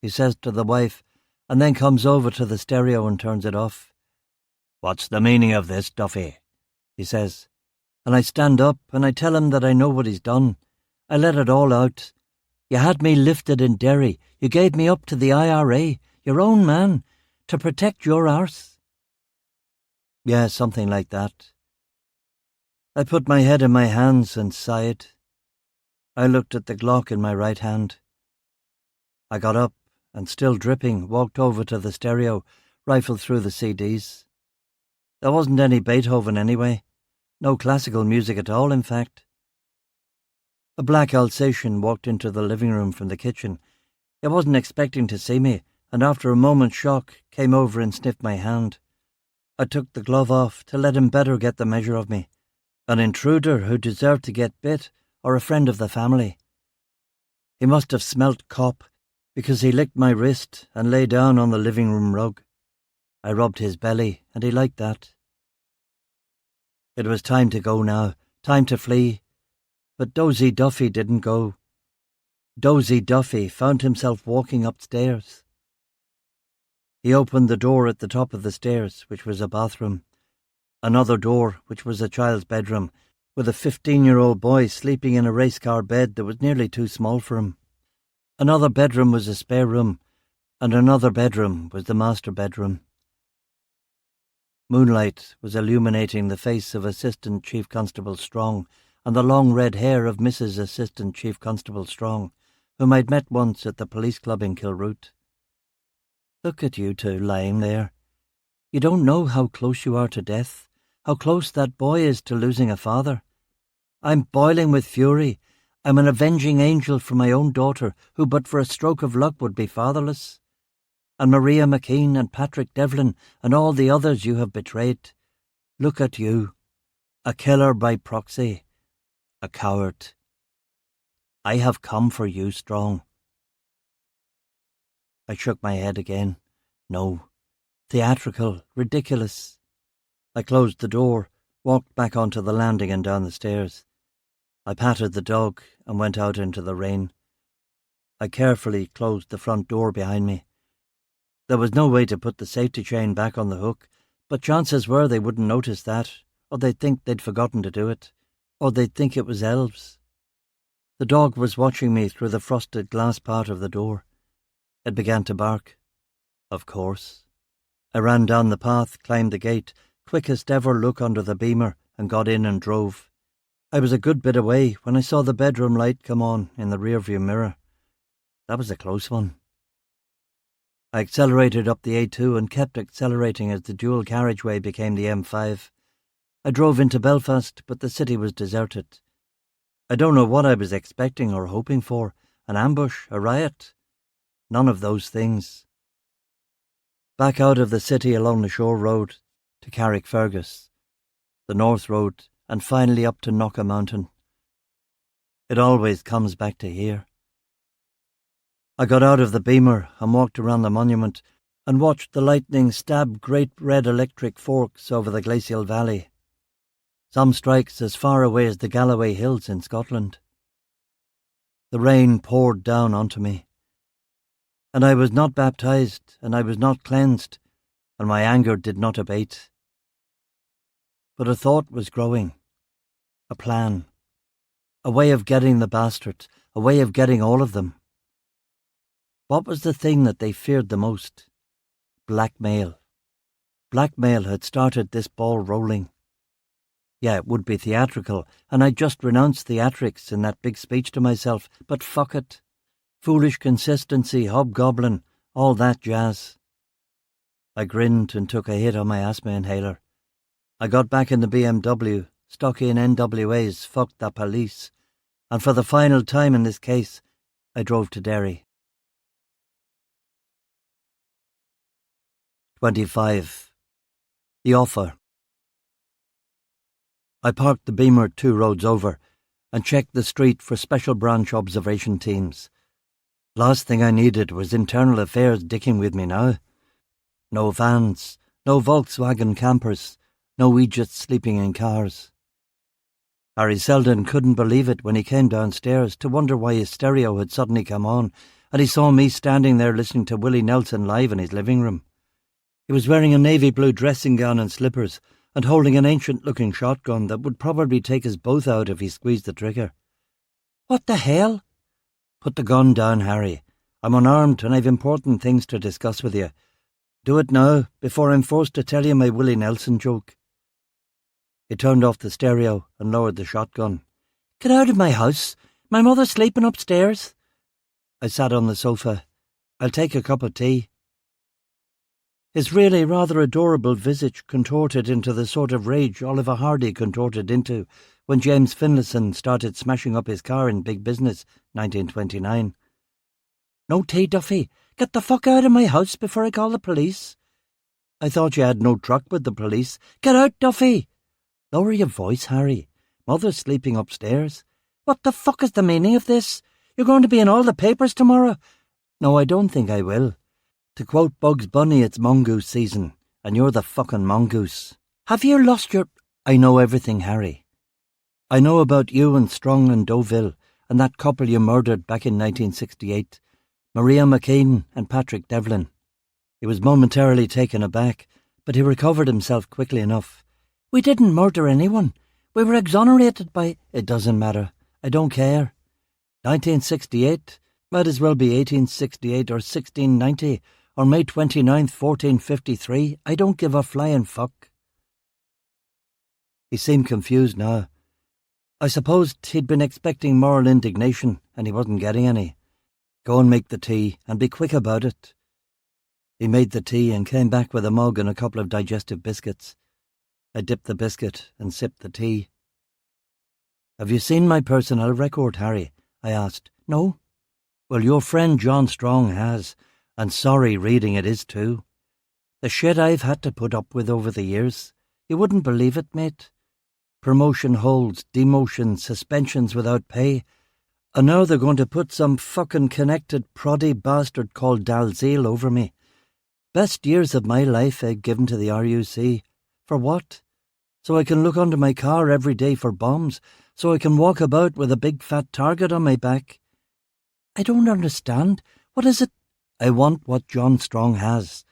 he says to the wife, and then comes over to the stereo and turns it off. "What's the meaning of this, Duffy?" he says. And I stand up, and I tell him that I know what he's done. I let it all out. You had me lifted in Derry. You gave me up to the IRA, your own man, to protect your arse. Yeah, something like that. I put my head in my hands and sighed. I looked at the Glock in my right hand. I got up and, still dripping, walked over to the stereo, rifled through the CDs. There wasn't any Beethoven anyway. No classical music at all, in fact. A black Alsatian walked into the living room from the kitchen. He wasn't expecting to see me, and after a moment's shock, came over and sniffed my hand. I took the glove off to let him better get the measure of me. An intruder who deserved to get bit, or a friend of the family. He must have smelt cop, because he licked my wrist and lay down on the living room rug. I rubbed his belly, and he liked that. It was time to go now, time to flee. But Dozy Duffy didn't go. Dozy Duffy found himself walking upstairs. He opened the door at the top of the stairs, which was a bathroom. Another door, which was a child's bedroom, with a 15-year-old boy sleeping in a race car bed that was nearly too small for him. Another bedroom was a spare room, and another bedroom was the master bedroom. Moonlight was illuminating the face of Assistant Chief Constable Strong and the long red hair of Mrs. Assistant Chief Constable Strong, whom I'd met once at the police club in Kilroot. Look at you two lying there. You don't know how close you are to death, how close that boy is to losing a father. I'm boiling with fury. I'm an avenging angel for my own daughter, who but for a stroke of luck would be fatherless. And Maria McKean and Patrick Devlin and all the others you have betrayed. Look at you, a killer by proxy, a coward. I have come for you, Strong. I shook my head again. No. Theatrical, ridiculous. I closed the door, walked back onto the landing and down the stairs. I patted the dog and went out into the rain. I carefully closed the front door behind me. There was no way to put the safety chain back on the hook, but chances were they wouldn't notice that, or they'd think they'd forgotten to do it, or they'd think it was elves. The dog was watching me through the frosted glass part of the door. It began to bark. Of course. I ran down the path, climbed the gate, quickest ever look under the beamer, and got in and drove. I was a good bit away when I saw the bedroom light come on in the rearview mirror. That was a close one. I accelerated up the A2 and kept accelerating as the dual carriageway became the M5. I drove into Belfast, but the city was deserted. I don't know what I was expecting or hoping for. An ambush, a riot. None of those things. Back out of the city along the shore road to Carrickfergus, the North Road, and finally up to Knocker Mountain. It always comes back to here. I got out of the beamer and walked around the monument and watched the lightning stab great red electric forks over the glacial valley. Some strikes as far away as the Galloway Hills in Scotland. The rain poured down onto me, and I was not baptized, and I was not cleansed, and my anger did not abate. But a thought was growing, a plan, a way of getting the bastard, a way of getting all of them. What was the thing that they feared the most? Blackmail. Blackmail had started this ball rolling. Yeah, it would be theatrical, and I'd just renounced theatrics in that big speech to myself, but fuck it. Foolish consistency, hobgoblin, all that jazz. I grinned and took a hit on my asthma inhaler. I got back in the BMW, stuck in NWA's Fuck the Police, and for the final time in this case, I drove to Derry. 25. The Offer. I parked the beamer 2 roads over and checked the street for special branch observation teams. Last thing I needed was internal affairs dicking with me now. No vans, no Volkswagen campers, no idiots sleeping in cars. Harry Selden couldn't believe it when he came downstairs to wonder why his stereo had suddenly come on, and he saw me standing there listening to Willie Nelson live in his living room. He was wearing a navy blue dressing gown and slippers, and holding an ancient-looking shotgun that would probably take us both out if he squeezed the trigger. "What the hell?" "Put the gun down, Harry. I'm unarmed and I've important things to discuss with you. Do it now, before I'm forced to tell you my Willie Nelson joke." He turned off the stereo and lowered the shotgun. "Get out of my house. My mother's sleeping upstairs." I sat on the sofa. "I'll take a cup of tea." His really rather adorable visage contorted into the sort of rage Oliver Hardy contorted into when James Finlayson started smashing up his car in Big Business, 1929. "No tea, Duffy. Get the fuck out of my house before I call the police." "I thought you had no truck with the police." "Get out, Duffy." "Lower your voice, Harry. Mother's sleeping upstairs." "What the fuck is the meaning of this? You're going to be in all the papers tomorrow." "No, I don't think I will. To quote Bugs Bunny, it's mongoose season, and you're the fucking mongoose." "Have you lost your—" "I know everything, Harry. I know about you and Strong and Deauville, and that couple you murdered back in 1968, Maria McKean and Patrick Devlin." He was momentarily taken aback, but he recovered himself quickly enough. "We didn't murder anyone. We were exonerated by—" "It doesn't matter. I don't care. 1968 might as well be 1868 or 1690 or May 29th, 1453. I don't give a flying fuck." He seemed confused now. I supposed he'd been expecting moral indignation and he wasn't getting any. "Go and make the tea, and be quick about it." He made the tea and came back with a mug and a couple of digestive biscuits. I dipped the biscuit and sipped the tea. "Have you seen my personnel record, Harry?" I asked. "No." "Well, your friend John Strong has, and sorry reading it is too. The shit I've had to put up with over the years. You wouldn't believe it, mate. Promotion holds, demotions, suspensions without pay. And now they're going to put some fucking connected proddy bastard called Dalziel over me. Best years of my life I've given to the RUC. For what? So I can look under my car every day for bombs, so I can walk about with a big fat target on my back. I don't understand. What is it? I want what John Strong has.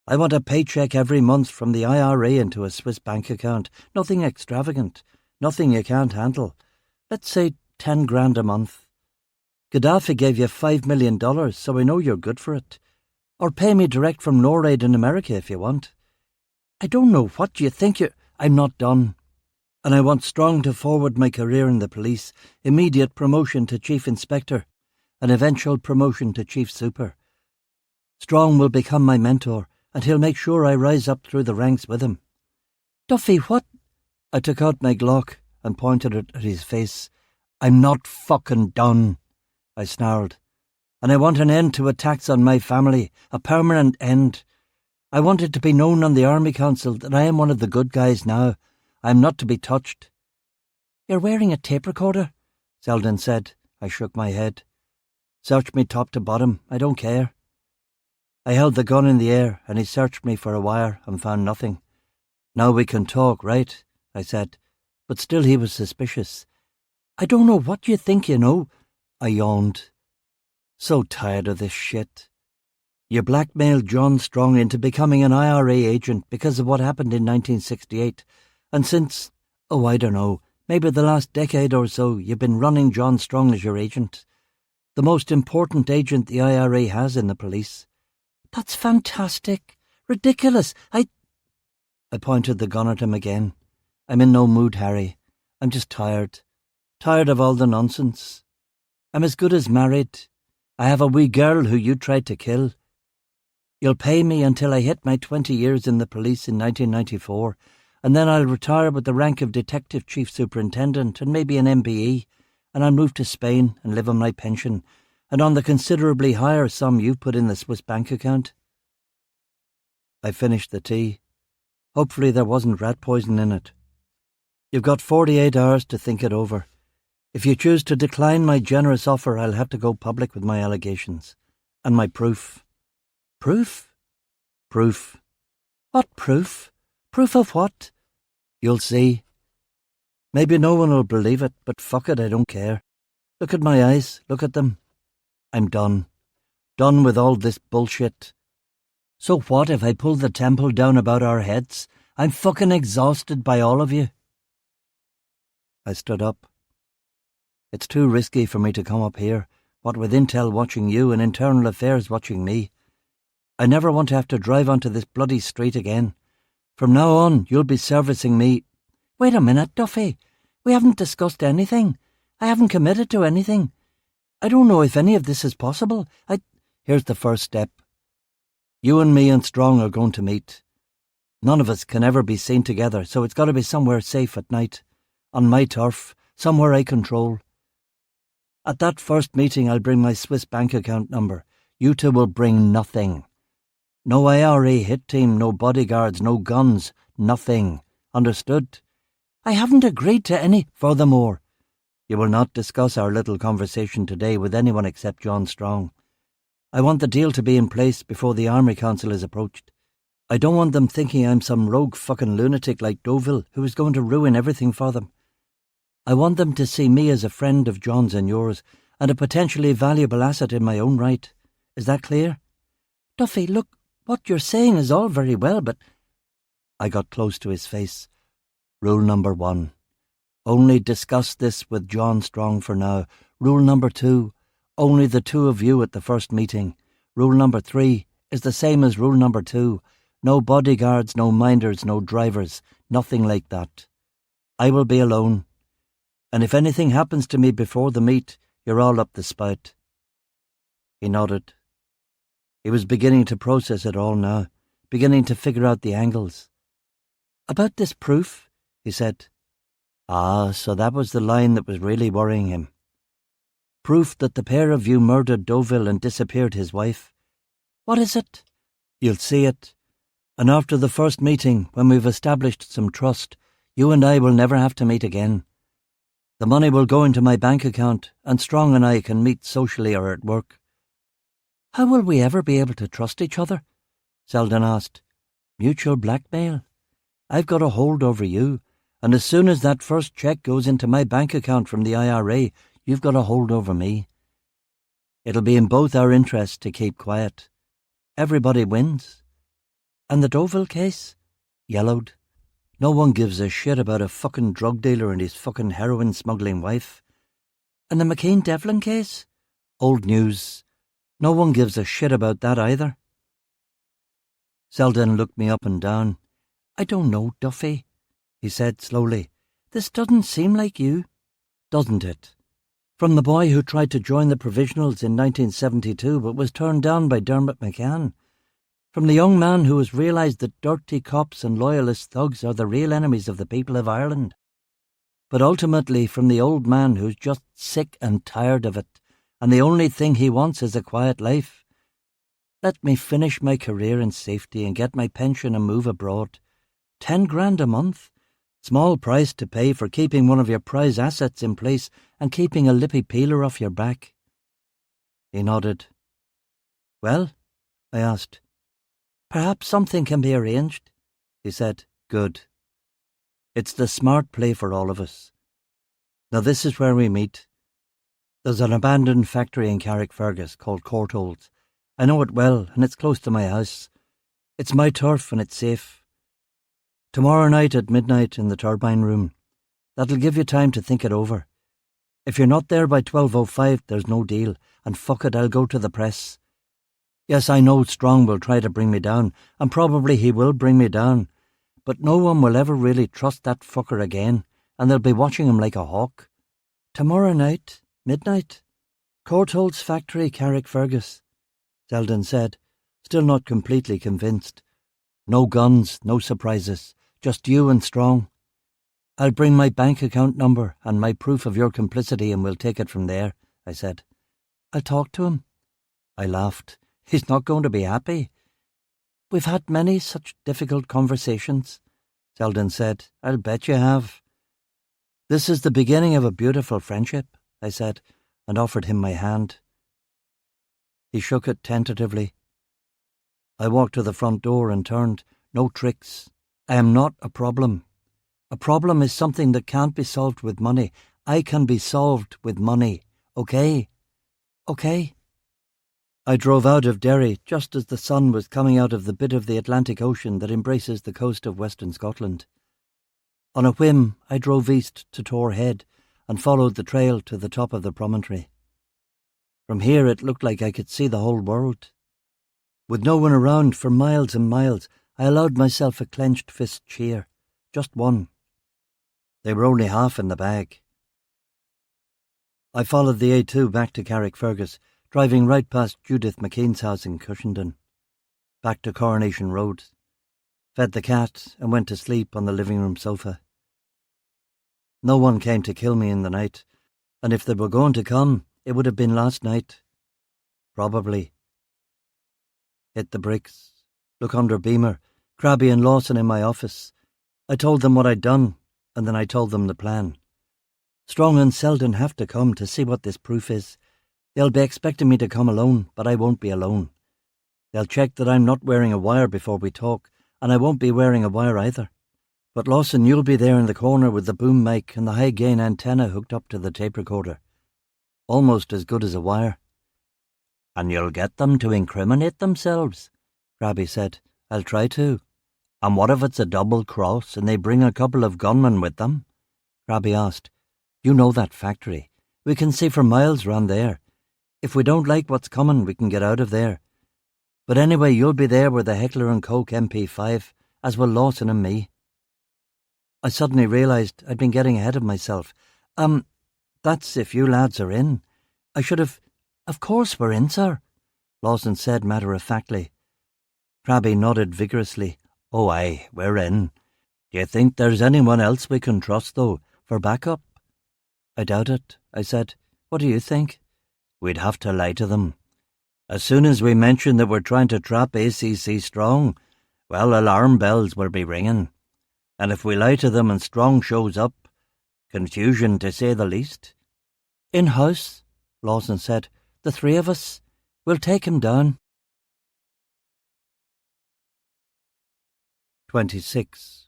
I want a paycheck every month from the IRA into a Swiss bank account. Nothing extravagant. Nothing you can't handle. Let's say 10 grand a month. Gaddafi gave you $5 million, so I know you're good for it. Or pay me direct from NORAD in America if you want. I don't know what you think you're... I'm not done. And I want Strong to forward my career in the police, immediate promotion to Chief Inspector, and eventual promotion to Chief Super. Strong will become my mentor, and he'll make sure I rise up through the ranks with him. Duffy, what? I took out my Glock and pointed it at his face. I'm not fucking done, I snarled. And I want an end to attacks on my family, a permanent end. I want it to be known on the Army Council that I am one of the good guys now. I am not to be touched. You're wearing a tape recorder, Selden said. I shook my head. Search me top to bottom, I don't care. I held the gun in the air and he searched me for a wire and found nothing. Now we can talk, right? I said, but still he was suspicious. I don't know what you think, you know. I yawned. So tired of this shit. You blackmailed John Strong into becoming an IRA agent because of what happened in 1968. And since, I don't know, maybe the last decade or so, you've been running John Strong as your agent. The most important agent the IRA has in the police. That's fantastic. Ridiculous. I pointed the gun at him again. I'm in no mood, Harry. I'm just tired. Tired of all the nonsense. I'm as good as married. I have a wee girl who you tried to kill. You'll pay me until I hit my 20 years in the police in 1994, and then I'll retire with the rank of Detective Chief Superintendent and maybe an MBE, and I'll move to Spain and live on my pension, and on the considerably higher sum you've put in the Swiss bank account. I finished the tea. Hopefully there wasn't rat poison in it. You've got 48 hours to think it over. If you choose to decline my generous offer, I'll have to go public with my allegations. And my proof. Proof? Proof. What proof? Proof of what? You'll see. Maybe no one will believe it, but fuck it, I don't care. Look at my eyes, look at them. I'm done. Done with all this bullshit. So what if I pull the temple down about our heads? I'm fucking exhausted by all of you. I stood up. It's too risky for me to come up here, what with Intel watching you and Internal Affairs watching me. I never want to have to drive onto this bloody street again. From now on, you'll be servicing me. Wait a minute, Duffy. We haven't discussed anything. I haven't committed to anything. I don't know if any of this is possible. Here's the first step. You and me and Strong are going to meet. None of us can ever be seen together, so it's got to be somewhere safe at night. On my turf, somewhere I control. At that first meeting, I'll bring my Swiss bank account number. You two will bring nothing. No IRA hit team, no bodyguards, no guns, nothing. Understood? I haven't agreed to any. Furthermore, you will not discuss our little conversation today with anyone except John Strong. I want the deal to be in place before the Army Council is approached. I don't want them thinking I'm some rogue fucking lunatic like Deauville who is going to ruin everything for them. I want them to see me as a friend of John's and yours, and a potentially valuable asset in my own right. Is that clear? Duffy, look, what you're saying is all very well, but... I got close to his face. Rule number 1. Only discuss this with John Strong for now. Rule number 2. Only the two of you at the first meeting. Rule number 3 is the same as rule number 2. No bodyguards, no minders, no drivers. Nothing like that. I will be alone. And if anything happens to me before the meet, you're all up the spout. He nodded. He was beginning to process it all now, beginning to figure out the angles. About this proof, he said. Ah, so that was the line that was really worrying him. Proof that the pair of you murdered Deauville and disappeared his wife. What is it? You'll see it. And after the first meeting, when we've established some trust, you and I will never have to meet again. The money will go into my bank account, and Strong and I can meet socially or at work. How will we ever be able to trust each other? Selden asked. Mutual blackmail. I've got a hold over you, and as soon as that first cheque goes into my bank account from the IRA, you've got a hold over me. It'll be in both our interests to keep quiet. Everybody wins. And the Deauville case? Yellowed. No one gives a shit about a fucking drug dealer and his fucking heroin smuggling wife. And the McKean-Devlin case? Old news. No one gives a shit about that either. Selden looked me up and down. I don't know, Duffy, he said slowly. This doesn't seem like you. Doesn't it? From the boy who tried to join the Provisionals in 1972 but was turned down by Dermot McCann. From the young man who has realised that dirty cops and loyalist thugs are the real enemies of the people of Ireland. But ultimately from the old man who's just sick and tired of it, and the only thing he wants is a quiet life. Let me finish my career in safety and get my pension and move abroad. 10 grand a month? Small price to pay for keeping one of your prize assets in place and keeping a lippy peeler off your back. He nodded. Well? I asked. Perhaps something can be arranged, he said. Good. It's the smart play for all of us. Now this is where we meet. There's an abandoned factory in Carrickfergus called Courtaulds. I know it well, and it's close to my house. It's my turf and it's safe. Tomorrow night at midnight in the turbine room. That'll give you time to think it over. If you're not there by 12:05, there's no deal, and fuck it, I'll go to the press. Yes, I know Strong will try to bring me down, and probably he will bring me down, but no one will ever really trust that fucker again, and they'll be watching him like a hawk. Tomorrow night, midnight, Courtaulds factory, Carrickfergus, Selden said, still not completely convinced. No guns, no surprises, just you and Strong. I'll bring my bank account number and my proof of your complicity and we'll take it from there, I said. I'll talk to him. I laughed. He's not going to be happy. We've had many such difficult conversations, Selden said. I'll bet you have. This is the beginning of a beautiful friendship, I said, and offered him my hand. He shook it tentatively. I walked to the front door and turned. No tricks. I am not a problem. A problem is something that can't be solved with money. I can be solved with money. Okay? Okay. I drove out of Derry just as the sun was coming out of the bit of the Atlantic Ocean that embraces the coast of western Scotland. On a whim, I drove east to Tor Head and followed the trail to the top of the promontory. From here it looked like I could see the whole world. With no one around for miles and miles, I allowed myself a clenched fist cheer. Just one. They were only half in the bag. I followed the A2 back to Carrickfergus, driving right past Judith McKean's house in Cushenden, back to Coronation Road, fed the cat and went to sleep on the living room sofa. No one came to kill me in the night, and if they were going to come, it would have been last night. Probably. Hit the bricks, look under Beamer, Crabby and Lawson in my office. I told them what I'd done, and then I told them the plan. Strong and Selden have to come to see what this proof is. They'll be expecting me to come alone, but I won't be alone. They'll check that I'm not wearing a wire before we talk, and I won't be wearing a wire either. But Lawson, you'll be there in the corner with the boom mic and the high-gain antenna hooked up to the tape recorder. Almost as good as a wire. And you'll get them to incriminate themselves, Crabby said. I'll try to. And what if it's a double cross and they bring a couple of gunmen with them? Crabby asked. You know that factory. We can see for miles round there. If we don't like what's coming, we can get out of there. But anyway, you'll be there with the Heckler & Koch MP5, as will Lawson and me. I suddenly realised I'd been getting ahead of myself. That's if you lads are in. I should have... Of course we're in, sir, Lawson said matter-of-factly. Crabby nodded vigorously. Oh, aye, we're in. Do you think there's anyone else we can trust, though, for backup? I doubt it, I said. What do you think? We'd have to lie to them. As soon as we mention that we're trying to trap ACC Strong, well, alarm bells will be ringing. And if we lie to them and Strong shows up, confusion to say the least. In-house, Lawson said. The three of us. We'll take him down. 26.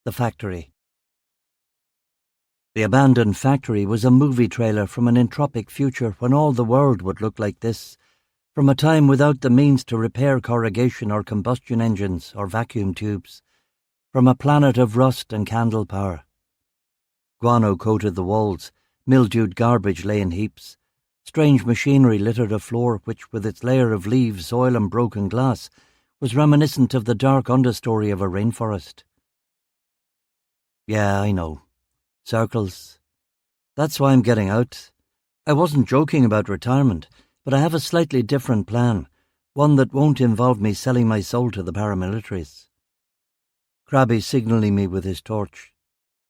The Factory. The abandoned factory was a movie trailer from an entropic future when all the world would look like this, from a time without the means to repair corrugation or combustion engines or vacuum tubes, from a planet of rust and candle power. Guano coated the walls, mildewed garbage lay in heaps. Strange machinery littered a floor which, with its layer of leaves, soil and broken glass, was reminiscent of the dark understory of a rainforest. Yeah, I know. Circles. That's why I'm getting out. I wasn't joking about retirement, but I have a slightly different plan, one that won't involve me selling my soul to the paramilitaries. Crabby signalling me with his torch.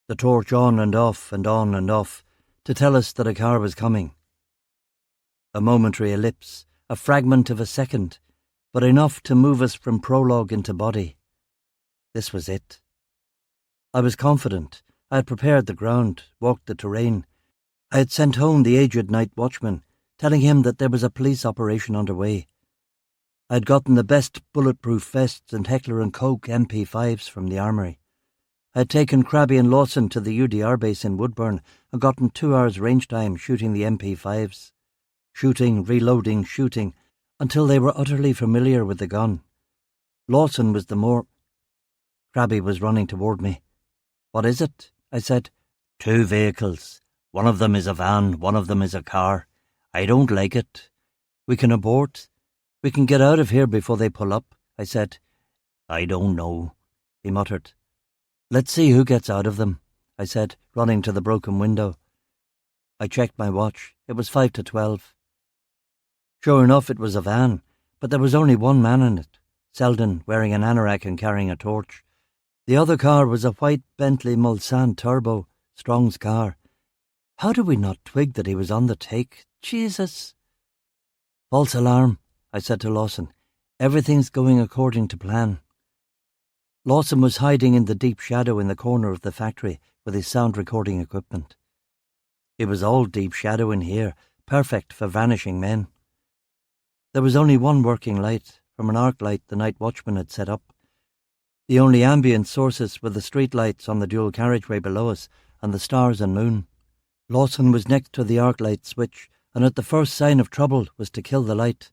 The torch on and off and on and off, to tell us that a car was coming. A momentary ellipse, a fragment of a second, but enough to move us from prologue into body. This was it. I was confident. I had prepared the ground, walked the terrain. I had sent home the aged night watchman, telling him that there was a police operation underway. I had gotten the best bulletproof vests and Heckler & Koch MP5s from the armoury. I had taken Crabby and Lawson to the UDR base in Woodburn and gotten 2 hours range time shooting the MP5s. Shooting, reloading, shooting, until they were utterly familiar with the gun. Lawson was the more... Crabby was running toward me. "What is it?" I said. "2 vehicles. One of them is a van, one of them is a car. I don't like it. We can abort. We can get out of here before they pull up," I said. "I don't know," he muttered. "Let's see who gets out of them," I said, running to the broken window. I checked my watch. It was 5 to 12. Sure enough, it was a van, but there was only one man in it, Selden, wearing an anorak and carrying a torch. The other car was a white Bentley Mulsanne Turbo, Strong's car. How did we not twig that he was on the take? Jesus! "False alarm," I said to Lawson. "Everything's going according to plan." Lawson was hiding in the deep shadow in the corner of the factory with his sound recording equipment. It was all deep shadow in here, perfect for vanishing men. There was only one working light, from an arc light the night watchman had set up. The only ambient sources were the street lights on the dual carriageway below us and the stars and moon. Lawson was next to the arc light switch, and at the first sign of trouble was to kill the light.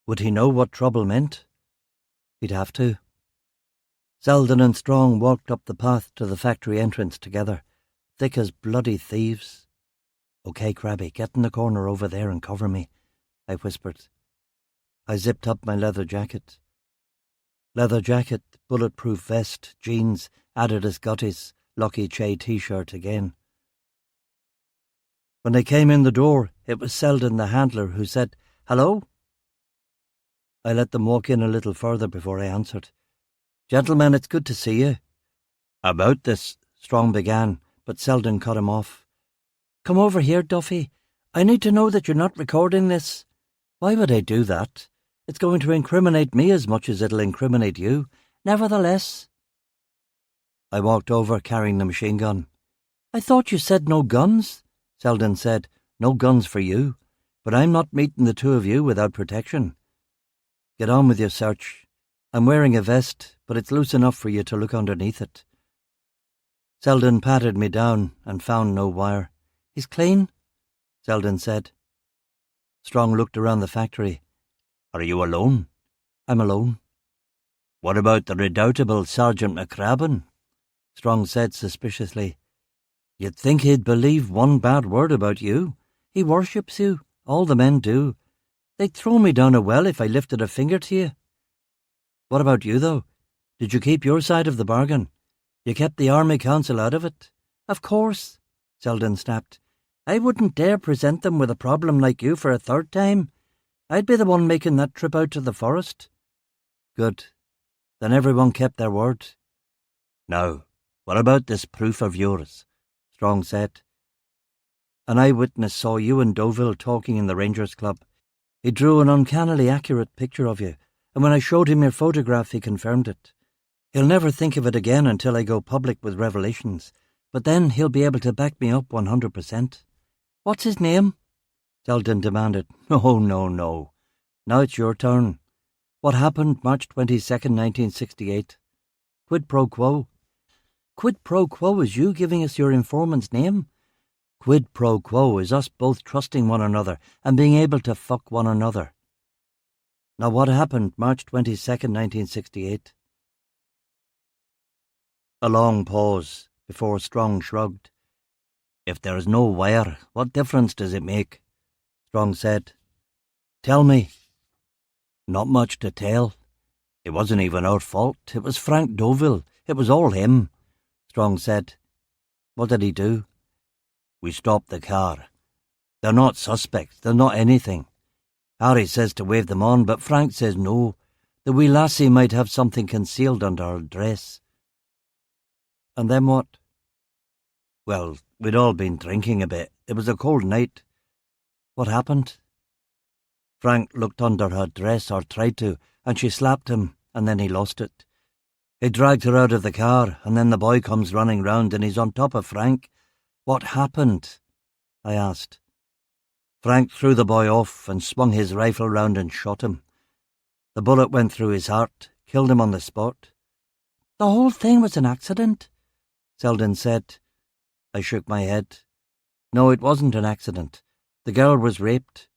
Would he know what trouble meant? He'd have to. Selden and Strong walked up the path to the factory entrance together, thick as bloody thieves. "Okay, Crabby, get in the corner over there and cover me," I whispered. I zipped up my leather jacket. Leather jacket, bulletproof vest, jeans, Adidas gutties, Lucky Che t-shirt again. When they came in the door, it was Selden the handler who said, "Hello?" I let them walk in a little further before I answered. "Gentlemen, it's good to see you." "About this," Strong began, but Selden cut him off. "Come over here, Duffy. I need to know that you're not recording this." "Why would I do that? It's going to incriminate me as much as it'll incriminate you. Nevertheless." I walked over carrying the machine gun. "I thought you said no guns," Selden said. "No guns for you, but I'm not meeting the two of you without protection. Get on with your search. I'm wearing a vest, but it's loose enough for you to look underneath it." Selden patted me down and found no wire. "He's clean," Selden said. Strong looked around the factory. "Are you alone?" "I'm alone." "What about the redoubtable Sergeant McCrabbin?" Strong said suspiciously. "You'd think he'd believe one bad word about you. He worships you. All the men do. They'd throw me down a well if I lifted a finger to you." "What about you, though? Did you keep your side of the bargain? You kept the Army Council out of it?" "Of course," Selden snapped. "I wouldn't dare present them with a problem like you for a third time. I'd be the one making that trip out to the forest." "Good. Then everyone kept their word." "Now, what about this proof of yours?" Strong said. "An eyewitness saw you and Deauville talking in the Rangers Club. He drew an uncannily accurate picture of you, and when I showed him your photograph he confirmed it. He'll never think of it again until I go public with revelations, but then he'll be able to back me up 100%. "What's his name?" Selden demanded. "Oh, no. Now it's your turn. What happened March 22nd, 1968? Quid pro quo." "Quid pro quo is you giving us your informant's name. Quid pro quo is us both trusting one another and being able to fuck one another. Now what happened March 22nd, 1968? A long pause before Strong shrugged. If there is no wire, what difference does it make? Strong said. Tell me. Not much to tell. It wasn't even our fault. It was Frank Deauville. It was all him, Strong said. What did he do? We stopped the car. They're not suspects. They're not anything. Harry says to wave them on, but Frank says no. The wee lassie might have something concealed under her dress. And then what? Well, we'd all been drinking a bit. It was a cold night. What happened? Frank looked under her dress, or tried to, and she slapped him, and then he lost it. He dragged her out of the car, and then the boy comes running round, and he's on top of Frank. What happened? I asked. Frank threw the boy off and swung his rifle round and shot him. The bullet went through his heart, killed him on the spot. The whole thing was an accident, Selden said. I shook my head. No, it wasn't an accident. The girl was raped.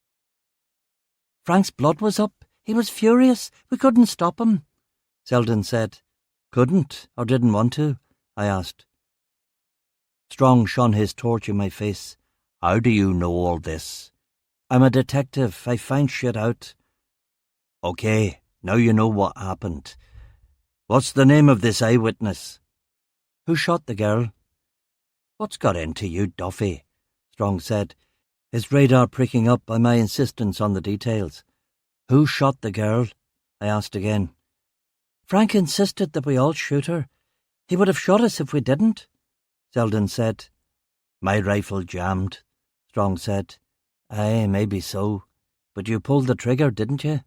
Frank's blood was up. He was furious. We couldn't stop him, Selden said. Couldn't, or didn't want to? I asked. Strong shone his torch in my face. How do you know all this? I'm a detective. I find shit out. Okay, now you know what happened. What's the name of this eyewitness? Who shot the girl? What's got into you, Duffy? Strong said, his radar pricking up by my insistence on the details. Who shot the girl? I asked again. Frank insisted that we all shoot her. He would have shot us if we didn't, Selden said. My rifle jammed, Strong said. Aye, maybe so. But you pulled the trigger, didn't you?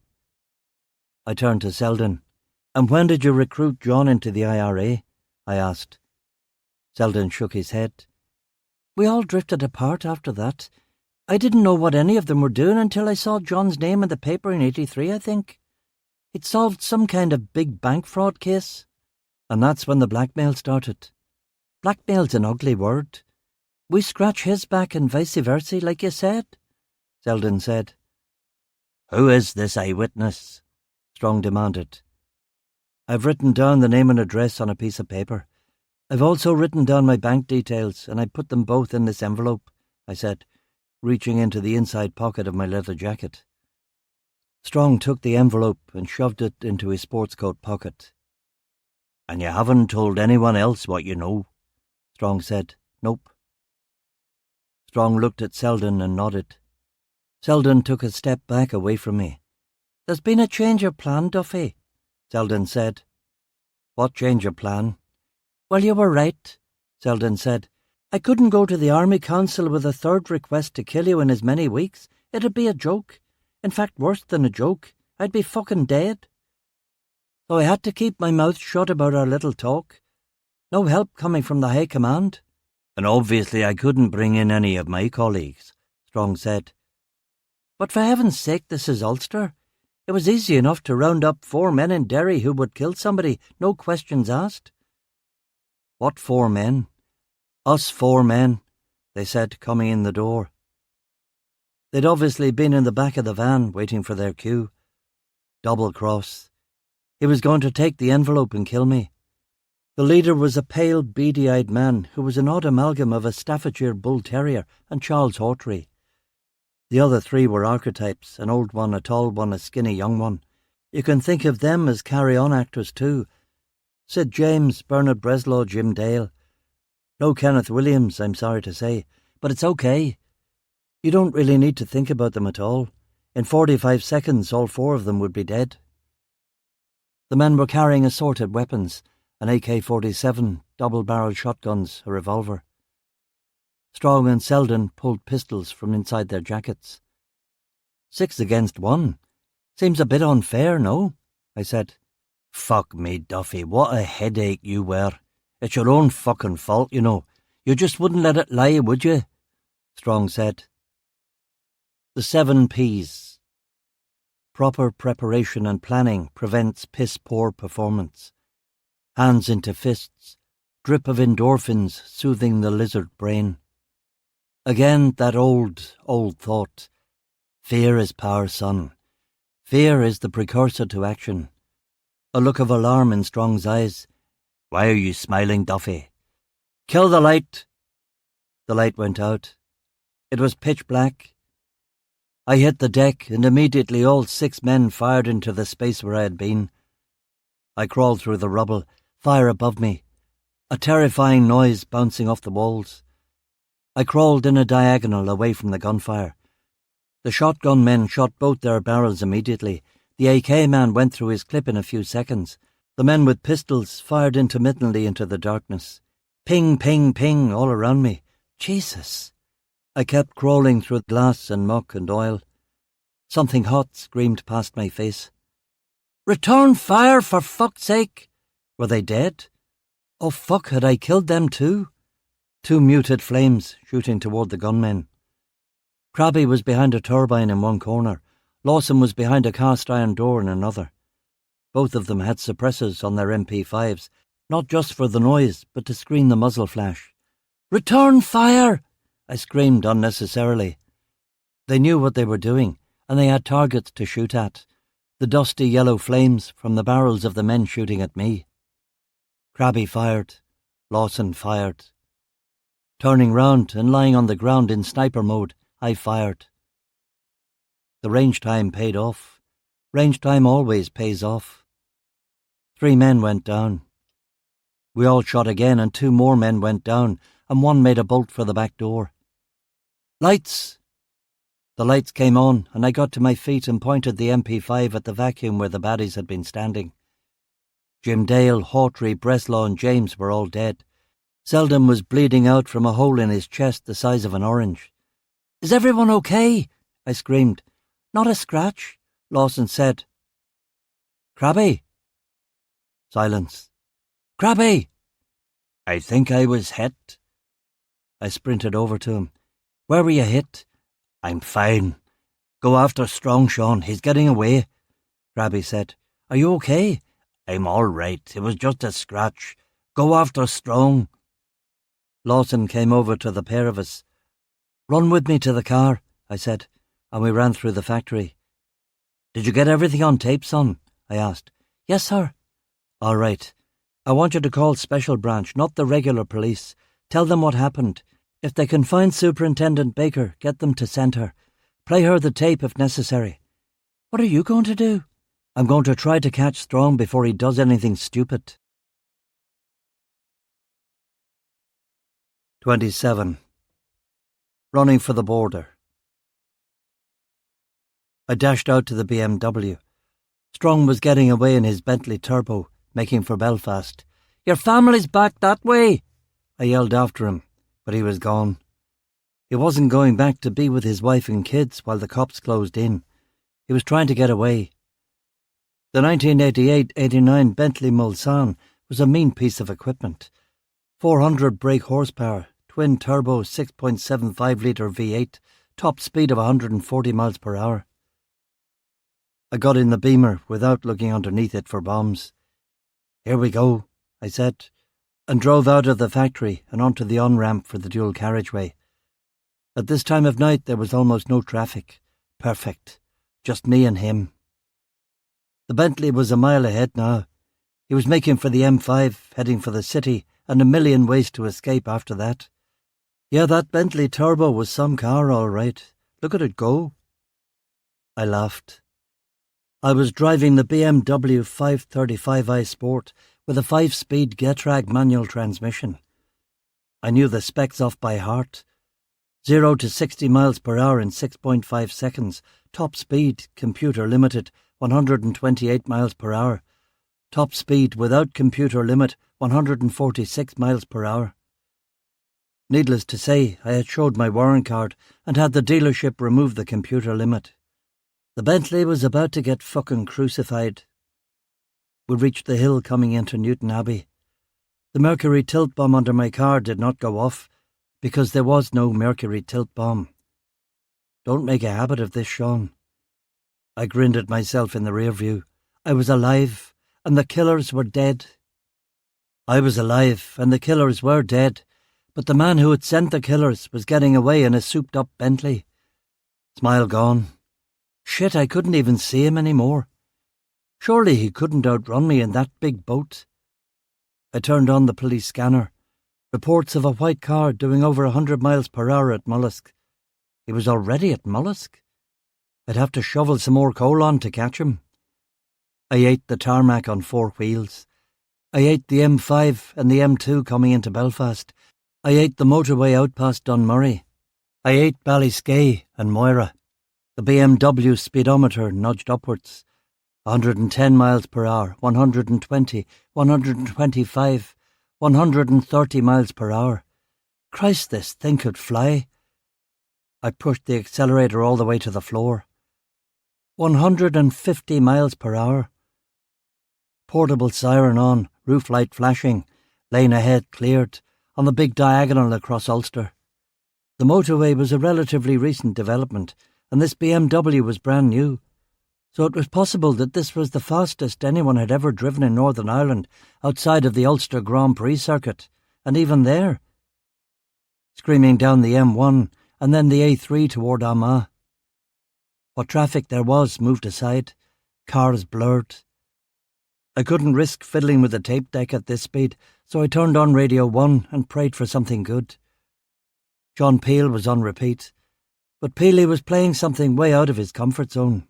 I turned to Selden. And when did you recruit John into the IRA? I asked. Selden shook his head. We all drifted apart after that. I didn't know what any of them were doing until I saw John's name in the paper in '83, I think. He'd solved some kind of big bank fraud case. And that's when the blackmail started. Blackmail's an ugly word. We scratch his back and vice versa, like you said, Selden said. Who is this eyewitness? Strong demanded. I've written down the name and address on a piece of paper. I've also written down my bank details, and I put them both in this envelope, I said, reaching into the inside pocket of my leather jacket. Strong took the envelope and shoved it into his sports coat pocket. And you haven't told anyone else what you know? Strong said. Nope. Strong looked at Selden and nodded. Selden took a step back away from me. There's been a change of plan, Duffy, Selden said. What change of plan? Well, you were right, Selden said. I couldn't go to the Army Council with a third request to kill you in as many weeks. It'd be a joke. In fact, worse than a joke. I'd be fucking dead. So I had to keep my mouth shut about our little talk. No help coming from the High Command. And obviously I couldn't bring in any of my colleagues, Strong said. But for heaven's sake, this is Ulster. It was easy enough to round up 4 men in Derry who would kill somebody, no questions asked. What 4 men? Us 4 men, they said, coming in the door. They'd obviously been in the back of the van, waiting for their cue. Double cross. He was going to take the envelope and kill me. The leader was a pale, beady-eyed man who was an odd amalgam of a Staffordshire bull terrier and Charles Hawtrey. The other 3 were archetypes, an old one, a tall one, a skinny young one. You can think of them as carry-on actors too. Sid James, Bernard Breslau, Jim Dale. No Kenneth Williams, I'm sorry to say, but it's okay. You don't really need to think about them at all. In 45 seconds, all 4 of them would be dead. The men were carrying assorted weapons, an AK-47, double-barreled shotguns, a revolver. Strong and Selden pulled pistols from inside their jackets. 6 against 1. Seems a bit unfair, no? I said. Fuck me, Duffy, what a headache you were. It's your own fucking fault, you know. You just wouldn't let it lie, would you? Strong said. The 7 Ps. Proper preparation and planning prevents piss-poor performance. Hands into fists, drip of endorphins soothing the lizard brain. Again that old thought. Fear is power, son. Fear is the precursor to action. A look of alarm in Strong's eyes. Why are you smiling, Duffy? Kill the light. The light went out. It was pitch black. I hit the deck, and immediately all 6 men fired into the space where I had been. I crawled through the rubble, fire above me, a terrifying noise bouncing off the walls. I crawled in a diagonal away from the gunfire. The shotgun men shot both their barrels immediately. The AK man went through his clip in a few seconds. The men with pistols fired intermittently into the darkness. Ping, ping, ping all around me. Jesus! I kept crawling through glass and muck and oil. Something hot screamed past my face. Return fire, for fuck's sake! Were they dead? Oh fuck, had I killed them too? 2 muted flames shooting toward the gunmen. Crabby was behind a turbine in one corner. Lawson was behind a cast iron door in another. Both of them had suppressors on their MP5s, not just for the noise, but to screen the muzzle flash. Return fire! I screamed unnecessarily. They knew what they were doing, and they had targets to shoot at. The dusty yellow flames from the barrels of the men shooting at me. Crabby fired. Lawson fired. Turning round and lying on the ground in sniper mode, I fired. The range time paid off. Range time always pays off. 3 men went down. We all shot again, and 2 more men went down, and 1 made a bolt for the back door. Lights! The lights came on, and I got to my feet and pointed the MP5 at the vacuum where the baddies had been standing. Jim Dale, Hawtrey, Breslaw and James were all dead. Selden was bleeding out from a hole in his chest the size of an orange. Is everyone okay? I screamed. Not a scratch, Lawson said. Crabby? Silence. Crabby! I think I was hit. I sprinted over to him. Where were you hit? I'm fine. Go after Strong, Sean. He's getting away. Crabby said. Are you okay? I'm all right. It was just a scratch. Go after Strong. Lawson came over to the pair of us. Run with me to the car, I said, and we ran through the factory. Did you get everything on tape, son? I asked. Yes, sir. All right. I want you to call Special Branch, not the regular police. Tell them what happened. If they can find Superintendent Baker, get them to send her. Play her the tape if necessary. What are you going to do? I'm going to try to catch Strong before he does anything stupid. 27. Running for the border. I dashed out to the BMW. Strong was getting away in his Bentley Turbo, making for Belfast. Your family's back that way! I yelled after him, but he was gone. He wasn't going back to be with his wife and kids while the cops closed in. He was trying to get away. The 1988-89 Bentley Mulsanne was a mean piece of equipment. 400 brake horsepower, twin-turbo 6.75-litre V8, top speed of 140 miles per hour. I got in the Beamer without looking underneath it for bombs. Here we go, I said, and drove out of the factory and onto the on-ramp for the dual carriageway. At this time of night there was almost no traffic. Perfect. Just me and him. The Bentley was a mile ahead now. He was making for the M5, heading for the city, and a million ways to escape after that. Yeah, that Bentley Turbo was some car, all right. Look at it go. I laughed. I was driving the BMW 535i Sport with a 5-speed Getrag manual transmission. I knew the specs off by heart. 0 to 60 miles per hour in 6.5 seconds. Top speed, computer limited, 128 miles per hour. Top speed without computer limit, 146 miles per hour. Needless to say, I had showed my warrant card and had the dealership remove the computer limit. The Bentley was about to get fucking crucified. We reached the hill coming into Newton Abbey. The mercury tilt bomb under my car did not go off, because there was no mercury tilt bomb. Don't make a habit of this, Sean. I grinned at myself in the rear view. I was alive, and the killers were dead. I was alive, and the killers were dead, but the man who had sent the killers was getting away in a souped-up Bentley. Smile gone. Shit, I couldn't even see him anymore. Surely he couldn't outrun me in that big boat. I turned on the police scanner. Reports of a white car doing over 100 miles per hour at Mollusk. He was already at Mollusk? I'd have to shovel some more coal on to catch him. I ate the tarmac on 4 wheels. I ate the M5 and the M2 coming into Belfast. I ate the motorway out past Dunmurry. I ate Ballyskay and Moira. The BMW speedometer nudged upwards. 110 miles per hour, 120, 125, 130 miles per hour. Christ, this thing could fly. I pushed the accelerator all the way to the floor. 150 miles per hour. Portable siren on, roof light flashing, lane ahead cleared, on the big diagonal across Ulster. The motorway was a relatively recent development, and this BMW was brand new, so it was possible that this was the fastest anyone had ever driven in Northern Ireland outside of the Ulster Grand Prix circuit, and even there. Screaming down the M1 and then the A3 toward Armagh. What traffic there was moved aside, cars blurred. I couldn't risk fiddling with the tape deck at this speed, so I turned on Radio 1 and prayed for something good. John Peel was on repeat, but Peely was playing something way out of his comfort zone.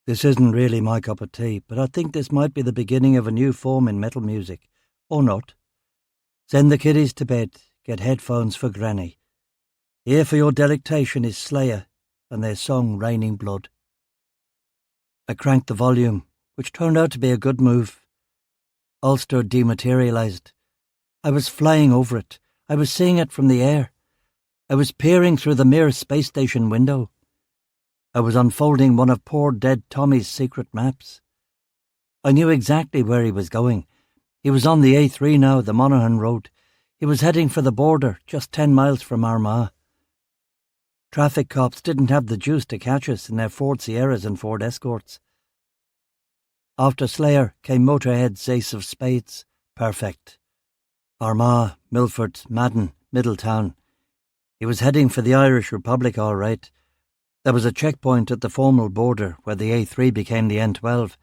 This isn't really my cup of tea, but I think this might be the beginning of a new form in metal music. Or not. Send the kiddies to bed, get headphones for Granny. Here for your delectation is Slayer and their song Raining Blood. I cranked the volume, which turned out to be a good move. Ulster dematerialised. I was flying over it. I was seeing it from the air. I was peering through the Mir space station window. I was unfolding one of poor dead Tommy's secret maps. I knew exactly where he was going. He was on the A3 now, the Monaghan Road. He was heading for the border, just 10 miles from Armagh. Traffic cops didn't have the juice to catch us in their Ford Sierras and Ford Escorts. After Slayer came Motorhead's Ace of Spades. Perfect. Armagh, Milford, Madden, Middletown. He was heading for the Irish Republic, all right. There was a checkpoint at the formal border where the A3 became the N12,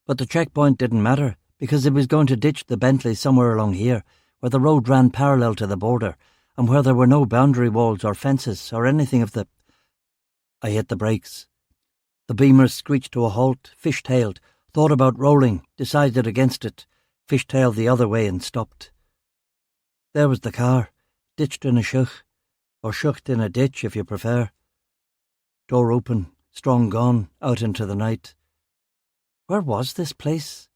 but the checkpoint didn't matter because he was going to ditch the Bentley somewhere along here where the road ran parallel to the border and where there were no boundary walls or fences or anything of the... I hit the brakes. The Beamer screeched to a halt, fishtailed, thought about rolling, decided against it, fishtailed the other way and stopped. There was the car, ditched in a shuch, or shucked in a ditch if you prefer. Door open, strong gone, out into the night. Where was this place?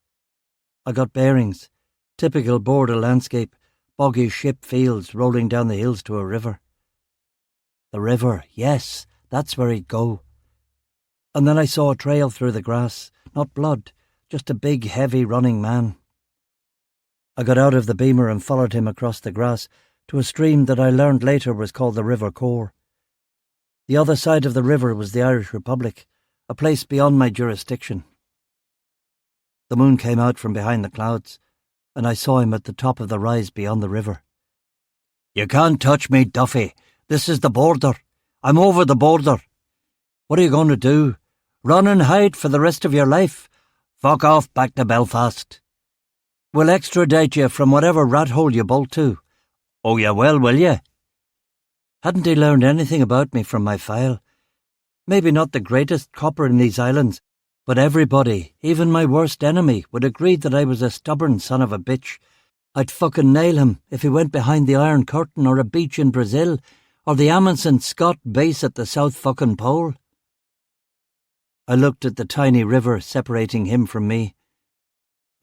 I got bearings. Typical border landscape, boggy ship fields rolling down the hills to a river. The river, yes, that's where he'd go. And then I saw a trail through the grass, not blood, just a big, heavy running man. I got out of the Beamer and followed him across the grass to a stream that I learned later was called the River Core. The other side of the river was the Irish Republic, a place beyond my jurisdiction. The moon came out from behind the clouds, and I saw him at the top of the rise beyond the river. "You can't touch me, Duffy. This is the border. I'm over the border. What are you going to do? Run and hide for the rest of your life? Fuck off back to Belfast. We'll extradite you from whatever rat hole you bolt to. Oh, you will you?" Hadn't he learned anything about me from my file? Maybe not the greatest copper in these islands, but everybody, even my worst enemy, would agree that I was a stubborn son of a bitch. I'd fucking nail him if he went behind the Iron Curtain or a beach in Brazil or the Amundsen Scott base at the South fucking Pole. I looked at the tiny river separating him from me.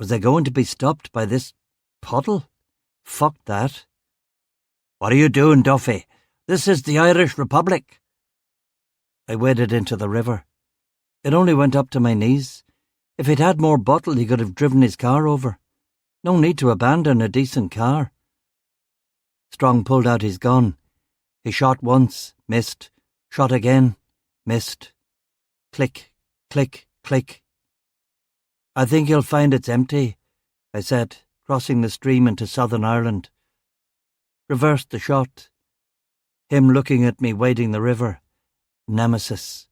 Was I going to be stopped by this puddle? Fuck that. "What are you doing, Duffy? This is the Irish Republic." I waded into the river. It only went up to my knees. If he'd had more bottle, he could have driven his car over. No need to abandon a decent car. Strong pulled out his gun. He shot once, missed. Shot again, missed. Click, click, click. "I think you'll find it's empty," I said, crossing the stream into Southern Ireland. Reversed the shot. Him looking at me wading the river. Nemesis.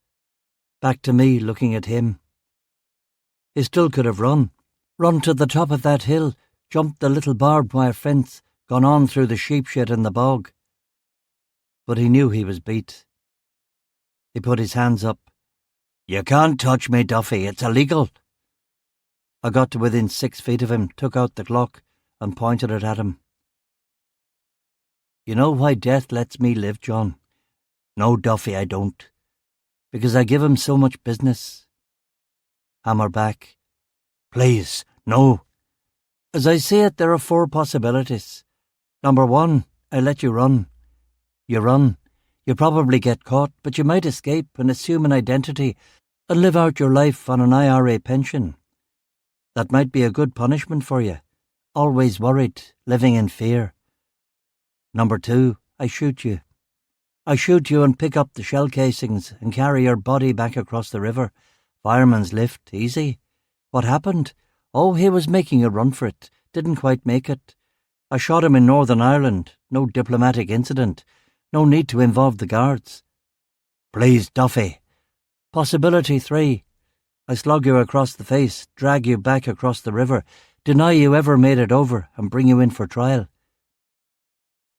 Back to me looking at him. He still could have run. Run to the top of that hill. jumped the little barbed wire fence, gone on through the sheep shed in the bog. But he knew he was beat. He put his hands up. "You can't touch me, Duffy, it's illegal." I got to within 6 feet of him, took out the Glock and pointed it at him. "You know why death lets me live, John?" "No, Duffy, I don't. Because I give him so much business." Hammer back. "Please, no." "As I see it, there are 4 possibilities. Number 1, I let you run. You run. You probably get caught, but you might escape and assume an identity and live out your life on an IRA pension. That might be a good punishment for you. Always worried, living in fear. Number 2, I shoot you. I shoot you and pick up the shell casings and carry your body back across the river. Fireman's lift, easy. What happened? Oh, he was making a run for it. Didn't quite make it. I shot him in Northern Ireland. No diplomatic incident. No need to involve the guards." "Please, Duffy." Possibility 3. I slug you across the face, drag you back across the river, deny you ever made it over, and bring you in for trial.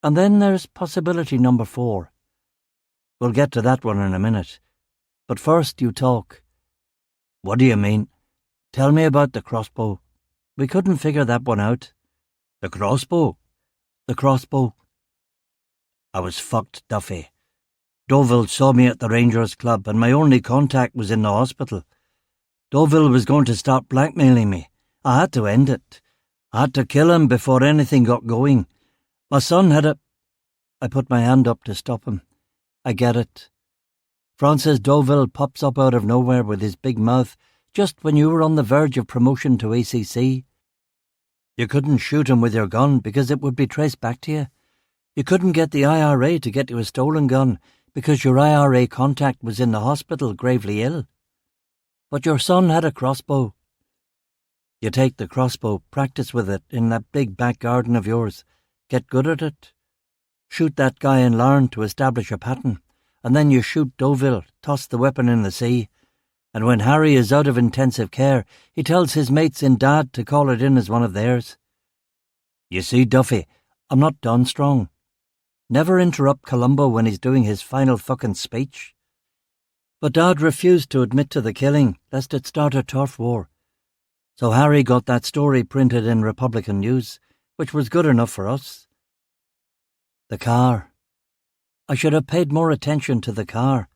And then there's possibility number 4. We'll get to that one in a minute. But first you talk. "What do you mean?" "Tell me about the crossbow. We couldn't figure that one out." "The crossbow?" "The crossbow." I was fucked, Duffy. Deauville saw me at the Rangers Club and my only contact was in the hospital. Deauville was going to start blackmailing me. I had to end it. I had to kill him before anything got going. My son had a... I put my hand up to stop him. "I get it. Francis Deauville pops up out of nowhere with his big mouth just when you were on the verge of promotion to ACC. You couldn't shoot him with your gun because it would be traced back to you. You couldn't get the IRA to get you a stolen gun because your IRA contact was in the hospital gravely ill. But your son had a crossbow. You take the crossbow, practice with it in that big back garden of yours, get good at it, shoot that guy and learn to establish a pattern, and then you shoot Deauville, toss the weapon in the sea, and when Harry is out of intensive care, he tells his mates in Dad to call it in as one of theirs. You see, Duffy, I'm not done strong. Never interrupt Columbo when he's doing his final fucking speech." But Dad refused to admit to the killing, lest it start a turf war. So Harry got that story printed in Republican News, which was good enough for us. The car. I should have paid more attention to the car.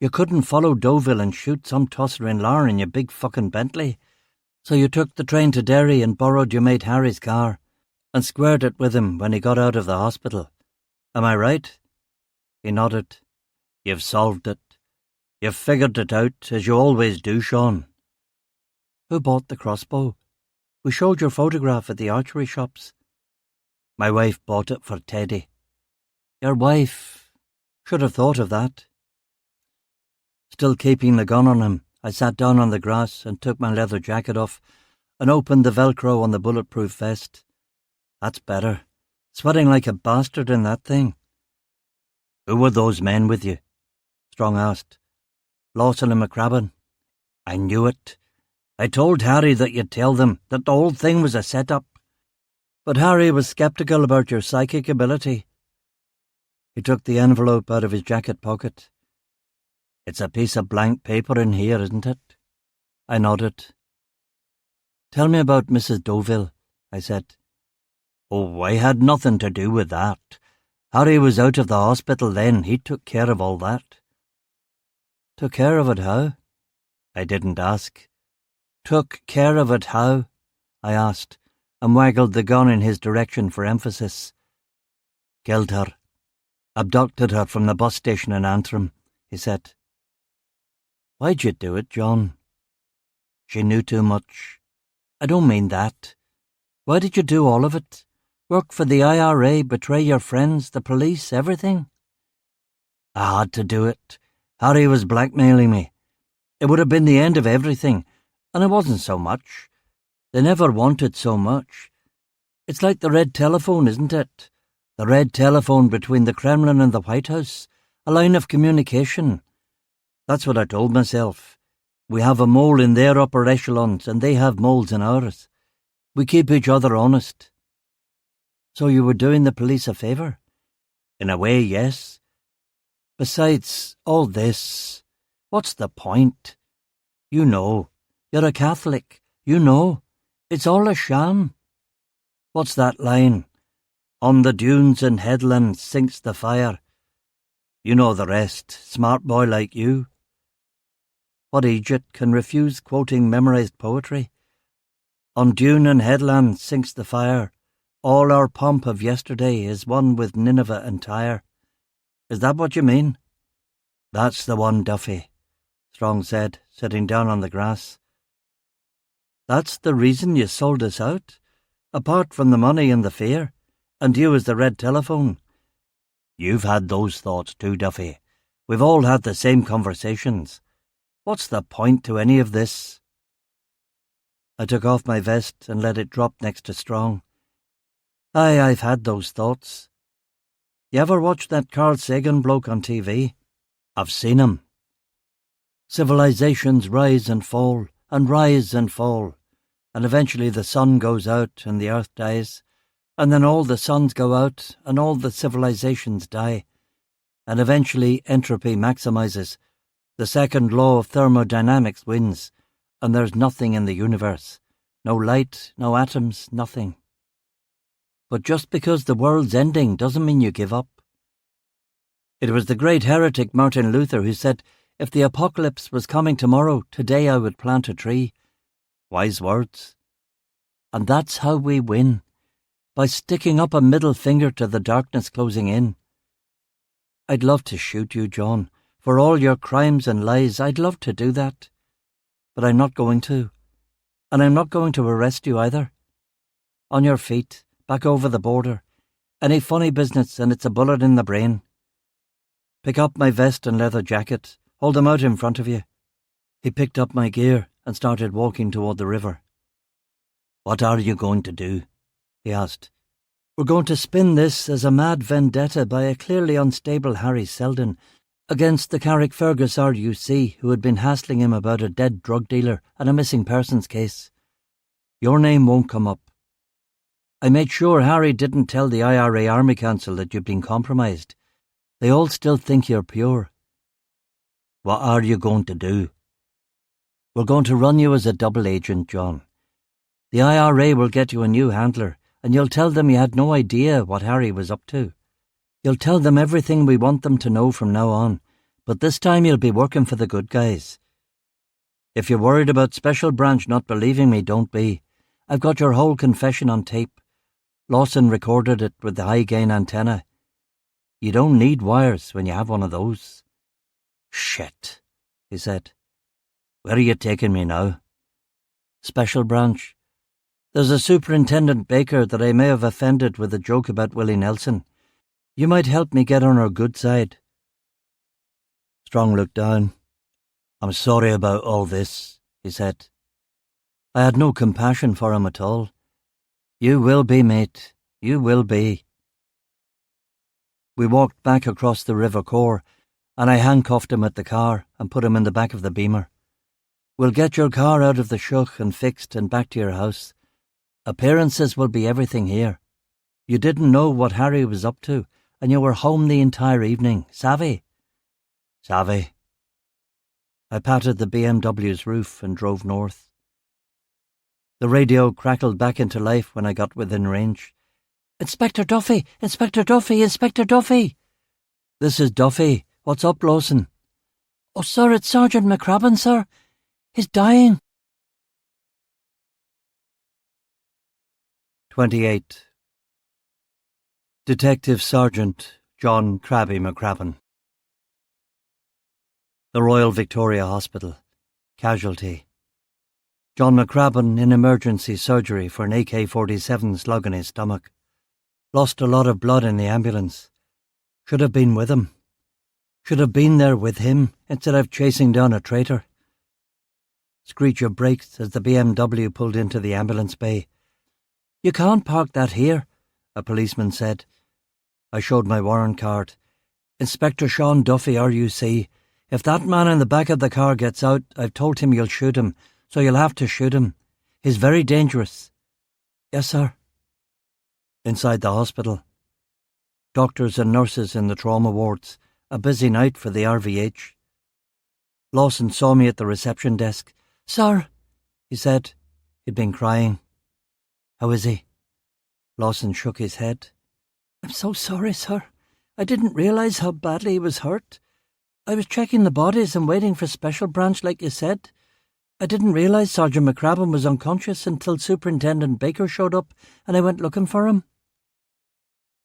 You couldn't follow Deauville and shoot some tosser in Larne in your big fucking Bentley. So you took the train to Derry and borrowed your mate Harry's car, and squared it with him when he got out of the hospital. Am I right? He nodded. You've solved it. You've figured it out, as you always do, Sean. Who bought the crossbow? We showed your photograph at the archery shops. My wife bought it for Teddy. Your wife? Should have thought of that. Still keeping the gun on him, I sat down on the grass and took my leather jacket off and opened the Velcro on the bulletproof vest. That's better. Sweating like a bastard in that thing. Who were those men with you? Strong asked. Lawson and McCrabbin. I knew it. I told Harry that you'd tell them, that the whole thing was a set-up. But Harry was sceptical about your psychic ability. He took the envelope out of his jacket pocket. It's a piece of blank paper in here, isn't it? I nodded. Tell me about Mrs. Deauville, I said. Oh, I had nothing to do with that. Harry was out of the hospital then. He took care of all that. Took care of it how? I didn't ask. Took care of it how? I asked, and waggled the gun in his direction for emphasis. Killed her. Abducted her from the bus station in Antrim, he said. Why'd you do it, John? She knew too much. I don't mean that. Why did you do all of it? Work for the IRA, betray your friends, the police, everything? I had to do it. Harry was blackmailing me. It would have been the end of everything, and it wasn't so much. They never wanted so much. It's like the red telephone, isn't it? The red telephone between the Kremlin and the White House. A line of communication. That's what I told myself. We have a mole in their upper echelons, and they have moles in ours. We keep each other honest. So you were doing the police a favour? In a way, yes. Besides all this, what's the point? You know. You're a Catholic. You know. It's all a sham. What's that line? On the dunes and headlands sinks the fire. You know the rest, smart boy like you. What idiot can refuse quoting memorised poetry? On dune and headland sinks the fire. All our pomp of yesterday is one with Nineveh and Tyre. Is that what you mean? That's the one, Duffy, Strong said, sitting down on the grass. That's the reason you sold us out? Apart from the money and the fear, and you as the red telephone. You've had those thoughts too, Duffy. We've all had the same conversations. What's the point to any of this? I took off my vest and let it drop next to Strong. Aye, I've had those thoughts. You ever watch that Carl Sagan bloke on TV? I've seen him. Civilizations rise and fall, and rise and fall, and eventually the sun goes out and the earth dies, and then all the suns go out and all the civilizations die, and eventually entropy maximizes. The second law of thermodynamics wins, and there's nothing in the universe. No light, no atoms, nothing. But just because the world's ending doesn't mean you give up. It was the great heretic Martin Luther who said, if the apocalypse was coming tomorrow, today I would plant a tree. Wise words. And that's how we win, by sticking up a middle finger to the darkness closing in. I'd love to shoot you, John, for all your crimes and lies. I'd love to do that. But I'm not going to. And I'm not going to arrest you either. On your feet, back over the border. Any funny business and it's a bullet in the brain. Pick up my vest and leather jacket. Hold them out in front of you. He picked up my gear and started walking toward the river. What are you going to do? He asked. We're going to spin this as a mad vendetta by a clearly unstable Harry Selden against the Carrickfergus RUC who had been hassling him about a dead drug dealer and a missing persons case. Your name won't come up. I made sure Harry didn't tell the IRA Army Council that you've been compromised. They all still think you're pure. What are you going to do? We're going to run you as a double agent, John. The IRA will get you a new handler, and you'll tell them you had no idea what Harry was up to. You'll tell them everything we want them to know from now on, but this time you'll be working for the good guys. If you're worried about Special Branch not believing me, don't be. I've got your whole confession on tape. Lawson recorded it with the high-gain antenna. You don't need wires when you have one of those. Shit, he said. Where are you taking me now? Special Branch. There's a Superintendent Baker that I may have offended with a joke about Willie Nelson. You might help me get on our good side. Strong looked down. I'm sorry about all this, he said. I had no compassion for him at all. You will be, mate. You will be. We walked back across the River Core, and I handcuffed him at the car and put him in the back of the Beamer. We'll get your car out of the shuck and fixed and back to your house. Appearances will be everything here. You didn't know what Harry was up to, and you were home the entire evening. Savvy? Savvy. I patted the BMW's roof and drove north. The radio crackled back into life when I got within range. Inspector Duffy! Inspector Duffy! Inspector Duffy! This is Duffy. What's up, Lawson? Oh, sir, it's Sergeant McCrabbin, sir. He's dying. 28. Detective Sergeant John Crabby McCrabbin. The Royal Victoria Hospital. Casualty. John McCrabbin in emergency surgery for an AK-47 slug in his stomach. Lost a lot of blood in the ambulance. Should have been with him. Should have been there with him instead of chasing down a traitor. Screech of brakes as the BMW pulled into the ambulance bay. You can't park that here, a policeman said. I showed my warrant card. Inspector Sean Duffy, RUC. If that man in the back of the car gets out, I've told him you'll shoot him, so you'll have to shoot him. He's very dangerous. Yes, sir. Inside the hospital. Doctors and nurses in the trauma wards. A busy night for the RVH. Lawson saw me at the reception desk. Sir, he said. He'd been crying. How is he? Lawson shook his head. I'm so sorry, sir. I didn't realise how badly he was hurt. I was checking the bodies and waiting for special branch like you said. I didn't realise Sergeant McCrabbin was unconscious until Superintendent Baker showed up and I went looking for him.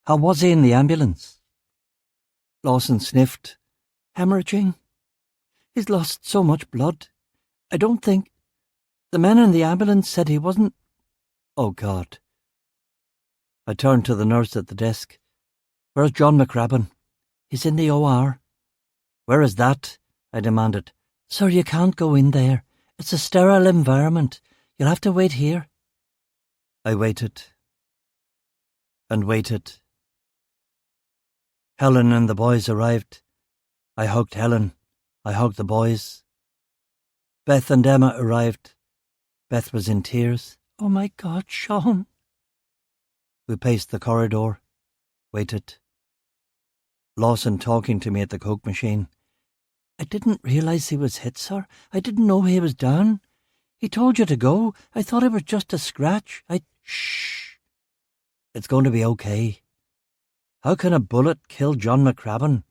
How was he in the ambulance? Lawson sniffed. Hemorrhaging. He's lost so much blood. I don't think... The men in the ambulance said he wasn't... Oh, God. I turned to the nurse at the desk. Where's John McCrabbin? He's in the OR. Where is that? I demanded. Sir, you can't go in there. It's a sterile environment. You'll have to wait here. I waited. And waited. Helen and the boys arrived. I hugged Helen. I hugged the boys. Beth and Emma arrived. Beth was in tears. Oh, my God, Sean. We paced the corridor. Waited. Lawson talking to me at the Coke machine. I didn't realise he was hit, sir. I didn't know he was down. He told you to go. I thought it was just a scratch. Shh. It's going to be okay. How can a bullet kill John McCrabbin?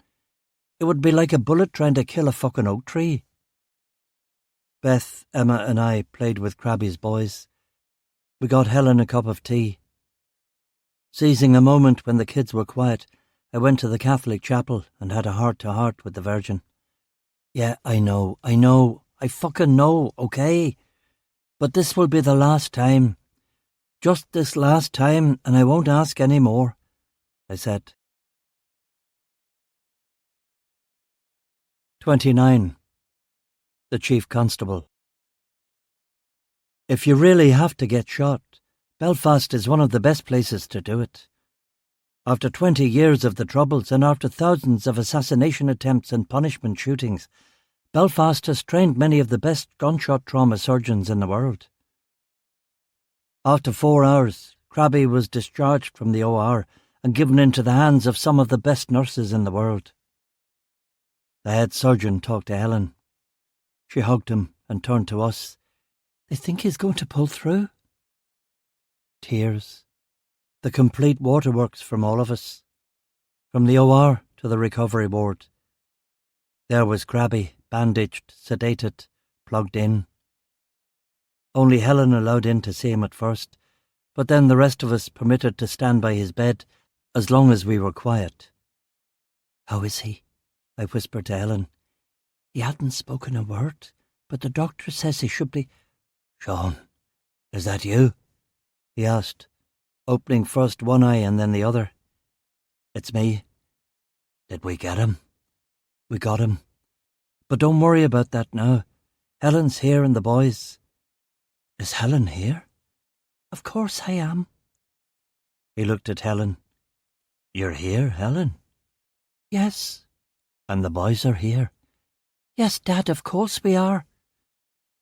It would be like a bullet trying to kill a fucking oak tree. Beth, Emma and I played with Crabby's boys. We got Helen a cup of tea. Seizing a moment when the kids were quiet, I went to the Catholic chapel and had a heart-to-heart with the Virgin. Yeah, I know, I fucking know, okay? But this will be the last time. Just this last time, and I won't ask any more, I said. 29. The Chief Constable. If you really have to get shot, Belfast is one of the best places to do it. After 20 years of the Troubles and after thousands of assassination attempts and punishment shootings, Belfast has trained many of the best gunshot trauma surgeons in the world. After 4 hours, Crabby was discharged from the OR and given into the hands of some of the best nurses in the world. The head surgeon talked to Helen. She hugged him and turned to us. They think he's going to pull through? Tears. The complete waterworks from all of us. From the OR to the recovery ward. There was Crabby, bandaged, sedated, plugged in. Only Helen allowed in to see him at first, but then the rest of us permitted to stand by his bed as long as we were quiet. How is he? I whispered to Helen. He hadn't spoken a word, but the doctor says he should be... Sean, is that you? He asked, opening first one eye and then the other. It's me. Did we get him? We got him. But don't worry about that now. Helen's here and the boys. Is Helen here? Of course I am. He looked at Helen. You're here, Helen? Yes. And the boys are here? Yes, Dad, of course we are.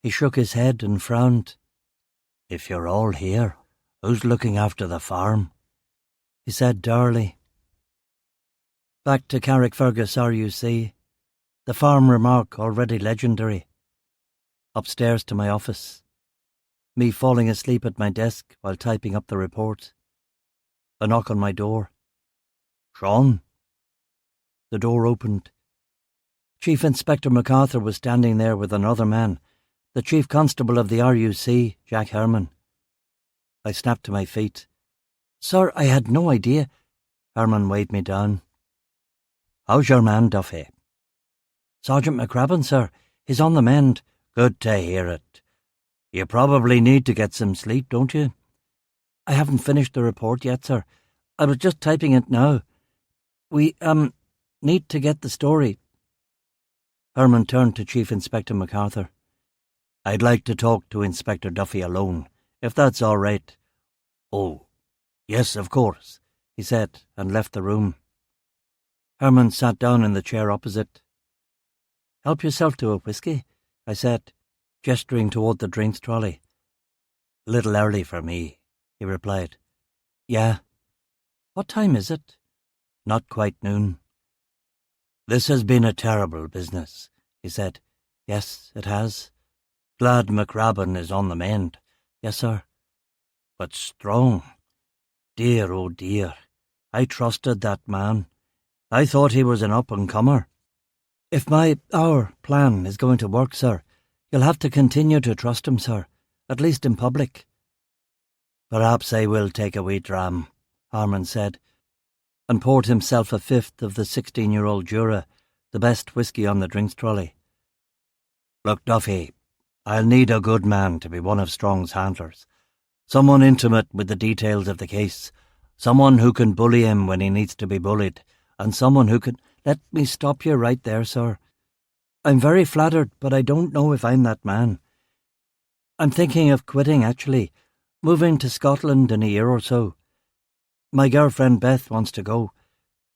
He shook his head and frowned. If you're all here, who's looking after the farm? He said dourly. Back to Carrickfergus RUC. The farm remark already legendary. Upstairs to my office. Me falling asleep at my desk while typing up the report. A knock on my door. Sean? The door opened. Chief Inspector MacArthur was standing there with another man, the Chief Constable of the RUC, Jack Herman. I snapped to my feet. Sir, I had no idea. Herman waved me down. How's your man, Duffy? Sergeant McCrabbin, sir. He's on the mend. Good to hear it. You probably need to get some sleep, don't you? I haven't finished the report yet, sir. I was just typing it now. We, need to get the story. Herman turned to Chief Inspector MacArthur. I'd like to talk to Inspector Duffy alone, if that's all right. Oh, yes, of course, he said, and left the room. Herman sat down in the chair opposite. Help yourself to a whiskey, I said, gesturing toward the drinks trolley. Little early for me, he replied. Yeah. What time is it? Not quite noon. This has been a terrible business, he said. Yes, it has. Glad McRabbin is on the mend. Yes, sir. But strong. Dear, oh dear. I trusted that man. I thought he was an up-and-comer. If our plan is going to work, sir, you'll have to continue to trust him, sir, at least in public. Perhaps I will take a wee dram, Harmon said, and poured himself a fifth of the 16-year-old Jura, the best whisky on the drinks trolley. Look, Duffy, I'll need a good man to be one of Strong's handlers. Someone intimate with the details of the case. Someone who can bully him when he needs to be bullied. And someone who can... Let me stop you right there, sir. I'm very flattered, but I don't know if I'm that man. I'm thinking of quitting, actually, moving to Scotland in a year or so. My girlfriend Beth wants to go.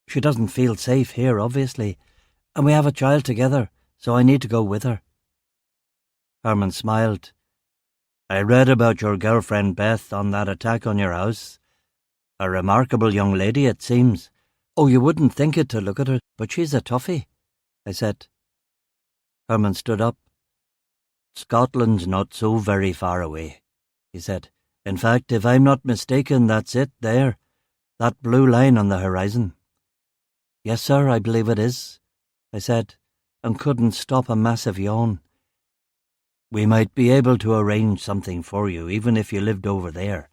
She doesn't feel safe here, obviously, and we have a child together, so I need to go with her. Herman smiled. I read about your girlfriend Beth on that attack on your house. A remarkable young lady, it seems. Oh, you wouldn't think it to look at her, but she's a toughie, I said. Herman stood up. Scotland's not so very far away, he said. In fact, if I'm not mistaken, that's it there. That blue line on the horizon. Yes, sir, I believe it is, I said, and couldn't stop a massive yawn. We might be able to arrange something for you, even if you lived over there.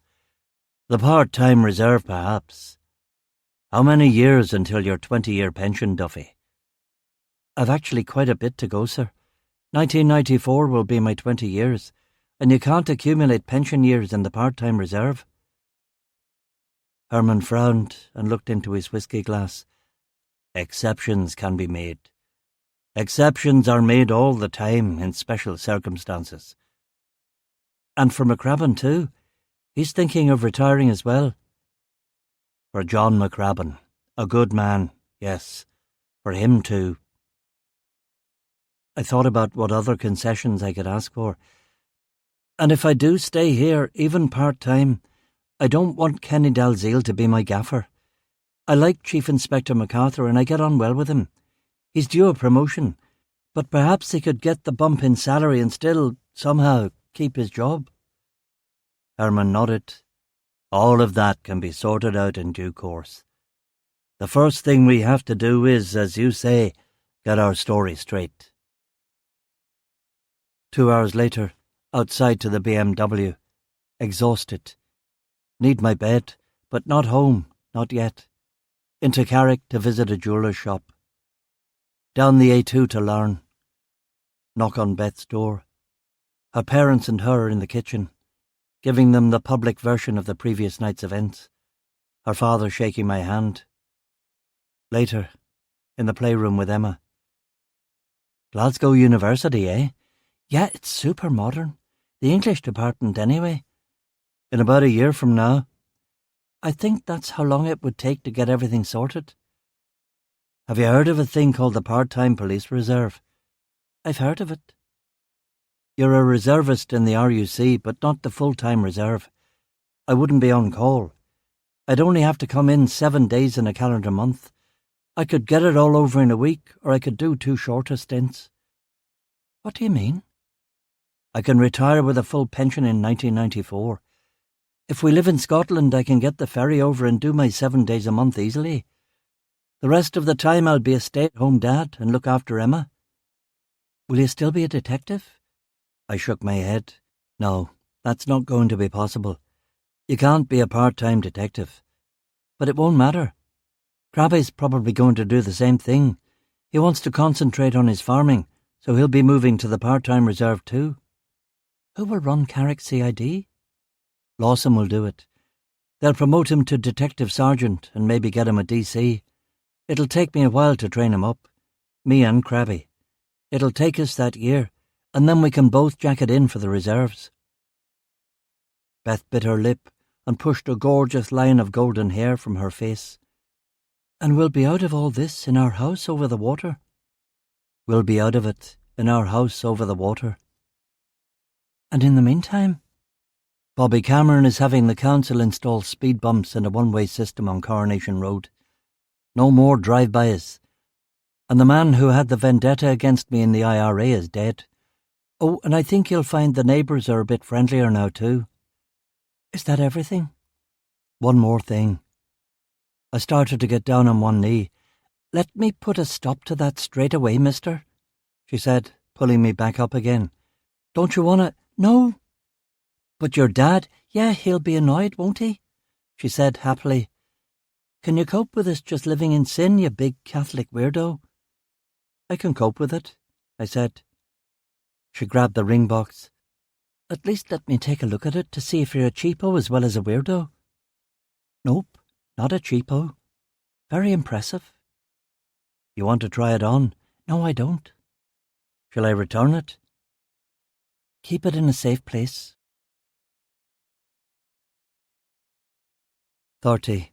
The part-time reserve, perhaps. How many years until your 20-year pension, Duffy? I've actually quite a bit to go, sir. 1994 will be my 20 years, and you can't accumulate pension years in the part-time reserve. Herman frowned and looked into his whisky glass. Exceptions can be made. Exceptions are made all the time in special circumstances. And for McRabbin, too. He's thinking of retiring as well. For John McRabbin, a good man, yes. For him too. I thought about what other concessions I could ask for. And if I do stay here, even part-time, I don't want Kenny Dalziel to be my gaffer. I like Chief Inspector MacArthur and I get on well with him. He's due a promotion, but perhaps he could get the bump in salary and still, somehow, keep his job. Herman nodded. All of that can be sorted out in due course. The first thing we have to do is, as you say, get our story straight. 2 hours later, outside to the BMW, exhausted. Need my bed, but not home, not yet. Into Carrick to visit a jeweller's shop. Down the A2 to Larne. Knock on Beth's door. Her parents and her in the kitchen, giving them the public version of the previous night's events. Her father shaking my hand. Later, in the playroom with Emma. Glasgow University, eh? Yeah, it's super modern. The English department, anyway. In about a year from now. I think that's how long it would take to get everything sorted. Have you heard of a thing called the part-time police reserve? I've heard of it. You're a reservist in the RUC, but not the full-time reserve. I wouldn't be on call. I'd only have to come in 7 days in a calendar month. I could get it all over in a week, or I could do 2 shorter stints. What do you mean? I can retire with a full pension in 1994. If we live in Scotland, I can get the ferry over and do my 7 days a month easily. The rest of the time I'll be a stay-at-home dad and look after Emma. Will you still be a detective? I shook my head. No, that's not going to be possible. You can't be a part-time detective. But it won't matter. Krabbe's probably going to do the same thing. He wants to concentrate on his farming, so he'll be moving to the part-time reserve too. Who will run Carrick CID? Lawson will do it. They'll promote him to detective sergeant and maybe get him a DC. It'll take me a while to train him up. Me and Krabbe. It'll take us that year, and then we can both jack it in for the reserves. Beth bit her lip and pushed a gorgeous line of golden hair from her face. And we'll be out of all this in our house over the water. We'll be out of it in our house over the water. And in the meantime? Bobby Cameron is having the council install speed bumps and a one-way system on Coronation Road. No more drive-bys. And the man who had the vendetta against me in the IRA is dead. Oh, and I think you'll find the neighbours are a bit friendlier now too. Is that everything? One more thing. I started to get down on one knee. Let me put a stop to that straight away, mister, she said, pulling me back up again. Don't you want to? No. But your dad? Yeah, he'll be annoyed, won't he? She said happily. Can you cope with us just living in sin, you big Catholic weirdo? I can cope with it, I said. She grabbed the ring box. At least let me take a look at it to see if you're a cheapo as well as a weirdo. Nope, not a cheapo. Very impressive. You want to try it on? No, I don't. Shall I return it? Keep it in a safe place. 30.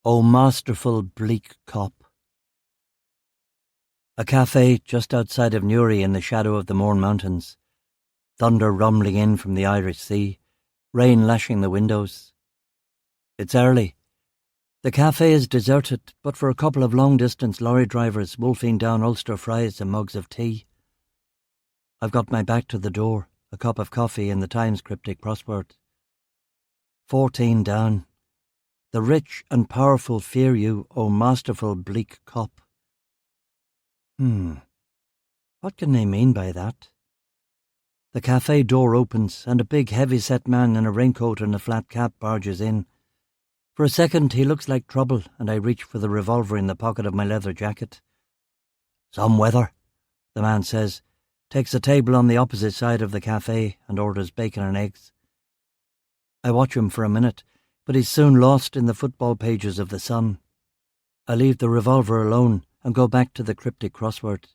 O masterful bleak cop. A cafe just outside of Newry in the shadow of the Mourne Mountains. Thunder rumbling in from the Irish Sea, rain lashing the windows. It's early. The cafe is deserted, but for a couple of long-distance lorry drivers wolfing down Ulster fries and mugs of tea. I've got my back to the door, a cup of coffee and the Times cryptic crossword. 14 down. The rich and powerful fear you, O masterful bleak cop. What can they mean by that? The cafe door opens and a big heavy-set man in a raincoat and a flat cap barges in. For a second he looks like trouble and I reach for the revolver in the pocket of my leather jacket. Some weather, the man says, takes a table on the opposite side of the cafe and orders bacon and eggs. I watch him for a minute, but he's soon lost in the football pages of the Sun. I leave the revolver alone and go back to the cryptic crossword.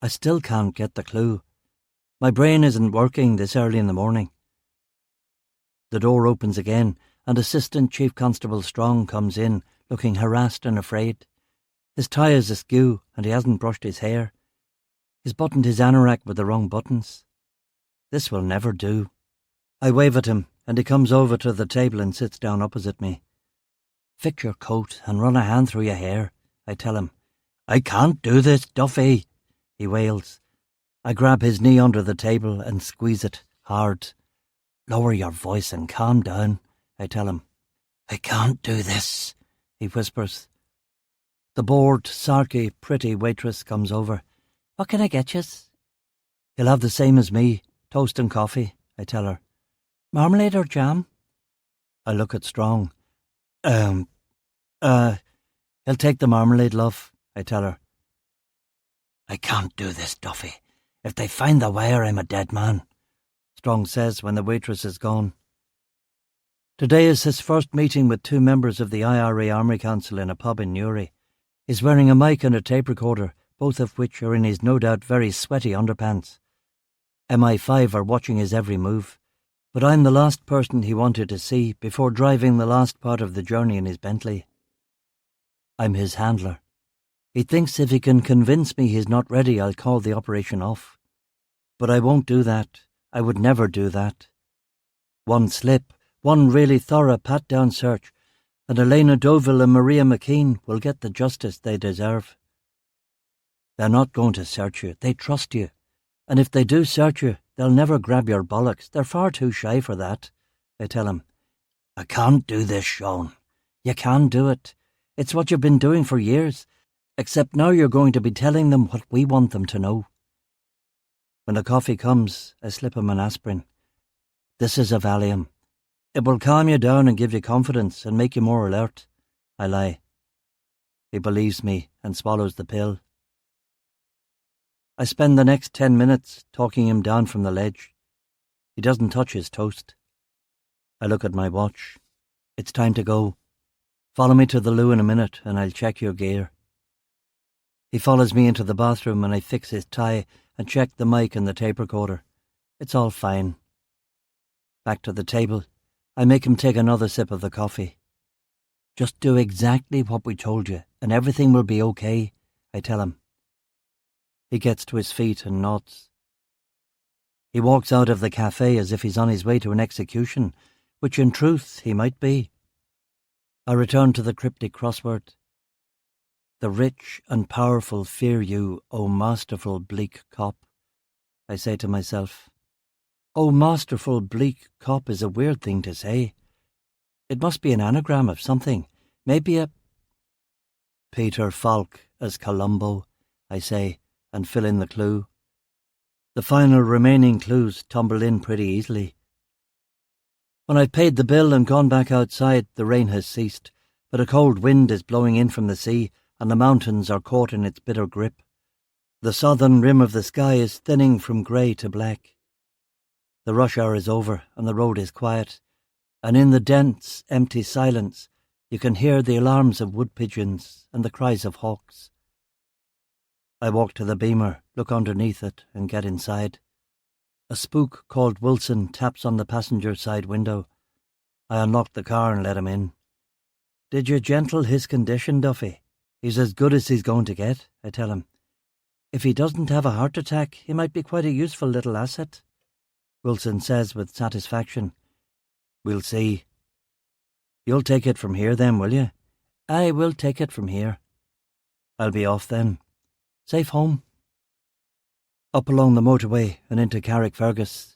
I still can't get the clue. My brain isn't working this early in the morning. The door opens again and Assistant Chief Constable Strong comes in, looking harassed and afraid. His tie is askew and he hasn't brushed his hair. He's buttoned his anorak with the wrong buttons. This will never do. I wave at him and he comes over to the table and sits down opposite me. Fix your coat and run a hand through your hair, I tell him. I can't do this, Duffy, he wails. I grab his knee under the table and squeeze it hard. Lower your voice and calm down, I tell him. I can't do this, he whispers. The bored, sarky, pretty waitress comes over. What can I get yous? He'll have the same as me, toast and coffee, I tell her. Marmalade or jam? I look at Strong. He'll take the marmalade, love, I tell her. I can't do this, Duffy. If they find the wire, I'm a dead man, Strong says when the waitress is gone. Today is his first meeting with 2 members of the IRA Army Council in a pub in Newry. He's wearing a mic and a tape recorder, both of which are in his no doubt very sweaty underpants. MI5 are watching his every move, but I'm the last person he wanted to see before driving the last part of the journey in his Bentley. I'm his handler. He thinks if he can convince me he's not ready, I'll call the operation off. But I won't do that. I would never do that. One slip, one really thorough pat-down search, and Elena Deauville and Maria McKean will get the justice they deserve. They're not going to search you. They trust you. And if they do search you, they'll never grab your bollocks. They're far too shy for that, I tell him. I can't do this, Sean. You can do it. It's what you've been doing for years. Except now you're going to be telling them what we want them to know. When the coffee comes, I slip him an aspirin. This is a Valium. It will calm you down and give you confidence and make you more alert. I lie. He believes me and swallows the pill. I spend the next 10 minutes talking him down from the ledge. He doesn't touch his toast. I look at my watch. It's time to go. Follow me to the loo in a minute and I'll check your gear. He follows me into the bathroom and I fix his tie and check the mic and the tape recorder. It's all fine. Back to the table. I make him take another sip of the coffee. Just do exactly what we told you and everything will be okay, I tell him. He gets to his feet and nods. He walks out of the cafe as if he's on his way to an execution, which in truth he might be. I return to the cryptic crossword. The rich and powerful fear you, O masterful bleak cop, I say to myself. Oh, masterful bleak cop is a weird thing to say. It must be an anagram of something, maybe a... Peter Falk as Columbo, I say, and fill in the clue. The final remaining clues tumble in pretty easily. When I've paid the bill and gone back outside, the rain has ceased, but a cold wind is blowing in from the sea, and the mountains are caught in its bitter grip. The southern rim of the sky is thinning from grey to black. The rush hour is over, and the road is quiet, and in the dense, empty silence you can hear the alarms of wood pigeons and the cries of hawks. I walk to the Beamer, look underneath it, and get inside. A spook called Wilson taps on the passenger side window. I unlock the car and let him in. Did you gentle his condition, Duffy? He's as good as he's going to get, I tell him. If he doesn't have a heart attack, he might be quite a useful little asset. Wilson says with satisfaction. We'll see. You'll take it from here then, will you? I will take it from here. I'll be off then. Safe home. Up along the motorway and into Carrickfergus.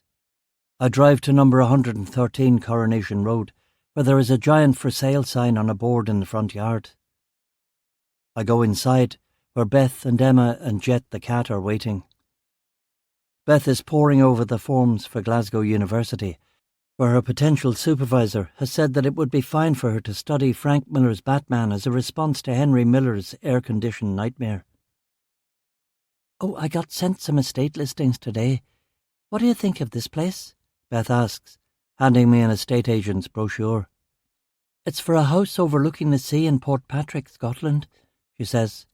I drive to number 113 Coronation Road, where there is a giant for sale sign on a board in the front yard. I go inside, where Beth and Emma and Jet the cat are waiting. Beth is poring over the forms for Glasgow University, where her potential supervisor has said that it would be fine for her to study Frank Miller's Batman as a response to Henry Miller's air-conditioned nightmare. Oh, I got sent some estate listings today. What do you think of this place? Beth asks, handing me an estate agent's brochure. It's for a house overlooking the sea in Portpatrick, Scotland, she says.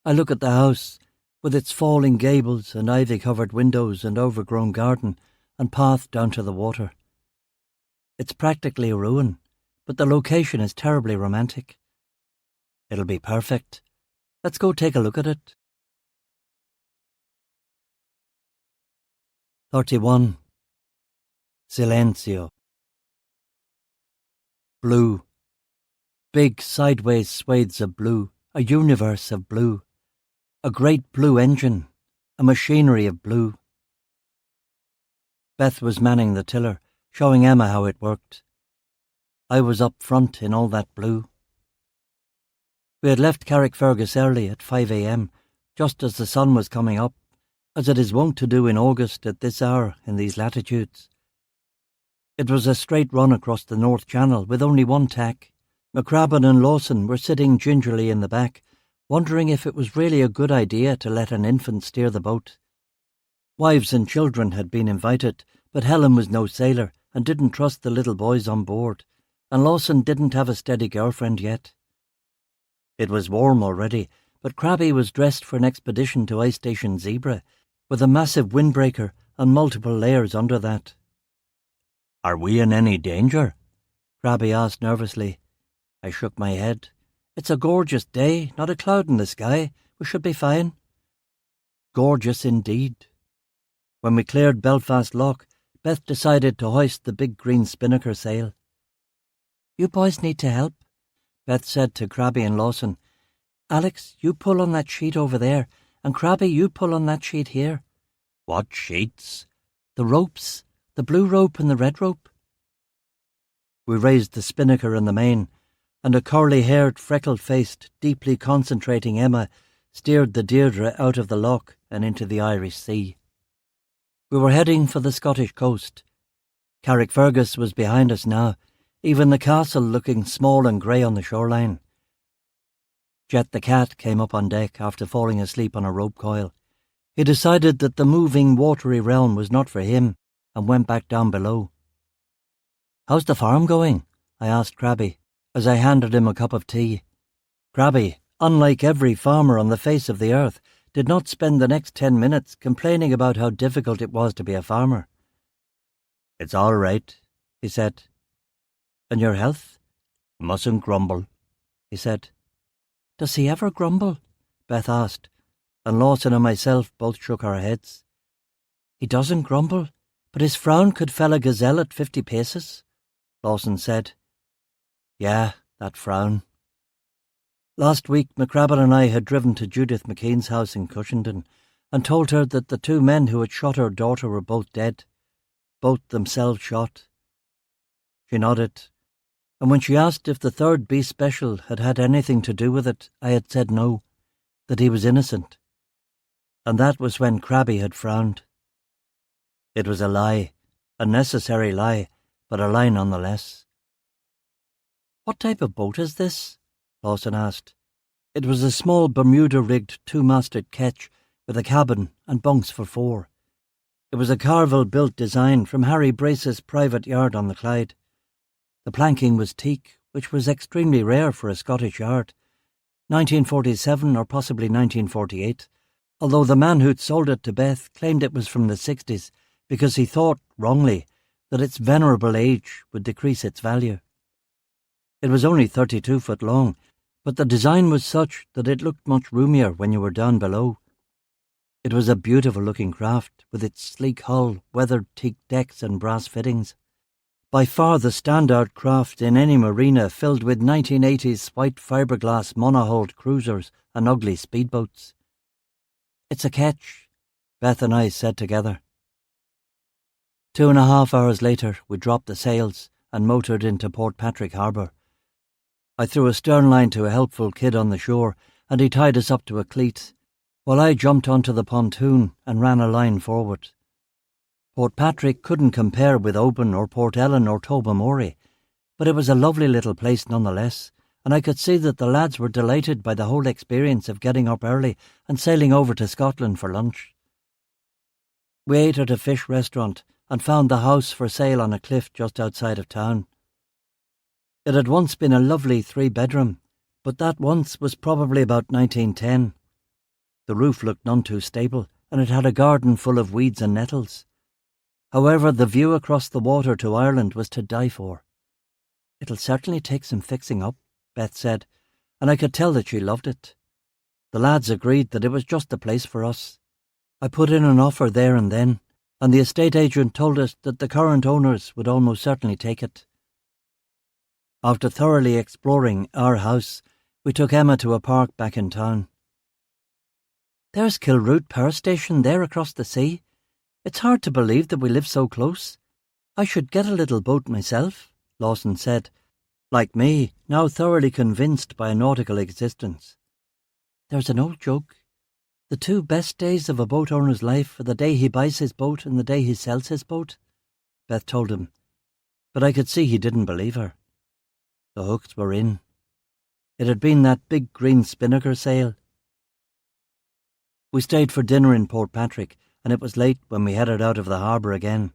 I look at the house, with its falling gables and ivy-covered windows and overgrown garden and path down to the water. It's practically a ruin, but the location is terribly romantic. It'll be perfect. Let's go take a look at it. 31. Silencio. Blue. Big sideways swathes of blue, a universe of blue. A great blue engine, a machinery of blue. Beth was manning the tiller, showing Emma how it worked. I was up front in all that blue. We had left Carrickfergus early at 5 a.m, just as the sun was coming up, as it is wont to do in August at this hour in these latitudes. It was a straight run across the North Channel with only one tack. McCrabbin and Lawson were sitting gingerly in the back, wondering if it was really a good idea to let an infant steer the boat. Wives and children had been invited, but Helen was no sailor and didn't trust the little boys on board, and Lawson didn't have a steady girlfriend yet. It was warm already, but Crabby was dressed for an expedition to Ice Station Zebra, with a massive windbreaker and multiple layers under that. Are we in any danger? Crabby asked nervously. I shook my head. It's a gorgeous day, not a cloud in the sky. We should be fine. Gorgeous indeed. When we cleared Belfast Loch, Beth decided to hoist the big green spinnaker sail. You boys need to help, Beth said to Crabby and Lawson. Alex, you pull on that sheet over there, and Crabby, you pull on that sheet here. What sheets? The ropes, the blue rope and the red rope. We raised the spinnaker and the main, and a curly-haired, freckled-faced, deeply concentrating Emma steered the Deirdre out of the loch and into the Irish Sea. We were heading for the Scottish coast. Carrickfergus was behind us now, even the castle looking small and grey on the shoreline. Jet the cat came up on deck after falling asleep on a rope coil. He decided that the moving, watery realm was not for him and went back down below. How's the farm going? I asked Crabby, as I handed him a cup of tea. Crabby, unlike every farmer on the face of the earth, did not spend the next 10 minutes complaining about how difficult it was to be a farmer. It's all right, he said. And your health? Mustn't grumble, he said. Does he ever grumble? Beth asked, and Lawson and myself both shook our heads. He doesn't grumble, but his frown could fell a gazelle at 50 paces, Lawson said. Yeah, that frown. Last week, McCrabbin and I had driven to Judith McKean's house in Cushington and told her that the 2 men who had shot her daughter were both dead, both themselves shot. She nodded, and when she asked if the 3rd B Special had had anything to do with it, I had said no, that he was innocent. And that was when Crabby had frowned. It was a lie, a necessary lie, but a lie nonetheless. What type of boat is this? Lawson asked. It was a small Bermuda-rigged 2-masted ketch with a cabin and bunks for 4. It was a Carville-built design from Harry Brace's private yard on the Clyde. The planking was teak, which was extremely rare for a Scottish yard, 1947 or possibly 1948, although the man who'd sold it to Beth claimed it was from the 60s because he thought, wrongly, that its venerable age would decrease its value. It was only 32 foot long, but the design was such that it looked much roomier when you were down below. It was a beautiful-looking craft, with its sleek hull, weathered teak decks and brass fittings. By far the standout craft in any marina filled with 1980s white fiberglass monohulled cruisers and ugly speedboats. It's a ketch, Beth and I said together. 2.5 hours later, we dropped the sails and motored into Port Patrick Harbour. I threw a stern line to a helpful kid on the shore, and he tied us up to a cleat, while I jumped onto the pontoon and ran a line forward. Port Patrick couldn't compare with Oban or Port Ellen or Tobermory, but it was a lovely little place nonetheless, and I could see that the lads were delighted by the whole experience of getting up early and sailing over to Scotland for lunch. We ate at a fish restaurant and found the house for sale on a cliff just outside of town. It had once been a lovely 3-bedroom, but that once was probably about 1910. The roof looked none too stable, and it had a garden full of weeds and nettles. However, the view across the water to Ireland was to die for. "It'll certainly take some fixing up," Beth said, and I could tell that she loved it. The lads agreed that it was just the place for us. I put in an offer there and then, and the estate agent told us that the current owners would almost certainly take it. After thoroughly exploring our house, we took Emma to a park back in town. "There's Kilroot Power Station there across the sea. It's hard to believe that we live so close. I should get a little boat myself," Lawson said, like me, now thoroughly convinced by a nautical existence. "There's an old joke. The 2 best days of a boat owner's life are the day he buys his boat and the day he sells his boat," Beth told him, but I could see he didn't believe her. The hooks were in. It had been that big green spinnaker sail. We stayed for dinner in Port Patrick, and it was late when we headed out of the harbour again.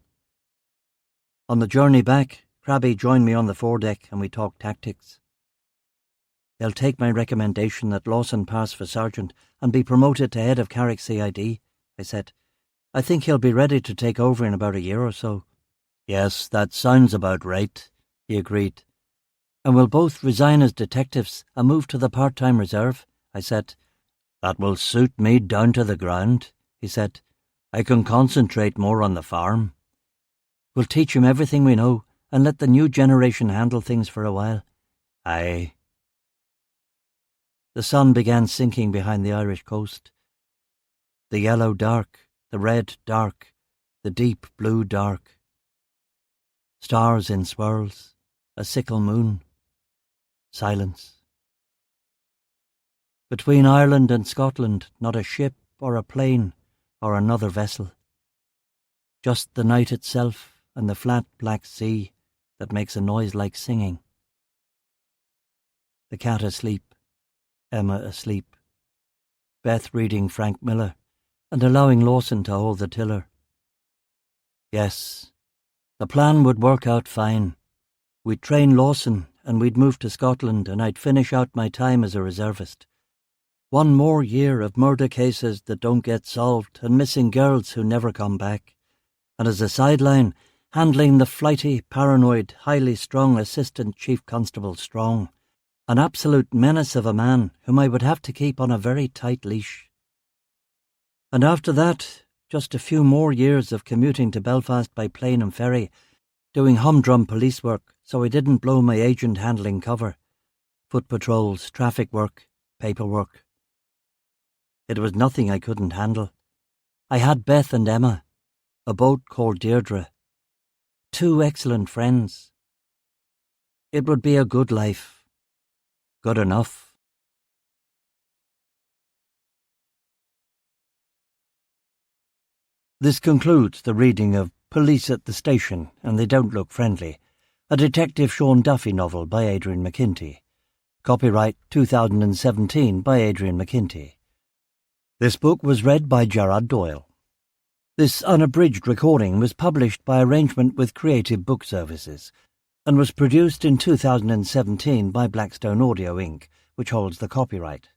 On the journey back, Crabby joined me on the foredeck and we talked tactics. "They'll take my recommendation that Lawson pass for sergeant and be promoted to head of Carrick CID, I said. "I think he'll be ready to take over in about a year or so." "Yes, that sounds about right," he agreed. "And we'll both resign as detectives and move to the part-time reserve," I said. "That will suit me down to the ground," he said. "I can concentrate more on the farm." "We'll teach him everything we know and let the new generation handle things for a while." "Aye." The sun began sinking behind the Irish coast. The yellow dark, the red dark, the deep blue dark. Stars in swirls, a sickle moon. Silence. Between Ireland and Scotland, not a ship or a plane or another vessel. Just the night itself and the flat black sea that makes a noise like singing. The cat asleep, Emma asleep, Beth reading Frank Miller and allowing Lawson to hold the tiller. Yes, the plan would work out fine. We'd train Lawson and we'd move to Scotland and I'd finish out my time as a reservist. One more year of murder cases that don't get solved and missing girls who never come back. And as a sideline, handling the flighty, paranoid, highly strung Assistant Chief Constable Strong, an absolute menace of a man whom I would have to keep on a very tight leash. And after that, Just a few more years of commuting to Belfast by plane and ferry, doing humdrum police work so I didn't blow my agent handling cover. Foot patrols, traffic work, paperwork. It was nothing I couldn't handle. I had Beth and Emma, a boat called Deirdre, 2 excellent friends. It would be a good life. Good enough. This concludes the reading of Police at the Station and They Don't Look Friendly, a Detective Sean Duffy novel by Adrian McKinty. Copyright 2017 by Adrian McKinty. This book was read by Gerard Doyle. This unabridged recording was published by arrangement with Creative Book Services and was produced in 2017 by Blackstone Audio Inc., which holds the copyright.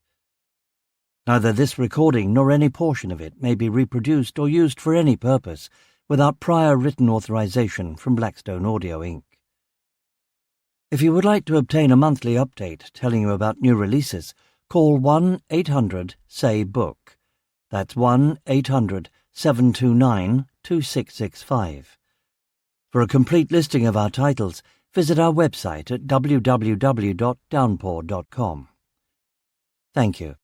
Neither this recording nor any portion of it may be reproduced or used for any purpose without prior written authorization from Blackstone Audio Inc. If you would like to obtain a monthly update telling you about new releases, call 1-800-SAY-BOOK. That's 1-800-729-2665. For a complete listing of our titles, visit our website at www.downpour.com. Thank you.